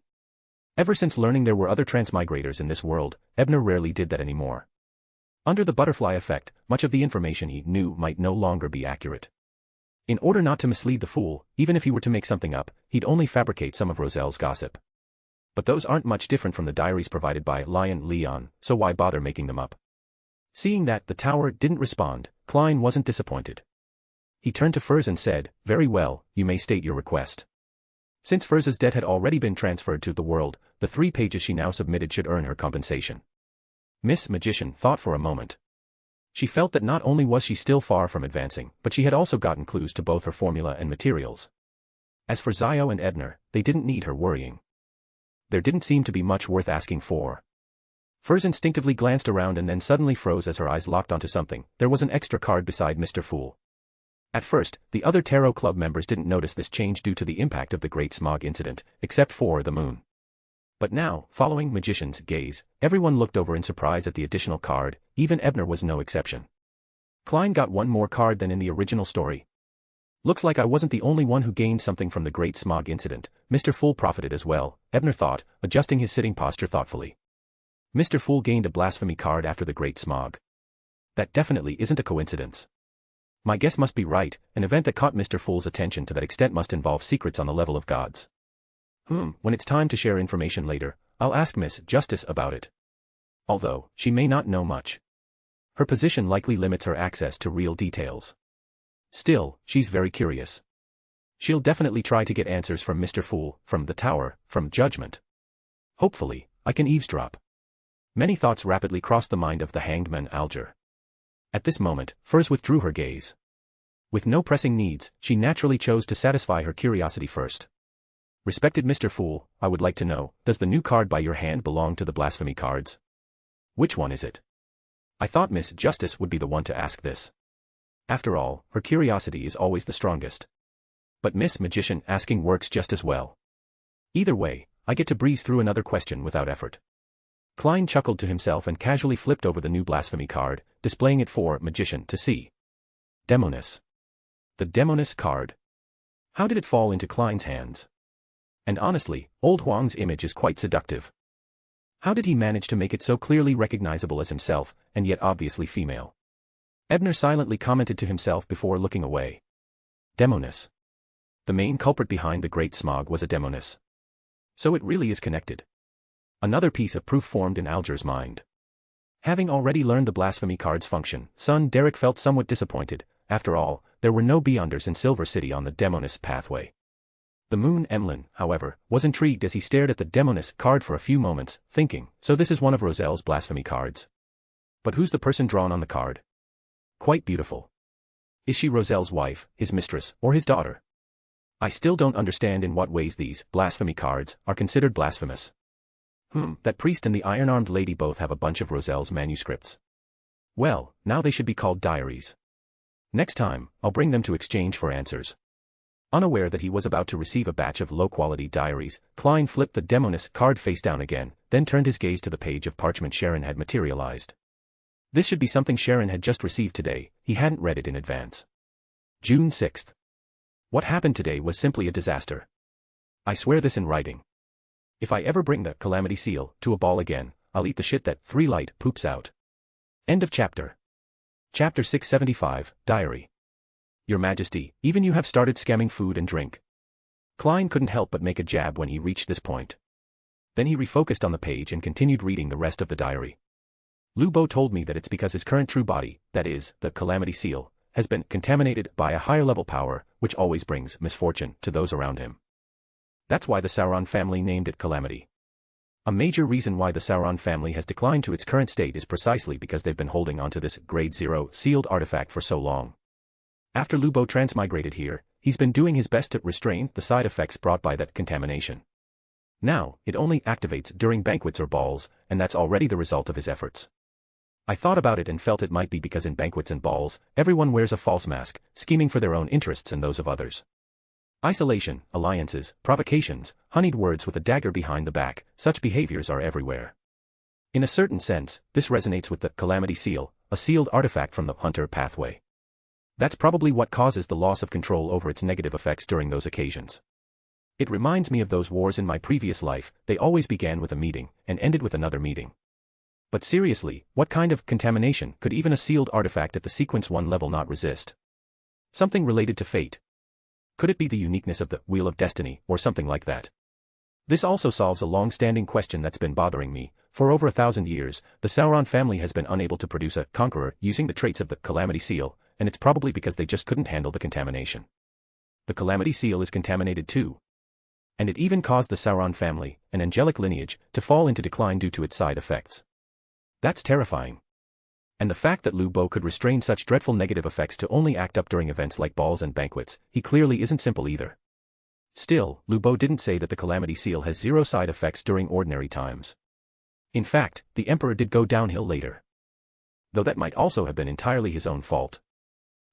ever since learning there were other transmigrators in this world, Ebner rarely did that anymore. Under the butterfly effect, much of the information he knew might no longer be accurate. In order not to mislead the fool, even if he were to make something up, he'd only fabricate some of Roselle's gossip. But those aren't much different from the diaries provided by Lion Leon, so why bother making them up? Seeing that the tower didn't respond, Klein wasn't disappointed. He turned to Furs and said, "Very well, you may state your request." Since Furs's debt had already been transferred to the world, the 3 pages she now submitted should earn her compensation. Miss Magician thought for a moment. She felt that not only was she still far from advancing, but she had also gotten clues to both her formula and materials. As for Zio and Ebner, they didn't need her worrying. There didn't seem to be much worth asking for. Furs instinctively glanced around and then suddenly froze as her eyes locked onto something. There was an extra card beside Mr. Fool. At first, the other Tarot Club members didn't notice this change due to the impact of the Great Smog incident, except for the moon. But now, following Magician's gaze, everyone looked over in surprise at the additional card, even Ebner was no exception. Klein got 1 more card than in the original story. Looks like I wasn't the only one who gained something from the Great Smog incident. Mr. Fool profited as well, Ebner thought, adjusting his sitting posture thoughtfully. Mr. Fool gained a blasphemy card after the Great Smog. That definitely isn't a coincidence. My guess must be right, an event that caught Mr. Fool's attention to that extent must involve secrets on the level of gods. When it's time to share information later, I'll ask Miss Justice about it. Although, she may not know much. Her position likely limits her access to real details. Still, she's very curious. She'll definitely try to get answers from Mr. Fool, from the tower, from Judgment. Hopefully, I can eavesdrop. Many thoughts rapidly crossed the mind of the hanged man Alger. At this moment, Furs withdrew her gaze. With no pressing needs, she naturally chose to satisfy her curiosity first. Respected Mr. Fool, I would like to know, does the new card by your hand belong to the blasphemy cards? Which one is it? I thought Miss Justice would be the one to ask this. After all, her curiosity is always the strongest. But Miss Magician asking works just as well. Either way, I get to breeze through another question without effort. Klein chuckled to himself and casually flipped over the new blasphemy card, displaying it for Magician to see. Demoness. The Demoness card. How did it fall into Klein's hands? And honestly, old Huang's image is quite seductive. How did he manage to make it so clearly recognizable as himself, and yet obviously female? Ebner silently commented to himself before looking away. Demoness. The main culprit behind the Great Smog was a demoness. So it really is connected. Another piece of proof formed in Alger's mind. Having already learned the blasphemy card's function, son Derek felt somewhat disappointed. After all, there were no Beyonders in Silver City on the Demoness pathway. The Moon Emlyn, however, was intrigued as he stared at the Demoness card for a few moments, thinking, so this is one of Roselle's blasphemy cards. But who's the person drawn on the card? Quite beautiful. Is she Roselle's wife, his mistress, or his daughter? I still don't understand in what ways these blasphemy cards are considered blasphemous. That priest and the iron-armed lady both have a bunch of Roselle's manuscripts. Well, now they should be called diaries. Next time, I'll bring them to exchange for answers. Unaware that he was about to receive a batch of low-quality diaries, Klein flipped the Demoness card face down again, then turned his gaze to the page of parchment Sharon had materialized. This should be something Sharon had just received today, he hadn't read it in advance. June 6th. What happened today was simply a disaster. I swear this in writing. If I ever bring the Calamity Seal to a ball again, I'll eat the shit that 3 Light poops out. End of chapter. Chapter 675, Diary. Your Majesty, even you have started scamming food and drink. Klein couldn't help but make a jab when he reached this point. Then he refocused on the page and continued reading the rest of the diary. Lubo told me that it's because his current true body, that is, the Calamity Seal, has been contaminated by a higher-level power, which always brings misfortune to those around him. That's why the Sauron family named it Calamity. A major reason why the Sauron family has declined to its current state is precisely because they've been holding onto this Grade 0 sealed artifact for so long. After Lubo transmigrated here, he's been doing his best to restrain the side effects brought by that contamination. Now, it only activates during banquets or balls, and that's already the result of his efforts. I thought about it and felt it might be because in banquets and balls, everyone wears a false mask, scheming for their own interests and those of others. Isolation, alliances, provocations, honeyed words with a dagger behind the back, such behaviors are everywhere. In a certain sense, this resonates with the Calamity Seal, a sealed artifact from the Hunter pathway. That's probably what causes the loss of control over its negative effects during those occasions. It reminds me of those wars in my previous life, they always began with a meeting, and ended with another meeting. But seriously, what kind of contamination could even a sealed artifact at the Sequence 1 level not resist? Something related to fate. Could it be the uniqueness of the Wheel of Destiny, or something like that? This also solves a long-standing question that's been bothering me. For over 1,000 years, the Sauron family has been unable to produce a conqueror using the traits of the Calamity Seal, and it's probably because they just couldn't handle the contamination. The Calamity Seal is contaminated too. And it even caused the Sauron family, an angelic lineage, to fall into decline due to its side effects. That's terrifying. And the fact that Lubo could restrain such dreadful negative effects to only act up during events like balls and banquets, he clearly isn't simple either. Still, Lubo didn't say that the Calamity Seal has 0 side effects during ordinary times. In fact, the Emperor did go downhill later. Though that might also have been entirely his own fault.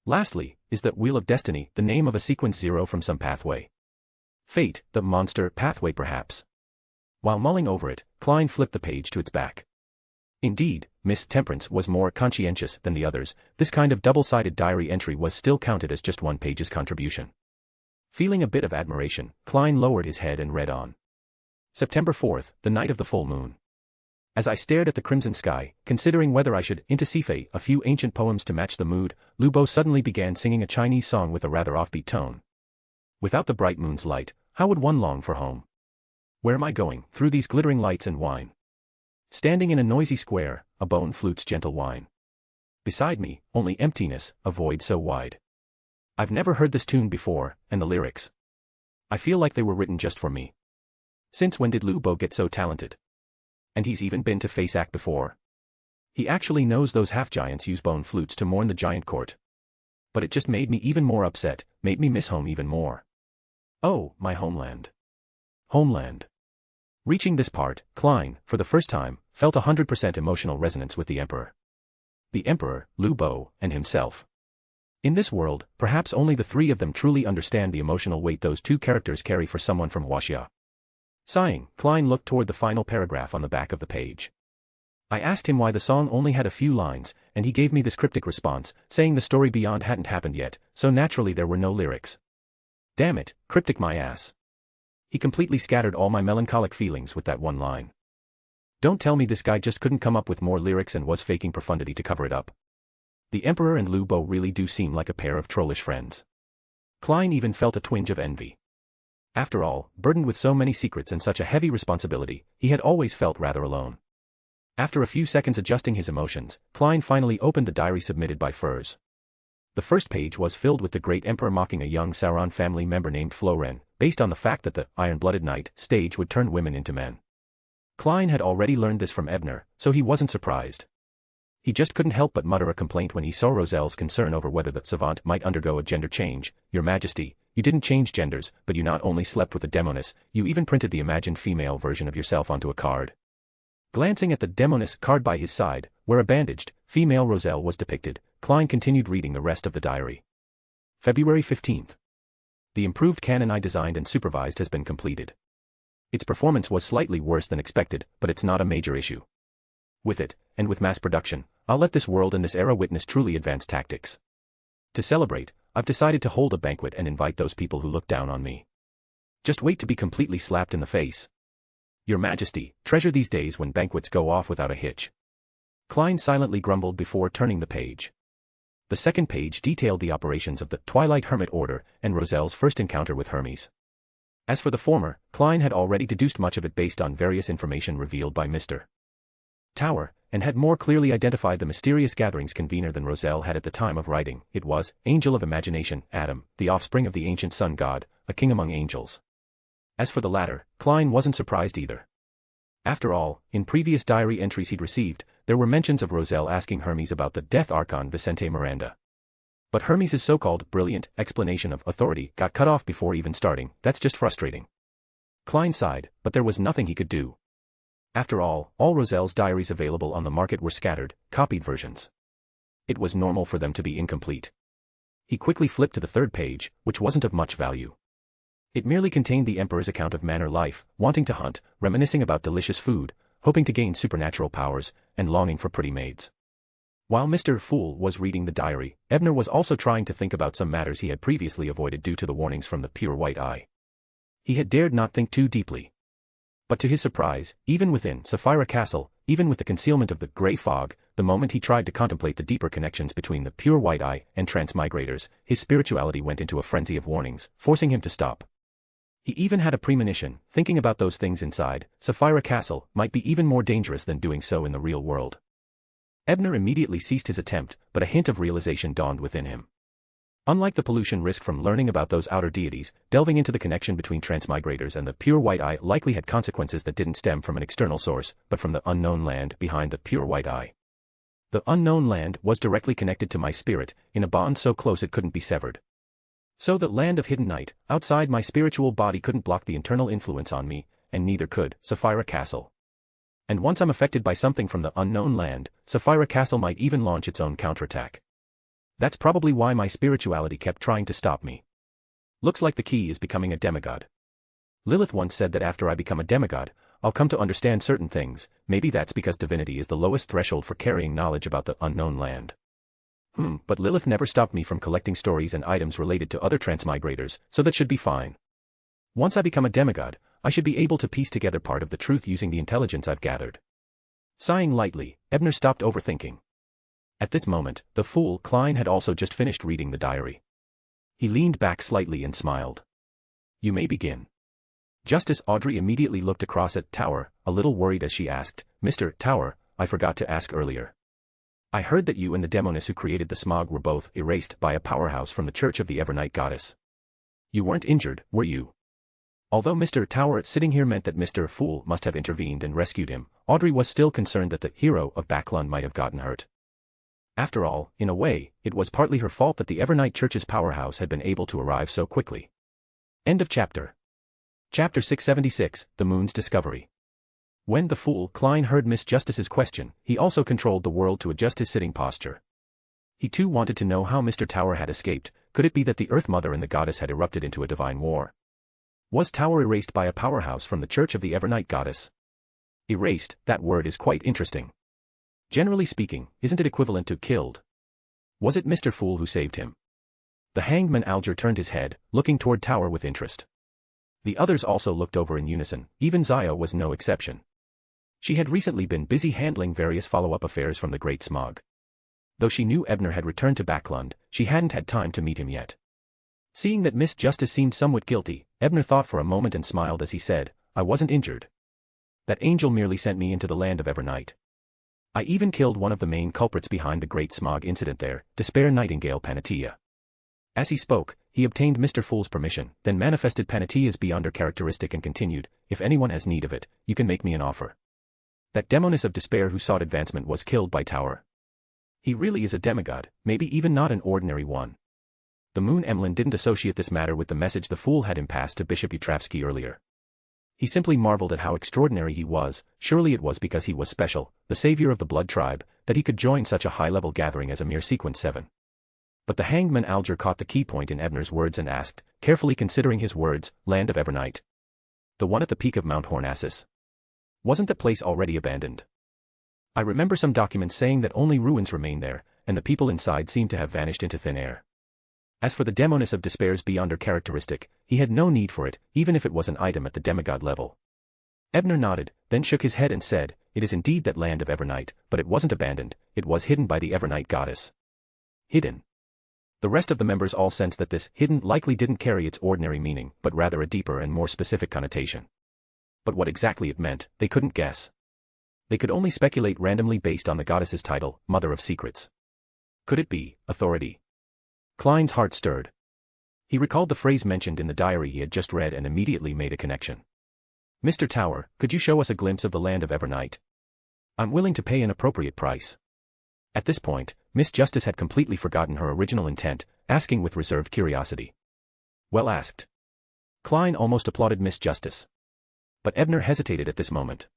Lastly, is the Wheel of Destiny the name of a Sequence 0 from some pathway? Fate, the monster pathway perhaps. While mulling over it, Klein flipped the page to its back. Indeed, Miss Temperance was more conscientious than the others. This kind of double-sided diary entry was still counted as just one page's contribution. Feeling a bit of admiration, Klein lowered his head and read on. September 4th, the night of the full moon. As I stared at the crimson sky, considering whether I should intercipher a few ancient poems to match the mood, Lubo suddenly began singing a Chinese song with a rather offbeat tone. Without the bright moon's light, how would one long for home? Where am I going, through these glittering lights and wine? Standing in a noisy square, a bone flute's gentle whine. Beside me, only emptiness, a void so wide. I've never heard this tune before, and the lyrics. I feel like they were written just for me. Since when did Lubo get so talented? And he's even been to Face Act before. He actually knows those half-giants use bone flutes to mourn the giant court. But it just made me even more upset, made me miss home even more. Oh, my homeland. Homeland. Reaching this part, Klein, for the first time, felt 100% emotional resonance with the Emperor. The Emperor, Lubo, and himself. In this world, perhaps only the 3 of them truly understand the emotional weight those 2 characters carry for someone from Huaxia. Sighing, Klein looked toward the final paragraph on the back of the page. I asked him why the song only had a few lines, and he gave me this cryptic response, saying the story beyond hadn't happened yet, so naturally there were no lyrics. Damn it, cryptic my ass. He completely scattered all my melancholic feelings with that one line. Don't tell me this guy just couldn't come up with more lyrics and was faking profundity to cover it up. The Emperor and Lu Bo really do seem like a pair of trollish friends. Klein even felt a twinge of envy. After all, burdened with so many secrets and such a heavy responsibility, he had always felt rather alone. After a few seconds adjusting his emotions, Klein finally opened the diary submitted by Furs. The first page was filled with the great Emperor mocking a young Sauron family member named Floren, based on the fact that the iron-blooded knight stage would turn women into men. Klein had already learned this from Ebner, so he wasn't surprised. He just couldn't help but mutter a complaint when he saw Roselle's concern over whether the savant might undergo a gender change. Your Majesty, you didn't change genders, but you not only slept with a demoness, you even printed the imagined female version of yourself onto a card. Glancing at the demoness card by his side, where a bandaged, female Roselle was depicted, Klein continued reading the rest of the diary. February 15th. The improved cannon I designed and supervised has been completed. Its performance was slightly worse than expected, but it's not a major issue. With it, and with mass production, I'll let this world and this era witness truly advanced tactics. To celebrate, I've decided to hold a banquet and invite those people who look down on me. Just wait to be completely slapped in the face. Your Majesty, treasure these days when banquets go off without a hitch. Klein silently grumbled before turning the page. The second page detailed the operations of the Twilight Hermit Order and Roselle's first encounter with Hermes. As for the former, Klein had already deduced much of it based on various information revealed by Mr. Tower, and had more clearly identified the mysterious gatherings convener than Roselle had at the time of writing. It was, Angel of Imagination, Adam, the offspring of the ancient sun god, a king among angels. As for the latter, Klein wasn't surprised either. After all, in previous diary entries he'd received, there were mentions of Roselle asking Hermes about the death archon Vicente Miranda. But Hermes' so-called brilliant explanation of authority got cut off before even starting. That's just frustrating. Klein sighed, but there was nothing he could do. After all Roselle's diaries available on the market were scattered, copied versions. It was normal for them to be incomplete. He quickly flipped to the third page, which wasn't of much value. It merely contained the Emperor's account of manor life, wanting to hunt, reminiscing about delicious food, hoping to gain supernatural powers, and longing for pretty maids. While Mr. Fool was reading the diary, Ebner was also trying to think about some matters he had previously avoided due to the warnings from the pure white eye. He had dared not think too deeply. But to his surprise, even within Sapphira Castle, even with the concealment of the grey fog, the moment he tried to contemplate the deeper connections between the pure white eye and transmigrators, his spirituality went into a frenzy of warnings, forcing him to stop. He even had a premonition, thinking about those things inside Sapphira Castle might be even more dangerous than doing so in the real world. Ebner immediately ceased his attempt, but a hint of realization dawned within him. Unlike the pollution risk from learning about those outer deities, delving into the connection between transmigrators and the pure white eye likely had consequences that didn't stem from an external source, but from the unknown land behind the pure white eye. The unknown land was directly connected to my spirit, in a bond so close it couldn't be severed. So the land of hidden night, outside my spiritual body couldn't block the internal influence on me, and neither could Sapphira Castle. And once I'm affected by something from the unknown land, Sapphira Castle might even launch its own counterattack. That's probably why my spirituality kept trying to stop me. Looks like the key is becoming a demigod. Lilith once said that after I become a demigod, I'll come to understand certain things. Maybe that's because divinity is the lowest threshold for carrying knowledge about the unknown land. But Lilith never stopped me from collecting stories and items related to other transmigrators, so that should be fine. Once I become a demigod, I should be able to piece together part of the truth using the intelligence I've gathered. Sighing lightly, Ebner stopped overthinking. At this moment, the fool Klein had also just finished reading the diary. He leaned back slightly and smiled. You may begin. Justice Audrey immediately looked across at Tower, a little worried as she asked, Mr. Tower, I forgot to ask earlier. I heard that you and the demoness who created the smog were both erased by a powerhouse from the Church of the Evernight Goddess. You weren't injured, were you? Although Mr. Tower sitting here meant that Mr. Fool must have intervened and rescued him, Audrey was still concerned that the hero of Backlund might have gotten hurt. After all, in a way, it was partly her fault that the Evernight Church's powerhouse had been able to arrive so quickly. End of chapter. Chapter 676, The Moon's Discovery. When the fool Klein heard Miss Justice's question, he also controlled the world to adjust his sitting posture. He too wanted to know how Mr. Tower had escaped. Could it be that the Earth Mother and the goddess had erupted into a divine war? Was Tower erased by a powerhouse from the Church of the Evernight Goddess? Erased, that word is quite interesting. Generally speaking, isn't it equivalent to killed? Was it Mr. Fool who saved him? The hangman Alger turned his head, looking toward Tower with interest. The others also looked over in unison, even Zaya was no exception. She had recently been busy handling various follow-up affairs from the Great Smog. Though she knew Ebner had returned to Backlund, she hadn't had time to meet him yet. Seeing that Miss Justice seemed somewhat guilty, Ebner thought for a moment and smiled as he said, "I wasn't injured. That angel merely sent me into the land of Evernight. I even killed one of the main culprits behind the Great Smog incident there, Despair Nightingale Panatia." As he spoke, he obtained Mr. Fool's permission, then manifested Panatia's beyonder characteristic and continued, "If anyone has need of it, you can make me an offer." That demoness of despair who sought advancement was killed by Tower. He really is a demigod, maybe even not an ordinary one. The Moon Emlyn didn't associate this matter with the message the Fool had imparted to Bishop Utravsky earlier. He simply marveled at how extraordinary he was. Surely it was because he was special, the savior of the blood tribe, that he could join such a high-level gathering as a mere Sequence 7. But the hangman Alger caught the key point in Ebner's words and asked, carefully considering his words, "Land of Evernight? The one at the peak of Mount Hornassus? Wasn't the place already abandoned? I remember some documents saying that only ruins remain there, and the people inside seem to have vanished into thin air." As for the demoness of despair's beyonder characteristic, he had no need for it, even if it was an item at the demigod level. Ebner nodded, then shook his head and said, "It is indeed that land of Evernight, but it wasn't abandoned, it was hidden by the Evernight goddess." Hidden. The rest of the members all sensed that this hidden likely didn't carry its ordinary meaning, but rather a deeper and more specific connotation. But what exactly it meant, they couldn't guess. They could only speculate randomly based on the goddess's title, Mother of Secrets. Could it be authority? Klein's heart stirred. He recalled the phrase mentioned in the diary he had just read and immediately made a connection. "Mr. Tower, could you show us a glimpse of the land of Evernight? I'm willing to pay an appropriate price." At this point, Miss Justice had completely forgotten her original intent, asking with reserved curiosity. "Well asked." Klein almost applauded Miss Justice. But Ebner hesitated at this moment.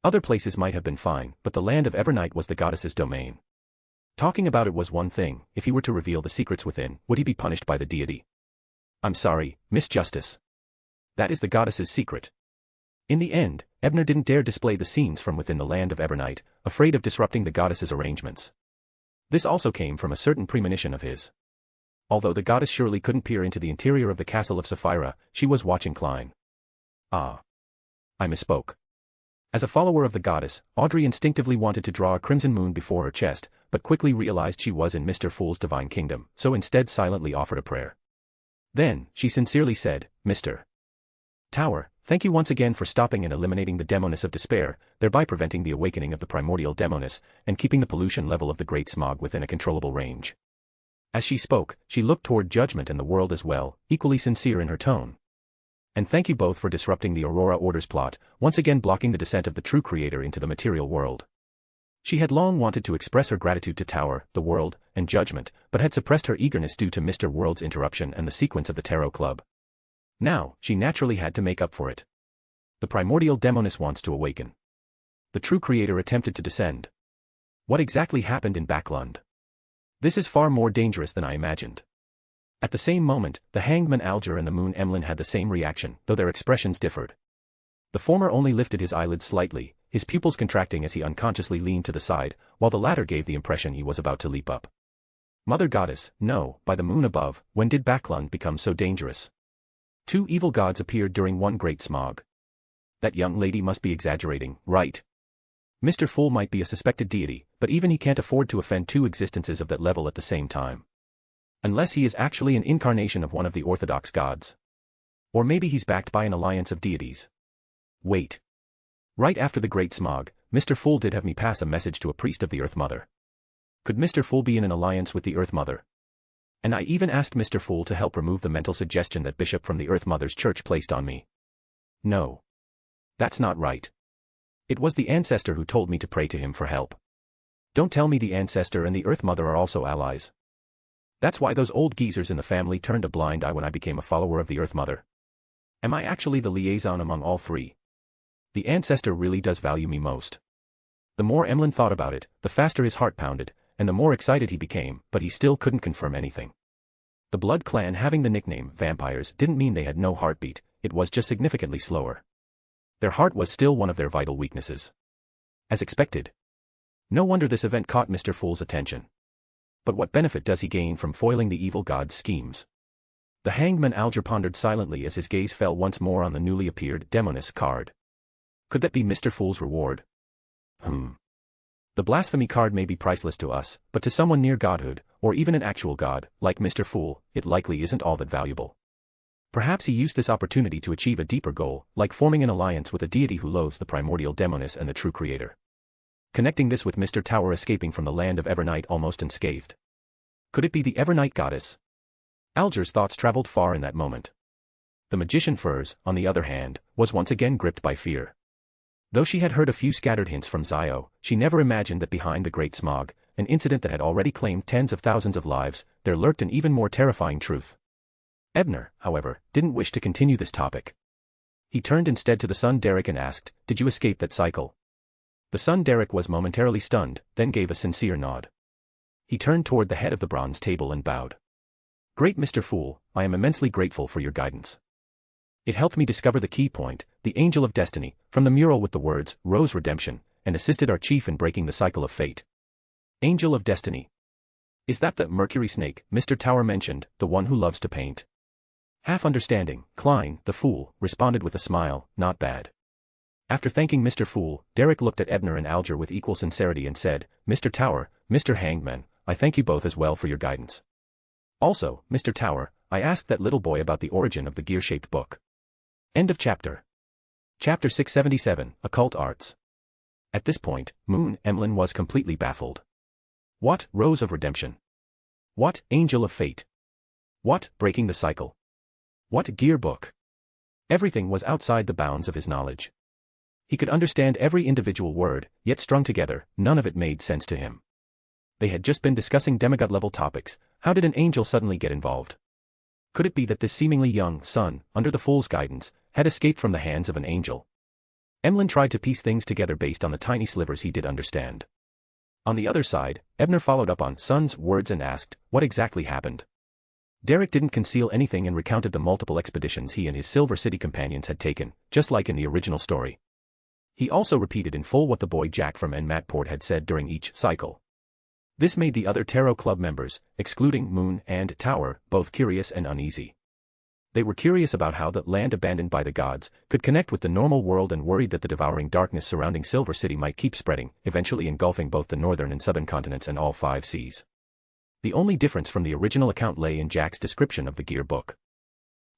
Other places might have been fine, but the land of Evernight was the goddess's domain. Talking about it was one thing, if he were to reveal the secrets within, would he be punished by the deity? "I'm sorry, Miss Justice. That is the goddess's secret." In the end, Ebner didn't dare display the scenes from within the land of Evernight, afraid of disrupting the goddess's arrangements. This also came from a certain premonition of his. Although the goddess surely couldn't peer into the interior of the castle of Sapphira, she was watching Klein. Ah. I misspoke. As a follower of the goddess, Audrey instinctively wanted to draw a crimson moon before her chest, but quickly realized she was in Mr. Fool's divine kingdom, so instead silently offered a prayer. Then, she sincerely said, "Mr. Tower, thank you once again for stopping and eliminating the demoness of despair, thereby preventing the awakening of the primordial demoness, and keeping the pollution level of the Great Smog within a controllable range." As she spoke, she looked toward judgment and the world as well, equally sincere in her tone. "And thank you both for disrupting the Aurora Order's plot, once again blocking the descent of the true creator into the material world." She had long wanted to express her gratitude to Tower, the world, and judgment, but had suppressed her eagerness due to Mr. World's interruption and the sequence of the Tarot Club. Now, she naturally had to make up for it. The primordial demoness wants to awaken. The true creator attempted to descend. What exactly happened in Backlund? This is far more dangerous than I imagined. At the same moment, the hangman Alger and the Moon Emlyn had the same reaction, though their expressions differed. The former only lifted his eyelids slightly, his pupils contracting as he unconsciously leaned to the side, while the latter gave the impression he was about to leap up. Mother Goddess, no, by the moon above, when did Backlund become so dangerous? Two evil gods appeared during one great smog. That young lady must be exaggerating, right? Mr. Fool might be a suspected deity, but even he can't afford to offend two existences of that level at the same time. Unless he is actually an incarnation of one of the orthodox gods. Or maybe he's backed by an alliance of deities. Wait. Right after the Great Smog, Mr. Fool did have me pass a message to a priest of the Earth Mother. Could Mr. Fool be in an alliance with the Earth Mother? And I even asked Mr. Fool to help remove the mental suggestion that Bishop from the Earth Mother's church placed on me. No. That's not right. It was the ancestor who told me to pray to him for help. Don't tell me the ancestor and the Earth Mother are also allies. That's why those old geezers in the family turned a blind eye when I became a follower of the Earth Mother. Am I actually the liaison among all three? The ancestor really does value me most. The more Emlyn thought about it, the faster his heart pounded, and the more excited he became, but he still couldn't confirm anything. The Blood Clan having the nickname Vampires didn't mean they had no heartbeat, it was just significantly slower. Their heart was still one of their vital weaknesses. As expected. No wonder this event caught Mr. Fool's attention. But what benefit does he gain from foiling the evil god's schemes? The hangman Alger pondered silently as his gaze fell once more on the newly appeared Demoness card. Could that be Mr. Fool's reward? The blasphemy card may be priceless to us, but to someone near godhood, or even an actual god, like Mr. Fool, it likely isn't all that valuable. Perhaps he used this opportunity to achieve a deeper goal, like forming an alliance with a deity who loathes the primordial Demoness and the true creator. Connecting this with Mr. Tower escaping from the land of Evernight almost unscathed. Could it be the Evernight goddess? Alger's thoughts traveled far in that moment. The magician Furs, on the other hand, was once again gripped by fear. Though she had heard a few scattered hints from Zio, she never imagined that behind the Great Smog, an incident that had already claimed tens of thousands of lives, there lurked an even more terrifying truth. Ebner, however, didn't wish to continue this topic. He turned instead to the son Derek and asked, "Did you escape that cycle?" The son Derek was momentarily stunned, then gave a sincere nod. He turned toward the head of the bronze table and bowed. "Great Mr. Fool, I am immensely grateful for your guidance. It helped me discover the key point, the Angel of Destiny, from the mural with the words, Rose Redemption, and assisted our chief in breaking the cycle of fate." Angel of Destiny. Is that the Mercury Snake Mr. Tower mentioned, the one who loves to paint? Half understanding, Klein, the fool, responded with a smile, "Not bad." After thanking Mr. Fool, Derek looked at Ebner and Alger with equal sincerity and said, "Mr. Tower, Mr. Hangman, I thank you both as well for your guidance. Also, Mr. Tower, I asked that little boy about the origin of the gear-shaped book." End of chapter. Chapter 677, Occult Arts. At this point, Moon Emlyn was completely baffled. What, Rose of Redemption? What, Angel of Fate? What, Breaking the Cycle? What, Gear Book? Everything was outside the bounds of his knowledge. He could understand every individual word, yet strung together, none of it made sense to him. They had just been discussing demigod-level topics. How did an angel suddenly get involved? Could it be that this seemingly young son, under the fool's guidance, had escaped from the hands of an angel? Emlyn tried to piece things together based on the tiny slivers he did understand. On the other side, Ebner followed up on son's words and asked, what exactly happened? Derek didn't conceal anything and recounted the multiple expeditions he and his Silver City companions had taken, just like in the original story. He also repeated in full what the boy Jack from Enmatport had said during each cycle. This made the other Tarot Club members, excluding Moon and Tower, both curious and uneasy. They were curious about how the land abandoned by the gods could connect with the normal world and worried that the devouring darkness surrounding Silver City might keep spreading, eventually engulfing both the northern and southern continents and all 5 seas. The only difference from the original account lay in Jack's description of the gear book.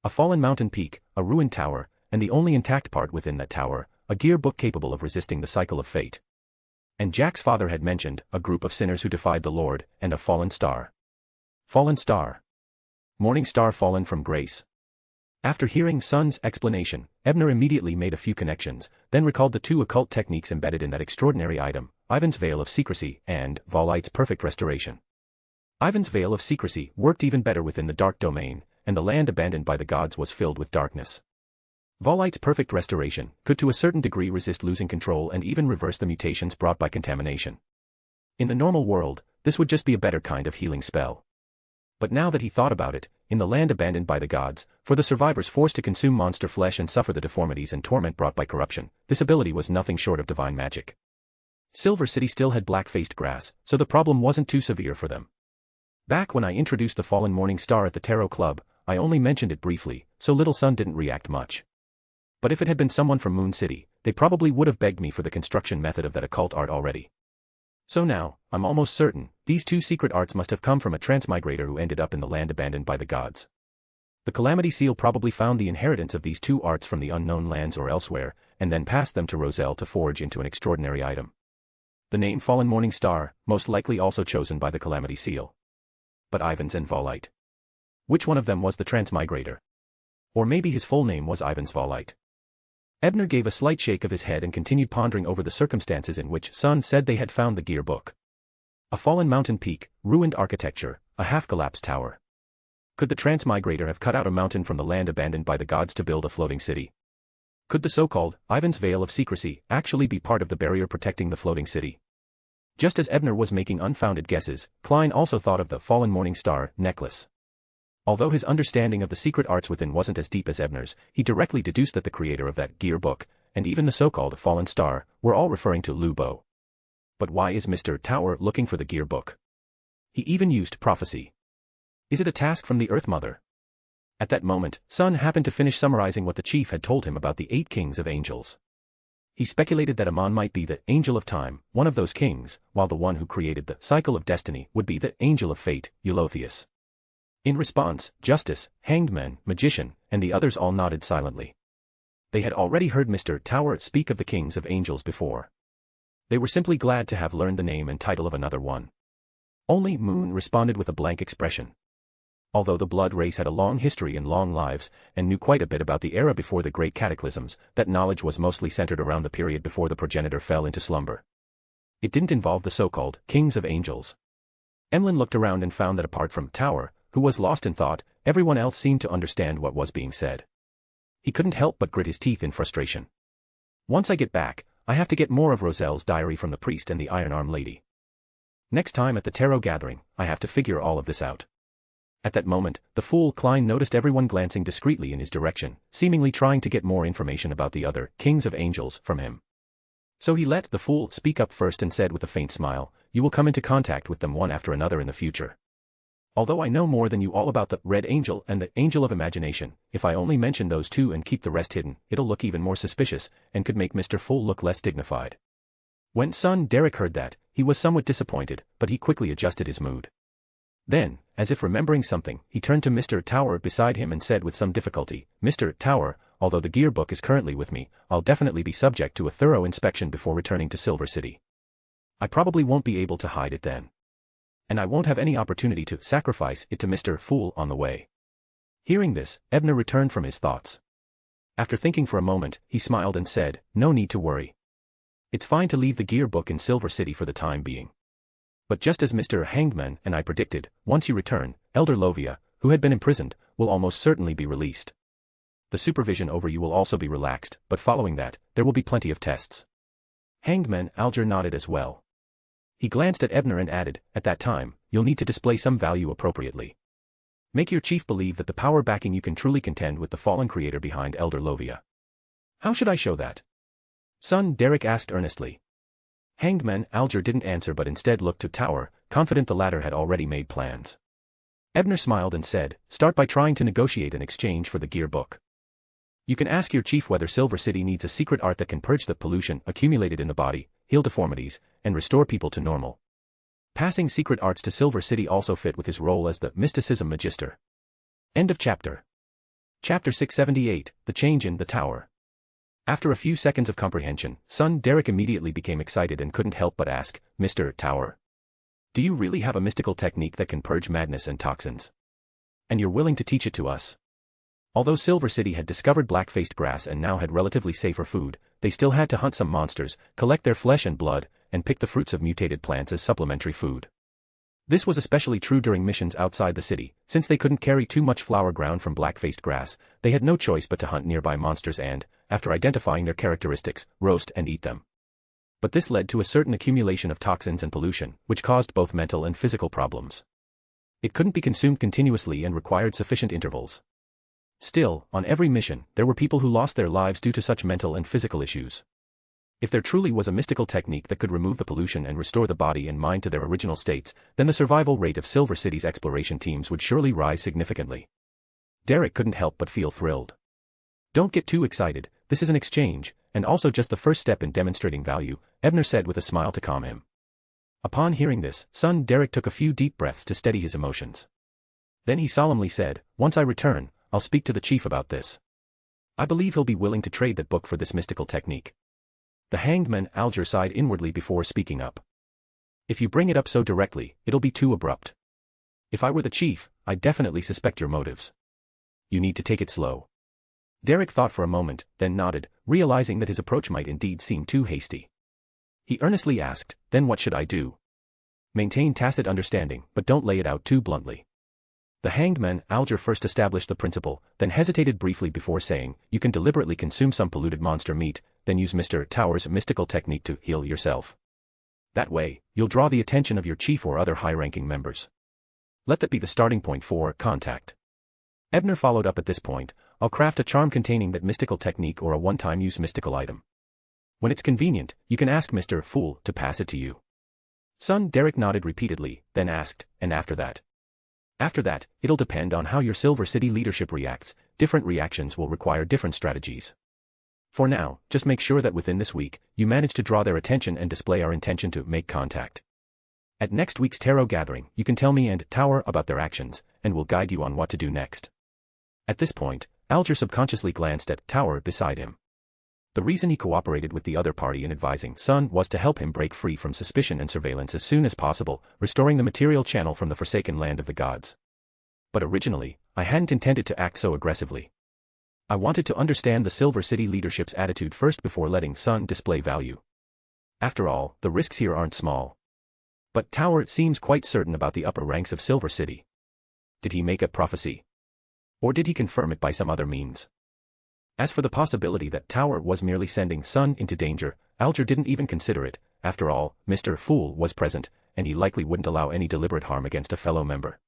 A fallen mountain peak, a ruined tower, and the only intact part within that tower, a gear book capable of resisting the cycle of fate. And Jack's father had mentioned a group of sinners who defied the Lord, and a fallen star. Fallen star. Morning star fallen from grace. After hearing Son's explanation, Ebner immediately made a few connections, then recalled the 2 occult techniques embedded in that extraordinary item, Ivan's Veil of Secrecy and Volite's Perfect Restoration. Ivan's Veil of Secrecy worked even better within the dark domain, and the land abandoned by the gods was filled with darkness. Volite's Perfect Restoration could to a certain degree resist losing control and even reverse the mutations brought by contamination. In the normal world, this would just be a better kind of healing spell. But now that he thought about it, in the land abandoned by the gods, for the survivors forced to consume monster flesh and suffer the deformities and torment brought by corruption, this ability was nothing short of divine magic. Silver City still had black-faced grass, so the problem wasn't too severe for them. Back when I introduced the fallen morning star at the Tarot Club, I only mentioned it briefly, so Little Sun didn't react much. But if it had been someone from Moon City, they probably would have begged me for the construction method of that occult art already. So now, I'm almost certain, these 2 secret arts must have come from a transmigrator who ended up in the land abandoned by the gods. The Calamity Seal probably found the inheritance of these 2 arts from the unknown lands or elsewhere, and then passed them to Roselle to forge into an extraordinary item. The name Fallen Morning Star, most likely also chosen by the Calamity Seal. But Ivan's and Volite. Which one of them was the transmigrator? Or maybe his full name was Ivan's Volite. Ebner gave a slight shake of his head and continued pondering over the circumstances in which Sun said they had found the gear book. A fallen mountain peak, ruined architecture, a half-collapsed tower. Could the transmigrator have cut out a mountain from the land abandoned by the gods to build a floating city? Could the so-called Ivan's Veil of Secrecy actually be part of the barrier protecting the floating city? Just as Ebner was making unfounded guesses, Klein also thought of the Fallen Morning Star necklace. Although his understanding of the secret arts within wasn't as deep as Ebner's, he directly deduced that the creator of that gear book, and even the so-called fallen star, were all referring to Lu Bo. But why is Mr. Tower looking for the gear book? He even used prophecy. Is it a task from the Earth Mother? At that moment, Sun happened to finish summarizing what the chief had told him about the 8 kings of angels. He speculated that Amon might be the angel of time, one of those kings, while the one who created the cycle of destiny would be the angel of fate, Eulotheus. In response, Justice, Hanged Man, Magician, and the others all nodded silently. They had already heard Mr. Tower speak of the kings of angels before. They were simply glad to have learned the name and title of another one. Only Moon responded with a blank expression. Although the blood race had a long history and long lives, and knew quite a bit about the era before the great cataclysms, that knowledge was mostly centered around the period before the progenitor fell into slumber. It didn't involve the so-called kings of angels. Emlyn looked around and found that apart from Tower, who was lost in thought, everyone else seemed to understand what was being said. He couldn't help but grit his teeth in frustration. Once I get back, I have to get more of Roselle's diary from the priest and the Iron Arm Lady. Next time at the tarot gathering, I have to figure all of this out. At that moment, the fool Klein noticed everyone glancing discreetly in his direction, seemingly trying to get more information about the other kings of angels from him. So he let the fool speak up first and said with a faint smile, "You will come into contact with them one after another in the future. Although I know more than you all about the Red Angel and the Angel of Imagination, if I only mention those two and keep the rest hidden, it'll look even more suspicious, and could make Mr. Fool look less dignified." When son Derek heard that, he was somewhat disappointed, but he quickly adjusted his mood. Then, as if remembering something, he turned to Mr. Tower beside him and said with some difficulty, "Mr. Tower, although the gear book is currently with me, I'll definitely be subject to a thorough inspection before returning to Silver City. I probably won't be able to hide it then. And I won't have any opportunity to sacrifice it to Mr. Fool on the way." Hearing this, Ebner returned from his thoughts. After thinking for a moment, he smiled and said, "No need to worry. It's fine to leave the gear book in Silver City for the time being. But just as Mr. Hangman and I predicted, once you return, Elder Lovia, who had been imprisoned, will almost certainly be released. The supervision over you will also be relaxed, but following that, there will be plenty of tests." Hangman Alger nodded as well. He glanced at Ebner and added, "At that time, you'll need to display some value appropriately. Make your chief believe that the power backing you can truly contend with the fallen creator behind Elder Lovia." "How should I show that?" son Derek asked earnestly. Hangman Alger didn't answer but instead looked to Tower, confident the latter had already made plans. Ebner smiled and said, "Start by trying to negotiate an exchange for the gear book. You can ask your chief whether Silver City needs a secret art that can purge the pollution accumulated in the body, heal deformities, and restore people to normal. Passing secret arts to Silver City also fit with his role as the Mysticism Magister." End of chapter. Chapter 678, The Change in the Tower. After a few seconds of comprehension, son Derek immediately became excited and couldn't help but ask, "Mr. Tower, do you really have a mystical technique that can purge madness and toxins? And you're willing to teach it to us?" Although Silver City had discovered black-faced grass and now had relatively safer food, they still had to hunt some monsters, collect their flesh and blood, and pick the fruits of mutated plants as supplementary food. This was especially true during missions outside the city. Since they couldn't carry too much flower ground from black-faced grass, they had no choice but to hunt nearby monsters and, after identifying their characteristics, roast and eat them. But this led to a certain accumulation of toxins and pollution, which caused both mental and physical problems. It couldn't be consumed continuously and required sufficient intervals. Still, on every mission, there were people who lost their lives due to such mental and physical issues. If there truly was a mystical technique that could remove the pollution and restore the body and mind to their original states, then the survival rate of Silver City's exploration teams would surely rise significantly. Derek couldn't help but feel thrilled. "Don't get too excited, this is an exchange, and also just the first step in demonstrating value," Ebner said with a smile to calm him. Upon hearing this, son Derek took a few deep breaths to steady his emotions. Then he solemnly said, "Once I return, I'll speak to the chief about this. I believe he'll be willing to trade that book for this mystical technique." The Hanged Man Alger sighed inwardly before speaking up. "If you bring it up so directly, it'll be too abrupt. If I were the chief, I'd definitely suspect your motives. You need to take it slow." Derek thought for a moment, then nodded, realizing that his approach might indeed seem too hasty. He earnestly asked, "Then what should I do?" "Maintain tacit understanding, but don't lay it out too bluntly." The Hanged Man Alger first established the principle, then hesitated briefly before saying, "You can deliberately consume some polluted monster meat, then use Mr. Tower's mystical technique to heal yourself. That way, you'll draw the attention of your chief or other high-ranking members. Let that be the starting point for contact. Ebner followed up at this point, I'll craft a charm containing that mystical technique or a one-time use mystical item. When it's convenient, you can ask Mr. Fool to pass it to you. Son Derek nodded repeatedly, then asked, and after that? After that, it'll depend on how your Silver City leadership reacts. Different reactions will require different strategies. For now, just make sure that within this week, you manage to draw their attention and display our intention to make contact. At next week's tarot gathering, you can tell me and Tower about their actions, and we'll guide you on what to do next. At this point, Alger subconsciously glanced at Tower beside him. The reason he cooperated with the other party in advising Son was to help him break free from suspicion and surveillance as soon as possible, restoring the material channel from the forsaken land of the gods. But originally, I hadn't intended to act so aggressively. I wanted to understand the Silver City leadership's attitude first before letting Son display value. After all, the risks here aren't small. But Tower seems quite certain about the upper ranks of Silver City. Did he make a prophecy? Or did he confirm it by some other means? As for the possibility that Tower was merely sending Son into danger, Alger didn't even consider it. After all, Mr. Fool was present, and he likely wouldn't allow any deliberate harm against a fellow member.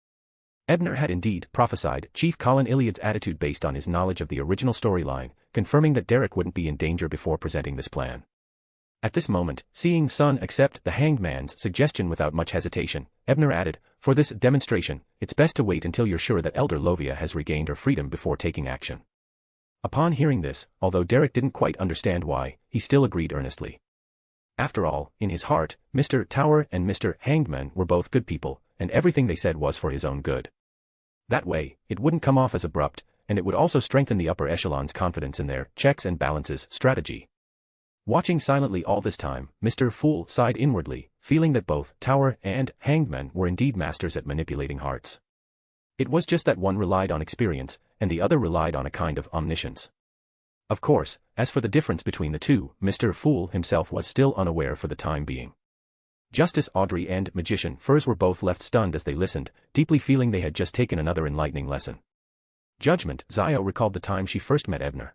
Ebner had indeed prophesied Chief Colin Iliad's attitude based on his knowledge of the original storyline, confirming that Derek wouldn't be in danger before presenting this plan. At this moment, seeing Son accept the Hanged Man's suggestion without much hesitation, Ebner added, for this demonstration, it's best to wait until you're sure that Elder Lovia has regained her freedom before taking action. Upon hearing this, although Derek didn't quite understand why, he still agreed earnestly. After all, in his heart, Mr. Tower and Mr. Hangman were both good people, and everything they said was for his own good. That way, it wouldn't come off as abrupt, and it would also strengthen the upper echelon's confidence in their checks and balances strategy. Watching silently all this time, Mr. Fool sighed inwardly, feeling that both Tower and Hangman were indeed masters at manipulating hearts. It was just that one relied on experience, and the other relied on a kind of omniscience. Of course, as for the difference between the two, Mr. Fool himself was still unaware for the time being. Justice Audrey and Magician Furs were both left stunned as they listened, deeply feeling they had just taken another enlightening lesson. Judgment, Zio recalled the time she first met Ebner.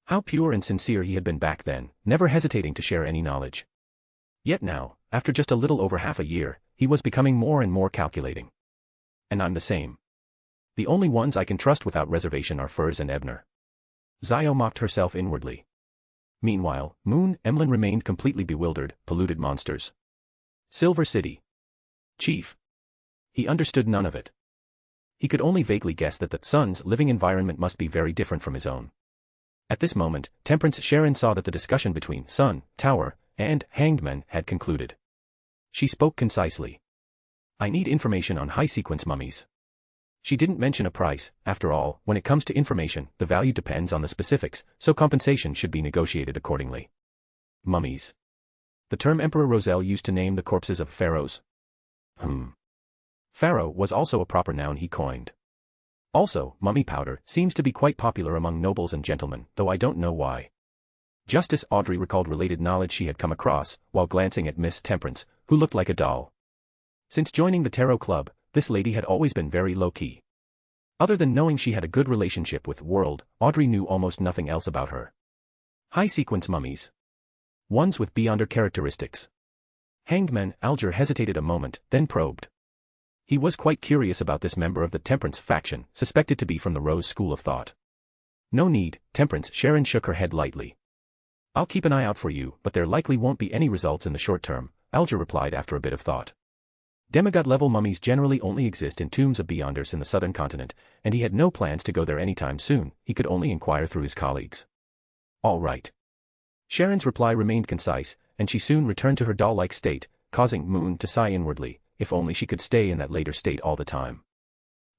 How pure and sincere he had been back then, never hesitating to share any knowledge. Yet now, after just a little over half a year, he was becoming more and more calculating. And I'm the same. The only ones I can trust without reservation are Furs and Ebner. Zio mocked herself inwardly. Meanwhile, Moon Emlyn remained completely bewildered. Polluted monsters. Silver City. Chief. He understood none of it. He could only vaguely guess that the Sun's living environment must be very different from his own. At this moment, Temperance Sharon saw that the discussion between Sun, Tower, and Hangman had concluded. She spoke concisely. I need information on high-sequence mummies. She didn't mention a price. After all, when it comes to information, the value depends on the specifics, so compensation should be negotiated accordingly. Mummies. The term Emperor Roselle used to name the corpses of pharaohs. Pharaoh was also a proper noun he coined. Also, mummy powder seems to be quite popular among nobles and gentlemen, though I don't know why. Justice Audrey recalled related knowledge she had come across, while glancing at Miss Temperance, who looked like a doll. Since joining the Tarot Club, this lady had always been very low-key. Other than knowing she had a good relationship with World, Audrey knew almost nothing else about her. High-sequence mummies. Ones with beyonder characteristics. Hangman Alger hesitated a moment, then probed. He was quite curious about this member of the Temperance faction, suspected to be from the Rose School of Thought. No need, Temperance Sharon shook her head lightly. I'll keep an eye out for you, but there likely won't be any results in the short term, Alger replied after a bit of thought. Demigod-level mummies generally only exist in tombs of beyonders in the southern continent, and he had no plans to go there anytime soon. He could only inquire through his colleagues. All right. Sharon's reply remained concise, and she soon returned to her doll-like state, causing Moon to sigh inwardly. If only she could stay in that later state all the time.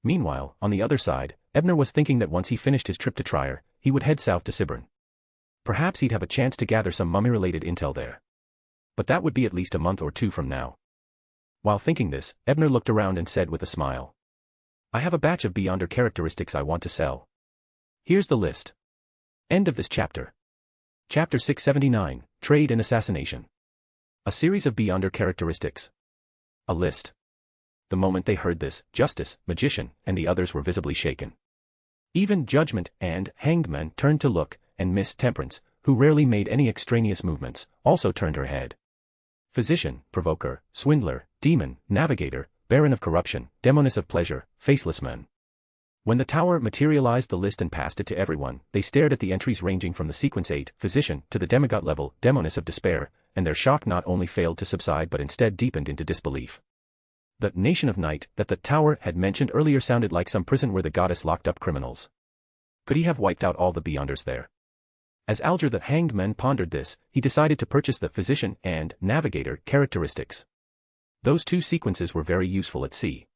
Meanwhile, on the other side, Ebner was thinking that once he finished his trip to Trier, he would head south to Sibern. Perhaps he'd have a chance to gather some mummy-related intel there. But that would be at least a month or two from now. While thinking this, Ebner looked around and said with a smile. I have a batch of beyonder characteristics I want to sell. Here's the list. End of this chapter. Chapter 679, Trade and Assassination. A series of beyonder characteristics. A list. The moment they heard this, Justice, Magician, and the others were visibly shaken. Even Judgment and Hangman turned to look, and Miss Temperance, who rarely made any extraneous movements, also turned her head. Physician, Provoker, Swindler, Demon, Navigator, Baron of Corruption, Demoness of Pleasure, Faceless Man. When the tower materialized the list and passed it to everyone, they stared at the entries ranging from the sequence 8, physician, to the demigod level, demoness of despair, and their shock not only failed to subside but instead deepened into disbelief. The nation of night that the tower had mentioned earlier sounded like some prison where the goddess locked up criminals. Could he have wiped out all the Beyonders there? As Alger the Hanged Man pondered this, he decided to purchase the physician and navigator characteristics. Those two sequences were very useful at sea.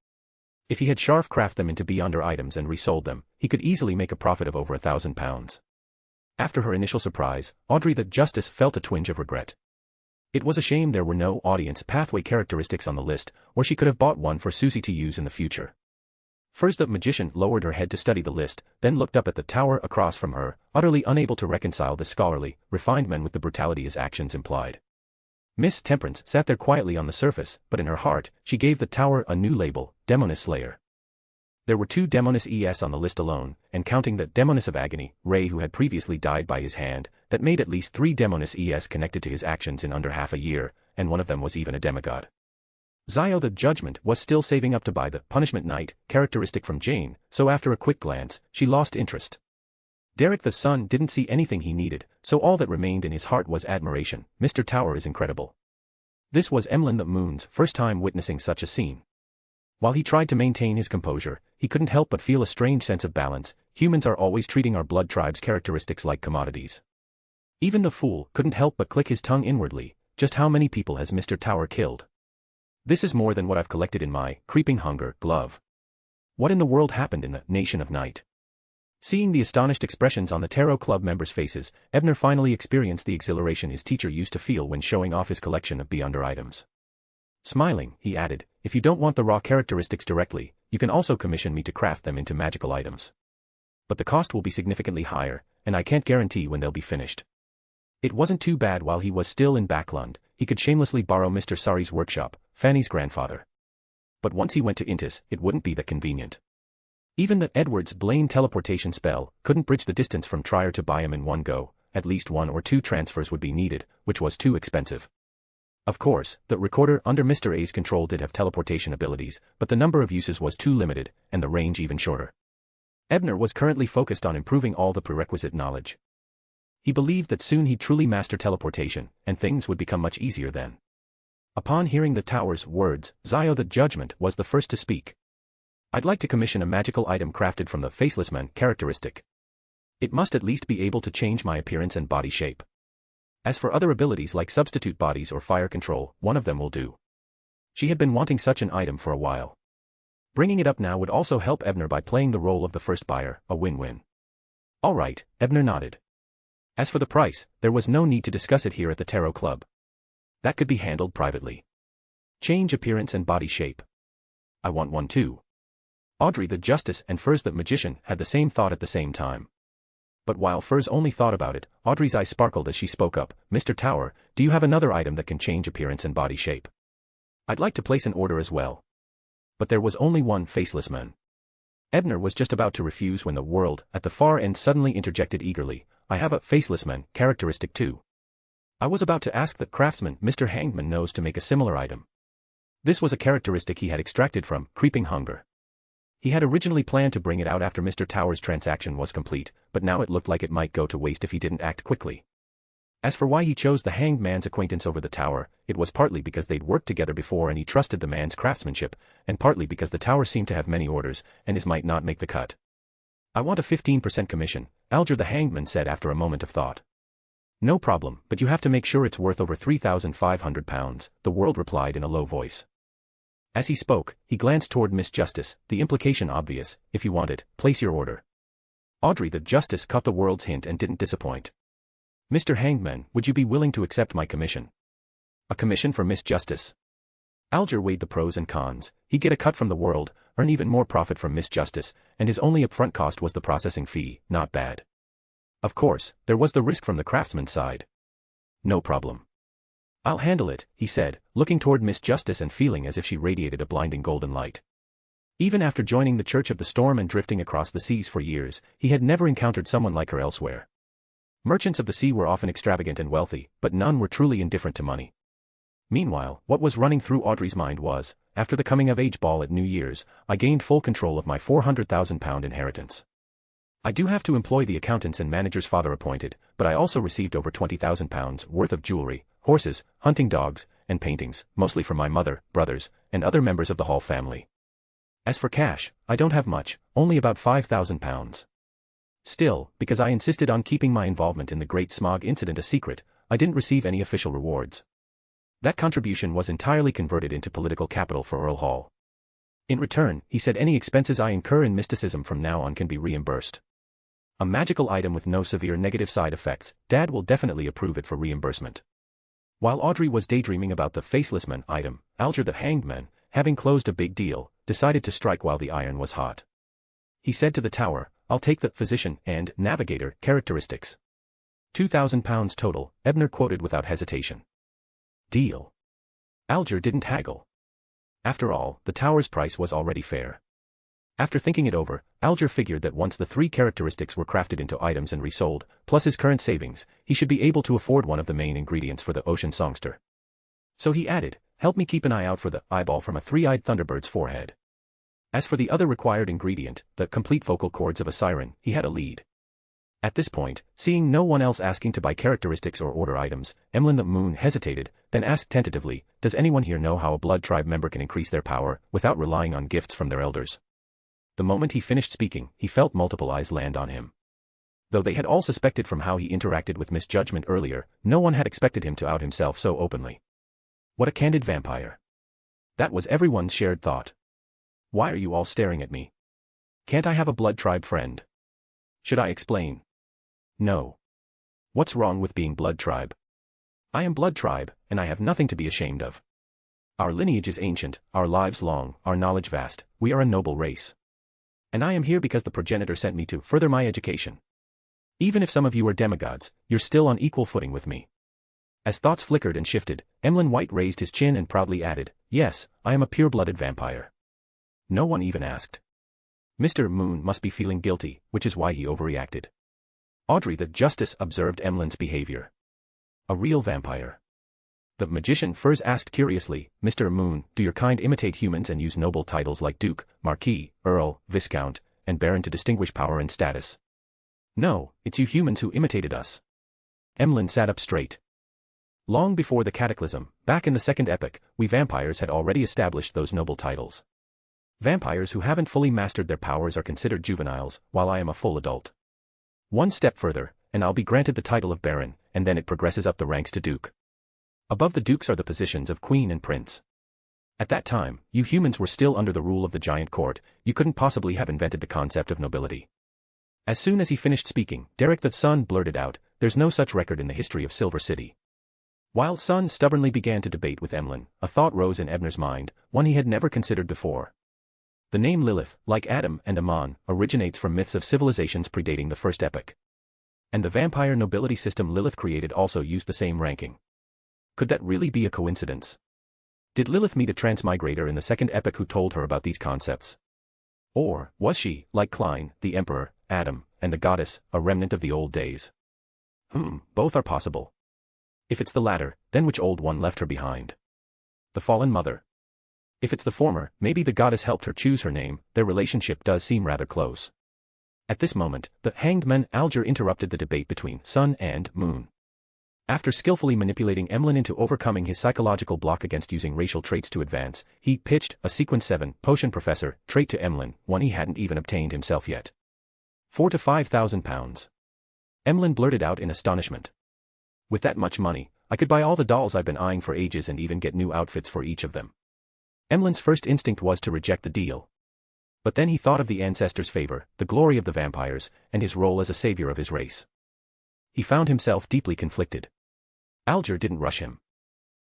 If he had craft them into Beyonder items and resold them, he could easily make a profit of over £1,000. After her initial surprise, Audrey the Justice felt a twinge of regret. It was a shame there were no audience pathway characteristics on the list, or she could have bought one for Susie to use in the future. First the magician lowered her head to study the list, then looked up at the tower across from her, utterly unable to reconcile this scholarly, refined man with the brutality his actions implied. Miss Temperance sat there quietly on the surface, but in her heart, she gave the tower a new label, Demoness Slayer. There were 2 Demoness ES on the list alone, and counting the Demoness of Agony, Ray who had previously died by his hand, that made at least 3 Demoness ES connected to his actions in under half a year, and one of them was even a demigod. Zio the Judgment was still saving up to buy the Punishment Knight characteristic from Jane, so after a quick glance, she lost interest. Derek the son didn't see anything he needed, so all that remained in his heart was admiration. Mr. Tower is incredible. This was Emlyn the Moon's first time witnessing such a scene. While he tried to maintain his composure, he couldn't help but feel a strange sense of balance. Humans are always treating our blood tribe's characteristics like commodities. Even the fool couldn't help but click his tongue inwardly. Just how many people has Mr. Tower killed? This is more than what I've collected in my creeping hunger glove. What in the world happened in the nation of night? Seeing the astonished expressions on the Tarot Club members' faces, Ebner finally experienced the exhilaration his teacher used to feel when showing off his collection of Beyonder items. Smiling, he added, if you don't want the raw characteristics directly, you can also commission me to craft them into magical items. But the cost will be significantly higher, and I can't guarantee when they'll be finished. It wasn't too bad while he was still in Backlund, he could shamelessly borrow Mr. Sari's workshop, Fanny's grandfather. But once he went to Intis, it wouldn't be that convenient. Even the Edwards Blaine teleportation spell couldn't bridge the distance from Trier to Byam in one go, at least 1 or 2 transfers would be needed, which was too expensive. Of course, the recorder under Mr. A's control did have teleportation abilities, but the number of uses was too limited, and the range even shorter. Ebner was currently focused on improving all the prerequisite knowledge. He believed that soon he'd truly master teleportation, and things would become much easier then. Upon hearing the tower's words, Zio the Judgment was the first to speak. I'd like to commission a magical item crafted from the Faceless Man characteristic. It must at least be able to change my appearance and body shape. As for other abilities like substitute bodies or fire control, one of them will do. She had been wanting such an item for a while. Bringing it up now would also help Ebner by playing the role of the first buyer, a win-win. All right, Ebner nodded. As for the price, there was no need to discuss it here at the Tarot Club. That could be handled privately. Change appearance and body shape. I want one too. Audrey the Justice and Furs the Magician had the same thought at the same time. But while Furs only thought about it, Audrey's eyes sparkled as she spoke up, Mr. Tower, do you have another item that can change appearance and body shape? I'd like to place an order as well. But there was only one Faceless Man. Ebner was just about to refuse when the world, at the far end suddenly interjected eagerly, I have a Faceless Man characteristic too. I was about to ask the craftsman Mr. Hangman knows to make a similar item. This was a characteristic he had extracted from Creeping Hunger. He had originally planned to bring it out after Mr. Tower's transaction was complete, but now it looked like it might go to waste if he didn't act quickly. As for why he chose the Hanged Man's acquaintance over the Tower, it was partly because they'd worked together before and he trusted the man's craftsmanship, and partly because the Tower seemed to have many orders, and his might not make the cut. I want a 15% commission, Alger the Hangman said after a moment of thought. No problem, but you have to make sure it's worth over £3,500, the world replied in a low voice. As he spoke, he glanced toward Miss Justice, the implication obvious, if you want it, place your order. Audrey the Justice caught the world's hint and didn't disappoint. Mr. Hangman, would you be willing to accept my commission? A commission for Miss Justice? Alger weighed the pros and cons. He'd get a cut from the world, earn even more profit from Miss Justice, and his only upfront cost was the processing fee, not bad. Of course, there was the risk from the craftsman's side. No problem. I'll handle it, he said, looking toward Miss Justice and feeling as if she radiated a blinding golden light. Even after joining the Church of the Storm and drifting across the seas for years, he had never encountered someone like her elsewhere. Merchants of the sea were often extravagant and wealthy, but none were truly indifferent to money. Meanwhile, what was running through Audrey's mind was, after the coming-of-age ball at New Year's, I gained full control of my £400,000 inheritance. I do have to employ the accountants and managers father appointed, but I also received over £20,000 worth of jewelry, horses, hunting dogs, and paintings, mostly from my mother, brothers, and other members of the Hall family. As for cash, I don't have much, only about £5,000. Still, because I insisted on keeping my involvement in the Great Smog incident a secret, I didn't receive any official rewards. That contribution was entirely converted into political capital for Earl Hall. In return, he said any expenses I incur in mysticism from now on can be reimbursed. A magical item with no severe negative side effects, Dad will definitely approve it for reimbursement. While Audrey was daydreaming about the faceless man item, Alger the Hanged Man, having closed a big deal, decided to strike while the iron was hot. He said to the tower, I'll take the physician and navigator characteristics. £2,000 total, Ebner quoted without hesitation. Deal. Alger didn't haggle. After all, the tower's price was already fair. After thinking it over, Alger figured that once the three characteristics were crafted into items and resold, plus his current savings, he should be able to afford one of the main ingredients for the ocean songster. So he added, help me keep an eye out for the eyeball from a three-eyed thunderbird's forehead. As for the other required ingredient, the complete vocal cords of a siren, he had a lead. At this point, seeing no one else asking to buy characteristics or order items, Emlyn the Moon hesitated, then asked tentatively, does anyone here know how a blood tribe member can increase their power, without relying on gifts from their elders? The moment he finished speaking, he felt multiple eyes land on him. Though they had all suspected from how he interacted with misjudgment earlier, no one had expected him to out himself so openly. What a candid vampire. That was everyone's shared thought. Why are you all staring at me? Can't I have a blood tribe friend? Should I explain? No. What's wrong with being blood tribe? I am blood tribe, and I have nothing to be ashamed of. Our lineage is ancient, our lives long, our knowledge vast, we are a noble race. And I am here because the progenitor sent me to further my education. Even if some of you are demigods, you're still on equal footing with me. As thoughts flickered and shifted, Emlyn White raised his chin and proudly added, yes, I am a pure-blooded vampire. No one even asked. Mr. Moon must be feeling guilty, which is why he overreacted. Audrey the Justice observed Emlyn's behavior. A real vampire. The magician Furs asked curiously, Mr. Moon, do your kind imitate humans and use noble titles like Duke, Marquis, Earl, Viscount, and Baron to distinguish power and status? No, it's you humans who imitated us. Emlyn sat up straight. Long before the cataclysm, back in the second epoch, we vampires had already established those noble titles. Vampires who haven't fully mastered their powers are considered juveniles, while I am a full adult. One step further, and I'll be granted the title of Baron, and then it progresses up the ranks to Duke. Above the Dukes are the positions of Queen and Prince. At that time, you humans were still under the rule of the giant court, you couldn't possibly have invented the concept of nobility. As soon as he finished speaking, Derek the Sun blurted out, there's no such record in the history of Silver City. While Sun stubbornly began to debate with Emlyn, a thought rose in Ebner's mind, one he had never considered before. The name Lilith, like Adam and Amon, originates from myths of civilizations predating the first epoch. And the vampire nobility system Lilith created also used the same ranking. Could that really be a coincidence? Did Lilith meet a transmigrator in the second epoch who told her about these concepts? Or, was she, like Klein, the emperor, Adam, and the goddess, a remnant of the old days? Both are possible. If it's the latter, then which old one left her behind? The fallen mother. If it's the former, maybe the goddess helped her choose her name, their relationship does seem rather close. At this moment, the hanged man Alger interrupted the debate between Sun and Moon. After skillfully manipulating Emlyn into overcoming his psychological block against using racial traits to advance, he pitched a Sequence 7 Potion Professor trait to Emlyn, one he hadn't even obtained himself yet. £4,000 to £5,000. Emlyn blurted out in astonishment. With that much money, I could buy all the dolls I've been eyeing for ages and even get new outfits for each of them. Emlyn's first instinct was to reject the deal. But then he thought of the ancestors' favor, the glory of the vampires, and his role as a savior of his race. He found himself deeply conflicted. Alger didn't rush him.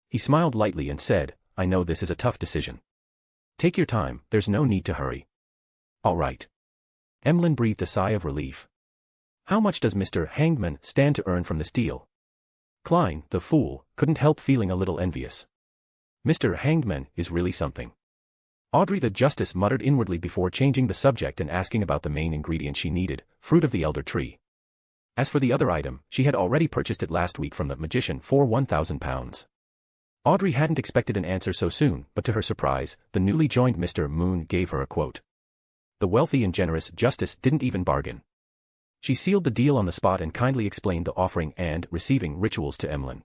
He smiled lightly and said, I know this is a tough decision. Take your time, there's no need to hurry. All right. Emlyn breathed a sigh of relief. How much does Mr. Hangman stand to earn from this deal? Klein, the fool, couldn't help feeling a little envious. Mr. Hangman is really something. Audrey the Justice muttered inwardly before changing the subject and asking about the main ingredient she needed, fruit of the elder tree. As for the other item, she had already purchased it last week from the magician for £1,000. Audrey hadn't expected an answer so soon, but to her surprise, the newly joined Mr. Moon gave her a quote. The wealthy and generous Justice didn't even bargain. She sealed the deal on the spot and kindly explained the offering and receiving rituals to Emlyn.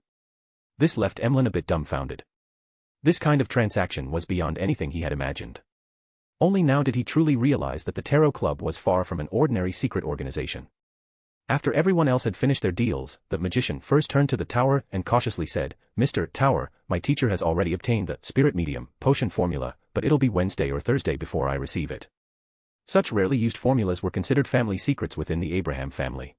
This left Emlyn a bit dumbfounded. This kind of transaction was beyond anything he had imagined. Only now did he truly realize that the Tarot Club was far from an ordinary secret organization. After everyone else had finished their deals, the magician first turned to the Tower and cautiously said, "Mr. Tower, my teacher has already obtained the spirit medium potion formula, but it'll be Wednesday or Thursday before I receive it." Such rarely used formulas were considered family secrets within the Abraham family.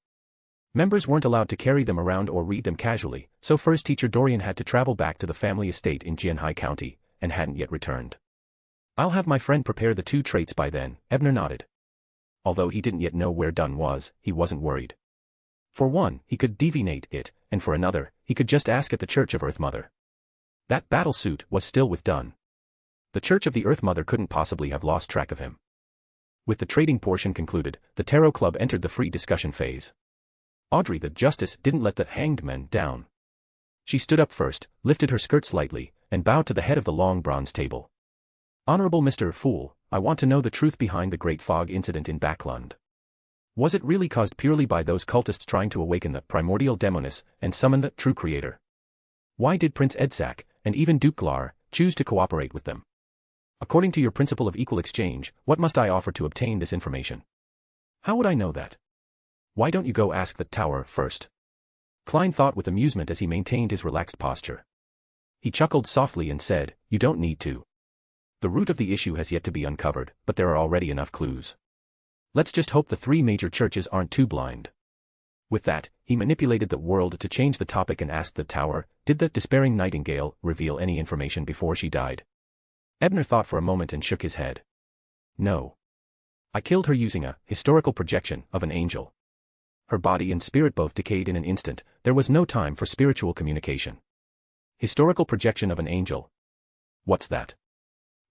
Members weren't allowed to carry them around or read them casually, so first teacher Dorian had to travel back to the family estate in Jianhai County, and hadn't yet returned. "I'll have my friend prepare the 2 traits by then," Ebner nodded. Although he didn't yet know where Dunn was, he wasn't worried. For one, he could divinate it, and for another, he could just ask at the Church of Earth Mother. That battle suit was still with Dunn. The Church of the Earth Mother couldn't possibly have lost track of him. With the trading portion concluded, the Tarot Club entered the free discussion phase. Audrey the Justice didn't let the hanged men down. She stood up first, lifted her skirt slightly, and bowed to the head of the long bronze table. "Honorable Mr. Fool, I want to know the truth behind the Great Fog incident in Backlund. Was it really caused purely by those cultists trying to awaken the primordial demoness and summon the true creator? Why did Prince Edsac, and even Duke Glar, choose to cooperate with them? According to your principle of equal exchange, what must I offer to obtain this information? How would I know that? Why don't you go ask the Tower first?" Klein thought with amusement as he maintained his relaxed posture. He chuckled softly and said, "You don't need to. The root of the issue has yet to be uncovered, but there are already enough clues. Let's just hope the 3 major churches aren't too blind." With that, he manipulated the world to change the topic and asked the Tower, "Did the despairing Nightingale reveal any information before she died?" Ebner thought for a moment and shook his head. "No. I killed her using a historical projection of an angel. Her body and spirit both decayed in an instant. There was no time for spiritual communication." Historical projection of an angel. What's that?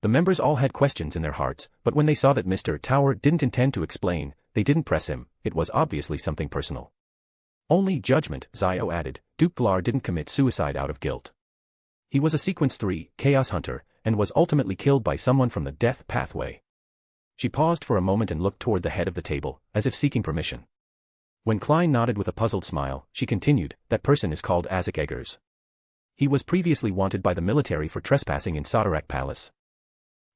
The members all had questions in their hearts, but when they saw that Mr. Tower didn't intend to explain, they didn't press him. It was obviously something personal. "Only judgment," Zio added. "Duke Glar didn't commit suicide out of guilt. He was a Sequence 3 Chaos Hunter, and was ultimately killed by someone from the death pathway." She paused for a moment and looked toward the head of the table, as if seeking permission. When Klein nodded with a puzzled smile, she continued, "That person is called Isaac Eggers. He was previously wanted by the military for trespassing in Sodarak Palace.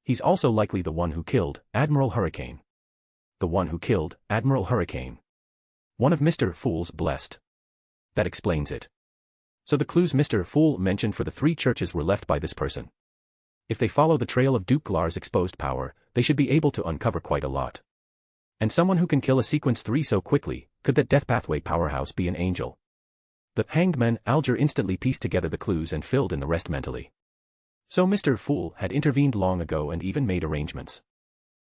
He's also likely the one who killed Admiral Hurricane." "The one who killed Admiral Hurricane. One of Mr. Fool's blessed. That explains it. So the clues Mr. Fool mentioned for the 3 churches were left by this person. If they follow the trail of Duke Glar's exposed power, they should be able to uncover quite a lot. And someone who can kill a Sequence 3 so quickly, could that Death Pathway powerhouse be an angel?" The hanged man Alger instantly pieced together the clues and filled in the rest mentally. So Mr. Fool had intervened long ago and even made arrangements.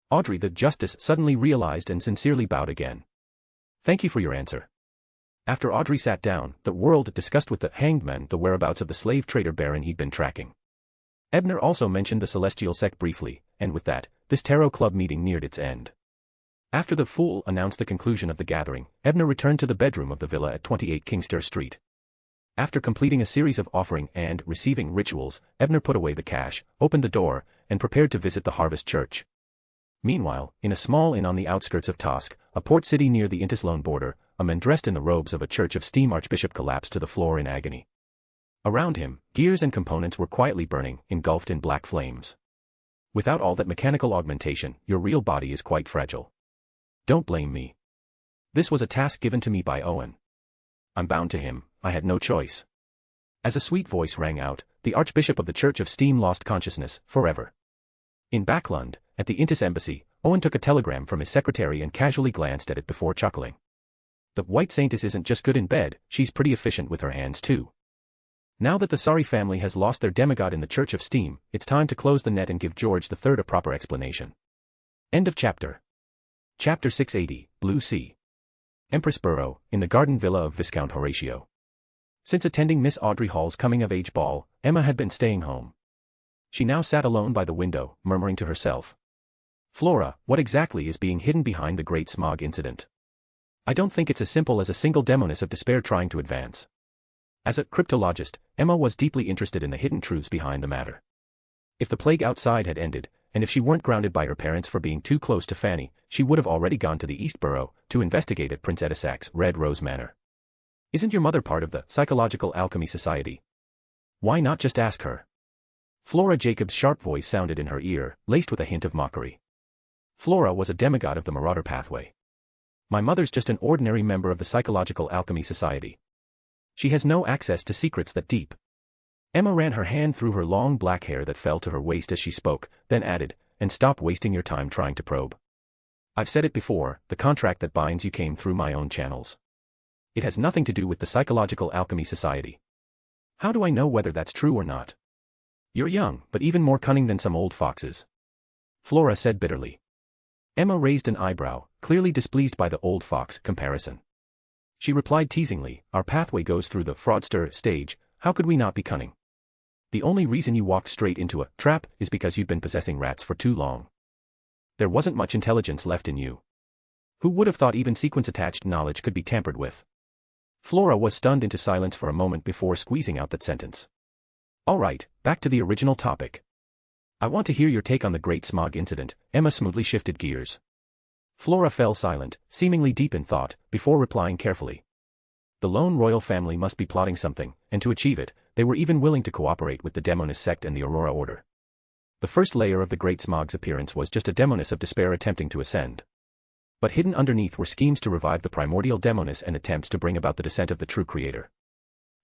Audrey the Justice suddenly realized and sincerely bowed again. "Thank you for your answer." After Audrey sat down, the world discussed with the hanged man the whereabouts of the slave trader baron he'd been tracking. Ebner also mentioned the celestial sect briefly, and with that, this Tarot Club meeting neared its end. After the Fool announced the conclusion of the gathering, Ebner returned to the bedroom of the villa at 28 Kingster Street. After completing a series of offering and receiving rituals, Ebner put away the cash, opened the door, and prepared to visit the Harvest Church. Meanwhile, in a small inn on the outskirts of Tosk, a port city near the Intislone border, a man dressed in the robes of a Church of Steam archbishop collapsed to the floor in agony. Around him, gears and components were quietly burning, engulfed in black flames. Without all that mechanical augmentation, your real body is quite fragile. Don't blame me. This was a task given to me by Owen. I'm bound to him, I had no choice. As a sweet voice rang out, the Archbishop of the Church of Steam lost consciousness, forever. In Backlund, at the Intis embassy, Owen took a telegram from his secretary and casually glanced at it before chuckling. The White Saintess isn't just good in bed, she's pretty efficient with her hands too. Now that the Sari family has lost their demigod in the Church of Steam, it's time to close the net and give George III a proper explanation. End of chapter. Chapter 680, Blue Sea. Empress Borough, in the garden villa of Viscount Horatio. Since attending Miss Audrey Hall's coming-of-age ball, Emma had been staying home. She now sat alone by the window, murmuring to herself. Flora, what exactly is being hidden behind the Great Smog incident? I don't think it's as simple as a single demoness of despair trying to advance. As a cryptologist, Emma was deeply interested in the hidden truths behind the matter. If the plague outside had ended, and if she weren't grounded by her parents for being too close to Fanny, she would have already gone to the East Borough to investigate at Prince Edisac's Red Rose Manor. Isn't your mother part of the Psychological Alchemy Society? Why not just ask her? Flora Jacobs' sharp voice sounded in her ear, laced with a hint of mockery. Flora was a demigod of the Marauder pathway. My mother's just an ordinary member of the Psychological Alchemy Society. She has no access to secrets that deep. Emma ran her hand through her long black hair that fell to her waist as she spoke, then added, and stop wasting your time trying to probe. I've said it before, the contract that binds you came through my own channels. It has nothing to do with the Psychological Alchemy Society. How do I know whether that's true or not? You're young, but even more cunning than some old foxes. Flora said bitterly. Emma raised an eyebrow, clearly displeased by the old fox comparison. She replied teasingly, our pathway goes through the fraudster stage, how could we not be cunning? The only reason you walked straight into a trap is because you'd been possessing rats for too long. There wasn't much intelligence left in you. Who would have thought even sequence-attached knowledge could be tampered with? Flora was stunned into silence for a moment before squeezing out that sentence. All right, back to the original topic. I want to hear your take on the Great Smog incident. Emma smoothly shifted gears. Flora fell silent, seemingly deep in thought, before replying carefully. The lone royal family must be plotting something, and to achieve it, they were even willing to cooperate with the Demoness sect and the Aurora Order. The first layer of the Great Smog's appearance was just a Demoness of despair attempting to ascend. But hidden underneath were schemes to revive the primordial Demoness and attempts to bring about the descent of the true creator.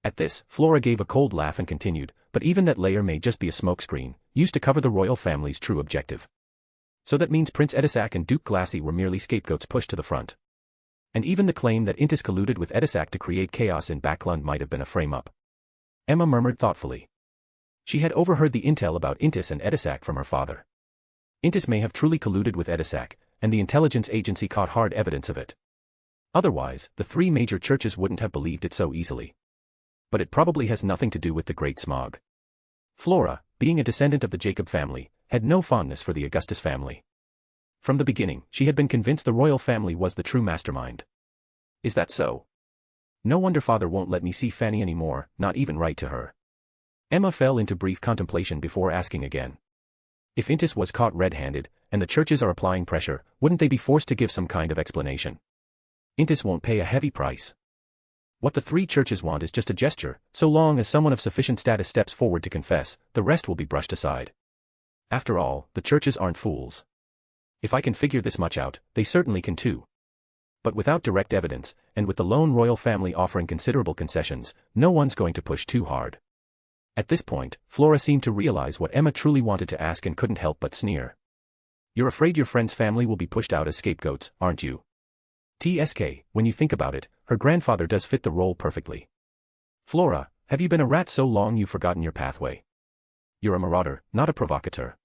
At this, Flora gave a cold laugh and continued, but even that layer may just be a smokescreen, used to cover the royal family's true objective. So that means Prince Edisac and Duke Glassy were merely scapegoats pushed to the front. And even the claim that Intis colluded with Edisac to create chaos in Backlund might have been a frame-up. Emma murmured thoughtfully. She had overheard the intel about Intis and Edisac from her father. Intis may have truly colluded with Edisac, and the intelligence agency caught hard evidence of it. Otherwise, the three major churches wouldn't have believed it so easily. But it probably has nothing to do with the Great Smog. Flora, being a descendant of the Jacob family, had no fondness for the Augustus family. From the beginning, she had been convinced the royal family was the true mastermind. Is that so? No wonder father won't let me see Fanny anymore, not even write to her. Emma fell into brief contemplation before asking again. If Intis was caught red-handed, and the churches are applying pressure, wouldn't they be forced to give some kind of explanation? Intis won't pay a heavy price. What the three churches want is just a gesture, so long as someone of sufficient status steps forward to confess, the rest will be brushed aside. After all, the churches aren't fools. If I can figure this much out, they certainly can too. But without direct evidence, and with the lone royal family offering considerable concessions, no one's going to push too hard. At this point, Flora seemed to realize what Emma truly wanted to ask and couldn't help but sneer. You're afraid your friend's family will be pushed out as scapegoats, aren't you? TSK, when you think about it, her grandfather does fit the role perfectly. Flora, have you been a rat so long you've forgotten your pathway? You're a marauder, not a provocateur.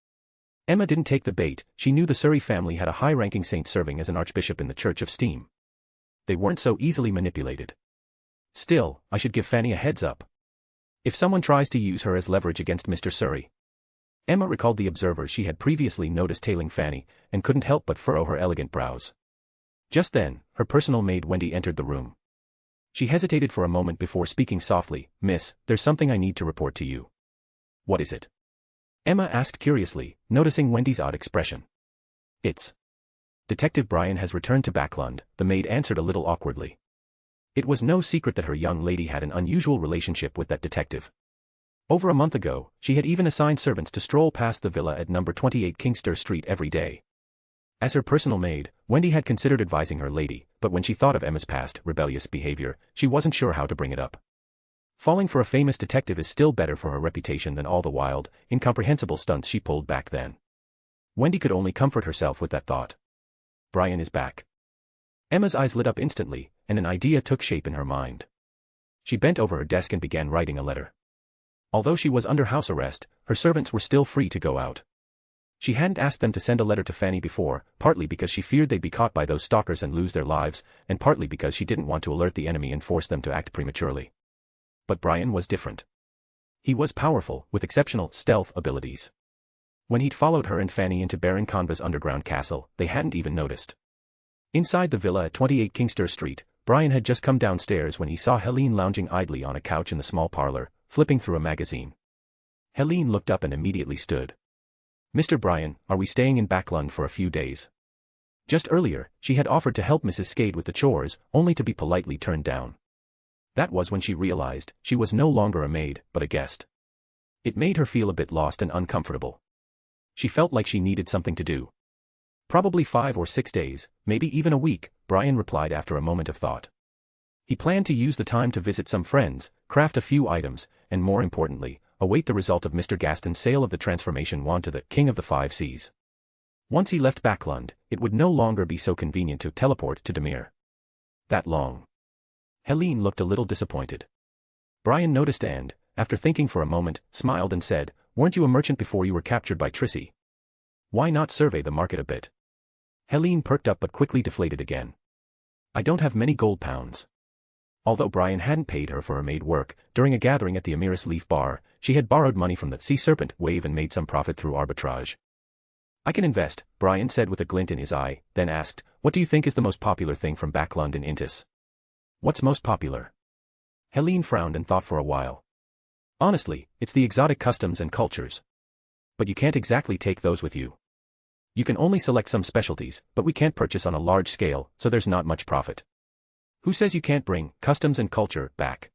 Emma didn't take the bait, she knew the Surrey family had a high-ranking saint serving as an archbishop in the Church of Steam. They weren't so easily manipulated. Still, I should give Fanny a heads up. If someone tries to use her as leverage against Mr. Surrey. Emma recalled the observers she had previously noticed tailing Fanny, and couldn't help but furrow her elegant brows. Just then, her personal maid Wendy entered the room. She hesitated for a moment before speaking softly, Miss, there's something I need to report to you. What is it? Emma asked curiously, noticing Wendy's odd expression. It's Detective Brian has returned to Backlund, the maid answered a little awkwardly. It was no secret that her young lady had an unusual relationship with that detective. Over a month ago, she had even assigned servants to stroll past the villa at number 28 Kingster Street every day. As her personal maid, Wendy had considered advising her lady, but when she thought of Emma's past, rebellious behavior, she wasn't sure how to bring it up. Falling for a famous detective is still better for her reputation than all the wild, incomprehensible stunts she pulled back then. Wendy could only comfort herself with that thought. Brian is back. Emma's eyes lit up instantly, and an idea took shape in her mind. She bent over her desk and began writing a letter. Although she was under house arrest, her servants were still free to go out. She hadn't asked them to send a letter to Fanny before, partly because she feared they'd be caught by those stalkers and lose their lives, and partly because she didn't want to alert the enemy and force them to act prematurely. But Brian was different. He was powerful, with exceptional stealth abilities. When he'd followed her and Fanny into Baron Conva's underground castle, they hadn't even noticed. Inside the villa at 28 Kingster Street, Brian had just come downstairs when he saw Helene lounging idly on a couch in the small parlor, flipping through a magazine. Helene looked up and immediately stood. "Mr. Brian, are we staying in Backlund for a few days?" Just earlier, she had offered to help Mrs. Skade with the chores, only to be politely turned down. That was when she realized she was no longer a maid, but a guest. It made her feel a bit lost and uncomfortable. She felt like she needed something to do. "Probably 5 or 6 days, maybe even a week," Brian replied after a moment of thought. He planned to use the time to visit some friends, craft a few items, and more importantly, await the result of Mr. Gaston's sale of the transformation wand to the King of the Five Seas. Once he left Backlund, it would no longer be so convenient to teleport to Demir. That long. Helene looked a little disappointed. Brian noticed and, after thinking for a moment, smiled and said, "Weren't you a merchant before you were captured by Trissy? Why not survey the market a bit?" Helene perked up but quickly deflated again. "I don't have many gold pounds." Although Brian hadn't paid her for her maid work, during a gathering at the Amiris Leaf Bar, she had borrowed money from the Sea Serpent Wave and made some profit through arbitrage. "I can invest," Brian said with a glint in his eye, then asked, "What do you think is the most popular thing from Backlund in Intis?" "What's most popular?" Helene frowned and thought for a while. "Honestly, it's the exotic customs and cultures. But you can't exactly take those with you. You can only select some specialties, but we can't purchase on a large scale, so there's not much profit." "Who says you can't bring customs and culture back?"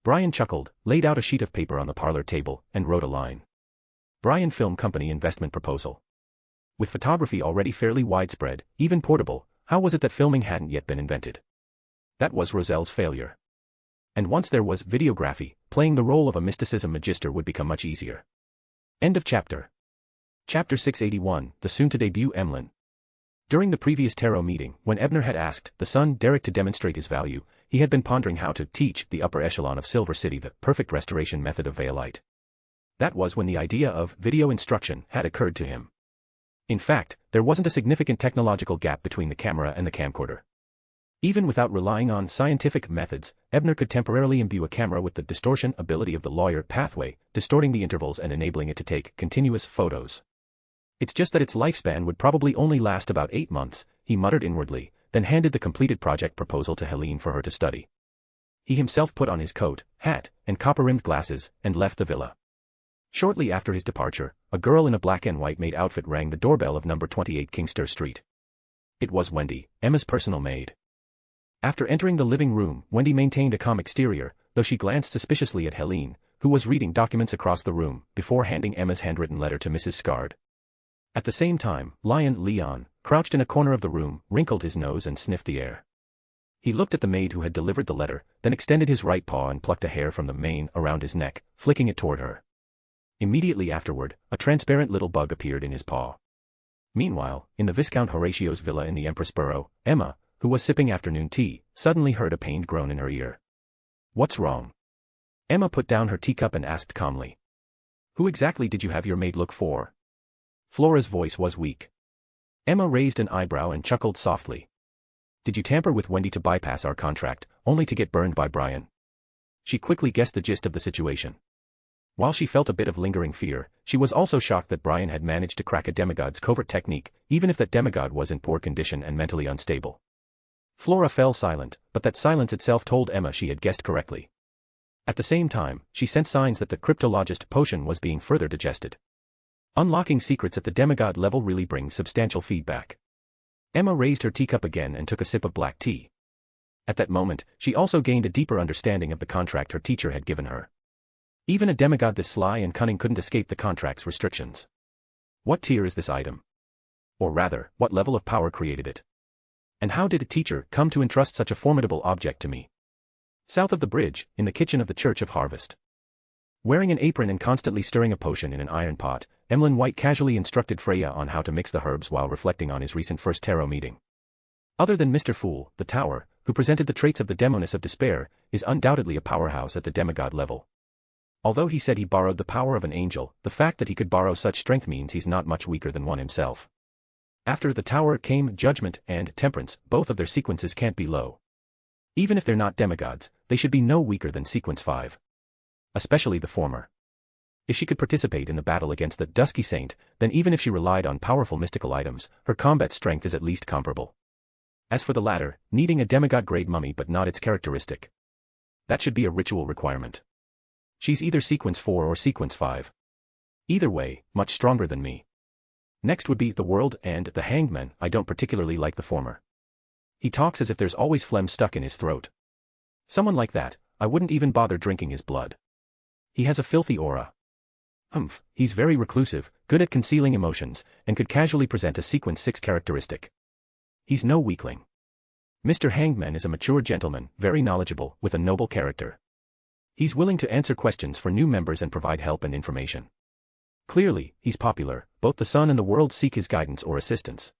Brian chuckled, laid out a sheet of paper on the parlor table, and wrote a line. "Brian Film Company investment proposal." With photography already fairly widespread, even portable, how was it that filming hadn't yet been invented? That was Roselle's failure. And once there was videography, playing the role of a mysticism magister would become much easier. End of chapter. Chapter 681, the soon-to-debut Emlyn. During the previous tarot meeting, when Ebner had asked the son Derek to demonstrate his value, he had been pondering how to teach the upper echelon of Silver City the perfect restoration method of Veilite. That was when the idea of video instruction had occurred to him. In fact, there wasn't a significant technological gap between the camera and the camcorder. Even without relying on scientific methods, Ebner could temporarily imbue a camera with the distortion ability of the lawyer pathway, distorting the intervals and enabling it to take continuous photos. "It's just that its lifespan would probably only last about 8 months, he muttered inwardly, then handed the completed project proposal to Helene for her to study. He himself put on his coat, hat, and copper-rimmed glasses, and left the villa. Shortly after his departure, a girl in a black and white maid outfit rang the doorbell of number 28 Kingster Street. It was Wendy, Emma's personal maid. After entering the living room, Wendy maintained a calm exterior, though she glanced suspiciously at Helene, who was reading documents across the room, before handing Emma's handwritten letter to Mrs. Scard. At the same time, Lion Leon, crouched in a corner of the room, wrinkled his nose and sniffed the air. He looked at the maid who had delivered the letter, then extended his right paw and plucked a hair from the mane around his neck, flicking it toward her. Immediately afterward, a transparent little bug appeared in his paw. Meanwhile, in the Viscount Horatio's villa in the Empress Borough, Emma, who was sipping afternoon tea, suddenly heard a pained groan in her ear. "What's wrong?" Emma put down her teacup and asked calmly. "Who exactly did you have your maid look for?" Flora's voice was weak. Emma raised an eyebrow and chuckled softly. "Did you tamper with Wendy to bypass our contract, only to get burned by Brian?" She quickly guessed the gist of the situation. While she felt a bit of lingering fear, she was also shocked that Brian had managed to crack a demigod's covert technique, even if that demigod was in poor condition and mentally unstable. Flora fell silent, but that silence itself told Emma she had guessed correctly. At the same time, she sensed signs that the cryptologist potion was being further digested. Unlocking secrets at the demigod level really brings substantial feedback. Emma raised her teacup again and took a sip of black tea. At that moment, she also gained a deeper understanding of the contract her teacher had given her. Even a demigod this sly and cunning couldn't escape the contract's restrictions. What tier is this item? Or rather, what level of power created it? And how did a teacher come to entrust such a formidable object to me? South of the bridge, in the kitchen of the Church of Harvest. Wearing an apron and constantly stirring a potion in an iron pot, Emlyn White casually instructed Freya on how to mix the herbs while reflecting on his recent first tarot meeting. Other than Mr. Fool, the Tower, who presented the traits of the demoness of despair, is undoubtedly a powerhouse at the demigod level. Although he said he borrowed the power of an angel, the fact that he could borrow such strength means he's not much weaker than one himself. After the Tower came Judgment and Temperance, both of their sequences can't be low. Even if they're not demigods, they should be no weaker than sequence 5. Especially the former. If she could participate in the battle against the Dusky Saint, then even if she relied on powerful mystical items, her combat strength is at least comparable. As for the latter, needing a demigod-grade mummy but not its characteristic. That should be a ritual requirement. She's either sequence 4 or sequence 5. Either way, much stronger than me. Next would be the world and the hangman. I don't particularly like the former. He talks as if there's always phlegm stuck in his throat. Someone like that, I wouldn't even bother drinking his blood. He has a filthy aura. He's very reclusive, good at concealing emotions, and could casually present a sequence 6 characteristic. He's no weakling. Mr. Hangman is a mature gentleman, very knowledgeable, with a noble character. He's willing to answer questions for new members and provide help and information. Clearly, he's popular, both the sun and the world seek his guidance or assistance.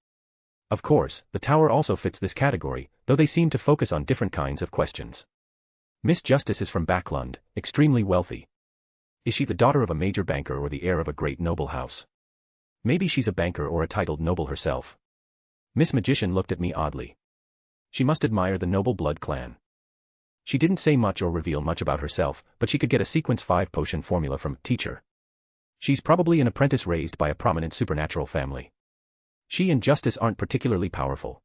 Of course, the tower also fits this category, though they seem to focus on different kinds of questions. Miss Justice is from Backlund, extremely wealthy. Is she the daughter of a major banker or the heir of a great noble house? Maybe she's a banker or a titled noble herself. Miss Magician looked at me oddly. She must admire the noble blood clan. She didn't say much or reveal much about herself, but she could get a sequence 5 potion formula from teacher. She's probably an apprentice raised by a prominent supernatural family. She and Justice aren't particularly powerful.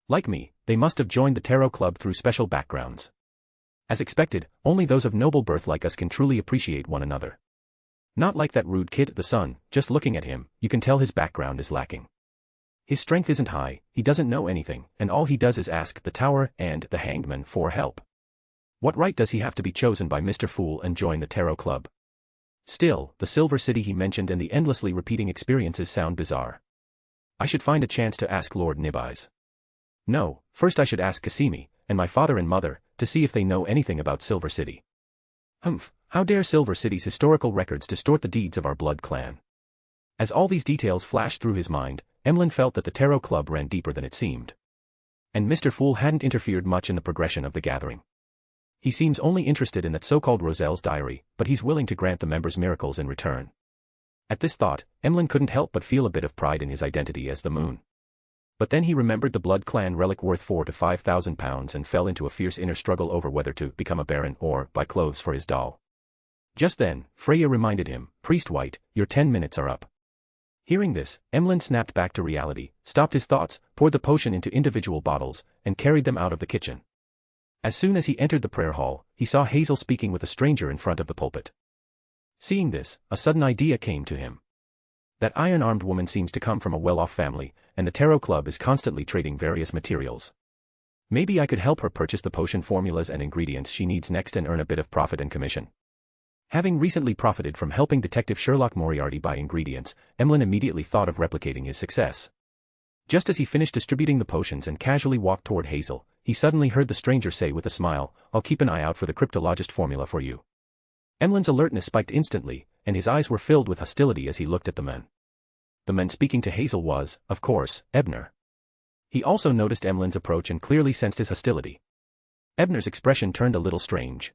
Like me, they must have joined the tarot club through special backgrounds. As expected, only those of noble birth like us can truly appreciate one another. Not like that rude kid, the son. Just looking at him, you can tell his background is lacking. His strength isn't high, he doesn't know anything, and all he does is ask the tower and the hangman for help. What right does he have to be chosen by Mr. Fool and join the tarot club? Still, the Silver City he mentioned and the endlessly repeating experiences sound bizarre. I should find a chance to ask Lord Nibeyes. No, first I should ask Cassimi, and my father and mother, to see if they know anything about Silver City. How dare Silver City's historical records distort the deeds of our blood clan? As all these details flashed through his mind, Emlyn felt that the tarot club ran deeper than it seemed. And Mr. Fool hadn't interfered much in the progression of the gathering. He seems only interested in that so-called Roselle's diary, but he's willing to grant the members miracles in return. At this thought, Emlyn couldn't help but feel a bit of pride in his identity as the moon. But then he remembered the blood clan relic worth 4,000 to 5,000 pounds and fell into a fierce inner struggle over whether to become a baron or buy clothes for his doll. Just then, Freya reminded him, "Priest White, your 10 minutes are up." Hearing this, Emlyn snapped back to reality, stopped his thoughts, poured the potion into individual bottles, and carried them out of the kitchen. As soon as he entered the prayer hall, he saw Hazel speaking with a stranger in front of the pulpit. Seeing this, a sudden idea came to him. That iron-armed woman seems to come from a well-off family, and the tarot club is constantly trading various materials. Maybe I could help her purchase the potion formulas and ingredients she needs next and earn a bit of profit and commission. Having recently profited from helping Detective Sherlock Moriarty buy ingredients, Emlyn immediately thought of replicating his success. Just as he finished distributing the potions and casually walked toward Hazel, he suddenly heard the stranger say with a smile, "I'll keep an eye out for the cryptologist formula for you." Emlyn's alertness spiked instantly, and his eyes were filled with hostility as he looked at the man. The man speaking to Hazel was, of course, Ebner. He also noticed Emlyn's approach and clearly sensed his hostility. Ebner's expression turned a little strange.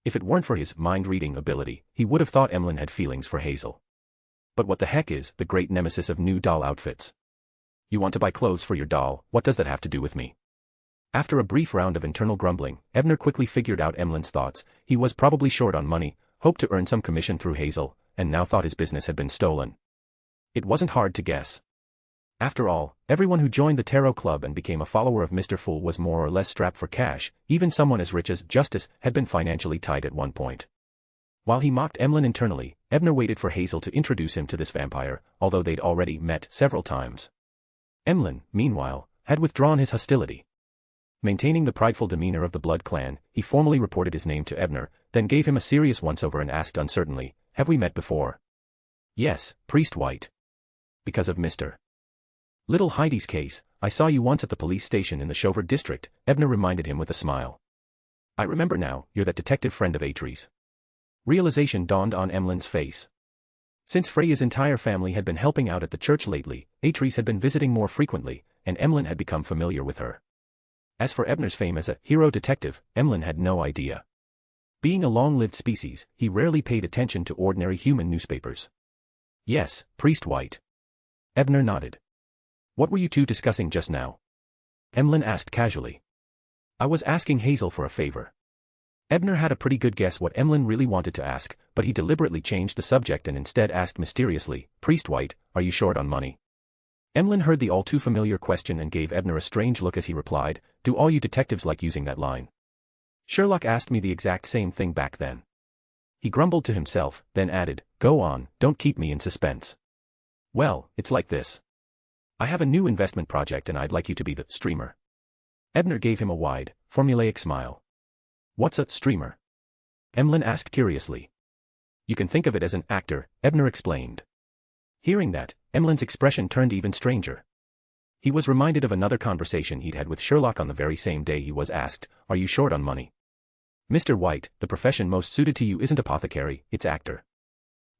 If it weren't for his mind-reading ability, he would have thought Emlyn had feelings for Hazel. But what the heck is the great nemesis of new doll outfits? You want to buy clothes for your doll, what does that have to do with me? After a brief round of internal grumbling, Ebner quickly figured out Emlyn's thoughts. He was probably short on money, hoped to earn some commission through Hazel, and now thought his business had been stolen. It wasn't hard to guess. After all, everyone who joined the tarot club and became a follower of Mr. Fool was more or less strapped for cash. Even someone as rich as Justice had been financially tight at one point. While he mocked Emlyn internally, Ebner waited for Hazel to introduce him to this vampire, although they'd already met several times. Emlyn, meanwhile, had withdrawn his hostility. Maintaining the prideful demeanor of the blood clan, he formally reported his name to Ebner, then gave him a serious once-over and asked uncertainly, "Have we met before?" "Yes, Priest White. Because of Mr. Little Heidi's case, I saw you once at the police station in the Chauvet district," Ebner reminded him with a smile. "I remember now, you're that detective friend of Atre's." Realization dawned on Emlyn's face. Since Freya's entire family had been helping out at the church lately, Atre's had been visiting more frequently, and Emlyn had become familiar with her. As for Ebner's fame as a hero detective, Emlyn had no idea. Being a long-lived species, he rarely paid attention to ordinary human newspapers. "Yes, Priest White." Ebner nodded. "What were you two discussing just now?" Emlyn asked casually. "I was asking Hazel for a favor." Ebner had a pretty good guess what Emlyn really wanted to ask, but he deliberately changed the subject and instead asked mysteriously, "Priest White, are you short on money?" Emlyn heard the all-too-familiar question and gave Ebner a strange look as he replied, "Do all you detectives like using that line?" Sherlock asked me the exact same thing back then. He grumbled to himself, then added, "Go on, don't keep me in suspense." "Well, it's like this. I have a new investment project and I'd like you to be the streamer." Ebner gave him a wide, formulaic smile. "What's a streamer?" Emlyn asked curiously. "You can think of it as an actor," Ebner explained. Hearing that, Emlyn's expression turned even stranger. He was reminded of another conversation he'd had with Sherlock on the very same day he was asked, "Are you short on money?" "Mr. White, the profession most suited to you isn't apothecary, it's actor.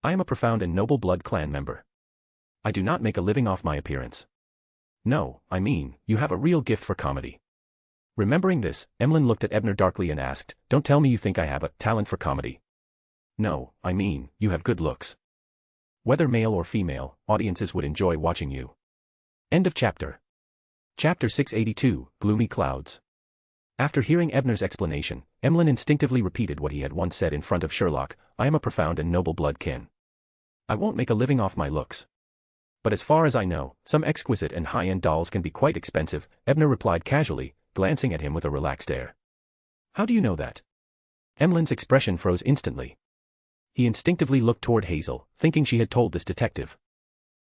I am a profound and noble blood clan member. I do not make a living off my appearance. No, I mean, you have a real gift for comedy." Remembering this, Emlyn looked at Ebner darkly and asked, "Don't tell me you think I have a talent for comedy." "No, I mean, you have good looks. Whether male or female, audiences would enjoy watching you." End of chapter. Chapter 682, Gloomy Clouds. After hearing Ebner's explanation, Emlyn instinctively repeated what he had once said in front of Sherlock, "I am a profound and noble blood kin. I won't make a living off my looks. But as far as I know, some exquisite and high-end dolls can be quite expensive," Ebner replied casually, glancing at him with a relaxed air. "How do you know that?" Emlyn's expression froze instantly. He instinctively looked toward Hazel, thinking she had told this detective.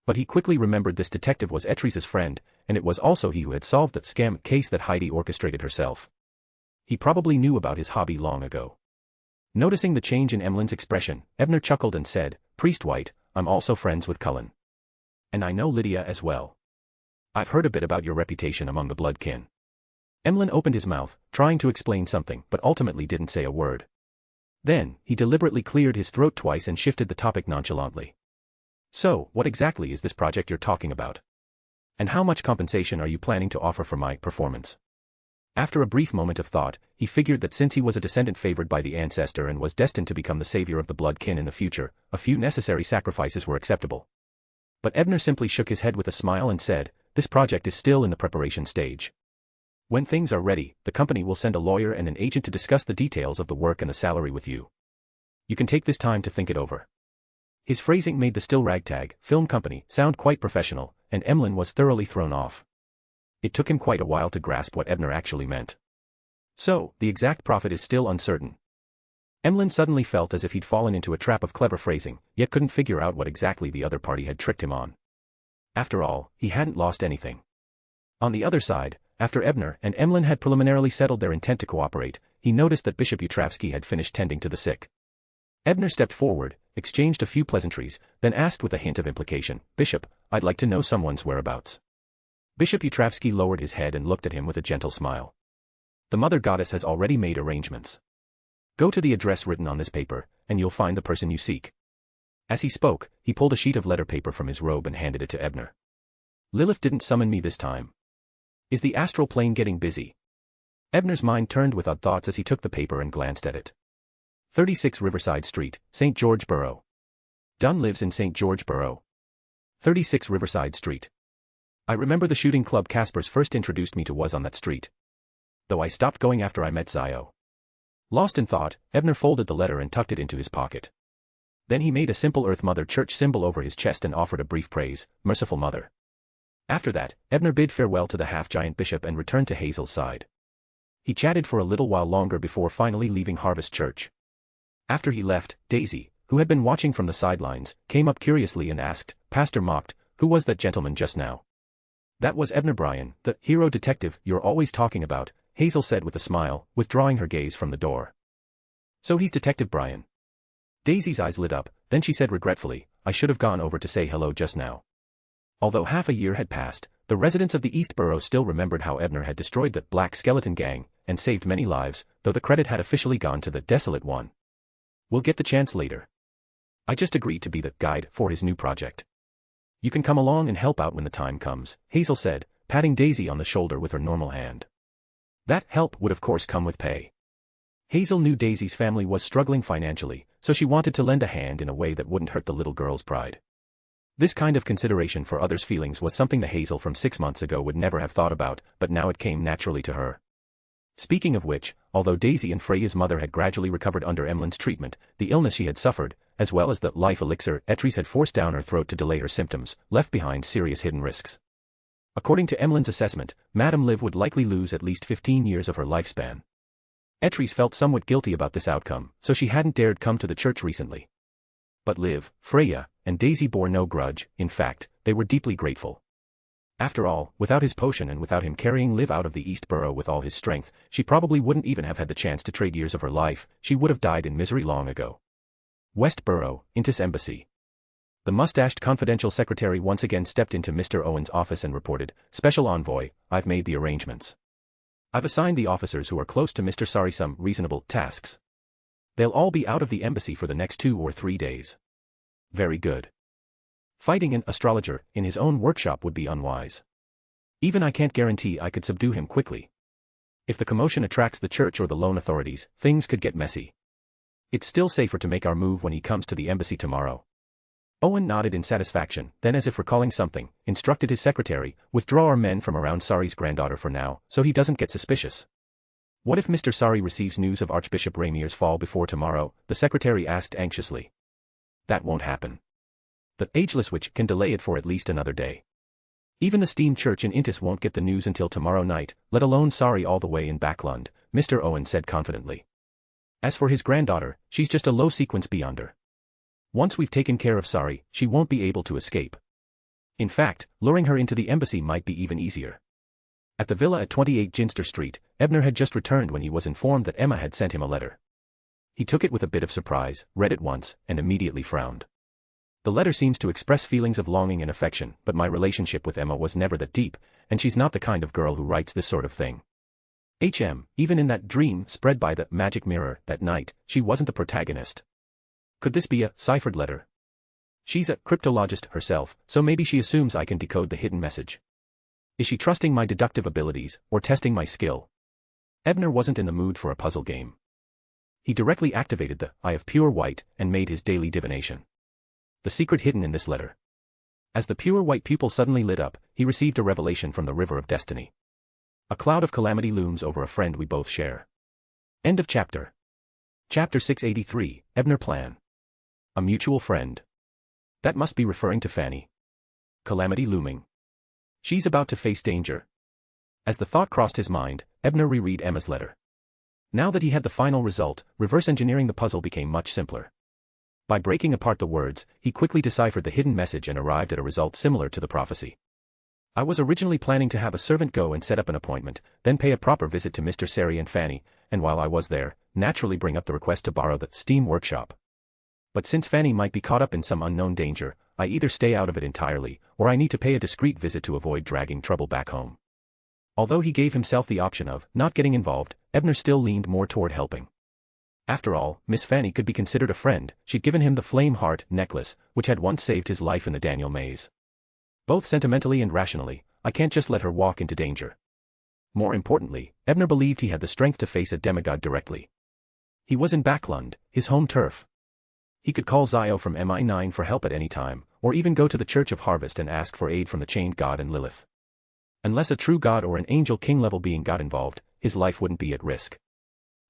But he quickly remembered this detective was Etrice's friend, and it was also he who had solved the scam case that Heidi orchestrated herself. He probably knew about his hobby long ago. Noticing the change in Emlyn's expression, Ebner chuckled and said, "Priest White, I'm also friends with Cullen. And I know Lydia as well. I've heard a bit about your reputation among the blood kin." Emlyn opened his mouth, trying to explain something, but ultimately didn't say a word. Then, he deliberately cleared his throat twice and shifted the topic nonchalantly. "So, what exactly is this project you're talking about? And how much compensation are you planning to offer for my performance?" After a brief moment of thought, he figured that since he was a descendant favored by the ancestor and was destined to become the savior of the blood kin in the future, a few necessary sacrifices were acceptable. But Ebner simply shook his head with a smile and said, "This project is still in the preparation stage. When things are ready, the company will send a lawyer and an agent to discuss the details of the work and the salary with you. You can take this time to think it over." His phrasing made the Still Ragtag Film Company sound quite professional, and Emlyn was thoroughly thrown off. It took him quite a while to grasp what Ebner actually meant. "So, the exact profit is still uncertain." Emlyn suddenly felt as if he'd fallen into a trap of clever phrasing, yet couldn't figure out what exactly the other party had tricked him on. After all, he hadn't lost anything. On the other side, after Ebner and Emlyn had preliminarily settled their intent to cooperate, he noticed that Bishop Utravsky had finished tending to the sick. Ebner stepped forward, exchanged a few pleasantries, then asked with a hint of implication, "Bishop, I'd like to know someone's whereabouts." Bishop Utravsky lowered his head and looked at him with a gentle smile. "The Mother Goddess has already made arrangements. Go to the address written on this paper, and you'll find the person you seek." As he spoke, he pulled a sheet of letter paper from his robe and handed it to Ebner. "Lilith didn't summon me this time. Is the astral plane getting busy?" Ebner's mind turned with odd thoughts as he took the paper and glanced at it. 36 Riverside Street, St. George Borough. Dunn lives in St. George Borough. 36 Riverside Street. I remember the shooting club Caspers first introduced me to was on that street. Though I stopped going after I met Zio. Lost in thought, Ebner folded the letter and tucked it into his pocket. Then he made a simple Earth Mother Church symbol over his chest and offered a brief praise, "Merciful Mother." After that, Ebner bid farewell to the half-giant bishop and returned to Hazel's side. He chatted for a little while longer before finally leaving Harvest Church. After he left, Daisy, who had been watching from the sidelines, came up curiously and asked, "Pastor Mocked, who was that gentleman just now?" "That was Ebner Bryan, the hero detective you're always talking about," Hazel said with a smile, withdrawing her gaze from the door. "So he's Detective Bryan." Daisy's eyes lit up, then she said regretfully, "I should have gone over to say hello just now." Although half a year had passed, the residents of the East Borough still remembered how Ebner had destroyed the Black Skeleton Gang, and saved many lives, though the credit had officially gone to the Desolate One. "We'll get the chance later. I just agreed to be the guide for his new project. You can come along and help out when the time comes," Hazel said, patting Daisy on the shoulder with her normal hand. That help would of course come with pay. Hazel knew Daisy's family was struggling financially, so she wanted to lend a hand in a way that wouldn't hurt the little girl's pride. This kind of consideration for others' feelings was something that Hazel from 6 months ago would never have thought about, but now it came naturally to her. Speaking of which, although Daisy and Freya's mother had gradually recovered under Emlyn's treatment, the illness she had suffered, as well as the life elixir Etrice had forced down her throat to delay her symptoms, left behind serious hidden risks. According to Emlyn's assessment, Madame Liv would likely lose at least 15 years of her lifespan. Etries felt somewhat guilty about this outcome, so she hadn't dared come to the church recently. But Liv, Freya, and Daisy bore no grudge. In fact, they were deeply grateful. After all, without his potion and without him carrying Liv out of the East Burrow with all his strength, she probably wouldn't even have had the chance to trade years of her life. She would have died in misery long ago. West Burrow, Intis Embassy. The mustached confidential secretary once again stepped into Mr. Owen's office and reported, "Special Envoy, I've made the arrangements. I've assigned the officers who are close to Mr. Sari some reasonable tasks. They'll all be out of the embassy for the next 2 or 3 days. Very good. Fighting an astrologer in his own workshop would be unwise. Even I can't guarantee I could subdue him quickly. If the commotion attracts the church or the loan authorities, things could get messy. It's still safer to make our move when he comes to the embassy tomorrow." Owen nodded in satisfaction, then as if recalling something, instructed his secretary, "Withdraw our men from around Sari's granddaughter for now, so he doesn't get suspicious." "What if Mr. Sari receives news of Archbishop Ramir's fall before tomorrow?" the secretary asked anxiously. "That won't happen. The ageless witch can delay it for at least another day. Even the steam church in Intis won't get the news until tomorrow night, let alone Sari all the way in Backlund," Mr. Owen said confidently. "As for his granddaughter, she's just a low sequence beyonder. Once we've taken care of Sari, she won't be able to escape. In fact, luring her into the embassy might be even easier." At the villa at 28 Ginster Street, Ebner had just returned when he was informed that Emma had sent him a letter. He took it with a bit of surprise, read it once, and immediately frowned. "The letter seems to express feelings of longing and affection, but my relationship with Emma was never that deep, and she's not the kind of girl who writes this sort of thing. Even in that dream spread by the magic mirror that night, she wasn't the protagonist. Could this be a ciphered letter? She's a cryptologist herself, so maybe she assumes I can decode the hidden message. Is she trusting my deductive abilities, or testing my skill?" Ebner wasn't in the mood for a puzzle game. He directly activated the Eye of Pure White and made his daily divination. The secret hidden in this letter. As the pure white pupil suddenly lit up, he received a revelation from the River of Destiny. "A cloud of calamity looms over a friend we both share." End of chapter. Chapter 683, Ebner Plan. A mutual friend. That must be referring to Fanny. Calamity looming. She's about to face danger. As the thought crossed his mind, Ebner reread Emma's letter. Now that he had the final result, reverse engineering the puzzle became much simpler. By breaking apart the words, he quickly deciphered the hidden message and arrived at a result similar to the prophecy. "I was originally planning to have a servant go and set up an appointment, then pay a proper visit to Mr. Sari and Fanny, and while I was there, naturally bring up the request to borrow the steam workshop. But since Fanny might be caught up in some unknown danger, I either stay out of it entirely, or I need to pay a discreet visit to avoid dragging trouble back home." Although he gave himself the option of not getting involved, Ebner still leaned more toward helping. After all, Miss Fanny could be considered a friend. She'd given him the flame heart necklace, which had once saved his life in the Daniel maze. Both sentimentally and rationally, I can't just let her walk into danger. More importantly, Ebner believed he had the strength to face a demigod directly. He was in Backlund, his home turf. He could call Zio from MI9 for help at any time, or even go to the Church of Harvest and ask for aid from the Chained God and Lilith. Unless a true god or an angel king level being got involved, his life wouldn't be at risk.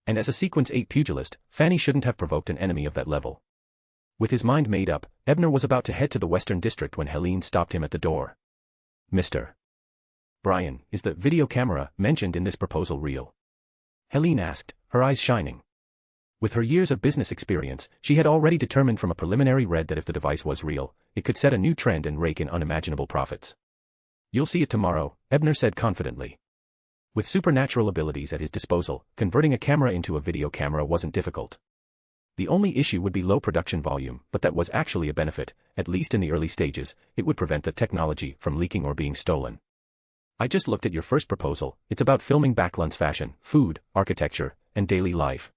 And as a Sequence 8 pugilist, Fanny shouldn't have provoked an enemy of that level. With his mind made up, Ebner was about to head to the Western District when Helene stopped him at the door. "Mr. Brian, is the video camera mentioned in this proposal real?" Helene asked, her eyes shining. With her years of business experience, she had already determined from a preliminary read that if the device was real, it could set a new trend and rake in unimaginable profits. "You'll see it tomorrow," Ebner said confidently. With supernatural abilities at his disposal, converting a camera into a video camera wasn't difficult. The only issue would be low production volume, but that was actually a benefit. At least in the early stages, it would prevent the technology from leaking or being stolen. "I just looked at your first proposal. It's about filming Backlund's fashion, food, architecture, and daily life.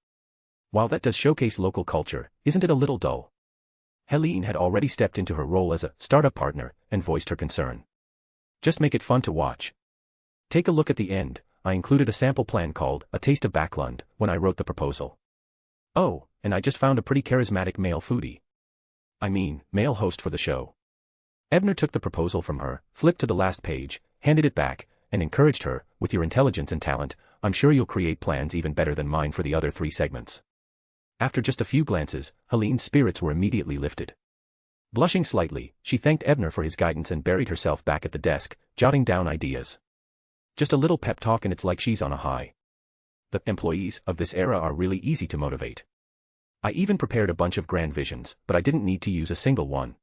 While that does showcase local culture, isn't it a little dull?" Helene had already stepped into her role as a startup partner and voiced her concern. "Just make it fun to watch. Take a look at the end. I included a sample plan called A Taste of Backlund when I wrote the proposal. Oh, and I just found a pretty charismatic male foodie. Male host for the show." Ebner took the proposal from her, flipped to the last page, handed it back, and encouraged her, "With your intelligence and talent, I'm sure you'll create plans even better than mine for the other 3 segments." After just a few glances, Helene's spirits were immediately lifted. Blushing slightly, she thanked Ebner for his guidance and buried herself back at the desk, jotting down ideas. Just a little pep talk and it's like she's on a high. The employees of this era are really easy to motivate. I even prepared a bunch of grand visions, but I didn't need to use a single one.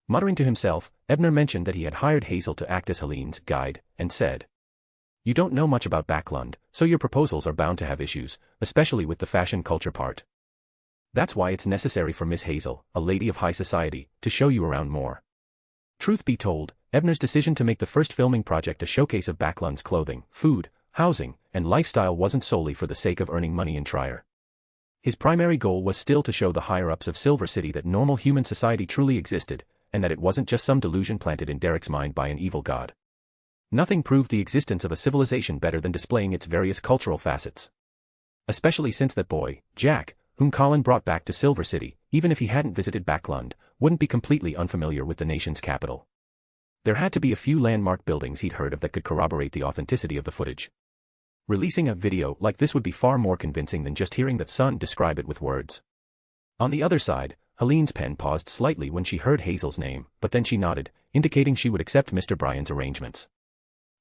Muttering to himself, Ebner mentioned that he had hired Hazel to act as Helene's guide, and said, "You don't know much about Backlund, so your proposals are bound to have issues, especially with the fashion culture part. That's why it's necessary for Miss Hazel, a lady of high society, to show you around more." Truth be told, Ebner's decision to make the first filming project a showcase of Backlund's clothing, food, housing, and lifestyle wasn't solely for the sake of earning money in Trier. His primary goal was still to show the higher-ups of Silver City that normal human society truly existed, and that it wasn't just some delusion planted in Derek's mind by an evil god. Nothing proved the existence of a civilization better than displaying its various cultural facets. Especially since that boy, Jack, whom Colin brought back to Silver City, even if he hadn't visited Backlund, wouldn't be completely unfamiliar with the nation's capital. There had to be a few landmark buildings he'd heard of that could corroborate the authenticity of the footage. Releasing a video like this would be far more convincing than just hearing the son describe it with words. On the other side, Helene's pen paused slightly when she heard Hazel's name, but then she nodded, indicating she would accept Mr. Bryan's arrangements.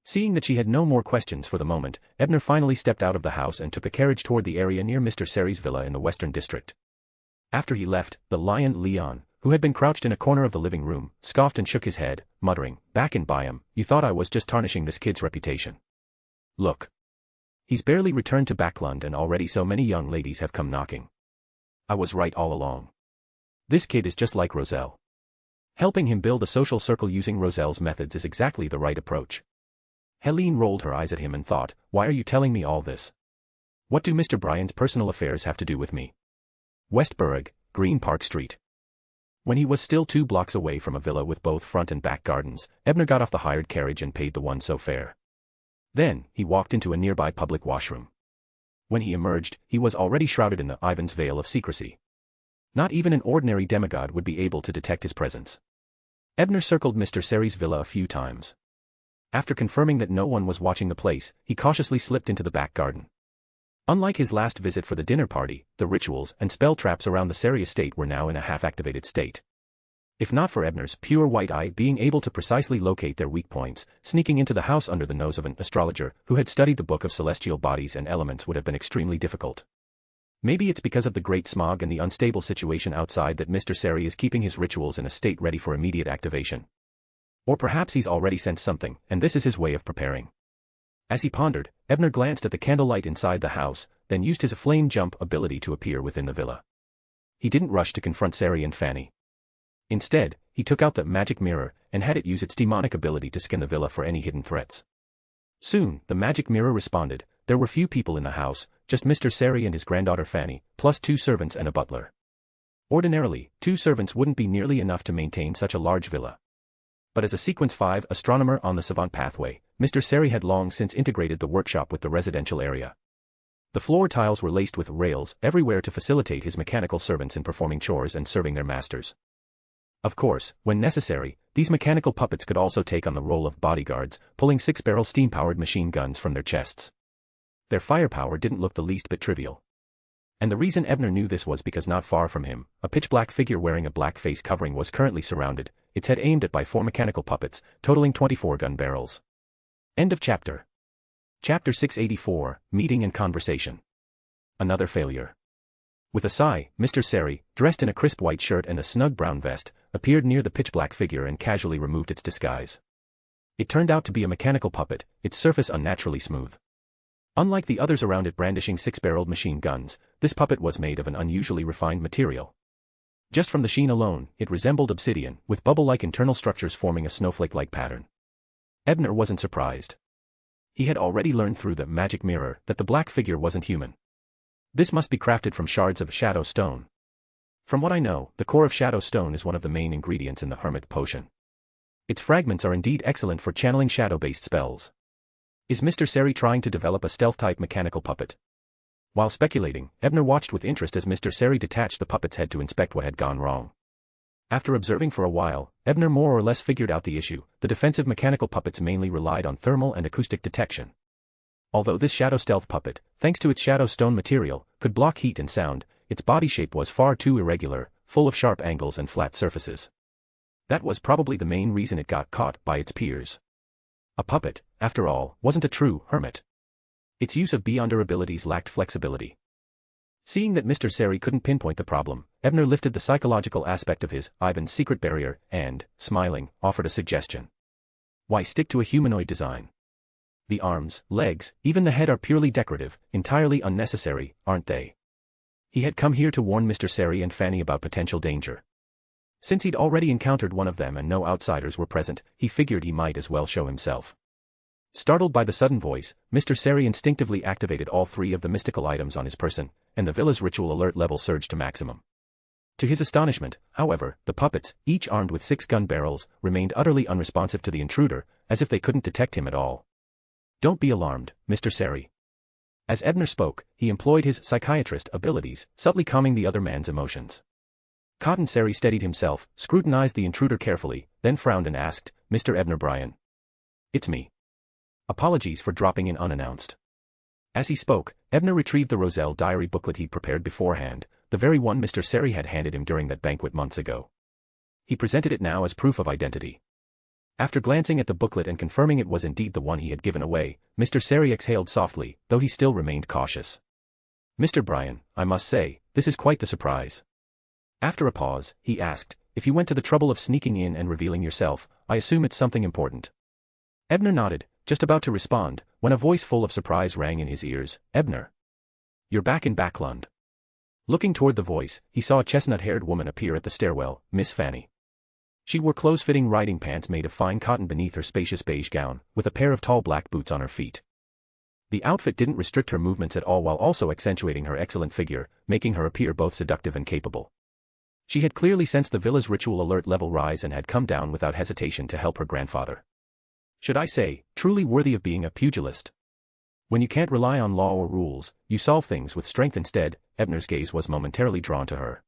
Seeing that she had no more questions for the moment, Ebner finally stepped out of the house and took a carriage toward the area near Mr. Sari's villa in the Western District. After he left, the lion Leon, who had been crouched in a corner of the living room, scoffed and shook his head, muttering, "Back in Byam, you thought I was just tarnishing this kid's reputation. Look. He's barely returned to Backlund and already so many young ladies have come knocking. I was right all along. This kid is just like Roselle. Helping him build a social circle using Roselle's methods is exactly the right approach." Helene rolled her eyes at him and thought, "Why are you telling me all this? What do Mr. Bryan's personal affairs have to do with me?" West Berwick, Green Park Street. When he was still 2 blocks away from a villa with both front and back gardens, Ebner got off the hired carriage and paid the one-so fare. Then, he walked into a nearby public washroom. When he emerged, he was already shrouded in the Ivan's veil of secrecy. Not even an ordinary demigod would be able to detect his presence. Ebner circled Mr. Sari's villa a few times. After confirming that no one was watching the place, he cautiously slipped into the back garden. Unlike his last visit for the dinner party, the rituals and spell traps around the Sari estate were now in a half-activated state. If not for Ebner's pure white eye being able to precisely locate their weak points, sneaking into the house under the nose of an astrologer who had studied the book of celestial bodies and elements would have been extremely difficult. Maybe it's because of the great smog and the unstable situation outside that Mr. Sari is keeping his rituals in a state ready for immediate activation. Or perhaps he's already sensed something, and this is his way of preparing. As he pondered, Ebner glanced at the candlelight inside the house, then used his flame jump ability to appear within the villa. He didn't rush to confront Sari and Fanny. Instead, he took out the magic mirror and had it use its demonic ability to scan the villa for any hidden threats. Soon, the magic mirror responded. There were few people in the house, just Mr. Sari and his granddaughter Fanny, plus 2 servants and a butler. Ordinarily, 2 servants wouldn't be nearly enough to maintain such a large villa. But as a Sequence 5 astronomer on the Savant pathway, Mr. Sari had long since integrated the workshop with the residential area. The floor tiles were laced with rails everywhere to facilitate his mechanical servants in performing chores and serving their masters. Of course, when necessary, these mechanical puppets could also take on the role of bodyguards, pulling 6-barrel steam-powered machine guns from their chests. Their firepower didn't look the least bit trivial. And the reason Ebner knew this was because not far from him, a pitch-black figure wearing a black face covering was currently surrounded, its head aimed at by 4 mechanical puppets, totaling 24 gun barrels. End of chapter. Chapter 684, Meeting and Conversation. Another failure. With a sigh, Mr. Sari, dressed in a crisp white shirt and a snug brown vest, appeared near the pitch-black figure and casually removed its disguise. It turned out to be a mechanical puppet, its surface unnaturally smooth. Unlike the others around it brandishing 6-barreled machine guns, this puppet was made of an unusually refined material. Just from the sheen alone, it resembled obsidian, with bubble-like internal structures forming a snowflake-like pattern. Ebner wasn't surprised. He had already learned through the magic mirror that the black figure wasn't human. This must be crafted from shards of shadow stone. From what I know, the core of shadow stone is one of the main ingredients in the hermit potion. Its fragments are indeed excellent for channeling shadow-based spells. Is Mr. Sari trying to develop a stealth-type mechanical puppet? While speculating, Ebner watched with interest as Mr. Sari detached the puppet's head to inspect what had gone wrong. After observing for a while, Ebner more or less figured out the issue. The defensive mechanical puppets mainly relied on thermal and acoustic detection. Although this shadow stealth puppet, thanks to its shadow stone material, could block heat and sound, its body shape was far too irregular, full of sharp angles and flat surfaces. That was probably the main reason it got caught by its peers. A puppet, after all, wasn't a true hermit. Its use of beyonder abilities lacked flexibility. Seeing that Mr. Seri couldn't pinpoint the problem, Ebner lifted the psychological aspect of his, Ivan's secret barrier, and, smiling, offered a suggestion. Why stick to a humanoid design? The arms, legs, even the head are purely decorative, entirely unnecessary, aren't they? He had come here to warn Mr. Seri and Fanny about potential danger. Since he'd already encountered one of them and no outsiders were present, he figured he might as well show himself. Startled by the sudden voice, Mr. Seri instinctively activated all three of the mystical items on his person, and the villa's ritual alert level surged to maximum. To his astonishment, however, the puppets, each armed with 6 gun barrels, remained utterly unresponsive to the intruder, as if they couldn't detect him at all. Don't be alarmed, Mr. Seri. As Ebner spoke, he employed his psychiatrist abilities, subtly calming the other man's emotions. Cotton Seri steadied himself, scrutinized the intruder carefully, then frowned and asked, Mr. Ebner Bryan. It's me. Apologies for dropping in unannounced. As he spoke, Ebner retrieved the Roselle diary booklet he'd prepared beforehand, the very one Mr. Seri had handed him during that banquet months ago. He presented it now as proof of identity. After glancing at the booklet and confirming it was indeed the one he had given away, Mr. Seri exhaled softly, though he still remained cautious. Mr. Bryan, I must say, this is quite the surprise. After a pause, he asked, if you went to the trouble of sneaking in and revealing yourself, I assume it's something important. Ebner nodded, just about to respond, when a voice full of surprise rang in his ears, Ebner. You're back in Backlund. Looking toward the voice, he saw a chestnut-haired woman appear at the stairwell, Miss Fanny. She wore close-fitting riding pants made of fine cotton beneath her spacious beige gown, with a pair of tall black boots on her feet. The outfit didn't restrict her movements at all while also accentuating her excellent figure, making her appear both seductive and capable. She had clearly sensed the villa's ritual alert level rise and had come down without hesitation to help her grandfather. Should I say, truly worthy of being a pugilist. When you can't rely on law or rules, you solve things with strength instead. Ebner's gaze was momentarily drawn to her.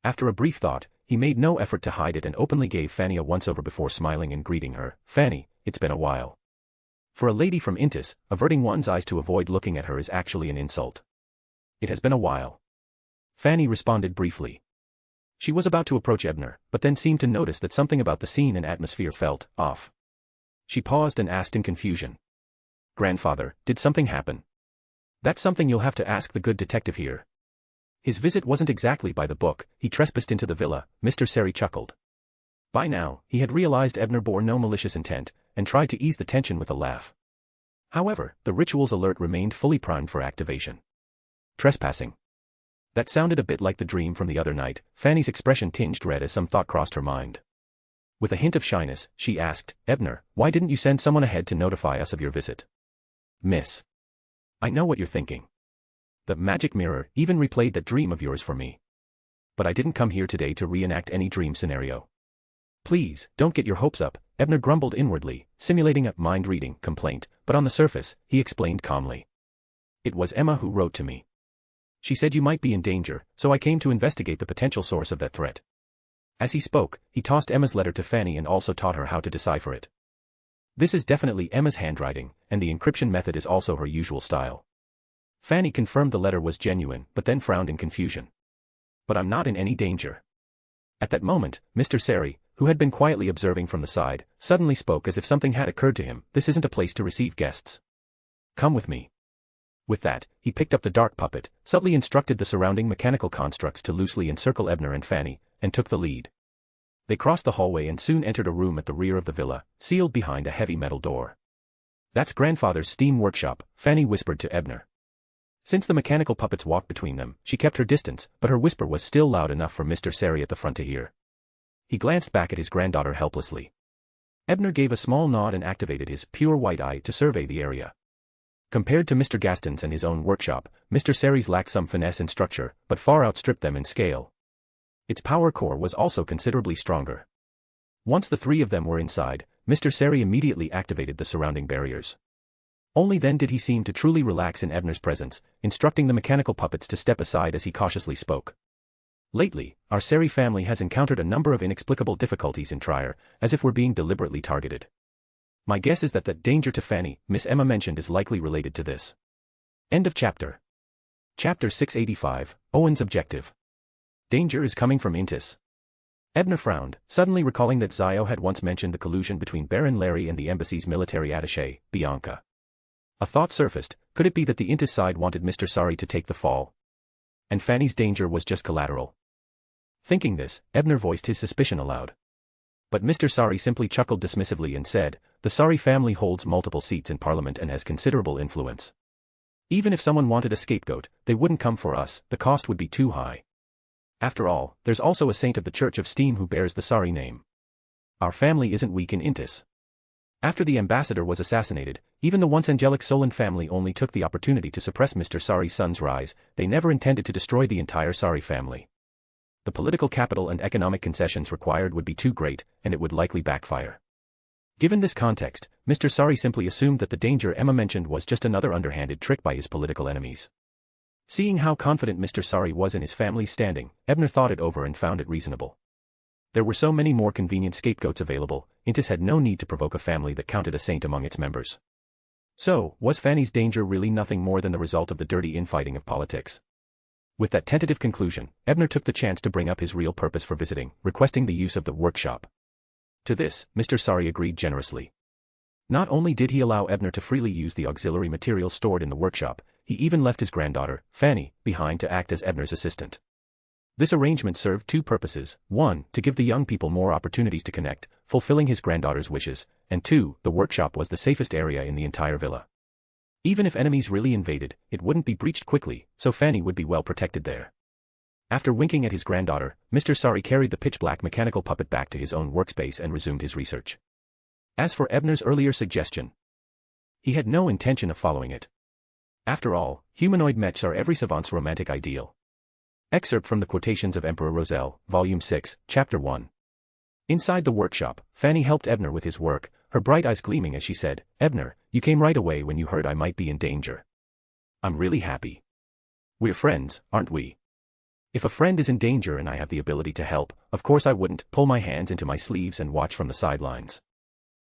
After a brief thought, he made no effort to hide it and openly gave Fanny a once-over before smiling and greeting her. Fanny, it's been a while. For a lady from Intis, averting one's eyes to avoid looking at her is actually an insult. It has been a while. Fanny responded briefly. She was about to approach Ebner, but then seemed to notice that something about the scene and atmosphere felt off. She paused and asked in confusion. Grandfather, did something happen? That's something you'll have to ask the good detective here. His visit wasn't exactly by the book, he trespassed into the villa, Mr. Seri chuckled. By now, he had realized Ebner bore no malicious intent, and tried to ease the tension with a laugh. However, the ritual's alert remained fully primed for activation. Trespassing. That sounded a bit like the dream from the other night. Fanny's expression tinged red as some thought crossed her mind. With a hint of shyness, she asked, Ebner, why didn't you send someone ahead to notify us of your visit? Miss. I know what you're thinking. The magic mirror even replayed that dream of yours for me. But I didn't come here today to reenact any dream scenario. Please, don't get your hopes up, Ebner grumbled inwardly, simulating a mind-reading complaint, but on the surface, he explained calmly. It was Emma who wrote to me. She said you might be in danger, so I came to investigate the potential source of that threat. As he spoke, he tossed Emma's letter to Fanny and also taught her how to decipher it. This is definitely Emma's handwriting, and the encryption method is also her usual style. Fanny confirmed the letter was genuine, but then frowned in confusion. But I'm not in any danger. At that moment, Mr. Seri, who had been quietly observing from the side, suddenly spoke as if something had occurred to him. This isn't a place to receive guests. Come with me. With that, he picked up the dark puppet, subtly instructed the surrounding mechanical constructs to loosely encircle Ebner and Fanny, and took the lead. They crossed the hallway and soon entered a room at the rear of the villa, sealed behind a heavy metal door. That's grandfather's steam workshop, Fanny whispered to Ebner. Since the mechanical puppets walked between them, she kept her distance, but her whisper was still loud enough for Mr. Seri at the front to hear. He glanced back at his granddaughter helplessly. Ebner gave a small nod and activated his pure white eye to survey the area. Compared to Mr. Gaston's and his own workshop, Mr. Seri's lacked some finesse and structure, but far outstripped them in scale. Its power core was also considerably stronger. Once the three of them were inside, Mr. Seri immediately activated the surrounding barriers. Only then did he seem to truly relax in Ebner's presence, instructing the mechanical puppets to step aside as he cautiously spoke. Lately, our Seri family has encountered a number of inexplicable difficulties in Trier, as if we're being deliberately targeted. My guess is that the danger to Fanny, Miss Emma mentioned is likely related to this. End of chapter. Chapter 685, Owen's Objective. Danger is coming from Intis. Ebner frowned, suddenly recalling that Zio had once mentioned the collusion between Baron Larry and the embassy's military attaché, Bianca. A thought surfaced, could it be that the Intis side wanted Mr. Sari to take the fall? And Fanny's danger was just collateral? Thinking this, Ebner voiced his suspicion aloud. But Mr. Sari simply chuckled dismissively and said, the Sari family holds multiple seats in parliament and has considerable influence. Even if someone wanted a scapegoat, they wouldn't come for us, the cost would be too high. After all, there's also a saint of the Church of Steam who bears the Sari name. Our family isn't weak in Intis. After the ambassador was assassinated, even the once angelic Solon family only took the opportunity to suppress Mr. Sari's son's rise, they never intended to destroy the entire Sari family. The political capital and economic concessions required would be too great, and it would likely backfire. Given this context, Mr. Sari simply assumed that the danger Emma mentioned was just another underhanded trick by his political enemies. Seeing how confident Mr. Sari was in his family's standing, Ebner thought it over and found it reasonable. There were so many more convenient scapegoats available, Intis had no need to provoke a family that counted a saint among its members. So, was Fanny's danger really nothing more than the result of the dirty infighting of politics? With that tentative conclusion, Ebner took the chance to bring up his real purpose for visiting, requesting the use of the workshop. To this, Mr. Sari agreed generously. Not only did he allow Ebner to freely use the auxiliary materials stored in the workshop, he even left his granddaughter, Fanny, behind to act as Ebner's assistant. This arrangement served two purposes: 1, to give the young people more opportunities to connect, fulfilling his granddaughter's wishes, and 2, the workshop was the safest area in the entire villa. Even if enemies really invaded, it wouldn't be breached quickly, so Fanny would be well protected there. After winking at his granddaughter, Mr. Sari carried the pitch-black mechanical puppet back to his own workspace and resumed his research. As for Ebner's earlier suggestion, he had no intention of following it. After all, humanoid mechs are every savant's romantic ideal. Excerpt from the Quotations of Emperor Roselle, Volume 6, Chapter 1. Inside the workshop, Fanny helped Ebner with his work, her bright eyes gleaming as she said, "Ebner, you came right away when you heard I might be in danger. I'm really happy. We're friends, aren't we? If a friend is in danger and I have the ability to help, of course I wouldn't pull my hands into my sleeves and watch from the sidelines."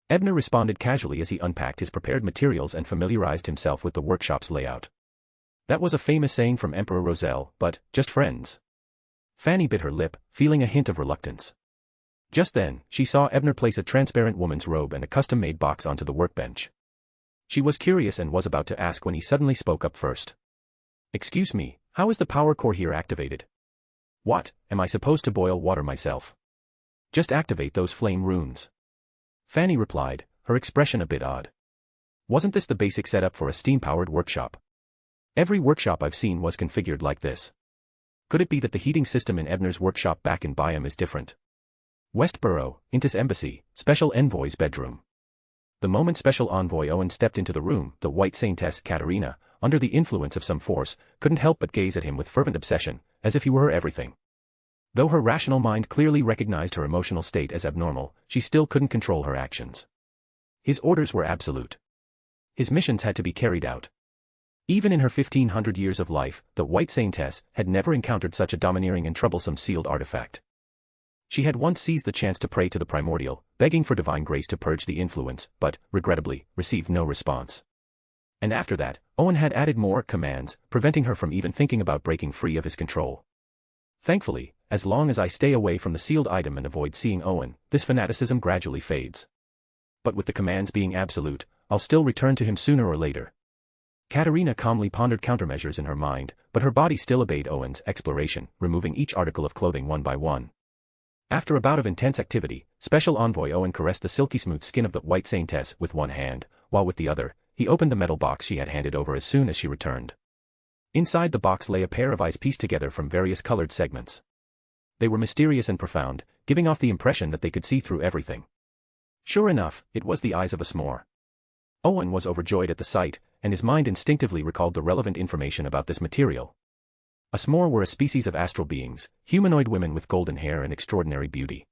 Ebner responded casually as he unpacked his prepared materials and familiarized himself with the workshop's layout. That was a famous saying from Emperor Roselle, but, just friends? Fanny bit her lip, feeling a hint of reluctance. Just then, she saw Ebner place a transparent woman's robe and a custom-made box onto the workbench. She was curious and was about to ask when he suddenly spoke up first. "Excuse me, how is the power core here activated? What, am I supposed to boil water myself? Just activate those flame runes." Fanny replied, her expression a bit odd. Wasn't this the basic setup for a steam-powered workshop? Every workshop I've seen was configured like this. Could it be that the heating system in Ebner's workshop back in Byam is different? Westboro, Intis Embassy, Special Envoy's bedroom. The moment Special Envoy Owen stepped into the room, the White Saintess Katerina, under the influence of some force, couldn't help but gaze at him with fervent obsession, as if he were her everything. Though her rational mind clearly recognized her emotional state as abnormal, she still couldn't control her actions. His orders were absolute. His missions had to be carried out. Even in her 1500 years of life, the White Saintess had never encountered such a domineering and troublesome sealed artifact. She had once seized the chance to pray to the primordial, begging for divine grace to purge the influence, but, regrettably, received no response. And after that, Owen had added more commands, preventing her from even thinking about breaking free of his control. Thankfully, as long as I stay away from the sealed item and avoid seeing Owen, this fanaticism gradually fades. But with the commands being absolute, I'll still return to him sooner or later. Katerina calmly pondered countermeasures in her mind, but her body still obeyed Owen's exploration, removing each article of clothing one by one. After a bout of intense activity, Special Envoy Owen caressed the silky smooth skin of the White Saintess with one hand, while with the other, he opened the metal box she had handed over as soon as she returned. Inside the box lay a pair of eyes pieced together from various colored segments. They were mysterious and profound, giving off the impression that they could see through everything. Sure enough, it was the eyes of a s'more. Owen was overjoyed at the sight, and his mind instinctively recalled the relevant information about this material. A s'more were a species of astral beings, humanoid women with golden hair and extraordinary beauty.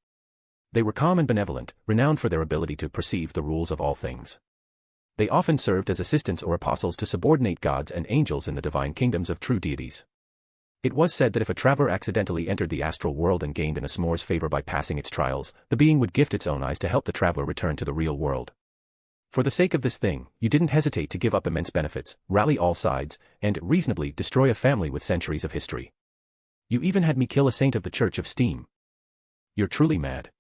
They were calm and benevolent, renowned for their ability to perceive the rules of all things. They often served as assistants or apostles to subordinate gods and angels in the divine kingdoms of true deities. It was said that if a traveler accidentally entered the astral world and gained an s'more's favor by passing its trials, the being would gift its own eyes to help the traveler return to the real world. For the sake of this thing, you didn't hesitate to give up immense benefits, rally all sides, and reasonably destroy a family with centuries of history. You even had me kill a saint of the Church of Steam. You're truly mad.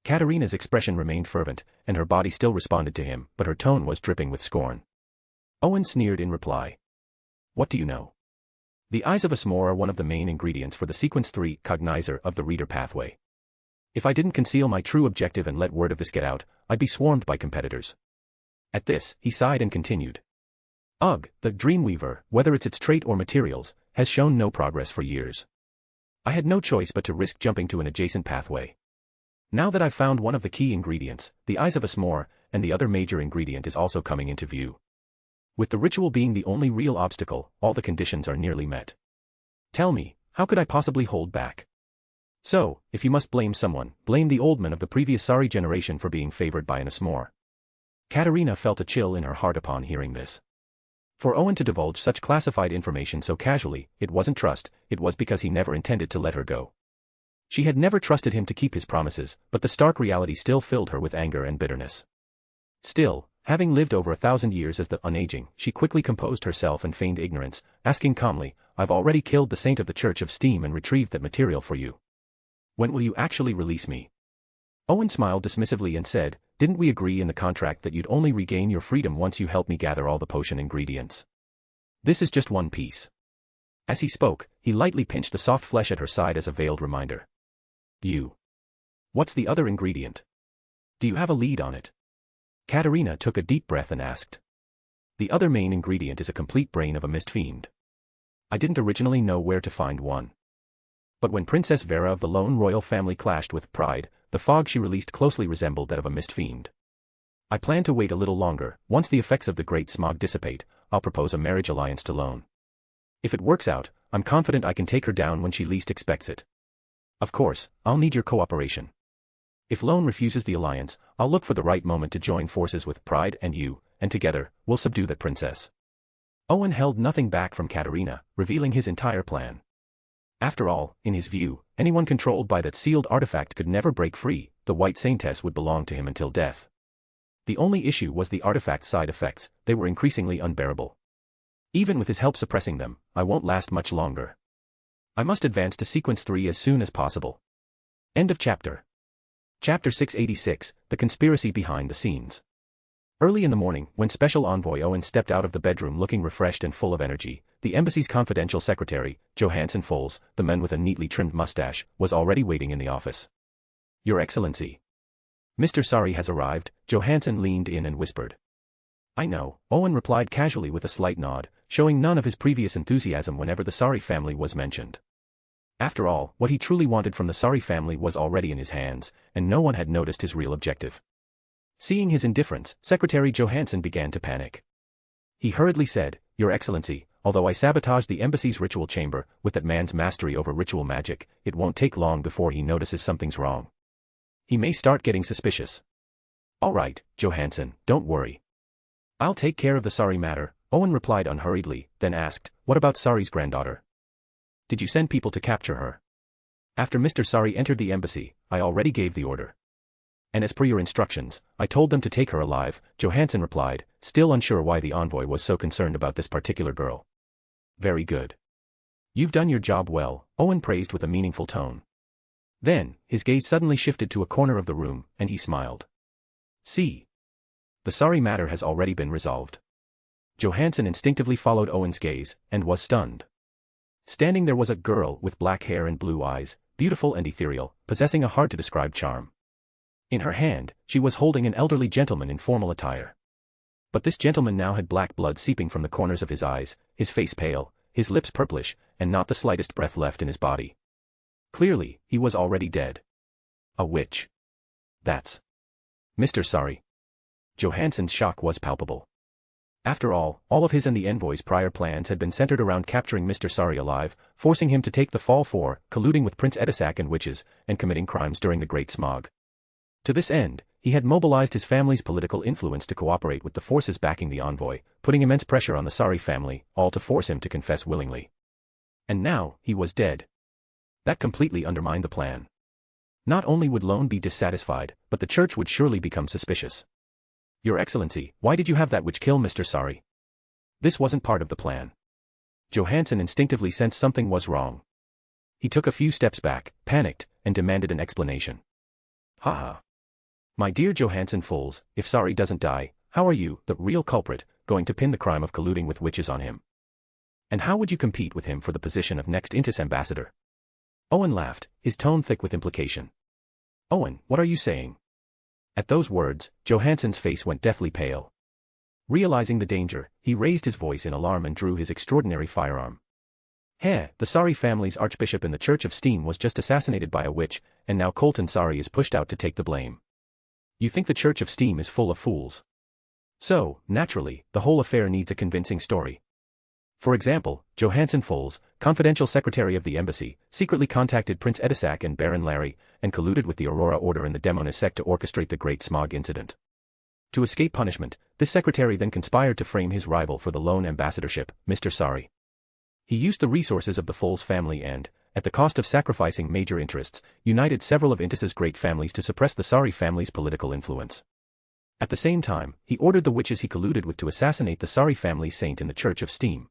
Katerina's expression remained fervent, and her body still responded to him, but her tone was dripping with scorn. Owen sneered in reply. What do you know? The eyes of a s'more are one of the main ingredients for the Sequence 3 cognizer of the reader pathway. If I didn't conceal my true objective and let word of this get out, I'd be swarmed by competitors. At this, he sighed and continued. Ugh, the Dreamweaver, whether it's its trait or materials, has shown no progress for years. I had no choice but to risk jumping to an adjacent pathway. Now that I've found one of the key ingredients, the eyes of a s'more, and the other major ingredient is also coming into view. With the ritual being the only real obstacle, all the conditions are nearly met. Tell me, how could I possibly hold back? So, if you must blame someone, blame the old men of the previous sorry generation for being favored by an s'more. Katerina felt a chill in her heart upon hearing this. For Owen to divulge such classified information so casually, it wasn't trust, it was because he never intended to let her go. She had never trusted him to keep his promises, but the stark reality still filled her with anger and bitterness. Still, having lived over 1,000 years as the unaging, she quickly composed herself and feigned ignorance, asking calmly, I've already killed the saint of the Church of Steam and retrieved that material for you. When will you actually release me? Owen smiled dismissively and said, didn't we agree in the contract that you'd only regain your freedom once you help me gather all the potion ingredients? This is just one piece. As he spoke, he lightly pinched the soft flesh at her side as a veiled reminder. You. What's the other ingredient? Do you have a lead on it? Katerina took a deep breath and asked. The other main ingredient is a complete brain of a mist fiend. I didn't originally know where to find one. But when Princess Vera of the lone royal family clashed with Pride, the fog she released closely resembled that of a mist fiend. I plan to wait a little longer. Once the effects of the great smog dissipate, I'll propose a marriage alliance to Lone. If it works out, I'm confident I can take her down when she least expects it. Of course, I'll need your cooperation. If Lone refuses the alliance, I'll look for the right moment to join forces with Pride and you, and together, we'll subdue that princess. Owen held nothing back from Katerina, revealing his entire plan. After all, in his view, anyone controlled by that sealed artifact could never break free, the White Saintess would belong to him until death. The only issue was the artifact's side effects, they were increasingly unbearable. Even with his help suppressing them, I won't last much longer. I must advance to Sequence 3 as soon as possible. End of chapter. Chapter 686, The Conspiracy Behind the Scenes. Early in the morning, when Special Envoy Owen stepped out of the bedroom looking refreshed and full of energy, the embassy's confidential secretary, Johansen Foles, the man with a neatly trimmed mustache, was already waiting in the office. Your Excellency. Mr. Sari has arrived, Johansen leaned in and whispered. I know, Owen replied casually with a slight nod, showing none of his previous enthusiasm whenever the Sari family was mentioned. After all, what he truly wanted from the Sari family was already in his hands, and no one had noticed his real objective. Seeing his indifference, Secretary Johansen began to panic. He hurriedly said, Your Excellency, although I sabotaged the embassy's ritual chamber, with that man's mastery over ritual magic, it won't take long before he notices something's wrong. He may start getting suspicious. All right, Johansen, don't worry. I'll take care of the Sari matter, Owen replied unhurriedly, then asked, what about Sari's granddaughter? Did you send people to capture her? After Mr. Sari entered the embassy, I already gave the order. And as per your instructions, I told them to take her alive, Johansen replied, still unsure why the envoy was so concerned about this particular girl. Very good. You've done your job well, Owen praised with a meaningful tone. Then, his gaze suddenly shifted to a corner of the room, and he smiled. See. The Sari matter has already been resolved. Johansen instinctively followed Owen's gaze, and was stunned. Standing there was a girl with black hair and blue eyes, beautiful and ethereal, possessing a hard-to-describe charm. In her hand, she was holding an elderly gentleman in formal attire. But this gentleman now had black blood seeping from the corners of his eyes, his face pale, his lips purplish, and not the slightest breath left in his body. Clearly, he was already dead. A witch. That's Mr. Sari. Johansen's shock was palpable. After all of his and the envoy's prior plans had been centered around capturing Mr. Sari alive, forcing him to take the fall for colluding with Prince Edisac and witches, and committing crimes during the Great Smog. To this end, he had mobilized his family's political influence to cooperate with the forces backing the envoy, putting immense pressure on the Sari family, all to force him to confess willingly. And now, he was dead. That completely undermined the plan. Not only would Lone be dissatisfied, but the church would surely become suspicious. Your Excellency, why did you have that witch kill Mr. Sari? This wasn't part of the plan. Johansen instinctively sensed something was wrong. He took a few steps back, panicked, and demanded an explanation. Haha. My dear Johansson Fools, if Sari doesn't die, how are you, the real culprit, going to pin the crime of colluding with witches on him? And how would you compete with him for the position of next Intis ambassador? Owen laughed, his tone thick with implication. Owen, what are you saying? At those words, Johansson's face went deathly pale. Realizing the danger, he raised his voice in alarm and drew his extraordinary firearm. The Sari family's archbishop in the Church of Steam was just assassinated by a witch, and now Colton Sari is pushed out to take the blame. You think the Church of Steam is full of fools? So, naturally, the whole affair needs a convincing story. For example, Johansson Fools, confidential secretary of the embassy, secretly contacted Prince Edisac and Baron Larry, and colluded with the Aurora Order and the Demonis sect to orchestrate the Great Smog incident. To escape punishment, this secretary then conspired to frame his rival for the lone ambassadorship, Mr. Sari. He used the resources of the Fools family and, at the cost of sacrificing major interests, united several of Intis's great families to suppress the Sari family's political influence. At the same time, he ordered the witches he colluded with to assassinate the Sari family saint in the Church of Steam.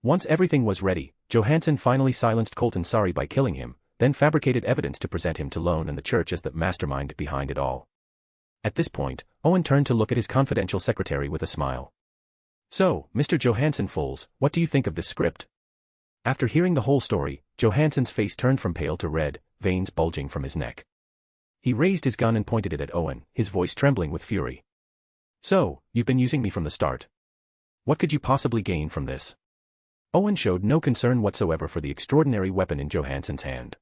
Once everything was ready, Johansson finally silenced Colton Sari by killing him, then fabricated evidence to present him to Lone and the Church as the mastermind behind it all. At this point, Owen turned to look at his confidential secretary with a smile. So, Mr. Johansson Fools, what do you think of this script? After hearing the whole story, Johansson's face turned from pale to red, veins bulging from his neck. He raised his gun and pointed it at Owen, his voice trembling with fury. So, you've been using me from the start. What could you possibly gain from this? Owen showed no concern whatsoever for the extraordinary weapon in Johansson's hand.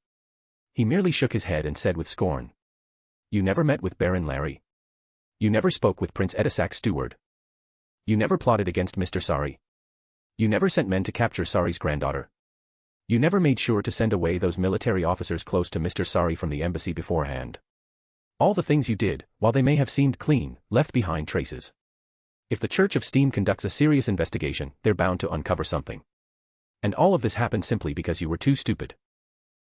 He merely shook his head and said with scorn. You never met with Baron Larry. You never spoke with Prince Edisac's steward. You never plotted against Mr. Sari. You never sent men to capture Sari's granddaughter. You never made sure to send away those military officers close to Mr. Sari from the embassy beforehand. All the things you did, while they may have seemed clean, left behind traces. If the Church of Steam conducts a serious investigation, they're bound to uncover something. And all of this happened simply because you were too stupid.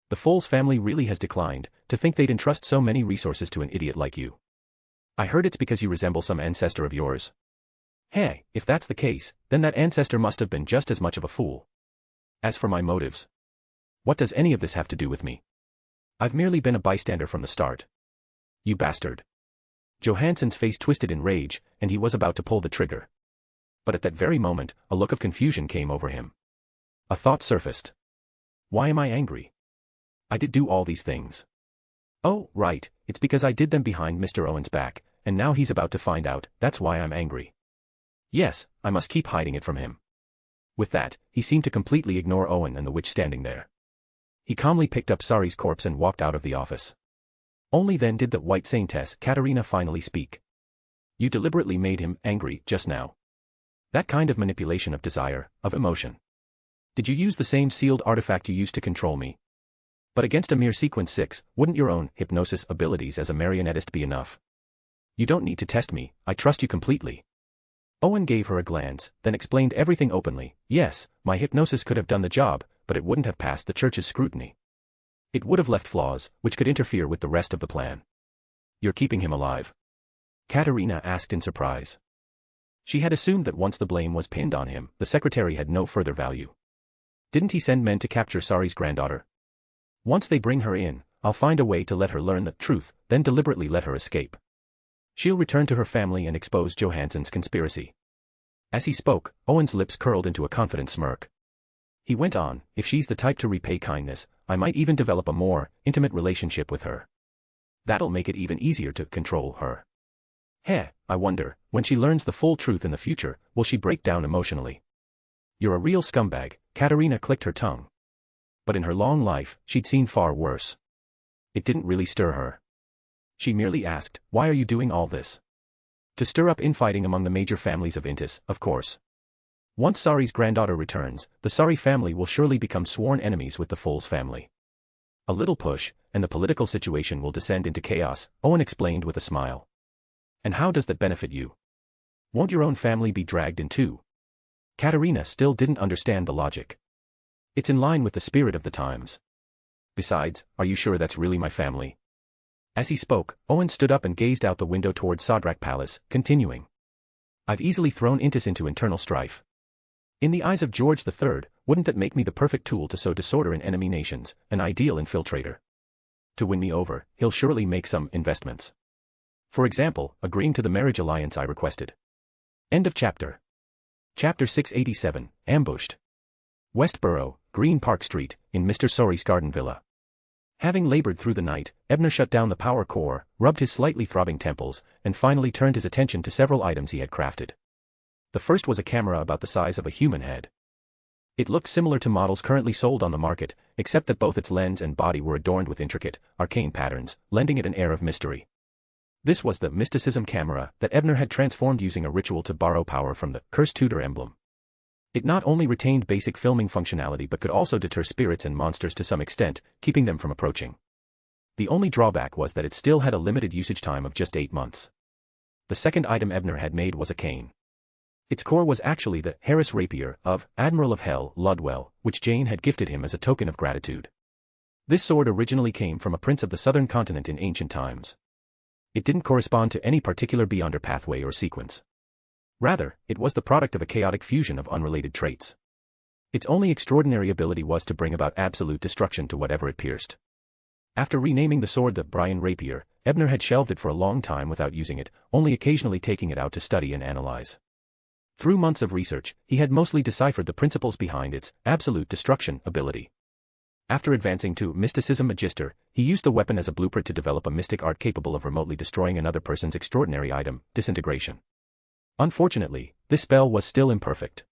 The Fools family really has declined to think they'd entrust so many resources to an idiot like you. I heard it's because you resemble some ancestor of yours. If that's the case, then that ancestor must have been just as much of a fool. As for my motives, what does any of this have to do with me? I've merely been a bystander from the start. You bastard. Johansson's face twisted in rage, and he was about to pull the trigger. But at that very moment, a look of confusion came over him. A thought surfaced. Why am I angry? I did do all these things. Oh, right, it's because I did them behind Mr. Owen's back, and now he's about to find out, that's why I'm angry. Yes, I must keep hiding it from him. With that, he seemed to completely ignore Owen and the witch standing there. He calmly picked up Sari's corpse and walked out of the office. Only then did the White Saintess Katerina finally speak. You deliberately made him angry just now. That kind of manipulation of desire, of emotion. Did you use the same sealed artifact you used to control me? But against a mere sequence 6, wouldn't your own hypnosis abilities as a marionettist be enough? You don't need to test me, I trust you completely. Owen gave her a glance, then explained everything openly. Yes, my hypnosis could have done the job, but it wouldn't have passed the Church's scrutiny. It would have left flaws, which could interfere with the rest of the plan. You're keeping him alive? Katerina asked in surprise. She had assumed that once the blame was pinned on him, the secretary had no further value. Didn't he send men to capture Sari's granddaughter? Once they bring her in, I'll find a way to let her learn the truth, then deliberately let her escape. She'll return to her family and expose Johansson's conspiracy. As he spoke, Owen's lips curled into a confident smirk. He went on, if she's the type to repay kindness, I might even develop a more intimate relationship with her. That'll make it even easier to control her. I wonder, when she learns the full truth in the future, will she break down emotionally? You're a real scumbag, Katerina clicked her tongue. But in her long life, she'd seen far worse. It didn't really stir her. She merely asked, why are you doing all this? To stir up infighting among the major families of Intis, of course. Once Sari's granddaughter returns, the Sari family will surely become sworn enemies with the Fools family. A little push, and the political situation will descend into chaos, Owen explained with a smile. And how does that benefit you? Won't your own family be dragged in too? Katerina still didn't understand the logic. It's in line with the spirit of the times. Besides, are you sure that's really my family? As he spoke, Owen stood up and gazed out the window toward Sadrak Palace, continuing. I've easily thrown Intis into internal strife. In the eyes of George III, wouldn't that make me the perfect tool to sow disorder in enemy nations, an ideal infiltrator? To win me over, he'll surely make some investments. For example, agreeing to the marriage alliance I requested. End of chapter. Chapter 687, Ambushed. Westboro, Green Park Street, in Mr. Sorry's garden villa. Having labored through the night, Ebner shut down the power core, rubbed his slightly throbbing temples, and finally turned his attention to several items he had crafted. The first was a camera about the size of a human head. It looked similar to models currently sold on the market, except that both its lens and body were adorned with intricate, arcane patterns, lending it an air of mystery. This was the mysticism camera that Ebner had transformed using a ritual to borrow power from the Cursed Tutor emblem. It not only retained basic filming functionality but could also deter spirits and monsters to some extent, keeping them from approaching. The only drawback was that it still had a limited usage time of just 8 months. The second item Ebner had made was a cane. Its core was actually the Harris Rapier of Admiral of Hell, Ludwell, which Jane had gifted him as a token of gratitude. This sword originally came from a prince of the southern continent in ancient times. It didn't correspond to any particular Beyonder pathway or sequence. Rather, it was the product of a chaotic fusion of unrelated traits. Its only extraordinary ability was to bring about absolute destruction to whatever it pierced. After renaming the sword the Brian Rapier, Ebner had shelved it for a long time without using it, only occasionally taking it out to study and analyze. Through months of research, he had mostly deciphered the principles behind its absolute destruction ability. After advancing to Mysticism Magister, he used the weapon as a blueprint to develop a mystic art capable of remotely destroying another person's extraordinary item, disintegration. Unfortunately, this spell was still imperfect.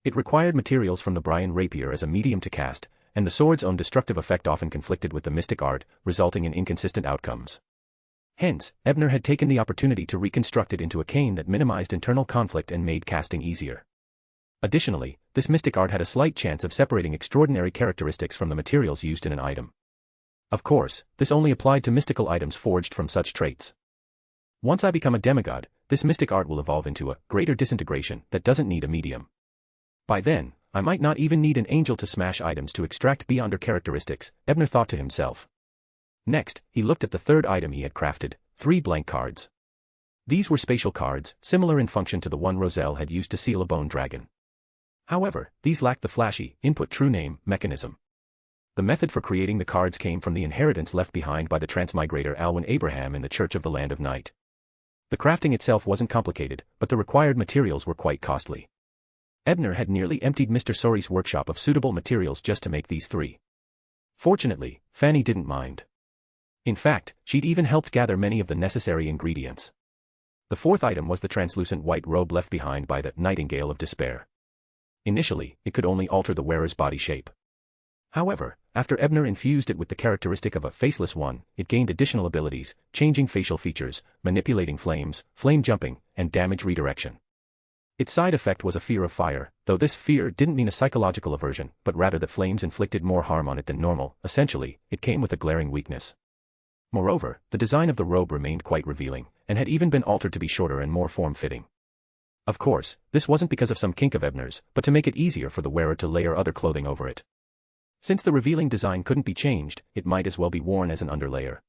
It required materials from the Brian Rapier as a medium to cast, and the sword's own destructive effect often conflicted with the mystic art, resulting in inconsistent outcomes. Hence, Ebner had taken the opportunity to reconstruct it into a cane that minimized internal conflict and made casting easier. Additionally, this mystic art had a slight chance of separating extraordinary characteristics from the materials used in an item. Of course, this only applied to mystical items forged from such traits. Once I become a demigod, this mystic art will evolve into a greater disintegration that doesn't need a medium. By then, I might not even need an angel to smash items to extract Beyonder characteristics, Ebner thought to himself. Next, he looked at the third item he had crafted, 3 blank cards. These were spatial cards, similar in function to the one Roselle had used to seal a bone dragon. However, these lacked the flashy, input true name mechanism. The method for creating the cards came from the inheritance left behind by the transmigrator Alwyn Abraham in the Church of the Land of Night. The crafting itself wasn't complicated, but the required materials were quite costly. Ebner had nearly emptied Mr. Sorry's workshop of suitable materials just to make these 3. Fortunately, Fanny didn't mind. In fact, she'd even helped gather many of the necessary ingredients. The fourth item was the translucent white robe left behind by the Nightingale of Despair. Initially, it could only alter the wearer's body shape. However, after Ebner infused it with the characteristic of a faceless one, it gained additional abilities, changing facial features, manipulating flames, flame jumping, and damage redirection. Its side effect was a fear of fire, though this fear didn't mean a psychological aversion, but rather that flames inflicted more harm on it than normal. Essentially, it came with a glaring weakness. Moreover, the design of the robe remained quite revealing, and had even been altered to be shorter and more form-fitting. Of course, this wasn't because of some kink of Ebner's, but to make it easier for the wearer to layer other clothing over it. Since the revealing design couldn't be changed, it might as well be worn as an underlayer.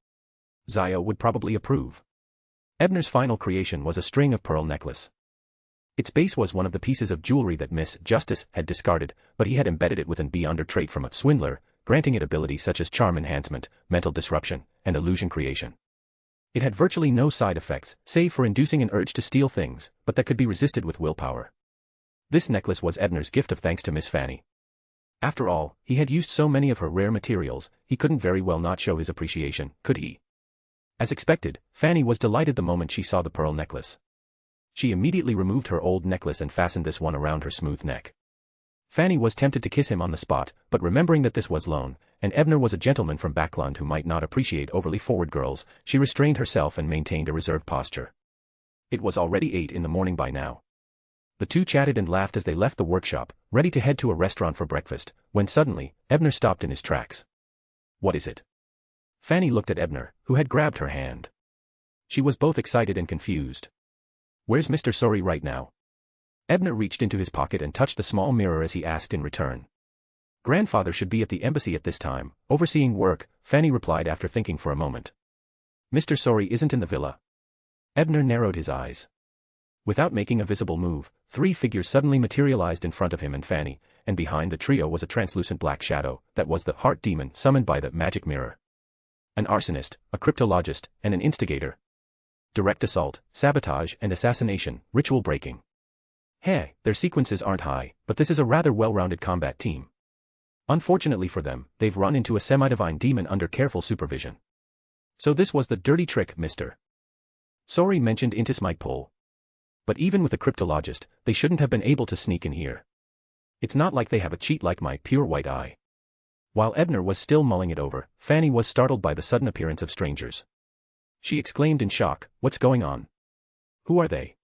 Zio would probably approve. Ebner's final creation was a string of pearl necklace. Its base was one of the pieces of jewelry that Miss Justice had discarded, but he had embedded it with an Beyonder trait from a swindler, granting it abilities such as charm enhancement, mental disruption, and illusion creation. It had virtually no side effects, save for inducing an urge to steal things, but that could be resisted with willpower. This necklace was Ebner's gift of thanks to Miss Fanny. After all, he had used so many of her rare materials, he couldn't very well not show his appreciation, could he? As expected, Fanny was delighted the moment she saw the pearl necklace. She immediately removed her old necklace and fastened this one around her smooth neck. Fanny was tempted to kiss him on the spot, but remembering that this was loan, and Ebner was a gentleman from Backland who might not appreciate overly forward girls, she restrained herself and maintained a reserved posture. It was already 8 in the morning by now. The two chatted and laughed as they left the workshop, ready to head to a restaurant for breakfast, when suddenly, Ebner stopped in his tracks. "What is it?" Fanny looked at Ebner, who had grabbed her hand. She was both excited and confused. "Where's Mr. Sorry right now?" Ebner reached into his pocket and touched the small mirror as he asked in return. "Grandfather should be at the embassy at this time, overseeing work," Fanny replied after thinking for a moment. "Mr. Sorry isn't in the villa." Ebner narrowed his eyes. Without making a visible move, 3 figures suddenly materialized in front of him and Fanny, and behind the trio was a translucent black shadow, that was the heart demon summoned by the magic mirror. An arsonist, a cryptologist, and an instigator. Direct assault, sabotage and assassination, ritual breaking. Hey, their sequences aren't high, but this is a rather well-rounded combat team. Unfortunately for them, they've run into a semi-divine demon under careful supervision. So this was the dirty trick, Mr. Sorry mentioned Intis might pull. But even with a cryptologist, they shouldn't have been able to sneak in here. It's not like they have a cheat like my pure white eye. While Ebner was still mulling it over, Fanny was startled by the sudden appearance of strangers. She exclaimed in shock, "What's going on? Who are they?"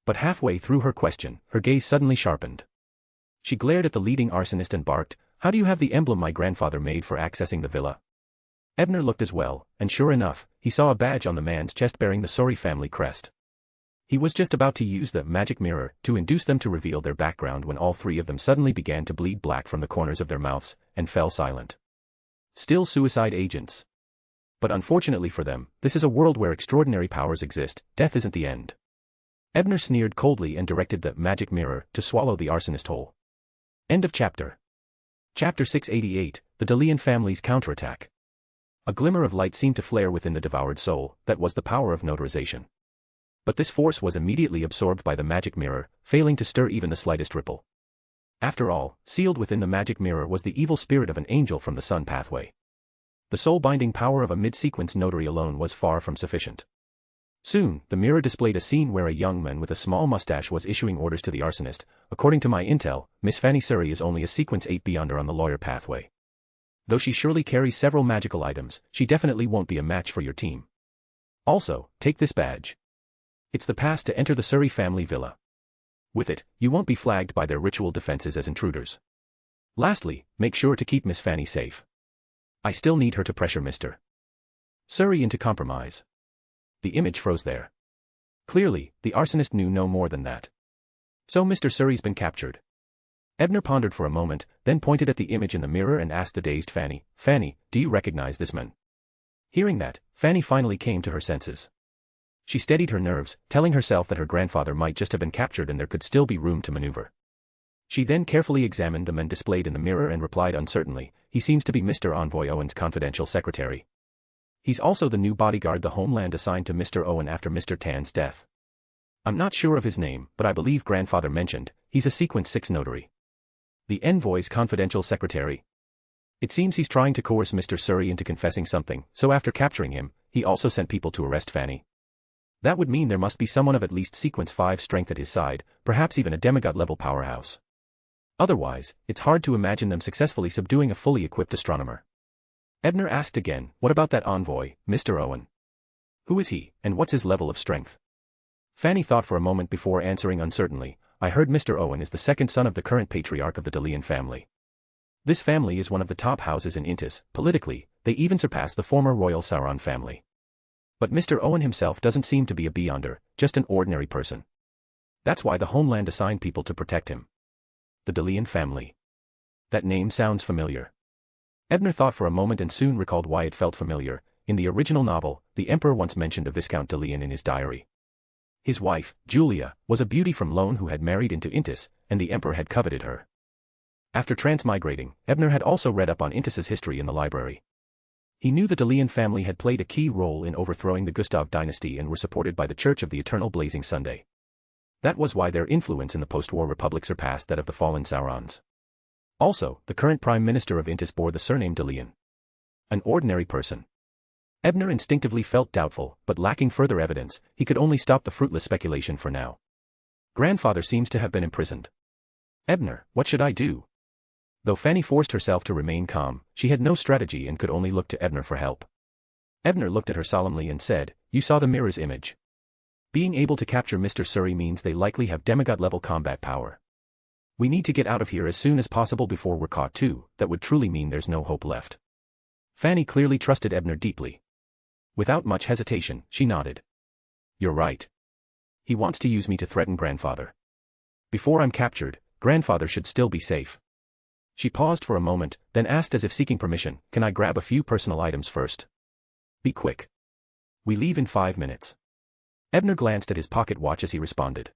But halfway through her question, her gaze suddenly sharpened. She glared at the leading arsonist and barked, "How do you have the emblem my grandfather made for accessing the villa?" Ebner looked as well, and sure enough, he saw a badge on the man's chest bearing the Sori family crest. He was just about to use the magic mirror to induce them to reveal their background when all three of them suddenly began to bleed black from the corners of their mouths, and fell silent. Still suicide agents. But unfortunately for them, this is a world where extraordinary powers exist, death isn't the end. Ebner sneered coldly and directed the magic mirror to swallow the arsonist whole. End of chapter. Chapter 688, The Delian Family's Counterattack. A glimmer of light seemed to flare within the devoured soul, that was the power of notarization. But this force was immediately absorbed by the magic mirror, failing to stir even the slightest ripple. After all, sealed within the magic mirror was the evil spirit of an angel from the sun pathway. The soul-binding power of a mid-sequence notary alone was far from sufficient. Soon, the mirror displayed a scene where a young man with a small mustache was issuing orders to the arsonist. According to my intel, Miss Fanny Surrey is only a sequence 8 beyonder on the lawyer pathway. Though she surely carries several magical items, she definitely won't be a match for your team. Also, take this badge. It's the pass to enter the Surrey family villa. With it, you won't be flagged by their ritual defenses as intruders. Lastly, make sure to keep Miss Fanny safe. I still need her to pressure Mr. Surrey into compromise. The image froze there. Clearly, the arsonist knew no more than that. So Mr. Surrey's been captured. Ebner pondered for a moment, then pointed at the image in the mirror and asked the dazed Fanny, "Fanny, do you recognize this man?" Hearing that, Fanny finally came to her senses. She steadied her nerves, telling herself that her grandfather might just have been captured and there could still be room to maneuver. She then carefully examined the man displayed in the mirror and replied uncertainly, "He seems to be Mr. Envoy Owen's confidential secretary. He's also the new bodyguard the Homeland assigned to Mr. Owen after Mr. Tan's death. I'm not sure of his name, but I believe grandfather mentioned, he's a sequence 6 notary. The envoy's confidential secretary. It seems he's trying to coerce Mr. Surrey into confessing something, so after capturing him, he also sent people to arrest Fanny. That would mean there must be someone of at least sequence 5 strength at his side, perhaps even a demigod-level powerhouse. Otherwise, it's hard to imagine them successfully subduing a fully equipped astronomer." Ebner asked again, "What about that envoy, Mr. Owen? Who is he, and what's his level of strength?" Fanny thought for a moment before answering uncertainly, "I heard Mr. Owen is the second son of the current patriarch of the Delian family. This family is one of the top houses in Intis. Politically, they even surpass the former royal Sauron family. But Mr. Owen himself doesn't seem to be a beyonder, just an ordinary person. That's why the Homeland assigned people to protect him. The Delian family. That name sounds familiar." Ebner thought for a moment and soon recalled why it felt familiar. In the original novel, the Emperor once mentioned a Viscount Delian in his diary. His wife, Julia, was a beauty from Lone who had married into Intis, and the Emperor had coveted her. After transmigrating, Ebner had also read up on Intis's history in the library. He knew the Delian family had played a key role in overthrowing the Gustav dynasty and were supported by the Church of the Eternal Blazing Sunday. That was why their influence in the post-war republic surpassed that of the fallen Saurons. Also, the current Prime Minister of Intis bore the surname Delian. An ordinary person. Ebner instinctively felt doubtful, but lacking further evidence, he could only stop the fruitless speculation for now. Grandfather seems to have been imprisoned. Ebner, what should I do? Though Fanny forced herself to remain calm, she had no strategy and could only look to Ebner for help. Ebner looked at her solemnly and said, "You saw the mirror's image. Being able to capture Mr. Surrey means they likely have demigod-level combat power. We need to get out of here as soon as possible before we're caught too. That would truly mean there's no hope left." Fanny clearly trusted Ebner deeply. Without much hesitation, she nodded. "You're right. He wants to use me to threaten grandfather. Before I'm captured, grandfather should still be safe." She paused for a moment, then asked as if seeking permission, "Can I grab a few personal items first?" "Be quick. We leave in 5 minutes." Ebner glanced at his pocket watch as he responded.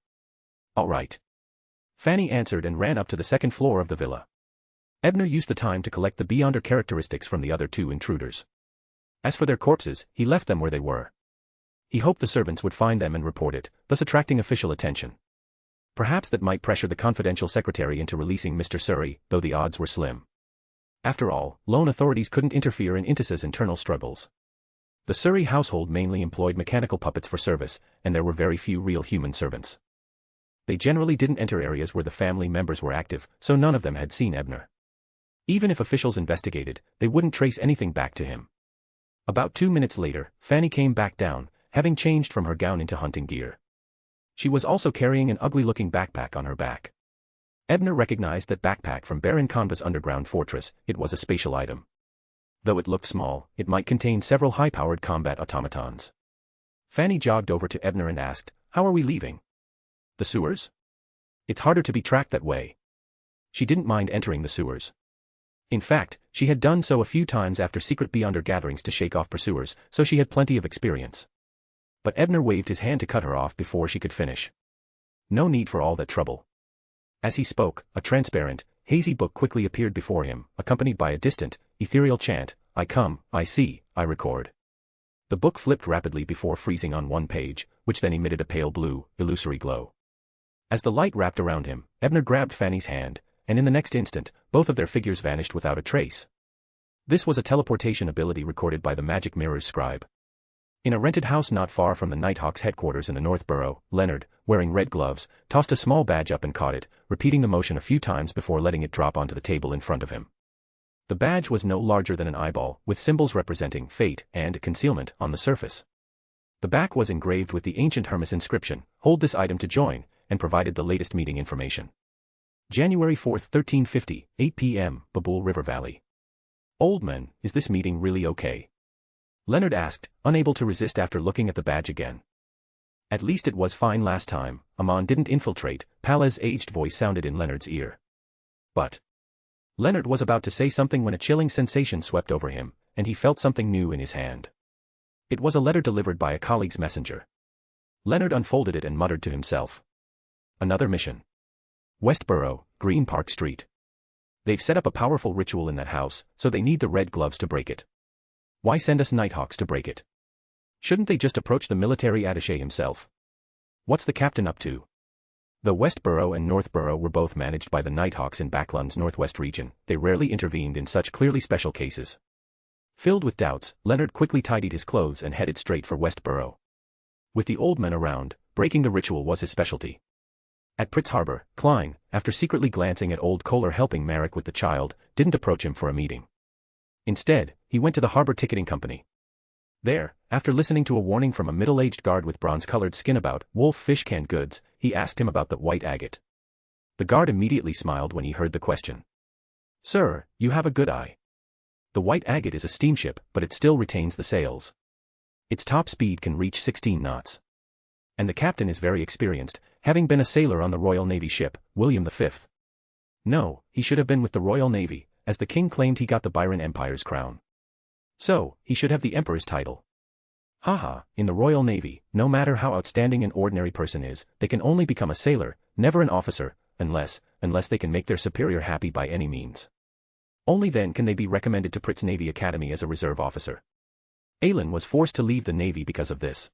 "All right." Fanny answered and ran up to the second floor of the villa. Ebner used the time to collect the beyonder characteristics from the other two intruders. As for their corpses, he left them where they were. He hoped the servants would find them and report it, thus attracting official attention. Perhaps that might pressure the confidential secretary into releasing Mr. Surrey, though the odds were slim. After all, lone authorities couldn't interfere in Intis's internal struggles. The Surrey household mainly employed mechanical puppets for service, and there were very few real human servants. They generally didn't enter areas where the family members were active, so none of them had seen Ebner. Even if officials investigated, they wouldn't trace anything back to him. About 2 minutes later, Fanny came back down, having changed from her gown into hunting gear. She was also carrying an ugly-looking backpack on her back. Ebner recognized that backpack from Baron Konva's underground fortress. It was a spatial item. Though it looked small, it might contain several high-powered combat automatons. Fanny jogged over to Ebner and asked, "How are we leaving? The sewers? It's harder to be tracked that way." She didn't mind entering the sewers. In fact, she had done so a few times after secret Beyonder gatherings to shake off pursuers, so she had plenty of experience. But Ebner waved his hand to cut her off before she could finish. No need for all that trouble. As he spoke, a transparent, hazy book quickly appeared before him, accompanied by a distant, ethereal chant, "I come, I see, I record." The book flipped rapidly before freezing on one page, which then emitted a pale blue, illusory glow. As the light wrapped around him, Ebner grabbed Fanny's hand, and in the next instant, both of their figures vanished without a trace. This was a teleportation ability recorded by the Magic Mirror's scribe. In a rented house not far from the Nighthawks' headquarters in the North Borough, Leonard, wearing red gloves, tossed a small badge up and caught it, repeating the motion a few times before letting it drop onto the table in front of him. The badge was no larger than an eyeball, with symbols representing fate and concealment on the surface. The back was engraved with the ancient Hermes inscription, "Hold this item to join," and provided the latest meeting information. January 4, 1350, 8 p.m., Babul River Valley. "Old man, is this meeting really okay?" Leonard asked, unable to resist after looking at the badge again. "At least it was fine last time, Amon didn't infiltrate," Palez's aged voice sounded in Leonard's ear. But Leonard was about to say something when a chilling sensation swept over him, and he felt something new in his hand. It was a letter delivered by a colleague's messenger. Leonard unfolded it and muttered to himself. Another mission. Westboro, Green Park Street. They've set up a powerful ritual in that house, so they need the red gloves to break it. Why send us Nighthawks to break it? Shouldn't they just approach the military attaché himself? What's the captain up to? Though Westboro and Northboro were both managed by the Nighthawks in Backlund's northwest region, they rarely intervened in such clearly special cases. Filled with doubts, Leonard quickly tidied his clothes and headed straight for Westboro. With the old men around, breaking the ritual was his specialty. At Pritz Harbor, Klein, after secretly glancing at old Kohler helping Marek with the child, didn't approach him for a meeting. Instead, he went to the harbor ticketing company. There, after listening to a warning from a middle-aged guard with bronze-colored skin about Wolf Fish canned goods, he asked him about the white agate. The guard immediately smiled when he heard the question. "Sir, you have a good eye. The white agate is a steamship, but it still retains the sails. Its top speed can reach 16 knots. And the captain is very experienced, having been a sailor on the Royal Navy ship, William V. No, he should have been with the Royal Navy, as the king claimed he got the Byron Empire's crown. So, he should have the emperor's title. Haha, in the Royal Navy, no matter how outstanding an ordinary person is, they can only become a sailor, never an officer, unless they can make their superior happy by any means. Only then can they be recommended to Pritz Navy Academy as a reserve officer. Alan was forced to leave the Navy because of this.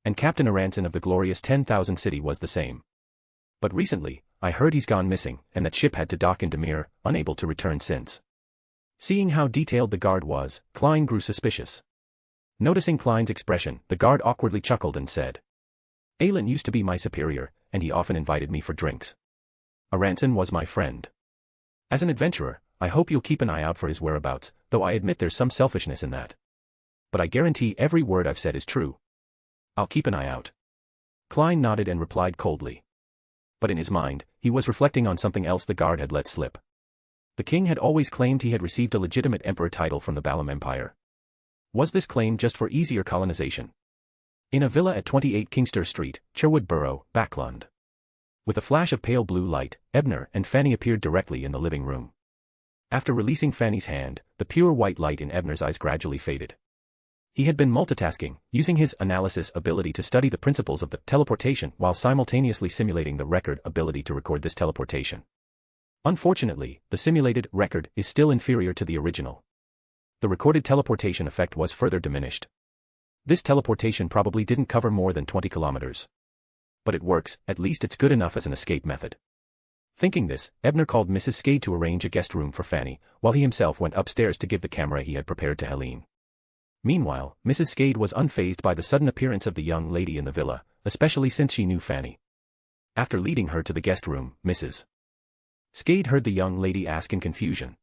And Captain Aranson of the glorious 10,000 City was the same. But recently, I heard he's gone missing, and that ship had to dock in Demir, unable to return since. Seeing how detailed the guard was, Klein grew suspicious. Noticing Klein's expression, the guard awkwardly chuckled and said, "Alan used to be my superior, and he often invited me for drinks. Aranson was my friend. As an adventurer, I hope you'll keep an eye out for his whereabouts, though I admit there's some selfishness in that. But I guarantee every word I've said is true. I'll keep an eye out." Klein nodded and replied coldly. But in his mind, he was reflecting on something else the guard had let slip. The king had always claimed he had received a legitimate emperor title from the Balam Empire. Was this claim just for easier colonization? In a villa at 28 Kingster Street, Cherwood Borough, Backlund. With a flash of pale blue light, Ebner and Fanny appeared directly in the living room. After releasing Fanny's hand, the pure white light in Ebner's eyes gradually faded. He had been multitasking, using his analysis ability to study the principles of the teleportation while simultaneously simulating the record ability to record this teleportation. Unfortunately, the simulated record is still inferior to the original. The recorded teleportation effect was further diminished. This teleportation probably didn't cover more than 20 kilometers. But it works, at least it's good enough as an escape method. Thinking this, Ebner called Mrs. Skade to arrange a guest room for Fanny, while he himself went upstairs to give the camera he had prepared to Helene. Meanwhile, Mrs. Skade was unfazed by the sudden appearance of the young lady in the villa, especially since she knew Fanny. After leading her to the guest room, Mrs. Skade heard the young lady ask in confusion,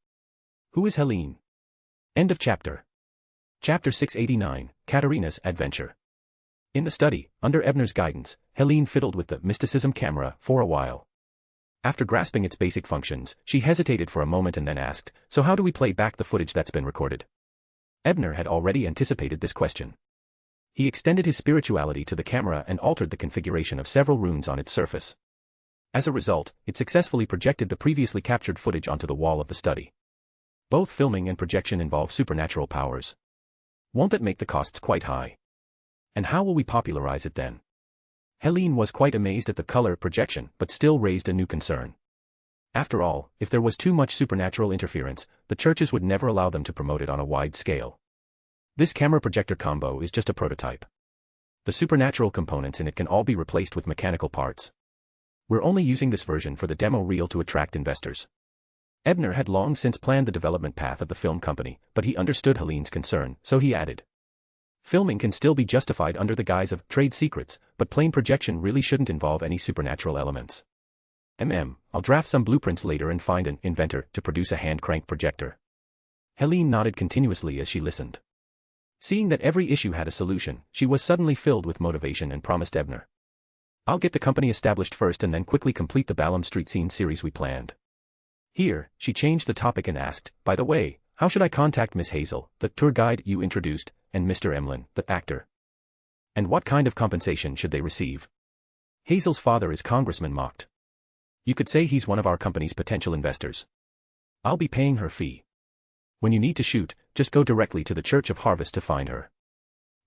"Who is Helene?" End of chapter. Chapter 689, Katerina's Adventure. In the study, under Ebner's guidance, Helene fiddled with the mysticism camera for a while. After grasping its basic functions, she hesitated for a moment and then asked, "So how do we play back the footage that's been recorded?" Ebner had already anticipated this question. He extended his spirituality to the camera and altered the configuration of several runes on its surface. As a result, it successfully projected the previously captured footage onto the wall of the study. Both filming and projection involve supernatural powers. Won't that make the costs quite high? And how will we popularize it then? Helene was quite amazed at the color projection, but still raised a new concern. After all, if there was too much supernatural interference, the churches would never allow them to promote it on a wide scale. This camera projector combo is just a prototype. The supernatural components in it can all be replaced with mechanical parts. We're only using this version for the demo reel to attract investors. Ebner had long since planned the development path of the film company, but he understood Helene's concern, so he added, "Filming can still be justified under the guise of trade secrets, but plain projection really shouldn't involve any supernatural elements. I'll draft some blueprints later and find an inventor to produce a hand-crank projector." Helene nodded continuously as she listened. Seeing that every issue had a solution, she was suddenly filled with motivation and promised Ebner, "I'll get the company established first and then quickly complete the Balaam Street scene series we planned." Here, she changed the topic and asked, "By the way, how should I contact Miss Hazel, the tour guide you introduced, and Mr. Emlyn, the actor? And what kind of compensation should they receive?" "Hazel's father is Congressman mocked. You could say he's one of our company's potential investors. I'll be paying her fee. When you need to shoot, just go directly to the Church of Harvest to find her.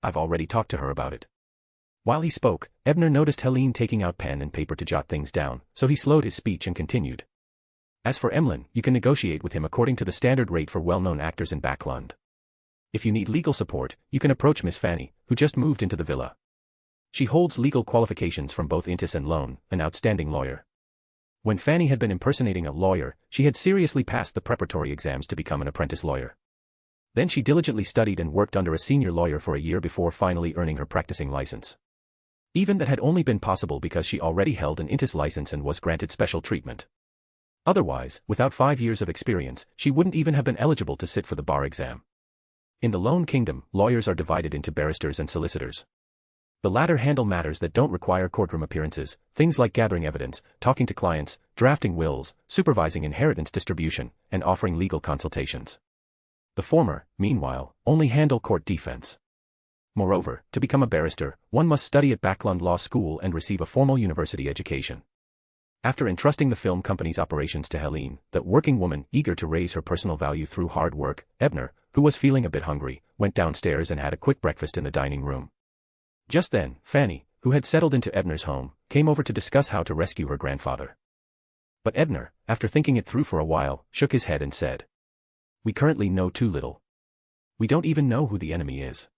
I've already talked to her about it." While he spoke, Ebner noticed Helene taking out pen and paper to jot things down, so he slowed his speech and continued. "As for Emlyn, you can negotiate with him according to the standard rate for well-known actors in Backlund. If you need legal support, you can approach Miss Fanny, who just moved into the villa. She holds legal qualifications from both Intis and Loan, an outstanding lawyer. When Fanny had been impersonating a lawyer, she had seriously passed the preparatory exams to become an apprentice lawyer. Then she diligently studied and worked under a senior lawyer for a year before finally earning her practicing license. Even that had only been possible because she already held an Intis license and was granted special treatment. Otherwise, without 5 years of experience, she wouldn't even have been eligible to sit for the bar exam. In the Lone Kingdom, lawyers are divided into barristers and solicitors. The latter handle matters that don't require courtroom appearances, things like gathering evidence, talking to clients, drafting wills, supervising inheritance distribution, and offering legal consultations. The former, meanwhile, only handle court defense. Moreover, to become a barrister, one must study at Backlund Law School and receive a formal university education. After entrusting the film company's operations to Helene, the working woman eager to raise her personal value through hard work, Ebner, who was feeling a bit hungry, went downstairs and had a quick breakfast in the dining room. Just then, Fanny, who had settled into Ebner's home, came over to discuss how to rescue her grandfather. But Ebner, after thinking it through for a while, shook his head and said, "We currently know too little. We don't even know who the enemy is.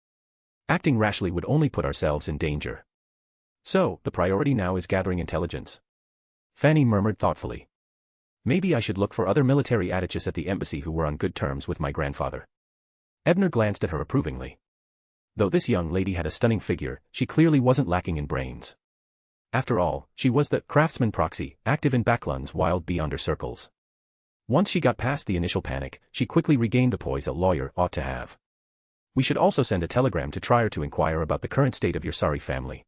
Acting rashly would only put ourselves in danger. So, the priority now is gathering intelligence." Fanny murmured thoughtfully, "Maybe I should look for other military attaches at the embassy who were on good terms with my grandfather." Ebner glanced at her approvingly. Though this young lady had a stunning figure, she clearly wasn't lacking in brains. After all, she was the craftsman proxy, active in Backlund's wild beyonder circles. Once she got past the initial panic, she quickly regained the poise a lawyer ought to have. "We should also send a telegram to Trier to inquire about the current state of your Sari family.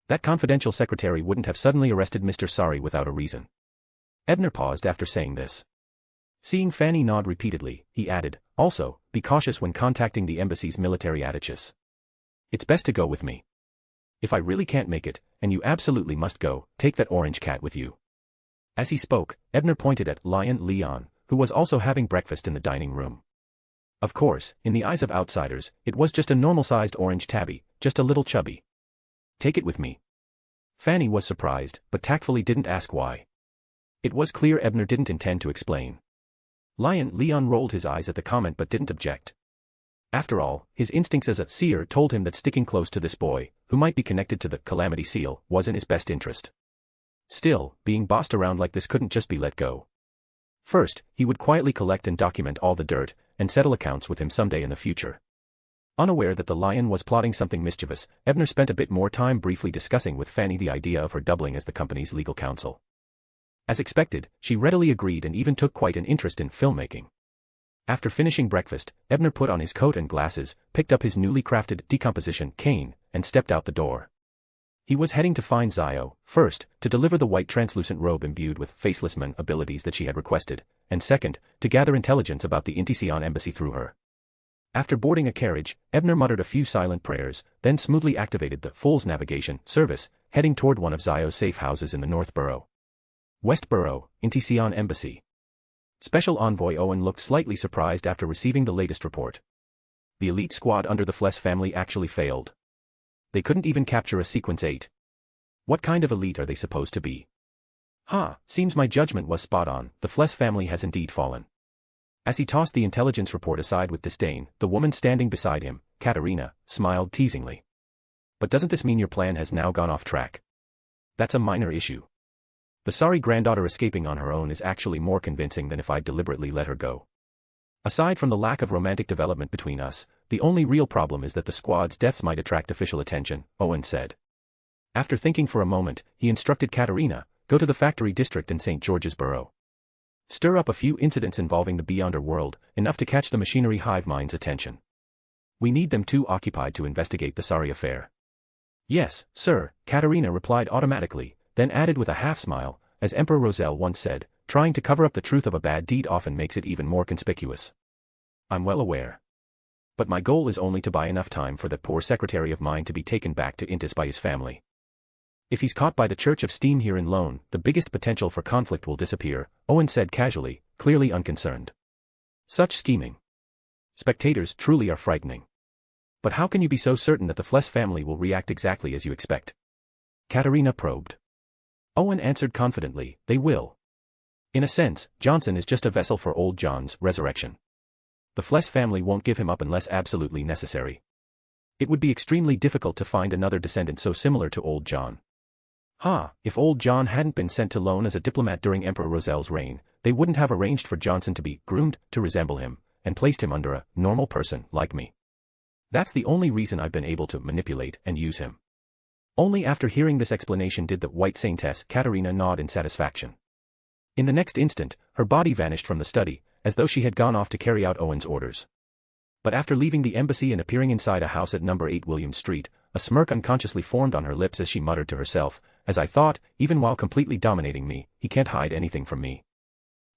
That confidential secretary wouldn't have suddenly arrested Mr. Sari without a reason." Ebner paused after saying this. Seeing Fanny nod repeatedly, he added, "Also, be cautious when contacting the embassy's military attaches. It's best to go with me. If I really can't make it, and you absolutely must go, take that orange cat with you." As he spoke, Ebner pointed at Lion Leon, who was also having breakfast in the dining room. Of course, in the eyes of outsiders, it was just a normal-sized orange tabby, just a little chubby. "Take it with me." Fanny was surprised, but tactfully didn't ask why. It was clear Ebner didn't intend to explain. Lion Leon rolled his eyes at the comment but didn't object. After all, his instincts as a seer told him that sticking close to this boy, who might be connected to the Calamity Seal, was in his best interest. Still, being bossed around like this couldn't just be let go. First, he would quietly collect and document all the dirt, and settle accounts with him someday in the future. Unaware that the lion was plotting something mischievous, Ebner spent a bit more time briefly discussing with Fanny the idea of her doubling as the company's legal counsel. As expected, she readily agreed and even took quite an interest in filmmaking. After finishing breakfast, Ebner put on his coat and glasses, picked up his newly crafted decomposition cane, and stepped out the door. He was heading to find Zio, first, to deliver the white translucent robe imbued with faceless man abilities that she had requested, and second, to gather intelligence about the Intision embassy through her. After boarding a carriage, Ebner muttered a few silent prayers, then smoothly activated the Fool's Navigation service, heading toward one of Zio's safe houses in the North Borough. West Borough, Intision Embassy. Special Envoy Owen looked slightly surprised after receiving the latest report. The elite squad under the Fless family actually failed. They couldn't even capture a Sequence 8. What kind of elite are they supposed to be? Seems my judgment was spot on, the Fless family has indeed fallen. As he tossed the intelligence report aside with disdain, the woman standing beside him, Katerina, smiled teasingly. But doesn't this mean your plan has now gone off track? That's a minor issue. The sorry granddaughter escaping on her own is actually more convincing than if I'd deliberately let her go. Aside from the lack of romantic development between us, the only real problem is that the squad's deaths might attract official attention, Owen said. After thinking for a moment, he instructed Katerina, go to the factory district in St. George's Borough. Stir up a few incidents involving the Beyonder world, enough to catch the machinery hive mind's attention. We need them too occupied to investigate the sorry affair. Yes, sir, Katerina replied automatically, then added with a half-smile, as Emperor Roselle once said, trying to cover up the truth of a bad deed often makes it even more conspicuous. I'm well aware. But my goal is only to buy enough time for that poor secretary of mine to be taken back to Intis by his family. If he's caught by the Church of Steam here in Lone, the biggest potential for conflict will disappear, Owen said casually, clearly unconcerned. Such scheming. Spectators truly are frightening. But how can you be so certain that the Fless family will react exactly as you expect? Katerina probed. Owen answered confidently, they will. In a sense, Johnson is just a vessel for old John's resurrection. The Fless family won't give him up unless absolutely necessary. It would be extremely difficult to find another descendant so similar to old John. If old John hadn't been sent to Lone as a diplomat during Emperor Roselle's reign, they wouldn't have arranged for Johnson to be groomed to resemble him, and placed him under a normal person like me. That's the only reason I've been able to manipulate and use him. Only after hearing this explanation did the White Saintess Katerina nod in satisfaction. In the next instant, her body vanished from the study, as though she had gone off to carry out Owen's orders. But after leaving the embassy and appearing inside a house at number 8 William Street, a smirk unconsciously formed on her lips as she muttered to herself, as I thought, even while completely dominating me, he can't hide anything from me.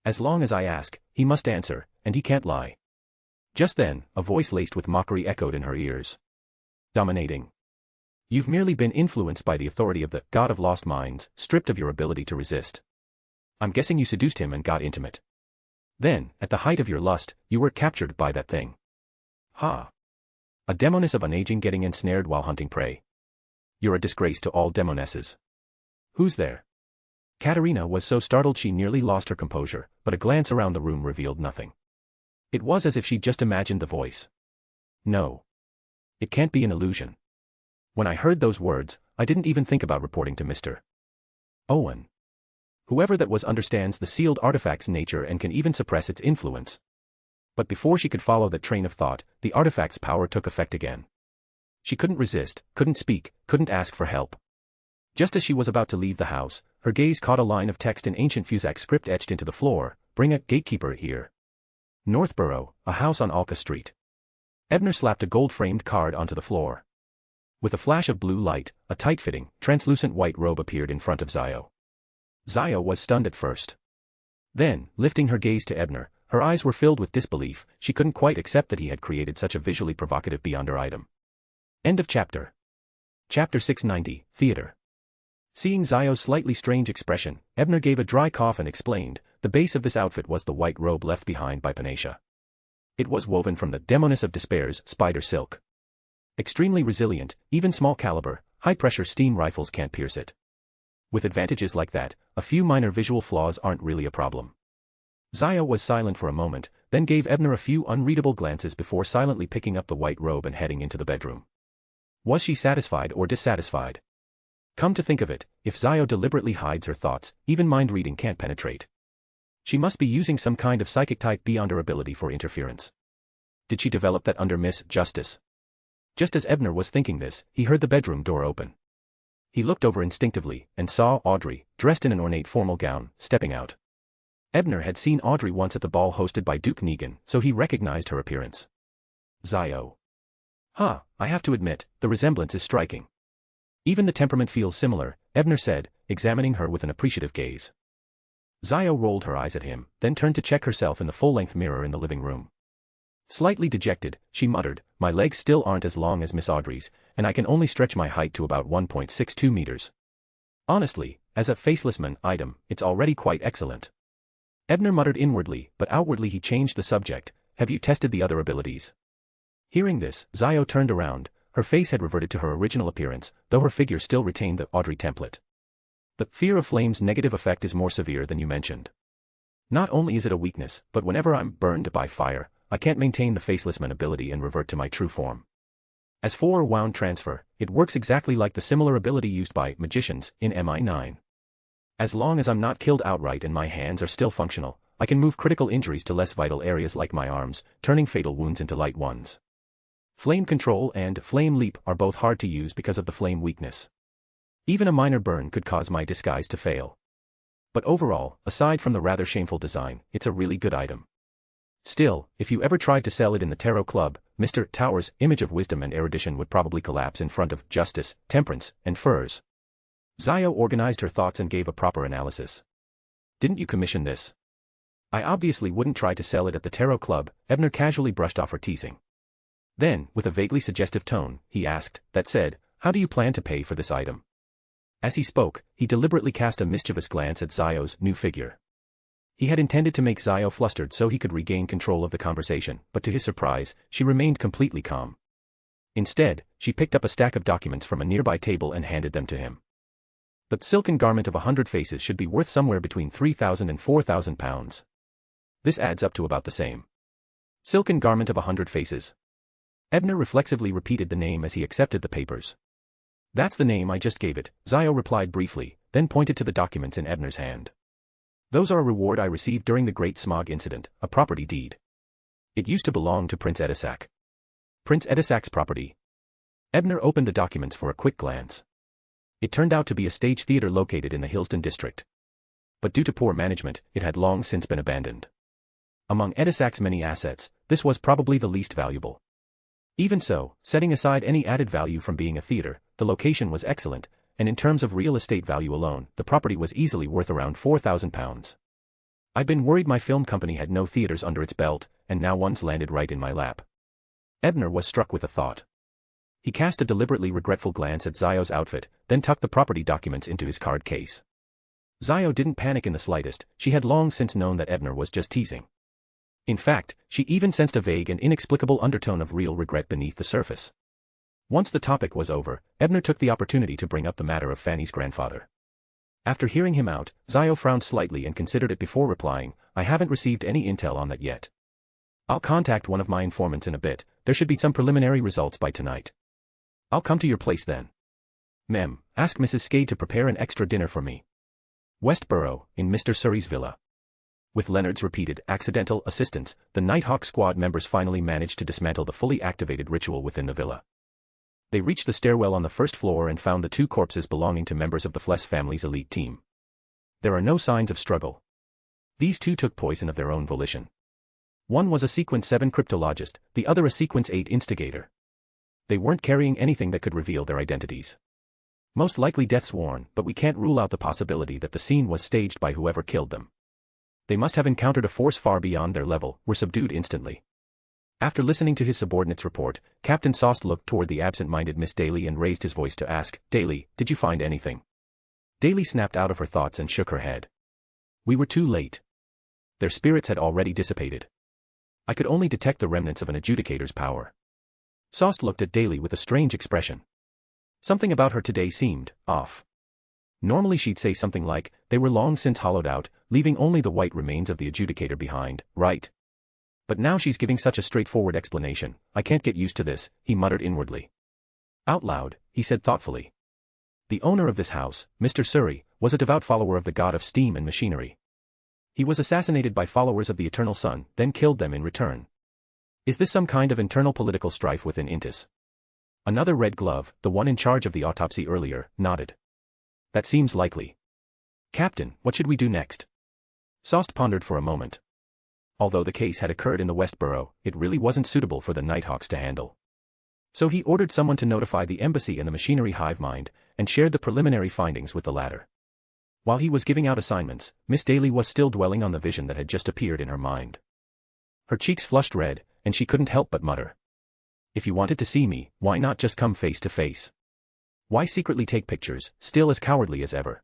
As long as I ask, he must answer, and he can't lie. Just then, a voice laced with mockery echoed in her ears. Dominating. You've merely been influenced by the authority of the God of Lost Minds, stripped of your ability to resist. I'm guessing you seduced him and got intimate. Then, at the height of your lust, you were captured by that thing. A demoness of an aging getting ensnared while hunting prey. You're a disgrace to all demonesses. Who's there? Katerina was so startled she nearly lost her composure, but a glance around the room revealed nothing. It was as if she'd just imagined the voice. No. It can't be an illusion. When I heard those words, I didn't even think about reporting to Mr. Owen. Whoever that was understands the sealed artifact's nature and can even suppress its influence. But before she could follow that train of thought, the artifact's power took effect again. She couldn't resist, couldn't speak, couldn't ask for help. Just as she was about to leave the house, her gaze caught a line of text in ancient Fuzak script etched into the floor, bring a gatekeeper here. Northborough, a house on Alka Street. Ebner slapped a gold-framed card onto the floor. With a flash of blue light, a tight-fitting, translucent white robe appeared in front of Zio. Zio was stunned at first. Then, lifting her gaze to Ebner, her eyes were filled with disbelief. She couldn't quite accept that he had created such a visually provocative Beyonder item. End of chapter. Chapter 690, Theater. Seeing Zio's slightly strange expression, Ebner gave a dry cough and explained, the base of this outfit was the white robe left behind by Panacea. It was woven from the Demoness of Despair's spider silk. Extremely resilient, even small caliber, high-pressure steam rifles can't pierce it. With advantages like that, a few minor visual flaws aren't really a problem. Zio was silent for a moment, then gave Ebner a few unreadable glances before silently picking up the white robe and heading into the bedroom. Was she satisfied or dissatisfied? Come to think of it, if Zio deliberately hides her thoughts, even mind reading can't penetrate. She must be using some kind of psychic type beyond her ability for interference. Did she develop that under Miss Justice? Just as Ebner was thinking this, he heard the bedroom door open. He looked over instinctively, and saw Audrey, dressed in an ornate formal gown, stepping out. Ebner had seen Audrey once at the ball hosted by Duke Negan, so he recognized her appearance. Zio. Huh, I have to admit, the resemblance is striking. Even the temperament feels similar, Ebner said, examining her with an appreciative gaze. Zio rolled her eyes at him, then turned to check herself in the full-length mirror in the living room. Slightly dejected, she muttered, "My legs still aren't as long as Miss Audrey's, and I can only stretch my height to about 1.62 meters. Honestly, as a faceless man item, it's already quite excellent." Ebner muttered inwardly, but outwardly he changed the subject. "Have you tested the other abilities?" Hearing this, Zio turned around. Her face had reverted to her original appearance, though her figure still retained the Audrey template. "The fear of flame's negative effect is more severe than you mentioned. Not only is it a weakness, but whenever I'm burned by fire, I can't maintain the faceless man ability and revert to my true form. As for wound transfer, it works exactly like the similar ability used by magicians in MI9. As long as I'm not killed outright and my hands are still functional, I can move critical injuries to less vital areas like my arms, turning fatal wounds into light ones. Flame control and flame leap are both hard to use because of the flame weakness. Even a minor burn could cause my disguise to fail. But overall, aside from the rather shameful design, it's a really good item. Still, if you ever tried to sell it in the Tarot Club, Mr. Tower's image of wisdom and erudition would probably collapse in front of justice, temperance, and furs." Zio organized her thoughts and gave a proper analysis. "Didn't you commission this?" "I obviously wouldn't try to sell it at the Tarot Club," Ebner casually brushed off her teasing. Then, with a vaguely suggestive tone, he asked, "That said, how do you plan to pay for this item?" As he spoke, he deliberately cast a mischievous glance at Zio's new figure. He had intended to make Zio flustered so he could regain control of the conversation, but to his surprise, she remained completely calm. Instead, she picked up a stack of documents from a nearby table and handed them to him. "The silken garment of 100 faces should be worth somewhere between 3,000 and 4,000 pounds. This adds up to about the same." "Silken garment of 100 faces." Ebner reflexively repeated the name as he accepted the papers. "That's the name I just gave it," Zio replied briefly, then pointed to the documents in Ebner's hand. "Those are a reward I received during the Great Smog Incident, a property deed. It used to belong to Prince Edisac." "Prince Edisac's property?" Ebner opened the documents for a quick glance. It turned out to be a stage theater located in the Hillston district. But due to poor management, it had long since been abandoned. Among Edisac's many assets, this was probably the least valuable. Even so, setting aside any added value from being a theater, the location was excellent, and in terms of real estate value alone, the property was easily worth around 4,000 pounds. "I'd been worried my film company had no theaters under its belt, and now one's landed right in my lap." Ebner was struck with a thought. He cast a deliberately regretful glance at Zio's outfit, then tucked the property documents into his card case. Zio didn't panic in the slightest. She had long since known that Ebner was just teasing. In fact, she even sensed a vague and inexplicable undertone of real regret beneath the surface. Once the topic was over, Ebner took the opportunity to bring up the matter of Fanny's grandfather. After hearing him out, Zio frowned slightly and considered it before replying, "I haven't received any intel on that yet. I'll contact one of my informants in a bit. There should be some preliminary results by tonight. I'll come to your place then. Mem, ask Mrs. Skade to prepare an extra dinner for me. Westborough, in Mr. Surrey's villa." With Leonard's repeated accidental assistance, the Nighthawk squad members finally managed to dismantle the fully activated ritual within the villa. They reached the stairwell on the first floor and found the 2 corpses belonging to members of the Fless family's elite team. There are no signs of struggle. These 2 took poison of their own volition. One was a Sequence 7 cryptologist, the other a Sequence 8 instigator. They weren't carrying anything that could reveal their identities. Most likely death's warrant, but we can't rule out the possibility that the scene was staged by whoever killed them. They must have encountered a force far beyond their level, were subdued instantly. After listening to his subordinate's report, Captain Sost looked toward the absent-minded Miss Daly and raised his voice to ask, "Daly, did you find anything?" Daly snapped out of her thoughts and shook her head. "We were too late. Their spirits had already dissipated. I could only detect the remnants of an adjudicator's power." Sost looked at Daly with a strange expression. Something about her today seemed off. Normally she'd say something like, "They were long since hollowed out, leaving only the white remains of the adjudicator behind, right?" But now she's giving such a straightforward explanation, I can't get used to this, he muttered inwardly. Out loud, he said thoughtfully. The owner of this house, Mr. Surrey, was a devout follower of the god of steam and machinery. He was assassinated by followers of the Eternal Sun, then killed them in return. Is this some kind of internal political strife within Intis? Another red glove, the one in charge of the autopsy earlier, nodded. That seems likely. Captain, what should we do next? Sost pondered for a moment. Although the case had occurred in the West Borough, it really wasn't suitable for the Nighthawks to handle. So he ordered someone to notify the embassy and the machinery hive mind, and shared the preliminary findings with the latter. While he was giving out assignments, Miss Daly was still dwelling on the vision that had just appeared in her mind. Her cheeks flushed red, and she couldn't help but mutter. If you wanted to see me, why not just come face to face? Why secretly take pictures, still as cowardly as ever?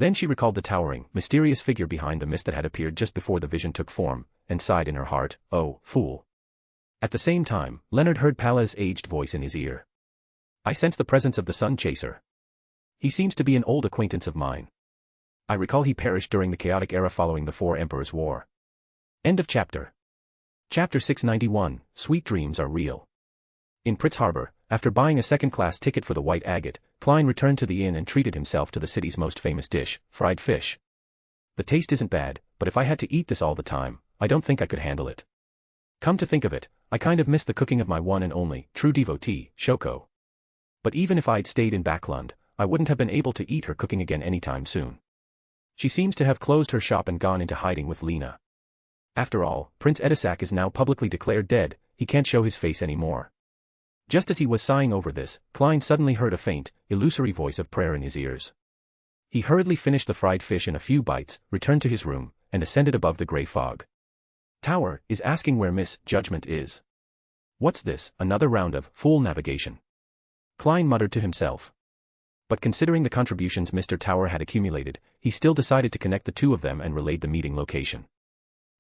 Then she recalled the towering, mysterious figure behind the mist that had appeared just before the vision took form, and sighed in her heart, oh, fool. At the same time, Leonard heard Palai's aged voice in his ear. I sense the presence of the Sun Chaser. He seems to be an old acquaintance of mine. I recall he perished during the chaotic era following the Four Emperors' War. End of chapter. Chapter 691, Sweet Dreams Are Real. In Pritz Harbor, after buying a second-class ticket for the White Agate, Klein returned to the inn and treated himself to the city's most famous dish, fried fish. The taste isn't bad, but if I had to eat this all the time, I don't think I could handle it. Come to think of it, I kind of miss the cooking of my one and only, true devotee, Shoko. But even if I'd stayed in Backlund, I wouldn't have been able to eat her cooking again anytime soon. She seems to have closed her shop and gone into hiding with Lena. After all, Prince Edisac is now publicly declared dead, he can't show his face anymore. Just as he was sighing over this, Klein suddenly heard a faint, illusory voice of prayer in his ears. He hurriedly finished the fried fish in a few bites, returned to his room, and ascended above the grey fog. Tower is asking where Miss Judgment is. What's this, another round of fool navigation? Klein muttered to himself. But considering the contributions Mr. Tower had accumulated, he still decided to connect the two of them and relayed the meeting location.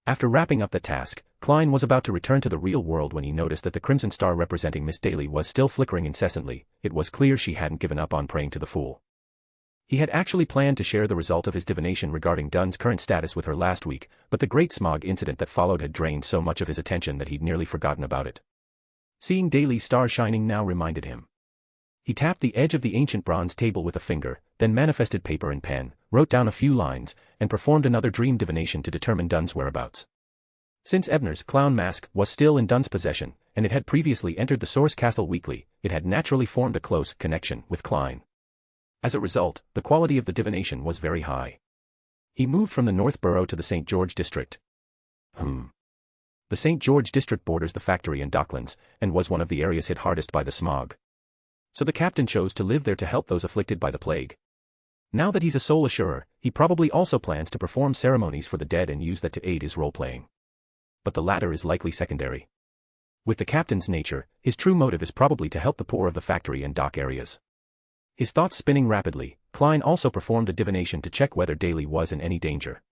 After wrapping up the task, Klein was about to return to the real world when he noticed that the crimson star representing Miss Daly was still flickering incessantly. It was clear she hadn't given up on praying to the fool. He had actually planned to share the result of his divination regarding Dunn's current status with her last week, but the Great Smog incident that followed had drained so much of his attention that he'd nearly forgotten about it. Seeing Daly's star shining now reminded him. He tapped the edge of the ancient bronze table with a finger, then manifested paper and pen, wrote down a few lines, and performed another dream divination to determine Dunn's whereabouts. Since Ebner's clown mask was still in Dunn's possession, and it had previously entered the Source Castle weekly, it had naturally formed a close connection with Klein. As a result, the quality of the divination was very high. He moved from the North Borough to the St. George district. The St. George district borders the factory and docklands, and was one of the areas hit hardest by the smog. So the captain chose to live there to help those afflicted by the plague. Now that he's a soul assurer, he probably also plans to perform ceremonies for the dead and use that to aid his role-playing. But the latter is likely secondary. With the captain's nature, his true motive is probably to help the poor of the factory and dock areas. His thoughts spinning rapidly, Klein also performed a divination to check whether Daly was in any danger.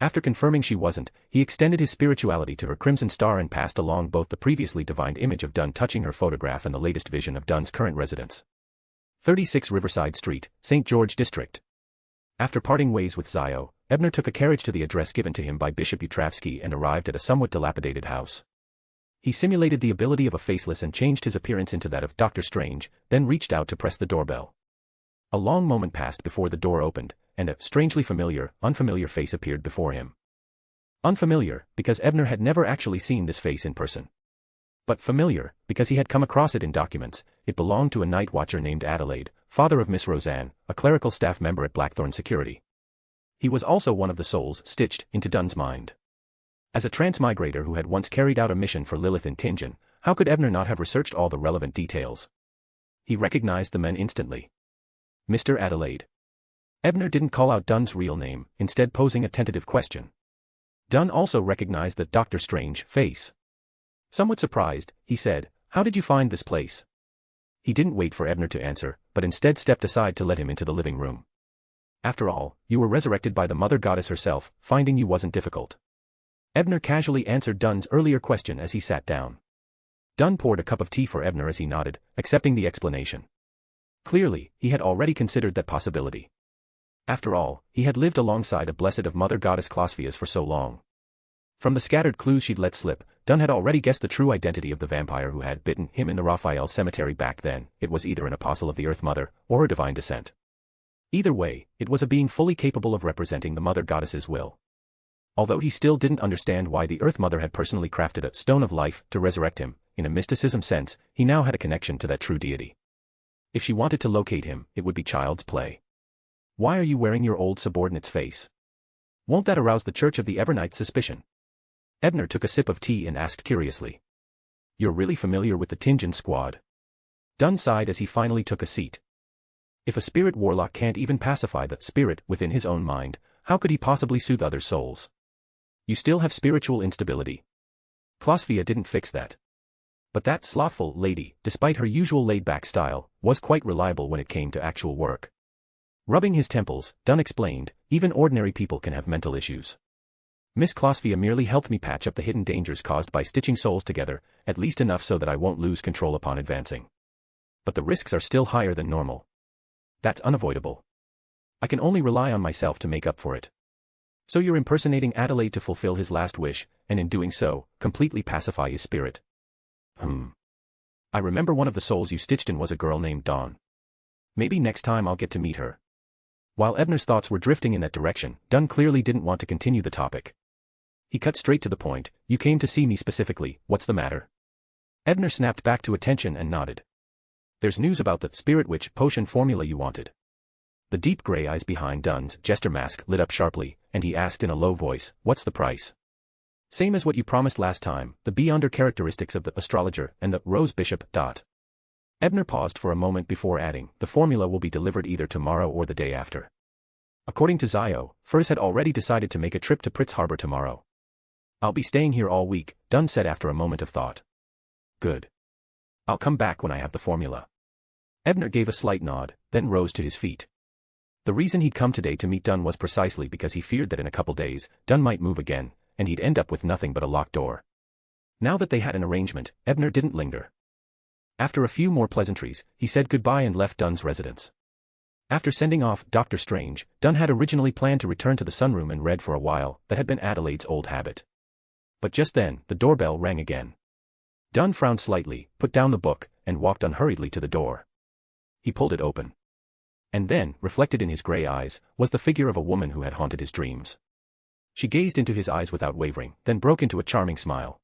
After confirming she wasn't, he extended his spirituality to her crimson star and passed along both the previously divined image of Dunn touching her photograph and the latest vision of Dunn's current residence. 36 Riverside Street, St. George District. After parting ways with Zio, Ebner took a carriage to the address given to him by Bishop Utravsky and arrived at a somewhat dilapidated house. He simulated the ability of a faceless and changed his appearance into that of Dr. Strange, then reached out to press the doorbell. A long moment passed before the door opened, and a strangely unfamiliar face appeared before him. Unfamiliar, because Ebner had never actually seen this face in person. But familiar, because he had come across it in documents. It belonged to a night watcher named Adelaide, father of Miss Roseanne, a clerical staff member at Blackthorn Security. He was also one of the souls stitched into Dunn's mind. As a transmigrator who had once carried out a mission for Lilith in Tingen, how could Ebner not have researched all the relevant details? He recognized the men instantly. Mr. Adelaide. Ebner didn't call out Dunn's real name, instead posing a tentative question. Dunn also recognized the Dr. Strange face. Somewhat surprised, he said, "How did you find this place?" He didn't wait for Ebner to answer, but instead stepped aside to let him into the living room. "After all, you were resurrected by the Mother Goddess herself, finding you wasn't difficult." Ebner casually answered Dunn's earlier question as he sat down. Dunn poured a cup of tea for Ebner as he nodded, accepting the explanation. Clearly, he had already considered that possibility. After all, he had lived alongside a blessed of Mother Goddess Closphias for so long. From the scattered clues she'd let slip, Dunn had already guessed the true identity of the vampire who had bitten him in the Raphael cemetery back then. It was either an apostle of the Earth Mother, or her divine descent. Either way, it was a being fully capable of representing the Mother Goddess's will. Although he still didn't understand why the Earth Mother had personally crafted a stone of life to resurrect him, in a mysticism sense, he now had a connection to that true deity. If she wanted to locate him, it would be child's play. Why are you wearing your old subordinate's face? Won't that arouse the Church of the Evernight's suspicion? Ebner took a sip of tea and asked curiously. You're really familiar with the Tingen squad? Dunn sighed as he finally took a seat. If a spirit warlock can't even pacify the spirit within his own mind, how could he possibly soothe other souls? You still have spiritual instability. Klosvia didn't fix that. But that slothful lady, despite her usual laid-back style, was quite reliable when it came to actual work. Rubbing his temples, Dunn explained, even ordinary people can have mental issues. Miss Klosvia merely helped me patch up the hidden dangers caused by stitching souls together, at least enough so that I won't lose control upon advancing. But the risks are still higher than normal. That's unavoidable. I can only rely on myself to make up for it. So you're impersonating Adelaide to fulfill his last wish, and in doing so, completely pacify his spirit. I remember one of the souls you stitched in was a girl named Dawn. Maybe next time I'll get to meet her. While Ebner's thoughts were drifting in that direction, Dunn clearly didn't want to continue the topic. He cut straight to the point. You came to see me specifically, what's the matter? Ebner snapped back to attention and nodded. There's news about the Spirit Witch potion formula you wanted. The deep gray eyes behind Dunn's jester mask lit up sharply, and he asked in a low voice, what's the price? Same as what you promised last time, the beyonder characteristics of the astrologer and the rose bishop. Ebner paused for a moment before adding, the formula will be delivered either tomorrow or the day after. According to Zio, Furs had already decided to make a trip to Pritz Harbor tomorrow. I'll be staying here all week, Dunn said after a moment of thought. Good. I'll come back when I have the formula. Ebner gave a slight nod, then rose to his feet. The reason he'd come today to meet Dunn was precisely because he feared that in a couple days, Dunn might move again, and he'd end up with nothing but a locked door. Now that they had an arrangement, Ebner didn't linger. After a few more pleasantries, he said goodbye and left Dunn's residence. After sending off Dr. Strange, Dunn had originally planned to return to the sunroom and read for a while. That had been Adelaide's old habit. But just then, the doorbell rang again. Dunn frowned slightly, put down the book, and walked unhurriedly to the door. He pulled it open. And then, reflected in his gray eyes, was the figure of a woman who had haunted his dreams. She gazed into his eyes without wavering, then broke into a charming smile.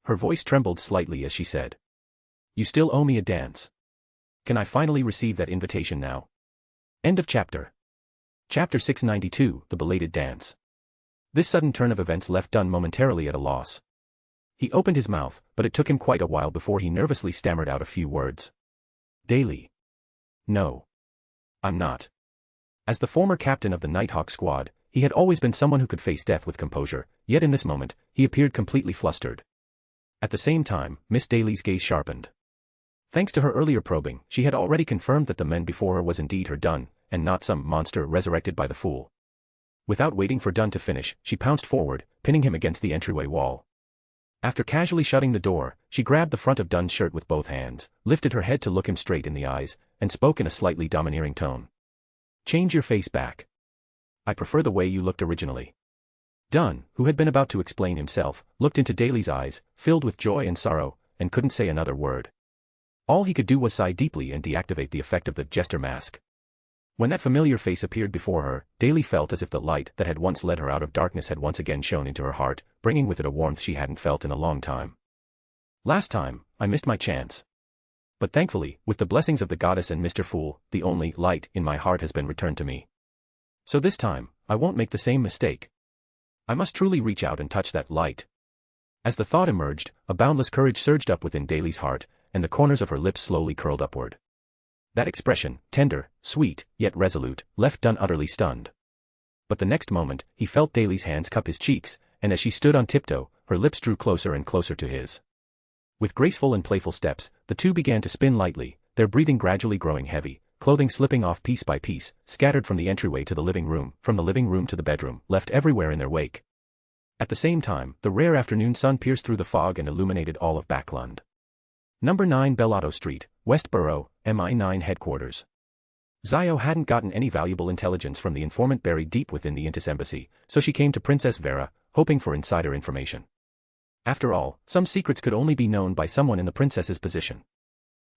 Her voice trembled slightly as she said, "You still owe me a dance. Can I finally receive that invitation now?" End of chapter. Chapter 692, The Belated Dance. This sudden turn of events left Dunn momentarily at a loss. He opened his mouth, but it took him quite a while before he nervously stammered out a few words. Daily. No. I'm not. As the former captain of the Nighthawk squad, he had always been someone who could face death with composure, yet in this moment, he appeared completely flustered. At the same time, Miss Daly's gaze sharpened. Thanks to her earlier probing, she had already confirmed that the man before her was indeed her Dunn, and not some monster resurrected by the fool. Without waiting for Dunn to finish, she pounced forward, pinning him against the entryway wall. After casually shutting the door, she grabbed the front of Dunn's shirt with both hands, lifted her head to look him straight in the eyes, and spoke in a slightly domineering tone. Change your face back. I prefer the way you looked originally. Dunn, who had been about to explain himself, looked into Daly's eyes, filled with joy and sorrow, and couldn't say another word. All he could do was sigh deeply and deactivate the effect of the jester mask. When that familiar face appeared before her, Daly felt as if the light that had once led her out of darkness had once again shone into her heart, bringing with it a warmth she hadn't felt in a long time. Last time, I missed my chance. But thankfully, with the blessings of the goddess and Mr. Fool, the only light in my heart has been returned to me. So this time, I won't make the same mistake. I must truly reach out and touch that light. As the thought emerged, a boundless courage surged up within Daly's heart, and the corners of her lips slowly curled upward. That expression, tender, sweet, yet resolute, left Dunn utterly stunned. But the next moment, he felt Daly's hands cup his cheeks, and as she stood on tiptoe, her lips drew closer and closer to his. With graceful and playful steps, the two began to spin lightly, their breathing gradually growing heavy, clothing slipping off piece by piece, scattered from the entryway to the living room, from the living room to the bedroom, left everywhere in their wake. At the same time, the rare afternoon sun pierced through the fog and illuminated all of Backlund. Number 9 Bellotto Street, Westboro, MI9 headquarters. Zio hadn't gotten any valuable intelligence from the informant buried deep within the Intis embassy, so she came to Princess Vera, hoping for insider information. After all, some secrets could only be known by someone in the princess's position.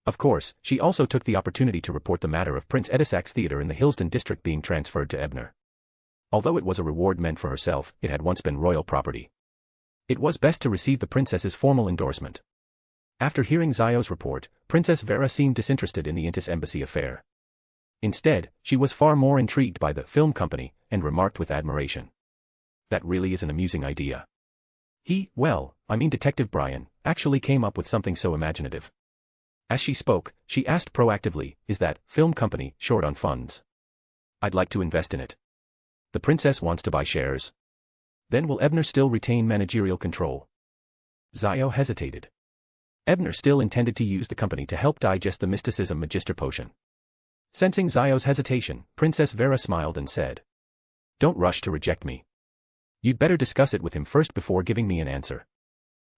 Of course, she also took the opportunity to report the matter of Prince Edisak's theater in the Hillsden district being transferred to Ebner. Although it was a reward meant for herself, it had once been royal property. It was best to receive the princess's formal endorsement. After hearing Zio's report, Princess Vera seemed disinterested in the Intis embassy affair. Instead, she was far more intrigued by the film company, and remarked with admiration. That really is an amusing idea. Detective Brian, actually came up with something so imaginative. As she spoke, she asked proactively, is that film company short on funds? I'd like to invest in it. The princess wants to buy shares. Then will Ebner still retain managerial control? Zio hesitated. Ebner still intended to use the company to help digest the mysticism magister potion. Sensing Zio's hesitation, Princess Vera smiled and said, "Don't rush to reject me. You'd better discuss it with him first before giving me an answer.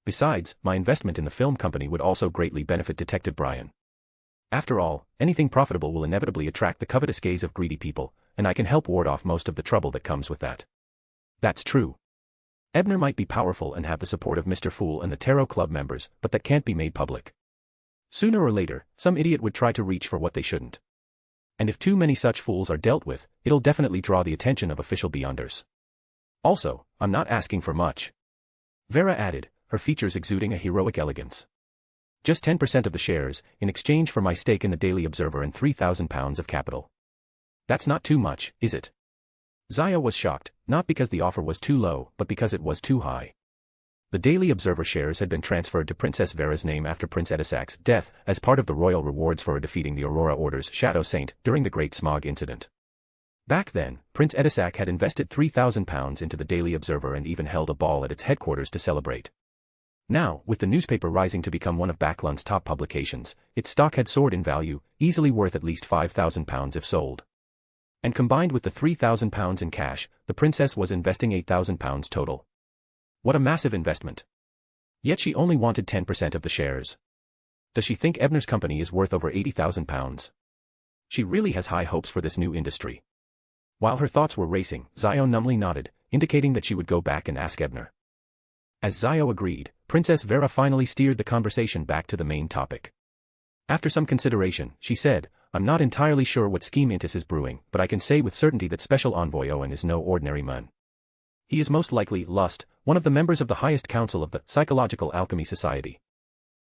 Besides, my investment in the film company would also greatly benefit Detective Brian. After all, anything profitable will inevitably attract the covetous gaze of greedy people, and I can help ward off most of the trouble that comes with that." That's true. Ebner might be powerful and have the support of Mr. Fool and the Tarot Club members, but that can't be made public. Sooner or later, some idiot would try to reach for what they shouldn't. And if too many such fools are dealt with, it'll definitely draw the attention of official beyonders. Also, I'm not asking for much. Vera added, her features exuding a heroic elegance. Just 10% of the shares, in exchange for my stake in the Daily Observer and £3,000 of capital. That's not too much, is it? Zio was shocked, not because the offer was too low, but because it was too high. The Daily Observer shares had been transferred to Princess Vera's name after Prince Edisak's death, as part of the royal rewards for defeating the Aurora Order's Shadow Saint during the Great Smog incident. Back then, Prince Edisak had invested £3,000 into the Daily Observer and even held a ball at its headquarters to celebrate. Now, with the newspaper rising to become one of Backlund's top publications, its stock had soared in value, easily worth at least £5,000 if sold. And combined with the £3,000 in cash, the princess was investing £8,000 total. What a massive investment. Yet she only wanted 10% of the shares. Does she think Ebner's company is worth over £80,000? She really has high hopes for this new industry. While her thoughts were racing, Zio numbly nodded, indicating that she would go back and ask Ebner. As Zio agreed, Princess Vera finally steered the conversation back to the main topic. After some consideration, she said, I'm not entirely sure what scheme Intis is brewing, but I can say with certainty that Special Envoy Owen is no ordinary man. He is most likely Lust, one of the members of the highest council of the Psychological Alchemy Society.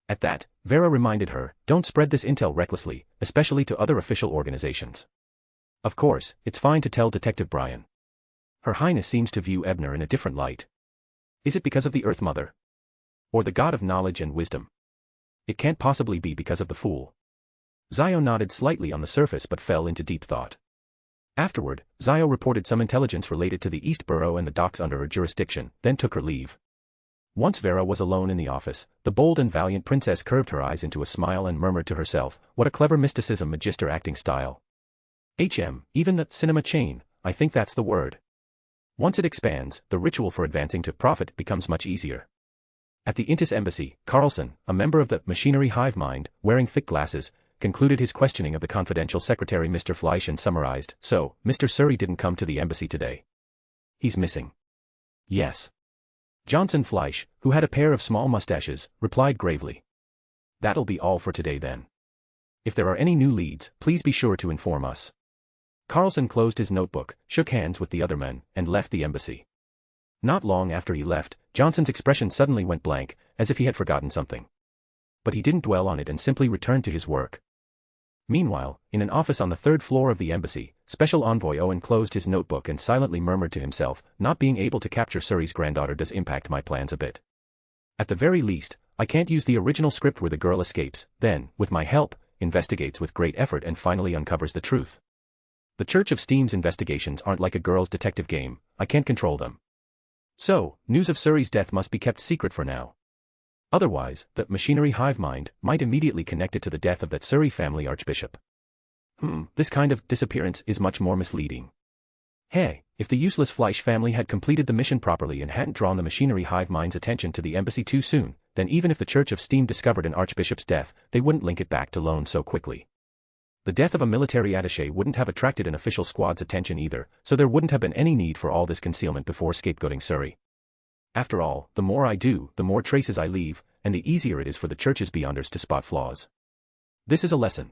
At that, Vera reminded her, don't spread this intel recklessly, especially to other official organizations. Of course, it's fine to tell Detective Brian. Her Highness seems to view Ebner in a different light. Is it because of the Earth Mother? Or the god of knowledge and wisdom? It can't possibly be because of the Fool. Zio nodded slightly on the surface but fell into deep thought. Afterward, Zio reported some intelligence related to the East Borough and the docks under her jurisdiction, then took her leave. Once Vera was alone in the office, the bold and valiant princess curved her eyes into a smile and murmured to herself, what a clever mysticism magister acting style. Even the cinema chain, I think that's the word. Once it expands, the ritual for advancing to profit becomes much easier. At the Intis embassy, Carlson, a member of the machinery hive mind, wearing thick glasses, concluded his questioning of the confidential secretary Mr. Fleisch and summarized, so, Mr. Surrey didn't come to the embassy today. He's missing. Yes. Johnson Fleisch, who had a pair of small mustaches, replied gravely. That'll be all for today then. If there are any new leads, please be sure to inform us. Carlson closed his notebook, shook hands with the other men, and left the embassy. Not long after he left, Johnson's expression suddenly went blank, as if he had forgotten something. But he didn't dwell on it and simply returned to his work. Meanwhile, in an office on the third floor of the embassy, Special Envoy Owen closed his notebook and silently murmured to himself, not being able to capture Surrey's granddaughter does impact my plans a bit. At the very least, I can't use the original script where the girl escapes, then, with my help, investigates with great effort and finally uncovers the truth. The Church of Steam's investigations aren't like a girl's detective game, I can't control them. So, news of Surrey's death must be kept secret for now. Otherwise, the machinery hive mind might immediately connect it to the death of that Surrey family archbishop. This kind of disappearance is much more misleading. Hey, if the useless Fleisch family had completed the mission properly and hadn't drawn the machinery hive mind's attention to the embassy too soon, then even if the Church of Steam discovered an archbishop's death, they wouldn't link it back to loan so quickly. The death of a military attaché wouldn't have attracted an official squad's attention either, so there wouldn't have been any need for all this concealment before scapegoating Surrey. After all, the more I do, the more traces I leave, and the easier it is for the church's beyonders to spot flaws. This is a lesson.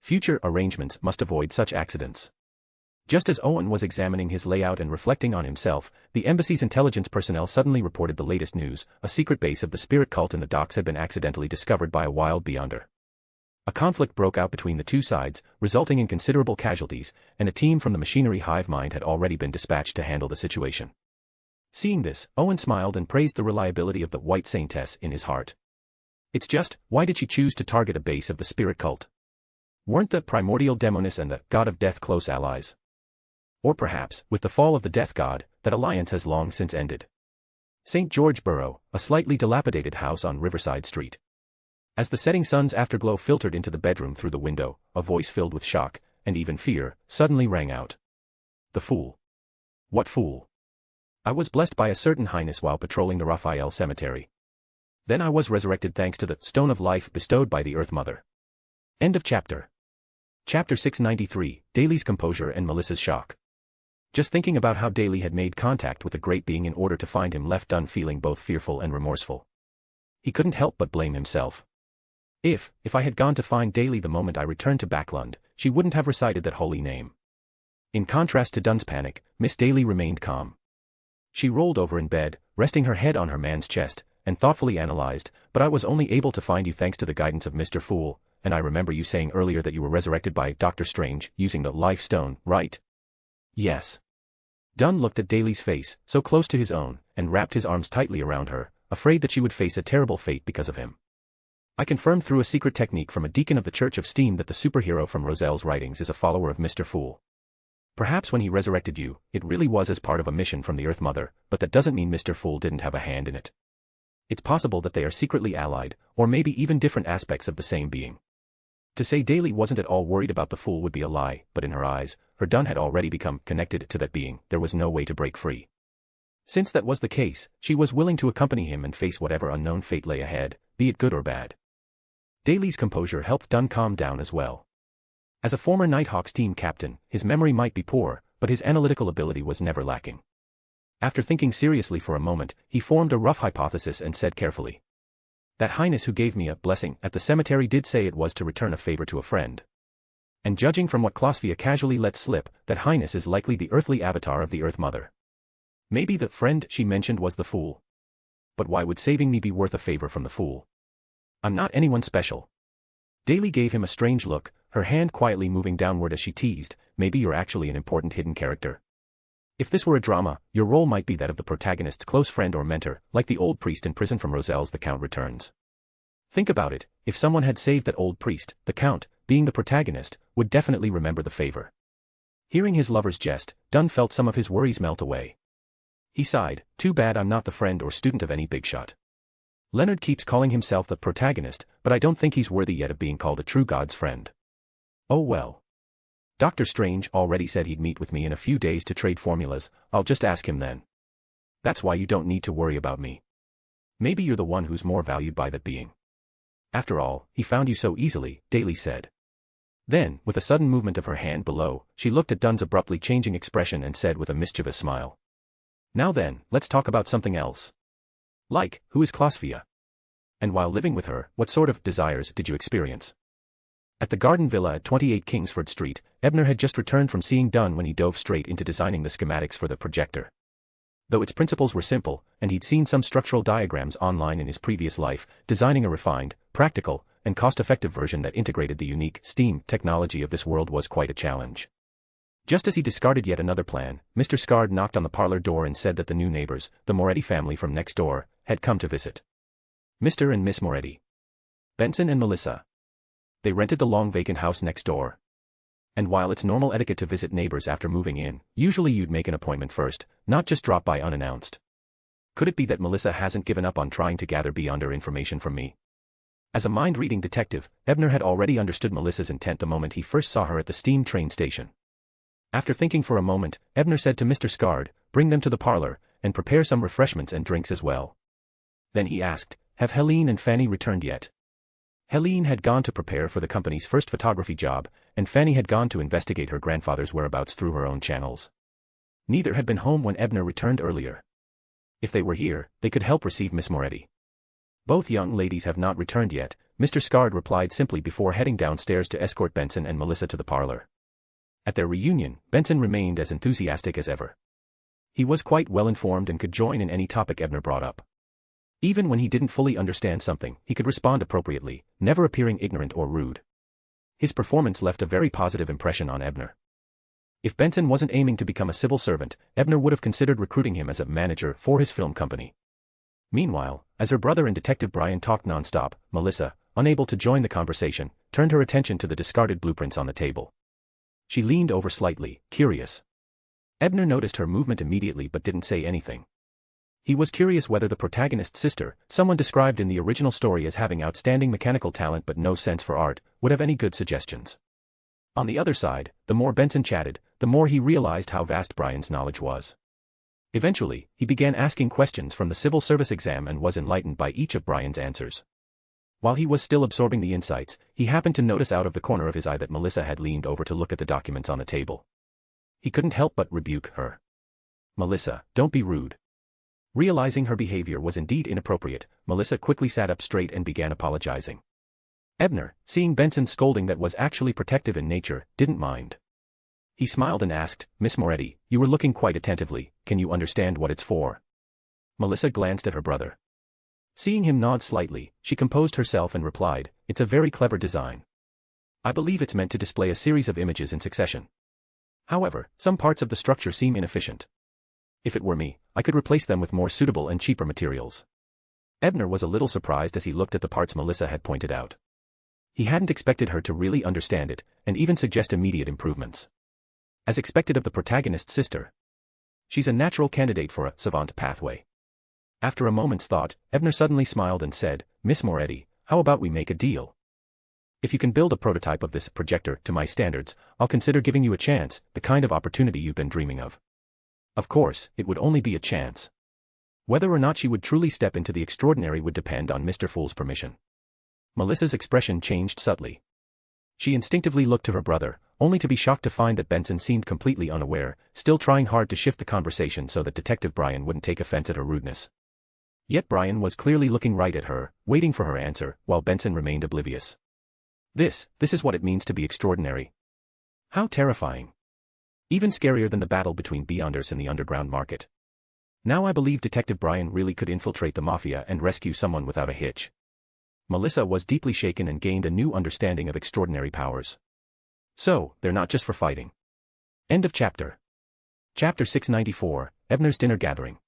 Future arrangements must avoid such accidents. Just as Owen was examining his layout and reflecting on himself, the embassy's intelligence personnel suddenly reported the latest news: a secret base of the spirit cult in the docks had been accidentally discovered by a wild beyonder. A conflict broke out between the two sides, resulting in considerable casualties, and a team from the machinery hive mind had already been dispatched to handle the situation. Seeing this, Owen smiled and praised the reliability of the White Saintess in his heart. It's just, why did she choose to target a base of the spirit cult? Weren't the primordial demoness and the god of death close allies? Or perhaps, with the fall of the death god, that alliance has long since ended. St. George Borough, a slightly dilapidated house on Riverside Street. As the setting sun's afterglow filtered into the bedroom through the window, a voice filled with shock, and even fear, suddenly rang out. The fool. What fool? I was blessed by a certain highness while patrolling the Raphael Cemetery. Then I was resurrected thanks to the stone of life bestowed by the Earth Mother. End of chapter. Chapter 693, Daly's composure and Melissa's shock. Just thinking about how Daly had made contact with the great being in order to find him left Dunn feeling both fearful and remorseful. He couldn't help but blame himself. If I had gone to find Daly the moment I returned to Backlund, she wouldn't have recited that holy name. In contrast to Dunn's panic, Miss Daly remained calm. She rolled over in bed, resting her head on her man's chest, and thoughtfully analyzed, but I was only able to find you thanks to the guidance of Mr. Fool, and I remember you saying earlier that you were resurrected by Dr. Strange, using the life stone, right? Yes. Dunn looked at Daly's face, so close to his own, and wrapped his arms tightly around her, afraid that she would face a terrible fate because of him. I confirmed through a secret technique from a deacon of the Church of Steam that the superhero from Roselle's writings is a follower of Mr. Fool. Perhaps when he resurrected you, it really was as part of a mission from the Earth Mother, but that doesn't mean Mr. Fool didn't have a hand in it. It's possible that they are secretly allied, or maybe even different aspects of the same being. To say Daly wasn't at all worried about the Fool would be a lie, but in her eyes, her Dunn had already become connected to that being. There was no way to break free. Since that was the case, she was willing to accompany him and face whatever unknown fate lay ahead, be it good or bad. Daly's composure helped Dunn calm down as well. As a former Nighthawks team captain, his memory might be poor, but his analytical ability was never lacking. After thinking seriously for a moment, he formed a rough hypothesis and said carefully. That highness who gave me a blessing at the cemetery did say it was to return a favor to a friend. And judging from what Klosvia casually let slip, that highness is likely the earthly avatar of the Earth Mother. Maybe the friend she mentioned was the Fool. But why would saving me be worth a favor from the Fool? I'm not anyone special. Daly gave him a strange look, her hand quietly moving downward as she teased, maybe you're actually an important hidden character. If this were a drama, your role might be that of the protagonist's close friend or mentor, like the old priest in prison from Roselle's The Count Returns. Think about it, if someone had saved that old priest, the Count, being the protagonist, would definitely remember the favor. Hearing his lover's jest, Dunn felt some of his worries melt away. He sighed, too bad I'm not the friend or student of any big shot. Leonard keeps calling himself the protagonist, but I don't think he's worthy yet of being called a true god's friend. Oh well. Dr. Strange already said he'd meet with me in a few days to trade formulas, I'll just ask him then. That's why you don't need to worry about me. Maybe you're the one who's more valued by that being. After all, he found you so easily, Daly said. Then, with a sudden movement of her hand below, she looked at Dunn's abruptly changing expression and said with a mischievous smile. Now then, let's talk about something else. Like, who is Klosvia? And while living with her, what sort of desires did you experience? At the garden villa at 28 Kingsford Street, Ebner had just returned from seeing Dunn when he dove straight into designing the schematics for the projector. Though its principles were simple, and he'd seen some structural diagrams online in his previous life, designing a refined, practical, and cost-effective version that integrated the unique STEAM technology of this world was quite a challenge. Just as he discarded yet another plan, Mr. Scard knocked on the parlor door and said that the new neighbors, the Moretti family from next door, had come to visit. Mr. and Miss Moretti. Benson and Melissa. They rented the long vacant house next door. And while it's normal etiquette to visit neighbors after moving in, usually you'd make an appointment first, not just drop by unannounced. Could it be that Melissa hasn't given up on trying to gather beyonder information from me? As a mind-reading detective, Ebner had already understood Melissa's intent the moment he first saw her at the steam train station. After thinking for a moment, Ebner said to Mr. Scard, bring them to the parlor, and prepare some refreshments and drinks as well. Then he asked, have Helene and Fanny returned yet? Helene had gone to prepare for the company's first photography job, and Fanny had gone to investigate her grandfather's whereabouts through her own channels. Neither had been home when Ebner returned earlier. If they were here, they could help receive Miss Moretti. Both young ladies have not returned yet, Mr. Scard replied simply before heading downstairs to escort Benson and Melissa to the parlor. At their reunion, Benson remained as enthusiastic as ever. He was quite well informed and could join in any topic Ebner brought up. Even when he didn't fully understand something, he could respond appropriately, never appearing ignorant or rude. His performance left a very positive impression on Ebner. If Benson wasn't aiming to become a civil servant, Ebner would have considered recruiting him as a manager for his film company. Meanwhile, as her brother and Detective Brian talked non-stop, Melissa, unable to join the conversation, turned her attention to the discarded blueprints on the table. She leaned over slightly, curious. Ebner noticed her movement immediately but didn't say anything. He was curious whether the protagonist's sister, someone described in the original story as having outstanding mechanical talent but no sense for art, would have any good suggestions. On the other side, the more Benson chatted, the more he realized how vast Brian's knowledge was. Eventually, he began asking questions from the civil service exam and was enlightened by each of Brian's answers. While he was still absorbing the insights, he happened to notice out of the corner of his eye that Melissa had leaned over to look at the documents on the table. He couldn't help but rebuke her. "Melissa, don't be rude." Realizing her behavior was indeed inappropriate, Melissa quickly sat up straight and began apologizing. Ebner, seeing Benson's scolding that was actually protective in nature, didn't mind. He smiled and asked, "Miss Moretti, you were looking quite attentively, can you understand what it's for?" Melissa glanced at her brother. Seeing him nod slightly, she composed herself and replied, "It's a very clever design. I believe it's meant to display a series of images in succession. However, some parts of the structure seem inefficient. If it were me, I could replace them with more suitable and cheaper materials." Ebner was a little surprised as he looked at the parts Melissa had pointed out. He hadn't expected her to really understand it, and even suggest immediate improvements. As expected of the protagonist's sister. She's a natural candidate for a savant pathway. After a moment's thought, Ebner suddenly smiled and said, "Miss Moretti, how about we make a deal? If you can build a prototype of this projector to my standards, I'll consider giving you a chance, the kind of opportunity you've been dreaming of." Of course, it would only be a chance. Whether or not she would truly step into the extraordinary would depend on Mr. Fool's permission. Melissa's expression changed subtly. She instinctively looked to her brother, only to be shocked to find that Benson seemed completely unaware, still trying hard to shift the conversation so that Detective Brian wouldn't take offense at her rudeness. Yet Brian was clearly looking right at her, waiting for her answer, while Benson remained oblivious. This is what it means to be extraordinary. How terrifying. Even scarier than the battle between Beyonders and the underground market. Now I believe Detective Brian really could infiltrate the mafia and rescue someone without a hitch. Melissa was deeply shaken and gained a new understanding of extraordinary powers. So, they're not just for fighting. End of chapter. Chapter 694, Ebner's Dinner Gathering.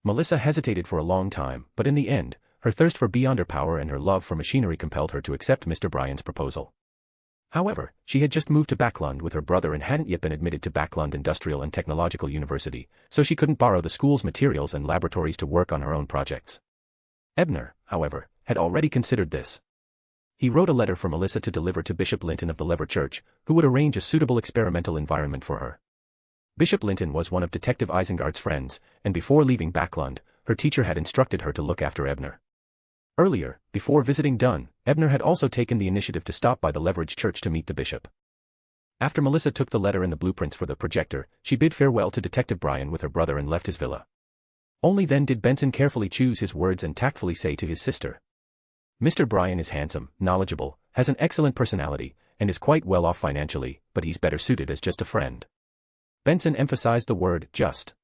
Melissa hesitated for a long time, but in the end, her thirst for Beyonder power and her love for machinery compelled her to accept Mr. Brian's proposal. However, she had just moved to Backlund with her brother and hadn't yet been admitted to Backlund Industrial and Technological University, so she couldn't borrow the school's materials and laboratories to work on her own projects. Ebner, however, had already considered this. He wrote a letter for Melissa to deliver to Bishop Linton of the Lever Church, who would arrange a suitable experimental environment for her. Bishop Linton was one of Detective Isengard's friends, and before leaving Backlund, her teacher had instructed her to look after Ebner. Earlier, before visiting Dunn, Ebner had also taken the initiative to stop by the Leverage Church to meet the bishop. After Melissa took the letter and the blueprints for the projector, she bid farewell to Detective Brian with her brother and left his villa. Only then did Benson carefully choose his words and tactfully say to his sister, "Mr. Brian is handsome, knowledgeable, has an excellent personality, and is quite well off financially, but he's better suited as just a friend." Benson emphasized the word just.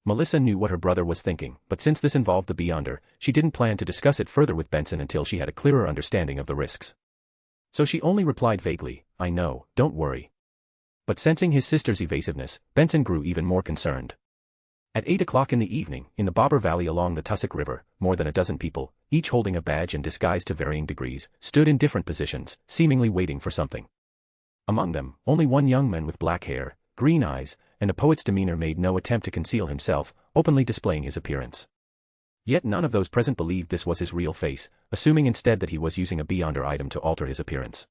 Melissa knew what her brother was thinking, but since this involved the Beyonder, she didn't plan to discuss it further with Benson until she had a clearer understanding of the risks. So she only replied vaguely, "I know, don't worry." But sensing his sister's evasiveness, Benson grew even more concerned. At 8 o'clock in the evening, in the Bobber Valley along the Tussock River, more than a dozen people, each holding a badge and disguised to varying degrees, stood in different positions, seemingly waiting for something. Among them, only one young man with black hair, green eyes, and a poet's demeanor made no attempt to conceal himself, openly displaying his appearance. Yet none of those present believed this was his real face, assuming instead that he was using a Beyonder item to alter his appearance.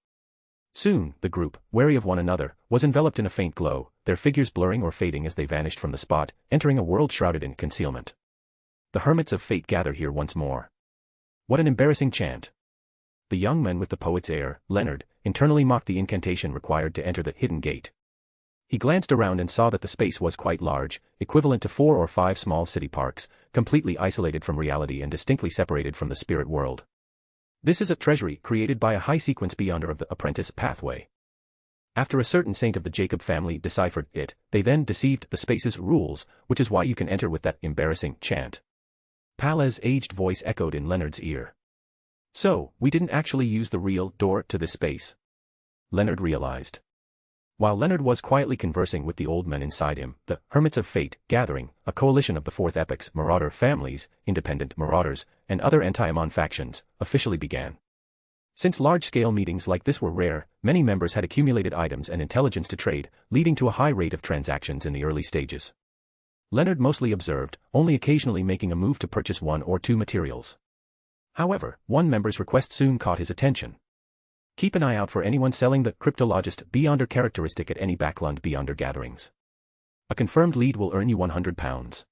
Soon, the group, wary of one another, was enveloped in a faint glow, their figures blurring or fading as they vanished from the spot, entering a world shrouded in concealment. The hermits of fate gather here once more. What an embarrassing chant. The young man with the poet's air, Leonard, internally mocked the incantation required to enter the hidden gate. He glanced around and saw that the space was quite large, equivalent to 4 or 5 small city parks, completely isolated from reality and distinctly separated from the spirit world. This is a treasury created by a high-sequence beyonder of the apprentice pathway. After a certain saint of the Jacob family deciphered it, they then deceived the space's rules, which is why you can enter with that embarrassing chant. Palez's aged voice echoed in Leonard's ear. So, we didn't actually use the real door to this space. Leonard realized. While Leonard was quietly conversing with the old men inside him, the Hermits of Fate gathering, a coalition of the Fourth Epoch's marauder families, independent marauders, and other anti-Amon factions, officially began. Since large-scale meetings like this were rare, many members had accumulated items and intelligence to trade, leading to a high rate of transactions in the early stages. Leonard mostly observed, only occasionally making a move to purchase 1 or 2 materials. However, one member's request soon caught his attention. Keep an eye out for anyone selling the Cryptologist Beyonder characteristic at any Backlund Beyonder gatherings. A confirmed lead will earn you £100.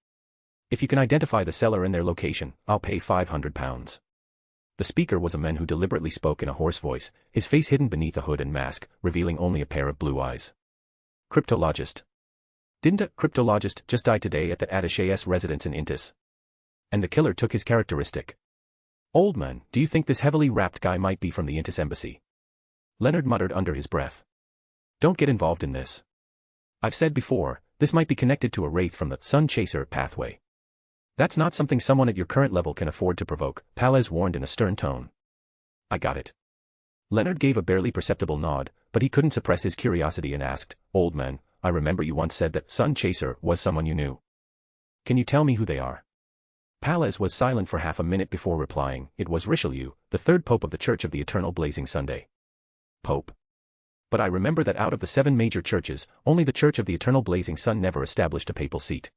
If you can identify the seller and their location, I'll pay £500. The speaker was a man who deliberately spoke in a hoarse voice, his face hidden beneath a hood and mask, revealing only a pair of blue eyes. Cryptologist. Didn't a cryptologist just die today at the attaché's residence in Intis? And the killer took his characteristic. Old man, do you think this heavily wrapped guy might be from the Intis embassy? Leonard muttered under his breath. Don't get involved in this. I've said before, this might be connected to a wraith from the Sun Chaser pathway. That's not something someone at your current level can afford to provoke, Palez warned in a stern tone. I got it. Leonard gave a barely perceptible nod, but he couldn't suppress his curiosity and asked, Old man, I remember you once said that Sun Chaser was someone you knew. Can you tell me who they are? Palez was silent for half a minute before replying. It was Richelieu, the 3rd Pope of the Church of the Eternal Blazing Sunday. Pope. But I remember that out of the 7 major churches, only the Church of the Eternal Blazing Sun never established a papal seat.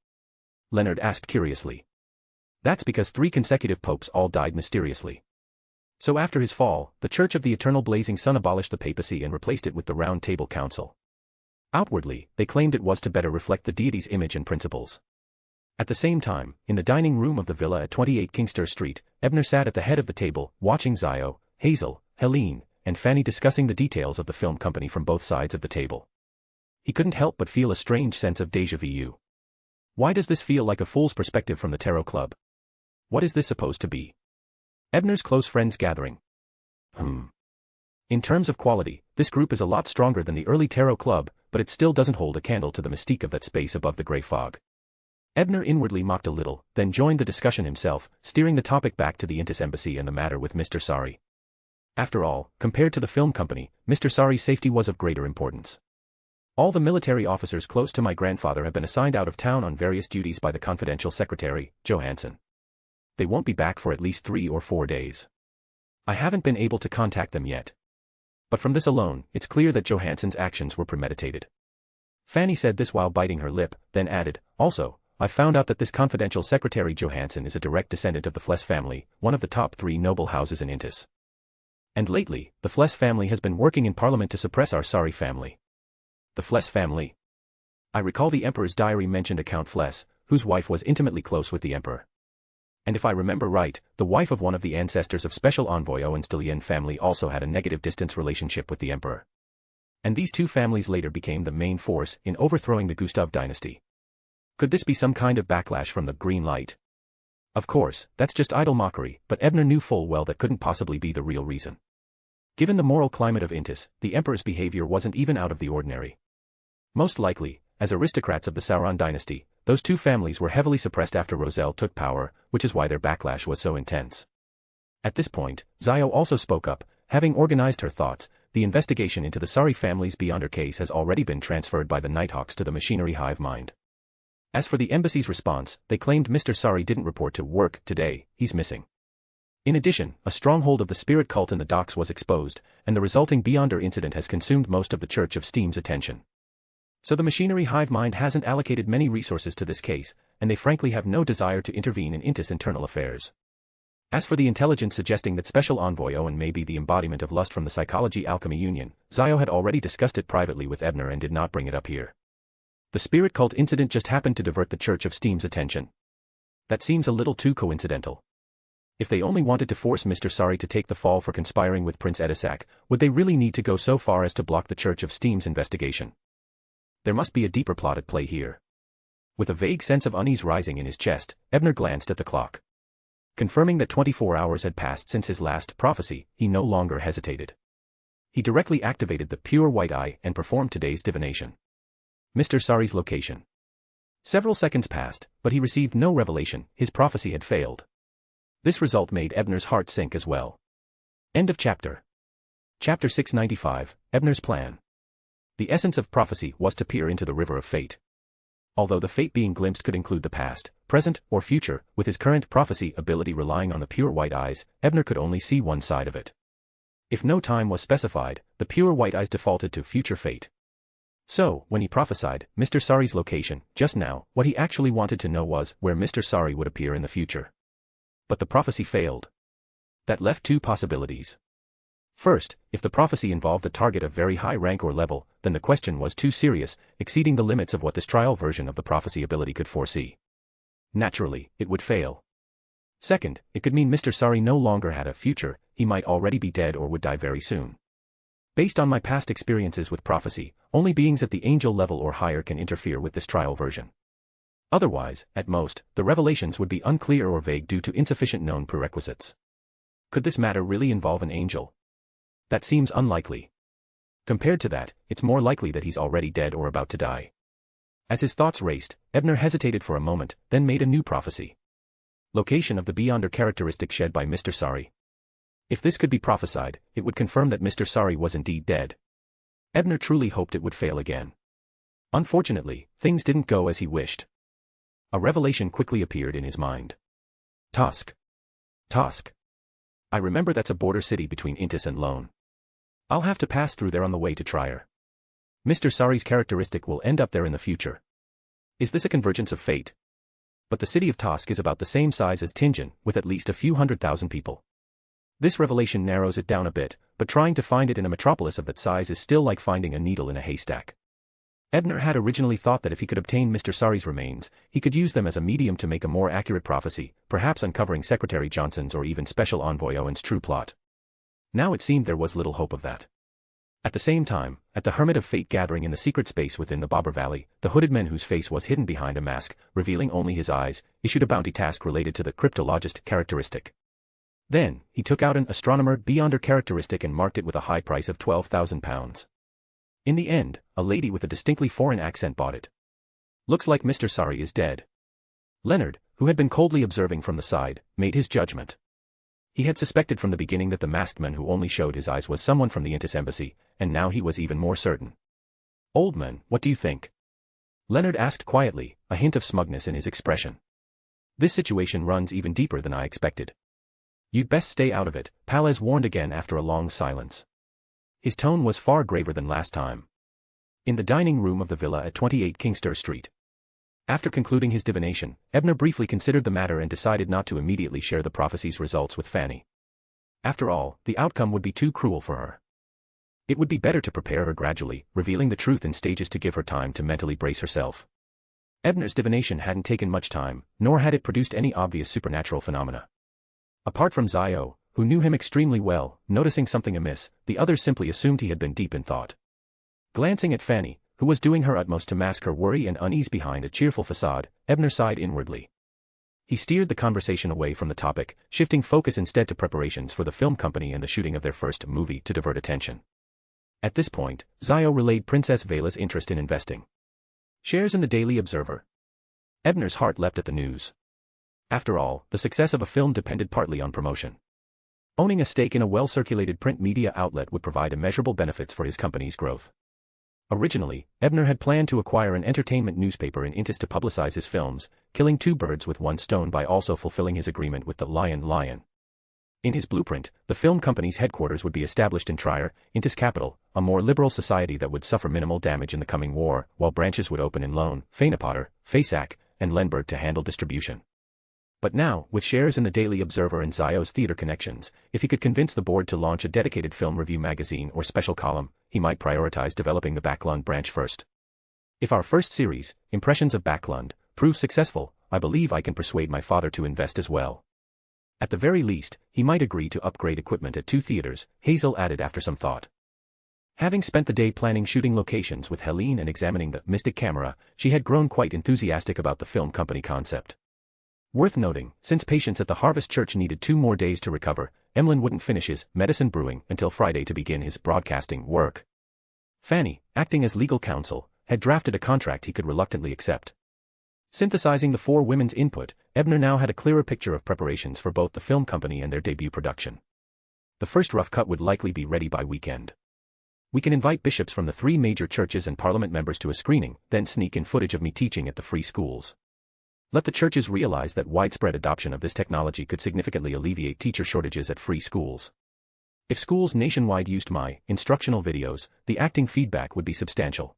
Leonard asked curiously. That's because 3 consecutive popes all died mysteriously. So after his fall, the Church of the Eternal Blazing Sun abolished the papacy and replaced it with the Round Table Council. Outwardly, they claimed it was to better reflect the deity's image and principles. At the same time, in the dining room of the villa at 28 Kingster Street, Ebner sat at the head of the table, watching Zio, Hazel, Helene, and Fanny discussing the details of the film company from both sides of the table. He couldn't help but feel a strange sense of déjà vu. Why does this feel like a fool's perspective from the Tarot Club? What is this supposed to be? Ebner's close friends gathering. In terms of quality, this group is a lot stronger than the early Tarot Club, but it still doesn't hold a candle to the mystique of that space above the grey fog. Ebner inwardly mocked a little, then joined the discussion himself, steering the topic back to the Intis embassy and the matter with Mr. Sari. After all, compared to the film company, Mr. Sari's safety was of greater importance. All the military officers close to my grandfather have been assigned out of town on various duties by the confidential secretary, Johansson. They won't be back for at least 3 or 4 days. I haven't been able to contact them yet. But from this alone, it's clear that Johansson's actions were premeditated. Fanny said this while biting her lip, then added, also, I found out that this confidential secretary Johansson is a direct descendant of the Fless family, one of the top 3 noble houses in Intis. And lately, the Fless family has been working in Parliament to suppress our Sari family. The Fless family? I recall the Emperor's diary mentioned a Count Fless, whose wife was intimately close with the Emperor. And if I remember right, the wife of one of the ancestors of Special Envoy Owen Stillian family also had a negative distance relationship with the Emperor. And these 2 families later became the main force in overthrowing the Gustav dynasty. Could this be some kind of backlash from the Green Light? Of course, that's just idle mockery, but Ebner knew full well that couldn't possibly be the real reason. Given the moral climate of Intis, the Emperor's behavior wasn't even out of the ordinary. Most likely, as aristocrats of the Sauron dynasty, those 2 families were heavily suppressed after Roselle took power, which is why their backlash was so intense. At this point, Zio also spoke up, having organized her thoughts. The investigation into the Sari family's Beyonder case has already been transferred by the Nighthawks to the machinery hive mind. As for the embassy's response, they claimed Mr. Sari didn't report to work today, he's missing. In addition, a stronghold of the spirit cult in the docks was exposed, and the resulting Beyonder incident has consumed most of the Church of Steam's attention. So the machinery hive mind hasn't allocated many resources to this case, and they frankly have no desire to intervene in Intis' internal affairs. As for the intelligence suggesting that Special Envoy Owen may be the embodiment of lust from the Psychology Alchemy Union, Zio had already discussed it privately with Ebner and did not bring it up here. The spirit cult incident just happened to divert the Church of Steam's attention. That seems a little too coincidental. If they only wanted to force Mr. Sari to take the fall for conspiring with Prince Edisac, would they really need to go so far as to block the Church of Steam's investigation? There must be a deeper plot at play here. With a vague sense of unease rising in his chest, Ebner glanced at the clock. Confirming that 24 hours had passed since his last prophecy, he no longer hesitated. He directly activated the pure white eye and performed today's divination. Mr. Sari's location. Several seconds passed, but he received no revelation. His prophecy had failed. This result made Ebner's heart sink as well. End of chapter. Chapter 695, Ebner's Plan. The essence of prophecy was to peer into the river of fate. Although the fate being glimpsed could include the past, present, or future, with his current prophecy ability relying on the pure white eyes, Ebner could only see one side of it. If no time was specified, the pure white eyes defaulted to future fate. So, when he prophesied Mr. Sari's location, just now, what he actually wanted to know was where Mr. Sari would appear in the future. But the prophecy failed. That left two possibilities. First, if the prophecy involved a target of very high rank or level, then the question was too serious, exceeding the limits of what this trial version of the prophecy ability could foresee. Naturally, it would fail. Second, it could mean Mr. Sari no longer had a future, he might already be dead or would die very soon. Based on my past experiences with prophecy, only beings at the angel level or higher can interfere with this trial version. Otherwise, at most, the revelations would be unclear or vague due to insufficient known prerequisites. Could this matter really involve an angel? That seems unlikely. Compared to that, it's more likely that he's already dead or about to die. As his thoughts raced, Ebner hesitated for a moment, then made a new prophecy. Location of the Beyonder characteristic shed by Mr. Sari. If this could be prophesied, it would confirm that Mr. Sari was indeed dead. Ebner truly hoped it would fail again. Unfortunately, things didn't go as he wished. A revelation quickly appeared in his mind. Tosk. Tosk. I remember that's a border city between Intis and Lone. I'll have to pass through there on the way to Trier. Mr. Sari's characteristic will end up there in the future. Is this a convergence of fate? But the city of Tosk is about the same size as Tingen, with at least a few 100,000 people. This revelation narrows it down a bit, but trying to find it in a metropolis of that size is still like finding a needle in a haystack. Ebner had originally thought that if he could obtain Mr. Sari's remains, he could use them as a medium to make a more accurate prophecy, perhaps uncovering Secretary Johnson's or even Special Envoy Owen's true plot. Now it seemed there was little hope of that. At the same time, at the Hermit of Fate gathering in the secret space within the Bobber Valley, the hooded man whose face was hidden behind a mask, revealing only his eyes, issued a bounty task related to the cryptologist characteristic. Then, he took out an astronomer Beyonder characteristic and marked it with a high price of £12,000. In the end, a lady with a distinctly foreign accent bought it. Looks like Mr. Sari is dead. Leonard, who had been coldly observing from the side, made his judgment. He had suspected from the beginning that the masked man who only showed his eyes was someone from the Intis embassy, and now he was even more certain. Old man, what do you think? Leonard asked quietly, a hint of smugness in his expression. This situation runs even deeper than I expected. You'd best stay out of it, Palez warned again after a long silence. His tone was far graver than last time. In the dining room of the villa at 28 Kingster Street. After concluding his divination, Ebner briefly considered the matter and decided not to immediately share the prophecy's results with Fanny. After all, the outcome would be too cruel for her. It would be better to prepare her gradually, revealing the truth in stages to give her time to mentally brace herself. Ebner's divination hadn't taken much time, nor had it produced any obvious supernatural phenomena. Apart from Zio, who knew him extremely well, noticing something amiss, the others simply assumed he had been deep in thought. Glancing at Fanny, who was doing her utmost to mask her worry and unease behind a cheerful facade, Ebner sighed inwardly. He steered the conversation away from the topic, shifting focus instead to preparations for the film company and the shooting of their first movie to divert attention. At this point, Zio relayed Princess Vela's interest in investing shares in the Daily Observer. Ebner's heart leapt at the news. After all, the success of a film depended partly on promotion. Owning a stake in a well-circulated print media outlet would provide immeasurable benefits for his company's growth. Originally, Ebner had planned to acquire an entertainment newspaper in Intis to publicize his films, killing two birds with one stone by also fulfilling his agreement with the Lion. In his blueprint, the film company's headquarters would be established in Trier, Intis capital, a more liberal society that would suffer minimal damage in the coming war, while branches would open in Lone, Fanepotter, Fasak, and Lenberg to handle distribution. But now, with shares in the Daily Observer and Zio's theater connections, if he could convince the board to launch a dedicated film review magazine or special column, he might prioritize developing the Backlund branch first. If our first series, Impressions of Backlund, proves successful, I believe I can persuade my father to invest as well. At the very least, he might agree to upgrade equipment at 2 theaters, Hazel added after some thought. Having spent the day planning shooting locations with Helene and examining the mystic camera, she had grown quite enthusiastic about the film company concept. Worth noting, since patients at the Harvest Church needed 2 more days to recover, Emlyn wouldn't finish his medicine brewing until Friday to begin his broadcasting work. Fanny, acting as legal counsel, had drafted a contract he could reluctantly accept. Synthesizing the 4 women's input, Ebner now had a clearer picture of preparations for both the film company and their debut production. The first rough cut would likely be ready by weekend. We can invite bishops from the 3 major churches and parliament members to a screening, then sneak in footage of me teaching at the free schools. Let the churches realize that widespread adoption of this technology could significantly alleviate teacher shortages at free schools. If schools nationwide used my instructional videos, the acting feedback would be substantial.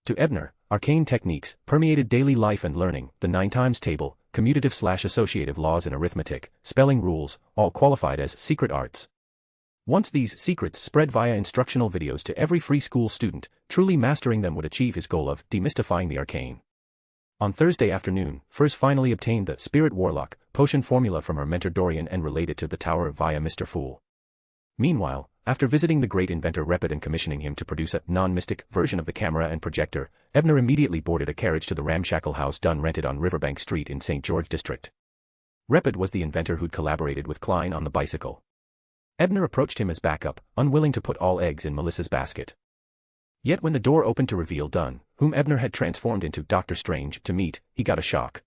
To Ebner, arcane techniques permeated daily life and learning, the 9 times table, commutative/associative laws in arithmetic, spelling rules, all qualified as secret arts. Once these secrets spread via instructional videos to every free school student, truly mastering them would achieve his goal of demystifying the arcane. On Thursday afternoon, Furs finally obtained the Spirit Warlock potion formula from her mentor Dorian and relayed it to the tower via Mr. Fool. Meanwhile, after visiting the great inventor Repid and commissioning him to produce a non-mystic version of the camera and projector, Ebner immediately boarded a carriage to the ramshackle house Dunn rented on Riverbank Street in St. George District. Repid was the inventor who'd collaborated with Klein on the bicycle. Ebner approached him as backup, unwilling to put all eggs in Melissa's basket. Yet when the door opened to reveal Dunn, whom Ebner had transformed into Dr. Strange to meet, he got a shock.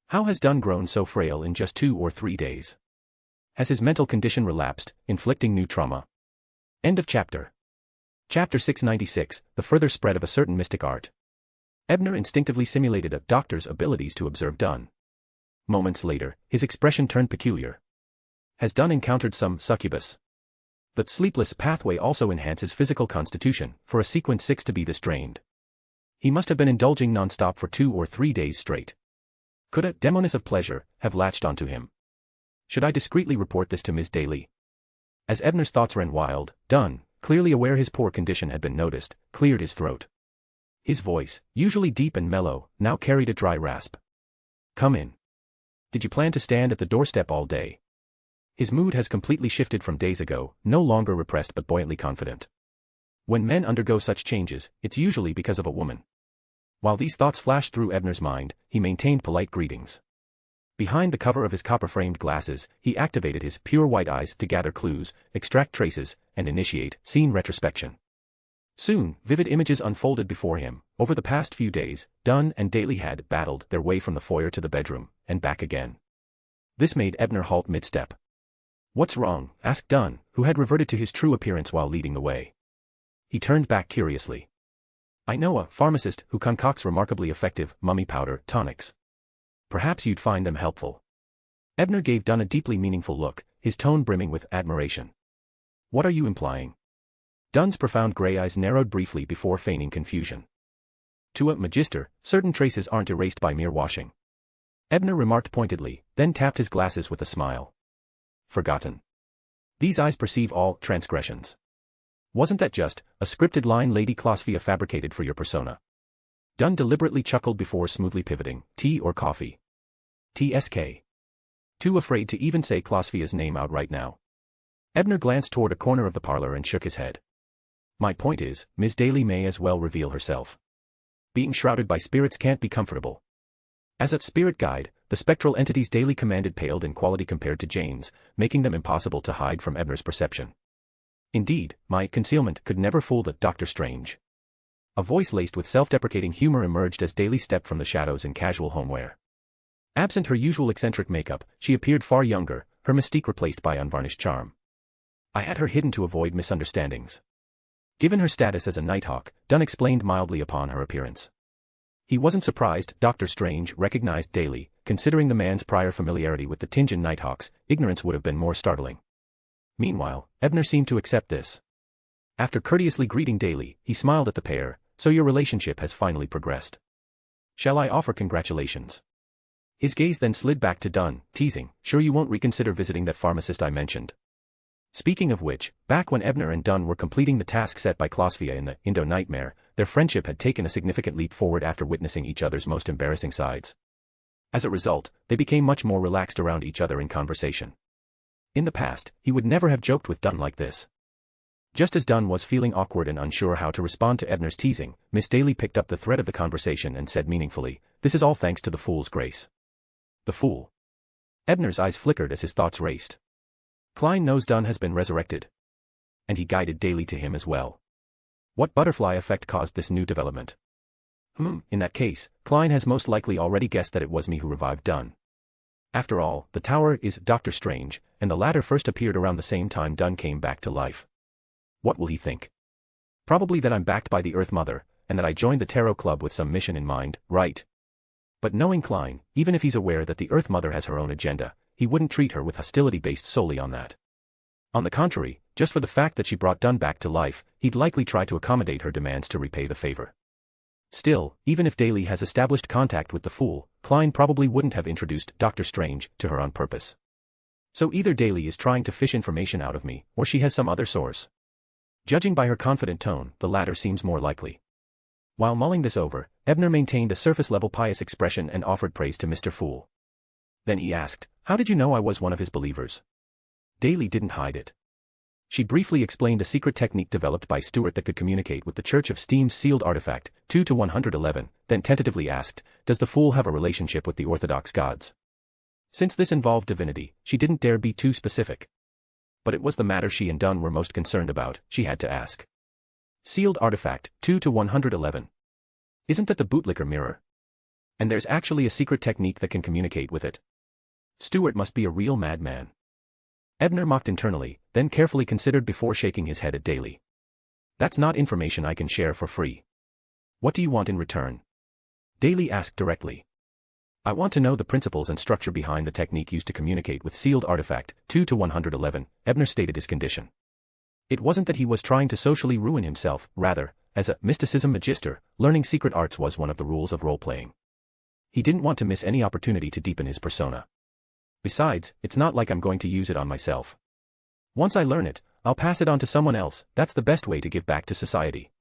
How has Dunn grown so frail in just 2 or 3 days? Has his mental condition relapsed, inflicting new trauma? End of chapter. Chapter 696, The Further Spread of a Certain Mystic Art. Ebner instinctively simulated a doctor's abilities to observe Dunn. Moments later, his expression turned peculiar. Has Dunn encountered some succubus? The sleepless pathway also enhances physical constitution, for a sequence 6 to be this drained. He must have been indulging non-stop for 2 or 3 days straight. Could a demoness of pleasure have latched onto him? Should I discreetly report this to Ms. Daly? As Ebner's thoughts ran wild, Dunn, clearly aware his poor condition had been noticed, cleared his throat. His voice, usually deep and mellow, now carried a dry rasp. Come in. Did you plan to stand at the doorstep all day? His mood has completely shifted from days ago, no longer repressed but buoyantly confident. When men undergo such changes, it's usually because of a woman. While these thoughts flashed through Ebner's mind, he maintained polite greetings. Behind the cover of his copper-framed glasses, he activated his pure white eyes to gather clues, extract traces, and initiate scene retrospection. Soon, vivid images unfolded before him. Over the past few days, Dunn and Daly had battled their way from the foyer to the bedroom, and back again. This made Ebner halt mid-step. What's wrong? Asked Dunn, who had reverted to his true appearance while leading the way. He turned back curiously. I know a pharmacist who concocts remarkably effective mummy powder tonics. Perhaps you'd find them helpful. Ebner gave Dunn a deeply meaningful look, his tone brimming with admiration. What are you implying? Dunn's profound gray eyes narrowed briefly before feigning confusion. To a magister, certain traces aren't erased by mere washing. Ebner remarked pointedly, then tapped his glasses with a smile. Forgotten. These eyes perceive all transgressions. Wasn't that just a scripted line Lady Closphia fabricated for your persona? Dunn deliberately chuckled before smoothly pivoting. Tea or coffee? TSK. Too afraid to even say Closphia's name out right now. Ebner glanced toward a corner of the parlor and shook his head. My point is, Ms. Daly may as well reveal herself. Being shrouded by spirits can't be comfortable. As a spirit guide, the spectral entities Daly commanded paled in quality compared to Jane's, making them impossible to hide from Ebner's perception. Indeed, my concealment could never fool the Dr. Strange. A voice laced with self-deprecating humor emerged as Daly stepped from the shadows in casual homeware. Absent her usual eccentric makeup, she appeared far younger, her mystique replaced by unvarnished charm. I had her hidden to avoid misunderstandings. Given her status as a Nighthawk, Dunn explained mildly upon her appearance. He wasn't surprised Dr. Strange recognized Daly, considering the man's prior familiarity with the Tingeon Nighthawks, ignorance would have been more startling. Meanwhile, Ebner seemed to accept this. After courteously greeting Daly, he smiled at the pair, so your relationship has finally progressed. Shall I offer congratulations? His gaze then slid back to Dunn, teasing, sure you won't reconsider visiting that pharmacist I mentioned. Speaking of which, back when Ebner and Dunn were completing the task set by Closphia in the Indo-Nightmare, their friendship had taken a significant leap forward after witnessing each other's most embarrassing sides. As a result, they became much more relaxed around each other in conversation. In the past, he would never have joked with Dunn like this. Just as Dunn was feeling awkward and unsure how to respond to Ebner's teasing, Miss Daly picked up the thread of the conversation and said meaningfully, "This is all thanks to the fool's grace." The fool. Ebner's eyes flickered as his thoughts raced. Klein knows Dunn has been resurrected. And he guided Daly to him as well. What butterfly effect caused this new development? In that case, Klein has most likely already guessed that it was me who revived Dunn. After all, the tower is Doctor Strange, and the latter first appeared around the same time Dunn came back to life. What will he think? Probably that I'm backed by the Earth Mother, and that I joined the Tarot Club with some mission in mind, right? But knowing Klein, even if he's aware that the Earth Mother has her own agenda, he wouldn't treat her with hostility based solely on that. On the contrary, just for the fact that she brought Dunn back to life, he'd likely try to accommodate her demands to repay the favor. Still, even if Daly has established contact with the fool, Klein probably wouldn't have introduced Doctor Strange to her on purpose. So either Daly is trying to fish information out of me, or she has some other source. Judging by her confident tone, the latter seems more likely. While mulling this over, Ebner maintained a surface-level pious expression and offered praise to Mr. Fool. Then he asked, "How did you know I was one of his believers?" Daly didn't hide it. She briefly explained a secret technique developed by Stewart that could communicate with the Church of Steam's sealed artifact, 2-111, then tentatively asked, "Does the fool have a relationship with the Orthodox gods?" Since this involved divinity, she didn't dare be too specific. But it was the matter she and Dunn were most concerned about, she had to ask. Sealed artifact, 2-111. Isn't that the bootlicker mirror? And there's actually a secret technique that can communicate with it. Stewart must be a real madman. Ebner mocked internally, then carefully considered before shaking his head at Daly. That's not information I can share for free. What do you want in return? Daly asked directly. I want to know the principles and structure behind the technique used to communicate with sealed artifact, 2-111, Ebner stated his condition. It wasn't that he was trying to socially ruin himself, rather, as a mysticism magister, learning secret arts was one of the rules of role-playing. He didn't want to miss any opportunity to deepen his persona. Besides, it's not like I'm going to use it on myself. Once I learn it, I'll pass it on to someone else. That's the best way to give back to society.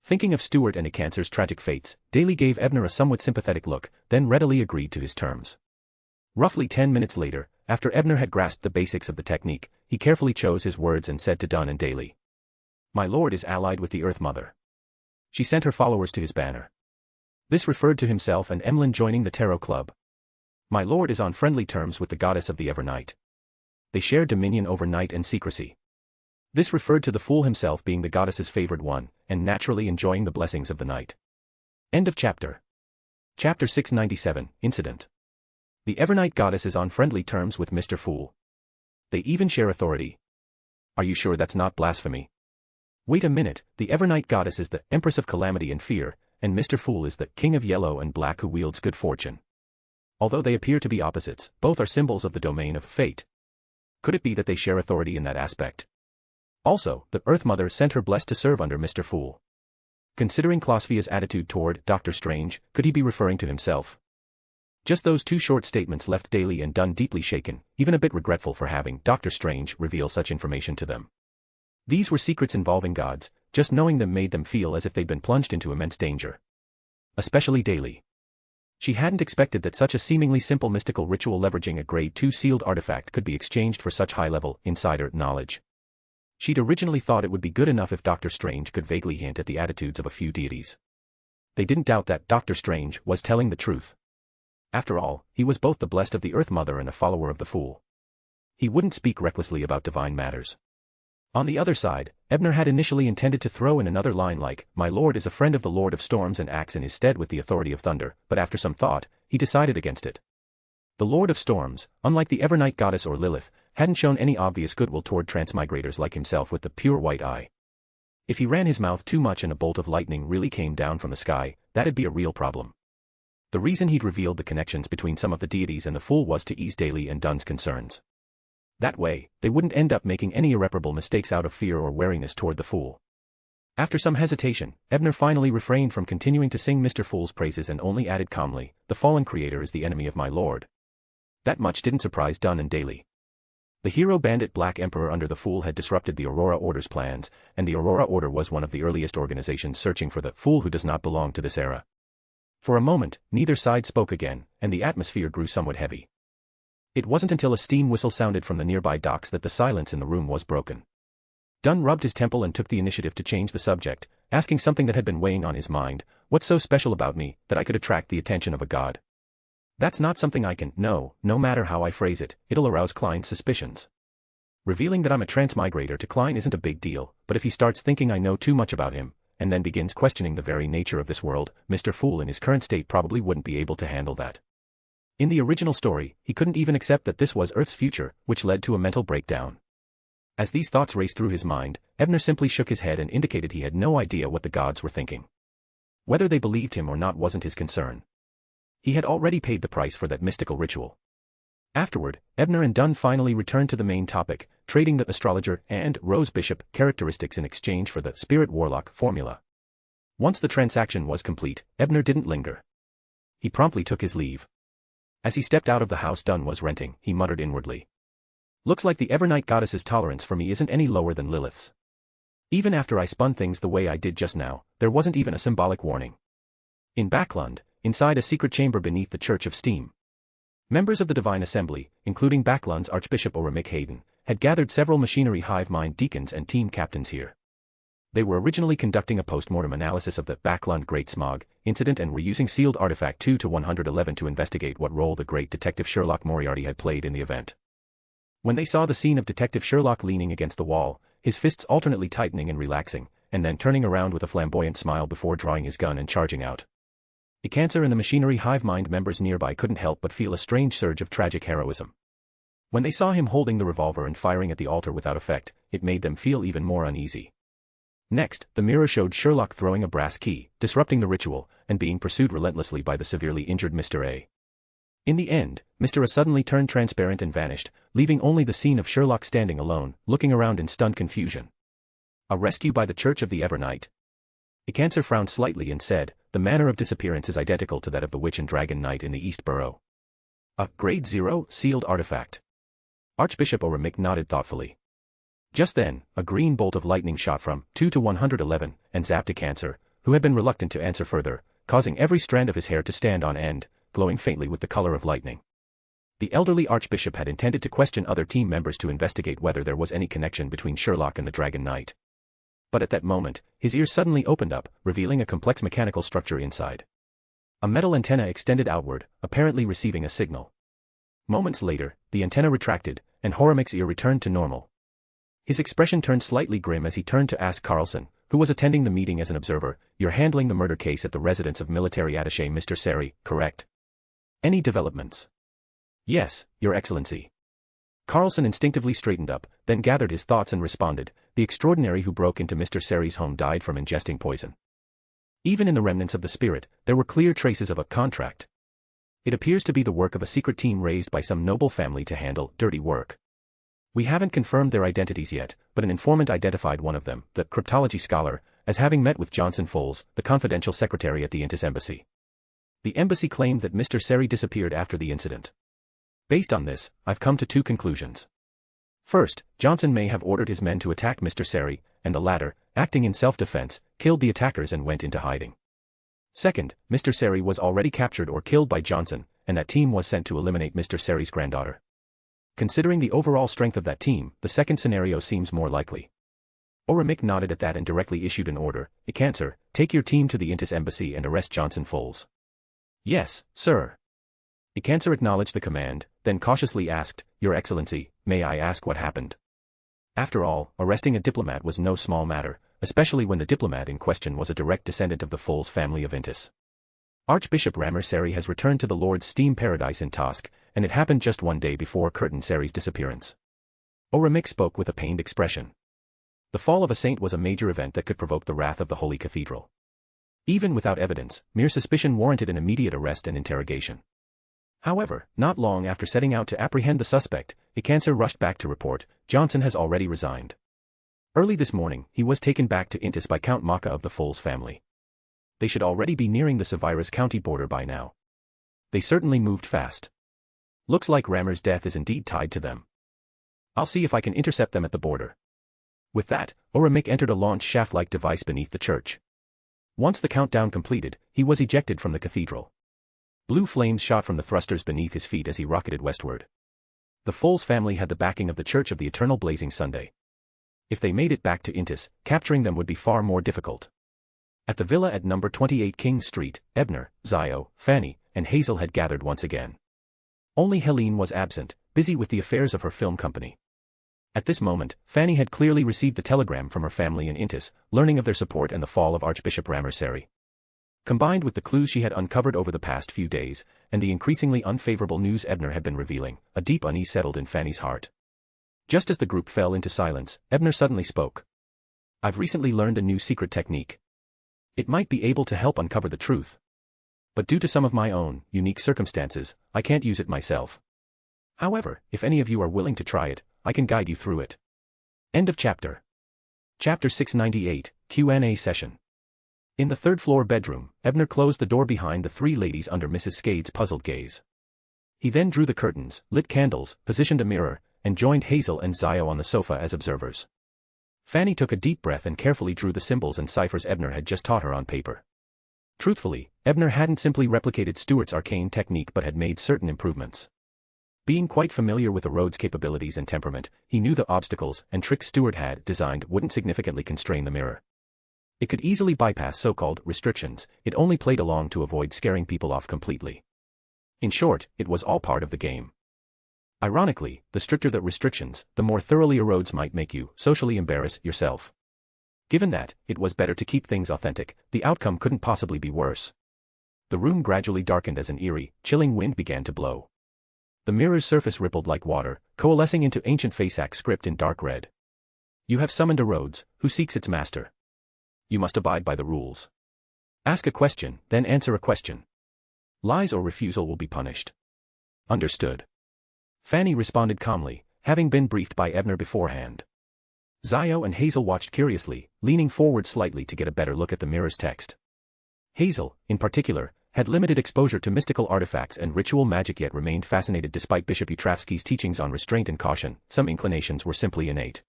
Thinking of Stewart and Icancer's tragic fates, Daly gave Ebner a somewhat sympathetic look, then readily agreed to his terms. Roughly 10 minutes later, after Ebner had grasped the basics of the technique, he carefully chose his words and said to Dunn and Daly, "My lord is allied with the Earth Mother. She sent her followers to his banner." This referred to himself and Emlyn joining the Tarot Club. "My lord is on friendly terms with the goddess of the Evernight. They share dominion over night and secrecy." This referred to the fool himself being the goddess's favored one, and naturally enjoying the blessings of the night. End of chapter. Chapter 697, Incident. The Evernight goddess is on friendly terms with Mr. Fool. They even share authority. Are you sure that's not blasphemy? Wait a minute, the Evernight goddess is the Empress of Calamity and Fear, and Mr. Fool is the King of Yellow and Black who wields good fortune. Although they appear to be opposites, both are symbols of the domain of fate. Could it be that they share authority in that aspect? Also, the Earth Mother sent her blessed to serve under Mr. Fool. Considering Closphia's attitude toward Doctor Strange, could he be referring to himself? Just those two short statements left Daly and Dunn deeply shaken, even a bit regretful for having Doctor Strange reveal such information to them. These were secrets involving gods, just knowing them made them feel as if they'd been plunged into immense danger. Especially Daly. She hadn't expected that such a seemingly simple mystical ritual leveraging a Grade 2 sealed artifact could be exchanged for such high-level, insider knowledge. She'd originally thought it would be good enough if Doctor Strange could vaguely hint at the attitudes of a few deities. They didn't doubt that Doctor Strange was telling the truth. After all, he was both the blessed of the Earth Mother and a follower of the Fool. He wouldn't speak recklessly about divine matters. On the other side, Ebner had initially intended to throw in another line like, "My lord is a friend of the Lord of Storms and acts in his stead with the authority of thunder," but after some thought, he decided against it. The Lord of Storms, unlike the Evernight goddess or Lilith, hadn't shown any obvious goodwill toward transmigrators like himself with the pure white eye. If he ran his mouth too much and a bolt of lightning really came down from the sky, that'd be a real problem. The reason he'd revealed the connections between some of the deities and the Fool was to ease Daly and Dunn's concerns. That way, they wouldn't end up making any irreparable mistakes out of fear or wariness toward the Fool. After some hesitation, Ebner finally refrained from continuing to sing Mr. Fool's praises and only added calmly, "The fallen creator is the enemy of my lord." That much didn't surprise Dunn and Daly. The hero bandit Black Emperor under the Fool had disrupted the Aurora Order's plans, and the Aurora Order was one of the earliest organizations searching for the Fool who does not belong to this era. For a moment, neither side spoke again, and the atmosphere grew somewhat heavy. It wasn't until a steam whistle sounded from the nearby docks that the silence in the room was broken. Dunn rubbed his temple and took the initiative to change the subject, asking something that had been weighing on his mind. What's so special about me, that I could attract the attention of a god? That's not something I can know, no matter how I phrase it, it'll arouse Klein's suspicions. Revealing that I'm a transmigrator to Klein isn't a big deal, but if he starts thinking I know too much about him, and then begins questioning the very nature of this world, Mr. Fool in his current state probably wouldn't be able to handle that. In the original story, he couldn't even accept that this was Earth's future, which led to a mental breakdown. As these thoughts raced through his mind, Ebner simply shook his head and indicated he had no idea what the gods were thinking. Whether they believed him or not wasn't his concern. He had already paid the price for that mystical ritual. Afterward, Ebner and Dunn finally returned to the main topic, trading the astrologer and rose bishop characteristics in exchange for the spirit warlock formula. Once the transaction was complete, Ebner didn't linger. He promptly took his leave. As he stepped out of the house Dunn was renting, he muttered inwardly. Looks like the Evernight goddess's tolerance for me isn't any lower than Lilith's. Even after I spun things the way I did just now, there wasn't even a symbolic warning. In Backlund, inside a secret chamber beneath the Church of Steam, members of the Divine Assembly, including Backlund's Archbishop Oramic Hayden, had gathered several machinery hive mind deacons and team captains here. They were originally conducting a post-mortem analysis of the Backlund Great Smog incident and were using sealed artifact 2-111 to investigate what role the great Detective Sherlock Moriarty had played in the event. When they saw the scene of Detective Sherlock leaning against the wall, his fists alternately tightening and relaxing, and then turning around with a flamboyant smile before drawing his gun and charging out, the cancer and the machinery hive mind members nearby couldn't help but feel a strange surge of tragic heroism. When they saw him holding the revolver and firing at the altar without effect, it made them feel even more uneasy. Next, the mirror showed Sherlock throwing a brass key, disrupting the ritual, and being pursued relentlessly by the severely injured Mr. A. In the end, Mr. A suddenly turned transparent and vanished, leaving only the scene of Sherlock standing alone, looking around in stunned confusion. A rescue by the Church of the Evernight. The cancer frowned slightly and said, the manner of disappearance is identical to that of the Witch and Dragon Knight in the East Borough. A Grade 0 sealed artifact. Archbishop Oramic nodded thoughtfully. Just then, a green bolt of lightning shot from 2-111 and zapped a cancer, who had been reluctant to answer further, causing every strand of his hair to stand on end, glowing faintly with the color of lightning. The elderly archbishop had intended to question other team members to investigate whether there was any connection between Sherlock and the Dragon Knight. But at that moment, his ears suddenly opened up, revealing a complex mechanical structure inside. A metal antenna extended outward, apparently receiving a signal. Moments later, the antenna retracted, and Horamic's ear returned to normal. His expression turned slightly grim as he turned to ask Carlson, who was attending the meeting as an observer, "You're handling the murder case at the residence of military attaché Mr. Seri, correct? Any developments?" "Yes, Your Excellency." Carlson instinctively straightened up, then gathered his thoughts and responded, "The extraordinary who broke into Mr. Seri's home died from ingesting poison. Even in the remnants of the spirit, there were clear traces of a contract. It appears to be the work of a secret team raised by some noble family to handle dirty work. We haven't confirmed their identities yet, but an informant identified one of them, the cryptology scholar, as having met with Johnson Foles, the confidential secretary at the Intis embassy. The embassy claimed that Mr. Seri disappeared after the incident. Based on this, I've come to two conclusions. First, Johnson may have ordered his men to attack Mr. Seri, and the latter, acting in self-defense, killed the attackers and went into hiding. Second, Mr. Seri was already captured or killed by Johnson, and that team was sent to eliminate Mr. Seri's granddaughter. Considering the overall strength of that team, the second scenario seems more likely. Oramic nodded at that and directly issued an order, "Cancer, take your team to the Intis embassy and arrest Johnson Foles." "Yes, sir." Cancer acknowledged the command, then cautiously asked, "Your Excellency, may I ask what happened?" After all, arresting a diplomat was no small matter, especially when the diplomat in question was a direct descendant of the Foles family of Intis. Archbishop Ramir Seri has returned to the Lord's Steam Paradise in Tosk, and it happened just one day before Curtin Seri's disappearance. Oramic spoke with a pained expression. The fall of a saint was a major event that could provoke the wrath of the Holy Cathedral. Even without evidence, mere suspicion warranted an immediate arrest and interrogation. However, not long after setting out to apprehend the suspect, Cancer rushed back to report, Johnson has already resigned. Early this morning, he was taken back to Intis by Count Maka of the Foles family. They should already be nearing the Sevirus County border by now. They certainly moved fast. Looks like Ramir's death is indeed tied to them. I'll see if I can intercept them at the border. With that, Oramic entered a launch shaft-like device beneath the church. Once the countdown completed, he was ejected from the cathedral. Blue flames shot from the thrusters beneath his feet as he rocketed westward. The Foles family had the backing of the Church of the Eternal Blazing Sunday. If they made it back to Intis, capturing them would be far more difficult. At the villa at number 28 King Street, Ebner, Zio, Fanny, and Hazel had gathered once again. Only Helene was absent, busy with the affairs of her film company. At this moment, Fanny had clearly received the telegram from her family in Intis, learning of their support and the fall of Archbishop Ramerseri. Combined with the clues she had uncovered over the past few days, and the increasingly unfavorable news Ebner had been revealing, a deep unease settled in Fanny's heart. Just as the group fell into silence, Ebner suddenly spoke. "I've recently learned a new secret technique. It might be able to help uncover the truth. But due to some of my own, unique circumstances, I can't use it myself. However, if any of you are willing to try it, I can guide you through it." End of chapter. Chapter 698, Q&A session. In the third-floor bedroom, Ebner closed the door behind the three ladies under Mrs. Skade's puzzled gaze. He then drew the curtains, lit candles, positioned a mirror, and joined Hazel and Zio on the sofa as observers. Fanny took a deep breath and carefully drew the symbols and ciphers Ebner had just taught her on paper. Truthfully, Ebner hadn't simply replicated Stuart's arcane technique but had made certain improvements. Being quite familiar with the road's capabilities and temperament, he knew the obstacles and tricks Stuart had designed wouldn't significantly constrain the mirror. It could easily bypass so-called restrictions, it only played along to avoid scaring people off completely. In short, it was all part of the game. Ironically, the stricter the restrictions, the more thoroughly roads might make you socially embarrass yourself. Given that, it was better to keep things authentic, the outcome couldn't possibly be worse. The room gradually darkened as an eerie, chilling wind began to blow. The mirror's surface rippled like water, coalescing into ancient Fasak script in dark red. "You have summoned a Rhodes, who seeks its master. You must abide by the rules. Ask a question, then answer a question. Lies or refusal will be punished." "Understood." Fanny responded calmly, having been briefed by Ebner beforehand. Zio and Hazel watched curiously, leaning forward slightly to get a better look at the mirror's text. Hazel, in particular, had limited exposure to mystical artifacts and ritual magic yet remained fascinated despite Bishop Utravsky's teachings on restraint and caution. Some inclinations were simply innate.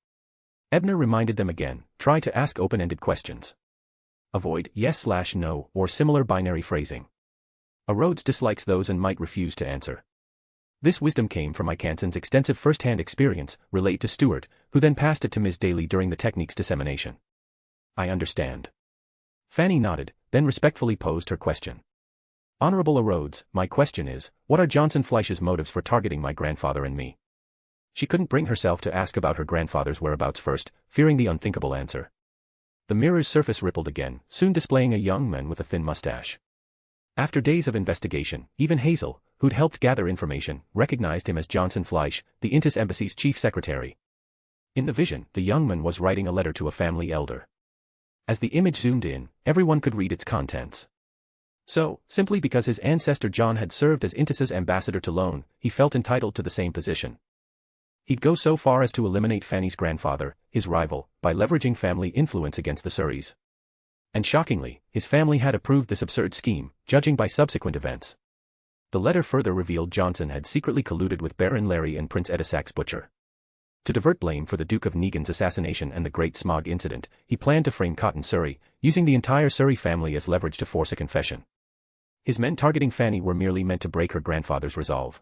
Ebner reminded them again, try to ask open-ended questions. Avoid yes/no or similar binary phrasing. A Rhodes dislikes those and might refuse to answer. This wisdom came from Ikanson's extensive first-hand experience, relayed to Stuart, who then passed it to Ms. Daly during the technique's dissemination. "I understand." Fanny nodded, then respectfully posed her question. "Honorable Rhodes, my question is, what are Johnson Fleisch's motives for targeting my grandfather and me?" She couldn't bring herself to ask about her grandfather's whereabouts first, fearing the unthinkable answer. The mirror's surface rippled again, soon displaying a young man with a thin mustache. After days of investigation, even Hazel, who'd helped gather information, recognized him as Johnson Fleisch, the Intis Embassy's chief secretary. In the vision, the young man was writing a letter to a family elder. As the image zoomed in, everyone could read its contents. So, simply because his ancestor John had served as Intis's ambassador to Lone, he felt entitled to the same position. He'd go so far as to eliminate Fanny's grandfather, his rival, by leveraging family influence against the Surreys. And shockingly, his family had approved this absurd scheme, judging by subsequent events. The letter further revealed Johnson had secretly colluded with Baron Larry and Prince Edisak's butcher. To divert blame for the Duke of Negan's assassination and the Great Smog incident, he planned to frame Cotton Surrey, using the entire Surrey family as leverage to force a confession. His men targeting Fanny were merely meant to break her grandfather's resolve.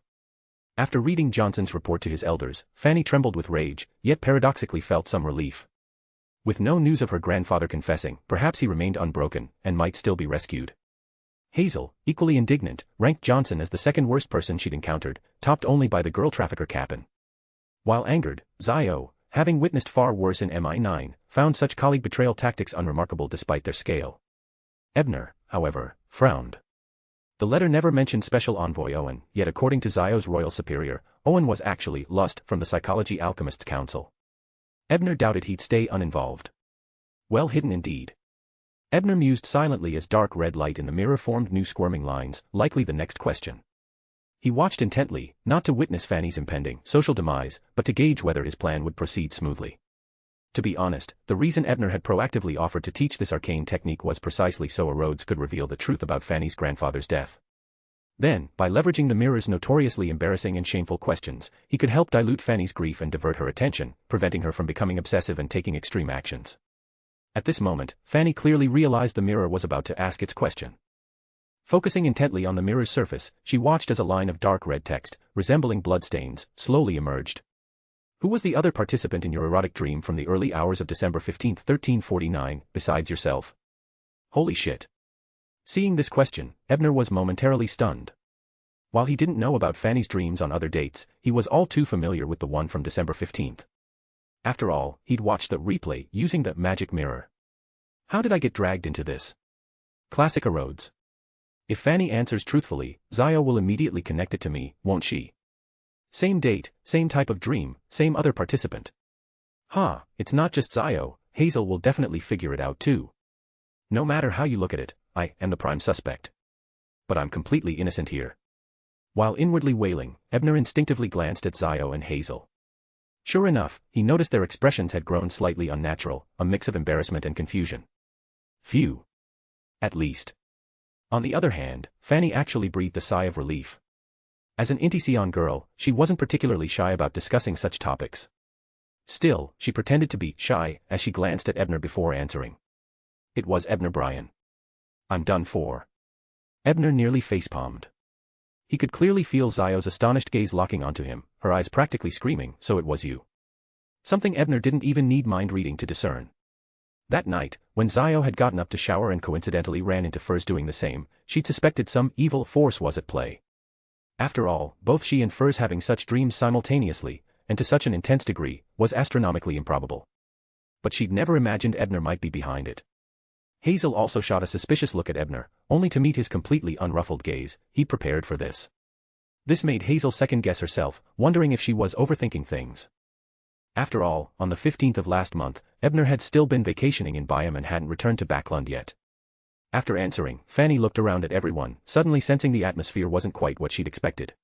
After reading Johnson's report to his elders, Fanny trembled with rage, yet paradoxically felt some relief. With no news of her grandfather confessing, perhaps he remained unbroken, and might still be rescued. Hazel, equally indignant, ranked Johnson as the second worst person she'd encountered, topped only by the girl trafficker Capin. While angered, Zio, having witnessed far worse in MI9, found such colleague betrayal tactics unremarkable despite their scale. Ebner, however, frowned. The letter never mentioned Special Envoy Owen, yet according to Zio's royal superior, Owen was actually Lust from the Psychology Alchemists' Council. Ebner doubted he'd stay uninvolved. Well hidden indeed. Ebner mused silently as dark red light in the mirror formed new squirming lines, likely the next question. He watched intently, not to witness Fanny's impending social demise, but to gauge whether his plan would proceed smoothly. To be honest, the reason Ebner had proactively offered to teach this arcane technique was precisely so Rhodes could reveal the truth about Fanny's grandfather's death. Then, by leveraging the mirror's notoriously embarrassing and shameful questions, he could help dilute Fanny's grief and divert her attention, preventing her from becoming obsessive and taking extreme actions. At this moment, Fanny clearly realized the mirror was about to ask its question. Focusing intently on the mirror's surface, she watched as a line of dark red text, resembling bloodstains, slowly emerged. Who was the other participant in your erotic dream from the early hours of December 15, 1349, besides yourself? Holy shit. Seeing this question, Ebner was momentarily stunned. While he didn't know about Fanny's dreams on other dates, he was all too familiar with the one from December 15th. After all, he'd watched the replay using the magic mirror. How did I get dragged into this? Classic erodes. If Fanny answers truthfully, Zio will immediately connect it to me, won't she? Same date, same type of dream, same other participant. It's not just Zio, Hazel will definitely figure it out too. No matter how you look at it, I am the prime suspect. But I'm completely innocent here. While inwardly wailing, Ebner instinctively glanced at Zio and Hazel. Sure enough, he noticed their expressions had grown slightly unnatural, a mix of embarrassment and confusion. Phew. At least. On the other hand, Fanny actually breathed a sigh of relief. As an Intision girl, she wasn't particularly shy about discussing such topics. Still, she pretended to be shy as she glanced at Ebner before answering. It was Ebner Bryan. I'm done for. Ebner nearly facepalmed. He could clearly feel Zio's astonished gaze locking onto him, her eyes practically screaming, so it was you. Something Ebner didn't even need mind reading to discern. That night, when Zio had gotten up to shower and coincidentally ran into Furs doing the same, she'd suspected some evil force was at play. After all, both she and Furs having such dreams simultaneously, and to such an intense degree, was astronomically improbable. But she'd never imagined Ebner might be behind it. Hazel also shot a suspicious look at Ebner, only to meet his completely unruffled gaze. He prepared for this. This made Hazel second-guess herself, wondering if she was overthinking things. After all, on the 15th of last month, Ebner had still been vacationing in Byam and hadn't returned to Backlund yet. After answering, Fanny looked around at everyone, suddenly sensing the atmosphere wasn't quite what she'd expected.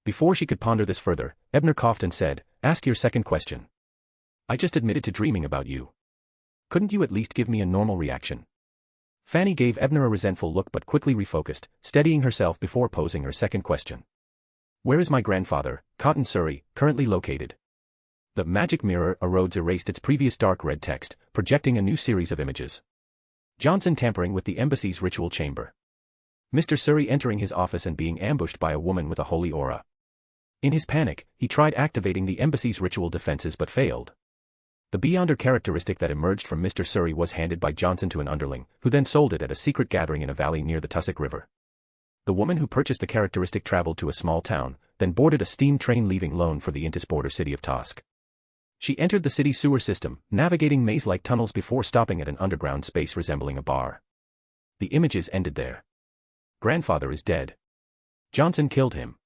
Before she could ponder this further, Ebner coughed and said, "Ask your second question. I just admitted to dreaming about you. Couldn't you at least give me a normal reaction?" Fanny gave Ebner a resentful look but quickly refocused, steadying herself before posing her second question. "Where is my grandfather, Cotton Surrey, currently located?" The magic mirror erodes erased its previous dark red text, projecting a new series of images. Johnson tampering with the embassy's ritual chamber. Mr. Surrey entering his office and being ambushed by a woman with a holy aura. In his panic, he tried activating the embassy's ritual defenses but failed. The Beyonder characteristic that emerged from Mr. Surrey was handed by Johnson to an underling, who then sold it at a secret gathering in a valley near the Tussock River. The woman who purchased the characteristic traveled to a small town, then boarded a steam train leaving Lone for the interborder city of Tosk. She entered the city's sewer system, navigating maze-like tunnels before stopping at an underground space resembling a bar. The images ended there. Grandfather is dead. Johnson killed him.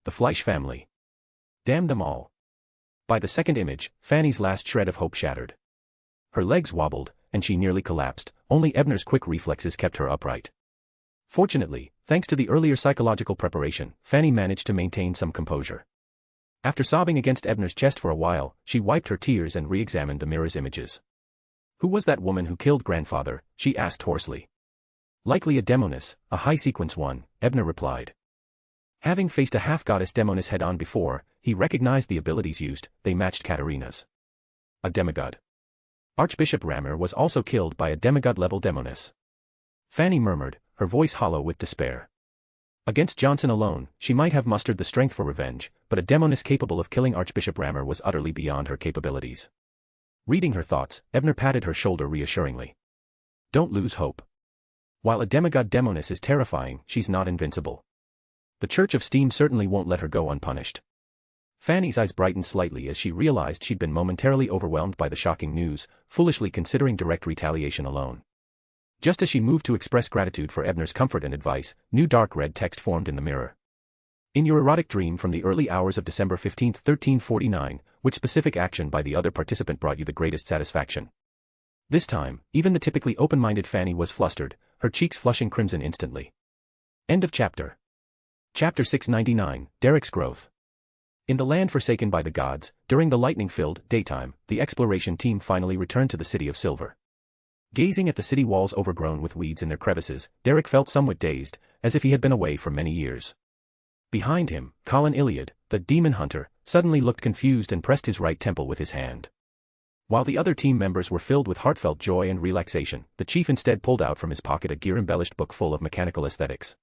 The Fleisch family. Damn them all. By the second image, Fanny's last shred of hope shattered. Her legs wobbled, and she nearly collapsed, only Ebner's quick reflexes kept her upright. Fortunately, thanks to the earlier psychological preparation, Fanny managed to maintain some composure. After sobbing against Ebner's chest for a while, she wiped her tears and re-examined the mirror's images. "Who was that woman who killed grandfather?" she asked hoarsely. "Likely a demoness, a high-sequence one," Ebner replied. Having faced a half-goddess demoness head-on before, he recognized the abilities used, they matched Katarina's. A demigod. Archbishop Rammer was also killed by a demigod-level demoness. Fanny murmured, her voice hollow with despair. Against Johnson alone, she might have mustered the strength for revenge, but a demoness capable of killing Archbishop Rammer was utterly beyond her capabilities. Reading her thoughts, Ebner patted her shoulder reassuringly. "Don't lose hope. While a demigod demoness is terrifying, she's not invincible. The Church of Steam certainly won't let her go unpunished." Fanny's eyes brightened slightly as she realized she'd been momentarily overwhelmed by the shocking news, foolishly considering direct retaliation alone. Just as she moved to express gratitude for Ebner's comfort and advice, new dark red text formed in the mirror. "In your erotic dream from the early hours of December 15, 1349, which specific action by the other participant brought you the greatest satisfaction?" This time, even the typically open-minded Fanny was flustered, her cheeks flushing crimson instantly. End of chapter. Chapter 699, Derek's Growth. In the land forsaken by the gods, during the lightning-filled daytime, the exploration team finally returned to the City of Silver. Gazing at the city walls overgrown with weeds in their crevices, Derek felt somewhat dazed, as if he had been away for many years. Behind him, Colin Iliad, the demon hunter, suddenly looked confused and pressed his right temple with his hand. While the other team members were filled with heartfelt joy and relaxation, the chief instead pulled out from his pocket a gear-embellished book full of mechanical aesthetics.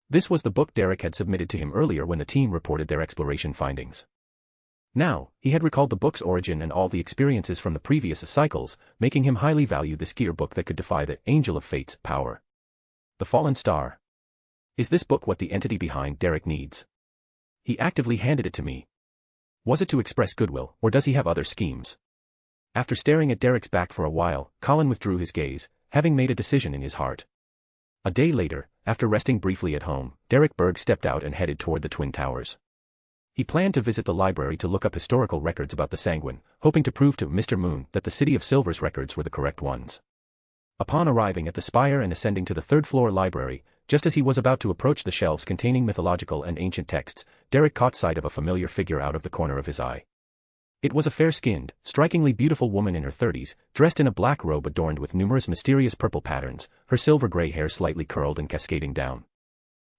This was the book Derek had submitted to him earlier when the team reported their exploration findings. Now, he had recalled the book's origin and all the experiences from the previous cycles, making him highly value this gear book that could defy the Angel of Fate's power. The Fallen Star. Is this book what the entity behind Derek needs? He actively handed it to me. Was it to express goodwill, or does he have other schemes? After staring at Derek's back for a while, Colin withdrew his gaze, having made a decision in his heart. A day later, after resting briefly at home, Derek Berg stepped out and headed toward the Twin Towers. He planned to visit the library to look up historical records about the Sanguine, hoping to prove to Mr. Moon that the City of Silver's records were the correct ones. Upon arriving at the spire and ascending to the third-floor library, just as he was about to approach the shelves containing mythological and ancient texts, Derek caught sight of a familiar figure out of the corner of his eye. It was a fair-skinned, strikingly beautiful woman in her 30s, dressed in a black robe adorned with numerous mysterious purple patterns, her silver-gray hair slightly curled and cascading down.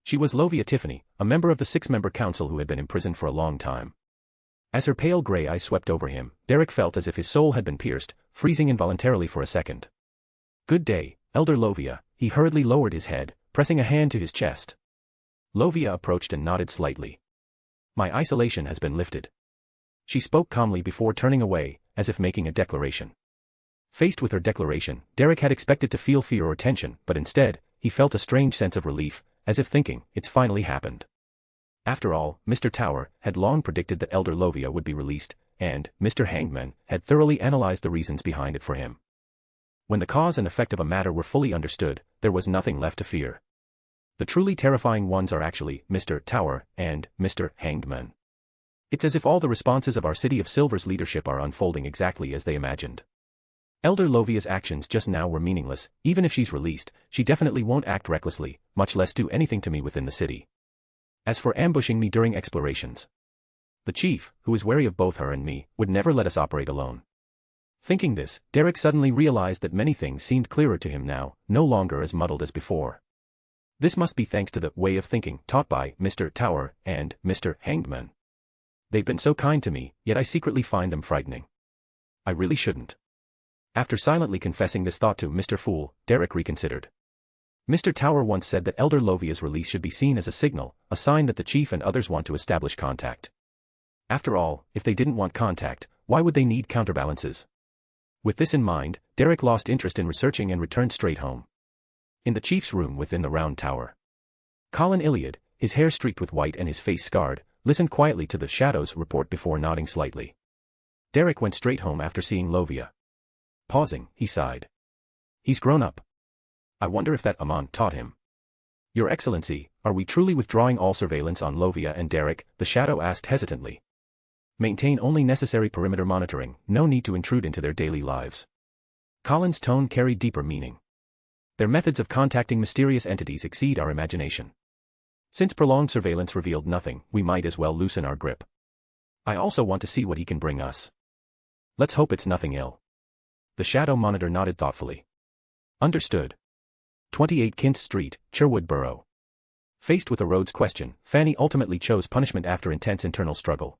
She was Lovia Tiffany, a member of the 6-member council who had been imprisoned for a long time. As her pale gray eyes swept over him, Derek felt as if his soul had been pierced, freezing involuntarily for a second. "Good day, Elder Lovia," he hurriedly lowered his head, pressing a hand to his chest. Lovia approached and nodded slightly. "My isolation has been lifted." She spoke calmly before turning away, as if making a declaration. Faced with her declaration, Derek had expected to feel fear or tension, but instead, he felt a strange sense of relief, as if thinking, it's finally happened. After all, Mr. Tower had long predicted that Elder Lovia would be released, and Mr. Hangman had thoroughly analyzed the reasons behind it for him. When the cause and effect of a matter were fully understood, there was nothing left to fear. The truly terrifying ones are actually Mr. Tower and Mr. Hangman. It's as if all the responses of our City of Silver's leadership are unfolding exactly as they imagined. Elder Lovia's actions just now were meaningless. Even if she's released, she definitely won't act recklessly, much less do anything to me within the city. As for ambushing me during explorations, the chief, who is wary of both her and me, would never let us operate alone. Thinking this, Derek suddenly realized that many things seemed clearer to him now, no longer as muddled as before. This must be thanks to the way of thinking taught by Mr. Tower and Mr. Hangman. They've been so kind to me, yet I secretly find them frightening. I really shouldn't. After silently confessing this thought to Mr. Fool, Derek reconsidered. Mr. Tower once said that Elder Lovia's release should be seen as a signal, a sign that the chief and others want to establish contact. After all, if they didn't want contact, why would they need counterbalances? With this in mind, Derek lost interest in researching and returned straight home. In the chief's room within the round tower, Colin Iliad, his hair streaked with white and his face scarred, listened quietly to the Shadow's report before nodding slightly. Derek went straight home after seeing Lovia. Pausing, he sighed. He's grown up. I wonder if that Amon taught him. Your Excellency, are we truly withdrawing all surveillance on Lovia and Derek? The Shadow asked hesitantly. Maintain only necessary perimeter monitoring, no need to intrude into their daily lives. Colin's tone carried deeper meaning. Their methods of contacting mysterious entities exceed our imagination. Since prolonged surveillance revealed nothing, we might as well loosen our grip. I also want to see what he can bring us. Let's hope it's nothing ill. The Shadow Monitor nodded thoughtfully. Understood. 28 Kint Street, Sherwood Borough. Faced with a Rhodes question, Fanny ultimately chose punishment after intense internal struggle.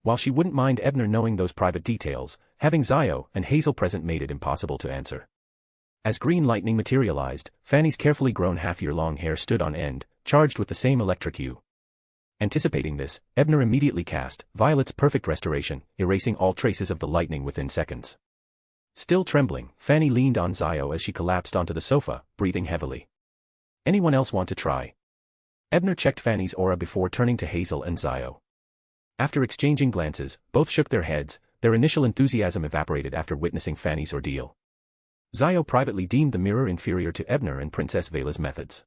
While she wouldn't mind Ebner knowing those private details, having Zio and Hazel present made it impossible to answer. As green lightning materialized, Fanny's carefully grown half-year-long hair stood on end, charged with the same electric hue. Anticipating this, Ebner immediately cast Violet's perfect restoration, erasing all traces of the lightning within seconds. Still trembling, Fanny leaned on Zio as she collapsed onto the sofa, breathing heavily. Anyone else want to try? Ebner checked Fanny's aura before turning to Hazel and Zio. After exchanging glances, both shook their heads, their initial enthusiasm evaporated after witnessing Fanny's ordeal. Zio privately deemed the mirror inferior to Ebner and Princess Vela's methods.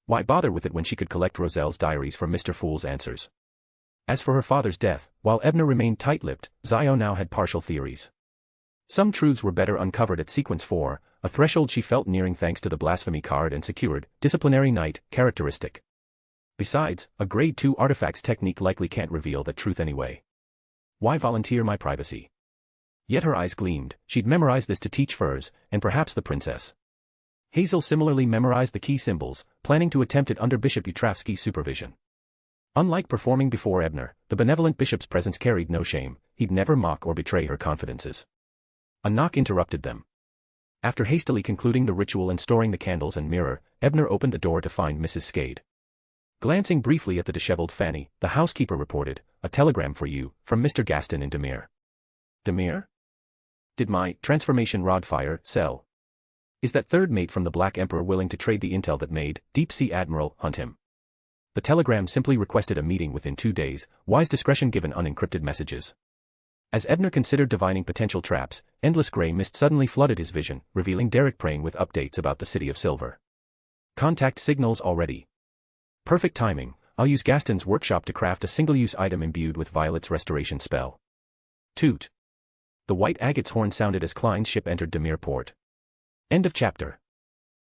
Why bother with it when she could collect Roselle's diaries for Mr. Fool's answers? As for her father's death, while Ebner remained tight-lipped, Zio now had partial theories. Some truths were better uncovered at Sequence 4, a threshold she felt nearing thanks to the blasphemy card and secured, disciplinary knight, characteristic. Besides, a Grade 2 artifacts technique likely can't reveal that truth anyway. Why volunteer my privacy? Yet her eyes gleamed, she'd memorized this to teach Furs, and perhaps the princess. Hazel similarly memorized the key symbols, planning to attempt it under Bishop Utravsky's supervision. Unlike performing before Ebner, the benevolent bishop's presence carried no shame, he'd never mock or betray her confidences. A knock interrupted them. After hastily concluding the ritual and storing the candles and mirror, Ebner opened the door to find Mrs. Skade. Glancing briefly at the disheveled Fanny, the housekeeper reported, a telegram for you, from Mr. Gaston in Demir. Demir? Did my transformation rod fire sell? Is that third mate from the Black Emperor willing to trade the intel that made Deep Sea Admiral hunt him? The telegram simply requested a meeting within 2 days, wise discretion given unencrypted messages. As Ebner considered divining potential traps, endless grey mist suddenly flooded his vision, revealing Derek praying with updates about the City of Silver. Contact signals already. Perfect timing. I'll use Gaston's workshop to craft a single-use item imbued with Violet's restoration spell. Toot. The white agate's horn sounded as Klein's ship entered Demir port. End of chapter.